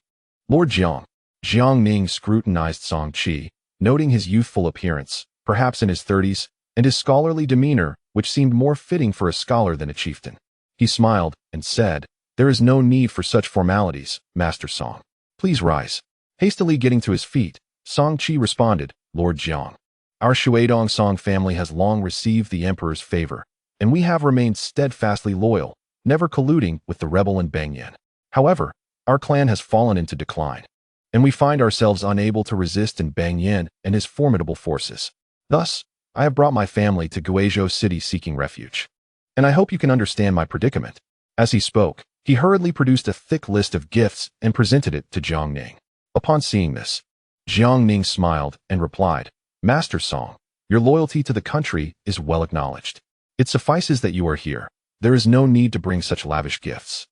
Lord Jiang. Jiang Ning scrutinized Song Qi, noting his youthful appearance, perhaps in his 30s, and his scholarly demeanor, which seemed more fitting for a scholar than a chieftain. He smiled and said, "There is no need for such formalities, Master Song. Please rise." Hastily getting to his feet, Song Qi responded, "Lord Jiang, our Shuidong Song family has long received the emperor's favor, and we have remained steadfastly loyal, never colluding with the rebel in Bangyan. However, our clan has fallen into decline, and we find ourselves unable to resist in Bangyan and his formidable forces. Thus, I have brought my family to Guizhou city seeking refuge. And I hope you can understand my predicament." As he spoke, he hurriedly produced a thick list of gifts and presented it to Jiang Ning. Upon seeing this, Jiang Ning smiled and replied, "Master Song, your loyalty to the country is well acknowledged. It suffices that you are here. There is no need to bring such lavish gifts."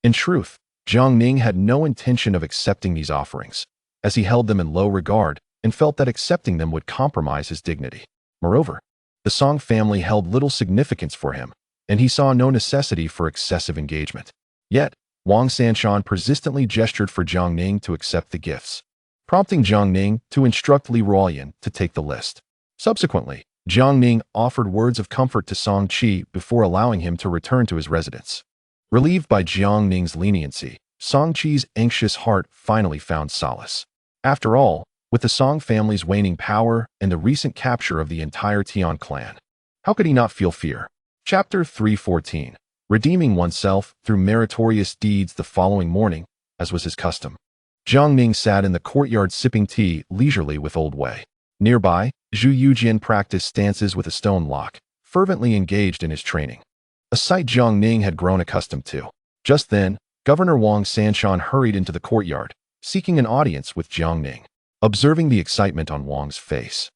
In truth, Jiang Ning had no intention of accepting these offerings, as he held them in low regard and felt that accepting them would compromise his dignity. Moreover, the Song family held little significance for him, and he saw no necessity for excessive engagement. Yet, Wang Sanshan persistently gestured for Jiang Ning to accept the gifts, prompting Jiang Ning to instruct Lu Qin to take the list. Subsequently, Jiang Ning offered words of comfort to Song Qi before allowing him to return to his residence. Relieved by Jiang Ning's leniency, Song Qi's anxious heart finally found solace. After all, with the Song family's waning power and the recent capture of the entire Tian clan, how could he not feel fear? Chapter 314. Redeeming oneself through meritorious deeds. The following morning, as was his custom, Jiang Ning sat in the courtyard sipping tea leisurely with Old Wei. Nearby, Zhu Youjian practiced stances with a stone lock, fervently engaged in his training, a sight Jiang Ning had grown accustomed to. Just then, Governor Wang Sanshan hurried into the courtyard, seeking an audience with Jiang Ning. Observing the excitement on Wang's face,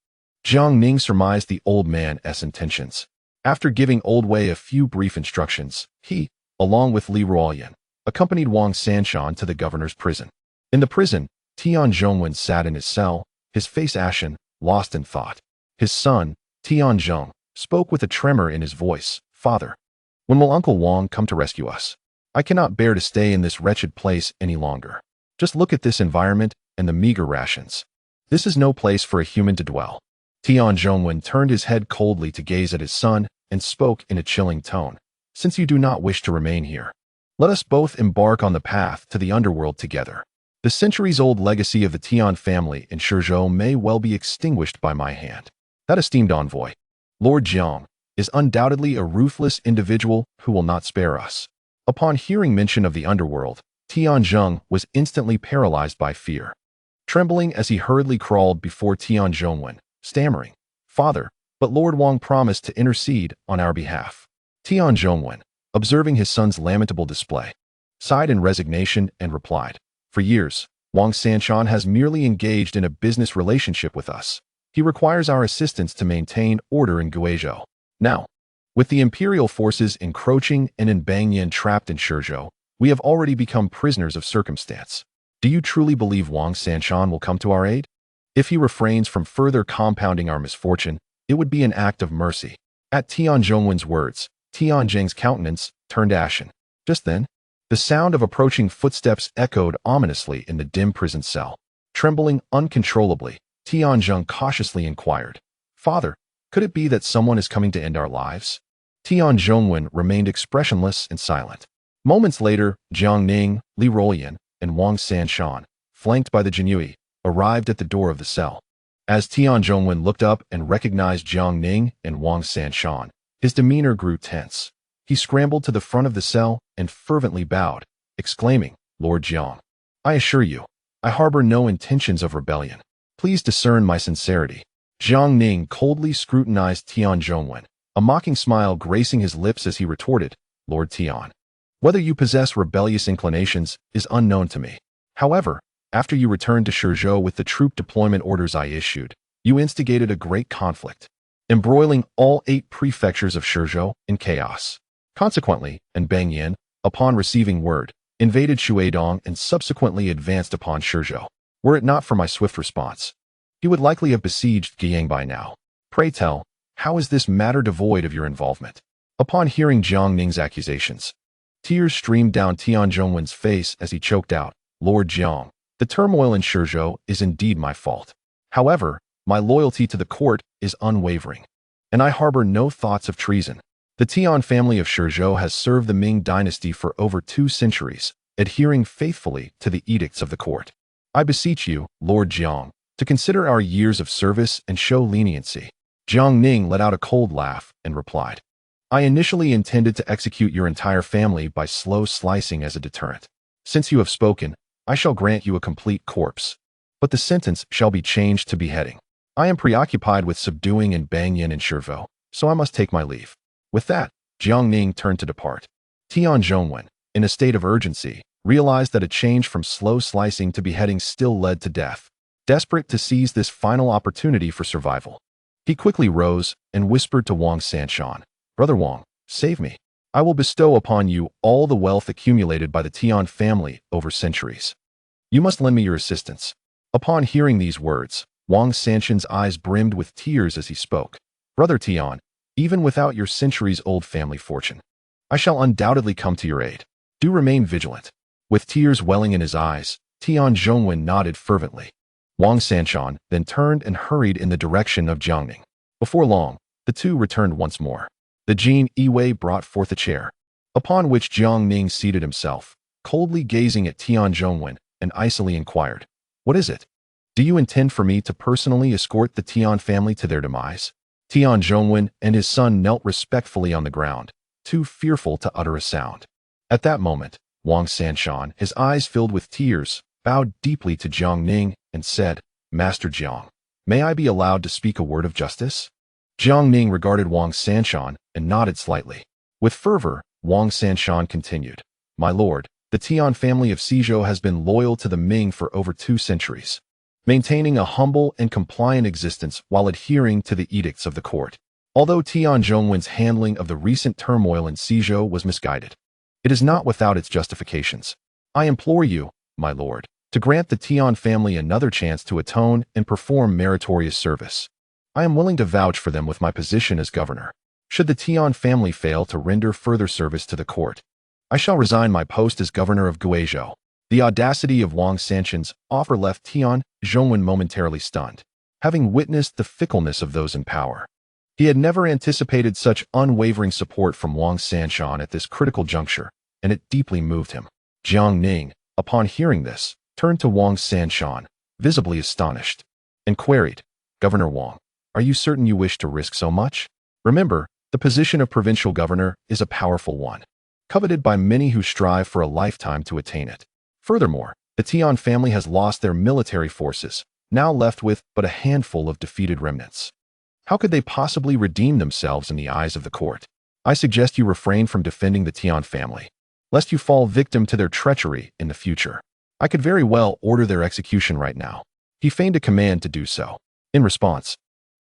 Jiang Ning surmised the old man's intentions. After giving Old Wei a few brief instructions, he, along with Lu Qin, accompanied Wang Sanshan to the governor's prison. In the prison, Tian Zhongwen sat in his cell, his face ashen, lost in thought. His son, Tian Zhong, spoke with a tremor in his voice, "Father, when will Uncle Wang come to rescue us? I cannot bear to stay in this wretched place any longer. Just look at this environment and the meager rations. This is no place for a human to dwell." Tian Zhongwen turned his head coldly to gaze at his son and spoke in a chilling tone, "Since you do not wish to remain here, let us both embark on the path to the underworld together. The centuries-old legacy of the Tian family in Guizhou may well be extinguished by my hand. That esteemed envoy, Lord Jiang, is undoubtedly a ruthless individual who will not spare us." Upon hearing mention of the underworld, Tian Zhong was instantly paralyzed by fear. Trembling as he hurriedly crawled before Tian Zhongwen, stammering, "Father, but Lord Wang promised to intercede on our behalf." Tian Zhongwen, observing his son's lamentable display, sighed in resignation and replied, "For years, Wang Sanshan has merely engaged in a business relationship with us. He requires our assistance to maintain order in Guizhou. Now, with the imperial forces encroaching and in Bangyan trapped in Guizhou, we have already become prisoners of circumstance. Do you truly believe Wang Sanshan will come to our aid? If he refrains from further compounding our misfortune, it would be an act of mercy." At Tian Zhongwen's words, Tian Zheng's countenance turned ashen. Just then, the sound of approaching footsteps echoed ominously in the dim prison cell. Trembling uncontrollably, Tian Zheng cautiously inquired, "Father, could it be that someone is coming to end our lives?" Tian Zhongwen remained expressionless and silent. Moments later, Jiang Ning, Lu Qin, and Wang Sanshan, flanked by the Jinyui, arrived at the door of the cell. As Tian Zhongwen looked up and recognized Jiang Ning and Wang Sanshan, his demeanor grew tense. He scrambled to the front of the cell and fervently bowed, exclaiming, "Lord Jiang, I assure you, I harbor no intentions of rebellion. Please discern my sincerity." Jiang Ning coldly scrutinized Tian Zhongwen, a mocking smile gracing his lips as he retorted, Lord Tian. Whether you possess rebellious inclinations is unknown to me. However, after you returned to Shizhou with the troop deployment orders I issued, you instigated a great conflict, embroiling all 8 prefectures of Shizhou in chaos. Consequently, and Bangyan, upon receiving word, invaded Shuidong and subsequently advanced upon Shizhou. Were it not for my swift response, he would likely have besieged Guiyang by now. Pray tell, how is this matter devoid of your involvement? Upon hearing Jiang Ning's accusations, tears streamed down Tian Zhongwen's face as he choked out, Lord Jiang, the turmoil in Shizhou is indeed my fault. However, my loyalty to the court is unwavering, and I harbor no thoughts of treason. The Tian family of Shizhou has served the Ming dynasty for over 2 centuries, adhering faithfully to the edicts of the court. I beseech you, Lord Jiang, to consider our years of service and show leniency. Jiang Ning let out a cold laugh and replied, I initially intended to execute your entire family by slow slicing as a deterrent. Since you have spoken, I shall grant you a complete corpse. But the sentence shall be changed to beheading. I am preoccupied with subduing in Bangyan and Shizhou, so I must take my leave. With that, Jiang Ning turned to depart. Tian Zhongwen, in a state of urgency, realized that a change from slow slicing to beheading still led to death. Desperate to seize this final opportunity for survival, he quickly rose and whispered to Wang Sanshan, Brother Wang, save me. I will bestow upon you all the wealth accumulated by the Tian family over centuries. You must lend me your assistance. Upon hearing these words, Wang Sanshan's eyes brimmed with tears as he spoke. Brother Tian, even without your centuries-old family fortune, I shall undoubtedly come to your aid. Do remain vigilant. With tears welling in his eyes, Tian Zhongwen nodded fervently. Wang Sanshan then turned and hurried in the direction of Jiang Ning. Before long, the two returned once more. The Jin Yiwei brought forth a chair, upon which Jiang Ning seated himself, coldly gazing at Tian Zhongwen, and icily inquired, What is it? Do you intend for me to personally escort the Tian family to their demise? Tian Zhongwen and his son knelt respectfully on the ground, too fearful to utter a sound. At that moment, Wang Sanshan, his eyes filled with tears, bowed deeply to Jiang Ning and said, Master Jiang, may I be allowed to speak a word of justice? Jiang Ning regarded Wang Sanshan and nodded slightly. With fervor, Wang Sanshan continued, My lord, the Tian family of Guizhou has been loyal to the Ming for over 2 centuries, maintaining a humble and compliant existence while adhering to the edicts of the court. Although Tian Zhongwen's handling of the recent turmoil in Guizhou was misguided, it is not without its justifications. I implore you, my lord, to grant the Tian family another chance to atone and perform meritorious service. I am willing to vouch for them with my position as governor. Should the Tian family fail to render further service to the court, I shall resign my post as governor of Guizhou. The audacity of Wang Sanshan's offer left Tian Zhongwen momentarily stunned, having witnessed the fickleness of those in power. He had never anticipated such unwavering support from Wang Sanshan at this critical juncture, and it deeply moved him. Jiang Ning, upon hearing this, turned to Wang Sanshan, visibly astonished, and queried, Governor Wang, are you certain you wish to risk so much? Remember, the position of provincial governor is a powerful one, coveted by many who strive for a lifetime to attain it. Furthermore, the Tian family has lost their military forces, now left with but a handful of defeated remnants. How could they possibly redeem themselves in the eyes of the court? I suggest you refrain from defending the Tian family, lest you fall victim to their treachery in the future. I could very well order their execution right now. He feigned a command to do so. In response,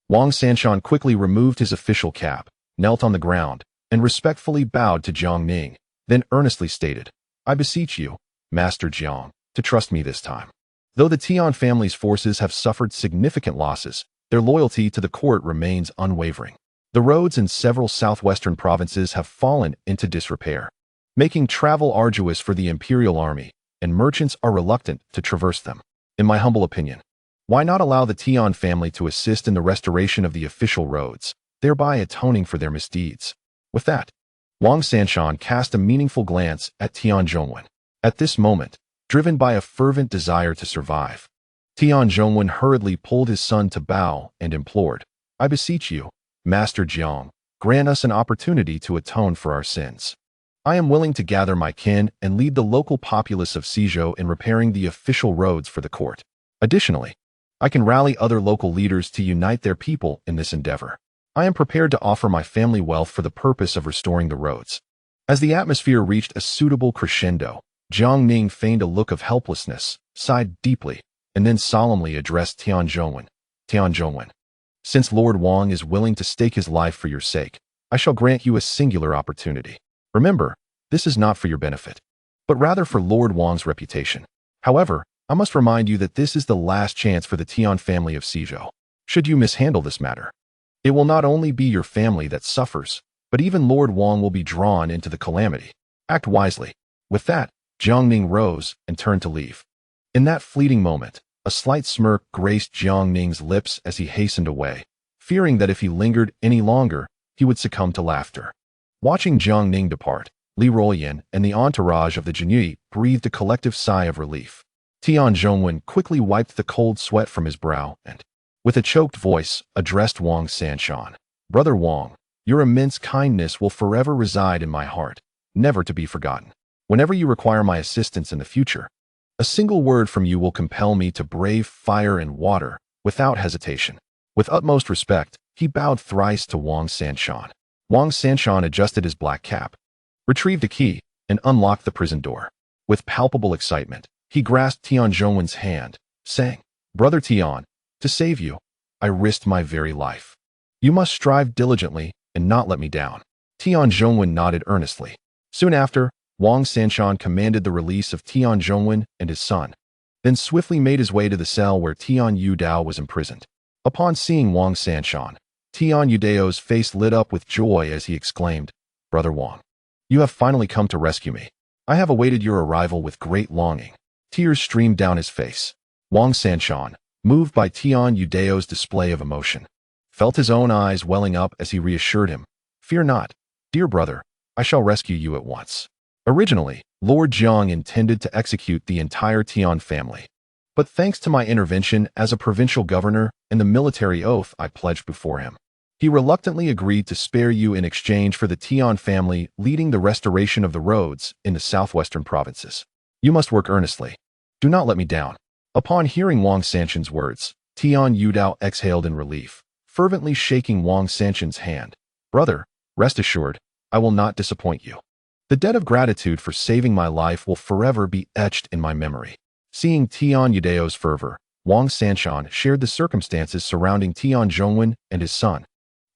Wang Sanshan quickly removed his official cap, knelt on the ground, and respectfully bowed to Jiang Ning, then earnestly stated, I beseech you, Master Jiang, to trust me this time. Though the Tian family's forces have suffered significant losses, their loyalty to the court remains unwavering. The roads in several southwestern provinces have fallen into disrepair, making travel arduous for the imperial army, and merchants are reluctant to traverse them. In my humble opinion, why not allow the Tian family to assist in the restoration of the official roads, thereby atoning for their misdeeds? With that, Wang Sanshan cast a meaningful glance at Tian Zhongwen. At this moment, driven by a fervent desire to survive, Tian Zhongwen hurriedly pulled his son to bow and implored, I beseech you, Master Jiang, grant us an opportunity to atone for our sins. I am willing to gather my kin and lead the local populace of Guizhou in repairing the official roads for the court. Additionally, I can rally other local leaders to unite their people in this endeavor. I am prepared to offer my family wealth for the purpose of restoring the roads. As the atmosphere reached a suitable crescendo, Jiang Ning feigned a look of helplessness, sighed deeply, and then solemnly addressed Tian Zhongwen. Tian Zhongwen, since Lord Wang is willing to stake his life for your sake, I shall grant you a singular opportunity. Remember, this is not for your benefit, but rather for Lord Wang's reputation. However, I must remind you that this is the last chance for the Tian family of Guizhou. Should you mishandle this matter, it will not only be your family that suffers, but even Lord Wang will be drawn into the calamity. Act wisely. With that, Jiang Ning rose and turned to leave. In that fleeting moment, a slight smirk graced Jiang Ning's lips as he hastened away, fearing that if he lingered any longer, he would succumb to laughter. Watching Jiang Ning depart, Lu Qin and the entourage of the Jiangyi breathed a collective sigh of relief. Tian Zhongwen quickly wiped the cold sweat from his brow and, with a choked voice, addressed Wang Sanshan. Brother Wang, your immense kindness will forever reside in my heart, never to be forgotten. Whenever you require my assistance in the future, a single word from you will compel me to brave fire and water without hesitation. With utmost respect, he bowed thrice to Wang Sanshan. Wang Sanshan adjusted his black cap, retrieved a key, and unlocked the prison door. With palpable excitement, he grasped Tian Zhongwen's hand, saying, Brother Tian, to save you, I risked my very life. You must strive diligently and not let me down. Tian Zhongwen nodded earnestly. Soon after, Wang Sanshan commanded the release of Tian Zhongwen and his son, then swiftly made his way to the cell where Tian Yudao was imprisoned. Upon seeing Wang Sanshan, Tian Yudao's face lit up with joy as he exclaimed, Brother Wang, you have finally come to rescue me. I have awaited your arrival with great longing. Tears streamed down his face. Wang Sanshan, moved by Tian Yudao's display of emotion, felt his own eyes welling up as he reassured him, Fear not, dear brother, I shall rescue you at once. Originally, Lord Jiang intended to execute the entire Tian family, but thanks to my intervention as a provincial governor and the military oath I pledged before him, he reluctantly agreed to spare you in exchange for the Tian family leading the restoration of the roads in the southwestern provinces. You must work earnestly. Do not let me down. Upon hearing Wang Sanshan's words, Tian Yudao exhaled in relief, fervently shaking Wang Sanshan's hand. Brother, rest assured, I will not disappoint you. The debt of gratitude for saving my life will forever be etched in my memory. Seeing Tian Yudao's fervor, Wang Sanshan shared the circumstances surrounding Tian Zhongwen and his son,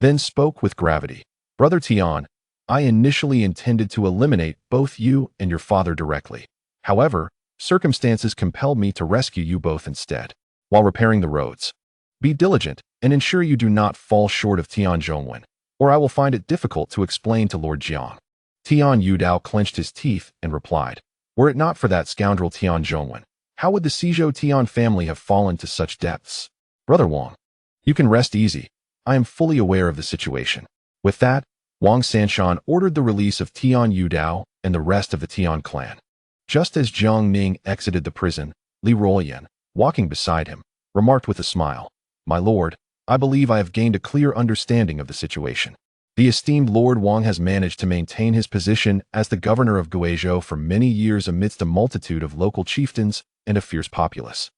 then spoke with gravity. Brother Tian, I initially intended to eliminate both you and your father directly. However, circumstances compelled me to rescue you both instead. While repairing the roads, be diligent and ensure you do not fall short of Tian Zhongwen, or I will find it difficult to explain to Lord Jiang. Tian Yudao clenched his teeth and replied, Were it not for that scoundrel Tian Zhongwen, how would the Guizhou Tian family have fallen to such depths? Brother Wang, you can rest easy. I am fully aware of the situation. With that, Wang Sanshan ordered the release of Tian Yudao and the rest of the Tian clan. Just as Jiang Ning exited the prison, Lu Qin, walking beside him, remarked with a smile, My lord, I believe I have gained a clear understanding of the situation. The esteemed Lord Wang has managed to maintain his position as the governor of Guizhou for many years amidst a multitude of local chieftains and a fierce populace,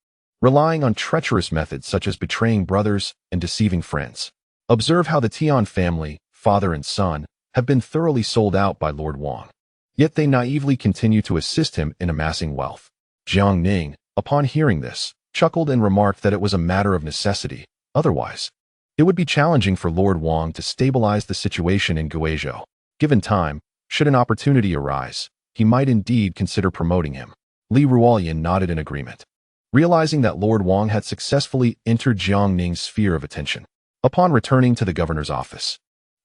relying on treacherous methods such as betraying brothers and deceiving friends. Observe how the Tian family, father and son, have been thoroughly sold out by Lord Wang. Yet they naively continue to assist him in amassing wealth. Jiang Ning, upon hearing this, chuckled and remarked that it was a matter of necessity. Otherwise, it would be challenging for Lord Wang to stabilize the situation in Guizhou. Given time, should an opportunity arise, he might indeed consider promoting him. Lu Qin nodded in agreement, realizing that Lord Wang had successfully entered Jiang Ning's sphere of attention. Upon returning to the governor's office,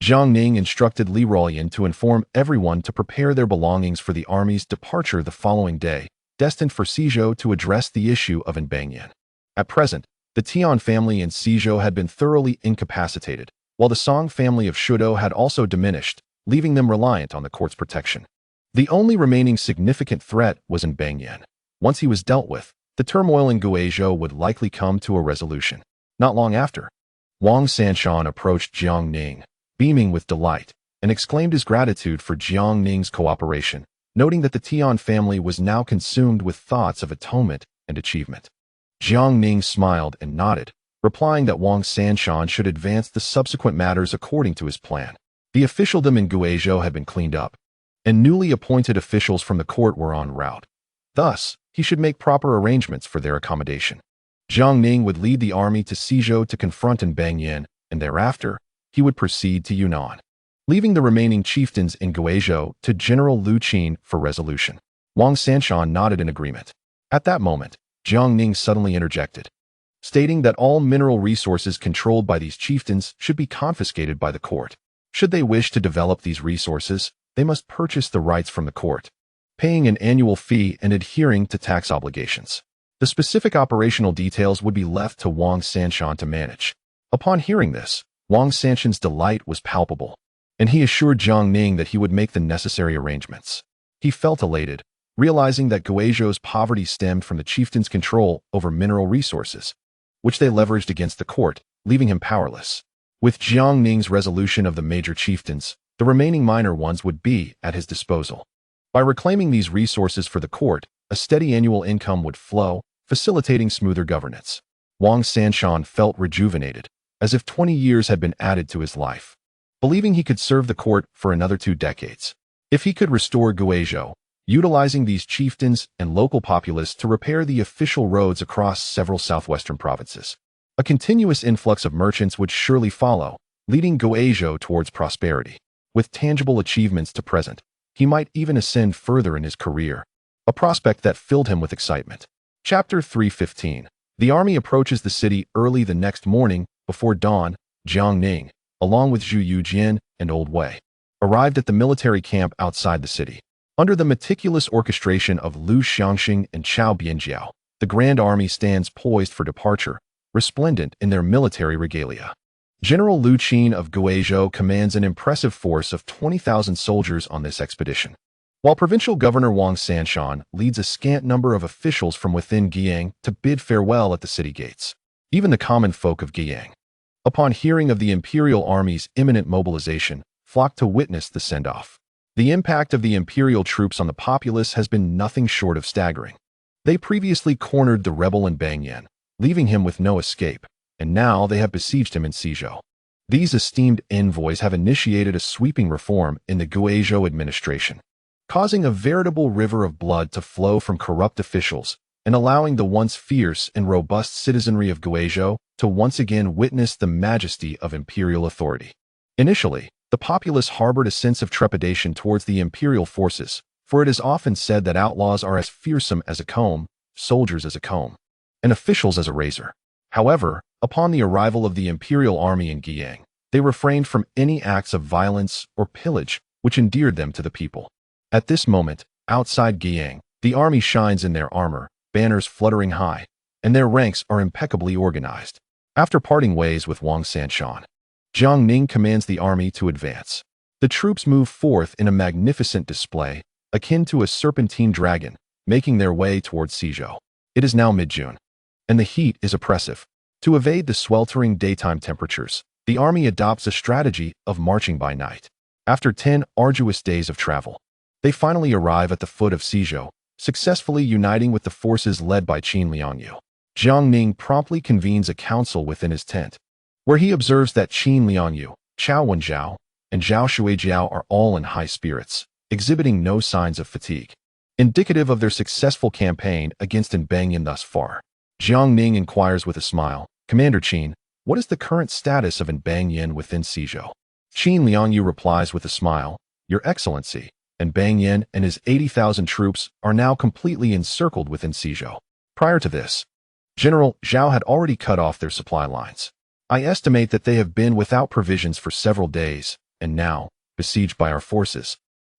Jiang Ning instructed Lu Qin to inform everyone to prepare their belongings for the army's departure the following day, destined for Guizhou to address the issue of Banyan. At present, the Tian family in Guizhou had been thoroughly incapacitated, while the Song family of Shudou had also diminished, leaving them reliant on the court's protection. The only remaining significant threat was in Banyan. Once he was dealt with, the turmoil in Guizhou would likely come to a resolution. Not long after, Wang Sanshan approached Jiang Ning, beaming with delight, and exclaimed his gratitude for Jiang Ning's cooperation, noting that the Tian family was now consumed with thoughts of atonement and achievement. Jiang Ning smiled and nodded, replying that Wang Sanshan should advance the subsequent matters according to his plan. The officialdom in Guizhou had been cleaned up, and newly appointed officials from the court were en route. Thus, he should make proper arrangements for their accommodation. Jiang Ning would lead the army to Guizhou to confront Banyan, and thereafter, he would proceed to Yunnan, leaving the remaining chieftains in Guizhou to General Lu Qin for resolution. Wang Sanshan nodded in agreement. At that moment, Jiang Ning suddenly interjected, stating that all mineral resources controlled by these chieftains should be confiscated by the court. Should they wish to develop these resources, they must purchase the rights from the court, paying an annual fee and adhering to tax obligations. The specific operational details would be left to Wang Sanshan to manage. Upon hearing this, Wang Sanshan's delight was palpable, and he assured Jiang Ning that he would make the necessary arrangements. He felt elated, realizing that Guizhou's poverty stemmed from the chieftains' control over mineral resources, which they leveraged against the court, leaving him powerless. With Jiang Ning's resolution of the major chieftains, the remaining minor ones would be at his disposal. By reclaiming these resources for the court, a steady annual income would flow, facilitating smoother governance. Wang Sanshan felt rejuvenated, as if 20 years had been added to his life, believing he could serve the court for another 2 decades. If he could restore Guizhou, utilizing these chieftains and local populace to repair the official roads across several southwestern provinces, a continuous influx of merchants would surely follow, leading Guizhou towards prosperity. With tangible achievements to present, he might even ascend further in his career, a prospect that filled him with excitement. Chapter 3:15. The army approaches the city early the next morning. Before dawn, Jiang Ning, along with Zhu Youjian and Old Wei, arrived at the military camp outside the city. Under the meticulous orchestration of Lu Xiangxing and Chao Bianjiao, the Grand Army stands poised for departure, resplendent in their military regalia. General Lu Qin of Guizhou commands an impressive force of 20,000 soldiers on this expedition, while Provincial Governor Wang Sanshan leads a scant number of officials from within Guiyang to bid farewell at the city gates. Even the common folk of Guiyang, upon hearing of the imperial army's imminent mobilization, flocked to witness the send-off. The impact of the imperial troops on the populace has been nothing short of staggering. They previously cornered the rebel in Banyan, leaving him with no escape, and now they have besieged him in Guizhou. These esteemed envoys have initiated a sweeping reform in the Guizhou administration, causing a veritable river of blood to flow from corrupt officials and allowing the once fierce and robust citizenry of Guizhou to once again witness the majesty of imperial authority. Initially, the populace harbored a sense of trepidation towards the imperial forces, for it is often said that outlaws are as fearsome as a comb, soldiers as a comb, and officials as a razor. However, upon the arrival of the imperial army in Guiyang, they refrained from any acts of violence or pillage which endeared them to the people. At this moment, outside Guiyang, the army shines in their armor, banners fluttering high, and their ranks are impeccably organized. After parting ways with Wang Sanshan, Jiang Ning commands the army to advance. The troops move forth in a magnificent display, akin to a serpentine dragon, making their way towards Guizhou. It is now mid-June, and the heat is oppressive. To evade the sweltering daytime temperatures, the army adopts a strategy of marching by night. After 10 arduous days of travel, they finally arrive at the foot of Guizhou, successfully uniting with the forces led by Qin Liangyu. Jiang Ning promptly convenes a council within his tent, where he observes that Qin Liangyu, Chao Wenjiao, and Zhao Shuijiao are all in high spirits, exhibiting no signs of fatigue, indicative of their successful campaign against Banyan thus far. Jiang Ning inquires with a smile, "Commander Qin, what is the current status of Banyan within Guizhou?" Qin Liangyu replies with a smile, "Your Excellency, Banyan and his 80,000 troops are now completely encircled within Guizhou. Prior to this, General Zhao had already cut off their supply lines. I estimate that they have been without provisions for several days, and now, besieged by our forces,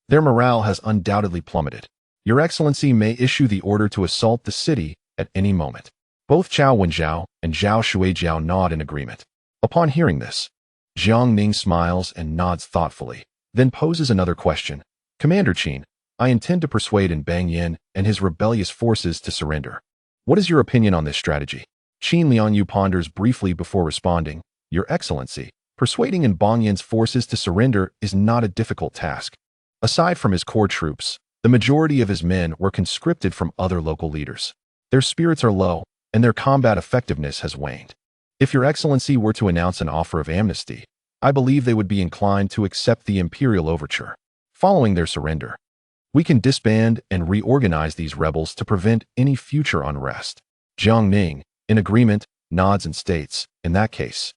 their morale has undoubtedly plummeted. Your Excellency may issue the order to assault the city at any moment." Both Chao Wenjiao and Zhao Shuijiao nod in agreement. Upon hearing this, Jiang Ning smiles and nods thoughtfully, then poses another question. "Commander Qin, I intend to persuade Banyan and his rebellious forces to surrender. What is your opinion on this strategy?" Qin Liangyu ponders briefly before responding, "Your Excellency, persuading Banyan's forces to surrender is not a difficult task. Aside from his core troops, the majority of his men were conscripted from other local leaders. Their spirits are low, and their combat effectiveness has waned. If your excellency were to announce an offer of amnesty, I believe they would be inclined to accept the imperial overture. Following their surrender, we can disband and reorganize these rebels to prevent any future unrest. Jiang Ning, in agreement, nods and states, in that case,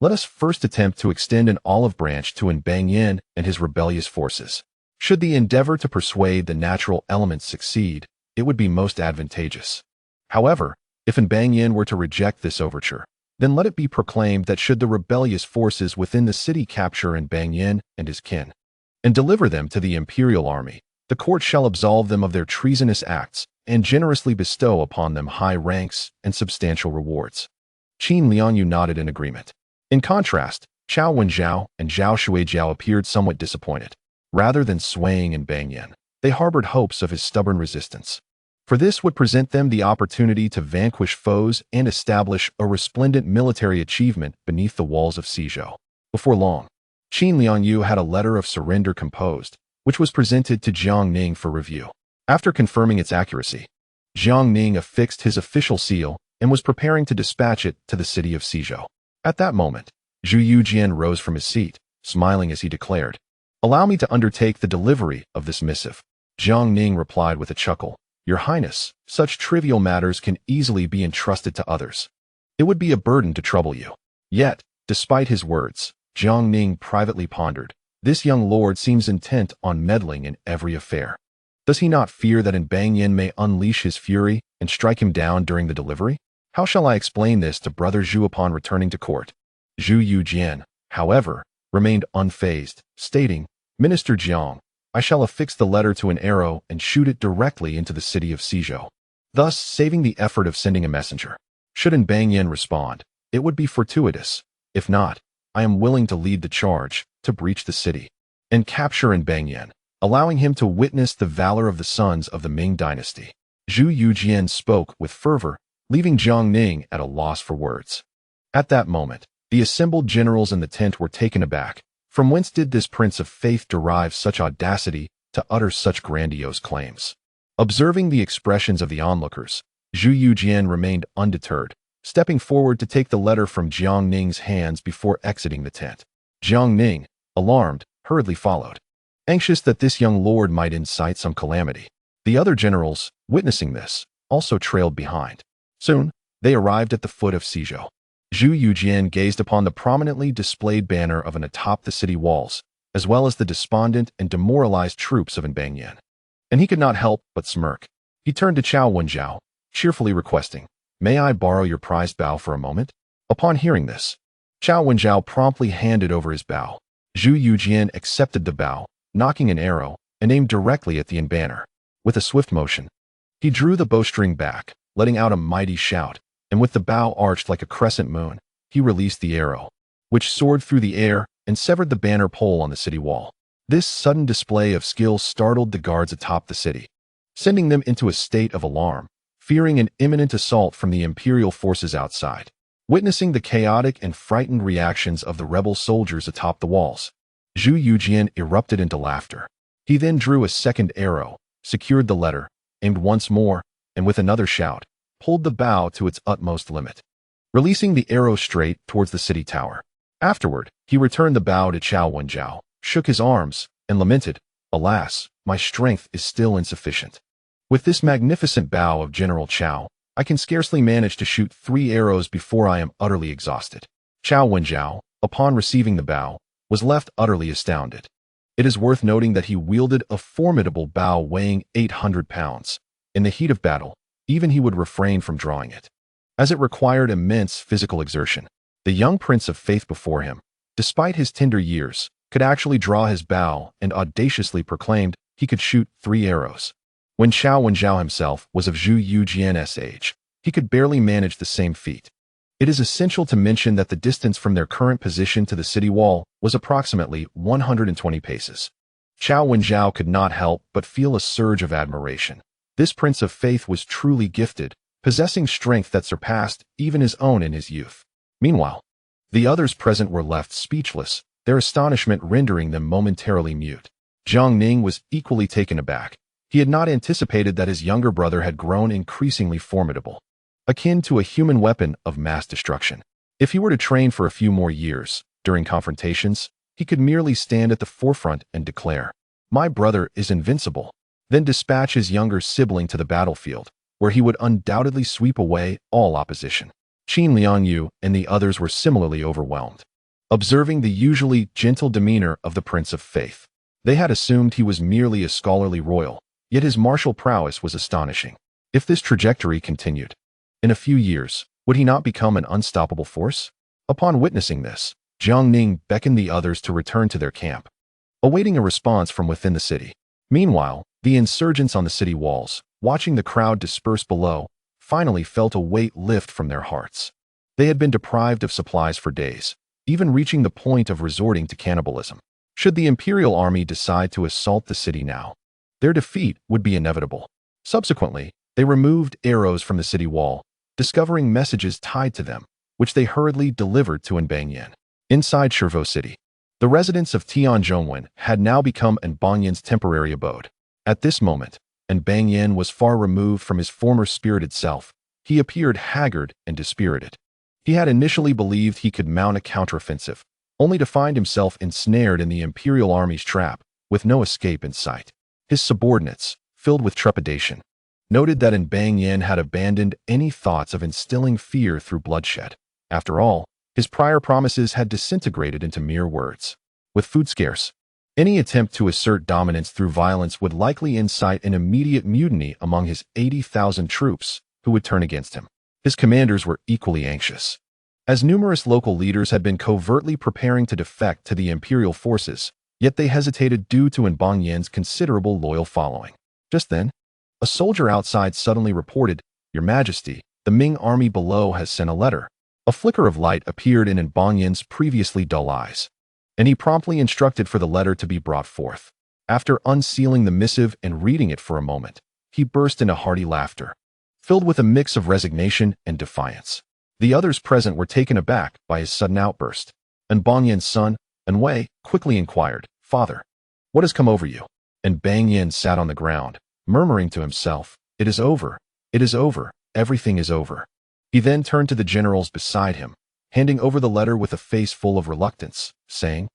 let us first attempt to extend an olive branch to Banyan and his rebellious forces. Should the endeavor to persuade the natural elements succeed, it would be most advantageous. However, if Banyan were to reject this overture, then let it be proclaimed that should the rebellious forces within the city capture Banyan and his kin, and deliver them to the imperial army, the court shall absolve them of their treasonous acts and generously bestow upon them high ranks and substantial rewards. Qin Liangyu nodded in agreement. In contrast, Qiao Wenzhao and Zhao Shuijiao appeared somewhat disappointed. Rather than swaying in Banyan, they harbored hopes of his stubborn resistance. For this would present them the opportunity to vanquish foes and establish a resplendent military achievement beneath the walls of Guizhou. Before long, Qin Liangyu had a letter of surrender composed, which was presented to Jiang Ning for review. After confirming its accuracy, Jiang Ning affixed his official seal and was preparing to dispatch it to the city of Guizhou. At that moment, Zhu Youjian rose from his seat, smiling as he declared, "Allow me to undertake the delivery of this missive." Jiang Ning replied with a chuckle, "Your Highness, such trivial matters can easily be entrusted to others. It would be a burden to trouble you." Yet, despite his words, Jiang Ning privately pondered, "This young lord seems intent on meddling in every affair. Does he not fear that Banyan may unleash his fury and strike him down during the delivery? How shall I explain this to Brother Zhu upon returning to court?" Zhu Youjian, however, remained unfazed, stating, "Minister Jiang, I shall affix the letter to an arrow and shoot it directly into the city of Guizhou, thus saving the effort of sending a messenger. Should Banyan respond, it would be fortuitous. If not, I am willing to lead the charge, to breach the city, and capture Banyan, allowing him to witness the valor of the sons of the Ming dynasty." Zhu Youjian spoke with fervor, leaving Jiang Ning at a loss for words. At that moment, the assembled generals in the tent were taken aback. From whence did this prince of faith derive such audacity to utter such grandiose claims? Observing the expressions of the onlookers, Zhu Youjian remained undeterred, stepping forward to take the letter from Jiang Ning's hands before exiting the tent. Jiang Ning, alarmed, hurriedly followed, anxious that this young lord might incite some calamity. The other generals, witnessing this, also trailed behind. Soon, they arrived at the foot of Guizhou. Zhu Youjian gazed upon the prominently displayed banner of an atop the city walls, as well as the despondent and demoralized troops of Banyan, and he could not help but smirk. He turned to Qiao Wenzhao, cheerfully requesting, "May I borrow your prized bow for a moment?" Upon hearing this, Qiao Wenzhao promptly handed over his bow. Zhu Youjian accepted the bow, nocking an arrow, and aimed directly at the banner. With a swift motion, he drew the bowstring back, letting out a mighty shout, and with the bow arched like a crescent moon, he released the arrow, which soared through the air and severed the banner pole on the city wall. This sudden display of skill startled the guards atop the city, sending them into a state of alarm, fearing an imminent assault from the imperial forces outside. Witnessing the chaotic and frightened reactions of the rebel soldiers atop the walls, Zhu Youjian erupted into laughter. He then drew a second arrow, secured the letter, aimed once more, and with another shout, pulled the bow to its utmost limit, releasing the arrow straight towards the city tower. Afterward, he returned the bow to Qiao Wenzhao, shook his arms, and lamented, "Alas, my strength is still insufficient. With this magnificent bow of General Qiao, I can scarcely manage to shoot 3 arrows before I am utterly exhausted." Qiao Wenzhao, upon receiving the bow, was left utterly astounded. It is worth noting that he wielded a formidable bow weighing 800 pounds. In the heat of battle, even he would refrain from drawing it, as it required immense physical exertion. The young prince of faith before him, despite his tender years, could actually draw his bow and audaciously proclaimed he could shoot 3 arrows. When Qiao Wenzhao himself was of Zhu Youjian's age, he could barely manage the same feat. It is essential to mention that the distance from their current position to the city wall was approximately 120 paces. Qiao Wenzhao could not help but feel a surge of admiration. This prince of faith was truly gifted, possessing strength that surpassed even his own in his youth. Meanwhile, the others present were left speechless, their astonishment rendering them momentarily mute. Jiang Ning was equally taken aback. He had not anticipated that his younger brother had grown increasingly formidable, akin to a human weapon of mass destruction. If he were to train for a few more years, during confrontations, he could merely stand at the forefront and declare, "My brother is invincible," then dispatch his younger sibling to the battlefield, where he would undoubtedly sweep away all opposition. Qin Liangyu and the others were similarly overwhelmed. Observing the usually gentle demeanor of the Prince of Faith, they had assumed he was merely a scholarly royal, yet his martial prowess was astonishing. If this trajectory continued, in a few years, would he not become an unstoppable force? Upon witnessing this, Jiang Ning beckoned the others to return to their camp, awaiting a response from within the city. Meanwhile, the insurgents on the city walls, watching the crowd disperse below, finally felt a weight lift from their hearts. They had been deprived of supplies for days, even reaching the point of resorting to cannibalism. Should the imperial army decide to assault the city now, their defeat would be inevitable. Subsequently, they removed arrows from the city wall, discovering messages tied to them, which they hurriedly delivered to Enbanyan. Inside Shirvo City, the residents of Tianjongwen had now become Enbanyan's temporary abode. At this moment, Enbanyan was far removed from his former spirited self. He appeared haggard and dispirited. He had initially believed he could mount a counteroffensive, only to find himself ensnared in the imperial army's trap, with no escape in sight. His subordinates, filled with trepidation, noted that Enbanyan had abandoned any thoughts of instilling fear through bloodshed. After all, his prior promises had disintegrated into mere words. With food scarce, any attempt to assert dominance through violence would likely incite an immediate mutiny among his 80,000 troops, who would turn against him. His commanders were equally anxious, as numerous local leaders had been covertly preparing to defect to the imperial forces, yet they hesitated due to Enbanyan's considerable loyal following. Just then, a soldier outside suddenly reported, "Your Majesty, the Ming army below has sent a letter." A flicker of light appeared in Enbanyan's previously dull eyes, and he promptly instructed for the letter to be brought forth. After unsealing the missive and reading it for a moment, he burst into hearty laughter, filled with a mix of resignation and defiance. The others present were taken aback by his sudden outburst. Enbanyan's son, Envoy, quickly inquired, "Father, what has come over you?" Enbanyan sat on the ground, murmuring to himself, "It is over, it is over, everything is over." He then turned to the generals beside him, handing over the letter with a face full of reluctance, saying,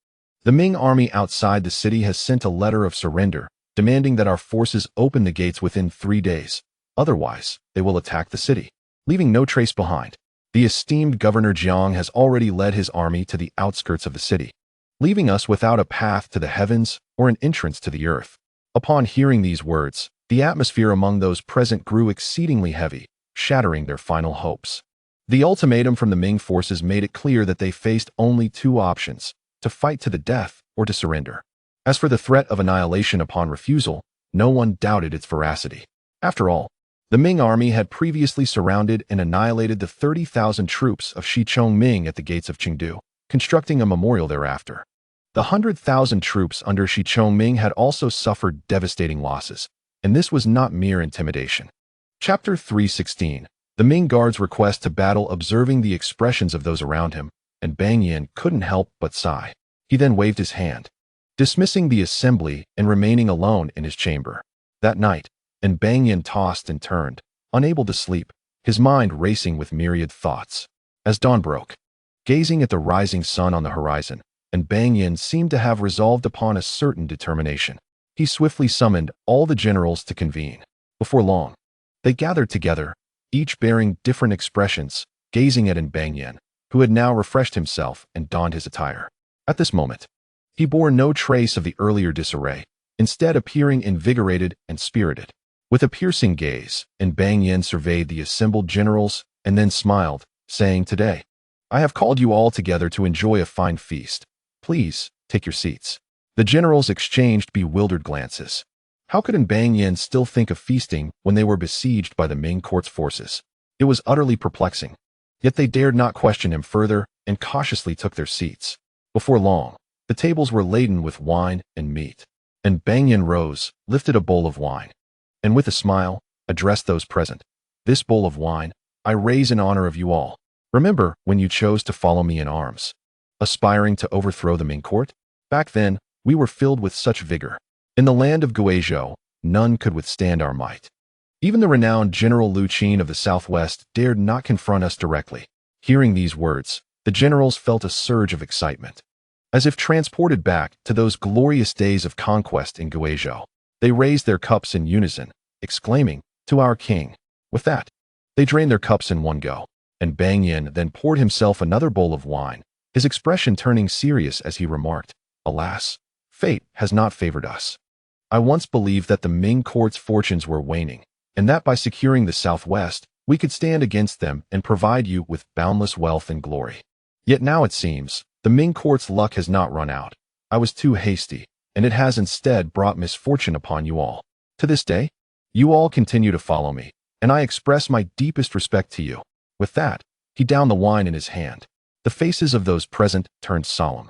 "The Ming army outside the city has sent a letter of surrender, demanding that our forces open the gates within 3 days. Otherwise, they will attack the city, leaving no trace behind. The esteemed Governor Jiang has already led his army to the outskirts of the city, leaving us without a path to the heavens or an entrance to the earth." Upon hearing these words, the atmosphere among those present grew exceedingly heavy, shattering their final hopes. The ultimatum from the Ming forces made it clear that they faced only 2 options: to fight to the death or to surrender. As for the threat of annihilation upon refusal, no one doubted its veracity. After all, the Ming army had previously surrounded and annihilated the 30,000 troops of Shichongming at the gates of Chengdu, constructing a memorial thereafter. The 100,000 troops under Shichongming had also suffered devastating losses, and this was not mere intimidation. Chapter 316. The Ming Guard's request to battle. Observing the expressions of those around him, Enbanyan couldn't help but sigh. He then waved his hand, dismissing the assembly and remaining alone in his chamber. That night, Enbanyan tossed and turned, unable to sleep, his mind racing with myriad thoughts. As dawn broke, gazing at the rising sun on the horizon, Enbanyan seemed to have resolved upon a certain determination. He swiftly summoned all the generals to convene. Before long, they gathered together, each bearing different expressions, gazing at Enbanyan, who had now refreshed himself and donned his attire. At this moment, he bore no trace of the earlier disarray, instead appearing invigorated and spirited. With a piercing gaze, Enbanyan surveyed the assembled generals and then smiled, saying, "Today, I have called you all together to enjoy a fine feast. Please, take your seats." The generals exchanged bewildered glances. How could Enbanyan still think of feasting when they were besieged by the Ming court's forces? It was utterly perplexing. Yet they dared not question him further and cautiously took their seats. Before long, the tables were laden with wine and meat. Enbanyan rose, lifted a bowl of wine, and with a smile, addressed those present. "This bowl of wine, I raise in honor of you all. Remember when you chose to follow me in arms, aspiring to overthrow the Ming court? Back then, we were filled with such vigor. In the land of Guizhou, none could withstand our might. Even the renowned General Lu Qin of the southwest dared not confront us directly." Hearing these words, The generals felt a surge of excitement. As if transported back to those glorious days of conquest in Guizhou, they raised their cups in unison, exclaiming, "To our king!" With that, they drained their cups in one go, and Bang Yin then poured himself another bowl of wine, his expression turning serious as he remarked, "Alas, fate has not favored us. I once believed that the Ming court's fortunes were waning, and that by securing the southwest, we could stand against them and provide you with boundless wealth and glory. Yet now it seems, the Ming court's luck has not run out. I was too hasty, and it has instead brought misfortune upon you all. To this day, you all continue to follow me, and I express my deepest respect to you." With that, he downed the wine in his hand. The faces of those present turned solemn,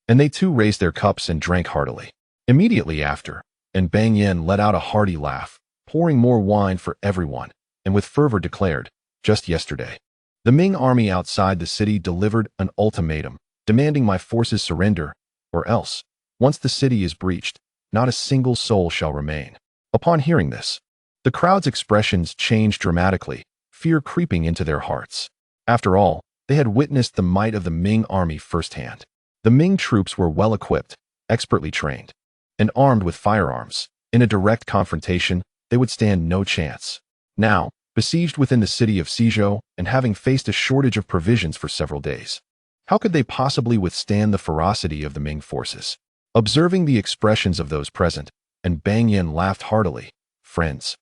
and they too raised their cups and drank heartily. Immediately after, and Bang Yin let out a hearty laugh, pouring more wine for everyone, and with fervor declared, "Just yesterday, the Ming army outside the city delivered an ultimatum, demanding my forces surrender, or else, once the city is breached, not a single soul shall remain." Upon hearing this, the crowd's expressions changed dramatically, fear creeping into their hearts. After all, they had witnessed the might of the Ming army firsthand. The Ming troops were well equipped, expertly trained, and armed with firearms. In a direct confrontation, they would stand no chance. Now, besieged within the city of Guizhou and having faced a shortage of provisions for several days, how could they possibly withstand the ferocity of the Ming forces? Observing the expressions of those present, and Bang Yin laughed heartily, "Friends,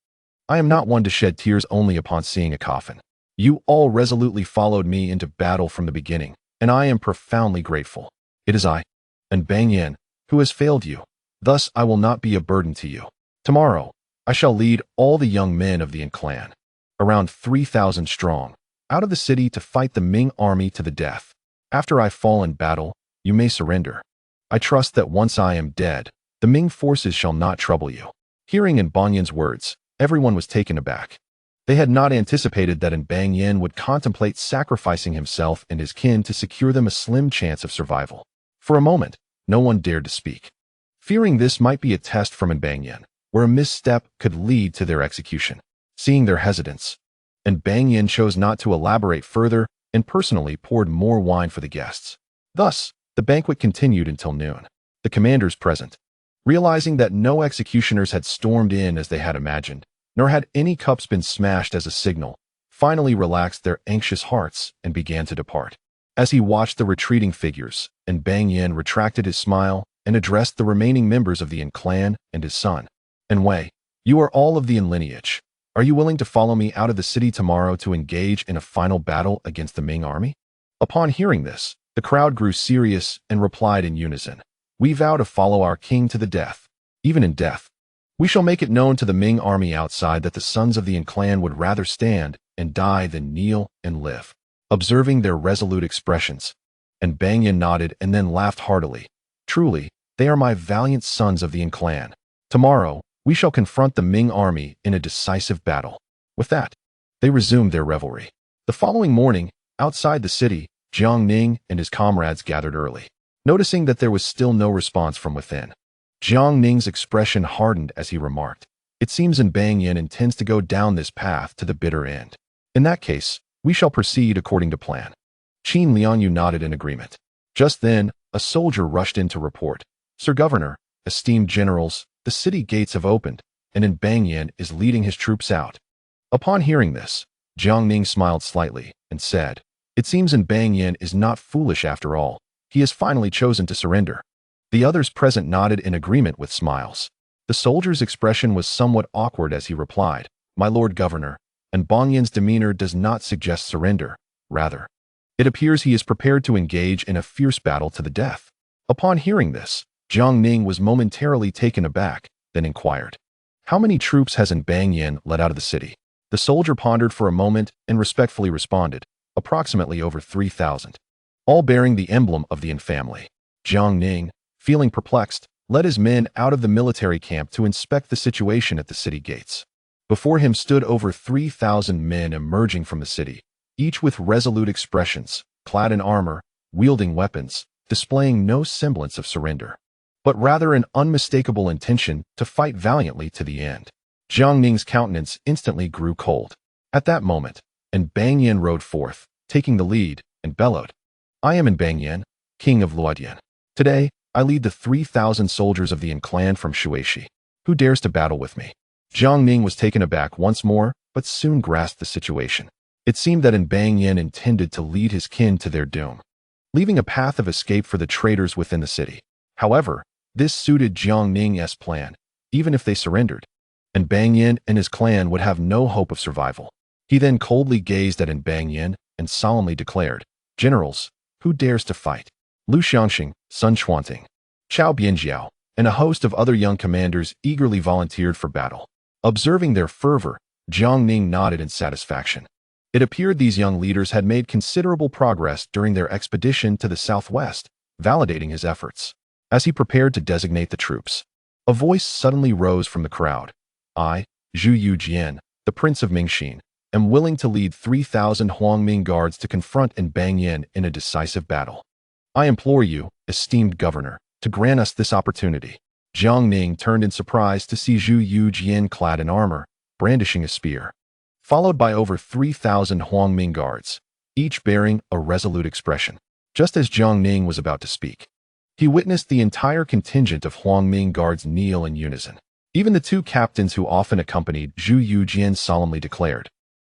I am not one to shed tears only upon seeing a coffin. You all resolutely followed me into battle from the beginning, and I am profoundly grateful. It is I, and Bang Yin, who has failed you. Thus I will not be a burden to you. Tomorrow, I shall lead all the young men of the clan, around 3,000 strong, out of the city to fight the Ming army to the death. After I fall in battle, you may surrender. I trust that once I am dead, the Ming forces shall not trouble you." Hearing in Bang Yin's words, everyone was taken aback. They had not anticipated that Bang Yin would contemplate sacrificing himself and his kin to secure them a slim chance of survival. For a moment, no one dared to speak, fearing this might be a test from Bang Yin, where a misstep could lead to their execution. Seeing their hesitance, Bang Yin chose not to elaborate further and personally poured more wine for the guests. Thus, the banquet continued until noon. The commanders present, realizing that no executioners had stormed in as they had imagined, nor had any cups been smashed as a signal, finally relaxed their anxious hearts and began to depart. As he watched the retreating figures, Bang Yin retracted his smile and addressed the remaining members of the clan and his son. "Envoy, you are all of the lineage. Are you willing to follow me out of the city tomorrow to engage in a final battle against the Ming army?" Upon hearing this, the crowd grew serious and replied in unison, "We vow to follow our king to the death. Even in death, we shall make it known to the Ming army outside that the sons of the clan would rather stand and die than kneel and live." Observing their resolute expressions, Bang Yin nodded and then laughed heartily. "Truly, they are my valiant sons of the clan. Tomorrow, we shall confront the Ming army in a decisive battle." With that, they resumed their revelry. The following morning, outside the city, Jiang Ning and his comrades gathered early. Noticing that there was still no response from within, Jiang Ning's expression hardened as he remarked, "It seems Bang Yin intends to go down this path to the bitter end. In that case, we shall proceed according to plan." Qin Liangyu nodded in agreement. Just then, a soldier rushed in to report, "Sir Governor, esteemed generals, the city gates have opened, and Bang Yin is leading his troops out." Upon hearing this, Jiang Ning smiled slightly and said, "It seems Bang Yin is not foolish after all. He has finally chosen to surrender." The others present nodded in agreement with smiles. The soldier's expression was somewhat awkward as he replied, "My Lord Governor, Bang Yin's demeanor does not suggest surrender. Rather, it appears he is prepared to engage in a fierce battle to the death." Upon hearing this, Jiang Ning was momentarily taken aback, then inquired, "How many troops has Bang Yin led out of the city?" The soldier pondered for a moment and respectfully responded, "Approximately over 3,000, all bearing the emblem of the family." Jiang Ning, feeling perplexed, led his men out of the military camp to inspect the situation at the city gates. Before him stood over 3,000 men emerging from the city, each with resolute expressions, clad in armor, wielding weapons, displaying no semblance of surrender, but rather an unmistakable intention to fight valiantly to the end. Jiang Ning's countenance instantly grew cold. At that moment, Bang Yin rode forth, taking the lead, and bellowed, I am Enbang, king of Luodian. Today, I lead the 3,000 soldiers of the clan from Shuishi. Who dares to battle with me? Jiang Ning was taken aback once more, but soon grasped the situation. It seemed that Enbang intended to lead his kin to their doom, leaving a path of escape for the traitors within the city. However, this suited Jiang Ning's plan. Even if they surrendered, Enbang and his clan would have no hope of survival. He then coldly gazed at Enbang and solemnly declared, "Generals, who dares to fight?" Lu Xianxing, Sun Chuanting, Chao Bianjiao, and a host of other young commanders eagerly volunteered for battle. Observing their fervor, Jiang Ning nodded in satisfaction. It appeared these young leaders had made considerable progress during their expedition to the southwest, validating his efforts. As he prepared to designate the troops, a voice suddenly rose from the crowd. I, Zhu Youjian, the Prince of Mingxin, am willing to lead 3,000 Huangming guards to confront Enbang in a decisive battle. I implore you, esteemed governor, to grant us this opportunity. Jiang Ning turned in surprise to see Zhu Youjian clad in armor, brandishing a spear, followed by over 3,000 Huangming guards, each bearing a resolute expression. Just as Jiang Ning was about to speak, he witnessed the entire contingent of Huangming guards kneel in unison. Even the two captains who often accompanied Zhu Youjian solemnly declared,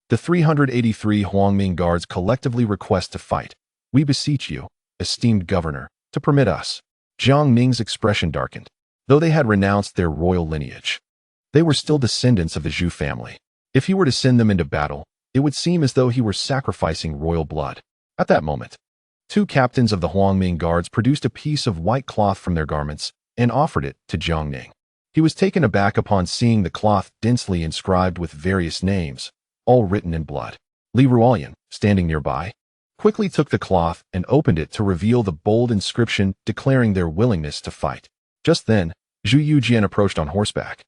"The 383 Huangming guards collectively request to fight. We beseech you, esteemed governor, to permit us." Jiang Ning's expression darkened. Though they had renounced their royal lineage, they were still descendants of the Zhu family. If he were to send them into battle, it would seem as though he were sacrificing royal blood. At that moment, two captains of the Huangming guards produced a piece of white cloth from their garments and offered it to Jiang Ning. He was taken aback upon seeing the cloth densely inscribed with various names, all written in blood. Li Ruolian, standing nearby, quickly took the cloth and opened it to reveal the bold inscription declaring their willingness to fight. Just then, Zhu Youjian approached on horseback,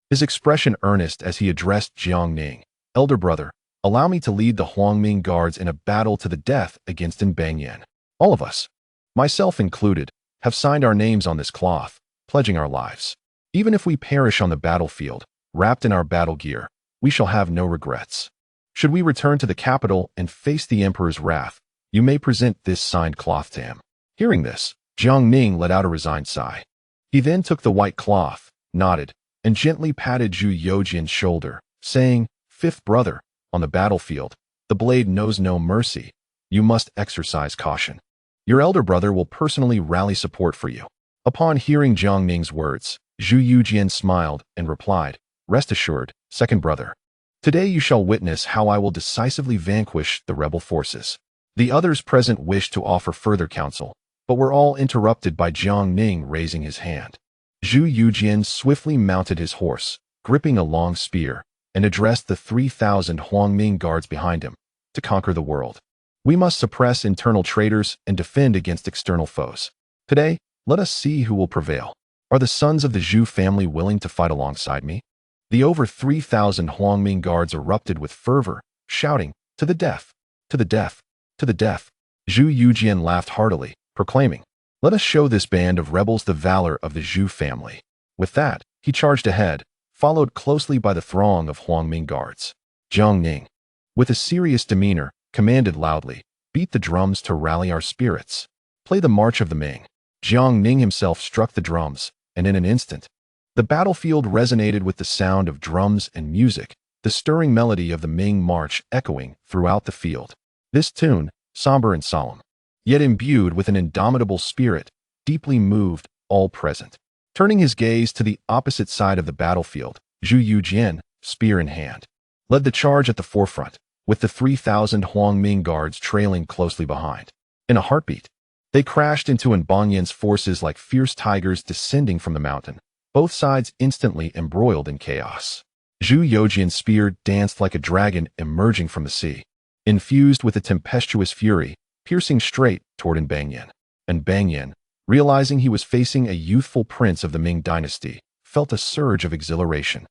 his expression earnest as he addressed Jiang Ning. "Elder brother, allow me to lead the Huangming guards in a battle to the death against Enbang. All of us, myself included, have signed our names on this cloth, pledging our lives. Even if we perish on the battlefield, wrapped in our battle gear, we shall have no regrets. Should we return to the capital and face the emperor's wrath, you may present this signed cloth to him." Hearing this, Jiang Ning let out a resigned sigh. He then took the white cloth, nodded, and gently patted Zhu Youjian's shoulder, saying, "Fifth brother, on the battlefield, the blade knows no mercy. You must exercise caution. Your elder brother will personally rally support for you." Upon hearing Jiang Ning's words, Zhu Youjian smiled and replied, "Rest assured, second brother. Today you shall witness how I will decisively vanquish the rebel forces." The others present wished to offer further counsel, but were all interrupted by Jiang Ning raising his hand. Zhu Youjian swiftly mounted his horse, gripping a long spear, and addressed the 3,000 Huangming guards behind him. "To conquer the world, we must suppress internal traitors and defend against external foes. Today, let us see who will prevail. Are the sons of the Zhu family willing to fight alongside me?" The over 3,000 Huangming guards erupted with fervor, shouting, "To the death! To the death! To the death!" Zhu Youjian laughed heartily, proclaiming, "Let us show this band of rebels the valor of the Zhu family." With that, he charged ahead, followed closely by the throng of Huangming guards. Jiang Ning, with a serious demeanor, commanded loudly, "Beat the drums to rally our spirits. Play the March of the Ming." Jiang Ning himself struck the drums, and in an instant, the battlefield resonated with the sound of drums and music, the stirring melody of the Ming March echoing throughout the field. This tune, somber and solemn, yet imbued with an indomitable spirit, deeply moved all present. Turning his gaze to the opposite side of the battlefield, Zhu Youjian, spear in hand, led the charge at the forefront, with the 3,000 Huangming guards trailing closely behind. In a heartbeat, they crashed into Enbang forces like fierce tigers descending from the mountain, both sides instantly embroiled in chaos. Zhu Youjian's spear danced like a dragon emerging from the sea, infused with a tempestuous fury, piercing straight toward Enbang. Enbang, realizing he was facing a youthful prince of the Ming dynasty, felt a surge of exhilaration,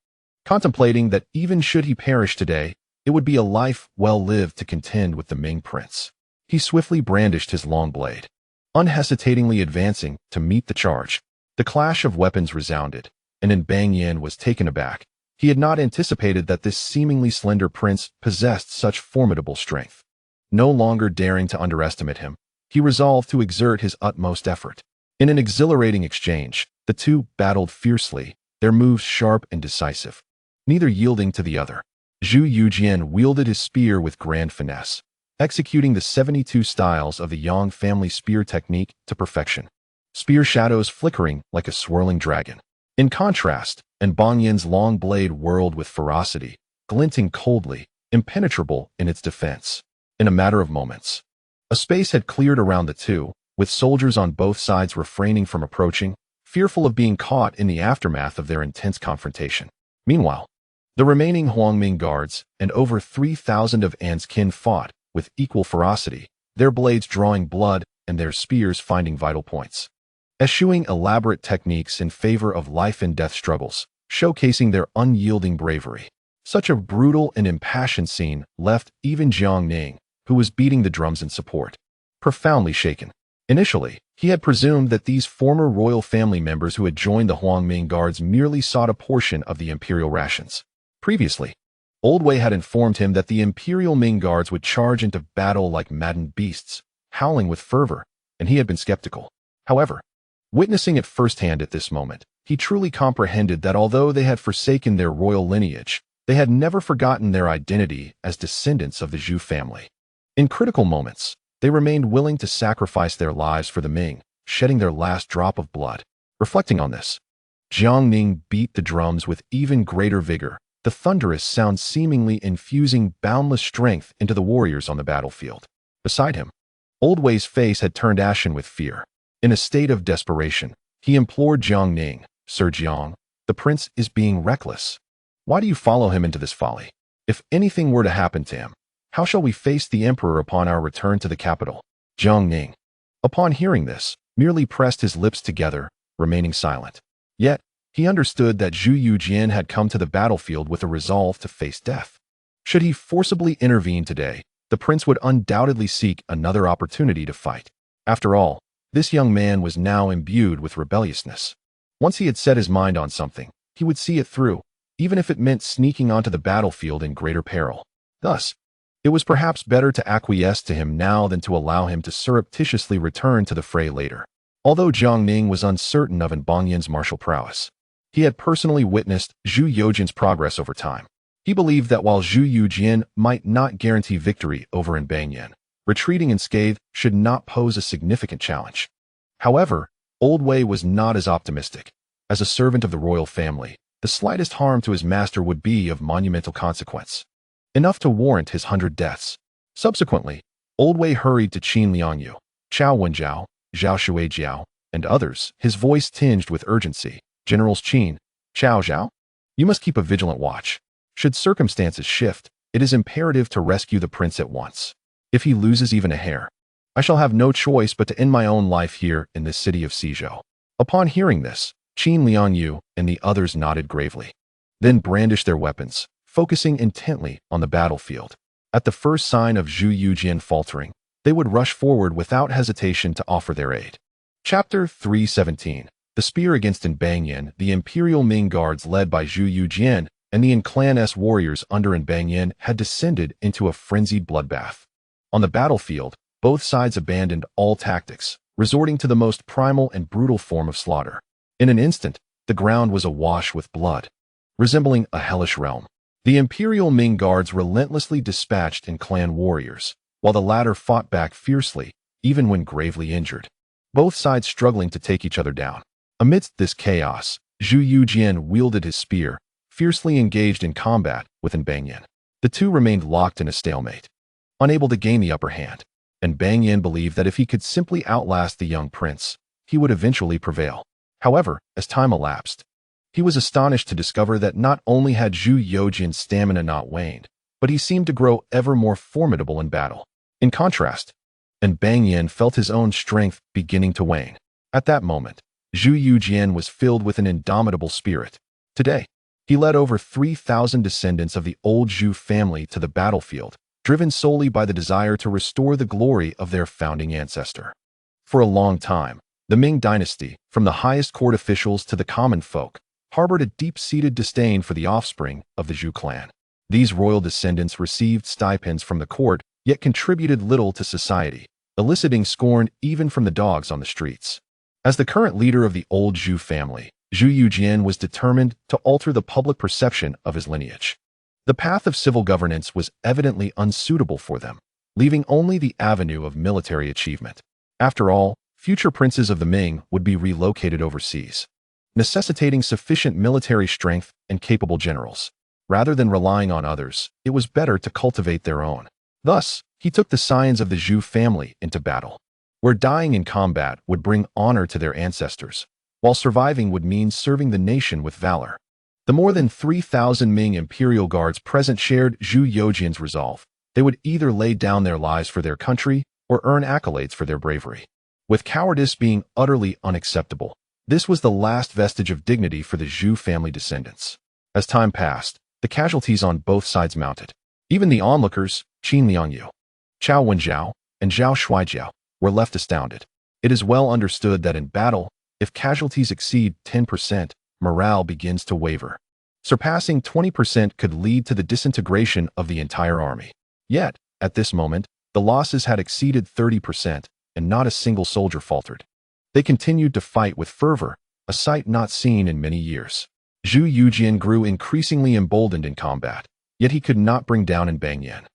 contemplating that even should he perish today, it would be a life well lived to contend with the Ming prince. He swiftly brandished his long blade, unhesitatingly advancing to meet the charge. The clash of weapons resounded, and Enbang was taken aback. He had not anticipated that this seemingly slender prince possessed such formidable strength. No longer daring to underestimate him, he resolved to exert his utmost effort. In an exhilarating exchange, the two battled fiercely, their moves sharp and decisive, neither yielding to the other. Zhu Youjian wielded his spear with grand finesse, executing the 72 styles of the Yang family spear technique to perfection, spear shadows flickering like a swirling dragon. In contrast, Banyan's long blade whirled with ferocity, glinting coldly, impenetrable in its defense. In a matter of moments, a space had cleared around the two, with soldiers on both sides refraining from approaching, fearful of being caught in the aftermath of their intense confrontation. Meanwhile, the remaining Huangming guards and over 3,000 of An's kin fought with equal ferocity, their blades drawing blood and their spears finding vital points, eschewing elaborate techniques in favor of life-and-death struggles, showcasing their unyielding bravery. Such a brutal and impassioned scene left even Jiang Ning, who was beating the drums in support, profoundly shaken. Initially, he had presumed that these former royal family members who had joined the Huangming guards merely sought a portion of the imperial rations. Previously, Old Wei had informed him that the imperial Ming guards would charge into battle like maddened beasts, howling with fervor, and he had been skeptical. However, witnessing it firsthand at this moment, he truly comprehended that although they had forsaken their royal lineage, they had never forgotten their identity as descendants of the Zhu family. In critical moments, they remained willing to sacrifice their lives for the Ming, shedding their last drop of blood. Reflecting on this, Jiang Ning beat the drums with even greater vigor, the thunderous sound seemingly infusing boundless strength into the warriors on the battlefield. Beside him, Old Wei's face had turned ashen with fear. In a state of desperation, he implored Jiang Ning, "Sir Jiang, the prince is being reckless. Why do you follow him into this folly? If anything were to happen to him, how shall we face the emperor upon our return to the capital?" Jiang Ning, upon hearing this, merely pressed his lips together, remaining silent. Yet, he understood that Zhu Youjian had come to the battlefield with a resolve to face death. Should he forcibly intervene today, the prince would undoubtedly seek another opportunity to fight. After all, this young man was now imbued with rebelliousness. Once he had set his mind on something, he would see it through, even if it meant sneaking onto the battlefield in greater peril. Thus, it was perhaps better to acquiesce to him now than to allow him to surreptitiously return to the fray later. Although Jiang Ning was uncertain of Banyan's martial prowess, he had personally witnessed Zhu Youjian's progress over time. He believed that while Zhu Youjian might not guarantee victory over Banyan, retreating unscathed should not pose a significant challenge. However, Old Wei was not as optimistic. As a servant of the royal family, the slightest harm to his master would be of monumental consequence, enough to warrant his 100 deaths. Subsequently, Old Wei hurried to Qin Liangyu, Chao Wenjiao, Zhao Shuijiao, and others, his voice tinged with urgency. "Generals Qin, Chao Zhao, you must keep a vigilant watch. Should circumstances shift, it is imperative to rescue the prince at once. If he loses even a hair, I shall have no choice but to end my own life here in this city of Guizhou." Upon hearing this, Qin Liangyu and the others nodded gravely, then brandished their weapons, focusing intently on the battlefield. At the first sign of Zhu Youjian faltering, they would rush forward without hesitation to offer their aid. Chapter 317. The Spear against Banyan. The Imperial Ming guards led by Zhu Youjian and the Clan S warriors under Banyan had descended into a frenzied bloodbath. On the battlefield, both sides abandoned all tactics, resorting to the most primal and brutal form of slaughter. In an instant, the ground was awash with blood, resembling a hellish realm. The Imperial Ming guards relentlessly dispatched clan warriors, while the latter fought back fiercely, even when gravely injured, both sides struggling to take each other down. Amidst this chaos, Zhu Youjian wielded his spear, fiercely engaged in combat with Banyan. The two remained locked in a stalemate, unable to gain the upper hand, and Banyan believed that if he could simply outlast the young prince, he would eventually prevail. However, as time elapsed, he was astonished to discover that not only had Zhu Youjian's stamina not waned, but he seemed to grow ever more formidable in battle. In contrast, Banyan felt his own strength beginning to wane. At that moment, Zhu Youjian was filled with an indomitable spirit. Today, he led over 3,000 descendants of the old Zhu family to the battlefield, driven solely by the desire to restore the glory of their founding ancestor. For a long time, the Ming dynasty, from the highest court officials to the common folk, harbored a deep-seated disdain for the offspring of the Zhu clan. These royal descendants received stipends from the court, yet contributed little to society, eliciting scorn even from the dogs on the streets. As the current leader of the old Zhu family, Zhu Youjian was determined to alter the public perception of his lineage. The path of civil governance was evidently unsuitable for them, leaving only the avenue of military achievement. After all, future princes of the Ming would be relocated overseas, necessitating sufficient military strength and capable generals. Rather than relying on others, it was better to cultivate their own. Thus, he took the scions of the Zhu family into battle, where dying in combat would bring honor to their ancestors, while surviving would mean serving the nation with valor. The more than 3,000 Ming imperial guards present shared Zhu Youjian's resolve. They would either lay down their lives for their country or earn accolades for their bravery. With cowardice being utterly unacceptable, this was the last vestige of dignity for the Zhu family descendants. As time passed, the casualties on both sides mounted. Even the onlookers, Qin Liangyu, Chao Wenjiao, and Zhao Shuaijiao, were left astounded. It is well understood that in battle, if casualties exceed 10%, morale begins to waver. Surpassing 20% could lead to the disintegration of the entire army. Yet, at this moment, the losses had exceeded 30%, and not a single soldier faltered. They continued to fight with fervor, a sight not seen in many years. Zhu Youjian grew increasingly emboldened in combat, yet he could not bring down Banyan.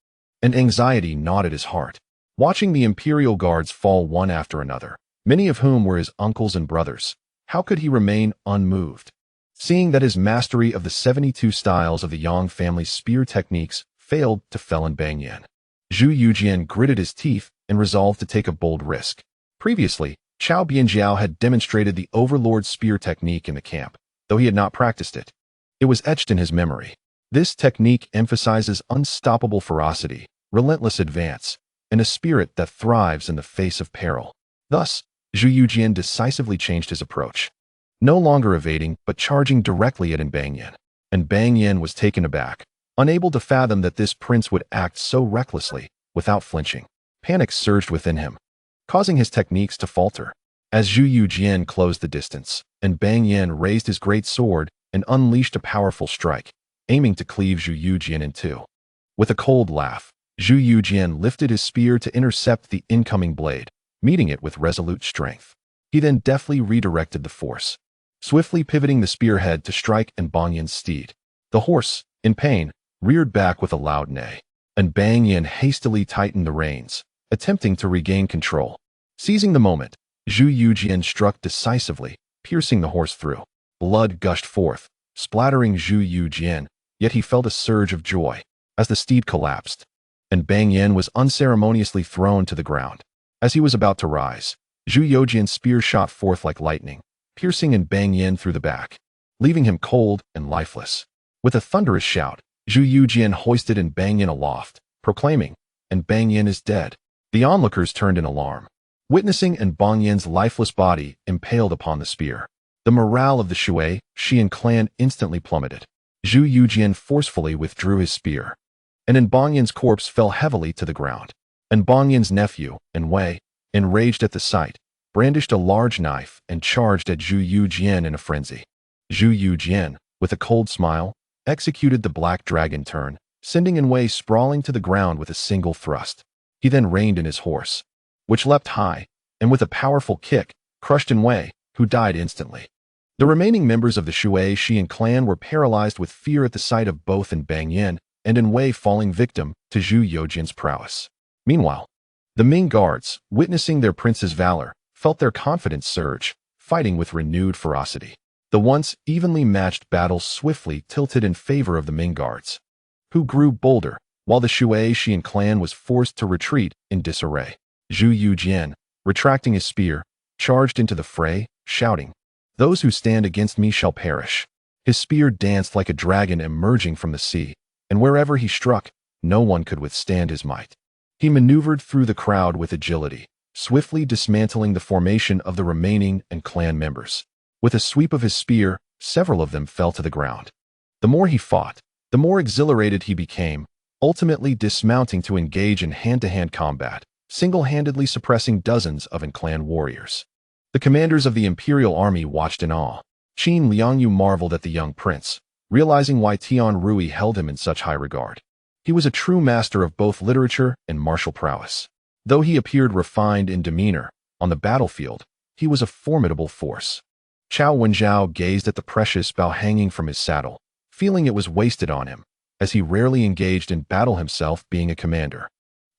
And anxiety gnawed at his heart, watching the imperial guards fall one after another, many of whom were his uncles and brothers. How could he remain unmoved? Seeing that his mastery of the 72 styles of the Yang family's spear techniques failed to fell Banyan, Zhu Youjian gritted his teeth and resolved to take a bold risk. Previously, Chao Bianjiao had demonstrated the overlord spear technique in the camp, though he had not practiced it. It was etched in his memory. This technique emphasizes unstoppable ferocity, relentless advance, and a spirit that thrives in the face of peril. Thus, Zhu Youjian decisively changed his approach, no longer evading but charging directly at Banyan. And Banyan was taken aback, unable to fathom that this prince would act so recklessly, without flinching. Panic surged within him, causing his techniques to falter. As Zhu Youjian closed the distance, Banyan raised his great sword and unleashed a powerful strike, aiming to cleave Zhu Youjian in two. With a cold laugh, Zhu Youjian lifted his spear to intercept the incoming blade, meeting it with resolute strength. He then deftly redirected the force, swiftly pivoting the spearhead to strike Banyan's steed. The horse, in pain, reared back with a loud neigh, and Banyan hastily tightened the reins, attempting to regain control. Seizing the moment, Zhu Youjian struck decisively, piercing the horse through. Blood gushed forth, splattering Zhu Youjian, yet he felt a surge of joy as the steed collapsed, and Banyan was unceremoniously thrown to the ground. As he was about to rise, Zhu Youjian's spear shot forth like lightning, piercing Banyan through the back, leaving him cold and lifeless. With a thunderous shout, Zhu Youjian hoisted Banyan aloft, proclaiming, "Banyan is dead." The onlookers turned in alarm, witnessing Banyan's lifeless body impaled upon the spear. The morale of the Xian clan instantly plummeted. Zhu Youjian forcefully withdrew his spear, and Banyan's corpse fell heavily to the ground. Banyan's nephew, envoy, enraged at the sight, brandished a large knife and charged at Zhu Youjian in a frenzy. Zhu Youjian, with a cold smile, executed the black dragon turn, sending envoy sprawling to the ground with a single thrust. He then reined in his horse, which leapt high, and with a powerful kick, crushed envoy, who died instantly. The remaining members of the Xian clan were paralyzed with fear at the sight of both Banyan and envoy falling victim to Zhu Youjian's prowess. Meanwhile, the Ming guards, witnessing their prince's valor, felt their confidence surge, fighting with renewed ferocity. The once evenly matched battle swiftly tilted in favor of the Ming guards, who grew bolder, while the Xian clan was forced to retreat in disarray. Zhu Youjian, retracting his spear, charged into the fray, shouting, "Those who stand against me shall perish." His spear danced like a dragon emerging from the sea, and wherever he struck, no one could withstand his might. He maneuvered through the crowd with agility, swiftly dismantling the formation of the remaining clan members. With a sweep of his spear, several of them fell to the ground. The more he fought, the more exhilarated he became, ultimately dismounting to engage in hand-to-hand combat, single-handedly suppressing dozens of clan warriors. The commanders of the imperial army watched in awe. Qin Liangyu marveled at the young prince, realizing why Tian Rui held him in such high regard. He was a true master of both literature and martial prowess. Though he appeared refined in demeanor, on the battlefield, he was a formidable force. Cao Wenjiao gazed at the precious bow hanging from his saddle, feeling it was wasted on him, as he rarely engaged in battle himself being a commander.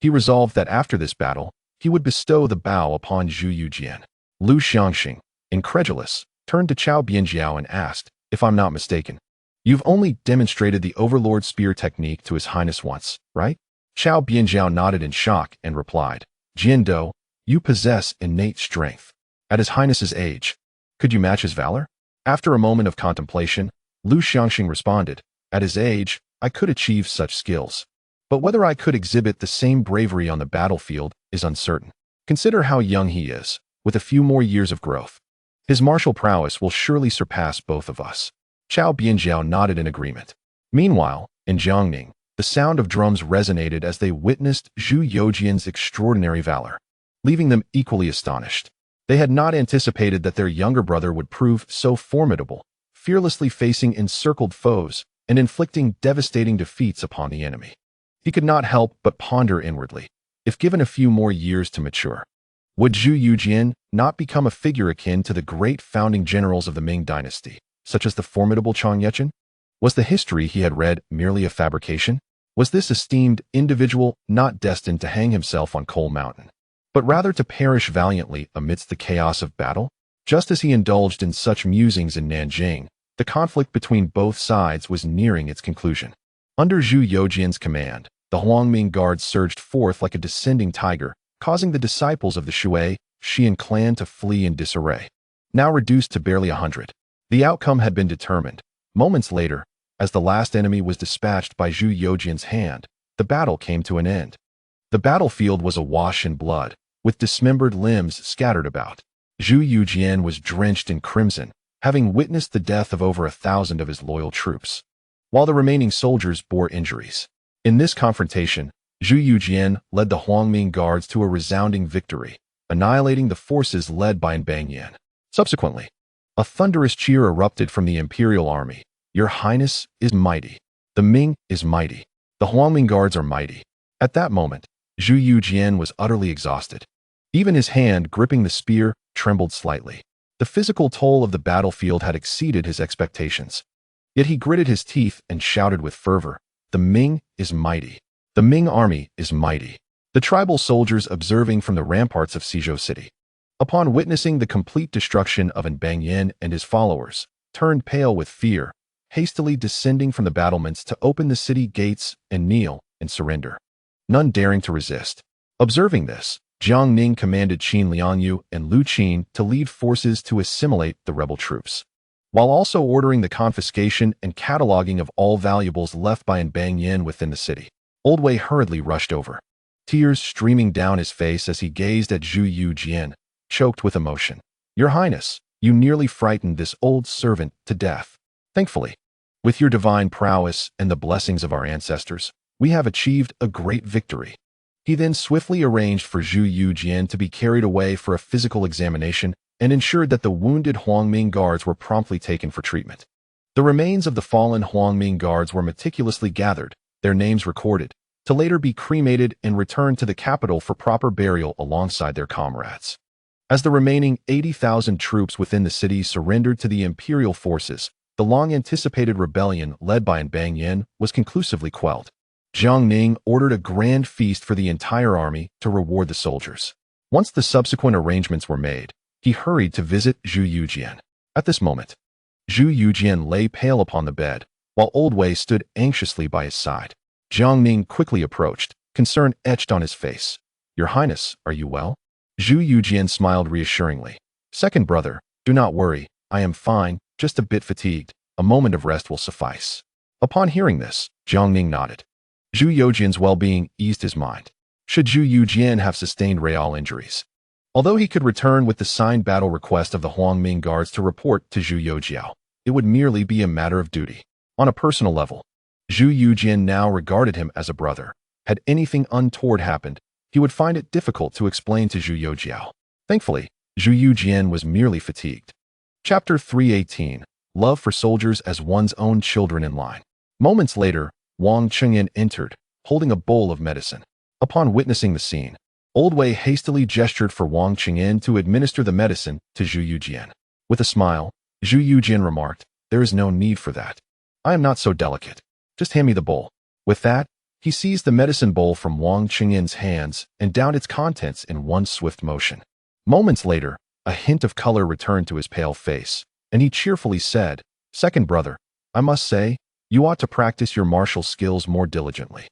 He resolved that after this battle, he would bestow the bow upon Zhu Youjian. Lu Xiangxing, incredulous, turned to Cao Bianjiao and asked, "If I'm not mistaken, you've only demonstrated the overlord spear technique to His Highness once, right?" Cao Bianjiao nodded in shock and replied, "Jiando, you possess innate strength. At His Highness's age, could you match his valor?" After a moment of contemplation, Lu Xiangxing responded, "At his age, I could achieve such skills. But whether I could exhibit the same bravery on the battlefield is uncertain. Consider how young he is, with a few more years of growth. His martial prowess will surely surpass both of us." Cao Bianjiao nodded in agreement. Meanwhile, in Jiang Ning, the sound of drums resonated as they witnessed Zhu Youjian's extraordinary valor, leaving them equally astonished. They had not anticipated that their younger brother would prove so formidable, fearlessly facing encircled foes and inflicting devastating defeats upon the enemy. He could not help but ponder inwardly, if given a few more years to mature, would Zhu Youjian not become a figure akin to the great founding generals of the Ming dynasty, such as the formidable Chang Yechin? Was the history he had read merely a fabrication? Was this esteemed individual not destined to hang himself on Coal Mountain, but rather to perish valiantly amidst the chaos of battle? Just as he indulged in such musings in Nanjing, the conflict between both sides was nearing its conclusion. Under Zhu Youjian's command, the Huangming guards surged forth like a descending tiger, causing the disciples of the Xian clan to flee in disarray. Now reduced to barely 100, the outcome had been determined. Moments later, as the last enemy was dispatched by Zhu Youjian's hand, the battle came to an end. The battlefield was awash in blood, with dismembered limbs scattered about. Zhu Youjian was drenched in crimson, having witnessed the death of over 1,000 of his loyal troops, while the remaining soldiers bore injuries. In this confrontation, Zhu Youjian led the Huangming guards to a resounding victory, annihilating the forces led by Banyan. Subsequently, a thunderous cheer erupted from the imperial army. "Your Highness is mighty. The Ming is mighty. The Huangming guards are mighty." At that moment, Zhu Youjian was utterly exhausted. Even his hand gripping the spear trembled slightly. The physical toll of the battlefield had exceeded his expectations. Yet he gritted his teeth and shouted with fervor, "The Ming is mighty. The Ming army is mighty." The tribal soldiers observing from the ramparts of Xizhou City, upon witnessing the complete destruction of Banyan and his followers, turned pale with fear, hastily descending from the battlements to open the city gates and kneel in surrender, none daring to resist. Observing this, Jiang Ning commanded Qin Liangyu and Lu Qin to lead forces to assimilate the rebel troops, while also ordering the confiscation and cataloging of all valuables left by Banyan within the city. Old Wei hurriedly rushed over, tears streaming down his face as he gazed at Zhu Youjian, choked with emotion. "Your Highness, you nearly frightened this old servant to death. Thankfully, with your divine prowess and the blessings of our ancestors, we have achieved a great victory." He then swiftly arranged for Zhu Youjian to be carried away for a physical examination and ensured that the wounded Huangming guards were promptly taken for treatment. The remains of the fallen Huangming guards were meticulously gathered, their names recorded, to later be cremated and returned to the capital for proper burial alongside their comrades. As the remaining 80,000 troops within the city surrendered to the imperial forces, the long-anticipated rebellion led by Banyan was conclusively quelled. Jiang Ning ordered a grand feast for the entire army to reward the soldiers. Once the subsequent arrangements were made, he hurried to visit Zhu Youjian. At this moment, Zhu Youjian lay pale upon the bed, while Old Wei stood anxiously by his side. Jiang Ning quickly approached, concern etched on his face. "Your Highness, are you well?" Zhu Youjian smiled reassuringly. "Second brother, do not worry, I am fine, just a bit fatigued. A moment of rest will suffice." Upon hearing this, Jiang Ning nodded. Zhu Youjian's well-being eased his mind. Should Zhu Youjian have sustained real injuries? Although he could return with the signed battle request of the Huangming guards to report to Zhu Youjiao, it would merely be a matter of duty. On a personal level, Zhu Youjian now regarded him as a brother. Had anything untoward happened, he would find it difficult to explain to Zhu Youjiao. Thankfully, Zhu Youjian was merely fatigued. Chapter 318, Love for Soldiers as One's Own Children in Line. Moments later, Wang Chengyan entered, holding a bowl of medicine. Upon witnessing the scene, Old Wei hastily gestured for Wang Qingyan to administer the medicine to Zhu Youjian. With a smile, Zhu Youjian remarked, "There is no need for that. I am not so delicate. Just hand me the bowl." With that, he seized the medicine bowl from Wang Qingyan's hands and downed its contents in one swift motion. Moments later, a hint of color returned to his pale face, and he cheerfully said, "Second brother, I must say, you ought to practice your martial skills more diligently.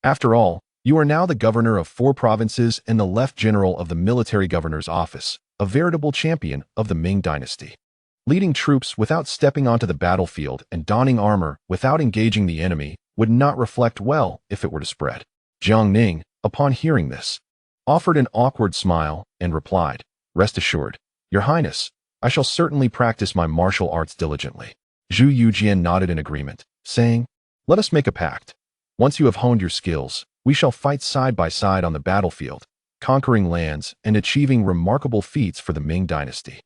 After all, you are now the governor of 4 provinces and the left general of the military governor's office, a veritable champion of the Ming dynasty. Leading troops without stepping onto the battlefield and donning armor without engaging the enemy would not reflect well if it were to spread." Jiang Ning, upon hearing this, offered an awkward smile and replied, "Rest assured, Your Highness, I shall certainly practice my martial arts diligently." Zhu Youjian nodded in agreement, saying, "Let us make a pact. Once you have honed your skills, we shall fight side by side on the battlefield, conquering lands and achieving remarkable feats for the Ming dynasty."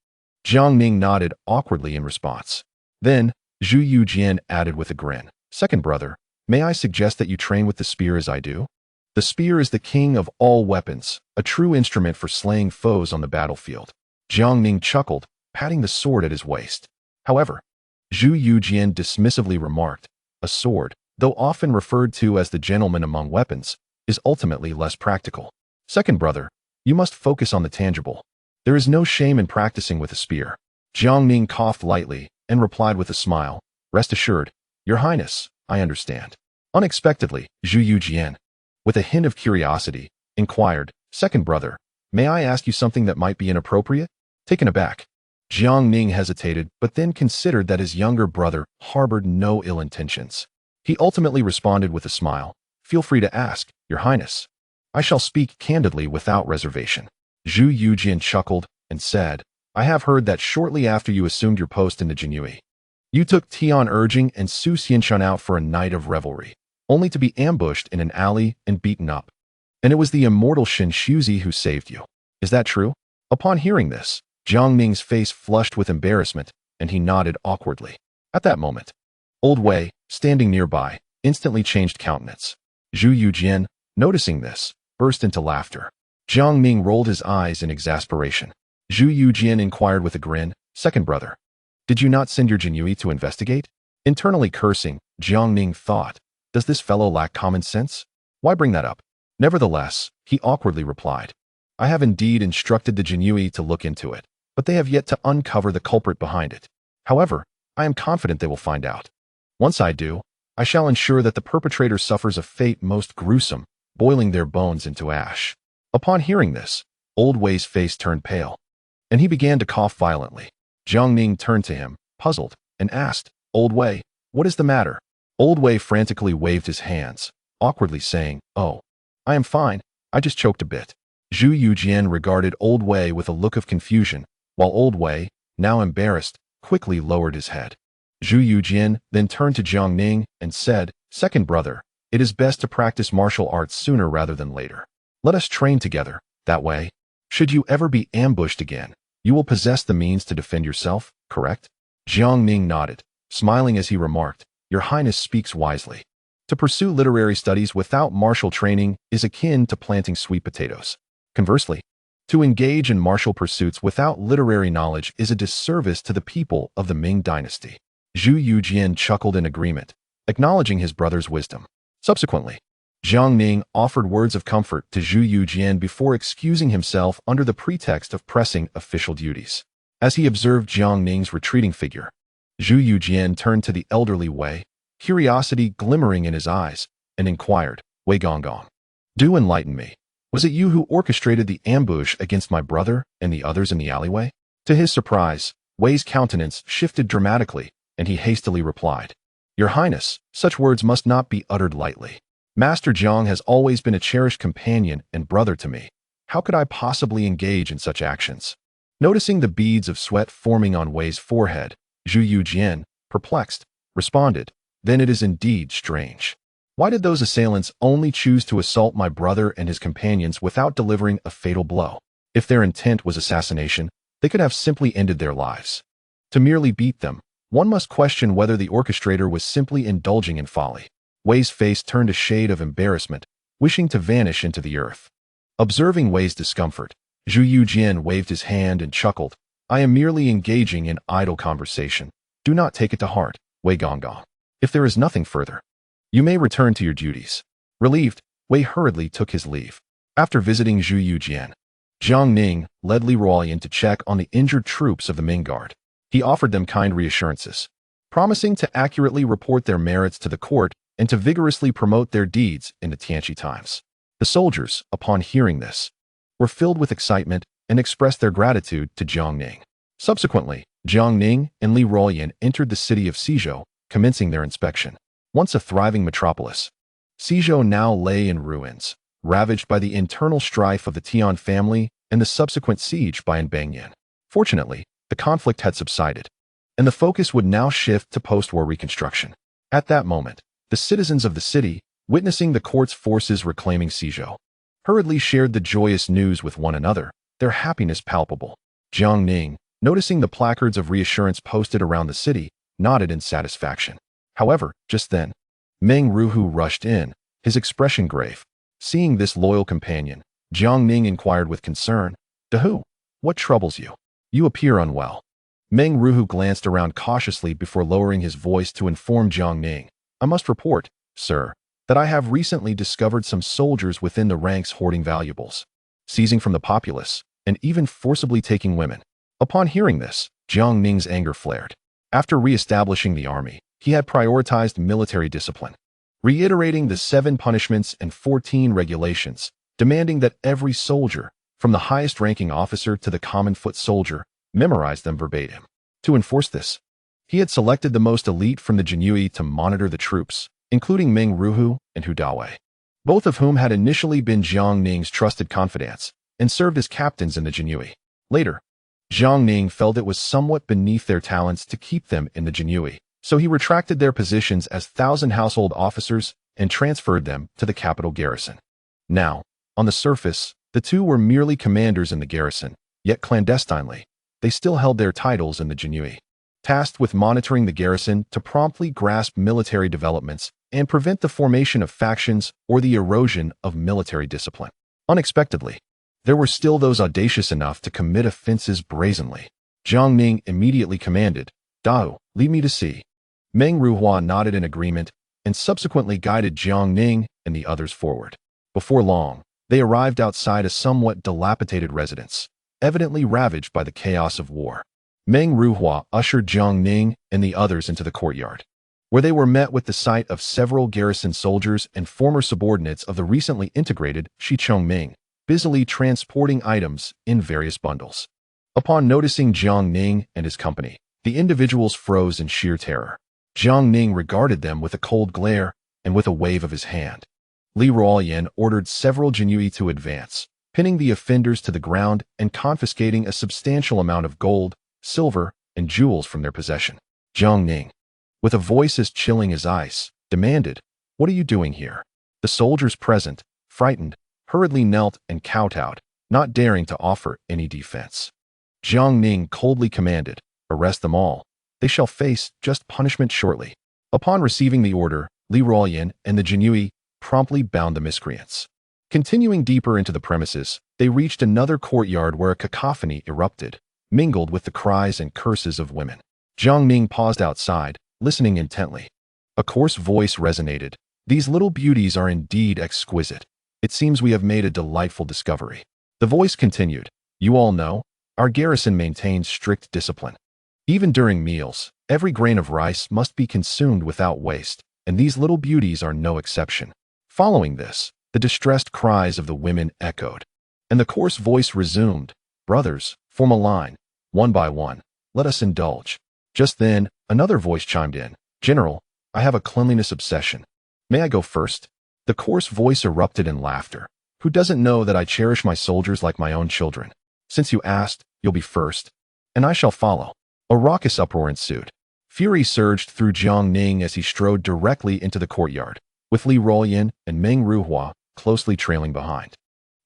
Jiang Ning nodded awkwardly in response. Then, Zhu Youjian added with a grin, "Second brother, may I suggest that you train with the spear as I do? The spear is the king of all weapons, a true instrument for slaying foes on the battlefield." Jiang Ning chuckled, patting the sword at his waist. However, Zhu Youjian dismissively remarked, "A sword, though often referred to as the gentleman among weapons, is ultimately less practical. Second brother, you must focus on the tangible. There is no shame in practicing with a spear." Jiang Ning coughed lightly and replied with a smile, "Rest assured, Your Highness, I understand." Unexpectedly, Zhu Youjian, with a hint of curiosity, inquired, "Second brother, may I ask you something that might be inappropriate?" Taken aback, Jiang Ning hesitated but then considered that his younger brother harbored no ill intentions. He ultimately responded with a smile, "Feel free to ask, Your Highness. I shall speak candidly without reservation." Zhu Youjian chuckled and said, "I have heard that shortly after you assumed your post in the Jianyu, you took Tian Urging and Su Xianshun out for a night of revelry, only to be ambushed in an alley and beaten up. And it was the immortal Shen Shuzi who saved you. Is that true?" Upon hearing this, Jiang Ning's face flushed with embarrassment, and he nodded awkwardly. At that moment, Old Wei, standing nearby, instantly changed countenance. Zhu Youjian, noticing this, burst into laughter. Jiang Ning rolled his eyes in exasperation. Zhu Youjian inquired with a grin, "Second brother, did you not send your Jianyu to investigate?" Internally cursing, Jiang Ning thought, "Does this fellow lack common sense? Why bring that up?" Nevertheless, he awkwardly replied, "I have indeed instructed the Jianyu to look into it, but they have yet to uncover the culprit behind it. However, I am confident they will find out. Once I do, I shall ensure that the perpetrator suffers a fate most gruesome, boiling their bones into ash." Upon hearing this, Old Wei's face turned pale, and he began to cough violently. Jiang Ning turned to him, puzzled, and asked, "Old Wei, what is the matter?" Old Wei frantically waved his hands, awkwardly saying, "Oh, I am fine, I just choked a bit." Zhu Youjian regarded Old Wei with a look of confusion, while Old Wei, now embarrassed, quickly lowered his head. Zhu Youjian then turned to Jiang Ning and said, "Second brother, it is best to practice martial arts sooner rather than later. Let us train together, that way, should you ever be ambushed again, you will possess the means to defend yourself, correct?" Jiang Ning nodded, smiling as he remarked, "Your Highness speaks wisely. To pursue literary studies without martial training is akin to planting sweet potatoes. Conversely, to engage in martial pursuits without literary knowledge is a disservice to the people of the Ming dynasty." Zhu Youjian chuckled in agreement, acknowledging his brother's wisdom. Subsequently, Jiang Ning offered words of comfort to Zhu Youjian before excusing himself under the pretext of pressing official duties. As he observed Jiang Ning's retreating figure, Zhu Youjian turned to the elderly Wei, curiosity glimmering in his eyes, and inquired, "Wei Gonggong, do enlighten me. Was it you who orchestrated the ambush against my brother and the others in the alleyway?" To his surprise, Wei's countenance shifted dramatically, and he hastily replied, "Your Highness, such words must not be uttered lightly. Master Jiang has always been a cherished companion and brother to me. How could I possibly engage in such actions?" Noticing the beads of sweat forming on Wei's forehead, Zhu Youjian, perplexed, responded, "Then it is indeed strange. Why did those assailants only choose to assault my brother and his companions without delivering a fatal blow? If their intent was assassination, they could have simply ended their lives. To merely beat them, one must question whether the orchestrator was simply indulging in folly." Wei's face turned a shade of embarrassment, wishing to vanish into the earth. Observing Wei's discomfort, Zhu Youjian waved his hand and chuckled. I am merely engaging in idle conversation. Do not take it to heart, Wei Gonggong. If there is nothing further, you may return to your duties. Relieved, Wei hurriedly took his leave. After visiting Zhu Youjian, Jiang Ning led Li Ruoyan to check on the injured troops of the Ming Guard. He offered them kind reassurances, promising to accurately report their merits to the court and to vigorously promote their deeds in the Tianqi times. The soldiers, upon hearing this, were filled with excitement and expressed their gratitude to Jiang Ning. Subsequently, Jiang Ning and Li Ruoyan entered the city of Guizhou, commencing their inspection. Once a thriving metropolis, Guizhou now lay in ruins, ravaged by the internal strife of the Tian family and the subsequent siege by Banyan. Fortunately, the conflict had subsided, and the focus would now shift to post-war reconstruction. At that moment, the citizens of the city, witnessing the court's forces reclaiming Guizhou, hurriedly shared the joyous news with one another, their happiness palpable. Jiang Ning, noticing the placards of reassurance posted around the city, nodded in satisfaction. However, just then, Meng Ruhu rushed in, his expression grave. Seeing this loyal companion, Jiang Ning inquired with concern, "Dahu, what troubles you? You appear unwell." Meng Ruhu glanced around cautiously before lowering his voice to inform Jiang Ning, "I must report, sir, that I have recently discovered some soldiers within the ranks hoarding valuables, seizing from the populace, and even forcibly taking women." Upon hearing this, Jiang Ning's anger flared. After re-establishing the army, he had prioritized military discipline, reiterating the 7 punishments and 14 regulations, demanding that every soldier, from the highest-ranking officer to the common foot soldier, memorize them verbatim. To enforce this, he had selected the most elite from the Jinyue to monitor the troops, including Meng Ruhu and Hu Dawei, both of whom had initially been Jiang Ning's trusted confidants and served as captains in the Jinyue. Later, Jiang Ning felt it was somewhat beneath their talents to keep them in the Jinyue, so he retracted their positions as 1,000 household officers and transferred them to the capital garrison. Now, on the surface, the two were merely commanders in the garrison, yet clandestinely, they still held their titles in the Jinyue, tasked with monitoring the garrison to promptly grasp military developments and prevent the formation of factions or the erosion of military discipline. Unexpectedly, there were still those audacious enough to commit offenses brazenly. Jiang Ning immediately commanded, "Dao, lead me to see." Meng Ruhua nodded in agreement and subsequently guided Jiang Ning and the others forward. Before long, they arrived outside a somewhat dilapidated residence, evidently ravaged by the chaos of war. Meng Ruhua ushered Jiang Ning and the others into the courtyard, where they were met with the sight of several garrison soldiers and former subordinates of the recently integrated Shicheng Ming, busily transporting items in various bundles. Upon noticing Jiang Ning and his company, the individuals froze in sheer terror. Jiang Ning regarded them with a cold glare and with a wave of his hand. Li Ruoyan ordered several Jinyue to advance, pinning the offenders to the ground and confiscating a substantial amount of gold, silver, and jewels from their possession. Jiang Ning, with a voice as chilling as ice, demanded, "What are you doing here?" The soldiers present, frightened, hurriedly knelt and kowtowed, not daring to offer any defense. Jiang Ning coldly commanded, "Arrest them all. They shall face just punishment shortly." Upon receiving the order, Li Ruoyan and the Jinyue promptly bound the miscreants. Continuing deeper into the premises, they reached another courtyard where a cacophony erupted, mingled with the cries and curses of women. Jiang Ning paused outside, listening intently. A coarse voice resonated, "These little beauties are indeed exquisite. It seems we have made a delightful discovery." The voice continued, "You all know, our garrison maintains strict discipline. Even during meals, every grain of rice must be consumed without waste, and these little beauties are no exception." Following this, the distressed cries of the women echoed, and the coarse voice resumed, "Brothers, form a line, one by one, let us indulge." Just then, another voice chimed in, "General, I have a cleanliness obsession. May I go first?" The coarse voice erupted in laughter. "Who doesn't know that I cherish my soldiers like my own children? Since you asked, you'll be first, and I shall follow." A raucous uproar ensued. Fury surged through Jiang Ning as he strode directly into the courtyard, with Li Ruoyan and Meng Ruhua closely trailing behind.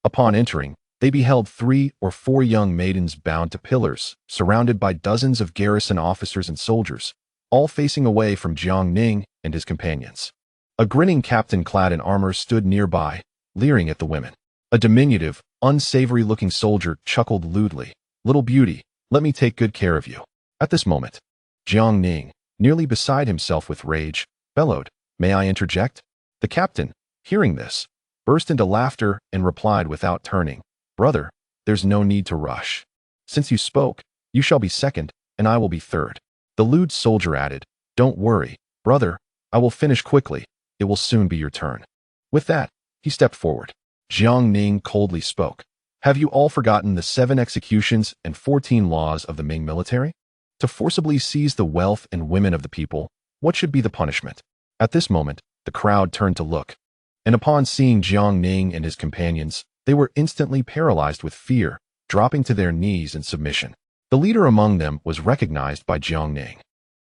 Upon entering, they beheld 3 or 4 young maidens bound to pillars, surrounded by dozens of garrison officers and soldiers, all facing away from Jiang Ning and his companions. A grinning captain clad in armor stood nearby, leering at the women. A diminutive, unsavory-looking soldier chuckled lewdly. "Little beauty, let me take good care of you." At this moment, Jiang Ning, nearly beside himself with rage, bellowed, "May I interject?" The captain, hearing this, burst into laughter and replied without turning, "Brother, there's no need to rush. Since you spoke, you shall be second, and I will be third." The lewd soldier added, "Don't worry, brother, I will finish quickly. It will soon be your turn." With that, he stepped forward. Jiang Ning coldly spoke, "Have you all forgotten the 7 executions and 14 laws of the Ming military? To forcibly seize the wealth and women of the people, what should be the punishment?" At this moment, the crowd turned to look, and upon seeing Jiang Ning and his companions, they were instantly paralyzed with fear, dropping to their knees in submission. The leader among them was recognized by Jiang Ning.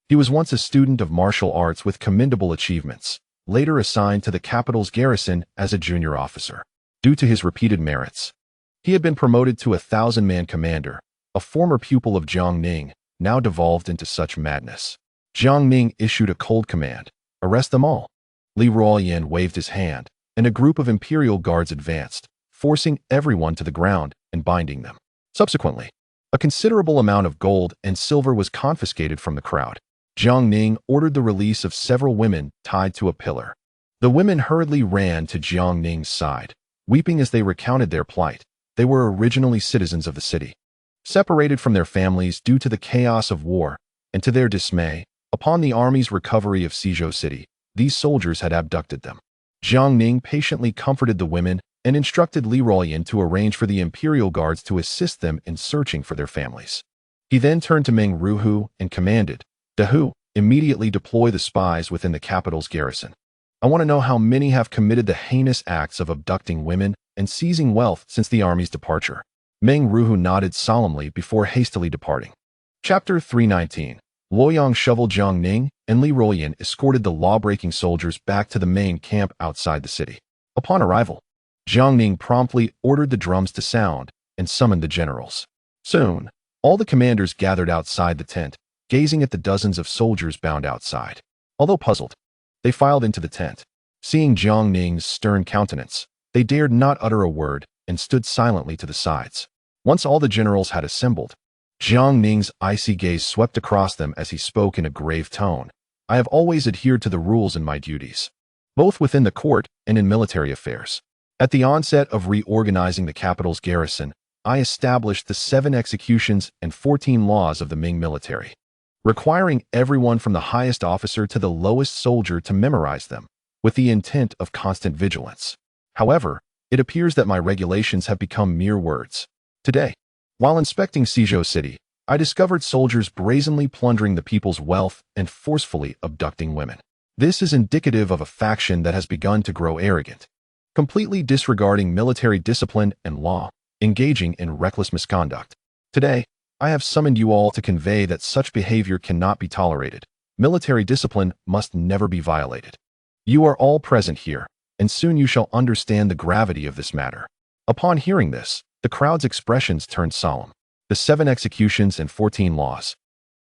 He was once a student of martial arts with commendable achievements, later assigned to the capital's garrison as a junior officer. Due to his repeated merits, he had been promoted to a 1,000-man commander. A former pupil of Jiang Ning now devolved into such madness. Jiang Ning issued a cold command, "Arrest them all." Lu Qin waved his hand, and a group of imperial guards advanced, forcing everyone to the ground and binding them. Subsequently, a considerable amount of gold and silver was confiscated from the crowd. Jiang Ning ordered the release of several women tied to a pillar. The women hurriedly ran to Jiang Ning's side, weeping as they recounted their plight. They were originally citizens of the city, separated from their families due to the chaos of war, and to their dismay, upon the army's recovery of Guizhou city, these soldiers had abducted them. Jiang Ning patiently comforted the women and instructed Lu Qin to arrange for the imperial guards to assist them in searching for their families. He then turned to Meng Ruhu and commanded, "Dahu, immediately deploy the spies within the capital's garrison. I want to know how many have committed the heinous acts of abducting women and seizing wealth since the army's departure." Meng Ruhu nodded solemnly before hastily departing. Chapter 319. Luoyang shoveled Jiang Ning and Lu Qin escorted the law-breaking soldiers back to the main camp outside the city. Upon arrival, Jiang Ning promptly ordered the drums to sound and summoned the generals. Soon, all the commanders gathered outside the tent, gazing at the dozens of soldiers bound outside. Although puzzled, they filed into the tent. Seeing Jiang Ning's stern countenance, they dared not utter a word and stood silently to the sides. Once all the generals had assembled, Jiang Ning's icy gaze swept across them as he spoke in a grave tone. "I have always adhered to the rules in my duties, both within the court and in military affairs. At the onset of reorganizing the capital's garrison, I established the 7 executions and 14 laws of the Ming military, requiring everyone from the highest officer to the lowest soldier to memorize them, with the intent of constant vigilance. However, it appears that my regulations have become mere words. Today, while inspecting Guizhou city, I discovered soldiers brazenly plundering the people's wealth and forcefully abducting women. This is indicative of a faction that has begun to grow arrogant, completely disregarding military discipline and law, engaging in reckless misconduct. Today, I have summoned you all to convey that such behavior cannot be tolerated. Military discipline must never be violated. You are all present here, and soon you shall understand the gravity of this matter." Upon hearing this, the crowd's expressions turned solemn. The 7 executions and 14 laws,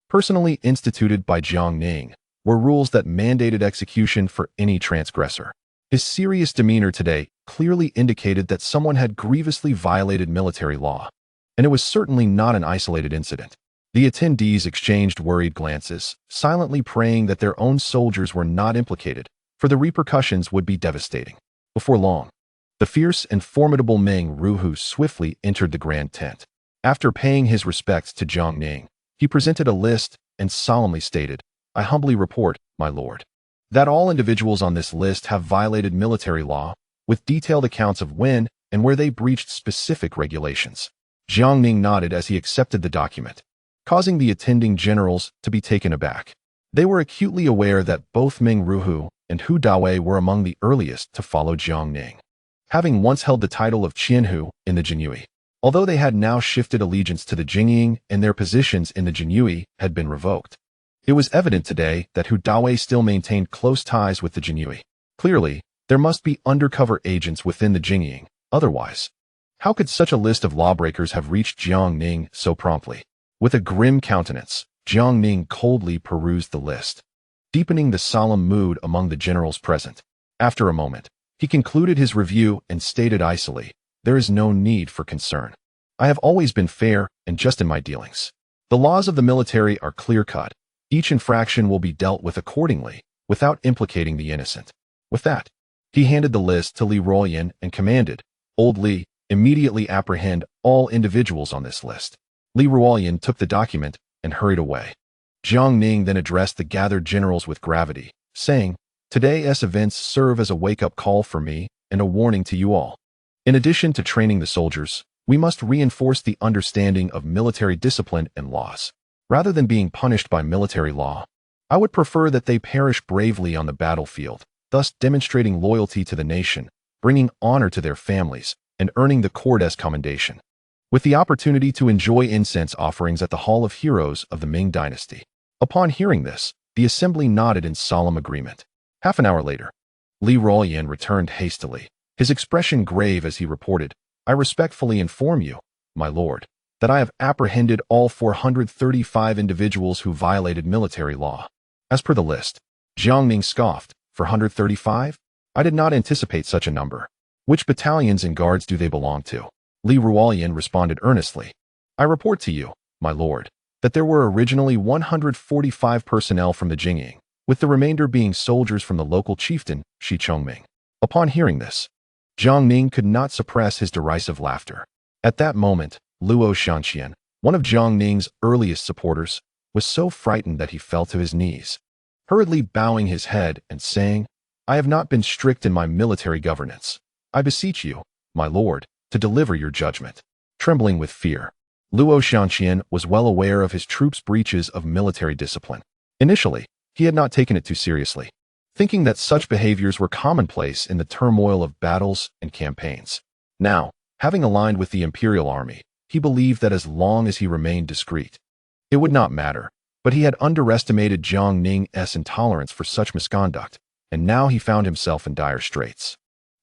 personally instituted by Jiang Ning, were rules that mandated execution for any transgressor. His serious demeanor today clearly indicated that someone had grievously violated military law, and it was certainly not an isolated incident. The attendees exchanged worried glances, silently praying that their own soldiers were not implicated, for the repercussions would be devastating. Before long, the fierce and formidable Meng Ruhu swiftly entered the grand tent. After paying his respects to Jiang Ning, he presented a list and solemnly stated, "I humbly report, my lord, that all individuals on this list have violated military law, with detailed accounts of when and where they breached specific regulations." Jiang Ning nodded as he accepted the document, causing the attending generals to be taken aback. They were acutely aware that both Meng Ruhu and Hu Dawei were among the earliest to follow Jiang Ning, having once held the title of Qianhu in the Jinyue. Although they had now shifted allegiance to the Jingying and their positions in the Jinyue had been revoked, it was evident today that Hu Dawei still maintained close ties with the Jinyue. Clearly, there must be undercover agents within the Jingying, otherwise, how could such a list of lawbreakers have reached Jiang Ning so promptly? With a grim countenance, Jiang Ning coldly perused the list, deepening the solemn mood among the generals present. After a moment, he concluded his review and stated icily, there is no need for concern. I have always been fair and just in my dealings. The laws of the military are clear-cut. Each infraction will be dealt with accordingly, without implicating the innocent. With that, he handed the list to Li Ruoyan and commanded, "Old Li, immediately apprehend all individuals on this list." Li Ruoyan took the document and hurried away. Jiang Ning then addressed the gathered generals with gravity, saying, "Today's events serve as a wake-up call for me and a warning to you all. In addition to training the soldiers, we must reinforce the understanding of military discipline and laws. Rather than being punished by military law, I would prefer that they perish bravely on the battlefield, thus demonstrating loyalty to the nation, bringing honor to their families, and earning the court's commendation, with the opportunity to enjoy incense offerings at the Hall of Heroes of the Ming Dynasty." Upon hearing this, the assembly nodded in solemn agreement. Half an hour later, Li Ruoyan returned hastily, his expression grave as he reported, "I respectfully inform you, my lord, that I have apprehended all 435 individuals who violated military law." As per the list, Jiang Ning scoffed, "435? I did not anticipate such a number. Which battalions and guards do they belong to?" Li Ruoyan responded earnestly, "I report to you, my lord, that there were originally 145 personnel from the Jingying, with the remainder being soldiers from the local chieftain, Shi Chongming." Upon hearing this, Jiang Ning could not suppress his derisive laughter. At that moment, Lu Sanshan, one of Jiang Ning's earliest supporters, was so frightened that he fell to his knees, hurriedly bowing his head and saying, "I have not been strict in my military governance. I beseech you, my lord, to deliver your judgment." Trembling with fear, Lu Sanshan was well aware of his troops' breaches of military discipline. Initially, he had not taken it too seriously, thinking that such behaviors were commonplace in the turmoil of battles and campaigns. Now, having aligned with the imperial army, he believed that as long as he remained discreet, it would not matter, but he had underestimated Jiang Ning's intolerance for such misconduct, and now he found himself in dire straits.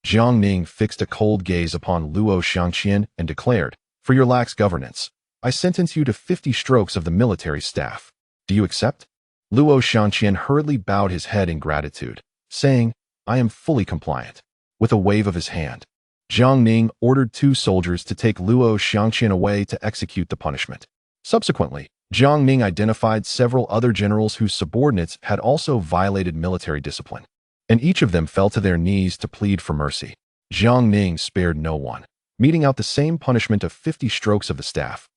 Jiang Ning fixed a cold gaze upon Lu Sanshan and declared, "For your lax governance, I sentence you to 50 strokes of the military staff. Do you accept?" Lu Sanshan hurriedly bowed his head in gratitude, saying, "I am fully compliant." With a wave of his hand, Jiang Ning ordered 2 soldiers to take Lu Sanshan away to execute the punishment. Subsequently, Jiang Ning identified several other generals whose subordinates had also violated military discipline, and each of them fell to their knees to plead for mercy. Jiang Ning spared no one, meting out the same punishment of 50 strokes of the staff,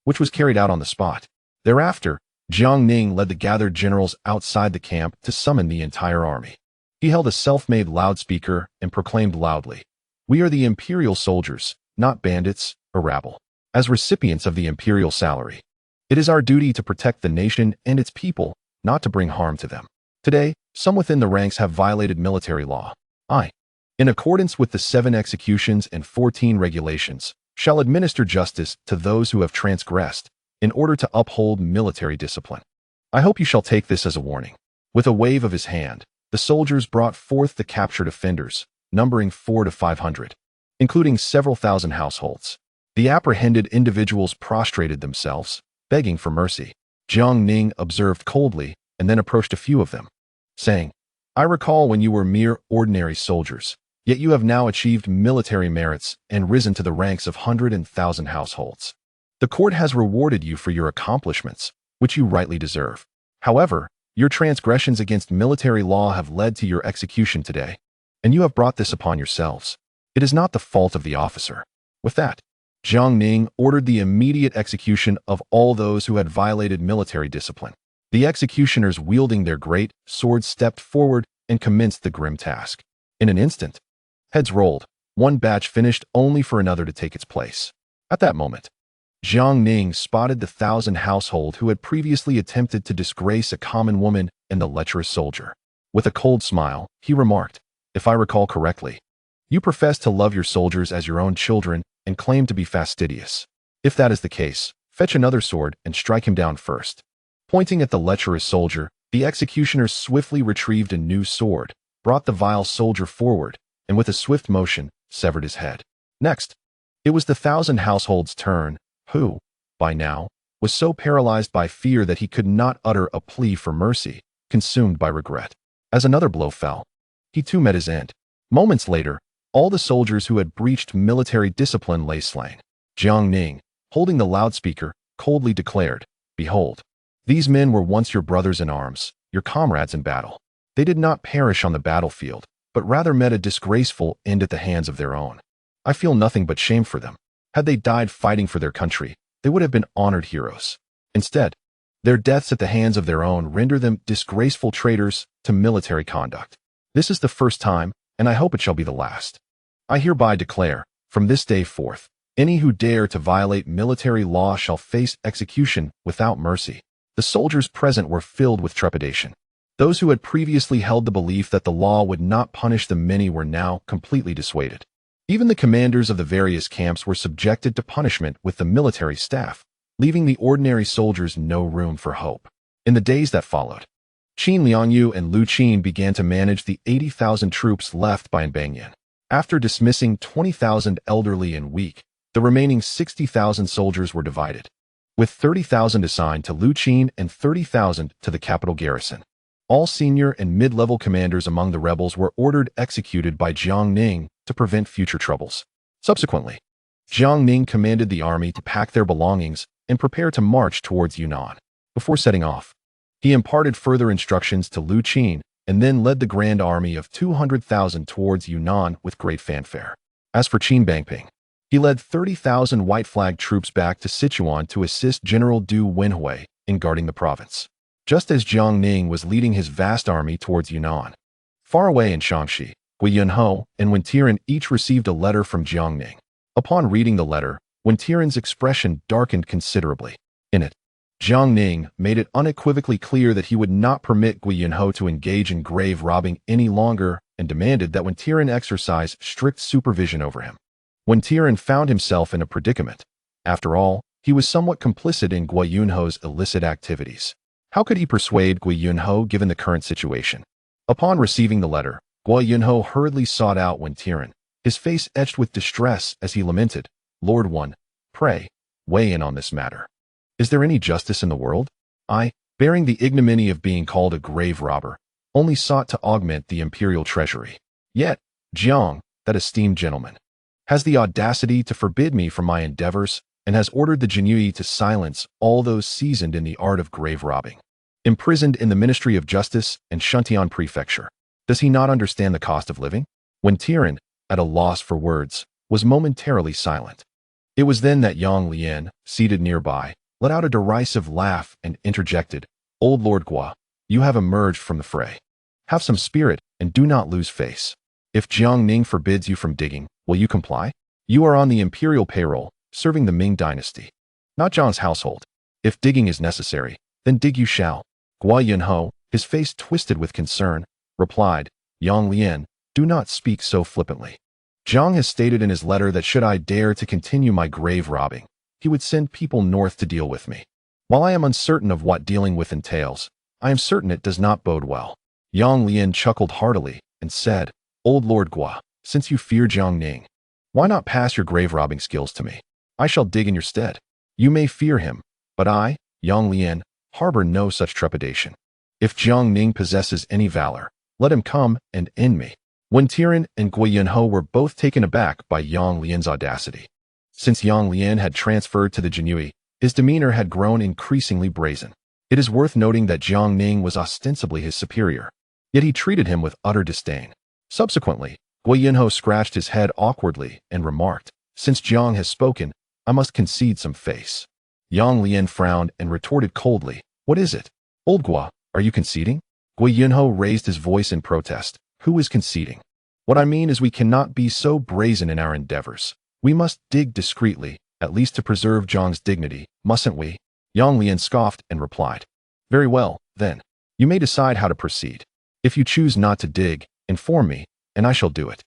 which was carried out on the spot. Thereafter, Jiang Ning led the gathered generals outside the camp to summon the entire army. He held a self-made loudspeaker and proclaimed loudly, "We are the imperial soldiers, not bandits or rabble. As recipients of the imperial salary, it is our duty to protect the nation and its people, not to bring harm to them. Today, some within the ranks have violated military law. I, in accordance with the 7 executions and 14 regulations, shall administer justice to those who have transgressed, in order to uphold military discipline. I hope you shall take this as a warning." With a wave of his hand, the soldiers brought forth the captured offenders, numbering 400 to 500, including several thousand households. The apprehended individuals prostrated themselves, begging for mercy. Jiang Ning observed coldly and then approached a few of them, saying, "I recall when you were mere ordinary soldiers, yet you have now achieved military merits and risen to the ranks of 100 and 1,000 households. The court has rewarded you for your accomplishments, which you rightly deserve. However, your transgressions against military law have led to your execution today, and you have brought this upon yourselves. It is not the fault of the officer." With that, Jiang Ning ordered the immediate execution of all those who had violated military discipline. The executioners wielding their great swords stepped forward and commenced the grim task. In an instant, heads rolled, one batch finished only for another to take its place. At that moment, Jiang Ning spotted the 1,000 household who had previously attempted to disgrace a common woman and the lecherous soldier. With a cold smile, he remarked, "If I recall correctly, you profess to love your soldiers as your own children and claim to be fastidious. If that is the case, fetch another sword and strike him down first." Pointing at the lecherous soldier, the executioner swiftly retrieved a new sword, brought the vile soldier forward, and with a swift motion, severed his head. Next, it was the 1,000 household's turn, who, by now, was so paralyzed by fear that he could not utter a plea for mercy, consumed by regret. As another blow fell, he too met his end. Moments later, All the soldiers who had breached military discipline lay slain. Jiang Ning, holding the loudspeaker, coldly declared, "Behold, these men were once your brothers in arms, your comrades in battle. They did not perish on the battlefield, but rather met a disgraceful end at the hands of their own. I feel nothing but shame for them. Had they died fighting for their country, they would have been honored heroes. Instead, their deaths at the hands of their own render them disgraceful traitors to military conduct. This is the first time, and I hope it shall be the last. I hereby declare, from this day forth, any who dare to violate military law shall face execution without mercy." The soldiers present were filled with trepidation. Those who had previously held the belief that the law would not punish the many were now completely dissuaded. Even the commanders of the various camps were subjected to punishment with the military staff, leaving the ordinary soldiers no room for hope. In the days that followed, Qin Liangyu and Lu Qin began to manage the 80,000 troops left by Banyan. After dismissing 20,000 elderly and weak, the remaining 60,000 soldiers were divided, with 30,000 assigned to Lu Qin and 30,000 to the capital garrison. All senior and mid-level commanders among the rebels were ordered executed by Jiang Ning to prevent future troubles. Subsequently, Jiang Ning commanded the army to pack their belongings and prepare to march towards Yunnan. Before setting off, he imparted further instructions to Lu Qin and then led the grand army of 200,000 towards Yunnan with great fanfare. As for Qin Bangping, he led 30,000 white flag troops back to Sichuan to assist General Du Wenhui in guarding the province, just as Jiang Ning was leading his vast army towards Yunnan. Far away in Shaanxi, Guiyang and Wen Tian each received a letter from Jiang Ning. Upon reading the letter, Wen Tian's expression darkened considerably. In it, Jiang Ning made it unequivocally clear that he would not permit Guiyang to engage in grave robbing any longer and demanded that Wen Tian exercise strict supervision over him. Wen Tian found himself in a predicament. After all, he was somewhat complicit in Guiyang's illicit activities. How could he persuade Guiyang given the current situation? Upon receiving the letter, Guiyang hurriedly sought out Wen Tian, his face etched with distress as he lamented, "Lord One, pray, weigh in on this matter. Is there any justice in the world? I, bearing the ignominy of being called a grave robber, only sought to augment the imperial treasury. Yet, Jiang, that esteemed gentleman, has the audacity to forbid me from my endeavors and has ordered the Jianyu to silence all those seasoned in the art of grave robbing, imprisoned in the Ministry of Justice and Shuntian Prefecture. Does he not understand the cost of living?" Wen Tian, at a loss for words, was momentarily silent. It was then that Yang Lian, seated nearby, let out a derisive laugh and interjected, "Old Lord Gua, you have emerged from the fray. Have some spirit and do not lose face. If Jiang Ning forbids you from digging, will you comply? You are on the imperial payroll, serving the Ming dynasty, not Zhang's household. If digging is necessary, then dig you shall." Guiyang, his face twisted with concern, replied, "Yang Lian, do not speak so flippantly. Zhang has stated in his letter that should I dare to continue my grave robbing, he would send people north to deal with me. While I am uncertain of what dealing with entails, I am certain it does not bode well." Yang Lian chuckled heartily and said, "Old Lord Gua, since you fear Jiang Ning, why not pass your grave robbing skills to me? I shall dig in your stead. You may fear him, but I, Yang Lian, harbor no such trepidation. If Jiang Ning possesses any valor, let him come and end me." Wen Tian and Guiyang were both taken aback by Yang Lian's audacity. Since Yang Lian had transferred to the Jianyu, his demeanor had grown increasingly brazen. It is worth noting that Jiang Ning was ostensibly his superior, yet he treated him with utter disdain. Subsequently, Guiyang scratched his head awkwardly and remarked, "Since Jiang has spoken, I must concede some face." Yang Lian frowned and retorted coldly, "What is it? Old Gua, are you conceding?" Guiyang raised his voice in protest. "Who is conceding? What I mean is we cannot be so brazen in our endeavors. We must dig discreetly, at least to preserve Zhang's dignity, mustn't we?" Yang Lian scoffed and replied, "Very well, then. You may decide how to proceed. If you choose not to dig, inform me, and I shall do it."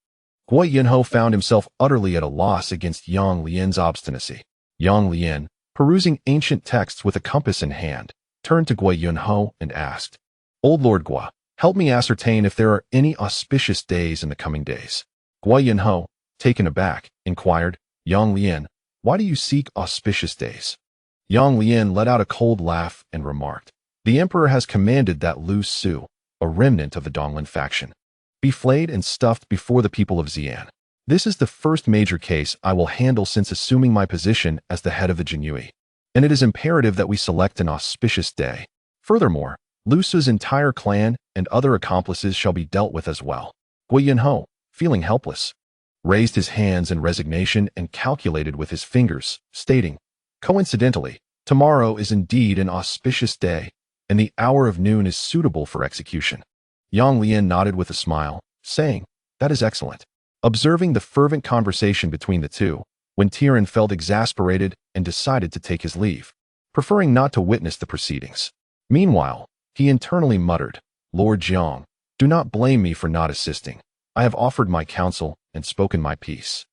Guiyang found himself utterly at a loss against Yang Lian's obstinacy. Yang Lian, perusing ancient texts with a compass in hand, turned to Guiyang and asked, "Old Lord Gua, help me ascertain if there are any auspicious days in the coming days." Guiyang, taken aback, inquired, "Yang Lian, why do you seek auspicious days?" Yang Lian let out a cold laugh and remarked, "The emperor has commanded that Lu Su, a remnant of the Donglin faction, be flayed and stuffed before the people of Xi'an. This is the first major case I will handle since assuming my position as the head of the Jianqi, and it is imperative that we select an auspicious day. Furthermore, Lu Su's entire clan and other accomplices shall be dealt with as well. Guiyang, feeling helpless, raised his hands in resignation and calculated with his fingers, stating, "Coincidentally, tomorrow is indeed an auspicious day, and the hour of noon is suitable for execution." Yang Lian nodded with a smile, saying, "That is excellent." Observing the fervent conversation between the two, when Tian felt exasperated and decided to take his leave, preferring not to witness the proceedings. Meanwhile, he internally muttered, "Lord Jiang, do not blame me for not assisting. I have offered my counsel and spoken my piece.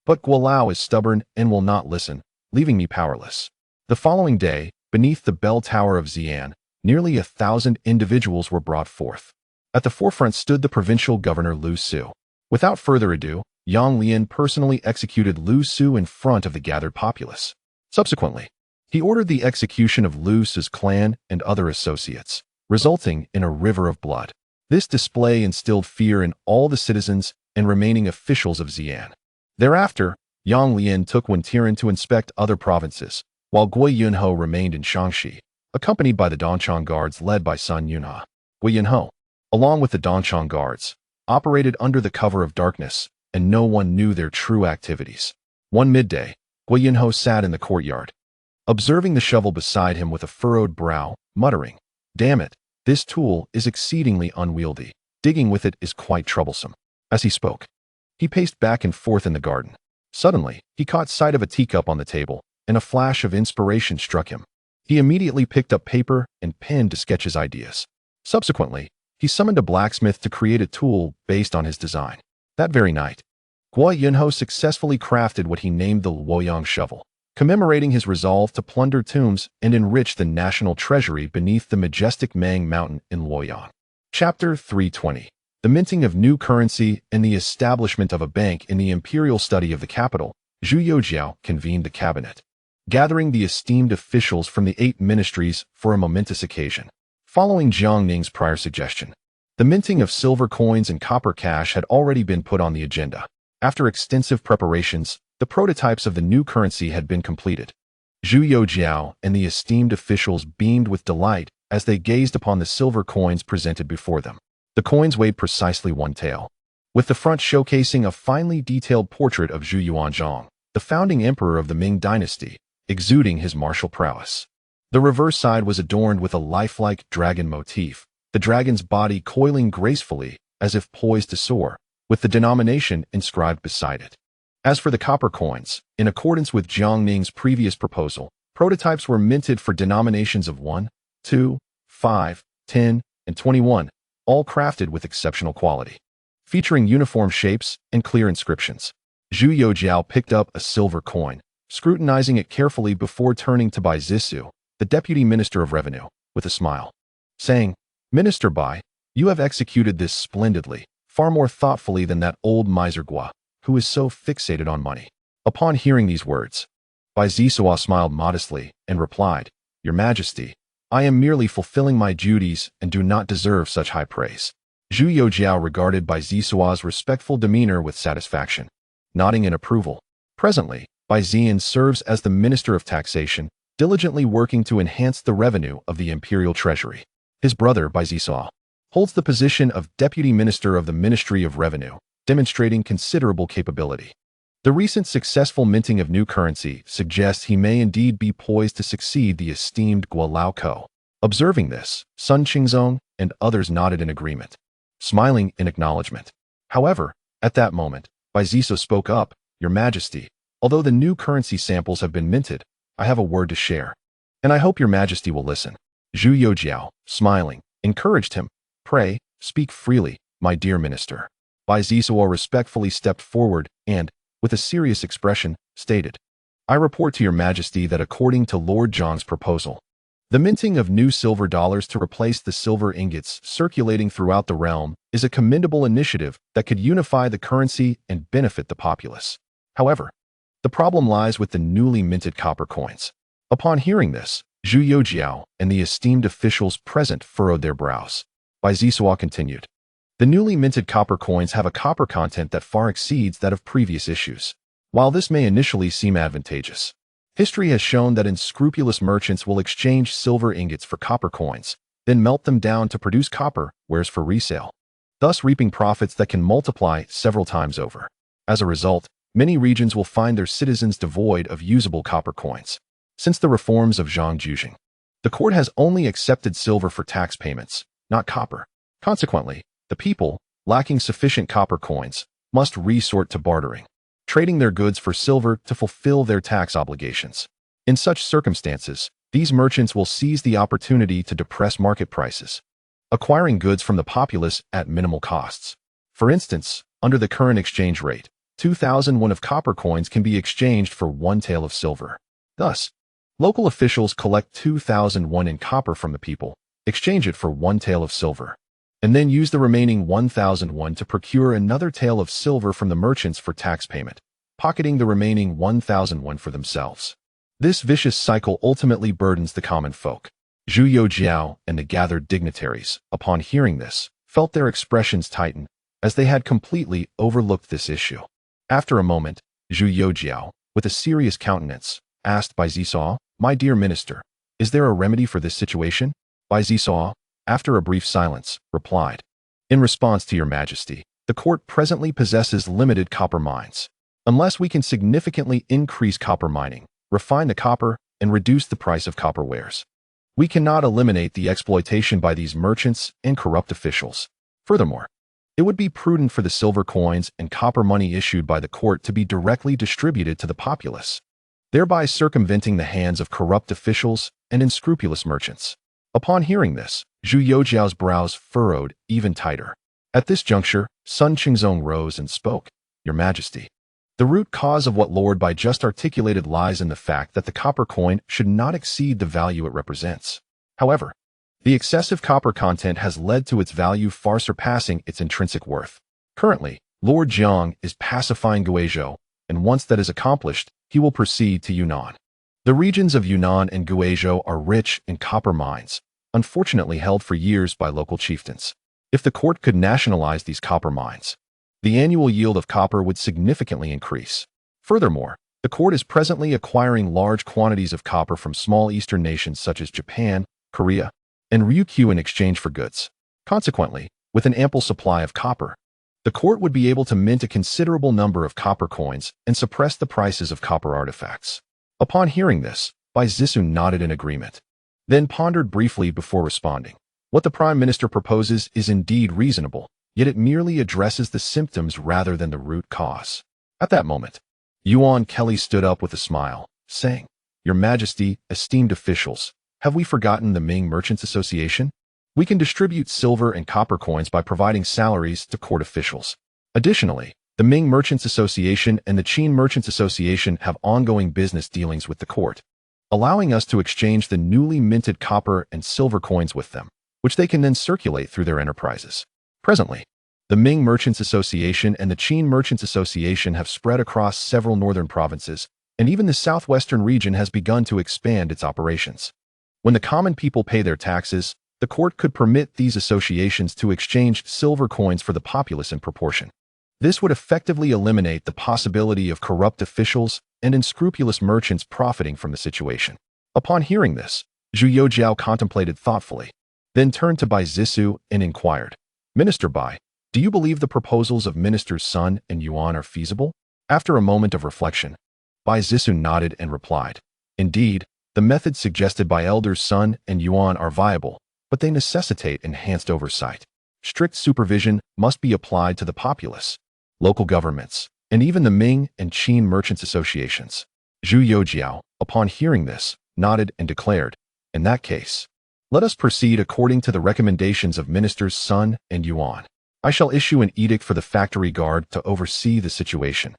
But Guilao is stubborn and will not listen, leaving me powerless." The following day, beneath the bell tower of Xi'an, nearly 1,000 individuals were brought forth. At the forefront stood the provincial governor Lu Su. Without further ado, Yang Lian personally executed Lu Su in front of the gathered populace. Subsequently, he ordered the execution of Lu Su's clan and other associates, resulting in a river of blood. This display instilled fear in all the citizens and remaining officials of Xi'an. Thereafter, Yang Lian took Tian to inspect other provinces, while Guiyang remained in Shaanxi, accompanied by the Dongchang guards led by Sun Yunhe. Guiyang, along with the Dongchang guards, operated under the cover of darkness, and no one knew their true activities. One midday, Guiyang sat in the courtyard, observing the shovel beside him with a furrowed brow, muttering, "Damn it, this tool is exceedingly unwieldy. Digging with it is quite troublesome." As he spoke, he paced back and forth in the garden. Suddenly, he caught sight of a teacup on the table, and a flash of inspiration struck him. He immediately picked up paper and pen to sketch his ideas. Subsequently, he summoned a blacksmith to create a tool based on his design. That very night, Guiyang successfully crafted what he named the Luoyang shovel, commemorating his resolve to plunder tombs and enrich the national treasury beneath the majestic Mang Mountain in Luoyang. Chapter 320. The minting of new currency and the establishment of a bank in the imperial study of the capital, Zhu Youjian convened the cabinet, gathering the esteemed officials from the 8 ministries for a momentous occasion. Following Jiang Ning's prior suggestion, the minting of silver coins and copper cash had already been put on the agenda. After extensive preparations, the prototypes of the new currency had been completed. Zhu Youjian and the esteemed officials beamed with delight as they gazed upon the silver coins presented before them. The coins weighed precisely 1 tael, with the front showcasing a finely detailed portrait of Zhu Youjian, the founding emperor of the Ming dynasty, exuding his martial prowess. The reverse side was adorned with a lifelike dragon motif, the dragon's body coiling gracefully as if poised to soar, with the denomination inscribed beside it. As for the copper coins, in accordance with Jiang Ning's previous proposal, prototypes were minted for denominations of 1, 2, 5, 10, and 21, all crafted with exceptional quality, featuring uniform shapes and clear inscriptions. Zhu Youjian picked up a silver coin, scrutinizing it carefully before turning to Bai Zisu, the Deputy Minister of Revenue, with a smile, saying, "Minister Bai, you have executed this splendidly, far more thoughtfully than that old miser Gua, who is so fixated on money." Upon hearing these words, Bai Zisu smiled modestly and replied, "Your Majesty, I am merely fulfilling my duties and do not deserve such high praise." Zhu Youjian regarded Bai Zisu's respectful demeanor with satisfaction, nodding in approval. Presently, Bai Zian serves as the Minister of Taxation, diligently working to enhance the revenue of the imperial treasury. His brother, Bai Zisu, holds the position of Deputy Minister of the Ministry of Revenue, demonstrating considerable capability. The recent successful minting of new currency suggests he may indeed be poised to succeed the esteemed Guilao Ko. Observing this, Sun Qingzong and others nodded in agreement, smiling in acknowledgement. However, at that moment, Bai Zisu spoke up, "Your Majesty, although the new currency samples have been minted, I have a word to share, and I hope your Majesty will listen." Zhu Youjian, smiling, encouraged him, "Pray, speak freely, my dear minister." Bai Zisu respectfully stepped forward and, with a serious expression, stated, "I report to your Majesty that according to Lord Zhang's proposal, the minting of new silver dollars to replace the silver ingots circulating throughout the realm is a commendable initiative that could unify the currency and benefit the populace. However, the problem lies with the newly minted copper coins." Upon hearing this, Zhu Youjian and the esteemed officials present furrowed their brows. Bai Zisu continued, The newly minted copper coins have a copper content that far exceeds that of previous issues. While this may initially seem advantageous, history has shown that unscrupulous merchants will exchange silver ingots for copper coins, then melt them down to produce copper wares for resale, thus reaping profits that can multiply several times over. As a result, many regions will find their citizens devoid of usable copper coins. Since the reforms of Zhang Youjian, the court has only accepted silver for tax payments, not copper. Consequently, the people, lacking sufficient copper coins, must resort to bartering, trading their goods for silver to fulfill their tax obligations. In such circumstances, these merchants will seize the opportunity to depress market prices, acquiring goods from the populace at minimal costs. For instance, under the current exchange rate, 2,001 of copper coins can be exchanged for 1 tael of silver. Thus, local officials collect 2,001 in copper from the people, exchange it for 1 tael of silver, and then use the remaining 1,001 to procure another tael of silver from the merchants for tax payment, pocketing the remaining 1,001 for themselves. This vicious cycle ultimately burdens the common folk. Zhu Youjian and the gathered dignitaries, upon hearing this, felt their expressions tighten, as they had completely overlooked this issue. After a moment, Zhu Youjian, with a serious countenance, asked Bai Zisao, "My dear minister, is there a remedy for this situation?" Bai Zisao, after a brief silence, replied, "In response to your majesty, the court presently possesses limited copper mines. Unless we can significantly increase copper mining, refine the copper, and reduce the price of copper wares, we cannot eliminate the exploitation by these merchants and corrupt officials. Furthermore, it would be prudent for the silver coins and copper money issued by the court to be directly distributed to the populace, thereby circumventing the hands of corrupt officials and unscrupulous merchants." Upon hearing this, Zhu Youjiao's brows furrowed even tighter. At this juncture, Sun Qingzong rose and spoke, "Your Majesty, the root cause of what Lord Bai just articulated lies in the fact that the copper coin should not exceed the value it represents. However, the excessive copper content has led to its value far surpassing its intrinsic worth. Currently, Lord Jiang is pacifying Guizhou, and once that is accomplished, he will proceed to Yunnan. The regions of Yunnan and Guizhou are rich in copper mines, unfortunately held for years by local chieftains. If the court could nationalize these copper mines, the annual yield of copper would significantly increase. Furthermore, the court is presently acquiring large quantities of copper from small eastern nations such as Japan, Korea, and Ryukyu in exchange for goods. Consequently, with an ample supply of copper, the court would be able to mint a considerable number of copper coins and suppress the prices of copper artifacts. Upon hearing this, Bai Zisou nodded in agreement, then pondered briefly before responding. What the Prime Minister proposes is indeed reasonable, yet it merely addresses the symptoms rather than the root cause. At that moment, Yuan Kelly stood up with a smile, saying, "Your Majesty, esteemed officials, have we forgotten the Ming Merchants Association? We can distribute silver and copper coins by providing salaries to court officials. Additionally, the Ming Merchants Association and the Qin Merchants Association have ongoing business dealings with the court, allowing us to exchange the newly minted copper and silver coins with them, which they can then circulate through their enterprises. Presently, the Ming Merchants Association and the Qin Merchants Association have spread across several northern provinces, and even the southwestern region has begun to expand its operations. When the common people pay their taxes, the court could permit these associations to exchange silver coins for the populace in proportion. This would effectively eliminate the possibility of corrupt officials and unscrupulous merchants profiting from the situation." Upon hearing this, Zhu Youjian contemplated thoughtfully, then turned to Bai Zisou and inquired, "Minister Bai, do you believe the proposals of Ministers Sun and Yuan are feasible?" After a moment of reflection, Bai Zisou nodded and replied, "Indeed, the methods suggested by Elders Sun and Yuan are viable, but they necessitate enhanced oversight. Strict supervision must be applied to the populace, local governments, and even the Ming and Qin Merchants Associations." Zhu Youjian, upon hearing this, nodded and declared, "In that case, let us proceed according to the recommendations of Ministers Sun and Yuan. I shall issue an edict for the factory guard to oversee the situation,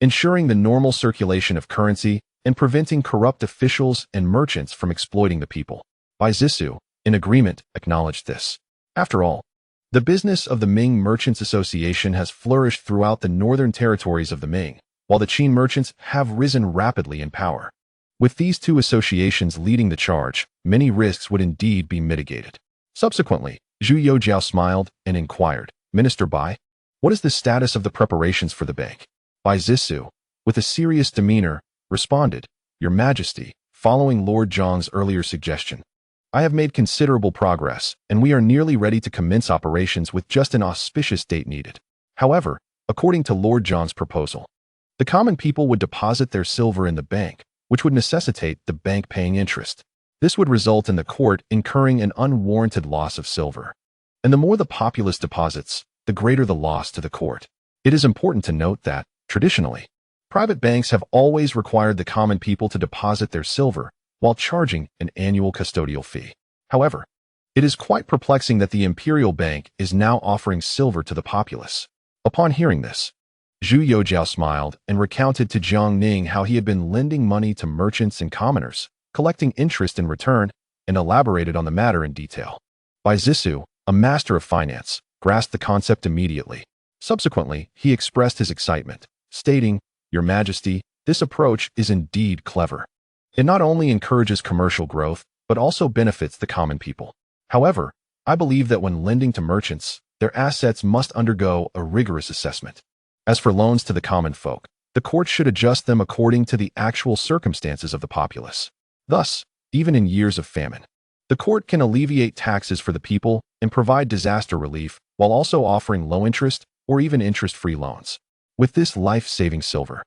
ensuring the normal circulation of currency and preventing corrupt officials and merchants from exploiting the people." Bai Zisou, in agreement, acknowledged this. After all, the business of the Ming Merchants Association has flourished throughout the northern territories of the Ming, while the Qin merchants have risen rapidly in power. With these two associations leading the charge, many risks would indeed be mitigated. Subsequently, Zhu Youjian smiled and inquired, Minister Bai, what is the status of the preparations for the bank? Bai Zissou, with a serious demeanor, responded, Your Majesty, following Lord Zhang's earlier suggestion, I have made considerable progress, and we are nearly ready to commence operations with just an auspicious date needed. However, according to Lord Zhang's proposal, the common people would deposit their silver in the bank, which would necessitate the bank paying interest. This would result in the court incurring an unwarranted loss of silver. And the more the populace deposits, the greater the loss to the court. It is important to note that, traditionally, private banks have always required the common people to deposit their silver while charging an annual custodial fee. However, it is quite perplexing that the imperial bank is now offering silver to the populace. Upon hearing this, Zhu Youjian smiled and recounted to Jiang Ning how he had been lending money to merchants and commoners, collecting interest in return, and elaborated on the matter in detail. Bai Zissou, a master of finance, grasped the concept immediately. Subsequently, he expressed his excitement, stating, Your Majesty, this approach is indeed clever. It not only encourages commercial growth, but also benefits the common people. However, I believe that when lending to merchants, their assets must undergo a rigorous assessment. As for loans to the common folk, the court should adjust them according to the actual circumstances of the populace. Thus, even in years of famine, the court can alleviate taxes for the people and provide disaster relief while also offering low-interest or even interest-free loans. With this life-saving silver,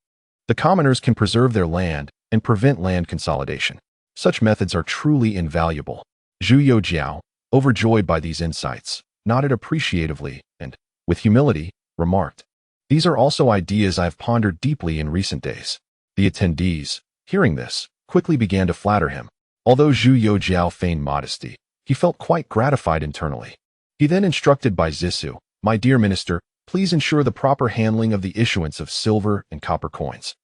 the commoners can preserve their land and prevent land consolidation. Such methods are truly invaluable. Zhu Youjian, overjoyed by these insights, nodded appreciatively and, with humility, remarked, These are also ideas I have pondered deeply in recent days. The attendees, hearing this, quickly began to flatter him. Although Zhu Youjian feigned modesty, he felt quite gratified internally. He then instructed Bai Zissou, My dear minister, please ensure the proper handling of the issuance of silver and copper coins.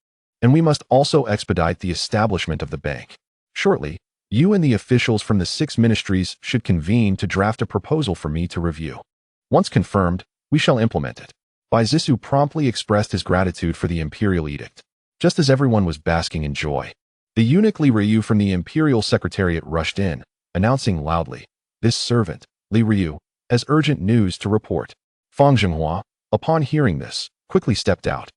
And we must also expedite the establishment of the bank. Shortly, you and the officials from the 6 ministries should convene to draft a proposal for me to review. Once confirmed, we shall implement it. Bai Zissou promptly expressed his gratitude for the imperial edict. Just as everyone was basking in joy, the eunuch Li Ryu from the imperial secretariat rushed in, announcing loudly, This servant, Li Ryu, has urgent news to report. Fang Zhenghua, upon hearing this, quickly stepped out.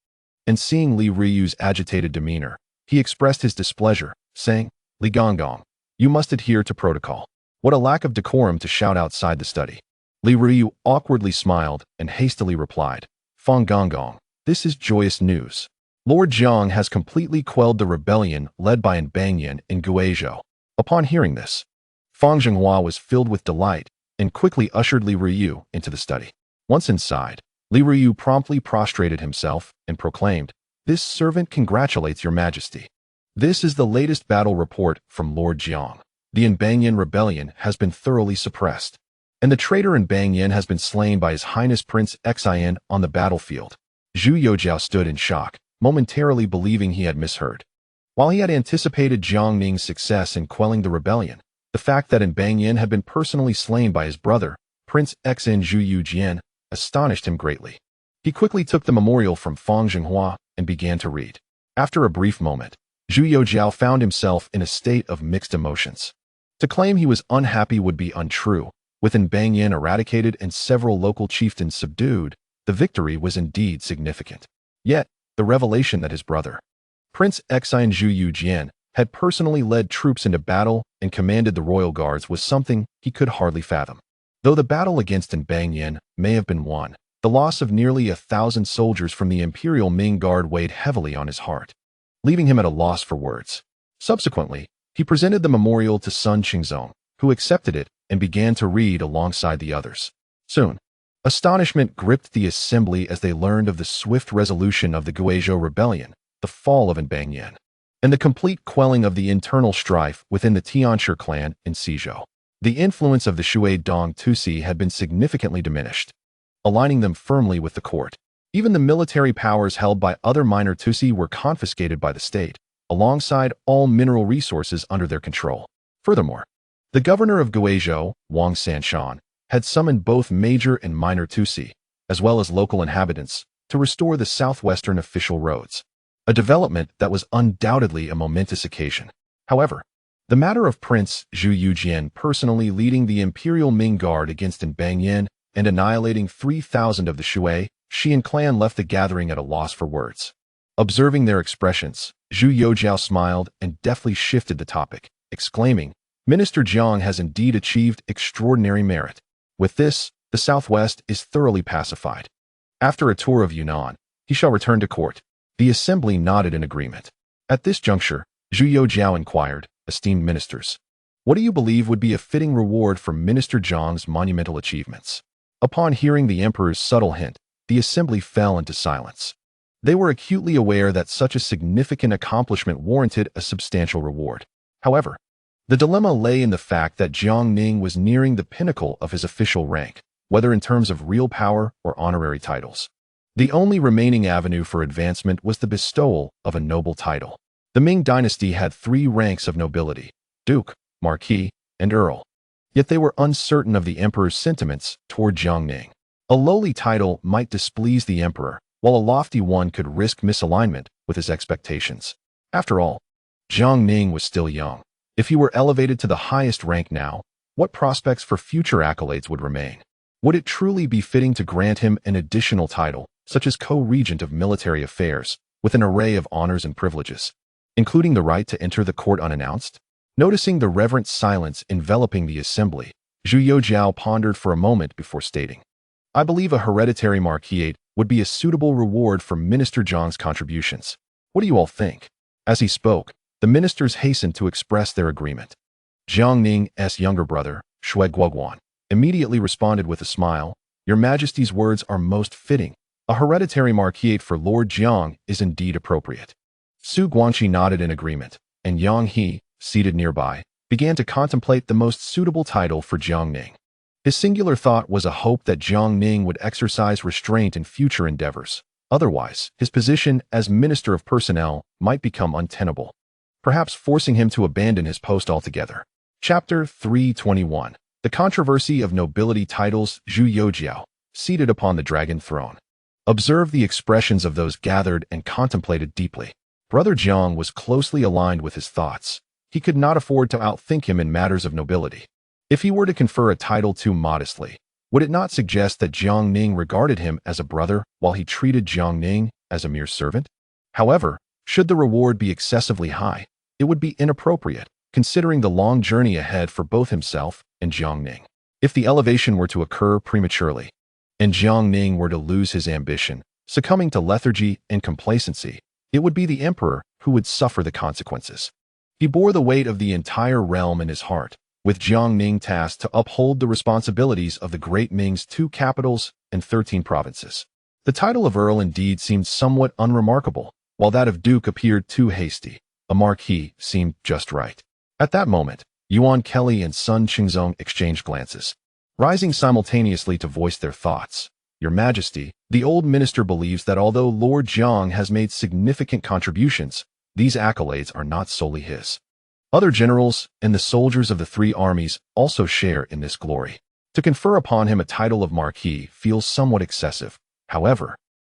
And seeing Li Ryu's agitated demeanor, he expressed his displeasure, saying, Li Gonggong, you must adhere to protocol. What a lack of decorum to shout outside the study. Li Ryu awkwardly smiled and hastily replied, Fang Gonggong, this is joyous news. Lord Jiang has completely quelled the rebellion led by Banyan in Guizhou. Upon hearing this, Fang Zhenghua was filled with delight and quickly ushered Li Ryu into the study. Once inside, Li Ryu promptly prostrated himself and proclaimed, This servant congratulates your majesty. This is the latest battle report from Lord Jiang. The Banyan rebellion has been thoroughly suppressed, and the traitor Banyan has been slain by His Highness Prince Xian on the battlefield. Zhu Youjian stood in shock, momentarily believing he had misheard. While he had anticipated Jiang Ning's success in quelling the rebellion, the fact that Banyan had been personally slain by his brother, Prince Zhu Youjian, astonished him greatly. He quickly took the memorial from Fang Zhenghua and began to read. After a brief moment, Zhu Youjian found himself in a state of mixed emotions. To claim he was unhappy would be untrue. With Banyan eradicated and several local chieftains subdued, the victory was indeed significant. Yet, the revelation that his brother, Prince Zhu Youjian, had personally led troops into battle and commanded the royal guards was something he could hardly fathom. Though the battle against Banyan may have been won, the loss of nearly 1,000 soldiers from the Imperial Ming Guard weighed heavily on his heart, leaving him at a loss for words. Subsequently, he presented the memorial to Sun Qingzong, who accepted it and began to read alongside the others. Soon, astonishment gripped the assembly as they learned of the swift resolution of the Guizhou rebellion, the fall of Banyan, and the complete quelling of the internal strife within the Tianqi clan in Guizhou. The influence of the Shui Dong Tusi had been significantly diminished, aligning them firmly with the court. Even the military powers held by other minor Tusi were confiscated by the state, alongside all mineral resources under their control. Furthermore, the governor of Guizhou, Wang Sanshan, had summoned both major and minor Tusi, as well as local inhabitants, to restore the southwestern official roads, a development that was undoubtedly a momentous occasion. However, the matter of Prince Zhu Youjian personally leading the Imperial Ming Guard against Banyan and annihilating 3,000 of the Shui, Xian clan left the gathering at a loss for words. Observing their expressions, Zhu Youjian smiled and deftly shifted the topic, exclaiming, "Minister Jiang has indeed achieved extraordinary merit. With this, the southwest is thoroughly pacified. After a tour of Yunnan, he shall return to court." The assembly nodded in agreement. At this juncture, Zhu Youjian inquired, "Esteemed ministers, what do you believe would be a fitting reward for Minister Jiang's monumental achievements?" Upon hearing the emperor's subtle hint, the assembly fell into silence. They were acutely aware that such a significant accomplishment warranted a substantial reward. However, the dilemma lay in the fact that Jiang Ning was nearing the pinnacle of his official rank, whether in terms of real power or honorary titles. The only remaining avenue for advancement was the bestowal of a noble title. The Ming dynasty had 3 ranks of nobility: duke, marquis, and earl. Yet they were uncertain of the emperor's sentiments toward Jiang Ning. A lowly title might displease the emperor, while a lofty one could risk misalignment with his expectations. After all, Jiang Ning was still young. If he were elevated to the highest rank now, what prospects for future accolades would remain? Would it truly be fitting to grant him an additional title, such as co-regent of military affairs, with an array of honors and privileges, including the right to enter the court unannounced? Noticing the reverent silence enveloping the assembly, Zhu Youjian pondered for a moment before stating, "I believe a hereditary marquisate would be a suitable reward for Minister Jiang's contributions. What do you all think?" As he spoke, the ministers hastened to express their agreement. Jiang Ning's younger brother, Shui Guoguan, immediately responded with a smile, "Your Majesty's words are most fitting. A hereditary marquisate for Lord Jiang is indeed appropriate." Su Guangqi nodded in agreement, and Yang He, seated nearby, began to contemplate the most suitable title for Jiang Ning. His singular thought was a hope that Jiang Ning would exercise restraint in future endeavors. Otherwise, his position as Minister of Personnel might become untenable, perhaps forcing him to abandon his post altogether. Chapter 321. The Controversy of Nobility Titles. Zhu Youjian, seated upon the dragon throne, observed the expressions of those gathered and contemplated deeply. Brother Jiang was closely aligned with his thoughts. He could not afford to outthink him in matters of nobility. If he were to confer a title too modestly, would it not suggest that Jiang Ning regarded him as a brother while he treated Jiang Ning as a mere servant? However, should the reward be excessively high, it would be inappropriate, considering the long journey ahead for both himself and Jiang Ning. If the elevation were to occur prematurely, and Jiang Ning were to lose his ambition, succumbing to lethargy and complacency, it would be the emperor who would suffer the consequences. He bore the weight of the entire realm in his heart, with Jiang Ning tasked to uphold the responsibilities of the Great Ming's 2 capitals and 13 provinces. The title of Earl indeed seemed somewhat unremarkable, while that of Duke appeared too hasty. A Marquis seemed just right. At that moment, Yuan Kelly and Sun Qingzong exchanged glances, rising simultaneously to voice their thoughts. "Your Majesty, the old minister believes that although Lord Jiang has made significant contributions, these accolades are not solely his. Other generals and the soldiers of the 3 armies also share in this glory. To confer upon him a title of Marquis feels somewhat excessive. However,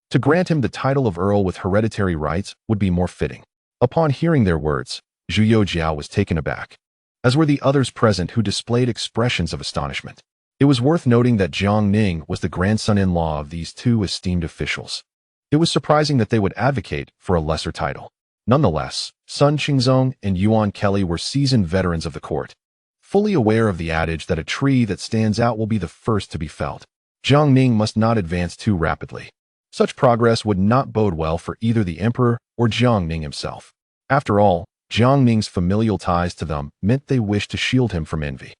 to grant him the title of Earl with hereditary rights would be more fitting." Upon hearing their words, Zhu Youjian was taken aback, as were the others present who displayed expressions of astonishment. It was worth noting that Jiang Ning was the grandson-in-law of these 2 esteemed officials. It was surprising that they would advocate for a lesser title. Nonetheless, Sun Qingzong and Yuan Kelly were seasoned veterans of the court, fully aware of the adage that a tree that stands out will be the first to be felled. Jiang Ning must not advance too rapidly. Such progress would not bode well for either the emperor or Jiang Ning himself. After all, Jiang Ning's familial ties to them meant they wished to shield him from envy.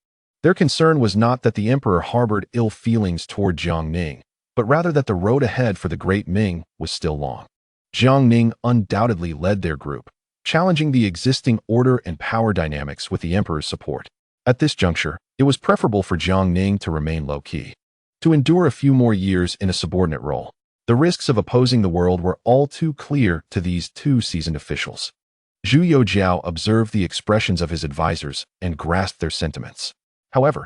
Their concern was not that the emperor harbored ill feelings toward Jiang Ning, but rather that the road ahead for the Great Ming was still long. Jiang Ning undoubtedly led their group, challenging the existing order and power dynamics with the emperor's support. At this juncture, it was preferable for Jiang Ning to remain low-key, to endure a few more years in a subordinate role. The risks of opposing the world were all too clear to these 2 seasoned officials. Zhu Youjian observed the expressions of his advisors and grasped their sentiments. However,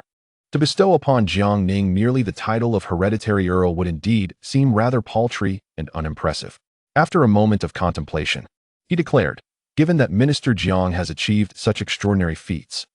to bestow upon Jiang Ning merely the title of hereditary earl would indeed seem rather paltry and unimpressive. After a moment of contemplation, he declared, "Given that Minister Jiang has achieved such extraordinary feats,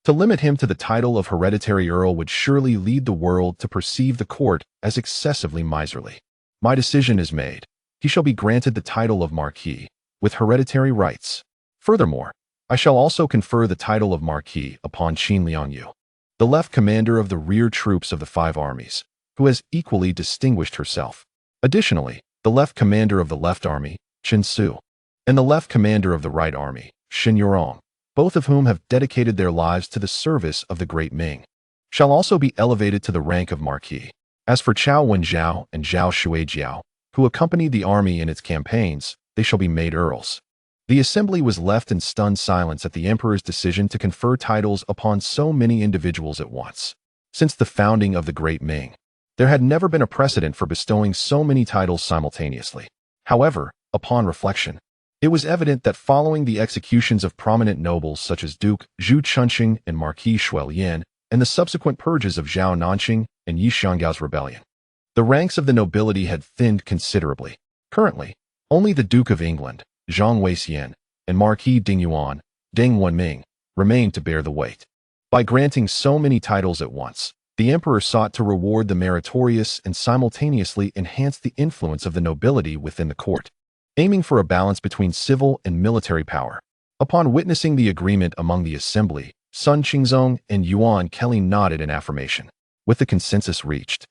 To limit him to the title of hereditary earl would surely lead the world to perceive the court as excessively miserly. My decision is made. He shall be granted the title of Marquis, with hereditary rights. Furthermore, I shall also confer the title of Marquis upon Qin Liangyu, the left commander of the rear troops of the 5 armies, who has equally distinguished herself. Additionally, the left commander of the left army, Qin Su, and the left commander of the right army, Xin Yurong, both of whom have dedicated their lives to the service of the great Ming, shall also be elevated to the rank of Marquis. As for Chao Wenjiao and Zhao Shuijiao, who accompanied the army in its campaigns, they shall be made earls. The assembly was left in stunned silence at the emperor's decision to confer titles upon so many individuals at once. Since the founding of the great Ming, there had never been a precedent for bestowing so many titles simultaneously. However, upon reflection, it was evident that following the executions of prominent nobles such as Duke Zhu Chunqing and Marquis Shuilian, and the subsequent purges of Zhao Nanqing and Yi Xianggao's rebellion, the ranks of the nobility had thinned considerably. Currently, only the Duke of England, Zhang Weixian, and Marquis Dingyuan, Deng Wenming, remained to bear the weight. By granting so many titles at once, the emperor sought to reward the meritorious and simultaneously enhance the influence of the nobility within the court, aiming for a balance between civil and military power. Upon witnessing the agreement among the assembly, Sun Qingzong and Yuan Kelly nodded in affirmation. With the consensus reached,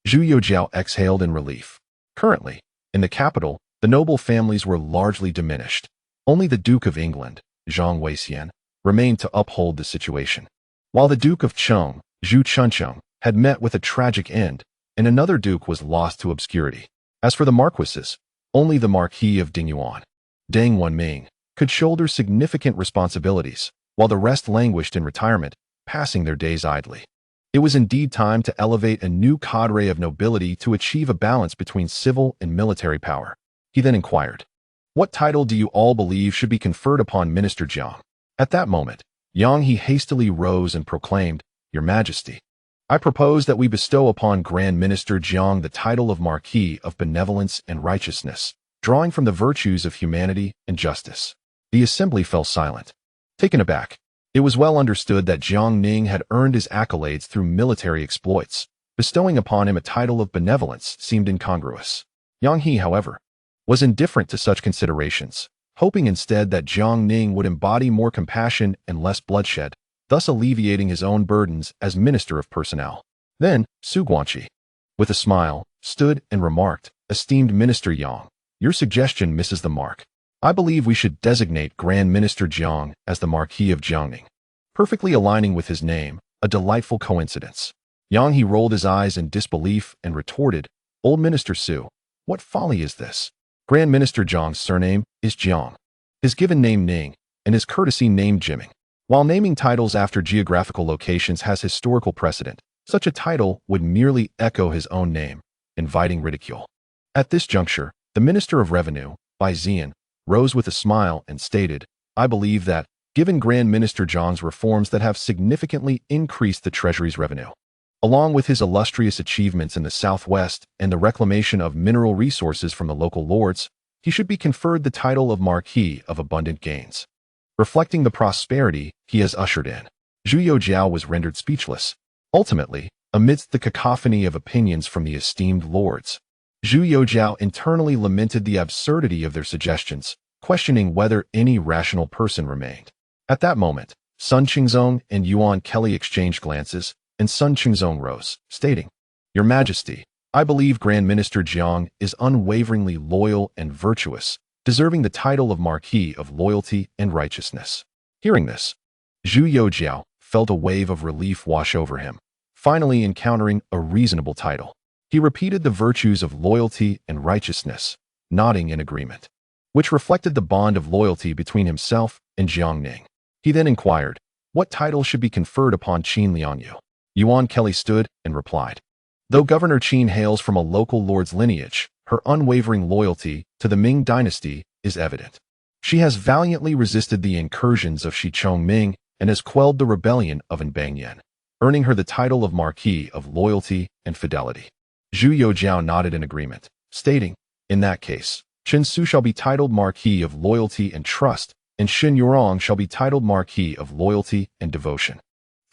Zhu Youjian exhaled in relief. Currently, in the capital, the noble families were largely diminished. Only the Duke of England, Zhang Weixian, remained to uphold the situation. While the Duke of Cheng, Zhu Chuncheng, had met with a tragic end, and another duke was lost to obscurity. As for the marquises, only the Marquis of Dingyuan, Deng Wenming, could shoulder significant responsibilities, while the rest languished in retirement, passing their days idly. It was indeed time to elevate a new cadre of nobility to achieve a balance between civil and military power. He then inquired, "What title do you all believe should be conferred upon Minister Jiang?" At that moment, Yang He hastily rose and proclaimed, "Your Majesty, I propose that we bestow upon Grand Minister Jiang the title of Marquis of Benevolence and Righteousness, drawing from the virtues of humanity and justice." The assembly fell silent. Taken aback, it was well understood that Jiang Ning had earned his accolades through military exploits. Bestowing upon him a title of benevolence seemed incongruous. Yang He, however, was indifferent to such considerations, hoping instead that Jiang Ning would embody more compassion and less bloodshed, thus alleviating his own burdens as Minister of Personnel. Then, Su Guanqi, with a smile, stood and remarked, "Esteemed Minister Yang, your suggestion misses the mark. I believe we should designate Grand Minister Jiang as the Marquis of Jiangning." Perfectly aligning with his name, a delightful coincidence. Yang He rolled his eyes in disbelief and retorted, "Old Minister Su, what folly is this? Grand Minister Jiang's surname is Jiang, his given name Ning, and his courtesy name Jiming. While naming titles after geographical locations has historical precedent, such a title would merely echo his own name, inviting ridicule." At this juncture, the Minister of Revenue, Bai Zian, rose with a smile and stated, "I believe that, given Grand Minister Jiang's reforms that have significantly increased the Treasury's revenue, along with his illustrious achievements in the Southwest and the reclamation of mineral resources from the local lords, he should be conferred the title of Marquis of Abundant Gains, reflecting the prosperity he has ushered in." Zhu Youjian was rendered speechless. Ultimately, amidst the cacophony of opinions from the esteemed lords, Zhu Youjian internally lamented the absurdity of their suggestions, questioning whether any rational person remained. At that moment, Sun Qingzong and Yuan Kelly exchanged glances, and Sun Qingzong rose, stating, "Your Majesty, I believe Grand Minister Jiang is unwaveringly loyal and virtuous, deserving the title of Marquis of Loyalty and Righteousness." Hearing this, Zhu Youjian felt a wave of relief wash over him, finally encountering a reasonable title. He repeated the virtues of loyalty and righteousness, nodding in agreement, which reflected the bond of loyalty between himself and Jiang Ning. He then inquired, "What title should be conferred upon Qin Liangyu?" Yuan Kelly stood and replied, "Though Governor Qin hails from a local lord's lineage, her unwavering loyalty to the Ming dynasty is evident. She has valiantly resisted the incursions of Shi Chongming and has quelled the rebellion of Banyan, earning her the title of Marquis of Loyalty and Fidelity." Zhu Youjian nodded in agreement, stating, "In that case, Qin Su shall be titled Marquis of Loyalty and Trust, and Xin Yurong shall be titled Marquis of Loyalty and Devotion."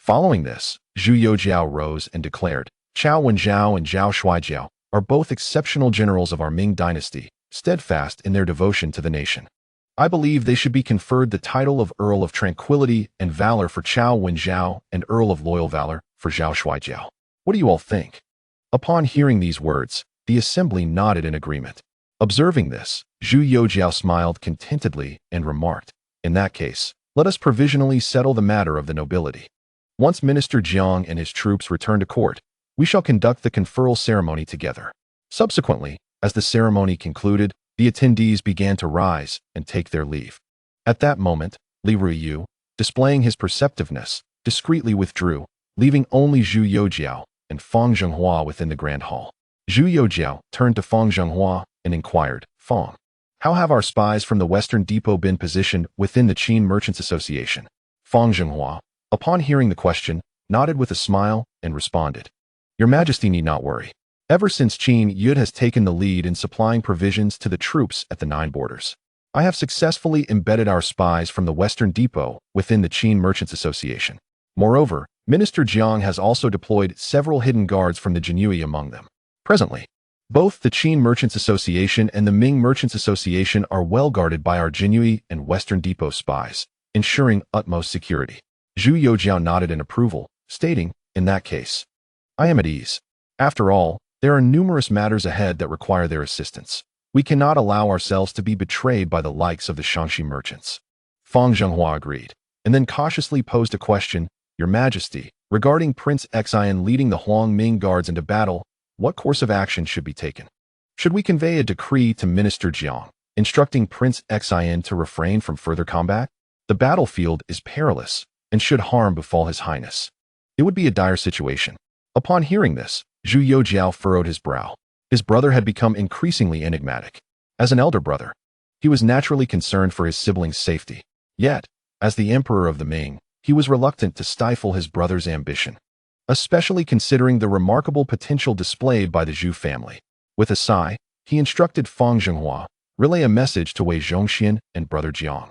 Following this, Zhu Youjian rose and declared, Qiao Wenjiao and Zhao Shuaijiao are both exceptional generals of our Ming dynasty, steadfast in their devotion to the nation. I believe they should be conferred the title of Earl of Tranquility and Valor for Qiao Wenjiao and Earl of Loyal Valor for Zhao Shuaijiao. What do you all think? Upon hearing these words, the assembly nodded in agreement. Observing this, Zhu Youjian smiled contentedly and remarked, In that case, let us provisionally settle the matter of the nobility. Once Minister Jiang and his troops return to court, we shall conduct the conferral ceremony together. Subsequently, as the ceremony concluded, the attendees began to rise and take their leave. At that moment, Li Ruiyu, displaying his perceptiveness, discreetly withdrew, leaving only Zhu Youjian and Fang Zhenghua within the grand hall. Zhu Youjian turned to Fang Zhenghua and inquired, Fang, how have our spies from the Western Depot been positioned within the Qin Merchants Association? Fang Zhenghua, upon hearing the question, nodded with a smile and responded, Your Majesty need not worry. Ever since Qin Yud has taken the lead in supplying provisions to the troops at the 9 borders, I have successfully embedded our spies from the Western Depot within the Qin Merchants Association. Moreover, Minister Jiang has also deployed several hidden guards from the Jinyue among them. Presently, both the Qin Merchants Association and the Ming Merchants Association are well guarded by our Jinyue and Western Depot spies, ensuring utmost security. Zhu Youjian nodded in approval, stating, In that case, I am at ease. After all, there are numerous matters ahead that require their assistance. We cannot allow ourselves to be betrayed by the likes of the Shaanxi merchants. Fang Zhenghua agreed, and then cautiously posed a question, Your Majesty, regarding Prince Xian leading the Huang Ming guards into battle, what course of action should be taken? Should we convey a decree to Minister Jiang, instructing Prince Xian to refrain from further combat? The battlefield is perilous, and should harm befall His Highness. It would be a dire situation. Upon hearing this, Zhu Youjian furrowed his brow. His brother had become increasingly enigmatic. As an elder brother, he was naturally concerned for his siblings' safety. Yet, as the emperor of the Ming, he was reluctant to stifle his brother's ambition, especially considering the remarkable potential displayed by the Zhu family. With a sigh, he instructed Fang Zhenghua, relay a message to Wei Zhongxian and brother Jiang,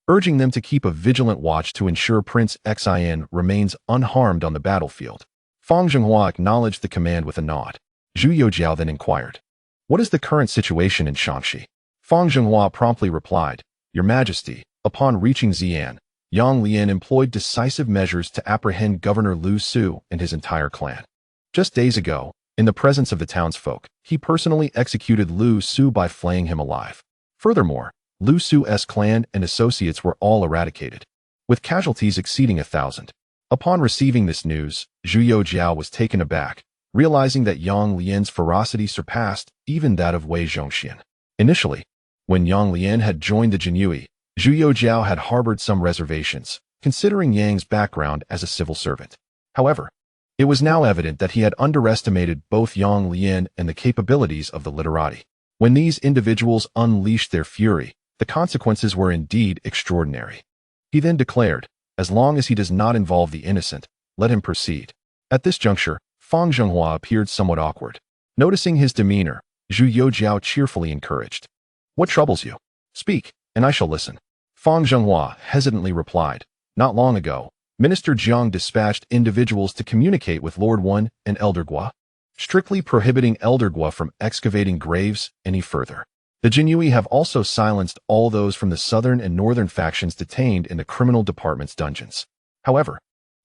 urging them to keep a vigilant watch to ensure Prince Xian remains unharmed on the battlefield. Fang Zhenghua acknowledged the command with a nod. Zhu Youjian then inquired, What is the current situation in Shaanxi? Fang Zhenghua promptly replied, Your Majesty, upon reaching Xi'an, Yang Lian employed decisive measures to apprehend Governor Lu Su and his entire clan. Just days ago, in the presence of the townsfolk, he personally executed Lu Su by flaying him alive. Furthermore, Lu Su's clan and associates were all eradicated, with casualties exceeding 1,000. Upon receiving this news, Zhu Youjian was taken aback, realizing that Yang Lian's ferocity surpassed even that of Wei Zhongxian. Initially, when Yang Lian had joined the Jinyue, Zhu Youjian had harbored some reservations, considering Yang's background as a civil servant. However, it was now evident that he had underestimated both Yang Lian and the capabilities of the literati. When these individuals unleashed their fury, the consequences were indeed extraordinary. He then declared, As long as he does not involve the innocent, let him proceed. At this juncture, Fang Zhenghua appeared somewhat awkward. Noticing his demeanor, Zhu Youjian cheerfully encouraged, What troubles you? Speak, and I shall listen. Fang Zhenghua hesitantly replied, Not long ago, Minister Jiang dispatched individuals to communicate with Lord Wen and Elder Guo, strictly prohibiting Elder Guo from excavating graves any further. The Jinyue have also silenced all those from the southern and northern factions detained in the criminal department's dungeons. However,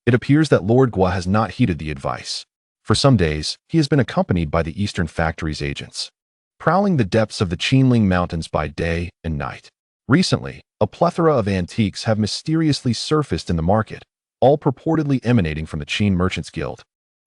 it appears that Lord Guo has not heeded the advice. For some days, he has been accompanied by the Eastern Factory's agents, prowling the depths of the Qinling Mountains by day and night. Recently, a plethora of antiques have mysteriously surfaced in the market, all purportedly emanating from the Qin Merchants Guild,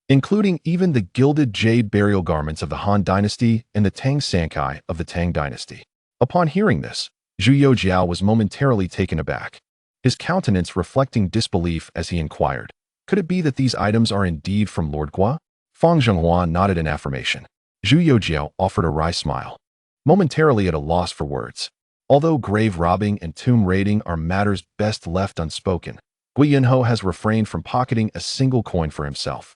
including even the gilded jade burial garments of the Han Dynasty and the Tang Sankai of the Tang Dynasty. Upon hearing this, Zhu Youjian was momentarily taken aback, his countenance reflecting disbelief as he inquired, Could it be that these items are indeed from Lord Guo? Fang Zhenghua nodded in affirmation. Zhu Youjian offered a wry smile, momentarily at a loss for words. Although grave robbing and tomb raiding are matters best left unspoken, Guiyang has refrained from pocketing a single coin for himself,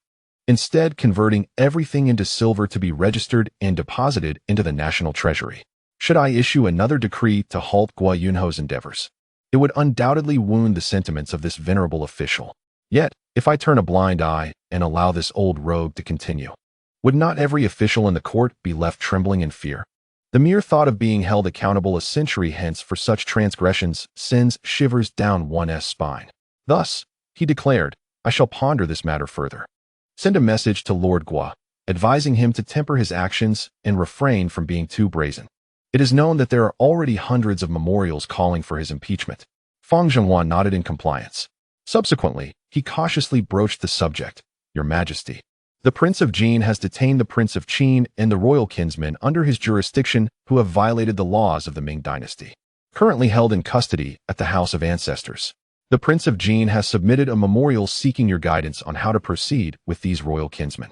instead converting everything into silver to be registered and deposited into the national treasury. Should I issue another decree to halt Guiyang's endeavors, it would undoubtedly wound the sentiments of this venerable official. Yet, If I turn a blind eye and allow this old rogue to continue, would not every official in the court be left trembling in fear? The mere thought of being held accountable a century hence for such transgressions sends shivers down one's spine. Thus, he declared, I shall ponder this matter further. Send a message to Lord Guo, advising him to temper his actions and refrain from being too brazen. It is known that there are already hundreds of memorials calling for his impeachment. Fang Zhenghua nodded in compliance. Subsequently, he cautiously broached the subject. Your Majesty, the Prince of Jin has detained the Prince of Qin and the royal kinsmen under his jurisdiction who have violated the laws of the Ming dynasty. Currently held in custody at the House of Ancestors. The Prince of Jin has submitted a memorial seeking your guidance on how to proceed with these royal kinsmen.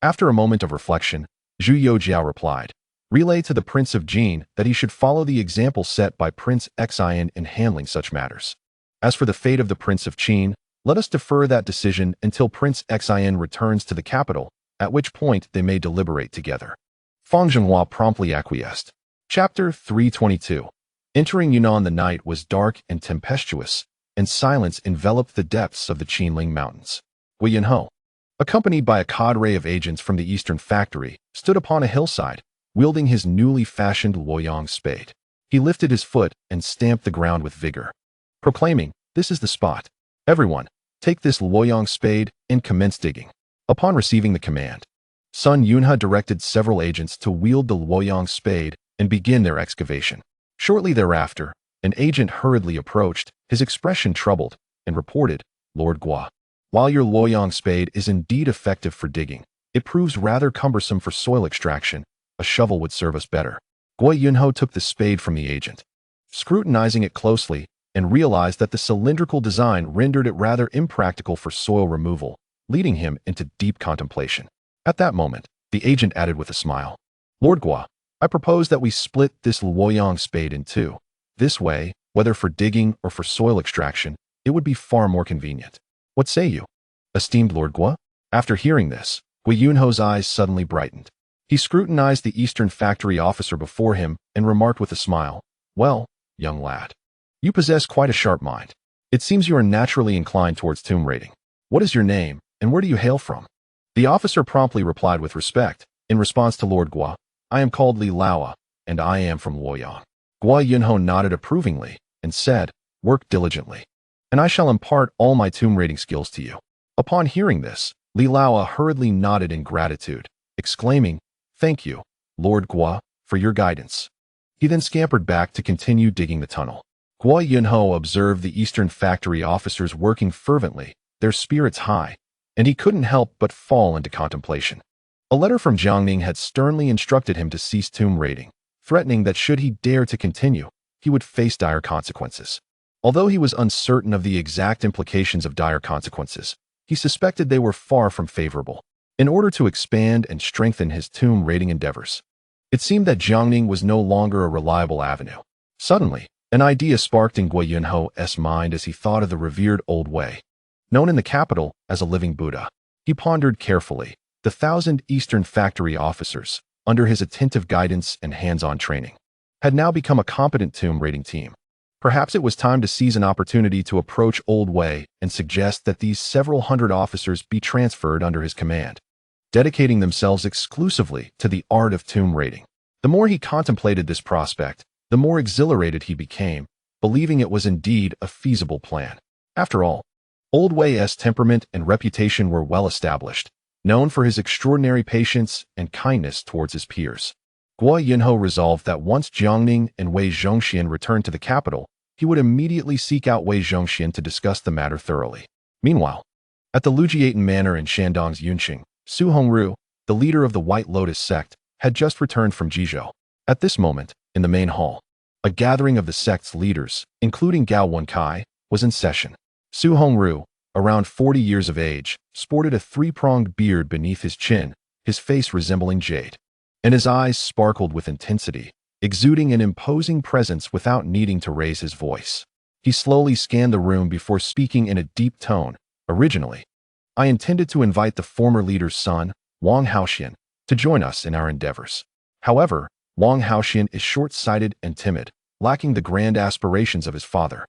After a moment of reflection, Zhu Youjian replied, relay to the Prince of Jin that he should follow the example set by Prince Xian in handling such matters. As for the fate of the Prince of Qin, let us defer that decision until Prince Xian returns to the capital, at which point they may deliberate together. Fang Zhenghua promptly acquiesced. Chapter 322. Entering Yunnan, the night was dark and tempestuous, and silence enveloped the depths of the Qinling Mountains. Guiyang, accompanied by a cadre of agents from the Eastern Factory, stood upon a hillside, wielding his newly fashioned Luoyang spade. He lifted his foot and stamped the ground with vigor, proclaiming, this is the spot. Everyone, take this Luoyang spade and commence digging. Upon receiving the command, Sun Yunhe directed several agents to wield the Luoyang spade and begin their excavation. Shortly thereafter, an agent hurriedly approached, his expression troubled, and reported, Lord Guo, while your Luoyang spade is indeed effective for digging, it proves rather cumbersome for soil extraction. A shovel would serve us better. Guiyang took the spade from the agent, scrutinizing it closely, and realized that the cylindrical design rendered it rather impractical for soil removal, leading him into deep contemplation. At that moment, the agent added with a smile, Lord Guo, I propose that we split this Luoyang spade in two. This way, whether for digging or for soil extraction, it would be far more convenient. What say you, esteemed Lord Guo? After hearing this, Guiyang's eyes suddenly brightened. He scrutinized the Eastern Factory officer before him and remarked with a smile, well, young lad, you possess quite a sharp mind. It seems you are naturally inclined towards tomb raiding. What is your name, and where do you hail from? The officer promptly replied with respect, in response to Lord Guo, I am called Li Laoa, and I am from Luoyang. Guiyang nodded approvingly, and said, work diligently, and I shall impart all my tomb raiding skills to you. Upon hearing this, Li Laoa hurriedly nodded in gratitude, exclaiming, thank you, Lord Guo, for your guidance. He then scampered back to continue digging the tunnel. Guiyang observed the Eastern Factory officers working fervently, their spirits high, and he couldn't help but fall into contemplation. A letter from Jiang Ning had sternly instructed him to cease tomb raiding, threatening that should he dare to continue, he would face dire consequences. Although he was uncertain of the exact implications of dire consequences, he suspected they were far from favorable. In order to expand and strengthen his tomb raiding endeavors, it seemed that Jiang Ning was no longer a reliable avenue. Suddenly, an idea sparked in Guiyang's mind as he thought of the revered old Wei, known in the capital as a living Buddha. He pondered carefully. The 1,000 Eastern Factory officers, under his attentive guidance and hands-on training, had now become a competent tomb raiding team. Perhaps it was time to seize an opportunity to approach Old Wei and suggest that these several hundred officers be transferred under his command, dedicating themselves exclusively to the art of tomb raiding. The more he contemplated this prospect, the more exhilarated he became, believing it was indeed a feasible plan. After all, Old Wei's temperament and reputation were well established, known for his extraordinary patience and kindness towards his peers. Guiyang resolved that once Jiang Ning and Wei Zhongxian returned to the capital, he would immediately seek out Wei Zhongxian to discuss the matter thoroughly. Meanwhile, at the Lujiaten Manor in Shandong's Yunqing, Su Hongru, the leader of the White Lotus sect, had just returned from Guizhou. At this moment, in the main hall, a gathering of the sect's leaders, including Gao Wenkai, was in session. Su Hongru, around 40 years of age, sported a three-pronged beard beneath his chin, his face resembling jade, and his eyes sparkled with intensity, exuding an imposing presence without needing to raise his voice. He slowly scanned the room before speaking in a deep tone. Originally, I intended to invite the former leader's son, Wang Haoxian, to join us in our endeavors. However, Wang Haoxian is short-sighted and timid, lacking the grand aspirations of his father.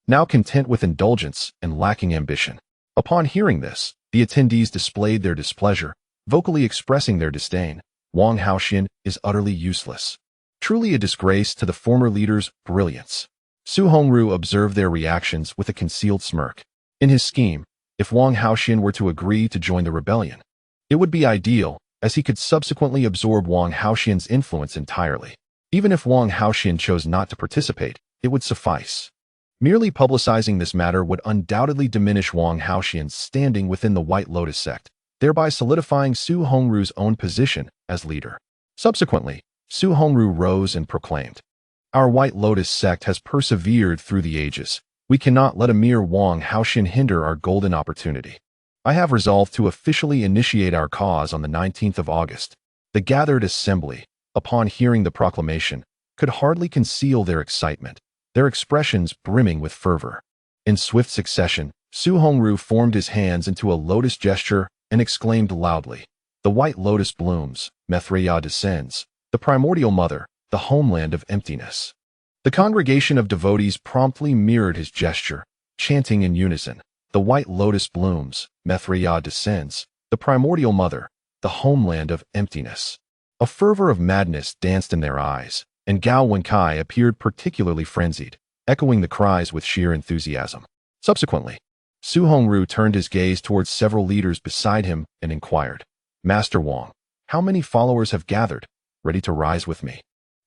Now content with indulgence and lacking ambition, Upon hearing this, the attendees displayed their displeasure, vocally expressing their disdain. Wang Sanshan is utterly useless. Truly a disgrace to the former leader's brilliance. Su Hongru observed their reactions with a concealed smirk. In his scheme, if Wang Sanshan were to agree to join the rebellion, it would be ideal, as he could subsequently absorb Wang Sanshan's influence entirely. Even if Wang Sanshan chose not to participate, it would suffice. Merely publicizing this matter would undoubtedly diminish Wang Sanshan's standing within the White Lotus sect, thereby solidifying Su Hongru's own position as leader. Subsequently, Su Hongru rose and proclaimed, "Our White Lotus sect has persevered through the ages. We cannot let a mere Wang Sanshan hinder our golden opportunity. I have resolved to officially initiate our cause on the 19th of August." The gathered assembly, upon hearing the proclamation, could hardly conceal their excitement, their expressions brimming with fervor. In swift succession, Su Hongru formed his hands into a lotus gesture and exclaimed loudly, "The White Lotus blooms, Maitreya descends, the primordial mother, the homeland of emptiness." The congregation of devotees promptly mirrored his gesture, chanting in unison, "The White Lotus blooms, Maitreya descends, the primordial mother, the homeland of emptiness." A fervor of madness danced in their eyes, and Gao Wenkai appeared particularly frenzied, echoing the cries with sheer enthusiasm. Subsequently, Su Hongru turned his gaze towards several leaders beside him and inquired, "Master Wang, how many followers have gathered, ready to rise with me?"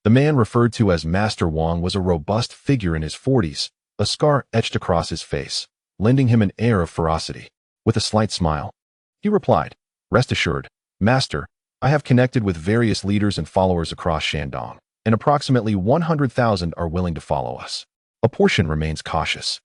The man referred to as Master Wang was a robust figure in his 40s, a scar etched across his face, lending him an air of ferocity. With a slight smile, he replied, "Rest assured, Master, I have connected with various leaders and followers across Shandong, and approximately 100,000 are willing to follow us. A portion remains cautious.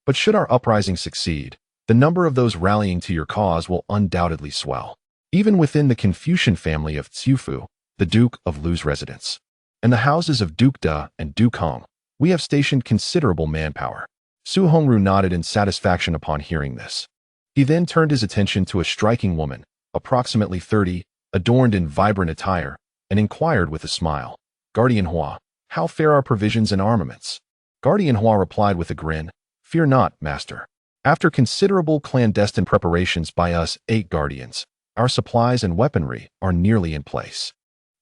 But should our uprising succeed, the number of those rallying to your cause will undoubtedly swell. Even within the Confucian family of Ciufu, the Duke of Lu's residence, and the houses of Duke Da and Duke Hong, we have stationed considerable manpower." Su Hongru nodded in satisfaction upon hearing this. He then turned his attention to a striking woman, approximately 30, adorned in vibrant attire, and inquired with a smile, "Guardian Hua, how fare our provisions and armaments?" Guardian Hua replied with a grin, "Fear not, master. After considerable clandestine preparations by us 8 guardians, our supplies and weaponry are nearly in place."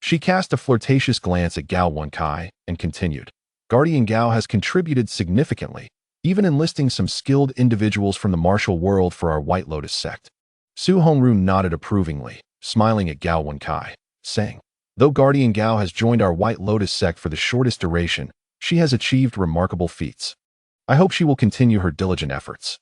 She cast a flirtatious glance at Gao Wenkai and continued, "Guardian Gao has contributed significantly, even enlisting some skilled individuals from the martial world for our White Lotus sect." Su Hongru nodded approvingly, smiling at Gao Wenkai, saying, "Though Guardian Gao has joined our White Lotus sect for the shortest duration, she has achieved remarkable feats. I hope she will continue her diligent efforts."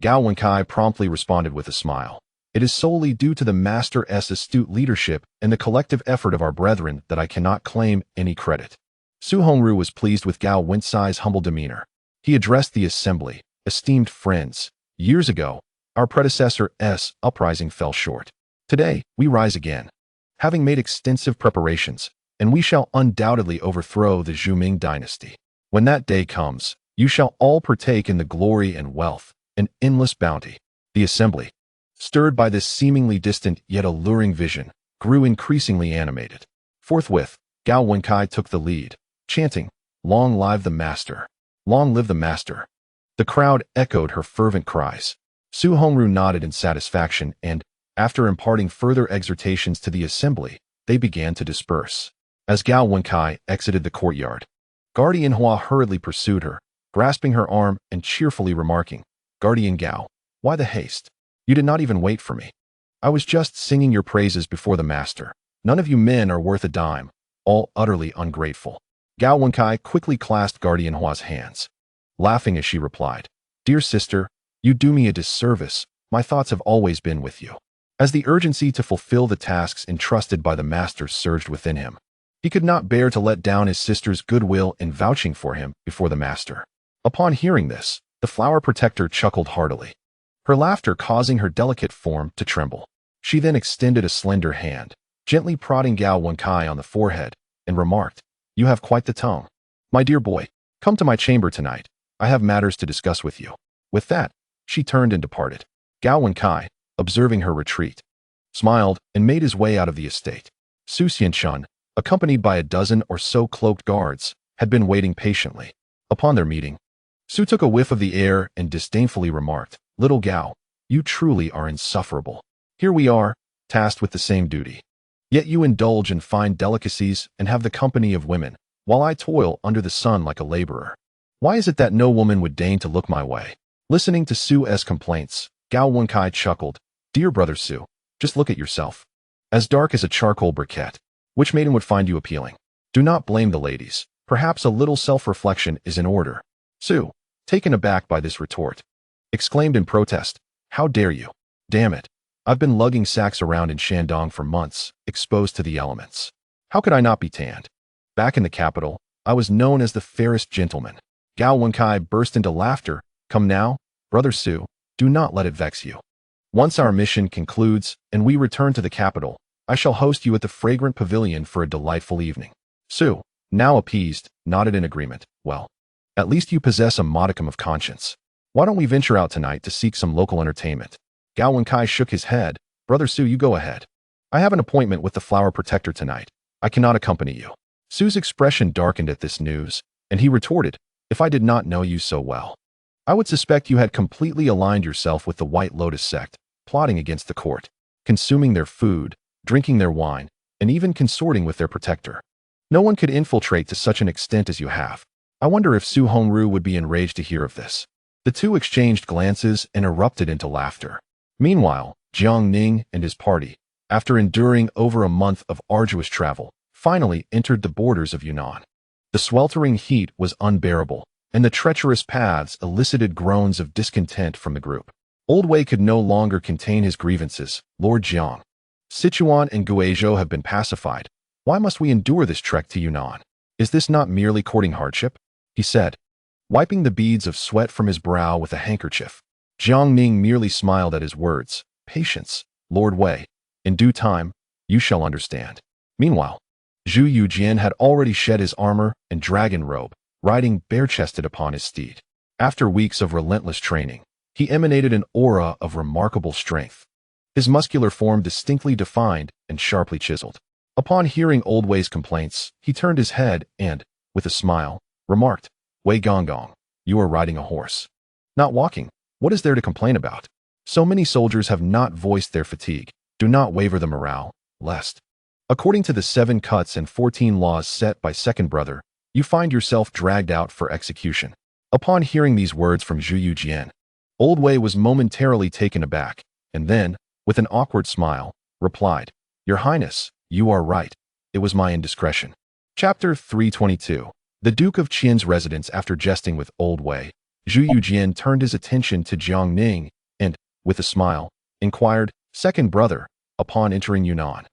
Gao Wenkai promptly responded with a smile, "It is solely due to the Master's astute leadership and the collective effort of our brethren that I cannot claim any credit." Su Hongru was pleased with Gao Wenkai's humble demeanor. He addressed the assembly, "Esteemed friends, years ago, our predecessor's uprising fell short. Today, we rise again, having made extensive preparations, and we shall undoubtedly overthrow the Zhu dynasty. When that day comes, you shall all partake in the glory and wealth and endless bounty." The assembly, stirred by this seemingly distant yet alluring vision, grew increasingly animated. Forthwith, Gao Wenkai took the lead, chanting, "Long live the master! Long live the master!" The crowd echoed her fervent cries. Su Hongru nodded in satisfaction and, after imparting further exhortations to the assembly, they began to disperse. As Gao Wenkai exited the courtyard, Guardian Hua hurriedly pursued her, grasping her arm and cheerfully remarking, "Guardian Gao, why the haste? You did not even wait for me. I was just singing your praises before the master. None of you men are worth a dime, all utterly ungrateful." Gao Wenkai quickly clasped Guardian Hua's hands, laughing as she replied, "Dear sister, you do me a disservice. My thoughts have always been with you." As the urgency to fulfill the tasks entrusted by the master surged within him, he could not bear to let down his sister's goodwill in vouching for him before the master. Upon hearing this, the flower protector chuckled heartily, her laughter causing her delicate form to tremble. She then extended a slender hand, gently prodding Gao Wenkai on the forehead, and remarked, "You have quite the tongue. My dear boy, come to my chamber tonight. I have matters to discuss with you." With that, she turned and departed. Gao Wenkai, observing her retreat, smiled and made his way out of the estate. Su Xianshun, accompanied by a dozen or so cloaked guards, had been waiting patiently. Upon their meeting, Su took a whiff of the air and disdainfully remarked, "Little Gao, You truly are insufferable. Here we are, tasked with the same duty. Yet you indulge in fine delicacies and have the company of women, while I toil under the sun like a laborer. Why is it that no woman would deign to look my way? Listening to Su's complaints, Gao Wenkai chuckled. Dear brother Su, just look at yourself. As dark as a charcoal briquette. Which maiden would find you appealing? Do not blame the ladies. Perhaps a little self-reflection is in order. Su, taken aback by this retort, exclaimed in protest. How dare you? Damn it. I've been lugging sacks around in Shandong for months, exposed to the elements. How could I not be tanned? Back in the capital, I was known as the fairest gentleman. Gao Wenkai burst into laughter. Come now, brother Su, do not let it vex you. Once our mission concludes and we return to the capital, I shall host you at the fragrant pavilion for a delightful evening. Su, now appeased, nodded in agreement. Well, at least you possess a modicum of conscience. Why don't we venture out tonight to seek some local entertainment? Gao Wenkai shook his head. Brother Su, you go ahead. I have an appointment with the flower protector tonight. I cannot accompany you. Su's expression darkened at this news, and he retorted, if I did not know you so well, I would suspect you had completely aligned yourself with the White Lotus sect, plotting against the court, consuming their food, drinking their wine, and even consorting with their protector. No one could infiltrate to such an extent as you have. I wonder if Su Hongru would be enraged to hear of this. The two exchanged glances and erupted into laughter. Meanwhile, Jiang Ning and his party, after enduring over a month of arduous travel, finally entered the borders of Yunnan. The sweltering heat was unbearable, and the treacherous paths elicited groans of discontent from the group. Old Wei could no longer contain his grievances. Lord Jiang, Sichuan and Guizhou have been pacified. Why must we endure this trek to Yunnan? Is this not merely courting hardship? He said, wiping the beads of sweat from his brow with a handkerchief. Jiang Ning merely smiled at his words. Patience, Lord Wei. In due time, you shall understand. Meanwhile, Zhu Youjian had already shed his armor and dragon robe, riding bare-chested upon his steed. After weeks of relentless training, he emanated an aura of remarkable strength. His muscular form distinctly defined and sharply chiseled. Upon hearing Old Wei's complaints, he turned his head and, with a smile, remarked, Wei Gonggong, you are riding a horse. Not walking. What is there to complain about? So many soldiers have not voiced their fatigue. Do not waver the morale, lest, according to the 7 cuts and 14 laws set by second brother, you find yourself dragged out for execution. Upon hearing these words from Zhu Youjian, Old Wei was momentarily taken aback, and then, with an awkward smile, replied, Your Highness, you are right. It was my indiscretion. Chapter 322. The Duke of Qian's residence. After jesting with Old Wei, Zhu Youjian turned his attention to Jiang Ning and, with a smile, inquired, Second brother, upon entering Yunnan,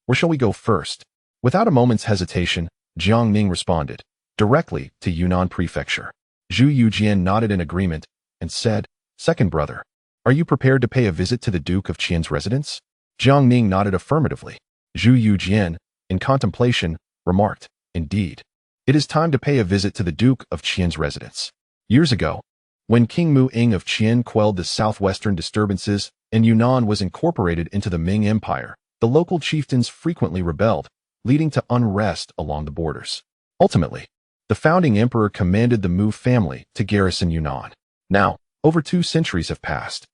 where shall we go first? Without a moment's hesitation, Jiang Ning responded, directly to Yunnan Prefecture. Zhu Youjian nodded in agreement and said, Second brother, are you prepared to pay a visit to the Duke of Qian's residence? Jiang Ning nodded affirmatively. Zhu Youjian, in contemplation, remarked, Indeed, it is time to pay a visit to the Duke of Qian's residence. Years ago, when King Mu Ing of Qian quelled the southwestern disturbances and Yunnan was incorporated into the Ming Empire, the local chieftains frequently rebelled, leading to unrest along the borders. Ultimately, the founding emperor commanded the Mu family to garrison Yunnan. Now, over 2 centuries have passed.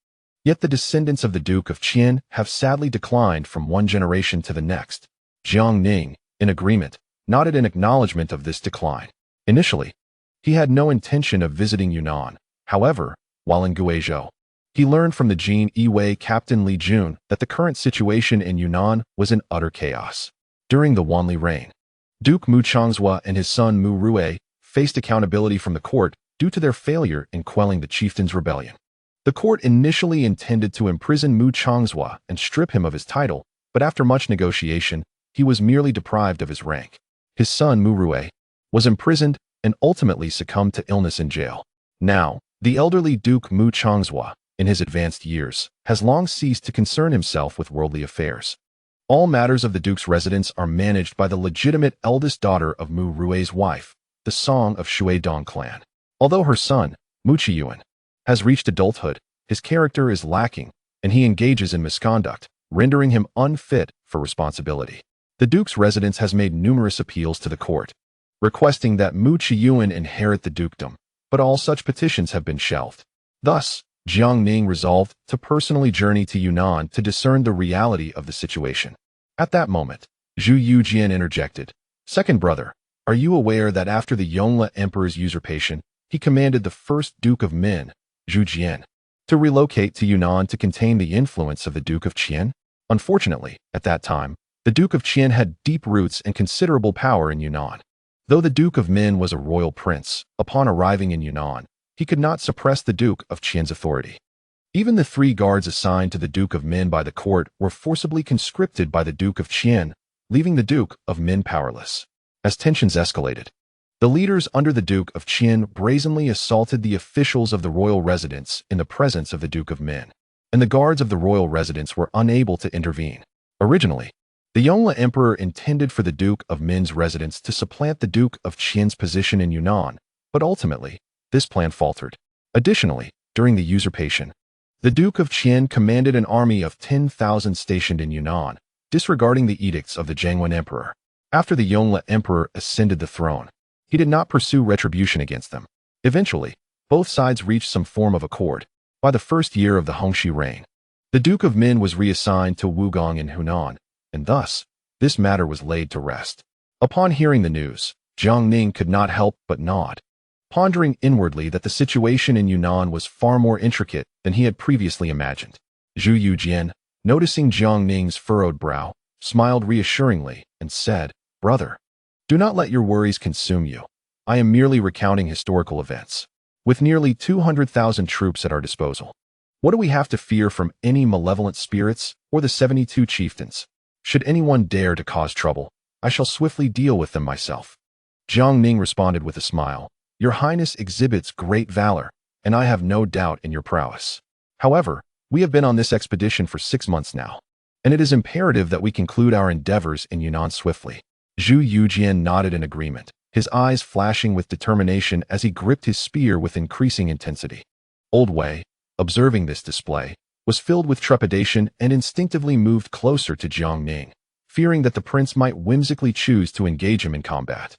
Yet the descendants of the Duke of Qian have sadly declined from one generation to the next. Jiang Ning, in agreement, nodded in acknowledgement of this decline. Initially, he had no intention of visiting Yunnan. However, while in Guizhou, he learned from the Jin Yiwei Captain Li Jun that the current situation in Yunnan was in utter chaos. During the Wanli reign, Duke Mu Changzhua and his son Mu Rui faced accountability from the court due to their failure in quelling the chieftain's rebellion. The court initially intended to imprison Mu Changzhua and strip him of his title, but after much negotiation, he was merely deprived of his rank. His son Mu Rui was imprisoned and ultimately succumbed to illness in jail. Now, the elderly Duke Mu Changzhua, in his advanced years, has long ceased to concern himself with worldly affairs. All matters of the Duke's residence are managed by the legitimate eldest daughter of Mu Rui's wife, the Song of Shuidong clan. Although her son, Mu Qiyuan, has reached adulthood, his character is lacking, and he engages in misconduct, rendering him unfit for responsibility. The Duke's residence has made numerous appeals to the court, requesting that Mu Qiyuan inherit the dukedom, but all such petitions have been shelved. Thus, Jiang Ning resolved to personally journey to Yunnan to discern the reality of the situation. At that moment, Zhu Youjian interjected, "Second brother, are you aware that after the Yongle Emperor's usurpation, he commanded the first Duke of Min, Zhu Youjian, to relocate to Yunnan to contain the influence of the Duke of Qian? Unfortunately, at that time, the Duke of Qian had deep roots and considerable power in Yunnan. Though the Duke of Min was a royal prince, upon arriving in Yunnan, he could not suppress the Duke of Qian's authority. Even the 3 guards assigned to the Duke of Min by the court were forcibly conscripted by the Duke of Qian, leaving the Duke of Min powerless. As tensions escalated, the leaders under the Duke of Qian brazenly assaulted the officials of the royal residence in the presence of the Duke of Min, and the guards of the royal residence were unable to intervene. Originally, the Yongle Emperor intended for the Duke of Min's residence to supplant the Duke of Qian's position in Yunnan, but ultimately, this plan faltered. Additionally, during the usurpation, the Duke of Qian commanded an army of 10,000 stationed in Yunnan, disregarding the edicts of the Jiangwen Emperor. After the Yongle Emperor ascended the throne, he did not pursue retribution against them. Eventually, both sides reached some form of accord. By the first year of the Hongxi reign, the Duke of Min was reassigned to Wugong in Hunan, and thus, this matter was laid to rest. Upon hearing the news, Jiang Ning could not help but nod, pondering inwardly that the situation in Yunnan was far more intricate than he had previously imagined. Zhu Youjian, noticing Jiang Ning's furrowed brow, smiled reassuringly and said, "Brother, do not let your worries consume you. I am merely recounting historical events. With nearly 200,000 troops at our disposal, what do we have to fear from any malevolent spirits or the 72 chieftains? Should anyone dare to cause trouble, I shall swiftly deal with them myself." Jiang Ning responded with a smile, "Your Highness exhibits great valor, and I have no doubt in your prowess. However, we have been on this expedition for 6 months now, and it is imperative that we conclude our endeavors in Yunnan swiftly." Zhu Youjian nodded in agreement, his eyes flashing with determination as he gripped his spear with increasing intensity. Old Wei, observing this display, was filled with trepidation and instinctively moved closer to Jiang Ning, fearing that the prince might whimsically choose to engage him in combat.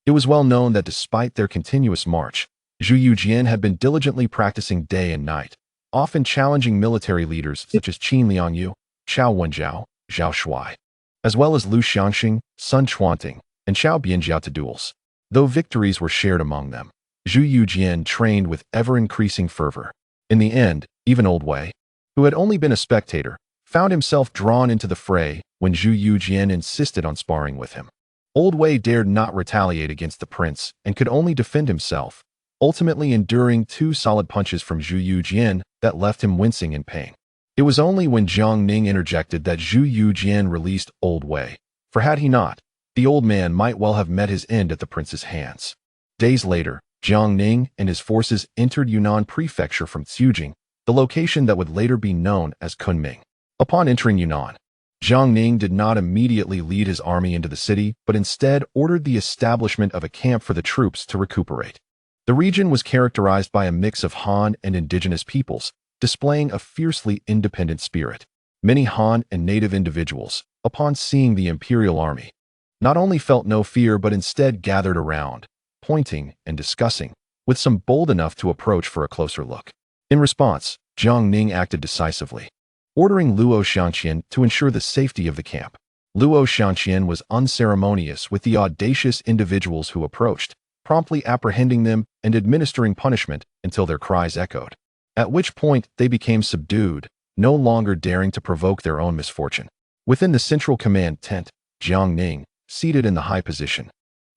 It was well known that despite their continuous march, Zhu Youjian had been diligently practicing day and night, often challenging military leaders such as Qin Liangyu, Qiao Wenjiao, Zhao Shuai, as well as Lu Xiangxing, Sun Chuanting, and Xiao Bianjiao to duels. Though victories were shared among them, Zhu Youjian trained with ever-increasing fervor. In the end, even Old Wei, who had only been a spectator, found himself drawn into the fray when Zhu Youjian insisted on sparring with him. Old Wei dared not retaliate against the prince and could only defend himself, ultimately enduring 2 solid punches from Zhu Youjian that left him wincing in pain. It was only when Jiang Ning interjected that Zhu Youjian released Old Wei, for had he not, the old man might well have met his end at the prince's hands. Days later, Jiang Ning and his forces entered Yunnan Prefecture from Zhujing, the location that would later be known as Kunming. Upon entering Yunnan, Jiang Ning did not immediately lead his army into the city, but instead ordered the establishment of a camp for the troops to recuperate. The region was characterized by a mix of Han and indigenous peoples, displaying a fiercely independent spirit. Many Han and native individuals, upon seeing the imperial army, not only felt no fear but instead gathered around, pointing and discussing, with some bold enough to approach for a closer look. In response, Jiang Ning acted decisively, ordering Luo Xiangqian to ensure the safety of the camp. Luo Xiangqian was unceremonious with the audacious individuals who approached, promptly apprehending them and administering punishment until their cries echoed, at which point they became subdued, no longer daring to provoke their own misfortune. Within the central command tent, Jiang Ning, seated in the high position,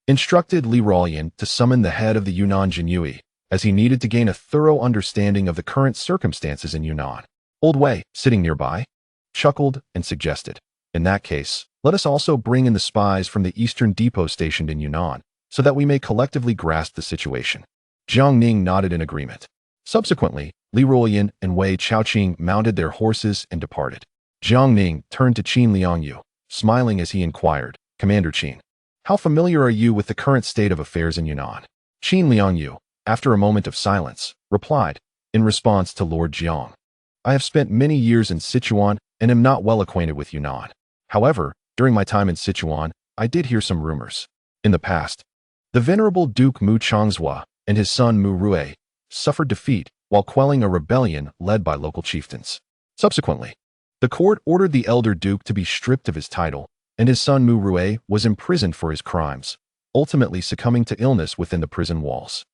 instructed Li Ruoyan to summon the head of the Yunnan Jinyue, as he needed to gain a thorough understanding of the current circumstances in Yunnan. Old Wei, sitting nearby, chuckled and suggested, "In that case, let us also bring in the spies from the eastern depot stationed in Yunnan, so that we may collectively grasp the situation." Jiang Ning nodded in agreement. Subsequently, Li Ruoyan and Wei Chaoqing mounted their horses and departed. Jiang Ning turned to Qin Liangyu, smiling as he inquired, "Commander Qin, how familiar are you with the current state of affairs in Yunnan?" Qin Liangyu, after a moment of silence, replied, in response to Lord Jiang, "I have spent many years in Sichuan and am not well acquainted with Yunnan. However, during my time in Sichuan, I did hear some rumors. In the past, the venerable Duke Mu Changzhua and his son Mu Rui suffered defeat, while quelling a rebellion led by local chieftains. Subsequently, the court ordered the elder duke to be stripped of his title, and his son Mu Rui was imprisoned for his crimes, ultimately succumbing to illness within the prison walls.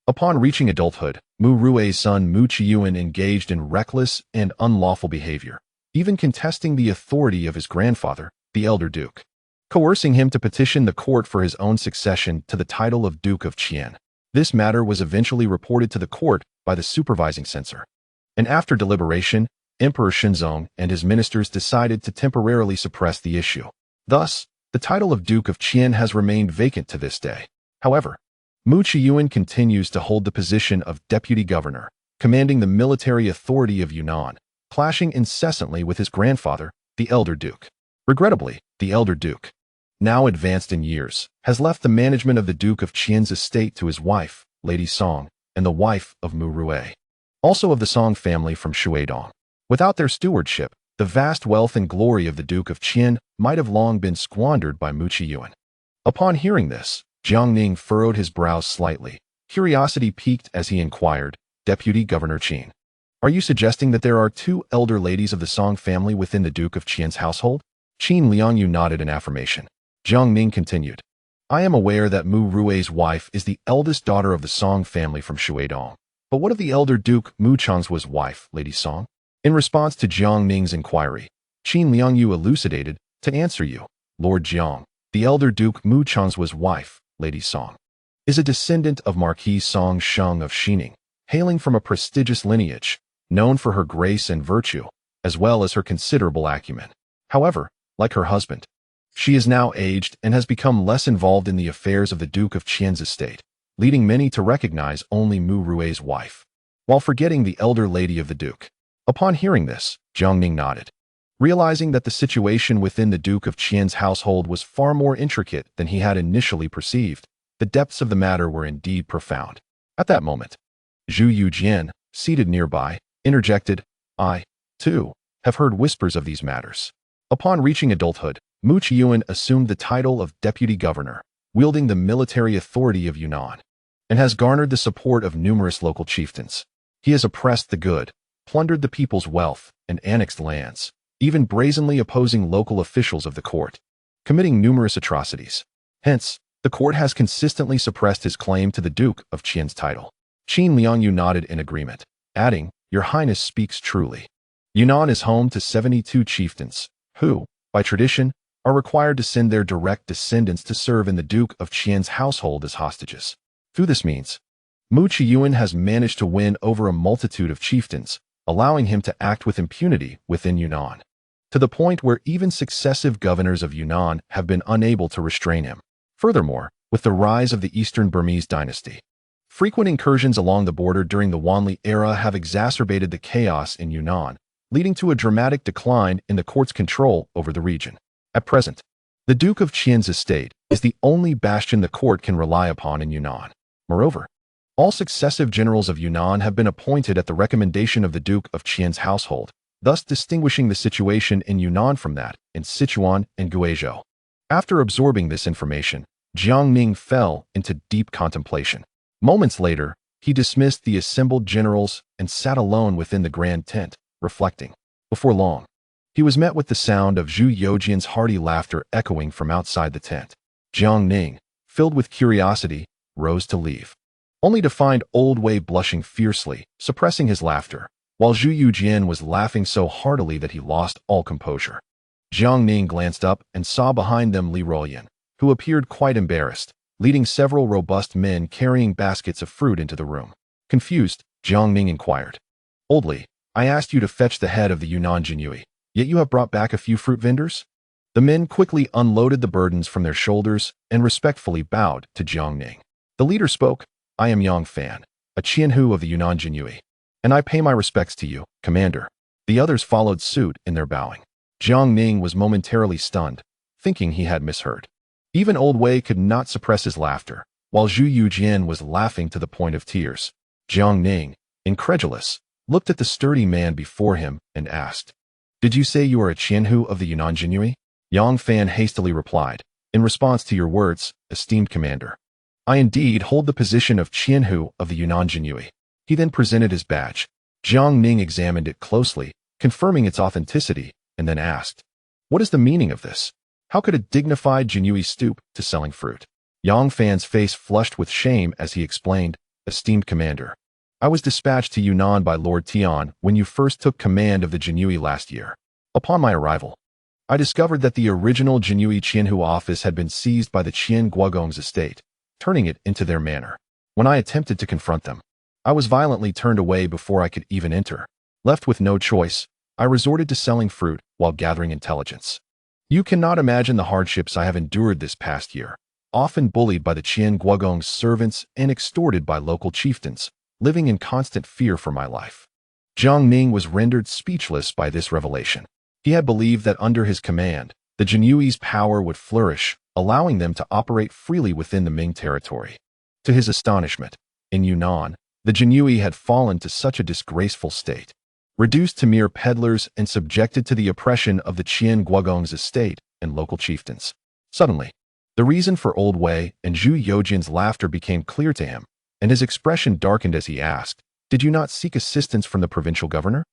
Upon reaching adulthood, Mu Rui's son Mu Qiyuan engaged in reckless and unlawful behavior, even contesting the authority of his grandfather, the elder duke, coercing him to petition the court for his own succession to the title of Duke of Tian. This matter was eventually reported to the court by the supervising censor, and after deliberation, Emperor Shenzong and his ministers decided to temporarily suppress the issue. Thus, the title of Duke of Tian has remained vacant to this day. However, Mu Qiyuan continues to hold the position of deputy governor, commanding the military authority of Yunnan, clashing incessantly with his grandfather, the elder duke. Regrettably, the elder duke, now advanced in years, has left the management of the Duke of Qian's estate to his wife, Lady Song, and the wife of Mu Rui, also of the Song family from Shuidong. Without their stewardship, the vast wealth and glory of the Duke of Qian might have long been squandered by Mu Qiyuan. Upon hearing this, Jiang Ning furrowed his brows slightly. Curiosity piqued as he inquired, Deputy Governor Qin, are you suggesting that there are two elder ladies of the Song family within the Duke of Qian's household? Qin Liangyu nodded in affirmation. Jiang Ning continued, I am aware that Mu Rui's wife is the eldest daughter of the Song family from Shuidong. But what of the elder Duke Mu Chang's wife, Lady Song? In response to Jiang Ning's inquiry, Qin Liangyu elucidated, to answer you, Lord Jiang, the elder Duke Mu Chang's wife, Lady Song, is a descendant of Marquis Song Sheng of Xining, hailing from a prestigious lineage, known for her grace and virtue, as well as her considerable acumen. However, like her husband, she is now aged and has become less involved in the affairs of the Duke of Qian's estate, leading many to recognize only Mu Rui's wife, while forgetting the elder lady of the Duke. Upon hearing this, Jiang Ning nodded, realizing that the situation within the Duke of Qian's household was far more intricate than he had initially perceived. The depths of the matter were indeed profound. At that moment, Zhu Youjian, seated nearby, interjected, I, too, have heard whispers of these matters. Upon reaching adulthood, Mu Qiyuan assumed the title of deputy governor, wielding the military authority of Yunnan, and has garnered the support of numerous local chieftains. He has oppressed the good, plundered the people's wealth, and annexed lands, even brazenly opposing local officials of the court, committing numerous atrocities. Hence, the court has consistently suppressed his claim to the Duke of Qian's title. Qin Liangyu nodded in agreement, adding, Your Highness speaks truly. Yunnan is home to 72 chieftains, who, by tradition, are required to send their direct descendants to serve in the Duke of Qian's household as hostages. Through this means, Mu Qiyuan has managed to win over a multitude of chieftains, allowing him to act with impunity within Yunnan, to the point where even successive governors of Yunnan have been unable to restrain him. Furthermore, with the rise of the Eastern Burmese dynasty, frequent incursions along the border during the Wanli era have exacerbated the chaos in Yunnan, leading to a dramatic decline in the court's control over the region. At present, the Duke of Qian's estate is the only bastion the court can rely upon in Yunnan. Moreover, all successive generals of Yunnan have been appointed at the recommendation of the Duke of Qian's household, thus distinguishing the situation in Yunnan from that in Sichuan and Guizhou. After absorbing this information, Jiang Ning fell into deep contemplation. Moments later, he dismissed the assembled generals and sat alone within the grand tent, reflecting. Before long, he was met with the sound of Zhu Youjian's hearty laughter echoing from outside the tent. Jiang Ning, filled with curiosity, rose to leave, only to find Old Wei blushing fiercely, suppressing his laughter, while Zhu Youjian was laughing so heartily that he lost all composure. Jiang Ning glanced up and saw behind them Li Ruoyan, who appeared quite embarrassed, leading several robust men carrying baskets of fruit into the room. Confused, Jiang Ning inquired, Old Li, I asked you to fetch the head of the Yunnan Jinyui, yet you have brought back a few fruit vendors? The men quickly unloaded the burdens from their shoulders and respectfully bowed to Jiang Ning. The leader spoke, I am Yang Fan, a Qianhu of the Yunnan Jinyui, and I pay my respects to you, Commander. The others followed suit in their bowing. Jiang Ning was momentarily stunned, thinking he had misheard. Even Old Wei could not suppress his laughter, while Zhu Youjian was laughing to the point of tears. Jiang Ning, incredulous, looked at the sturdy man before him and asked, Did you say you are a Qianhu of the Yunnan Jinyui? Yang Fan hastily replied, In response to your words, esteemed commander, I indeed hold the position of Qianhu of the Yunnan Jinyui. He then presented his badge. Jiang Ning examined it closely, confirming its authenticity, and then asked, "What is the meaning of this? How could a dignified Jinyui stoop to selling fruit?" Yang Fan's face flushed with shame as he explained, "Esteemed commander, I was dispatched to Yunnan by Lord Tian when you first took command of the Jinyui last year. Upon my arrival, I discovered that the original Jinyui Qianhu office had been seized by the Qian Guogong's estate, turning it into their manor. When I attempted to confront them, I was violently turned away before I could even enter. Left with no choice, I resorted to selling fruit while gathering intelligence. You cannot imagine the hardships I have endured this past year, often bullied by the Qian Guogong's servants and extorted by local chieftains, living in constant fear for my life." Jiang Ning was rendered speechless by this revelation. He had believed that under his command, the Jinyui's power would flourish, allowing them to operate freely within the Ming territory. To his astonishment, in Yunnan, the Jinyui had fallen to such a disgraceful state. Reduced to mere peddlers and subjected to the oppression of the Qian Guogong's estate and local chieftains. Suddenly, the reason for Old Wei and Zhu Youjian's laughter became clear to him, and his expression darkened as he asked, "Did you not seek assistance from the provincial governor?"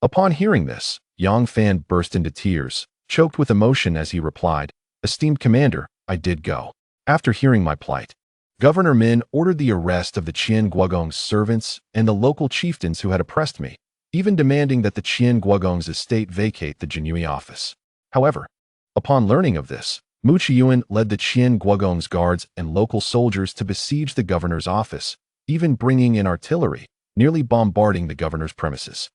Upon hearing this, Yang Fan burst into tears, choked with emotion as he replied, "Esteemed commander, I did go. After hearing my plight, Governor Min ordered the arrest of the Qian Guogong's servants and the local chieftains who had oppressed me, even demanding that the Qian Guogong's estate vacate the Jinyui office. However, upon learning of this, Mu Qiyuan led the Qian Guogong's guards and local soldiers to besiege the governor's office, even bringing in artillery, nearly bombarding the governor's premises.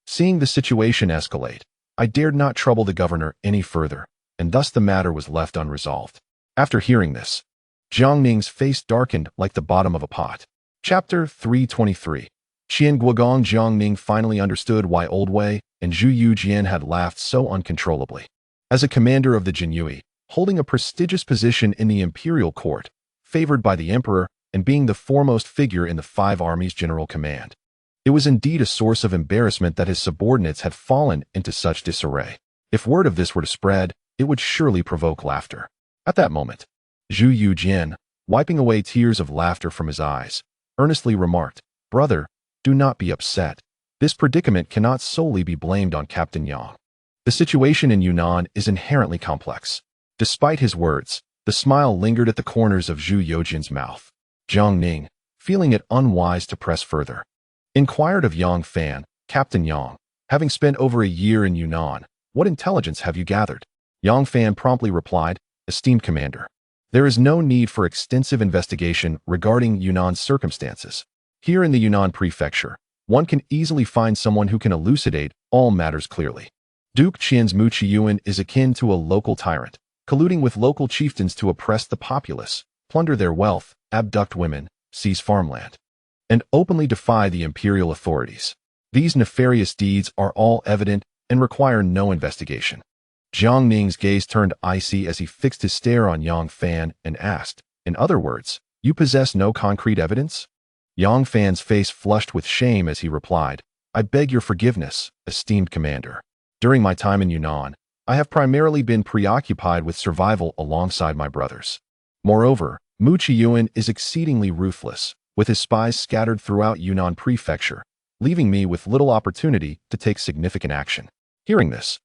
Seeing the situation escalate, I dared not trouble the governor any further, and thus the matter was left unresolved." After hearing this, Jiang Ning's face darkened like the bottom of a pot. Chapter 323. Qian Guogong. Jiang Ning finally understood why Old Wei and Zhu Youjian had laughed so uncontrollably. As a commander of the Jinyui, holding a prestigious position in the imperial court, favored by the emperor, and being the foremost figure in the 5 armies' general command, it was indeed a source of embarrassment that his subordinates had fallen into such disarray. If word of this were to spread, it would surely provoke laughter. At that moment, Zhu Youjian, wiping away tears of laughter from his eyes, earnestly remarked, "Brother, do not be upset. This predicament cannot solely be blamed on Captain Yang. The situation in Yunnan is inherently complex." Despite his words, the smile lingered at the corners of Zhu Youjian's mouth. Jiang Ning, feeling it unwise to press further, inquired of Yang Fan, "Captain Yang, having spent over a year in Yunnan, what intelligence have you gathered?" Yang Fan promptly replied, "Esteemed commander, there is no need for extensive investigation regarding Yunnan's circumstances. Here in the Yunnan prefecture, one can easily find someone who can elucidate all matters clearly. Duke Qian's Mu Qiyuan is akin to a local tyrant, colluding with local chieftains to oppress the populace, plunder their wealth, abduct women, seize farmland, and openly defy the imperial authorities. These nefarious deeds are all evident and require no investigation." Jiang Ning's gaze turned icy as he fixed his stare on Yang Fan and asked, "In other words, you possess no concrete evidence?" Yang Fan's face flushed with shame as he replied, "I beg your forgiveness, esteemed commander. During my time in Yunnan, I have primarily been preoccupied with survival alongside my brothers. Moreover, Mu Qiyuan is exceedingly ruthless, with his spies scattered throughout Yunnan prefecture, leaving me with little opportunity to take significant action." Hearing this,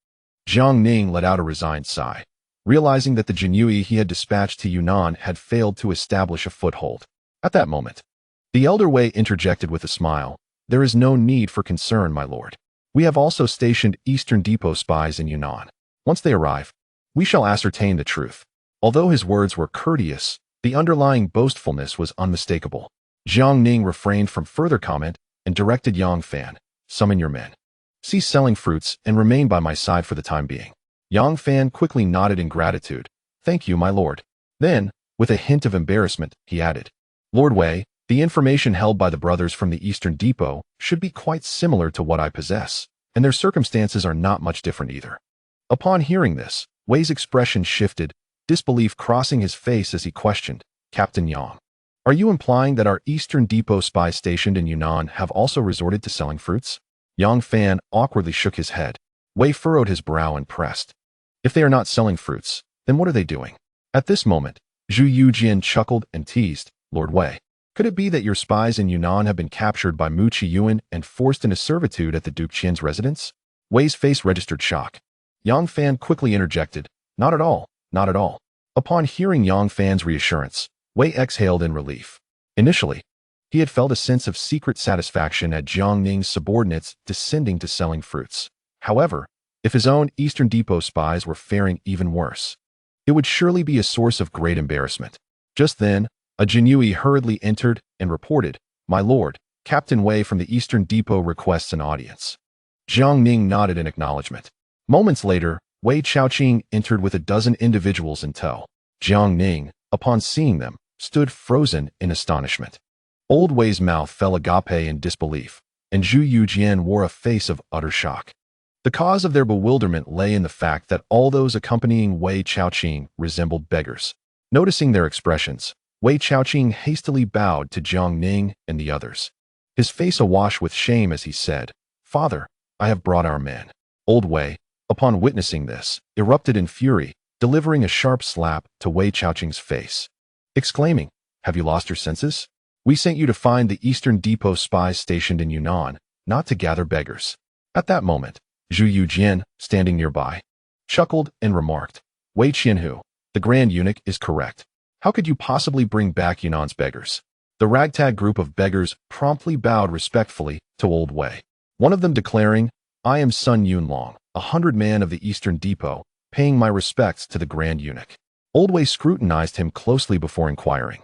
Jiang Ning let out a resigned sigh, realizing that the Jinyui he had dispatched to Yunnan had failed to establish a foothold. At that moment, the elder Wei interjected with a smile, "There is no need for concern, my lord. We have also stationed Eastern Depot spies in Yunnan. Once they arrive, we shall ascertain the truth." Although his words were courteous, the underlying boastfulness was unmistakable. Jiang Ning refrained from further comment and directed Yang Fan, "Summon your men. Cease selling fruits and remain by my side for the time being." Yang Fan quickly nodded in gratitude. "Thank you, my lord." Then, with a hint of embarrassment, he added, "Lord Wei, the information held by the brothers from the Eastern Depot should be quite similar to what I possess, and their circumstances are not much different either." Upon hearing this, Wei's expression shifted, disbelief crossing his face as he questioned, "Captain Yang, are you implying that our Eastern Depot spies stationed in Yunnan have also resorted to selling fruits?" Yang Fan awkwardly shook his head. Wei furrowed his brow and pressed, "If they are not selling fruits, then what are they doing?" At this moment, Zhu Youjian chuckled and teased, "Lord Wei, Could it be that your spies in Yunnan have been captured by Mu Qiyuan and forced into servitude at the Duke Qin's residence? Wei's face registered shock. Yang Fan quickly interjected, Not at all, not at all. Upon hearing Yang Fan's reassurance, Wei exhaled in relief. Initially, he had felt a sense of secret satisfaction at Jiang Ning's subordinates descending to selling fruits. However, if his own Eastern Depot spies were faring even worse, it would surely be a source of great embarrassment. Just then, a Jinyui hurriedly entered and reported, My lord, Captain Wei from the Eastern Depot requests an audience. Jiang Ning nodded in acknowledgement. Moments later, Wei Chaoqing entered with a dozen individuals in tow. Jiang Ning, upon seeing them, stood frozen in astonishment. Old Wei's mouth fell agape in disbelief, and Zhu Youjian wore a face of utter shock. The cause of their bewilderment lay in the fact that all those accompanying Wei Chaoqing resembled beggars. Noticing their expressions, Wei Chaoqing hastily bowed to Jiang Ning and the others. His face awash with shame as he said, Father, I have brought our men. Old Wei, upon witnessing this, erupted in fury, delivering a sharp slap to Wei Chaoqing's face, exclaiming, Have you lost your senses? We sent you to find the Eastern Depot spies stationed in Yunnan, not to gather beggars. At that moment, Zhu Youjian, standing nearby, chuckled and remarked, Wei Qianhu, the Grand Eunuch is correct. How could you possibly bring back Yunnan's beggars? The ragtag group of beggars promptly bowed respectfully to Old Wei, one of them declaring, I am Sun Yunlong, 100-man of the Eastern Depot, paying my respects to the Grand Eunuch. Old Wei scrutinized him closely before inquiring,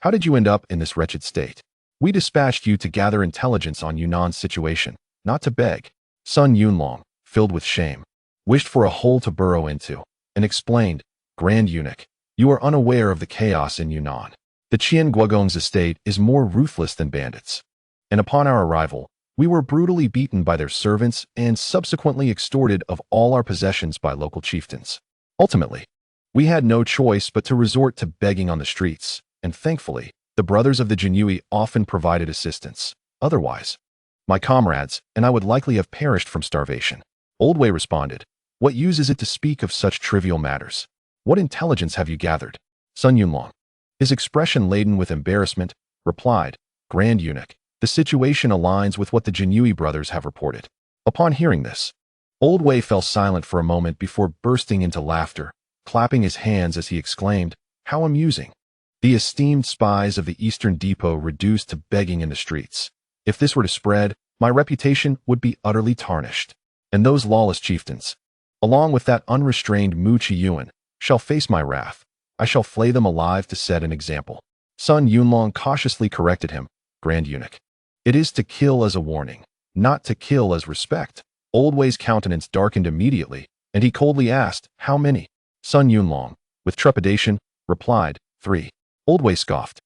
How did you end up in this wretched state? We dispatched you to gather intelligence on Yunnan's situation, not to beg. Sun Yunlong, filled with shame, wished for a hole to burrow into, and explained, Grand Eunuch, you are unaware of the chaos in Yunnan. The Qian Guogong's estate is more ruthless than bandits. And upon our arrival, we were brutally beaten by their servants and subsequently extorted of all our possessions by local chieftains. Ultimately, we had no choice but to resort to begging on the streets, and thankfully, the brothers of the Jinyui often provided assistance. Otherwise, my comrades and I would likely have perished from starvation. Old Wei responded, What use is it to speak of such trivial matters? What intelligence have you gathered? Sun Yunlong, his expression laden with embarrassment, replied, Grand Eunuch, the situation aligns with what the Jinyui brothers have reported. Upon hearing this, Old Wei fell silent for a moment before bursting into laughter, clapping his hands as he exclaimed, How amusing! The esteemed spies of the Eastern Depot reduced to begging in the streets. If this were to spread, my reputation would be utterly tarnished. And those lawless chieftains, along with that unrestrained Mu Qiyuan, shall face my wrath. I shall flay them alive to set an example. Sun Yunlong cautiously corrected him, Grand Eunuch. It is to kill as a warning, not to kill as respect. Old Wei's countenance darkened immediately, and he coldly asked, How many? Sun Yunlong, with trepidation, replied, 3. Old Wei scoffed.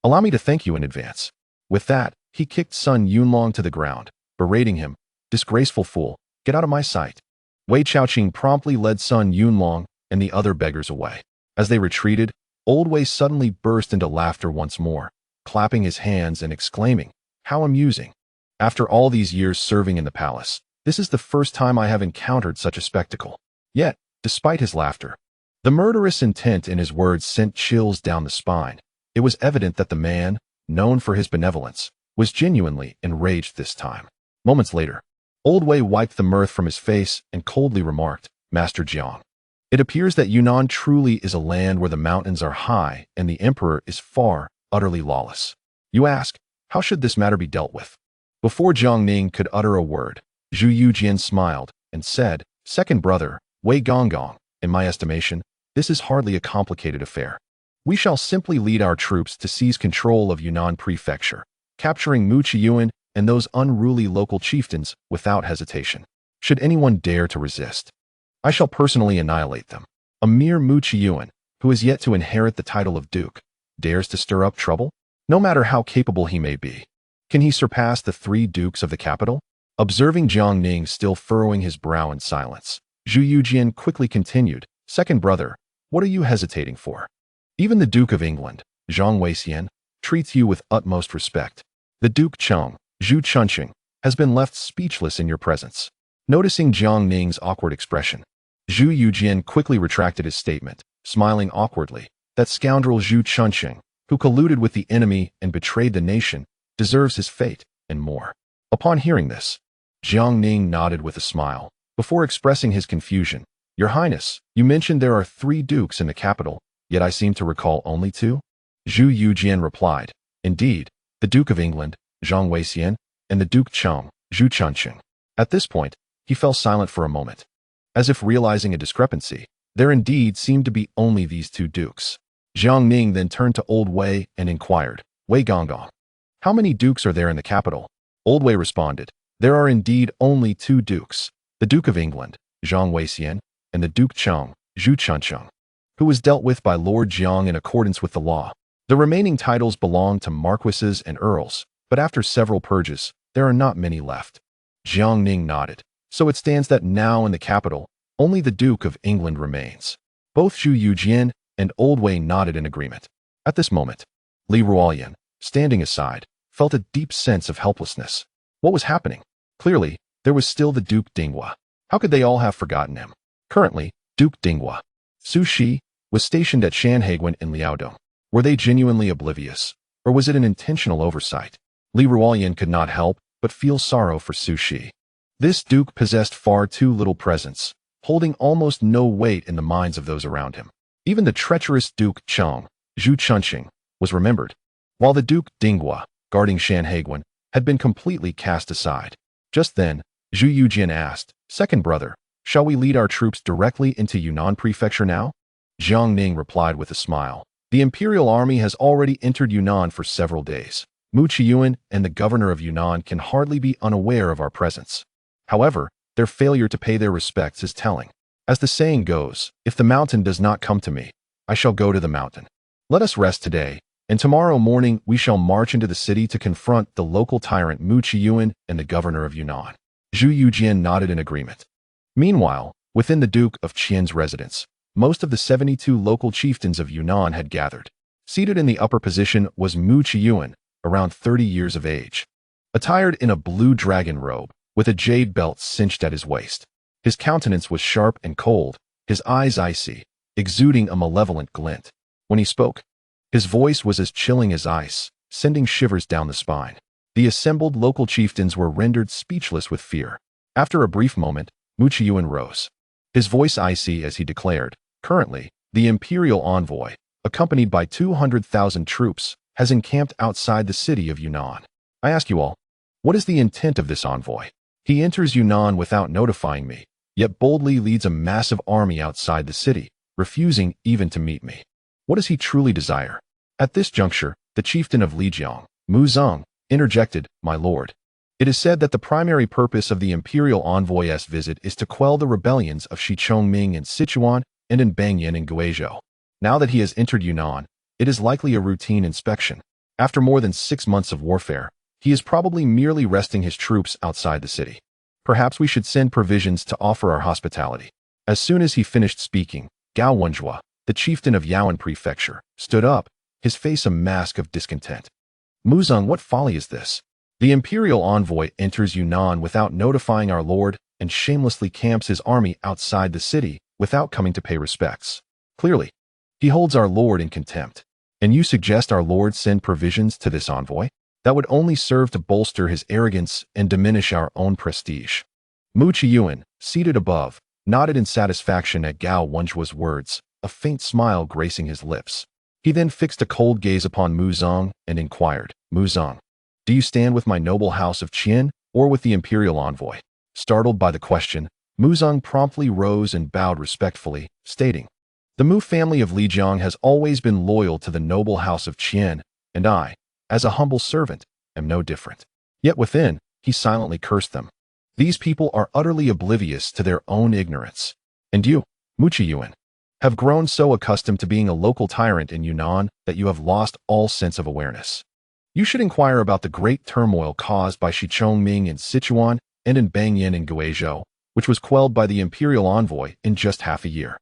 Allow me to thank you in advance. With that, he kicked Sun Yunlong to the ground, berating him, Disgraceful fool, get out of my sight. Wei Chaoqing promptly led Sun Yunlong and the other beggars away. As they retreated, Old Wei suddenly burst into laughter once more, clapping his hands and exclaiming, How amusing! After all these years serving in the palace, this is the first time I have encountered such a spectacle. Yet, despite his laughter, the murderous intent in his words sent chills down the spine. It was evident that the man, known for his benevolence, was genuinely enraged this time. Moments later, Old Wei wiped the mirth from his face and coldly remarked, Master Jiang, it appears that Yunnan truly is a land where the mountains are high and the emperor is far, utterly lawless. You ask, how should this matter be dealt with? Before Jiang Ning could utter a word, Zhu Youjian smiled and said, Second brother, Wei Gonggong, in my estimation, this is hardly a complicated affair. We shall simply lead our troops to seize control of Yunnan Prefecture, capturing Mu Qiyuan and those unruly local chieftains without hesitation. Should anyone dare to resist, I shall personally annihilate them. A mere Mu Qiyuan, who is yet to inherit the title of duke, dares to stir up trouble? No matter how capable he may be, can he surpass the 3 dukes of the capital? Observing Jiang Ning still furrowing his brow in silence, Zhu Youjian quickly continued, Second brother, what are you hesitating for? Even the Duke of England, Zhang Weixian, treats you with utmost respect. The Duke Cheng, Zhu Chunqing, has been left speechless in your presence. Noticing Jiang Ning's awkward expression, Zhu Youjian quickly retracted his statement, smiling awkwardly. That scoundrel Zhu Chunqing, who colluded with the enemy and betrayed the nation, deserves his fate, and more. Upon hearing this, Jiang Ning nodded with a smile, before expressing his confusion. Your Highness, you mentioned there are 3 dukes in the capital, yet I seem to recall only 2? Zhu Youjian replied, Indeed, the Duke of England, Zhang Weixian, and the Duke Cheng, Zhu Chunqing. At this point, he fell silent for a moment. As if realizing a discrepancy, there indeed seemed to be only these 2 dukes. Jiang Ning then turned to Old Wei and inquired, Wei Gonggong, how many dukes are there in the capital? Old Wei responded, There are indeed only 2 dukes, the Duke of England, Zhang Weixian, and the Duke Cheng, Zhu Chunqing, who was dealt with by Lord Jiang in accordance with the law. The remaining titles belong to marquises and earls, but after several purges, there are not many left. Jiang Ning nodded. So it stands that now in the capital, only the Duke of England remains. Both Zhu Youjian and Old Wei nodded in agreement. At this moment, Li Ruoyan, standing aside, felt a deep sense of helplessness. What was happening? Clearly, there was still the Duke Dinghua. How could they all have forgotten him? Currently, Duke Dinghua, Su Shi, was stationed at Shanhaiguan in Liaodong. Were they genuinely oblivious, or was it an intentional oversight? Li Ruoyan could not help but feel sorrow for Su Shi. This duke possessed far too little presence, holding almost no weight in the minds of those around him. Even the treacherous Duke Cheng, Zhu Chunqing, was remembered, while the Duke Dinghua, guarding Shanhaiguan, had been completely cast aside. Just then, Zhu Youjian asked, Second brother, shall we lead our troops directly into Yunnan Prefecture now? Jiang Ning replied with a smile. The imperial army has already entered Yunnan for several days. Mu Qiyuan and the governor of Yunnan can hardly be unaware of our presence. However, their failure to pay their respects is telling. As the saying goes, if the mountain does not come to me, I shall go to the mountain. Let us rest today, and tomorrow morning we shall march into the city to confront the local tyrant Mu Qiyuan and the governor of Yunnan. Zhu Youjian nodded in agreement. Meanwhile, within the Duke of Qian's residence, most of the 72 local chieftains of Yunnan had gathered. Seated in the upper position was Mu Qiyuan, around 30 years of age. Attired in a blue dragon robe, with a jade belt cinched at his waist. His countenance was sharp and cold, his eyes icy, exuding a malevolent glint. When he spoke, his voice was as chilling as ice, sending shivers down the spine. The assembled local chieftains were rendered speechless with fear. After a brief moment, Mu Qiyuan rose. His voice icy as he declared, Currently, the imperial envoy, accompanied by 200,000 troops, has encamped outside the city of Yunnan. I ask you all, what is the intent of this envoy? He enters Yunnan without notifying me, yet boldly leads a massive army outside the city, refusing even to meet me. What does he truly desire? At this juncture, the chieftain of Lijiang, Mu Zeng, interjected, My lord. It is said that the primary purpose of the imperial envoy's visit is to quell the rebellions of Shichongming in Sichuan and in Bangyan in Guizhou. Now that he has entered Yunnan, it is likely a routine inspection. After more than 6 months of warfare, he is probably merely resting his troops outside the city. Perhaps we should send provisions to offer our hospitality. As soon as he finished speaking, Gao Wenjua, the chieftain of Yaoan Prefecture, stood up, his face a mask of discontent. Mu Zeng, what folly is this? The imperial envoy enters Yunnan without notifying our lord and shamelessly camps his army outside the city without coming to pay respects. Clearly, he holds our lord in contempt. And you suggest our lord send provisions to this envoy? That would only serve to bolster his arrogance and diminish our own prestige. Mu Qiyuan, seated above, nodded in satisfaction at Gao Wenjua's words, a faint smile gracing his lips. He then fixed a cold gaze upon Mu Zeng and inquired, Mu Zeng, do you stand with my noble house of Qin or with the imperial envoy? Startled by the question, Mu Zeng promptly rose and bowed respectfully, stating, The Mu family of Lijiang has always been loyal to the noble house of Qin, and I, as a humble servant, am no different. Yet within, he silently cursed them. These people are utterly oblivious to their own ignorance. And you, Mu Qiyuan, have grown so accustomed to being a local tyrant in Yunnan that you have lost all sense of awareness. You should inquire about the great turmoil caused by Shichongming in Sichuan and in Bangyan in Guizhou, which was quelled by the imperial envoy in just half a year.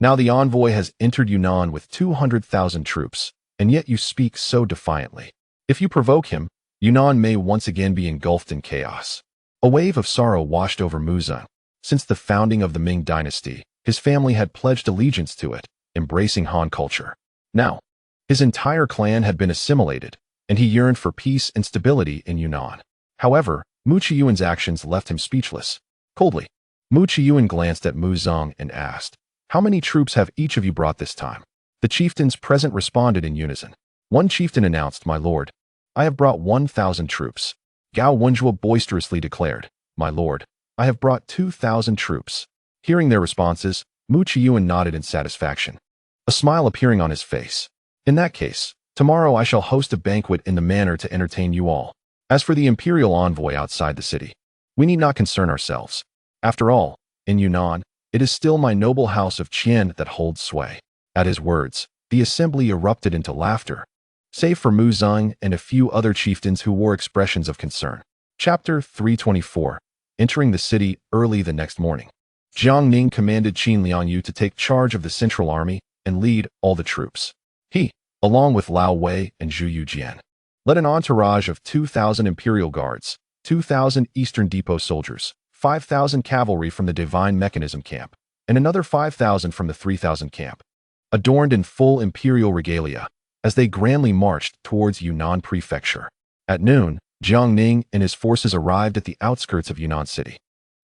Now the envoy has entered Yunnan with 200,000 troops, and yet you speak so defiantly. If you provoke him, Yunnan may once again be engulfed in chaos. A wave of sorrow washed over Mu Zeng. Since the founding of the Ming dynasty, his family had pledged allegiance to it, embracing Han culture. Now, His entire clan had been assimilated, and he yearned for peace and stability in Yunnan. However, Mu Qiyuan's actions left him speechless. Coldly, Mu Qiyuan glanced at Mu Zong and asked, "How many troops have each of you brought this time?" The chieftains present responded in unison. One chieftain announced, "My lord, I have brought 1,000 troops." Gao Wenjua boisterously declared, "My lord, I have brought 2,000 troops." Hearing their responses, Mu Qiyuan nodded in satisfaction, a smile appearing on his face. "In that case, tomorrow I shall host a banquet in the manor to entertain you all. As for the imperial envoy outside the city, we need not concern ourselves. After all, in Yunnan, it is still my noble house of Tian that holds sway." At his words, the assembly erupted into laughter, save for Mu Zong and a few other chieftains who wore expressions of concern. Chapter 324. Entering the city early the next morning, Jiang Ning commanded Qin Liangyu to take charge of the central army and lead all the troops. He, along with Lao Wei and Zhu Youjian, led an entourage of 2,000 imperial guards, 2,000 Eastern Depot soldiers, 5,000 cavalry from the Divine Mechanism camp, and another 5,000 from the 3,000 camp, adorned in full imperial regalia, as they grandly marched towards Yunnan Prefecture. At noon, Jiang Ning and his forces arrived at the outskirts of Yunnan City.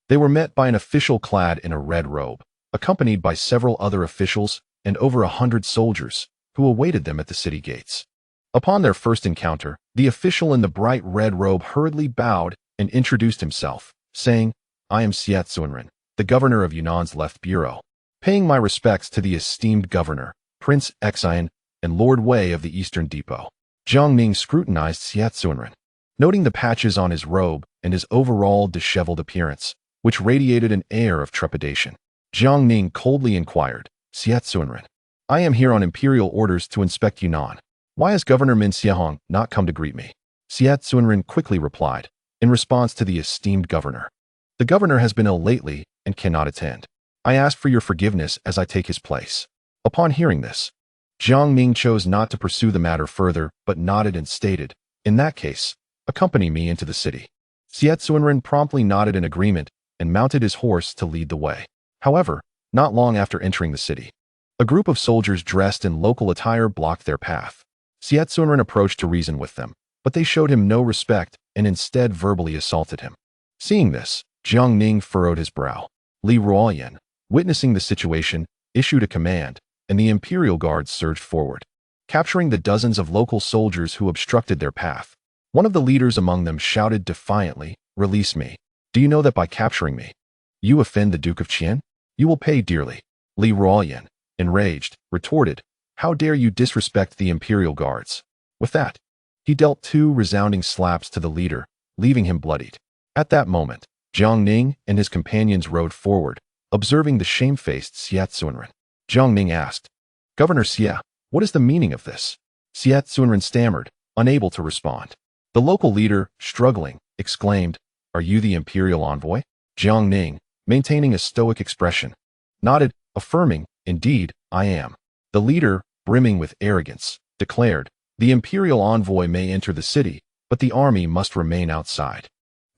They were met by an official clad in a red robe, accompanied by several other officials and over 100 soldiers, who awaited them at the city gates. Upon their first encounter, the official in the bright red robe hurriedly bowed and introduced himself, saying, "I am Siet Sunren, the governor of Yunnan's left bureau, paying my respects to the esteemed governor, Prince Xian, and Lord Wei of the Eastern Depot." Jiang Ning scrutinized Siet Sunren, noting the patches on his robe and his overall disheveled appearance, which radiated an air of trepidation. Jiang Ning coldly inquired, "Siet Sunren, I am here on imperial orders to inspect Yunnan. Why has Governor Min Xiahong not come to greet me?" Siet Sunren quickly replied, in response to the esteemed governor, "The governor has been ill lately and cannot attend. I ask for your forgiveness as I take his place." Upon hearing this, Jiang Ning chose not to pursue the matter further, but nodded and stated, "In that case, accompany me into the city." Siet Sunren promptly nodded in agreement and mounted his horse to lead the way. However, not long after entering the city, a group of soldiers dressed in local attire blocked their path. Siet Sunren approached to reason with them, but they showed him no respect and instead verbally assaulted him. Seeing this, Jiang Ning furrowed his brow. Li Ruoyan, witnessing the situation, issued a command, and the imperial guards surged forward, capturing the dozens of local soldiers who obstructed their path. One of the leaders among them shouted defiantly, "Release me. Do you know that by capturing me, you offend the Duke of Qian? You will pay dearly." Li Ruoyan, enraged, retorted, "How dare you disrespect the imperial guards?" With that, he dealt 2 resounding slaps to the leader, leaving him bloodied. At that moment, Jiang Ning and his companions rode forward, observing the shamefaced Siet Sunren. Jiang Ning asked, "Governor Xie, what is the meaning of this?" Siet Sunren stammered, unable to respond. The local leader, struggling, exclaimed, "Are you the imperial envoy?" Jiang Ning, maintaining a stoic expression, nodded, affirming, "Indeed, I am." The leader, brimming with arrogance, declared, "The imperial envoy may enter the city, but the army must remain outside.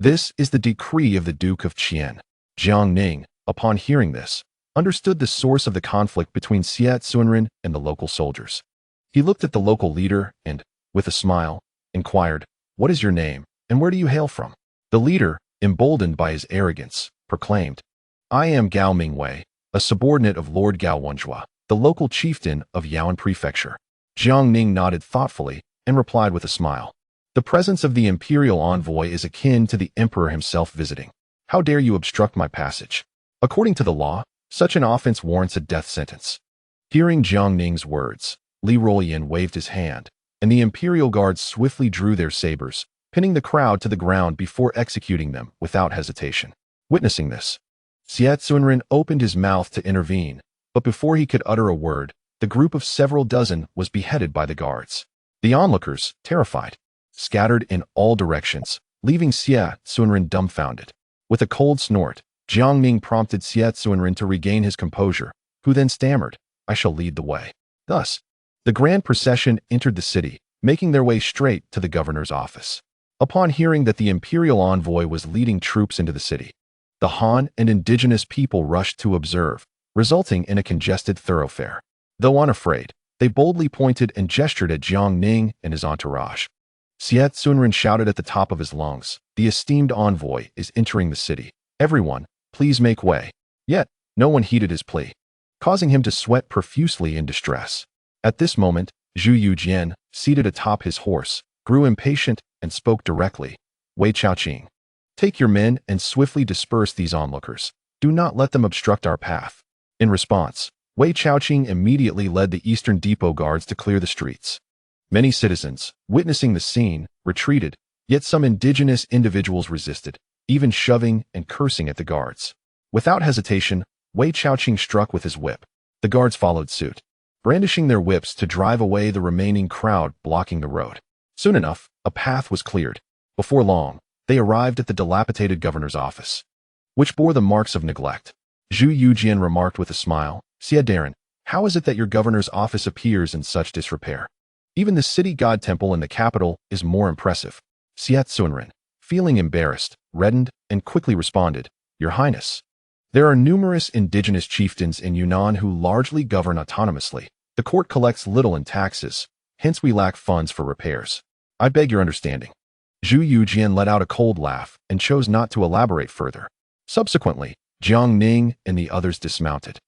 This is the decree of the Duke of Qian." Jiang Ning, upon hearing this, understood the source of the conflict between Siet Sunren and the local soldiers. He looked at the local leader and, with a smile, inquired, "What is your name, and where do you hail from?" The leader, emboldened by his arrogance, proclaimed, "I am Gao Mingwei, a subordinate of Lord Gao Wenjua, the local chieftain of Yaoan Prefecture." Jiang Ning nodded thoughtfully and replied with a smile, "The presence of the imperial envoy is akin to the emperor himself visiting. How dare you obstruct my passage? According to the law, such an offense warrants a death sentence." Hearing Jiang Ning's words, Li Ruoyan waved his hand, and the imperial guards swiftly drew their sabers, pinning the crowd to the ground before executing them without hesitation. Witnessing this, Siet Sunren opened his mouth to intervene, but before he could utter a word, the group of several dozen was beheaded by the guards. The onlookers, terrified, scattered in all directions, leaving Siet Sunren dumbfounded. With a cold snort, Jiang Ning prompted Siet Sunren to regain his composure, who then stammered, "I shall lead the way." Thus, the grand procession entered the city, making their way straight to the governor's office. Upon hearing that the imperial envoy was leading troops into the city, the Han and indigenous people rushed to observe, resulting in a congested thoroughfare. Though unafraid, They boldly pointed and gestured at Jiang Ning and his entourage. Xie Zunren shouted at the top of his lungs, "The esteemed envoy is entering the city. Everyone, please make way." Yet, no one heeded his plea, causing him to sweat profusely in distress. At this moment, Zhu Youjian, seated atop his horse, grew impatient and spoke directly. "Wei Chaoqing, take your men and swiftly disperse these onlookers. Do not let them obstruct our path." In response, Wei Chaoqing immediately led the Eastern Depot guards to clear the streets. Many citizens, witnessing the scene, retreated, yet some indigenous individuals resisted, even shoving and cursing at the guards. Without hesitation, Wei Chaoqing struck with his whip. The guards followed suit, brandishing their whips to drive away the remaining crowd blocking the road. Soon enough, a path was cleared. Before long, they arrived at the dilapidated governor's office, which bore the marks of neglect. Zhu Youjian remarked with a smile, "Xie Darren, how is it that your governor's office appears in such disrepair? Even the city god temple in the capital is more impressive." Xie Zunren, feeling embarrassed, reddened, and quickly responded, "Your Highness, there are numerous indigenous chieftains in Yunnan who largely govern autonomously. The court collects little in taxes, hence we lack funds for repairs. I beg your understanding." Zhu Youjian let out a cold laugh and chose not to elaborate further. Subsequently, Jiang Ning and the others dismounted,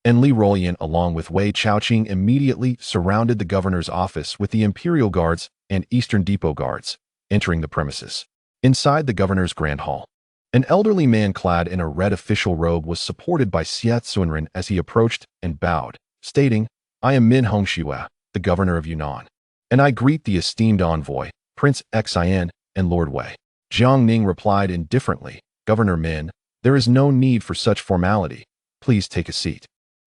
and Li Ruoyan along with Wei Chaoqing immediately surrounded the governor's office with the imperial guards and Eastern Depot guards, entering the premises. Inside the governor's grand hall, an elderly man clad in a red official robe was supported by Xie Zunren as he approached and bowed, stating, "I am Min Hongxue, the governor of Yunnan, and I greet the esteemed envoy, Prince Xian, and Lord Wei." Jiang Ning replied indifferently, "Governor Min, there is no need for such formality. Please take a seat."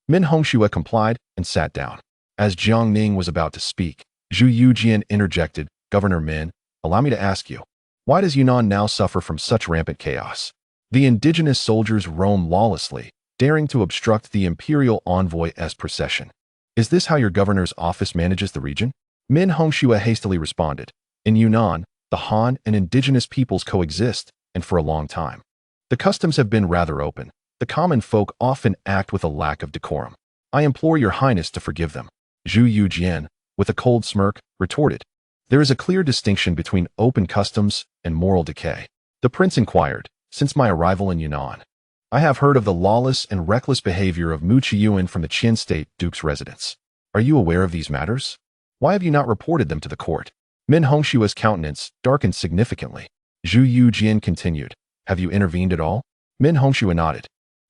Min Hongxue complied and sat down. As Jiang Ning was about to speak, Zhu Youjian interjected, "Governor Min, allow me to ask you, why does Yunnan now suffer from such rampant chaos? The indigenous soldiers roam lawlessly, daring to obstruct the imperial envoy's procession. Is this how your governor's office manages the region?" Min Hongxue hastily responded, "In Yunnan, the Han and indigenous peoples coexist, and for a long time. The customs have been rather open. The common folk often act with a lack of decorum. I implore your highness to forgive them." Zhu Youjian, with a cold smirk, retorted, "There is a clear distinction between open customs and moral decay." The prince inquired, "Since my arrival in Yunnan, I have heard of the lawless and reckless behavior of Mu Qiyuan from the Qin state duke's residence. Are you aware of these matters? Why have you not reported them to the court?" Min Hongshua's countenance darkened significantly. Zhu Youjian continued, "Have you intervened at all?" Min Hongxue nodded.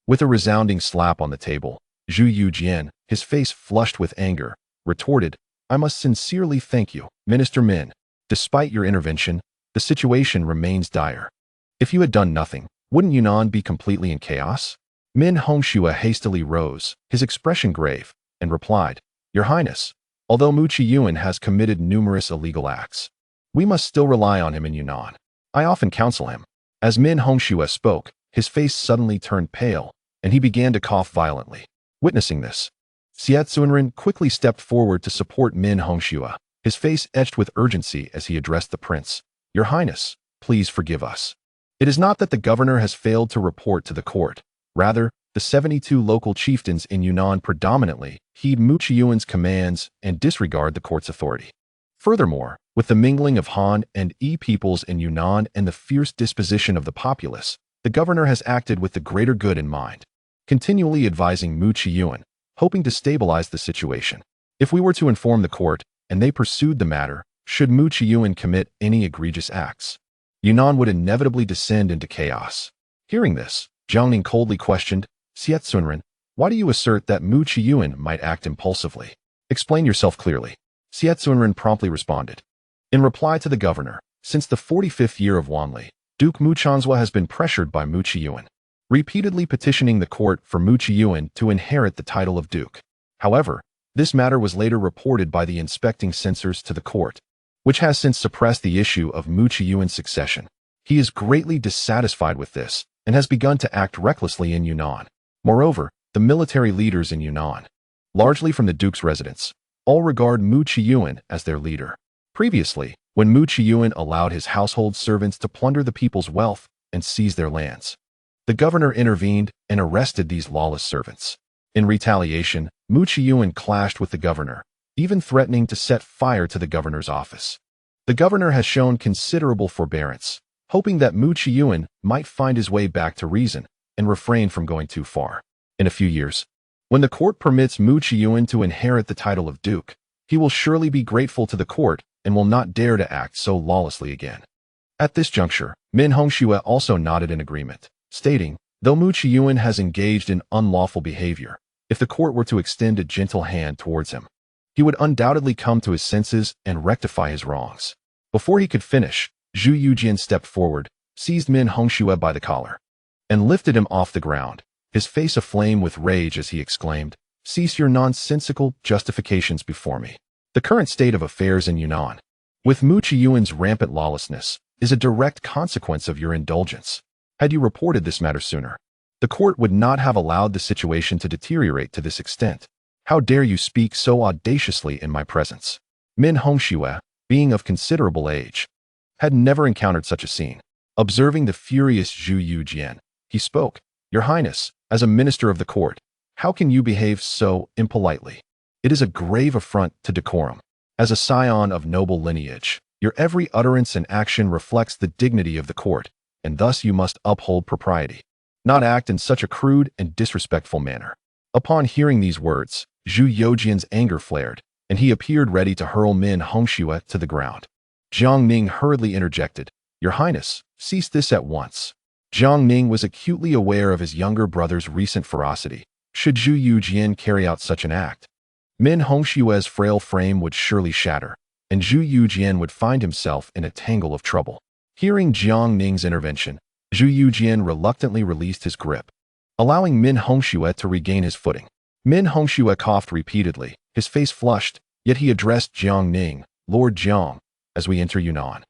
With a resounding slap on the table, Zhu Youjian, his face flushed with anger, retorted, "I must sincerely thank you, Minister Min. Despite your intervention, the situation remains dire. If you had done nothing, wouldn't Yunnan be completely in chaos?" Min Hongxue hastily rose, his expression grave, and replied, "Your Highness, although Mu Qiyuan has committed numerous illegal acts, we must still rely on him in Yunnan. I often counsel him." As Min Hongxue spoke, his face suddenly turned pale, and he began to cough violently. Witnessing this, Xie Zunren quickly stepped forward to support Min Hongxue, his face etched with urgency as he addressed the prince. "Your Highness, please forgive us. It is not that the governor has failed to report to the court. Rather, the 72 local chieftains in Yunnan predominantly heed Mu Qiyuan's commands and disregard the court's authority. Furthermore, with the mingling of Han and Yi peoples in Yunnan and the fierce disposition of the populace, the governor has acted with the greater good in mind, continually advising Mu Qiyuan, hoping to stabilize the situation. If we were to inform the court, and they pursued the matter, should Mu Qiyuan commit any egregious acts, Yunnan would inevitably descend into chaos." Hearing this, Jiang Ning coldly questioned, "Xie Zunren, why do you assert that Mu Qiyuan might act impulsively? Explain yourself clearly." Xie Zunren promptly responded. In reply to the governor, since the 45th year of Wanli, Duke Mu Chanzhua has been pressured by Mu Qiyuan, repeatedly petitioning the court for Mu Qiyuan to inherit the title of duke. However, this matter was later reported by the inspecting censors to the court, which has since suppressed the issue of Mu Qiyuan's succession. He is greatly dissatisfied with this and has begun to act recklessly in Yunnan. Moreover, the military leaders in Yunnan, largely from the duke's residence, all regard Mu Qiyuan as their leader. Previously, when Mu Qiyuan allowed his household servants to plunder the people's wealth and seize their lands, the governor intervened and arrested these lawless servants. In retaliation, Mu Qiyuan clashed with the governor, even threatening to set fire to the governor's office. The governor has shown considerable forbearance, hoping that Mu Qiyuan might find his way back to reason and refrain from going too far. In a few years, when the court permits Mu Qiyuan to inherit the title of duke, he will surely be grateful to the court and will not dare to act so lawlessly again. At this juncture, Min Hongxue also nodded in agreement, stating, though Mu Qiyuan has engaged in unlawful behavior, if the court were to extend a gentle hand towards him, he would undoubtedly come to his senses and rectify his wrongs. Before he could finish, Zhu Youjian stepped forward, seized Min Hongxue by the collar, and lifted him off the ground, his face aflame with rage as he exclaimed, "Cease your nonsensical justifications before me. The current state of affairs in Yunnan, with Mu Qiyuan's rampant lawlessness, is a direct consequence of your indulgence. Had you reported this matter sooner, the court would not have allowed the situation to deteriorate to this extent. How dare you speak so audaciously in my presence?" Min Hongxue, being of considerable age, had never encountered such a scene. Observing the furious Zhu Youjian, he spoke, "Your Highness, as a minister of the court, how can you behave so impolitely? It is a grave affront to decorum. As a scion of noble lineage, your every utterance and action reflects the dignity of the court, and thus you must uphold propriety, not act in such a crude and disrespectful manner." Upon hearing these words, Zhu Youjian's anger flared, and he appeared ready to hurl Min Hongxue to the ground. Jiang Ning hurriedly interjected, "Your Highness, cease this at once." Jiang Ning was acutely aware of his younger brother's recent ferocity. Should Zhu Youjian carry out such an act, Min Hongxue's frail frame would surely shatter, and Zhu Youjian would find himself in a tangle of trouble. Hearing Jiang Ning's intervention, Zhu Youjian reluctantly released his grip, allowing Min Hongxue to regain his footing. Min Hongxue coughed repeatedly, his face flushed, yet he addressed Jiang Ning, "Lord Jiang, as we enter Yunnan,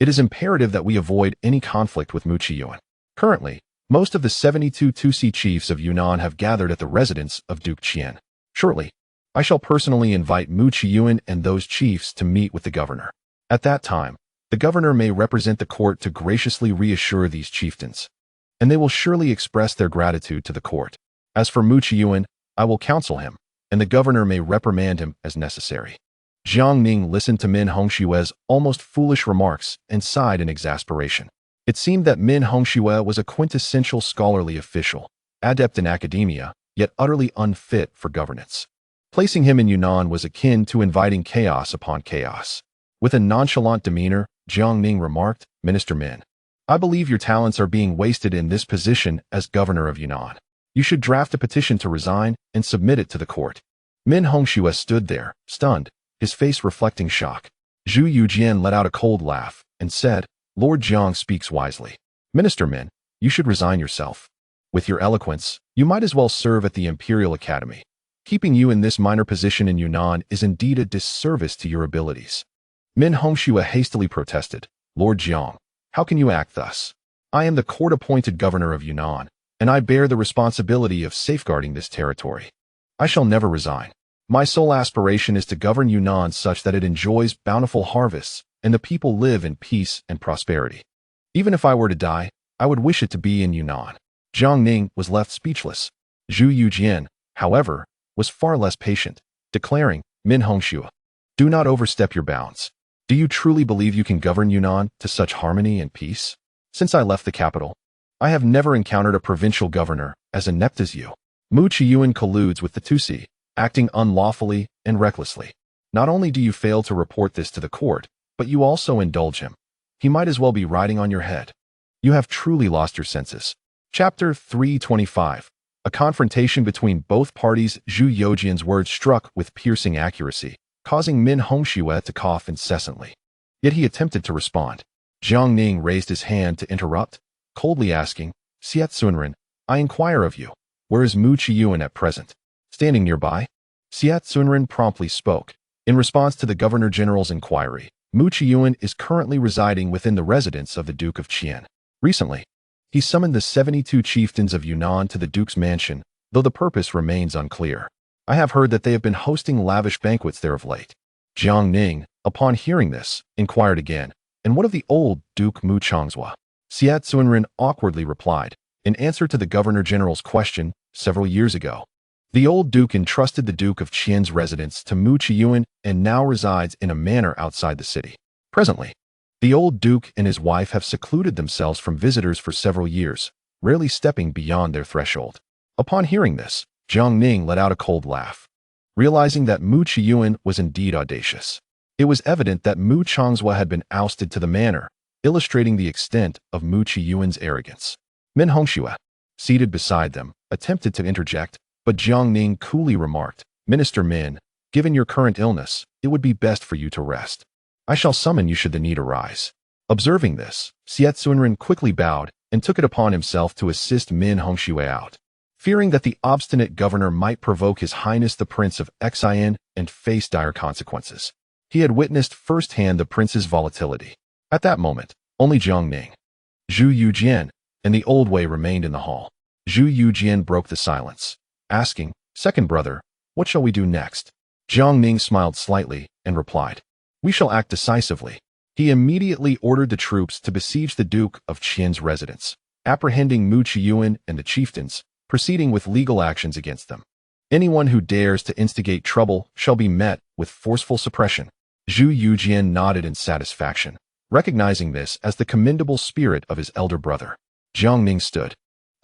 it is imperative that we avoid any conflict with Mu Qiyuan. Currently, most of the 72 Tusi chiefs of Yunnan have gathered at the residence of Duke Qian. Shortly, I shall personally invite Mu Qiyuan and those chiefs to meet with the governor. At that time, the governor may represent the court to graciously reassure these chieftains, and they will surely express their gratitude to the court. As for Mu Qiyuan, I will counsel him, and the governor may reprimand him as necessary." Jiang Ning listened to Min Hongxue's almost foolish remarks and sighed in exasperation. It seemed that Min Hongxue was a quintessential scholarly official, adept in academia, yet utterly unfit for governance. Placing him in Yunnan was akin to inviting chaos upon chaos. With a nonchalant demeanor, Jiang Ning remarked, "Minister Min, I believe your talents are being wasted in this position as governor of Yunnan. You should draft a petition to resign and submit it to the court." Min Hongxue stood there, stunned, his face reflecting shock. Zhu Youjian let out a cold laugh and said, "Lord Jiang speaks wisely. Minister Min, you should resign yourself. With your eloquence, you might as well serve at the Imperial Academy. Keeping you in this minor position in Yunnan is indeed a disservice to your abilities." Min Hongxue hastily protested, "Lord Jiang, how can you act thus? I am the court-appointed governor of Yunnan, and I bear the responsibility of safeguarding this territory. I shall never resign. My sole aspiration is to govern Yunnan such that it enjoys bountiful harvests and the people live in peace and prosperity. Even if I were to die, I would wish it to be in Yunnan." Jiang Ning was left speechless. Zhu Youjian, however, was far less patient, declaring, "Min Hongxue, do not overstep your bounds. Do you truly believe you can govern Yunnan to such harmony and peace? Since I left the capital, I have never encountered a provincial governor as inept as you. Mu Qiyuan colludes with the Tusi, acting unlawfully and recklessly. Not only do you fail to report this to the court, but you also indulge him. He might as well be riding on your head. You have truly lost your senses." Chapter 325. A confrontation between both parties. Zhu Youjian's words struck with piercing accuracy, causing Min Hongxue to cough incessantly. Yet he attempted to respond. Jiang Ning raised his hand to interrupt, coldly asking, "Siet Sunren, I inquire of you, where is Mu Qiyuan at present?" Standing nearby, Siet Sunren promptly spoke. In response to the Governor-General's inquiry, Mu Qiyuan is currently residing within the residence of the Duke of Qian. Recently, he summoned the 72 chieftains of Yunnan to the Duke's mansion, though the purpose remains unclear. I have heard that they have been hosting lavish banquets there of late. Jiang Ning, upon hearing this, inquired again, "And what of the old Duke Mu Changzhua?" Siet Sunren awkwardly replied, in answer to the Governor-General's question, "Several years ago, The old duke entrusted the Duke of Qian's residence to Mu Qiyuan and now resides in a manor outside the city. Presently, the old duke and his wife have secluded themselves from visitors for several years, rarely stepping beyond their threshold. Upon hearing this, Jiang Ning let out a cold laugh, realizing that Mu Qiyuan was indeed audacious. It was evident that Mu Changzhua had been ousted to the manor, illustrating the extent of Mu Qiyuan's arrogance. Min Hongxue, seated beside them, attempted to interject, but Jiang Ning coolly remarked, "Minister Min, given your current illness, it would be best for you to rest. I shall summon you should the need arise." Observing this, Xie Zunren quickly bowed and took it upon himself to assist Min Hongxue out. Fearing that the obstinate governor might provoke His Highness the Prince of Xian and face dire consequences, he had witnessed firsthand the prince's volatility. At that moment, only Jiang Ning, Zhu Youjian, and the old Wei remained in the hall. Zhu Youjian broke the silence, asking, "Second brother, what shall we do next?" Jiang Ning smiled slightly and replied, "We shall act decisively." He immediately ordered the troops to besiege the Duke of Qian's residence, apprehending Mu Qiyuan and the chieftains, proceeding with legal actions against them. Anyone who dares to instigate trouble shall be met with forceful suppression. Zhu Youjian nodded in satisfaction, recognizing this as the commendable spirit of his elder brother. Jiang Ning stood,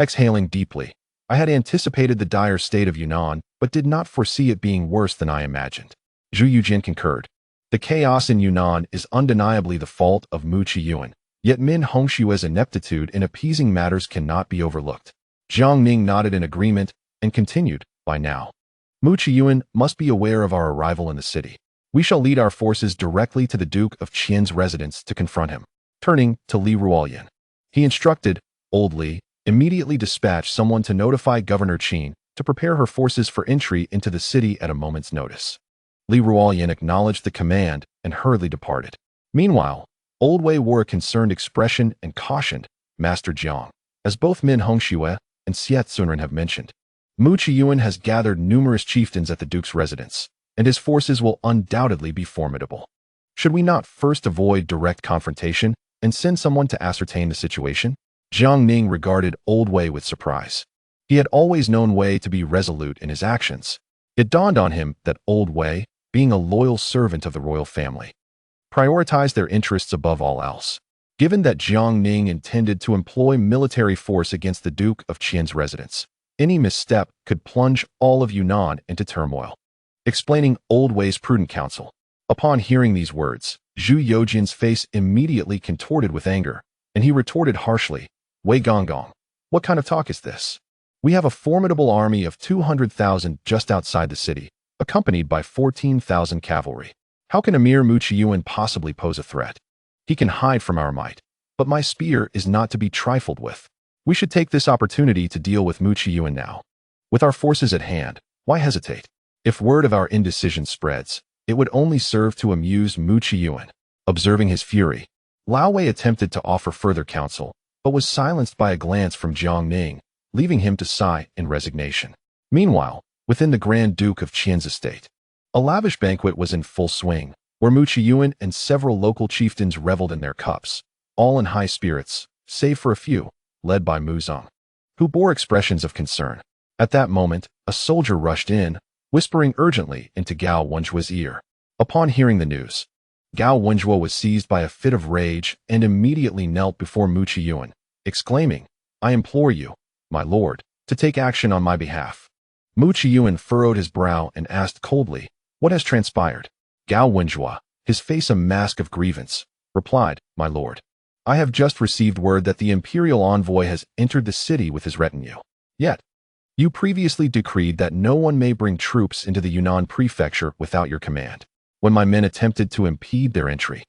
exhaling deeply. "I had anticipated the dire state of Yunnan, but did not foresee it being worse than I imagined." Zhu Youjian concurred. "The chaos in Yunnan is undeniably the fault of Mu Qiyuan, yet Min Hongshue's ineptitude in appeasing matters cannot be overlooked." Jiang Ning nodded in agreement and continued, "By now, Mu Qiyuan must be aware of our arrival in the city. We shall lead our forces directly to the Duke of Qian's residence to confront him." Turning to Li Ruoyan, he instructed, "Old Li, immediately dispatch someone to notify Governor Qin to prepare her forces for entry into the city at a moment's notice." Li Ruoyan acknowledged the command and hurriedly departed. Meanwhile, Old Wei wore a concerned expression and cautioned, "Master Jiang, as both Min Hongxue and Xie Zunren have mentioned, Mu Qiyuan has gathered numerous chieftains at the Duke's residence, and his forces will undoubtedly be formidable. Should we not first avoid direct confrontation and send someone to ascertain the situation?" Jiang Ning regarded Old Wei with surprise. He had always known Wei to be resolute in his actions. It dawned on him that Old Wei, being a loyal servant of the royal family, prioritized their interests above all else. Given that Jiang Ning intended to employ military force against the Duke of Qian's residence, any misstep could plunge all of Yunnan into turmoil. Explaining Old Wei's prudent counsel, upon hearing these words, Zhu Youjian's face immediately contorted with anger, and he retorted harshly, "Wei Gonggong, what kind of talk is this? We have a formidable army of 200,000 just outside the city, accompanied by 14,000 cavalry. How can Emir Mu Qiyuan possibly pose a threat? He can hide from our might, but my spear is not to be trifled with. We should take this opportunity to deal with Mu Qiyuan now. With our forces at hand, why hesitate? If word of our indecision spreads, it would only serve to amuse Mu Qiyuan." Observing his fury, Lao Wei attempted to offer further counsel, but was silenced by a glance from Jiang Ning, leaving him to sigh in resignation. Meanwhile, within the Grand Duke of Qian's estate, a lavish banquet was in full swing, where Mu Qiyuan and several local chieftains reveled in their cups, all in high spirits, save for a few, led by Mu Zong, who bore expressions of concern. At that moment, a soldier rushed in, whispering urgently into Gao Wenjuo's ear. Upon hearing the news, Gao Wenjuo was seized by a fit of rage and immediately knelt before Mu Qiyuan, exclaiming, "I implore you, my lord, to take action on my behalf." Mu Qiyuan furrowed his brow and asked coldly, "What has transpired?" Gao Wenjuo, his face a mask of grievance, replied, "My lord, I have just received word that the imperial envoy has entered the city with his retinue. Yet, you previously decreed that no one may bring troops into the Yunnan prefecture without your command. When my men attempted to impede their entry,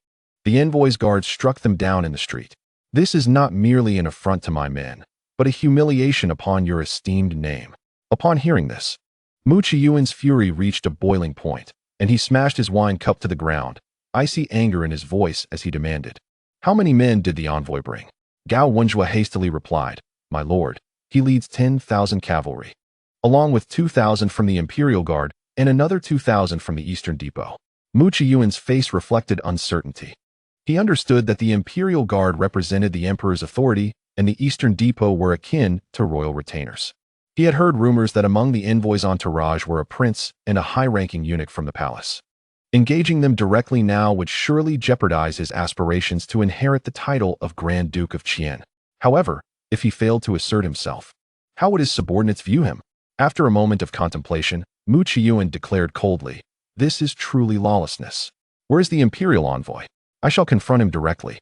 the envoy's guards struck them down in the street. This is not merely an affront to my men, but a humiliation upon your esteemed name." Upon hearing this, Mu Qiyuan's fury reached a boiling point, and he smashed his wine cup to the ground, icy anger in his voice as he demanded, "How many men did the envoy bring?" Gao Wenjuo hastily replied, "My lord, he leads 10,000 cavalry, along with 2,000 from the Imperial Guard and another 2,000 from the Eastern Depot." Mu Qiyuan's face reflected uncertainty. He understood that the Imperial Guard represented the emperor's authority and the Eastern Depot were akin to royal retainers. He had heard rumors that among the envoy's entourage were a prince and a high-ranking eunuch from the palace. Engaging them directly now would surely jeopardize his aspirations to inherit the title of Grand Duke of Qian. However, if he failed to assert himself, how would his subordinates view him? After a moment of contemplation, Mu Qiyuan declared coldly, "This is truly lawlessness. Where is the imperial envoy? I shall confront him directly."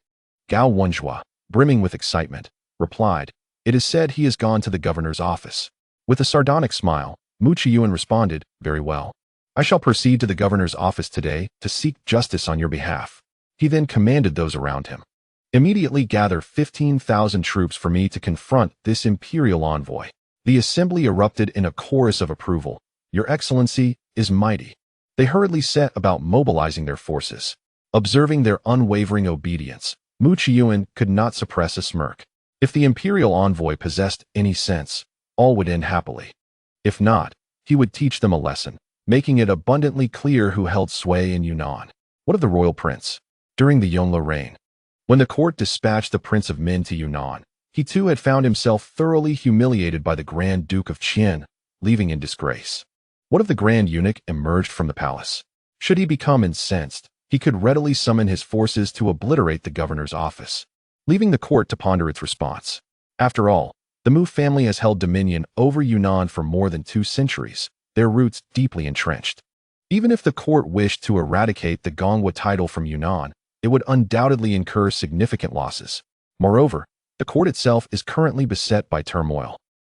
Gao Wenzhua, brimming with excitement, replied, "It is said he has gone to the governor's office." With a sardonic smile, Mu Qiyuan responded, "Very well. I shall proceed to the governor's office today to seek justice on your behalf." He then commanded those around him, "Immediately gather 15,000 troops for me to confront this imperial envoy." The assembly erupted in a chorus of approval. "Your Excellency is mighty." They hurriedly set about mobilizing their forces. Observing their unwavering obedience, Mu Qiyuan could not suppress a smirk. If the imperial envoy possessed any sense, all would end happily. If not, he would teach them a lesson, making it abundantly clear who held sway in Yunnan. What of the royal prince? During the Yongle reign, when the court dispatched the Prince of Min to Yunnan, he too had found himself thoroughly humiliated by the Grand Duke of Qian, leaving in disgrace. What if the Grand Eunuch emerged from the palace? Should he become incensed, he could readily summon his forces to obliterate the governor's office, leaving the court to ponder its response. After all, the Mu family has held dominion over Yunnan for more than 2 centuries, their roots deeply entrenched. Even if the court wished to eradicate the Gongwa title from Yunnan, it would undoubtedly incur significant losses. Moreover, the court itself is currently beset by turmoil,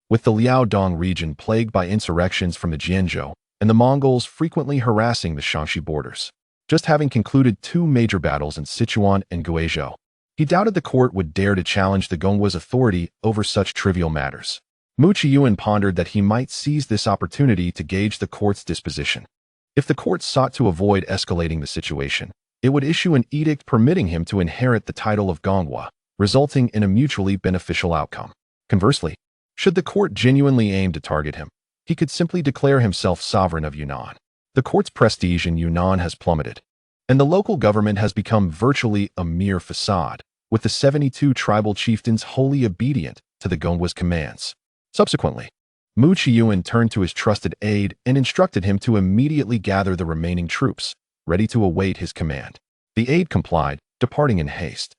with the Liaodong region plagued by insurrections from the Jianzhou and the Mongols frequently harassing the Shaanxi borders. Just having concluded 2 major battles in Sichuan and Guizhou, he doubted the court would dare to challenge the Gongwa's authority over such trivial matters. Mu Qiyuan pondered that he might seize this opportunity to gauge the court's disposition. If the court sought to avoid escalating the situation, it would issue an edict permitting him to inherit the title of Gongwa, resulting in a mutually beneficial outcome. Conversely, should the court genuinely aim to target him, he could simply declare himself sovereign of Yunnan. The court's prestige in Yunnan has plummeted, and the local government has become virtually a mere facade, with the 72 tribal chieftains wholly obedient to the Gongwa's commands. Subsequently, Mu Qiyuan turned to his trusted aide and instructed him to immediately gather the remaining troops, ready to await his command. The aide complied, departing in haste.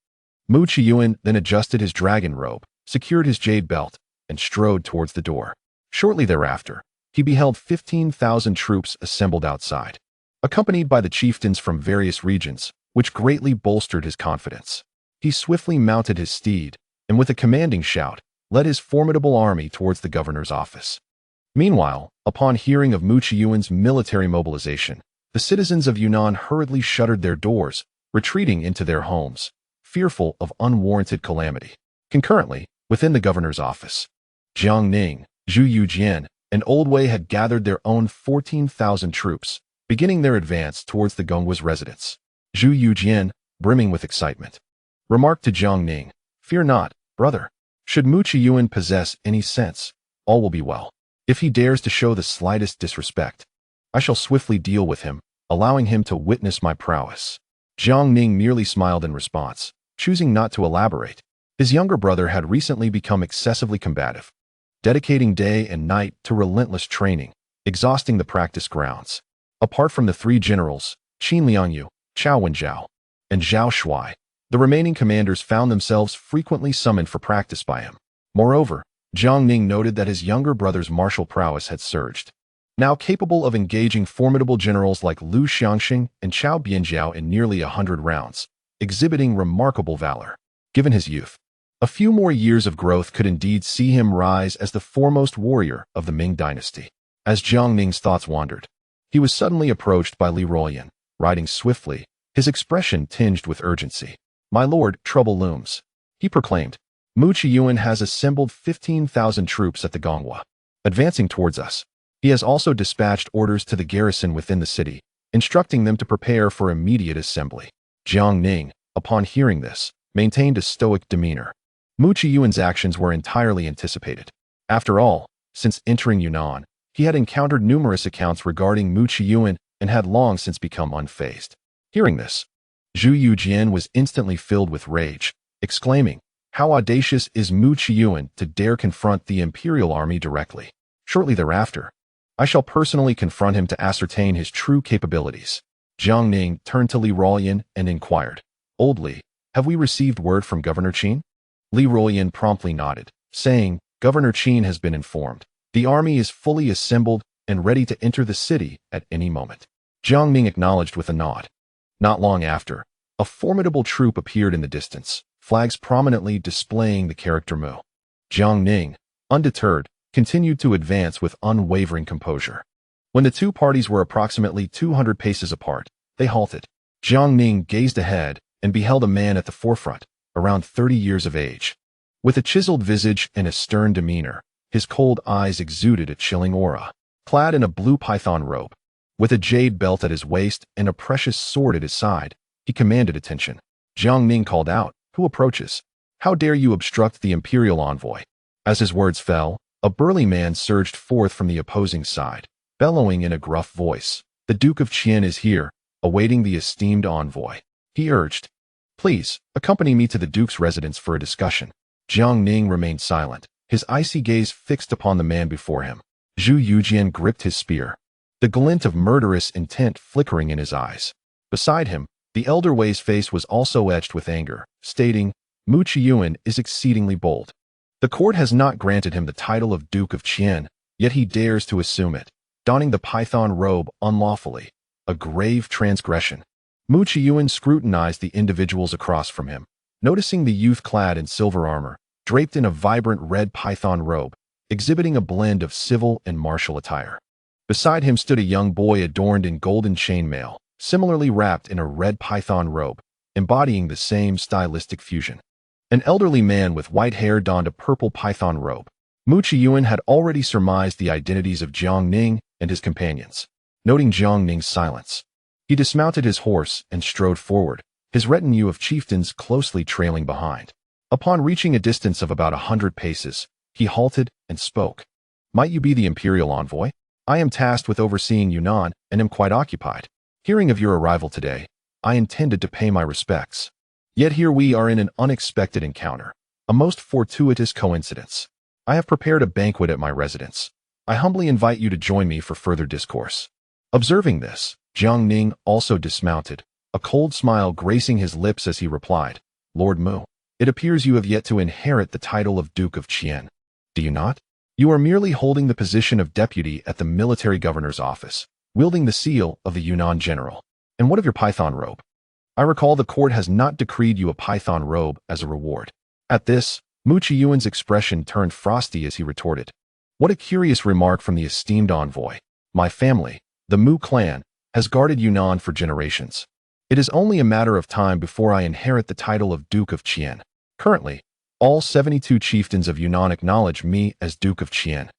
Mu Qiyuan then adjusted his dragon robe, secured his jade belt, and strode towards the door. Shortly thereafter, he beheld 15,000 troops assembled outside, accompanied by the chieftains from various regions, which greatly bolstered his confidence. He swiftly mounted his steed, and with a commanding shout, led his formidable army towards the governor's office. Meanwhile, upon hearing of Mu Qiyuan's military mobilization, the citizens of Yunnan hurriedly shuttered their doors, retreating into their homes, fearful of unwarranted calamity. Concurrently, within the governor's office, Jiang Ning, Zhu Youjian, and Old Wei had gathered their own 14,000 troops, beginning their advance towards the Gongwa's residence. Zhu Youjian, brimming with excitement, remarked to Jiang Ning, "Fear not, brother. Should Mu Qiyuan possess any sense, all will be well. If he dares to show the slightest disrespect, I shall swiftly deal with him, allowing him to witness my prowess." Jiang Ning merely smiled in response, choosing not to elaborate. His younger brother had recently become excessively combative, dedicating day and night to relentless training, exhausting the practice grounds. Apart from the 3 generals, Qin Liangyu, Chao Wenzhao, and Zhao Shuai, the remaining commanders found themselves frequently summoned for practice by him. Moreover, Jiang Ning noted that his younger brother's martial prowess had surged, now capable of engaging formidable generals like Lu Xiangxing and Chao Bianjiao in nearly 100 rounds, exhibiting remarkable valor. Given his youth, a few more years of growth could indeed see him rise as the foremost warrior of the Ming dynasty. As Jiang Ning's thoughts wandered, he was suddenly approached by Li Ruoyan, riding swiftly, his expression tinged with urgency. "My lord, trouble looms," he proclaimed. "Mu Qiyuan has assembled 15,000 troops at the Gongwa, advancing towards us. He has also dispatched orders to the garrison within the city, instructing them to prepare for immediate assembly." Jiang Ning, upon hearing this, maintained a stoic demeanor. Mu Qiyuan's actions were entirely anticipated. After all, since entering Yunnan, he had encountered numerous accounts regarding Mu Qiyuan and had long since become unfazed. Hearing this, Zhu Youjian was instantly filled with rage, exclaiming, "How audacious is Mu Qiyuan to dare confront the imperial army directly!" Shortly thereafter, I shall personally confront him to ascertain his true capabilities. Jiang Ning turned to Li Ruoyan and inquired, Old Li, have we received word from Governor Qin? Li Ruoyan promptly nodded, saying, Governor Qin has been informed. The army is fully assembled and ready to enter the city at any moment. Jiang Ning acknowledged with a nod. Not long after, a formidable troop appeared in the distance, flags prominently displaying the character Mu. Jiang Ning, undeterred, continued to advance with unwavering composure. When the two parties were approximately 200 paces apart, they halted. Jiang Ning gazed ahead and beheld a man at the forefront, around 30 years of age. With a chiseled visage and a stern demeanor, his cold eyes exuded a chilling aura. Clad in a blue python robe, with a jade belt at his waist and a precious sword at his side, he commanded attention. Jiang Ning called out, Who approaches? How dare you obstruct the imperial envoy? As his words fell, a burly man surged forth from the opposing side, bellowing in a gruff voice, The Duke of Tian is here, awaiting the esteemed envoy. He urged, Please, accompany me to the Duke's residence for a discussion. Jiang Ning remained silent, his icy gaze fixed upon the man before him. Zhu Youjian gripped his spear, the glint of murderous intent flickering in his eyes. Beside him, the elder Wei's face was also etched with anger, stating, Mu Qiyuan is exceedingly bold. The court has not granted him the title of Duke of Tian, yet he dares to assume it, donning the python robe unlawfully, a grave transgression. Mu Qiyuan scrutinized the individuals across from him, noticing the youth clad in silver armor, draped in a vibrant red python robe, exhibiting a blend of civil and martial attire. Beside him stood a young boy adorned in golden chainmail, similarly wrapped in a red python robe, embodying the same stylistic fusion. An elderly man with white hair donned a purple python robe. Mu Qiyuan had already surmised the identities of Jiang Ning and his companions. Noting Jiang Ning's silence, he dismounted his horse and strode forward, his retinue of chieftains closely trailing behind. Upon reaching a distance of about 100 paces, he halted and spoke. Might you be the imperial envoy? I am tasked with overseeing Yunnan and am quite occupied. Hearing of your arrival today, I intended to pay my respects. Yet here we are in an unexpected encounter, a most fortuitous coincidence. I have prepared a banquet at my residence. I humbly invite you to join me for further discourse. Observing this, Jiang Ning also dismounted, a cold smile gracing his lips as he replied, Lord Mu, it appears you have yet to inherit the title of Duke of Tian. Do you not? You are merely holding the position of deputy at the military governor's office, wielding the seal of the Yunnan general. And what of your python robe? I recall the court has not decreed you a python robe as a reward. At this, Mu Qiyuan's expression turned frosty as he retorted. What a curious remark from the esteemed envoy. My family, the Mu clan, has guarded Yunnan for generations. It is only a matter of time before I inherit the title of Duke of Tian. Currently, all 72 chieftains of Yunnan acknowledge me as Duke of Tian.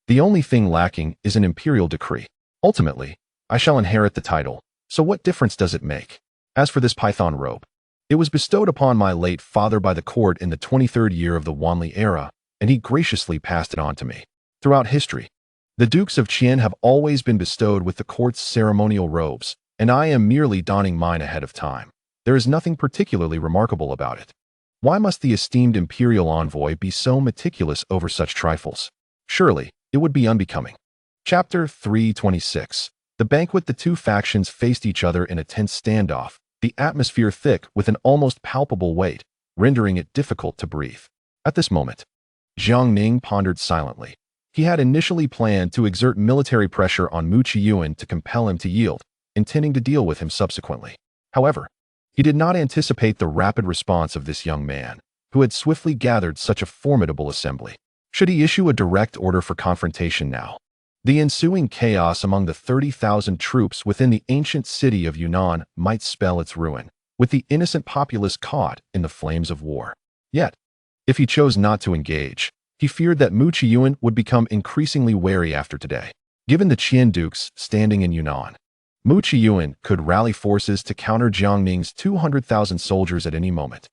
The only thing lacking is an imperial decree. Ultimately, I shall inherit the title, so what difference does it make? As for this python robe, it was bestowed upon my late father by the court in the 23rd year of the Wanli era, and he graciously passed it on to me. Throughout history, the Dukes of Tian have always been bestowed with the court's ceremonial robes, and I am merely donning mine ahead of time. There is nothing particularly remarkable about it. Why must the esteemed imperial envoy be so meticulous over such trifles? Surely, it would be unbecoming. Chapter 326. The banquet. The two factions faced each other in a tense standoff, the atmosphere thick with an almost palpable weight, rendering it difficult to breathe. At this moment, Jiang Ning pondered silently. He had initially planned to exert military pressure on Mu Qiyuan to compel him to yield, intending to deal with him subsequently. However, he did not anticipate the rapid response of this young man, who had swiftly gathered such a formidable assembly. Should he issue a direct order for confrontation now? The ensuing chaos among the 30,000 troops within the ancient city of Yunnan might spell its ruin, with the innocent populace caught in the flames of war. Yet, if he chose not to engage, he feared that Mu Qiyuan would become increasingly wary after today. Given the Qian dukes standing in Yunnan, Mu Qiyuan could rally forces to counter Jiang Ning's 200,000 soldiers at any moment,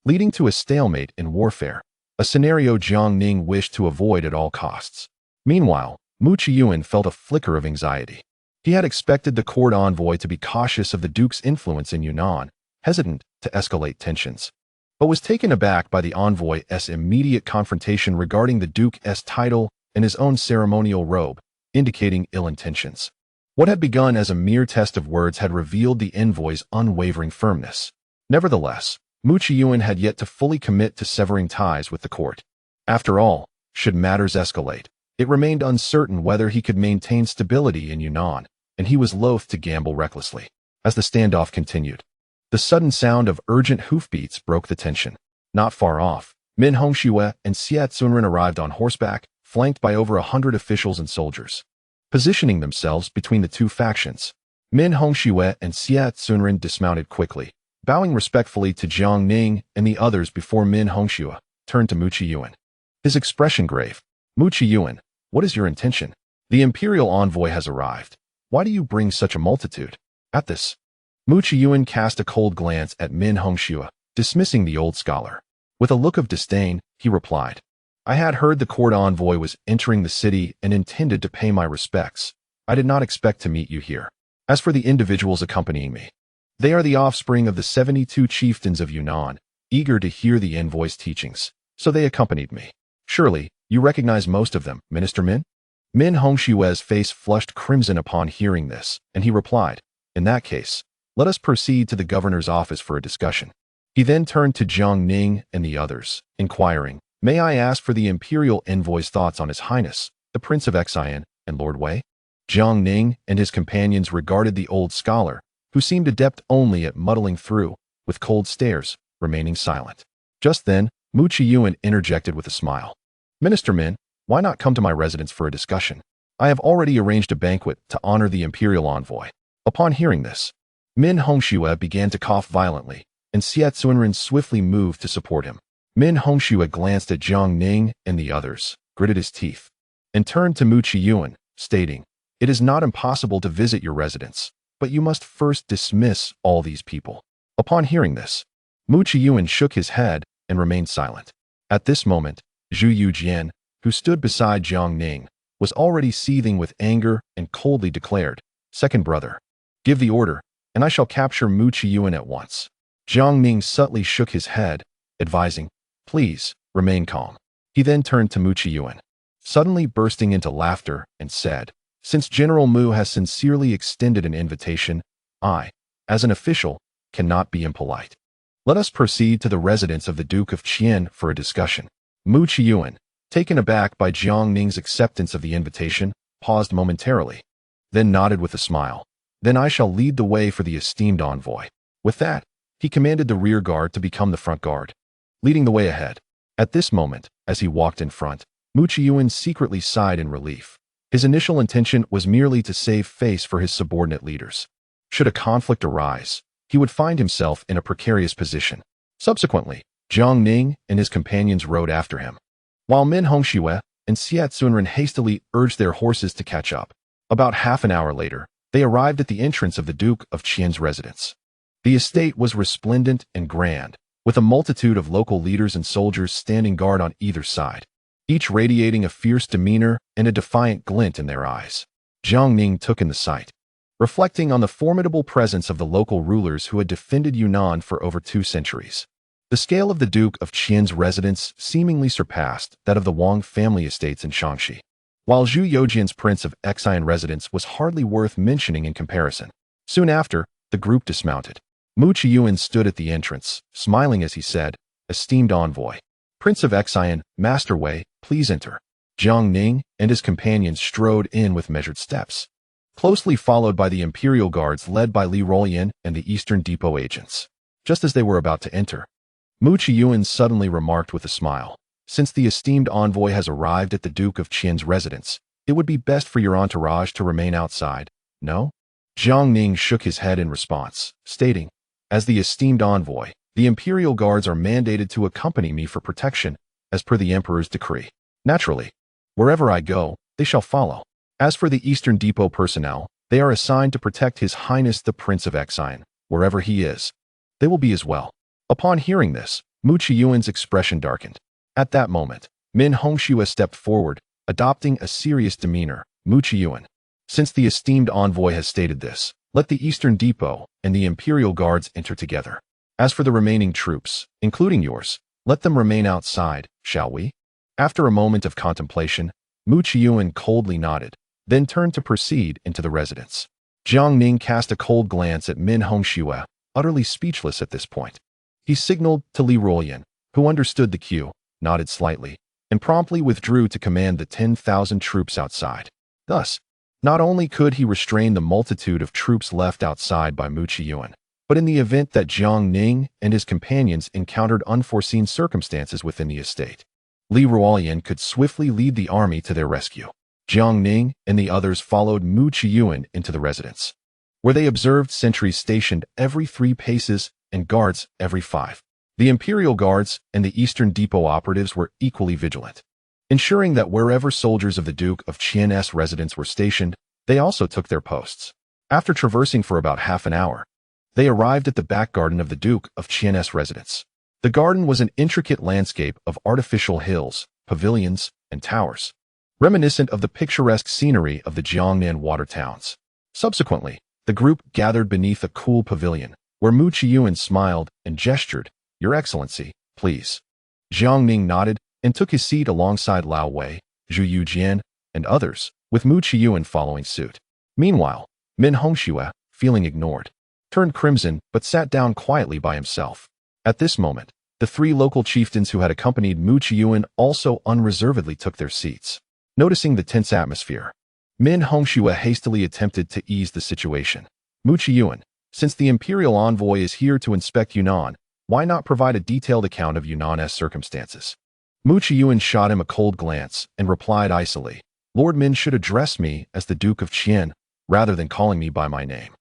leading to a stalemate in warfare, a scenario Jiang Ning wished to avoid at all costs. Meanwhile, Mu Qiyuan felt a flicker of anxiety. He had expected the court envoy to be cautious of the duke's influence in Yunnan, hesitant to escalate tensions, but was taken aback by the envoy's immediate confrontation regarding the duke's title and his own ceremonial robe, indicating ill intentions. What had begun as a mere test of words had revealed the envoy's unwavering firmness. Nevertheless, Mu Qiyuan had yet to fully commit to severing ties with the court. After all, should matters escalate, it remained uncertain whether he could maintain stability in Yunnan, and he was loath to gamble recklessly. As the standoff continued, the sudden sound of urgent hoofbeats broke the tension. Not far off, Min Hongxue and Xie Zunren arrived on horseback, flanked by over 100 officials and soldiers. Positioning themselves between the two factions, Min Hongxue and Xie Zunren dismounted quickly, bowing respectfully to Jiang Ning and the others before Min Hongxue turned to Mu Qiyuan. His expression grave. Mu Qiyuan, what is your intention? The imperial envoy has arrived. Why do you bring such a multitude? At this, Mu Qiyuan cast a cold glance at Min Hongxue, dismissing the old scholar. With a look of disdain, he replied, I had heard the court envoy was entering the city and intended to pay my respects. I did not expect to meet you here. As for the individuals accompanying me, they are the offspring of the 72 chieftains of Yunnan, eager to hear the envoy's teachings, so they accompanied me. Surely, you recognize most of them, Minister Min? Min Hongxue's face flushed crimson upon hearing this, and he replied, In that case, let us proceed to the governor's office for a discussion. He then turned to Jiang Ning and the others, inquiring, May I ask for the imperial envoy's thoughts on His Highness, the Prince of Xian, and Lord Wei? Jiang Ning and his companions regarded the old scholar, who seemed adept only at muddling through, with cold stares, remaining silent. Just then, Mu Qiyuan interjected with a smile. Minister Min, why not come to my residence for a discussion? I have already arranged a banquet to honor the imperial envoy. Upon hearing this, Min Hongxue began to cough violently, and Xie Zunren swiftly moved to support him. Min Hongxue glanced at Jiang Ning and the others, gritted his teeth, and turned to Mu Qiyuan, stating, It is not impossible to visit your residence, but you must first dismiss all these people. Upon hearing this, Mu Qiyuan shook his head and remained silent. At this moment, Zhu Youjian, who stood beside Jiang Ning, was already seething with anger and coldly declared, Second brother, give the order, and I shall capture Mu Qiyuan at once. Jiang Ning subtly shook his head, advising, Please, remain calm. He then turned to Mu Qiyuan, suddenly bursting into laughter, and said, Since General Mu has sincerely extended an invitation, I, as an official, cannot be impolite. Let us proceed to the residence of the Duke of Tian for a discussion. Mu Qiyuan, taken aback by Jiang Ning's acceptance of the invitation, paused momentarily, then nodded with a smile. Then I shall lead the way for the esteemed envoy. With that, he commanded the rear guard to become the front guard, leading the way ahead. At this moment, as he walked in front, Mu Qiyuan secretly sighed in relief. His initial intention was merely to save face for his subordinate leaders. Should a conflict arise, he would find himself in a precarious position. Subsequently, Jiang Ning and his companions rode after him, while Min Hongxue and Xie Zunren hastily urged their horses to catch up. About half an hour later, they arrived at the entrance of the Duke of Qian's residence. The estate was resplendent and grand, with a multitude of local leaders and soldiers standing guard on either side, each radiating a fierce demeanor and a defiant glint in their eyes. Jiang Ning took in the sight, reflecting on the formidable presence of the local rulers who had defended Yunnan for over 2 centuries. The scale of the Duke of Qian's residence seemingly surpassed that of the Wang family estates in Shaanxi, while Zhu Youjian's Prince of Xian residence was hardly worth mentioning in comparison. Soon after, the group dismounted. Mu Qiyuan stood at the entrance, smiling as he said, Esteemed envoy, Prince of Xian, Master Wei, please enter. Jiang Ning and his companions strode in with measured steps, closely followed by the imperial guards led by Li Rolyan and the Eastern Depot agents. Just as they were about to enter, Mu Qiyuan suddenly remarked with a smile, Since the esteemed envoy has arrived at the Duke of Qian's residence, it would be best for your entourage to remain outside, no? Jiang Ning shook his head in response, stating, As the esteemed envoy, the imperial guards are mandated to accompany me for protection, as per the emperor's decree. Naturally, wherever I go, they shall follow. As for the Eastern Depot personnel, they are assigned to protect His Highness the Prince of Xian, wherever he is. They will be as well. Upon hearing this, Mu Qiyuan's expression darkened. At that moment, Min Hongxue stepped forward, adopting a serious demeanor. Mu Qiyuan, since the esteemed envoy has stated this, let the Eastern Depot and the imperial guards enter together. As for the remaining troops, including yours, let them remain outside, shall we? After a moment of contemplation, Mu Qiyuan coldly nodded, then turned to proceed into the residence. Jiang Ning cast a cold glance at Min Hongxue, utterly speechless at this point. He signaled to Li Ruoyan, who understood the cue, nodded slightly, and promptly withdrew to command the 10,000 troops outside. Thus, not only could he restrain the multitude of troops left outside by Mu Qiyuan, but in the event that Jiang Ning and his companions encountered unforeseen circumstances within the estate, Li Ruoyan could swiftly lead the army to their rescue. Jiang Ning and the others followed Mu Qiyuan into the residence, where they observed sentries stationed every 3 paces and guards every 5. The Imperial Guards and the Eastern Depot operatives were equally vigilant, ensuring that wherever soldiers of the Duke of Qian's residence were stationed, they also took their posts. After traversing for about half an hour, they arrived at the back garden of the Duke of Qian's residence. The garden was an intricate landscape of artificial hills, pavilions, and towers, reminiscent of the picturesque scenery of the Jiangnan water towns. Subsequently, the group gathered beneath a cool pavilion, where Mu Qiyuan smiled and gestured, "Your Excellency, please." Jiang Ning nodded and took his seat alongside Lao Wei, Zhu Youjian, and others, with Mu Qiyuan following suit. Meanwhile, Min Hongxue, feeling ignored, turned crimson but sat down quietly by himself. At this moment, the 3 local chieftains who had accompanied Mu Qiyuan also unreservedly took their seats. Noticing the tense atmosphere, Min Hongxue hastily attempted to ease the situation. "Mu Qiyuan, since the imperial envoy is here to inspect Yunnan, why not provide a detailed account of Yunnan's circumstances?" Mu Qiyuan shot him a cold glance and replied icily, "Lord Min should address me as the Duke of Qian, rather than calling me by my name."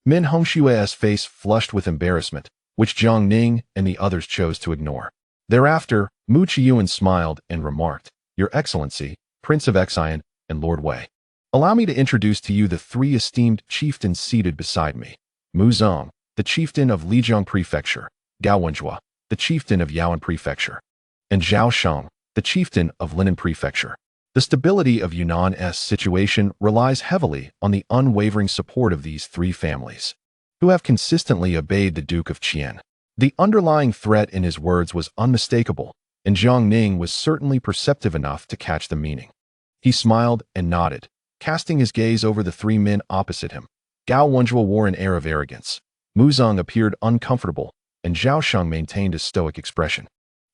Min Hongxue's face flushed with embarrassment, which Jiang Ning and the others chose to ignore. Thereafter, Mu Qiyuan smiled and remarked, "Your Excellency, Prince of Xian, and Lord Wei, allow me to introduce to you the 3 esteemed chieftains seated beside me. Mu Zong, the chieftain of Lijiang Prefecture, Gao Wenjue, the chieftain of Yaoan Prefecture, and Zhao Shang, the chieftain of Linan Prefecture." The stability of Yunnan's situation relies heavily on the unwavering support of these 3 families, who have consistently obeyed the Duke of Qian. The underlying threat in his words was unmistakable, and Jiang Ning was certainly perceptive enough to catch the meaning. He smiled and nodded, casting his gaze over the 3 men opposite him. Gao Wenjue wore an air of arrogance, Mu Zong appeared uncomfortable, and Zhao Shang maintained a stoic expression.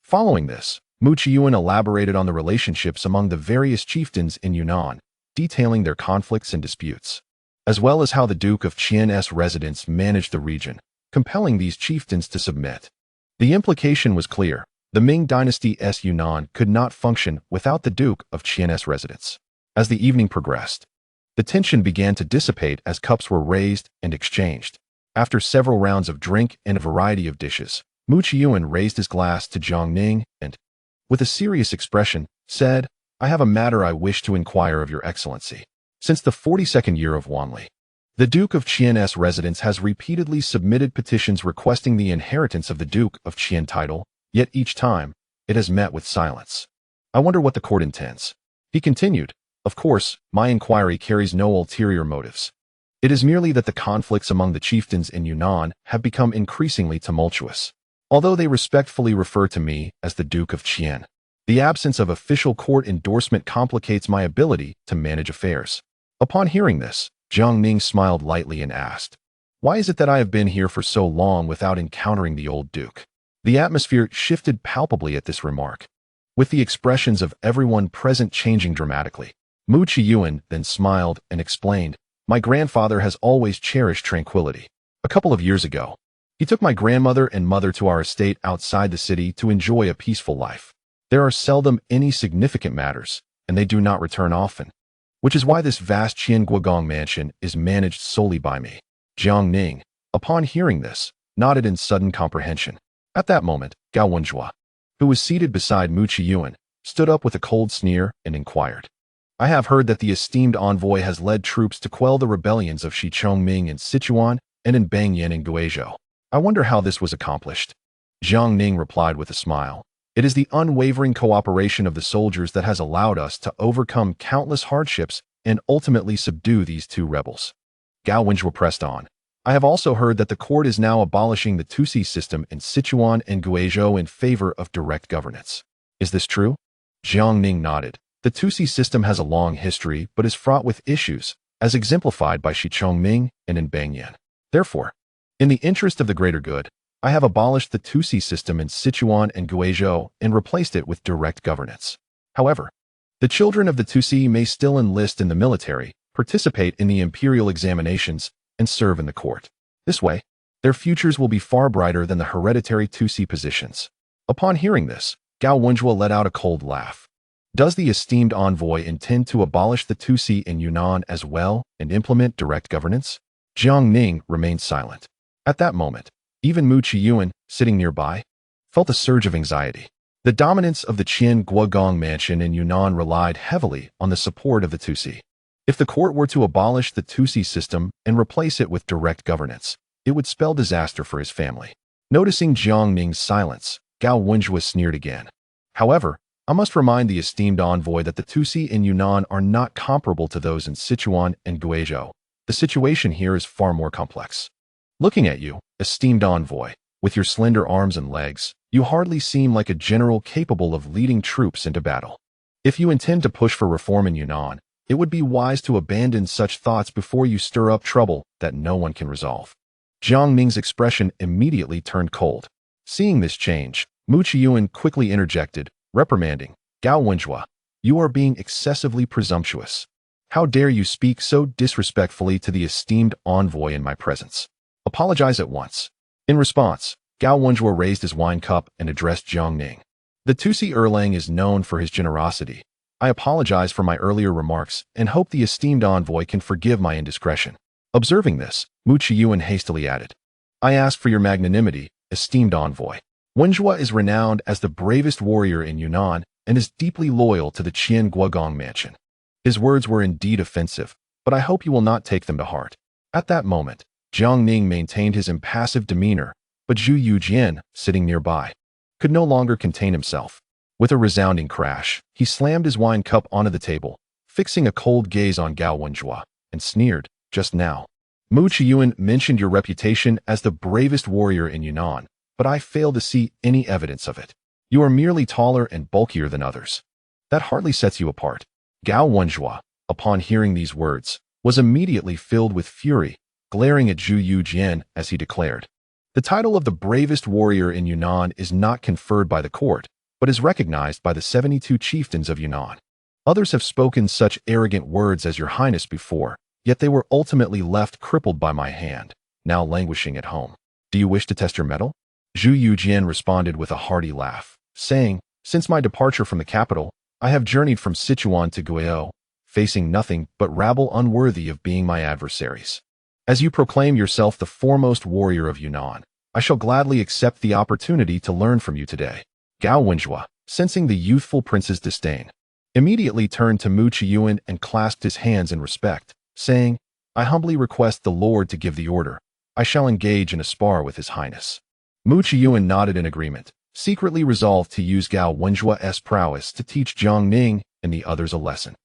Following this, Mu Qiyuan elaborated on the relationships among the various chieftains in Yunnan, detailing their conflicts and disputes, as well as how the Duke of Qian's residence managed the region, compelling these chieftains to submit. The implication was clear. The Ming dynasty's Yunnan could not function without the Duke of Qian's residence. As the evening progressed, the tension began to dissipate as cups were raised and exchanged. After several rounds of drink and a variety of dishes, Mu Qiyuan raised his glass to Jiang Ning and, with a serious expression, said, "I have a matter I wish to inquire of your Excellency. Since the 42nd year of Wanli, the Duke of Qian's residence has repeatedly submitted petitions requesting the inheritance of the Duke of Qian title, yet each time, it has met with silence. I wonder what the court intends." He continued, "Of course, my inquiry carries no ulterior motives. It is merely that the conflicts among the chieftains in Yunnan have become increasingly tumultuous. Although they respectfully refer to me as the Duke of Qian, the absence of official court endorsement complicates my ability to manage affairs." Upon hearing this, Jiang Ning smiled lightly and asked, "Why is it that I have been here for so long without encountering the old Duke?" The atmosphere shifted palpably at this remark, with the expressions of everyone present changing dramatically. Mu Qiyuan then smiled and explained, "My grandfather has always cherished tranquility. A couple of years ago, he took my grandmother and mother to our estate outside the city to enjoy a peaceful life. There are seldom any significant matters, and they do not return often, which is why this vast Qian Guigong mansion is managed solely by me." Jiang Ning, upon hearing this, nodded in sudden comprehension. At that moment, Gao Wenjue, who was seated beside Mu Qiyuan, stood up with a cold sneer and inquired, "I have heard that the esteemed envoy has led troops to quell the rebellions of Shi Chongming in Sichuan and in Bangyan in Guizhou. I wonder how this was accomplished." Jiang Ning replied with a smile, "It is the unwavering cooperation of the soldiers that has allowed us to overcome countless hardships and ultimately subdue these 2 rebels." Gao Wenjue pressed on, "I have also heard that the court is now abolishing the Tusi system in Sichuan and Guizhou in favor of direct governance. Is this true?" Jiang Ning nodded. The 2C system has a long history but is fraught with issues, as exemplified by Ming and in Bangyan. Therefore, in the interest of the greater good, I have abolished the 2C system in Sichuan and Guizhou and replaced it with direct governance. However, the children of the 2C may still enlist in the military, participate in the imperial examinations, and serve in the court. This way, their futures will be far brighter than the hereditary 2C positions. Upon hearing this, Gao Wenjue let out a cold laugh. Does the esteemed envoy intend to abolish the 2C in Yunnan as well and implement direct governance? Jiang Ning remained silent. At that moment, even Mu Qiyuan, sitting nearby, felt a surge of anxiety. The dominance of the Qin Guogang mansion in Yunnan relied heavily on the support of the 2C. If the court were to abolish the 2C system and replace it with direct governance, it would spell disaster for his family. Noticing Jiang Ning's silence, Gao Wenjue sneered again. However, I must remind the esteemed envoy that the 2C in Yunnan are not comparable to those in Sichuan and Guizhou. The situation here is far more complex. Looking at you, esteemed envoy, with your slender arms and legs, you hardly seem like a general capable of leading troops into battle. If you intend to push for reform in Yunnan, it would be wise to abandon such thoughts before you stir up trouble that no one can resolve. Jiang Ning's expression immediately turned cold. Seeing this change, Mu Qiyuan quickly interjected, reprimanding, Gao Wenjue, you are being excessively presumptuous. How dare you speak so disrespectfully to the esteemed envoy in my presence? Apologize at once. In response, Gao Wenjue raised his wine cup and addressed Jiang Ning. The 2C Erlang is known for his generosity. I apologize for my earlier remarks and hope the esteemed envoy can forgive my indiscretion. Observing this, Mu Qiyuan hastily added, I ask for your magnanimity, esteemed envoy. Wenjue is renowned as the bravest warrior in Yunnan and is deeply loyal to the Qin Guogang mansion. His words were indeed offensive, but I hope you will not take them to heart. At that moment, Jiang Ning maintained his impassive demeanor, but Zhu Youjian, sitting nearby, could no longer contain himself. With a resounding crash, he slammed his wine cup onto the table, fixing a cold gaze on Gao Wenjue, and sneered, just now. Mu Qiyuan mentioned your reputation as the bravest warrior in Yunnan, but I fail to see any evidence of it. You are merely taller and bulkier than others. That hardly sets you apart. Gao Wenjue, upon hearing these words, was immediately filled with fury, glaring at Zhu Youjian as he declared, the title of the bravest warrior in Yunnan is not conferred by the court, but is recognized by the 72 chieftains of Yunnan. Others have spoken such arrogant words as your highness before, yet they were ultimately left crippled by my hand, now languishing at home. Do you wish to test your mettle? Zhu Youjian responded with a hearty laugh, saying, since my departure from the capital, I have journeyed from Sichuan to Guizhou, facing nothing but rabble unworthy of being my adversaries. As you proclaim yourself the foremost warrior of Yunnan, I shall gladly accept the opportunity to learn from you today. Gao Wenjue, sensing the youthful prince's disdain, immediately turned to Mu Qiyuan and clasped his hands in respect, saying, I humbly request the Lord to give the order. I shall engage in a spar with his highness. Mu Qiyuan nodded in agreement, secretly resolved to use Gao Wenjue's prowess to teach Jiang Ning and the others a lesson.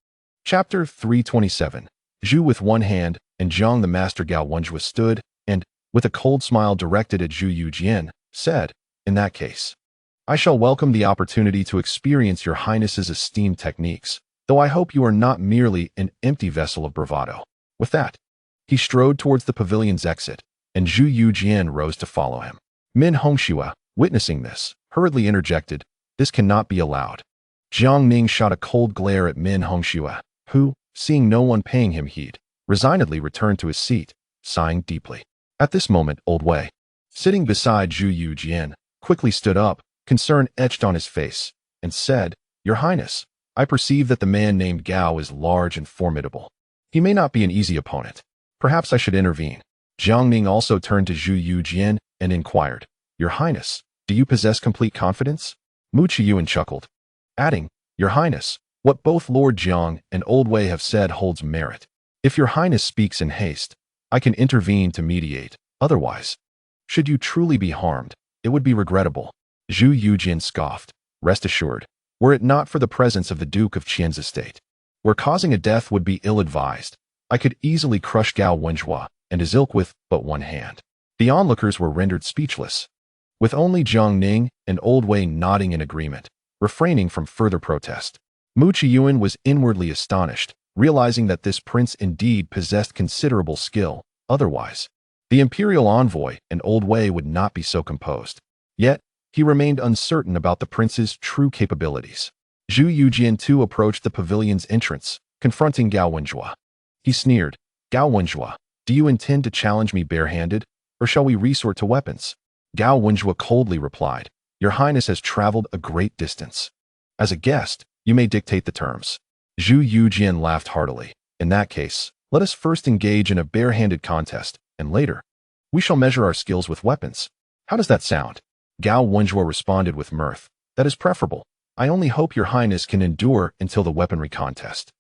Chapter 327. Zhu with one hand and Jiang the master Gao Wenjue stood and, with a cold smile directed at Zhu Youjian, said, in that case, I shall welcome the opportunity to experience your highness's esteemed techniques, though I hope you are not merely an empty vessel of bravado. With that, he strode towards the pavilion's exit, and Zhu Youjian rose to follow him. Min Hongxue, witnessing this, hurriedly interjected, this cannot be allowed. Jiang Ning shot a cold glare at Min Hongxue, who, seeing no one paying him heed, resignedly returned to his seat, sighing deeply. At this moment, Old Wei, sitting beside Zhu Youjian, quickly stood up, concern etched on his face, and said, Your Highness, I perceive that the man named Gao is large and formidable. He may not be an easy opponent. Perhaps I should intervene. Jiang Ning also turned to Zhu Youjian and inquired, Your Highness, do you possess complete confidence? Mu Qiyuan chuckled, adding, Your Highness, what both Lord Jiang and Old Wei have said holds merit. If Your Highness speaks in haste, I can intervene to mediate. Otherwise, should you truly be harmed, it would be regrettable. Zhu Youjian scoffed, rest assured, were it not for the presence of the Duke of Qian's estate, where causing a death would be ill-advised, I could easily crush Gao Wenjue and his ilk with but one hand. The onlookers were rendered speechless, with only Jiang Ning and Old Wei nodding in agreement, refraining from further protest. Mu Qiyuan was inwardly astonished, realizing that this prince indeed possessed considerable skill. Otherwise, the imperial envoy and Old Wei would not be so composed. Yet, he remained uncertain about the prince's true capabilities. Zhu Youjian too approached the pavilion's entrance, confronting Gao Wenjue. He sneered, "Gao Wenjue, do you intend to challenge me barehanded, or shall we resort to weapons?" Gao Wenjue coldly replied, "Your Highness has traveled a great distance. As a guest, you may dictate the terms." Zhu Youjian laughed heartily. "In that case, let us first engage in a barehanded contest, and later, we shall measure our skills with weapons. How does that sound?" Gao Wenjue responded with mirth. "That is preferable. I only hope your Highness can endure until the weaponry contest."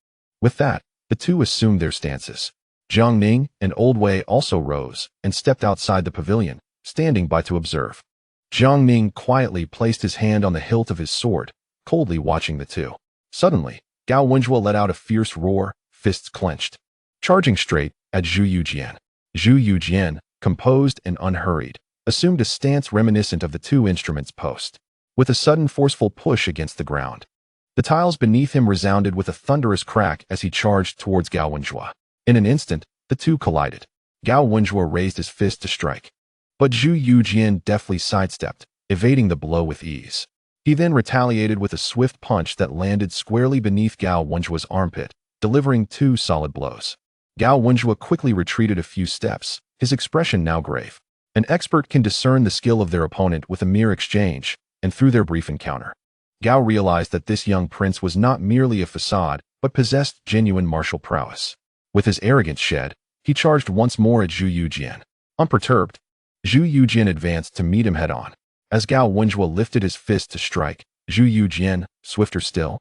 With that, the two assumed their stances. Jiang Ning and Old Wei also rose and stepped outside the pavilion, standing by to observe. Jiang Ning quietly placed his hand on the hilt of his sword, coldly watching the two. Suddenly, Gao Wenjue let out a fierce roar, fists clenched, charging straight at Zhu Youjian. Zhu Youjian, composed and unhurried, assumed a stance reminiscent of the two instruments post, with a sudden forceful push against the ground. The tiles beneath him resounded with a thunderous crack as he charged towards Gao Wenjue. In an instant, the two collided. Gao Wenjue raised his fist to strike, but Zhu Youjian deftly sidestepped, evading the blow with ease. He then retaliated with a swift punch that landed squarely beneath Gao Wenjue's armpit, delivering two solid blows. Gao Wenjue quickly retreated a few steps, his expression now grave. An expert can discern the skill of their opponent with a mere exchange, and through their brief encounter. Gao realized that this young prince was not merely a facade, but possessed genuine martial prowess. With his arrogance shed, he charged once more at Zhu Youjian. Unperturbed, Zhu Youjian advanced to meet him head-on. As Gao Wenjue lifted his fist to strike, Zhu Youjian, swifter still,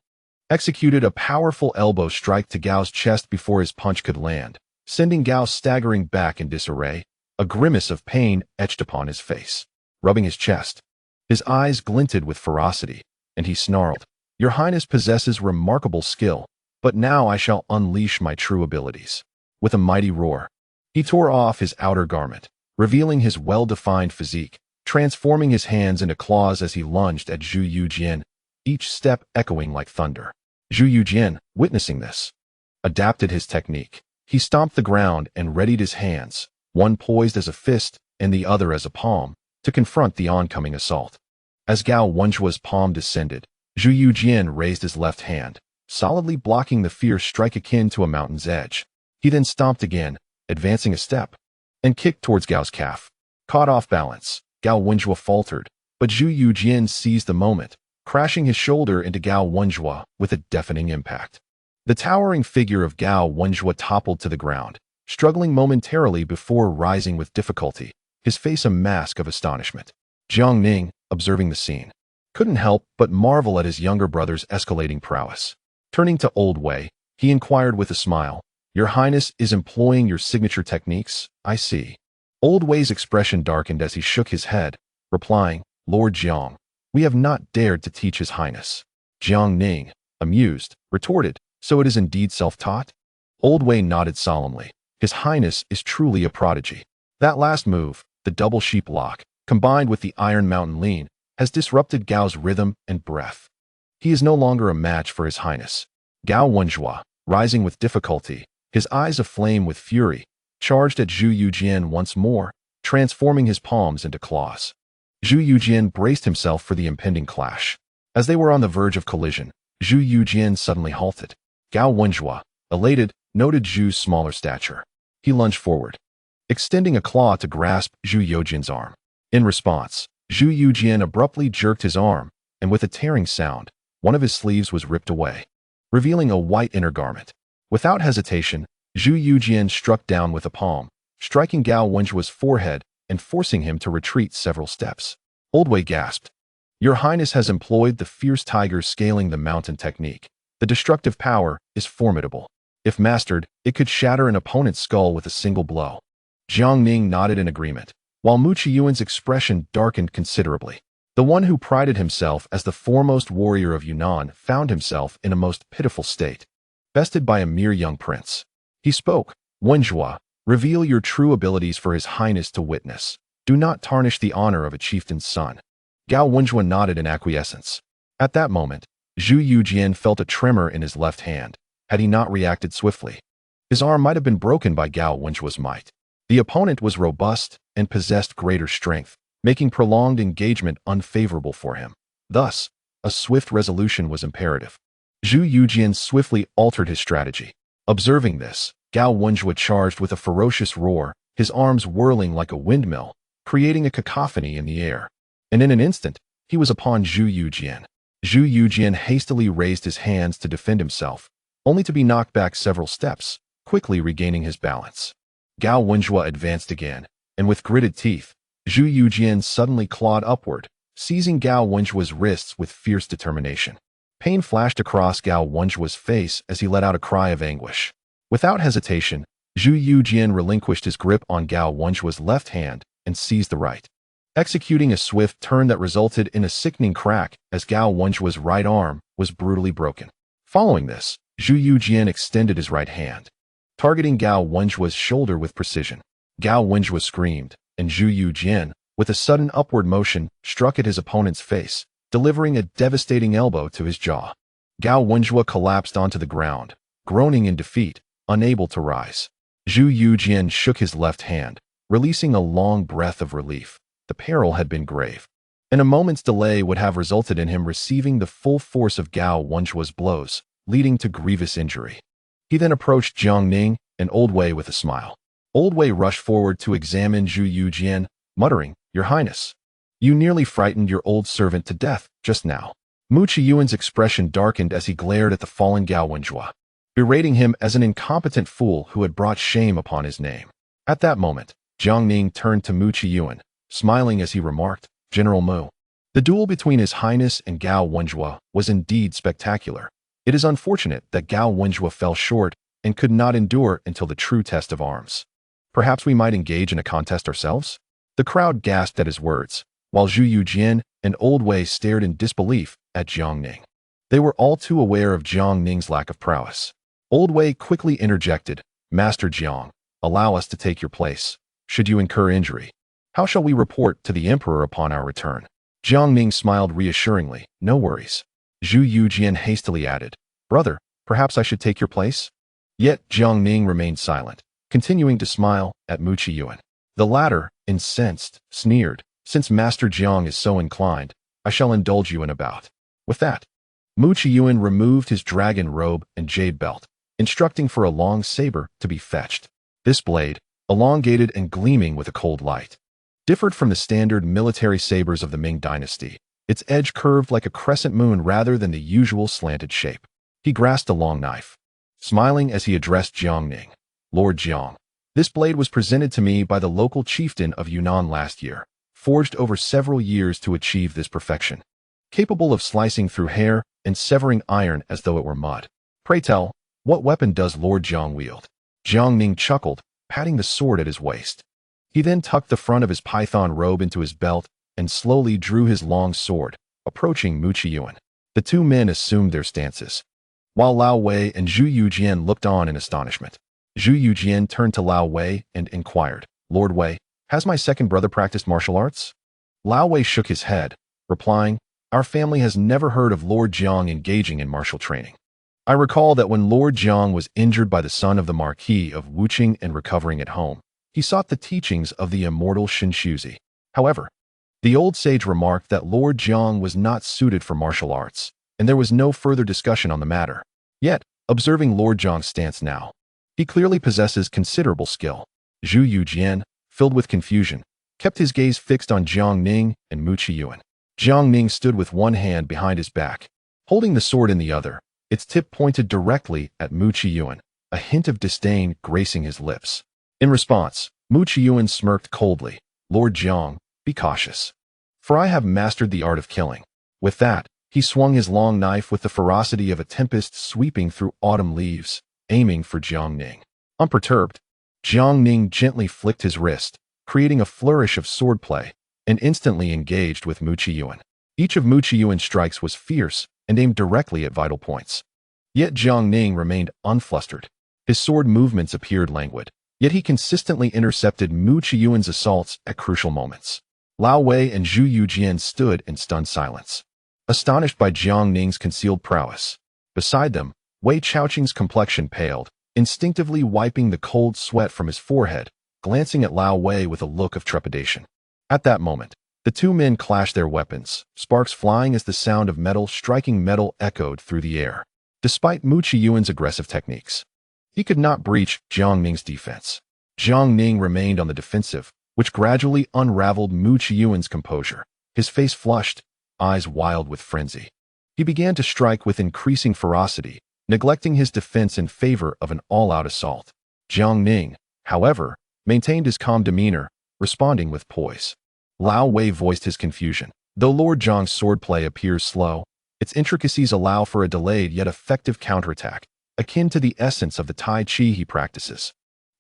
executed a powerful elbow strike to Gao's chest before his punch could land, sending Gao staggering back in disarray. A grimace of pain etched upon his face. Rubbing his chest, his eyes glinted with ferocity, and he snarled, "Your Highness possesses remarkable skill, but now I shall unleash my true abilities." With a mighty roar, he tore off his outer garment, revealing his well-defined physique, transforming his hands into claws as he lunged at Zhu Youjian, each step echoing like thunder. Zhu Youjian, witnessing this, adapted his technique. He stomped the ground and readied his hands, one poised as a fist and the other as a palm, to confront the oncoming assault. As Gao Wenjue's palm descended, Zhu Youjian raised his left hand, solidly blocking the fierce strike akin to a mountain's edge. He then stomped again, advancing a step, and kicked towards Gao's calf. Caught off balance, Gao Wenjue faltered, but Zhu Youjian seized the moment, crashing his shoulder into Gao Wenjue with a deafening impact. The towering figure of Gao Wenjue toppled to the ground, struggling momentarily before rising with difficulty, his face a mask of astonishment. Jiang Ning, observing the scene, couldn't help but marvel at his younger brother's escalating prowess. Turning to Old Wei, he inquired with a smile, "Your Highness is employing your signature techniques, I see." Old Wei's expression darkened as he shook his head, replying, "Lord Jiang, we have not dared to teach His Highness." Jiang Ning, amused, retorted, "So it is indeed self-taught?" Old Wei nodded solemnly. "His Highness is truly a prodigy. That last move, the double sheep lock, combined with the Iron Mountain lean, has disrupted Gao's rhythm and breath. He is no longer a match for His Highness." Gao Wenjue, rising with difficulty, his eyes aflame with fury, charged at Zhu Youjian once more, transforming his palms into claws. Zhu Youjian braced himself for the impending clash. As they were on the verge of collision, Zhu Youjian suddenly halted. Gao Wenjue, elated, noted Zhu's smaller stature. He lunged forward, extending a claw to grasp Zhu Youjian's arm. In response, Zhu Youjian abruptly jerked his arm, and with a tearing sound, one of his sleeves was ripped away, revealing a white inner garment. Without hesitation, Zhu Youjian struck down with a palm, striking Gao Wenjue's forehead and forcing him to retreat several steps. Old Wei gasped, "Your Highness has employed the fierce tiger scaling the mountain technique. The destructive power is formidable. If mastered, it could shatter an opponent's skull with a single blow." Jiang Ning nodded in agreement, while Mu Qiyuan's expression darkened considerably. The one who prided himself as the foremost warrior of Yunnan found himself in a most pitiful state, bested by a mere young prince. He spoke, "Wenjue, reveal your true abilities for His Highness to witness. Do not tarnish the honor of a chieftain's son." Gao Wenjue nodded in acquiescence. At that moment, Zhu Youjian felt a tremor in his left hand. Had he not reacted swiftly, his arm might have been broken by Gao Wenjua's might. The opponent was robust and possessed greater strength, making prolonged engagement unfavorable for him. Thus, a swift resolution was imperative. Zhu Youjian swiftly altered his strategy. Observing this, Gao Wenjua charged with a ferocious roar, his arms whirling like a windmill, creating a cacophony in the air. And in an instant, he was upon Zhu Youjian. Zhu Youjian hastily raised his hands to defend himself, only to be knocked back several steps, quickly regaining his balance. Gao Wenjua advanced again, and with gritted teeth, Zhu Youjian suddenly clawed upward, seizing Gao Wenjua's wrists with fierce determination. Pain flashed across Gao Wenjua's face as he let out a cry of anguish. Without hesitation, Zhu Youjian relinquished his grip on Gao Wenjua's left hand and seized the right, executing a swift turn that resulted in a sickening crack as Gao Wenjua's right arm was brutally broken. Following this, Zhu Youjian extended his right hand, targeting Gao Wenjua's shoulder with precision. Gao Wenjua screamed, and Zhu Youjian, with a sudden upward motion, struck at his opponent's face, delivering a devastating elbow to his jaw. Gao Wenjua collapsed onto the ground, groaning in defeat, unable to rise. Zhu Youjian shook his left hand, releasing a long breath of relief. The peril had been grave, and a moment's delay would have resulted in him receiving the full force of Gao Wenjua's blows, leading to grievous injury. He then approached Jiang Ning and Old Wei with a smile. Old Wei rushed forward to examine Zhu Youjian, muttering, "Your Highness, you nearly frightened your old servant to death just now." Mu Qiyuan's expression darkened as he glared at the fallen Gao Wenjua, berating him as an incompetent fool who had brought shame upon his name. At that moment, Jiang Ning turned to Mu Qiyuan, smiling as he remarked, "General Mu, the duel between His Highness and Gao Wenjua was indeed spectacular. It is unfortunate that Gao Wenjua fell short and could not endure until the true test of arms. Perhaps we might engage in a contest ourselves?" The crowd gasped at his words, while Zhu Youjian and Old Wei stared in disbelief at Jiang Ning. They were all too aware of Jiang Ning's lack of prowess. Old Wei quickly interjected, "Master Jiang, allow us to take your place, should you incur injury. How shall we report to the emperor upon our return?" Jiang Ning smiled reassuringly, "No worries." Zhu Youjian hastily added, "Brother, perhaps I should take your place?" Yet Jiang Ning remained silent, continuing to smile at Mu Qiyuan. The latter, incensed, sneered, "Since Master Jiang is so inclined, I shall indulge you in a bout." With that, Mu Qiyuan removed his dragon robe and jade belt, instructing for a long saber to be fetched. This blade, elongated and gleaming with a cold light, differed from the standard military sabers of the Ming dynasty. Its edge curved like a crescent moon rather than the usual slanted shape. He grasped a long knife, smiling as he addressed Jiang Ning. "Lord Jiang, this blade was presented to me by the local chieftain of Yunnan last year, forged over several years to achieve this perfection, capable of slicing through hair and severing iron as though it were mud. Pray tell, what weapon does Lord Jiang wield?" Jiang Ning chuckled, patting the sword at his waist. He then tucked the front of his python robe into his belt and slowly drew his long sword, approaching Mu Qiyuan. The two men assumed their stances, while Lao Wei and Zhu Youjian looked on in astonishment. Zhu Youjian turned to Lao Wei and inquired, "Lord Wei, has my second brother practiced martial arts?" Lao Wei shook his head, replying, "Our family has never heard of Lord Jiang engaging in martial training. I recall that when Lord Jiang was injured by the son of the Marquis of Wuqing and recovering at home, he sought the teachings of the immortal Shinshuzi. However, the old sage remarked that Lord Jiang was not suited for martial arts, and there was no further discussion on the matter. Yet, observing Lord Jiang's stance now, he clearly possesses considerable skill." Zhu Youjian, filled with confusion, kept his gaze fixed on Jiang Ning and Mu Qiyuan. Jiang Ning stood with one hand behind his back, holding the sword in the other, its tip pointed directly at Mu Qiyuan, a hint of disdain gracing his lips. In response, Mu Qiyuan smirked coldly, "Lord Jiang, be cautious, for I have mastered the art of killing." With that, he swung his long knife with the ferocity of a tempest sweeping through autumn leaves, aiming for Jiang Ning. Unperturbed, Jiang Ning gently flicked his wrist, creating a flourish of swordplay, and instantly engaged with Mu Qiyuan. Each of Mu Qiyuan's strikes was fierce and aimed directly at vital points. Yet Jiang Ning remained unflustered. His sword movements appeared languid, yet he consistently intercepted Mu Qiyuan's assaults at crucial moments. Lao Wei and Zhu Youjian stood in stunned silence. astonished by Jiang Ning's concealed prowess. Beside them, Wei Chaoqing's complexion paled, instinctively wiping the cold sweat from his forehead, glancing at Lao Wei with a look of trepidation. At that moment, the two men clashed their weapons, sparks flying as the sound of metal striking metal echoed through the air. Despite Mu Qiyuan's aggressive techniques, he could not breach Jiang Ning's defense. Jiang Ning remained on the defensive, which gradually unraveled Mu Qiyuan's composure. His face flushed, eyes wild with frenzy. He began to strike with increasing ferocity, neglecting his defense in favor of an all-out assault. Jiang Ning, however, maintained his calm demeanor, responding with poise. Lao Wei voiced his confusion. Though Lord Zhang's swordplay appears slow, its intricacies allow for a delayed yet effective counterattack, akin to the essence of the Tai Chi he practices.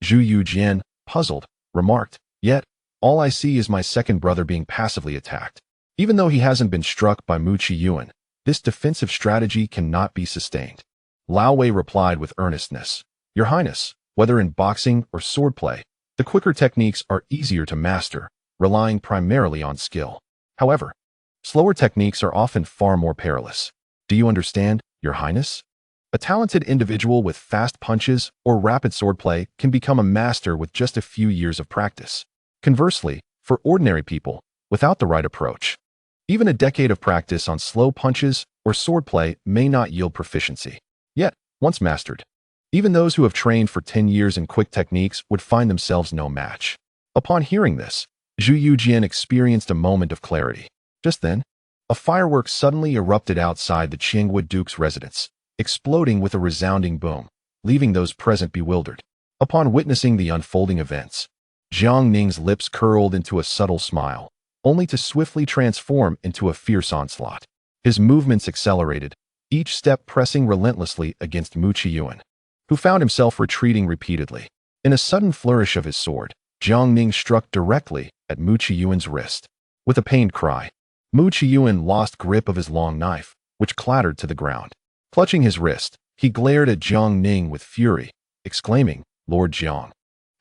Zhu Youjian, puzzled, remarked, "Yet, all I see is my second brother being passively attacked. Even though he hasn't been struck by Mu Qiyuan, this defensive strategy cannot be sustained." Lao Wei replied with earnestness, "Your Highness, whether in boxing or swordplay, the quicker techniques are easier to master, relying primarily on skill. However, slower techniques are often far more perilous. Do you understand, Your Highness? A talented individual with fast punches or rapid swordplay can become a master with just a few years of practice. Conversely, for ordinary people, without the right approach, even a decade of practice on slow punches or swordplay may not yield proficiency. Yet, once mastered, even those who have trained for 10 years in quick techniques would find themselves no match." Upon hearing this, Zhu Youjian experienced a moment of clarity. Just then, a firework suddenly erupted outside the Qingwu Duke's residence, exploding with a resounding boom, leaving those present bewildered. Upon witnessing the unfolding events, Jiang Ning's lips curled into a subtle smile, only to swiftly transform into a fierce onslaught. His movements accelerated, each step pressing relentlessly against Mu Qiyuan, who found himself retreating repeatedly. In a sudden flourish of his sword, Jiang Ning struck directly at Mu Qiyuan's wrist. With a pained cry, Mu Qiyuan lost grip of his long knife, which clattered to the ground. Clutching his wrist, he glared at Jiang Ning with fury, exclaiming, "Lord Jiang,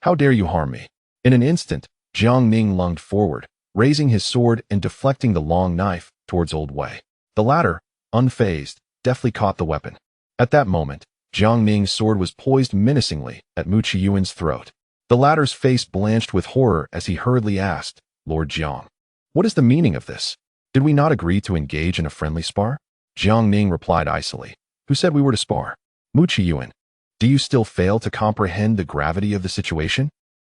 how dare you harm me?" In an instant, Jiang Ning lunged forward, raising his sword and deflecting the long knife towards Old Wei. The latter, unfazed, deftly caught the weapon. At that moment, Jiang Ning's sword was poised menacingly at Mu Qiyuan's throat. The latter's face blanched with horror as he hurriedly asked, "Lord Jiang, what is the meaning of this? Did we not agree to engage in a friendly spar?" Jiang Ning replied icily, "Who said we were to spar? Mu Qiyuan, do you still fail to comprehend the gravity of the situation?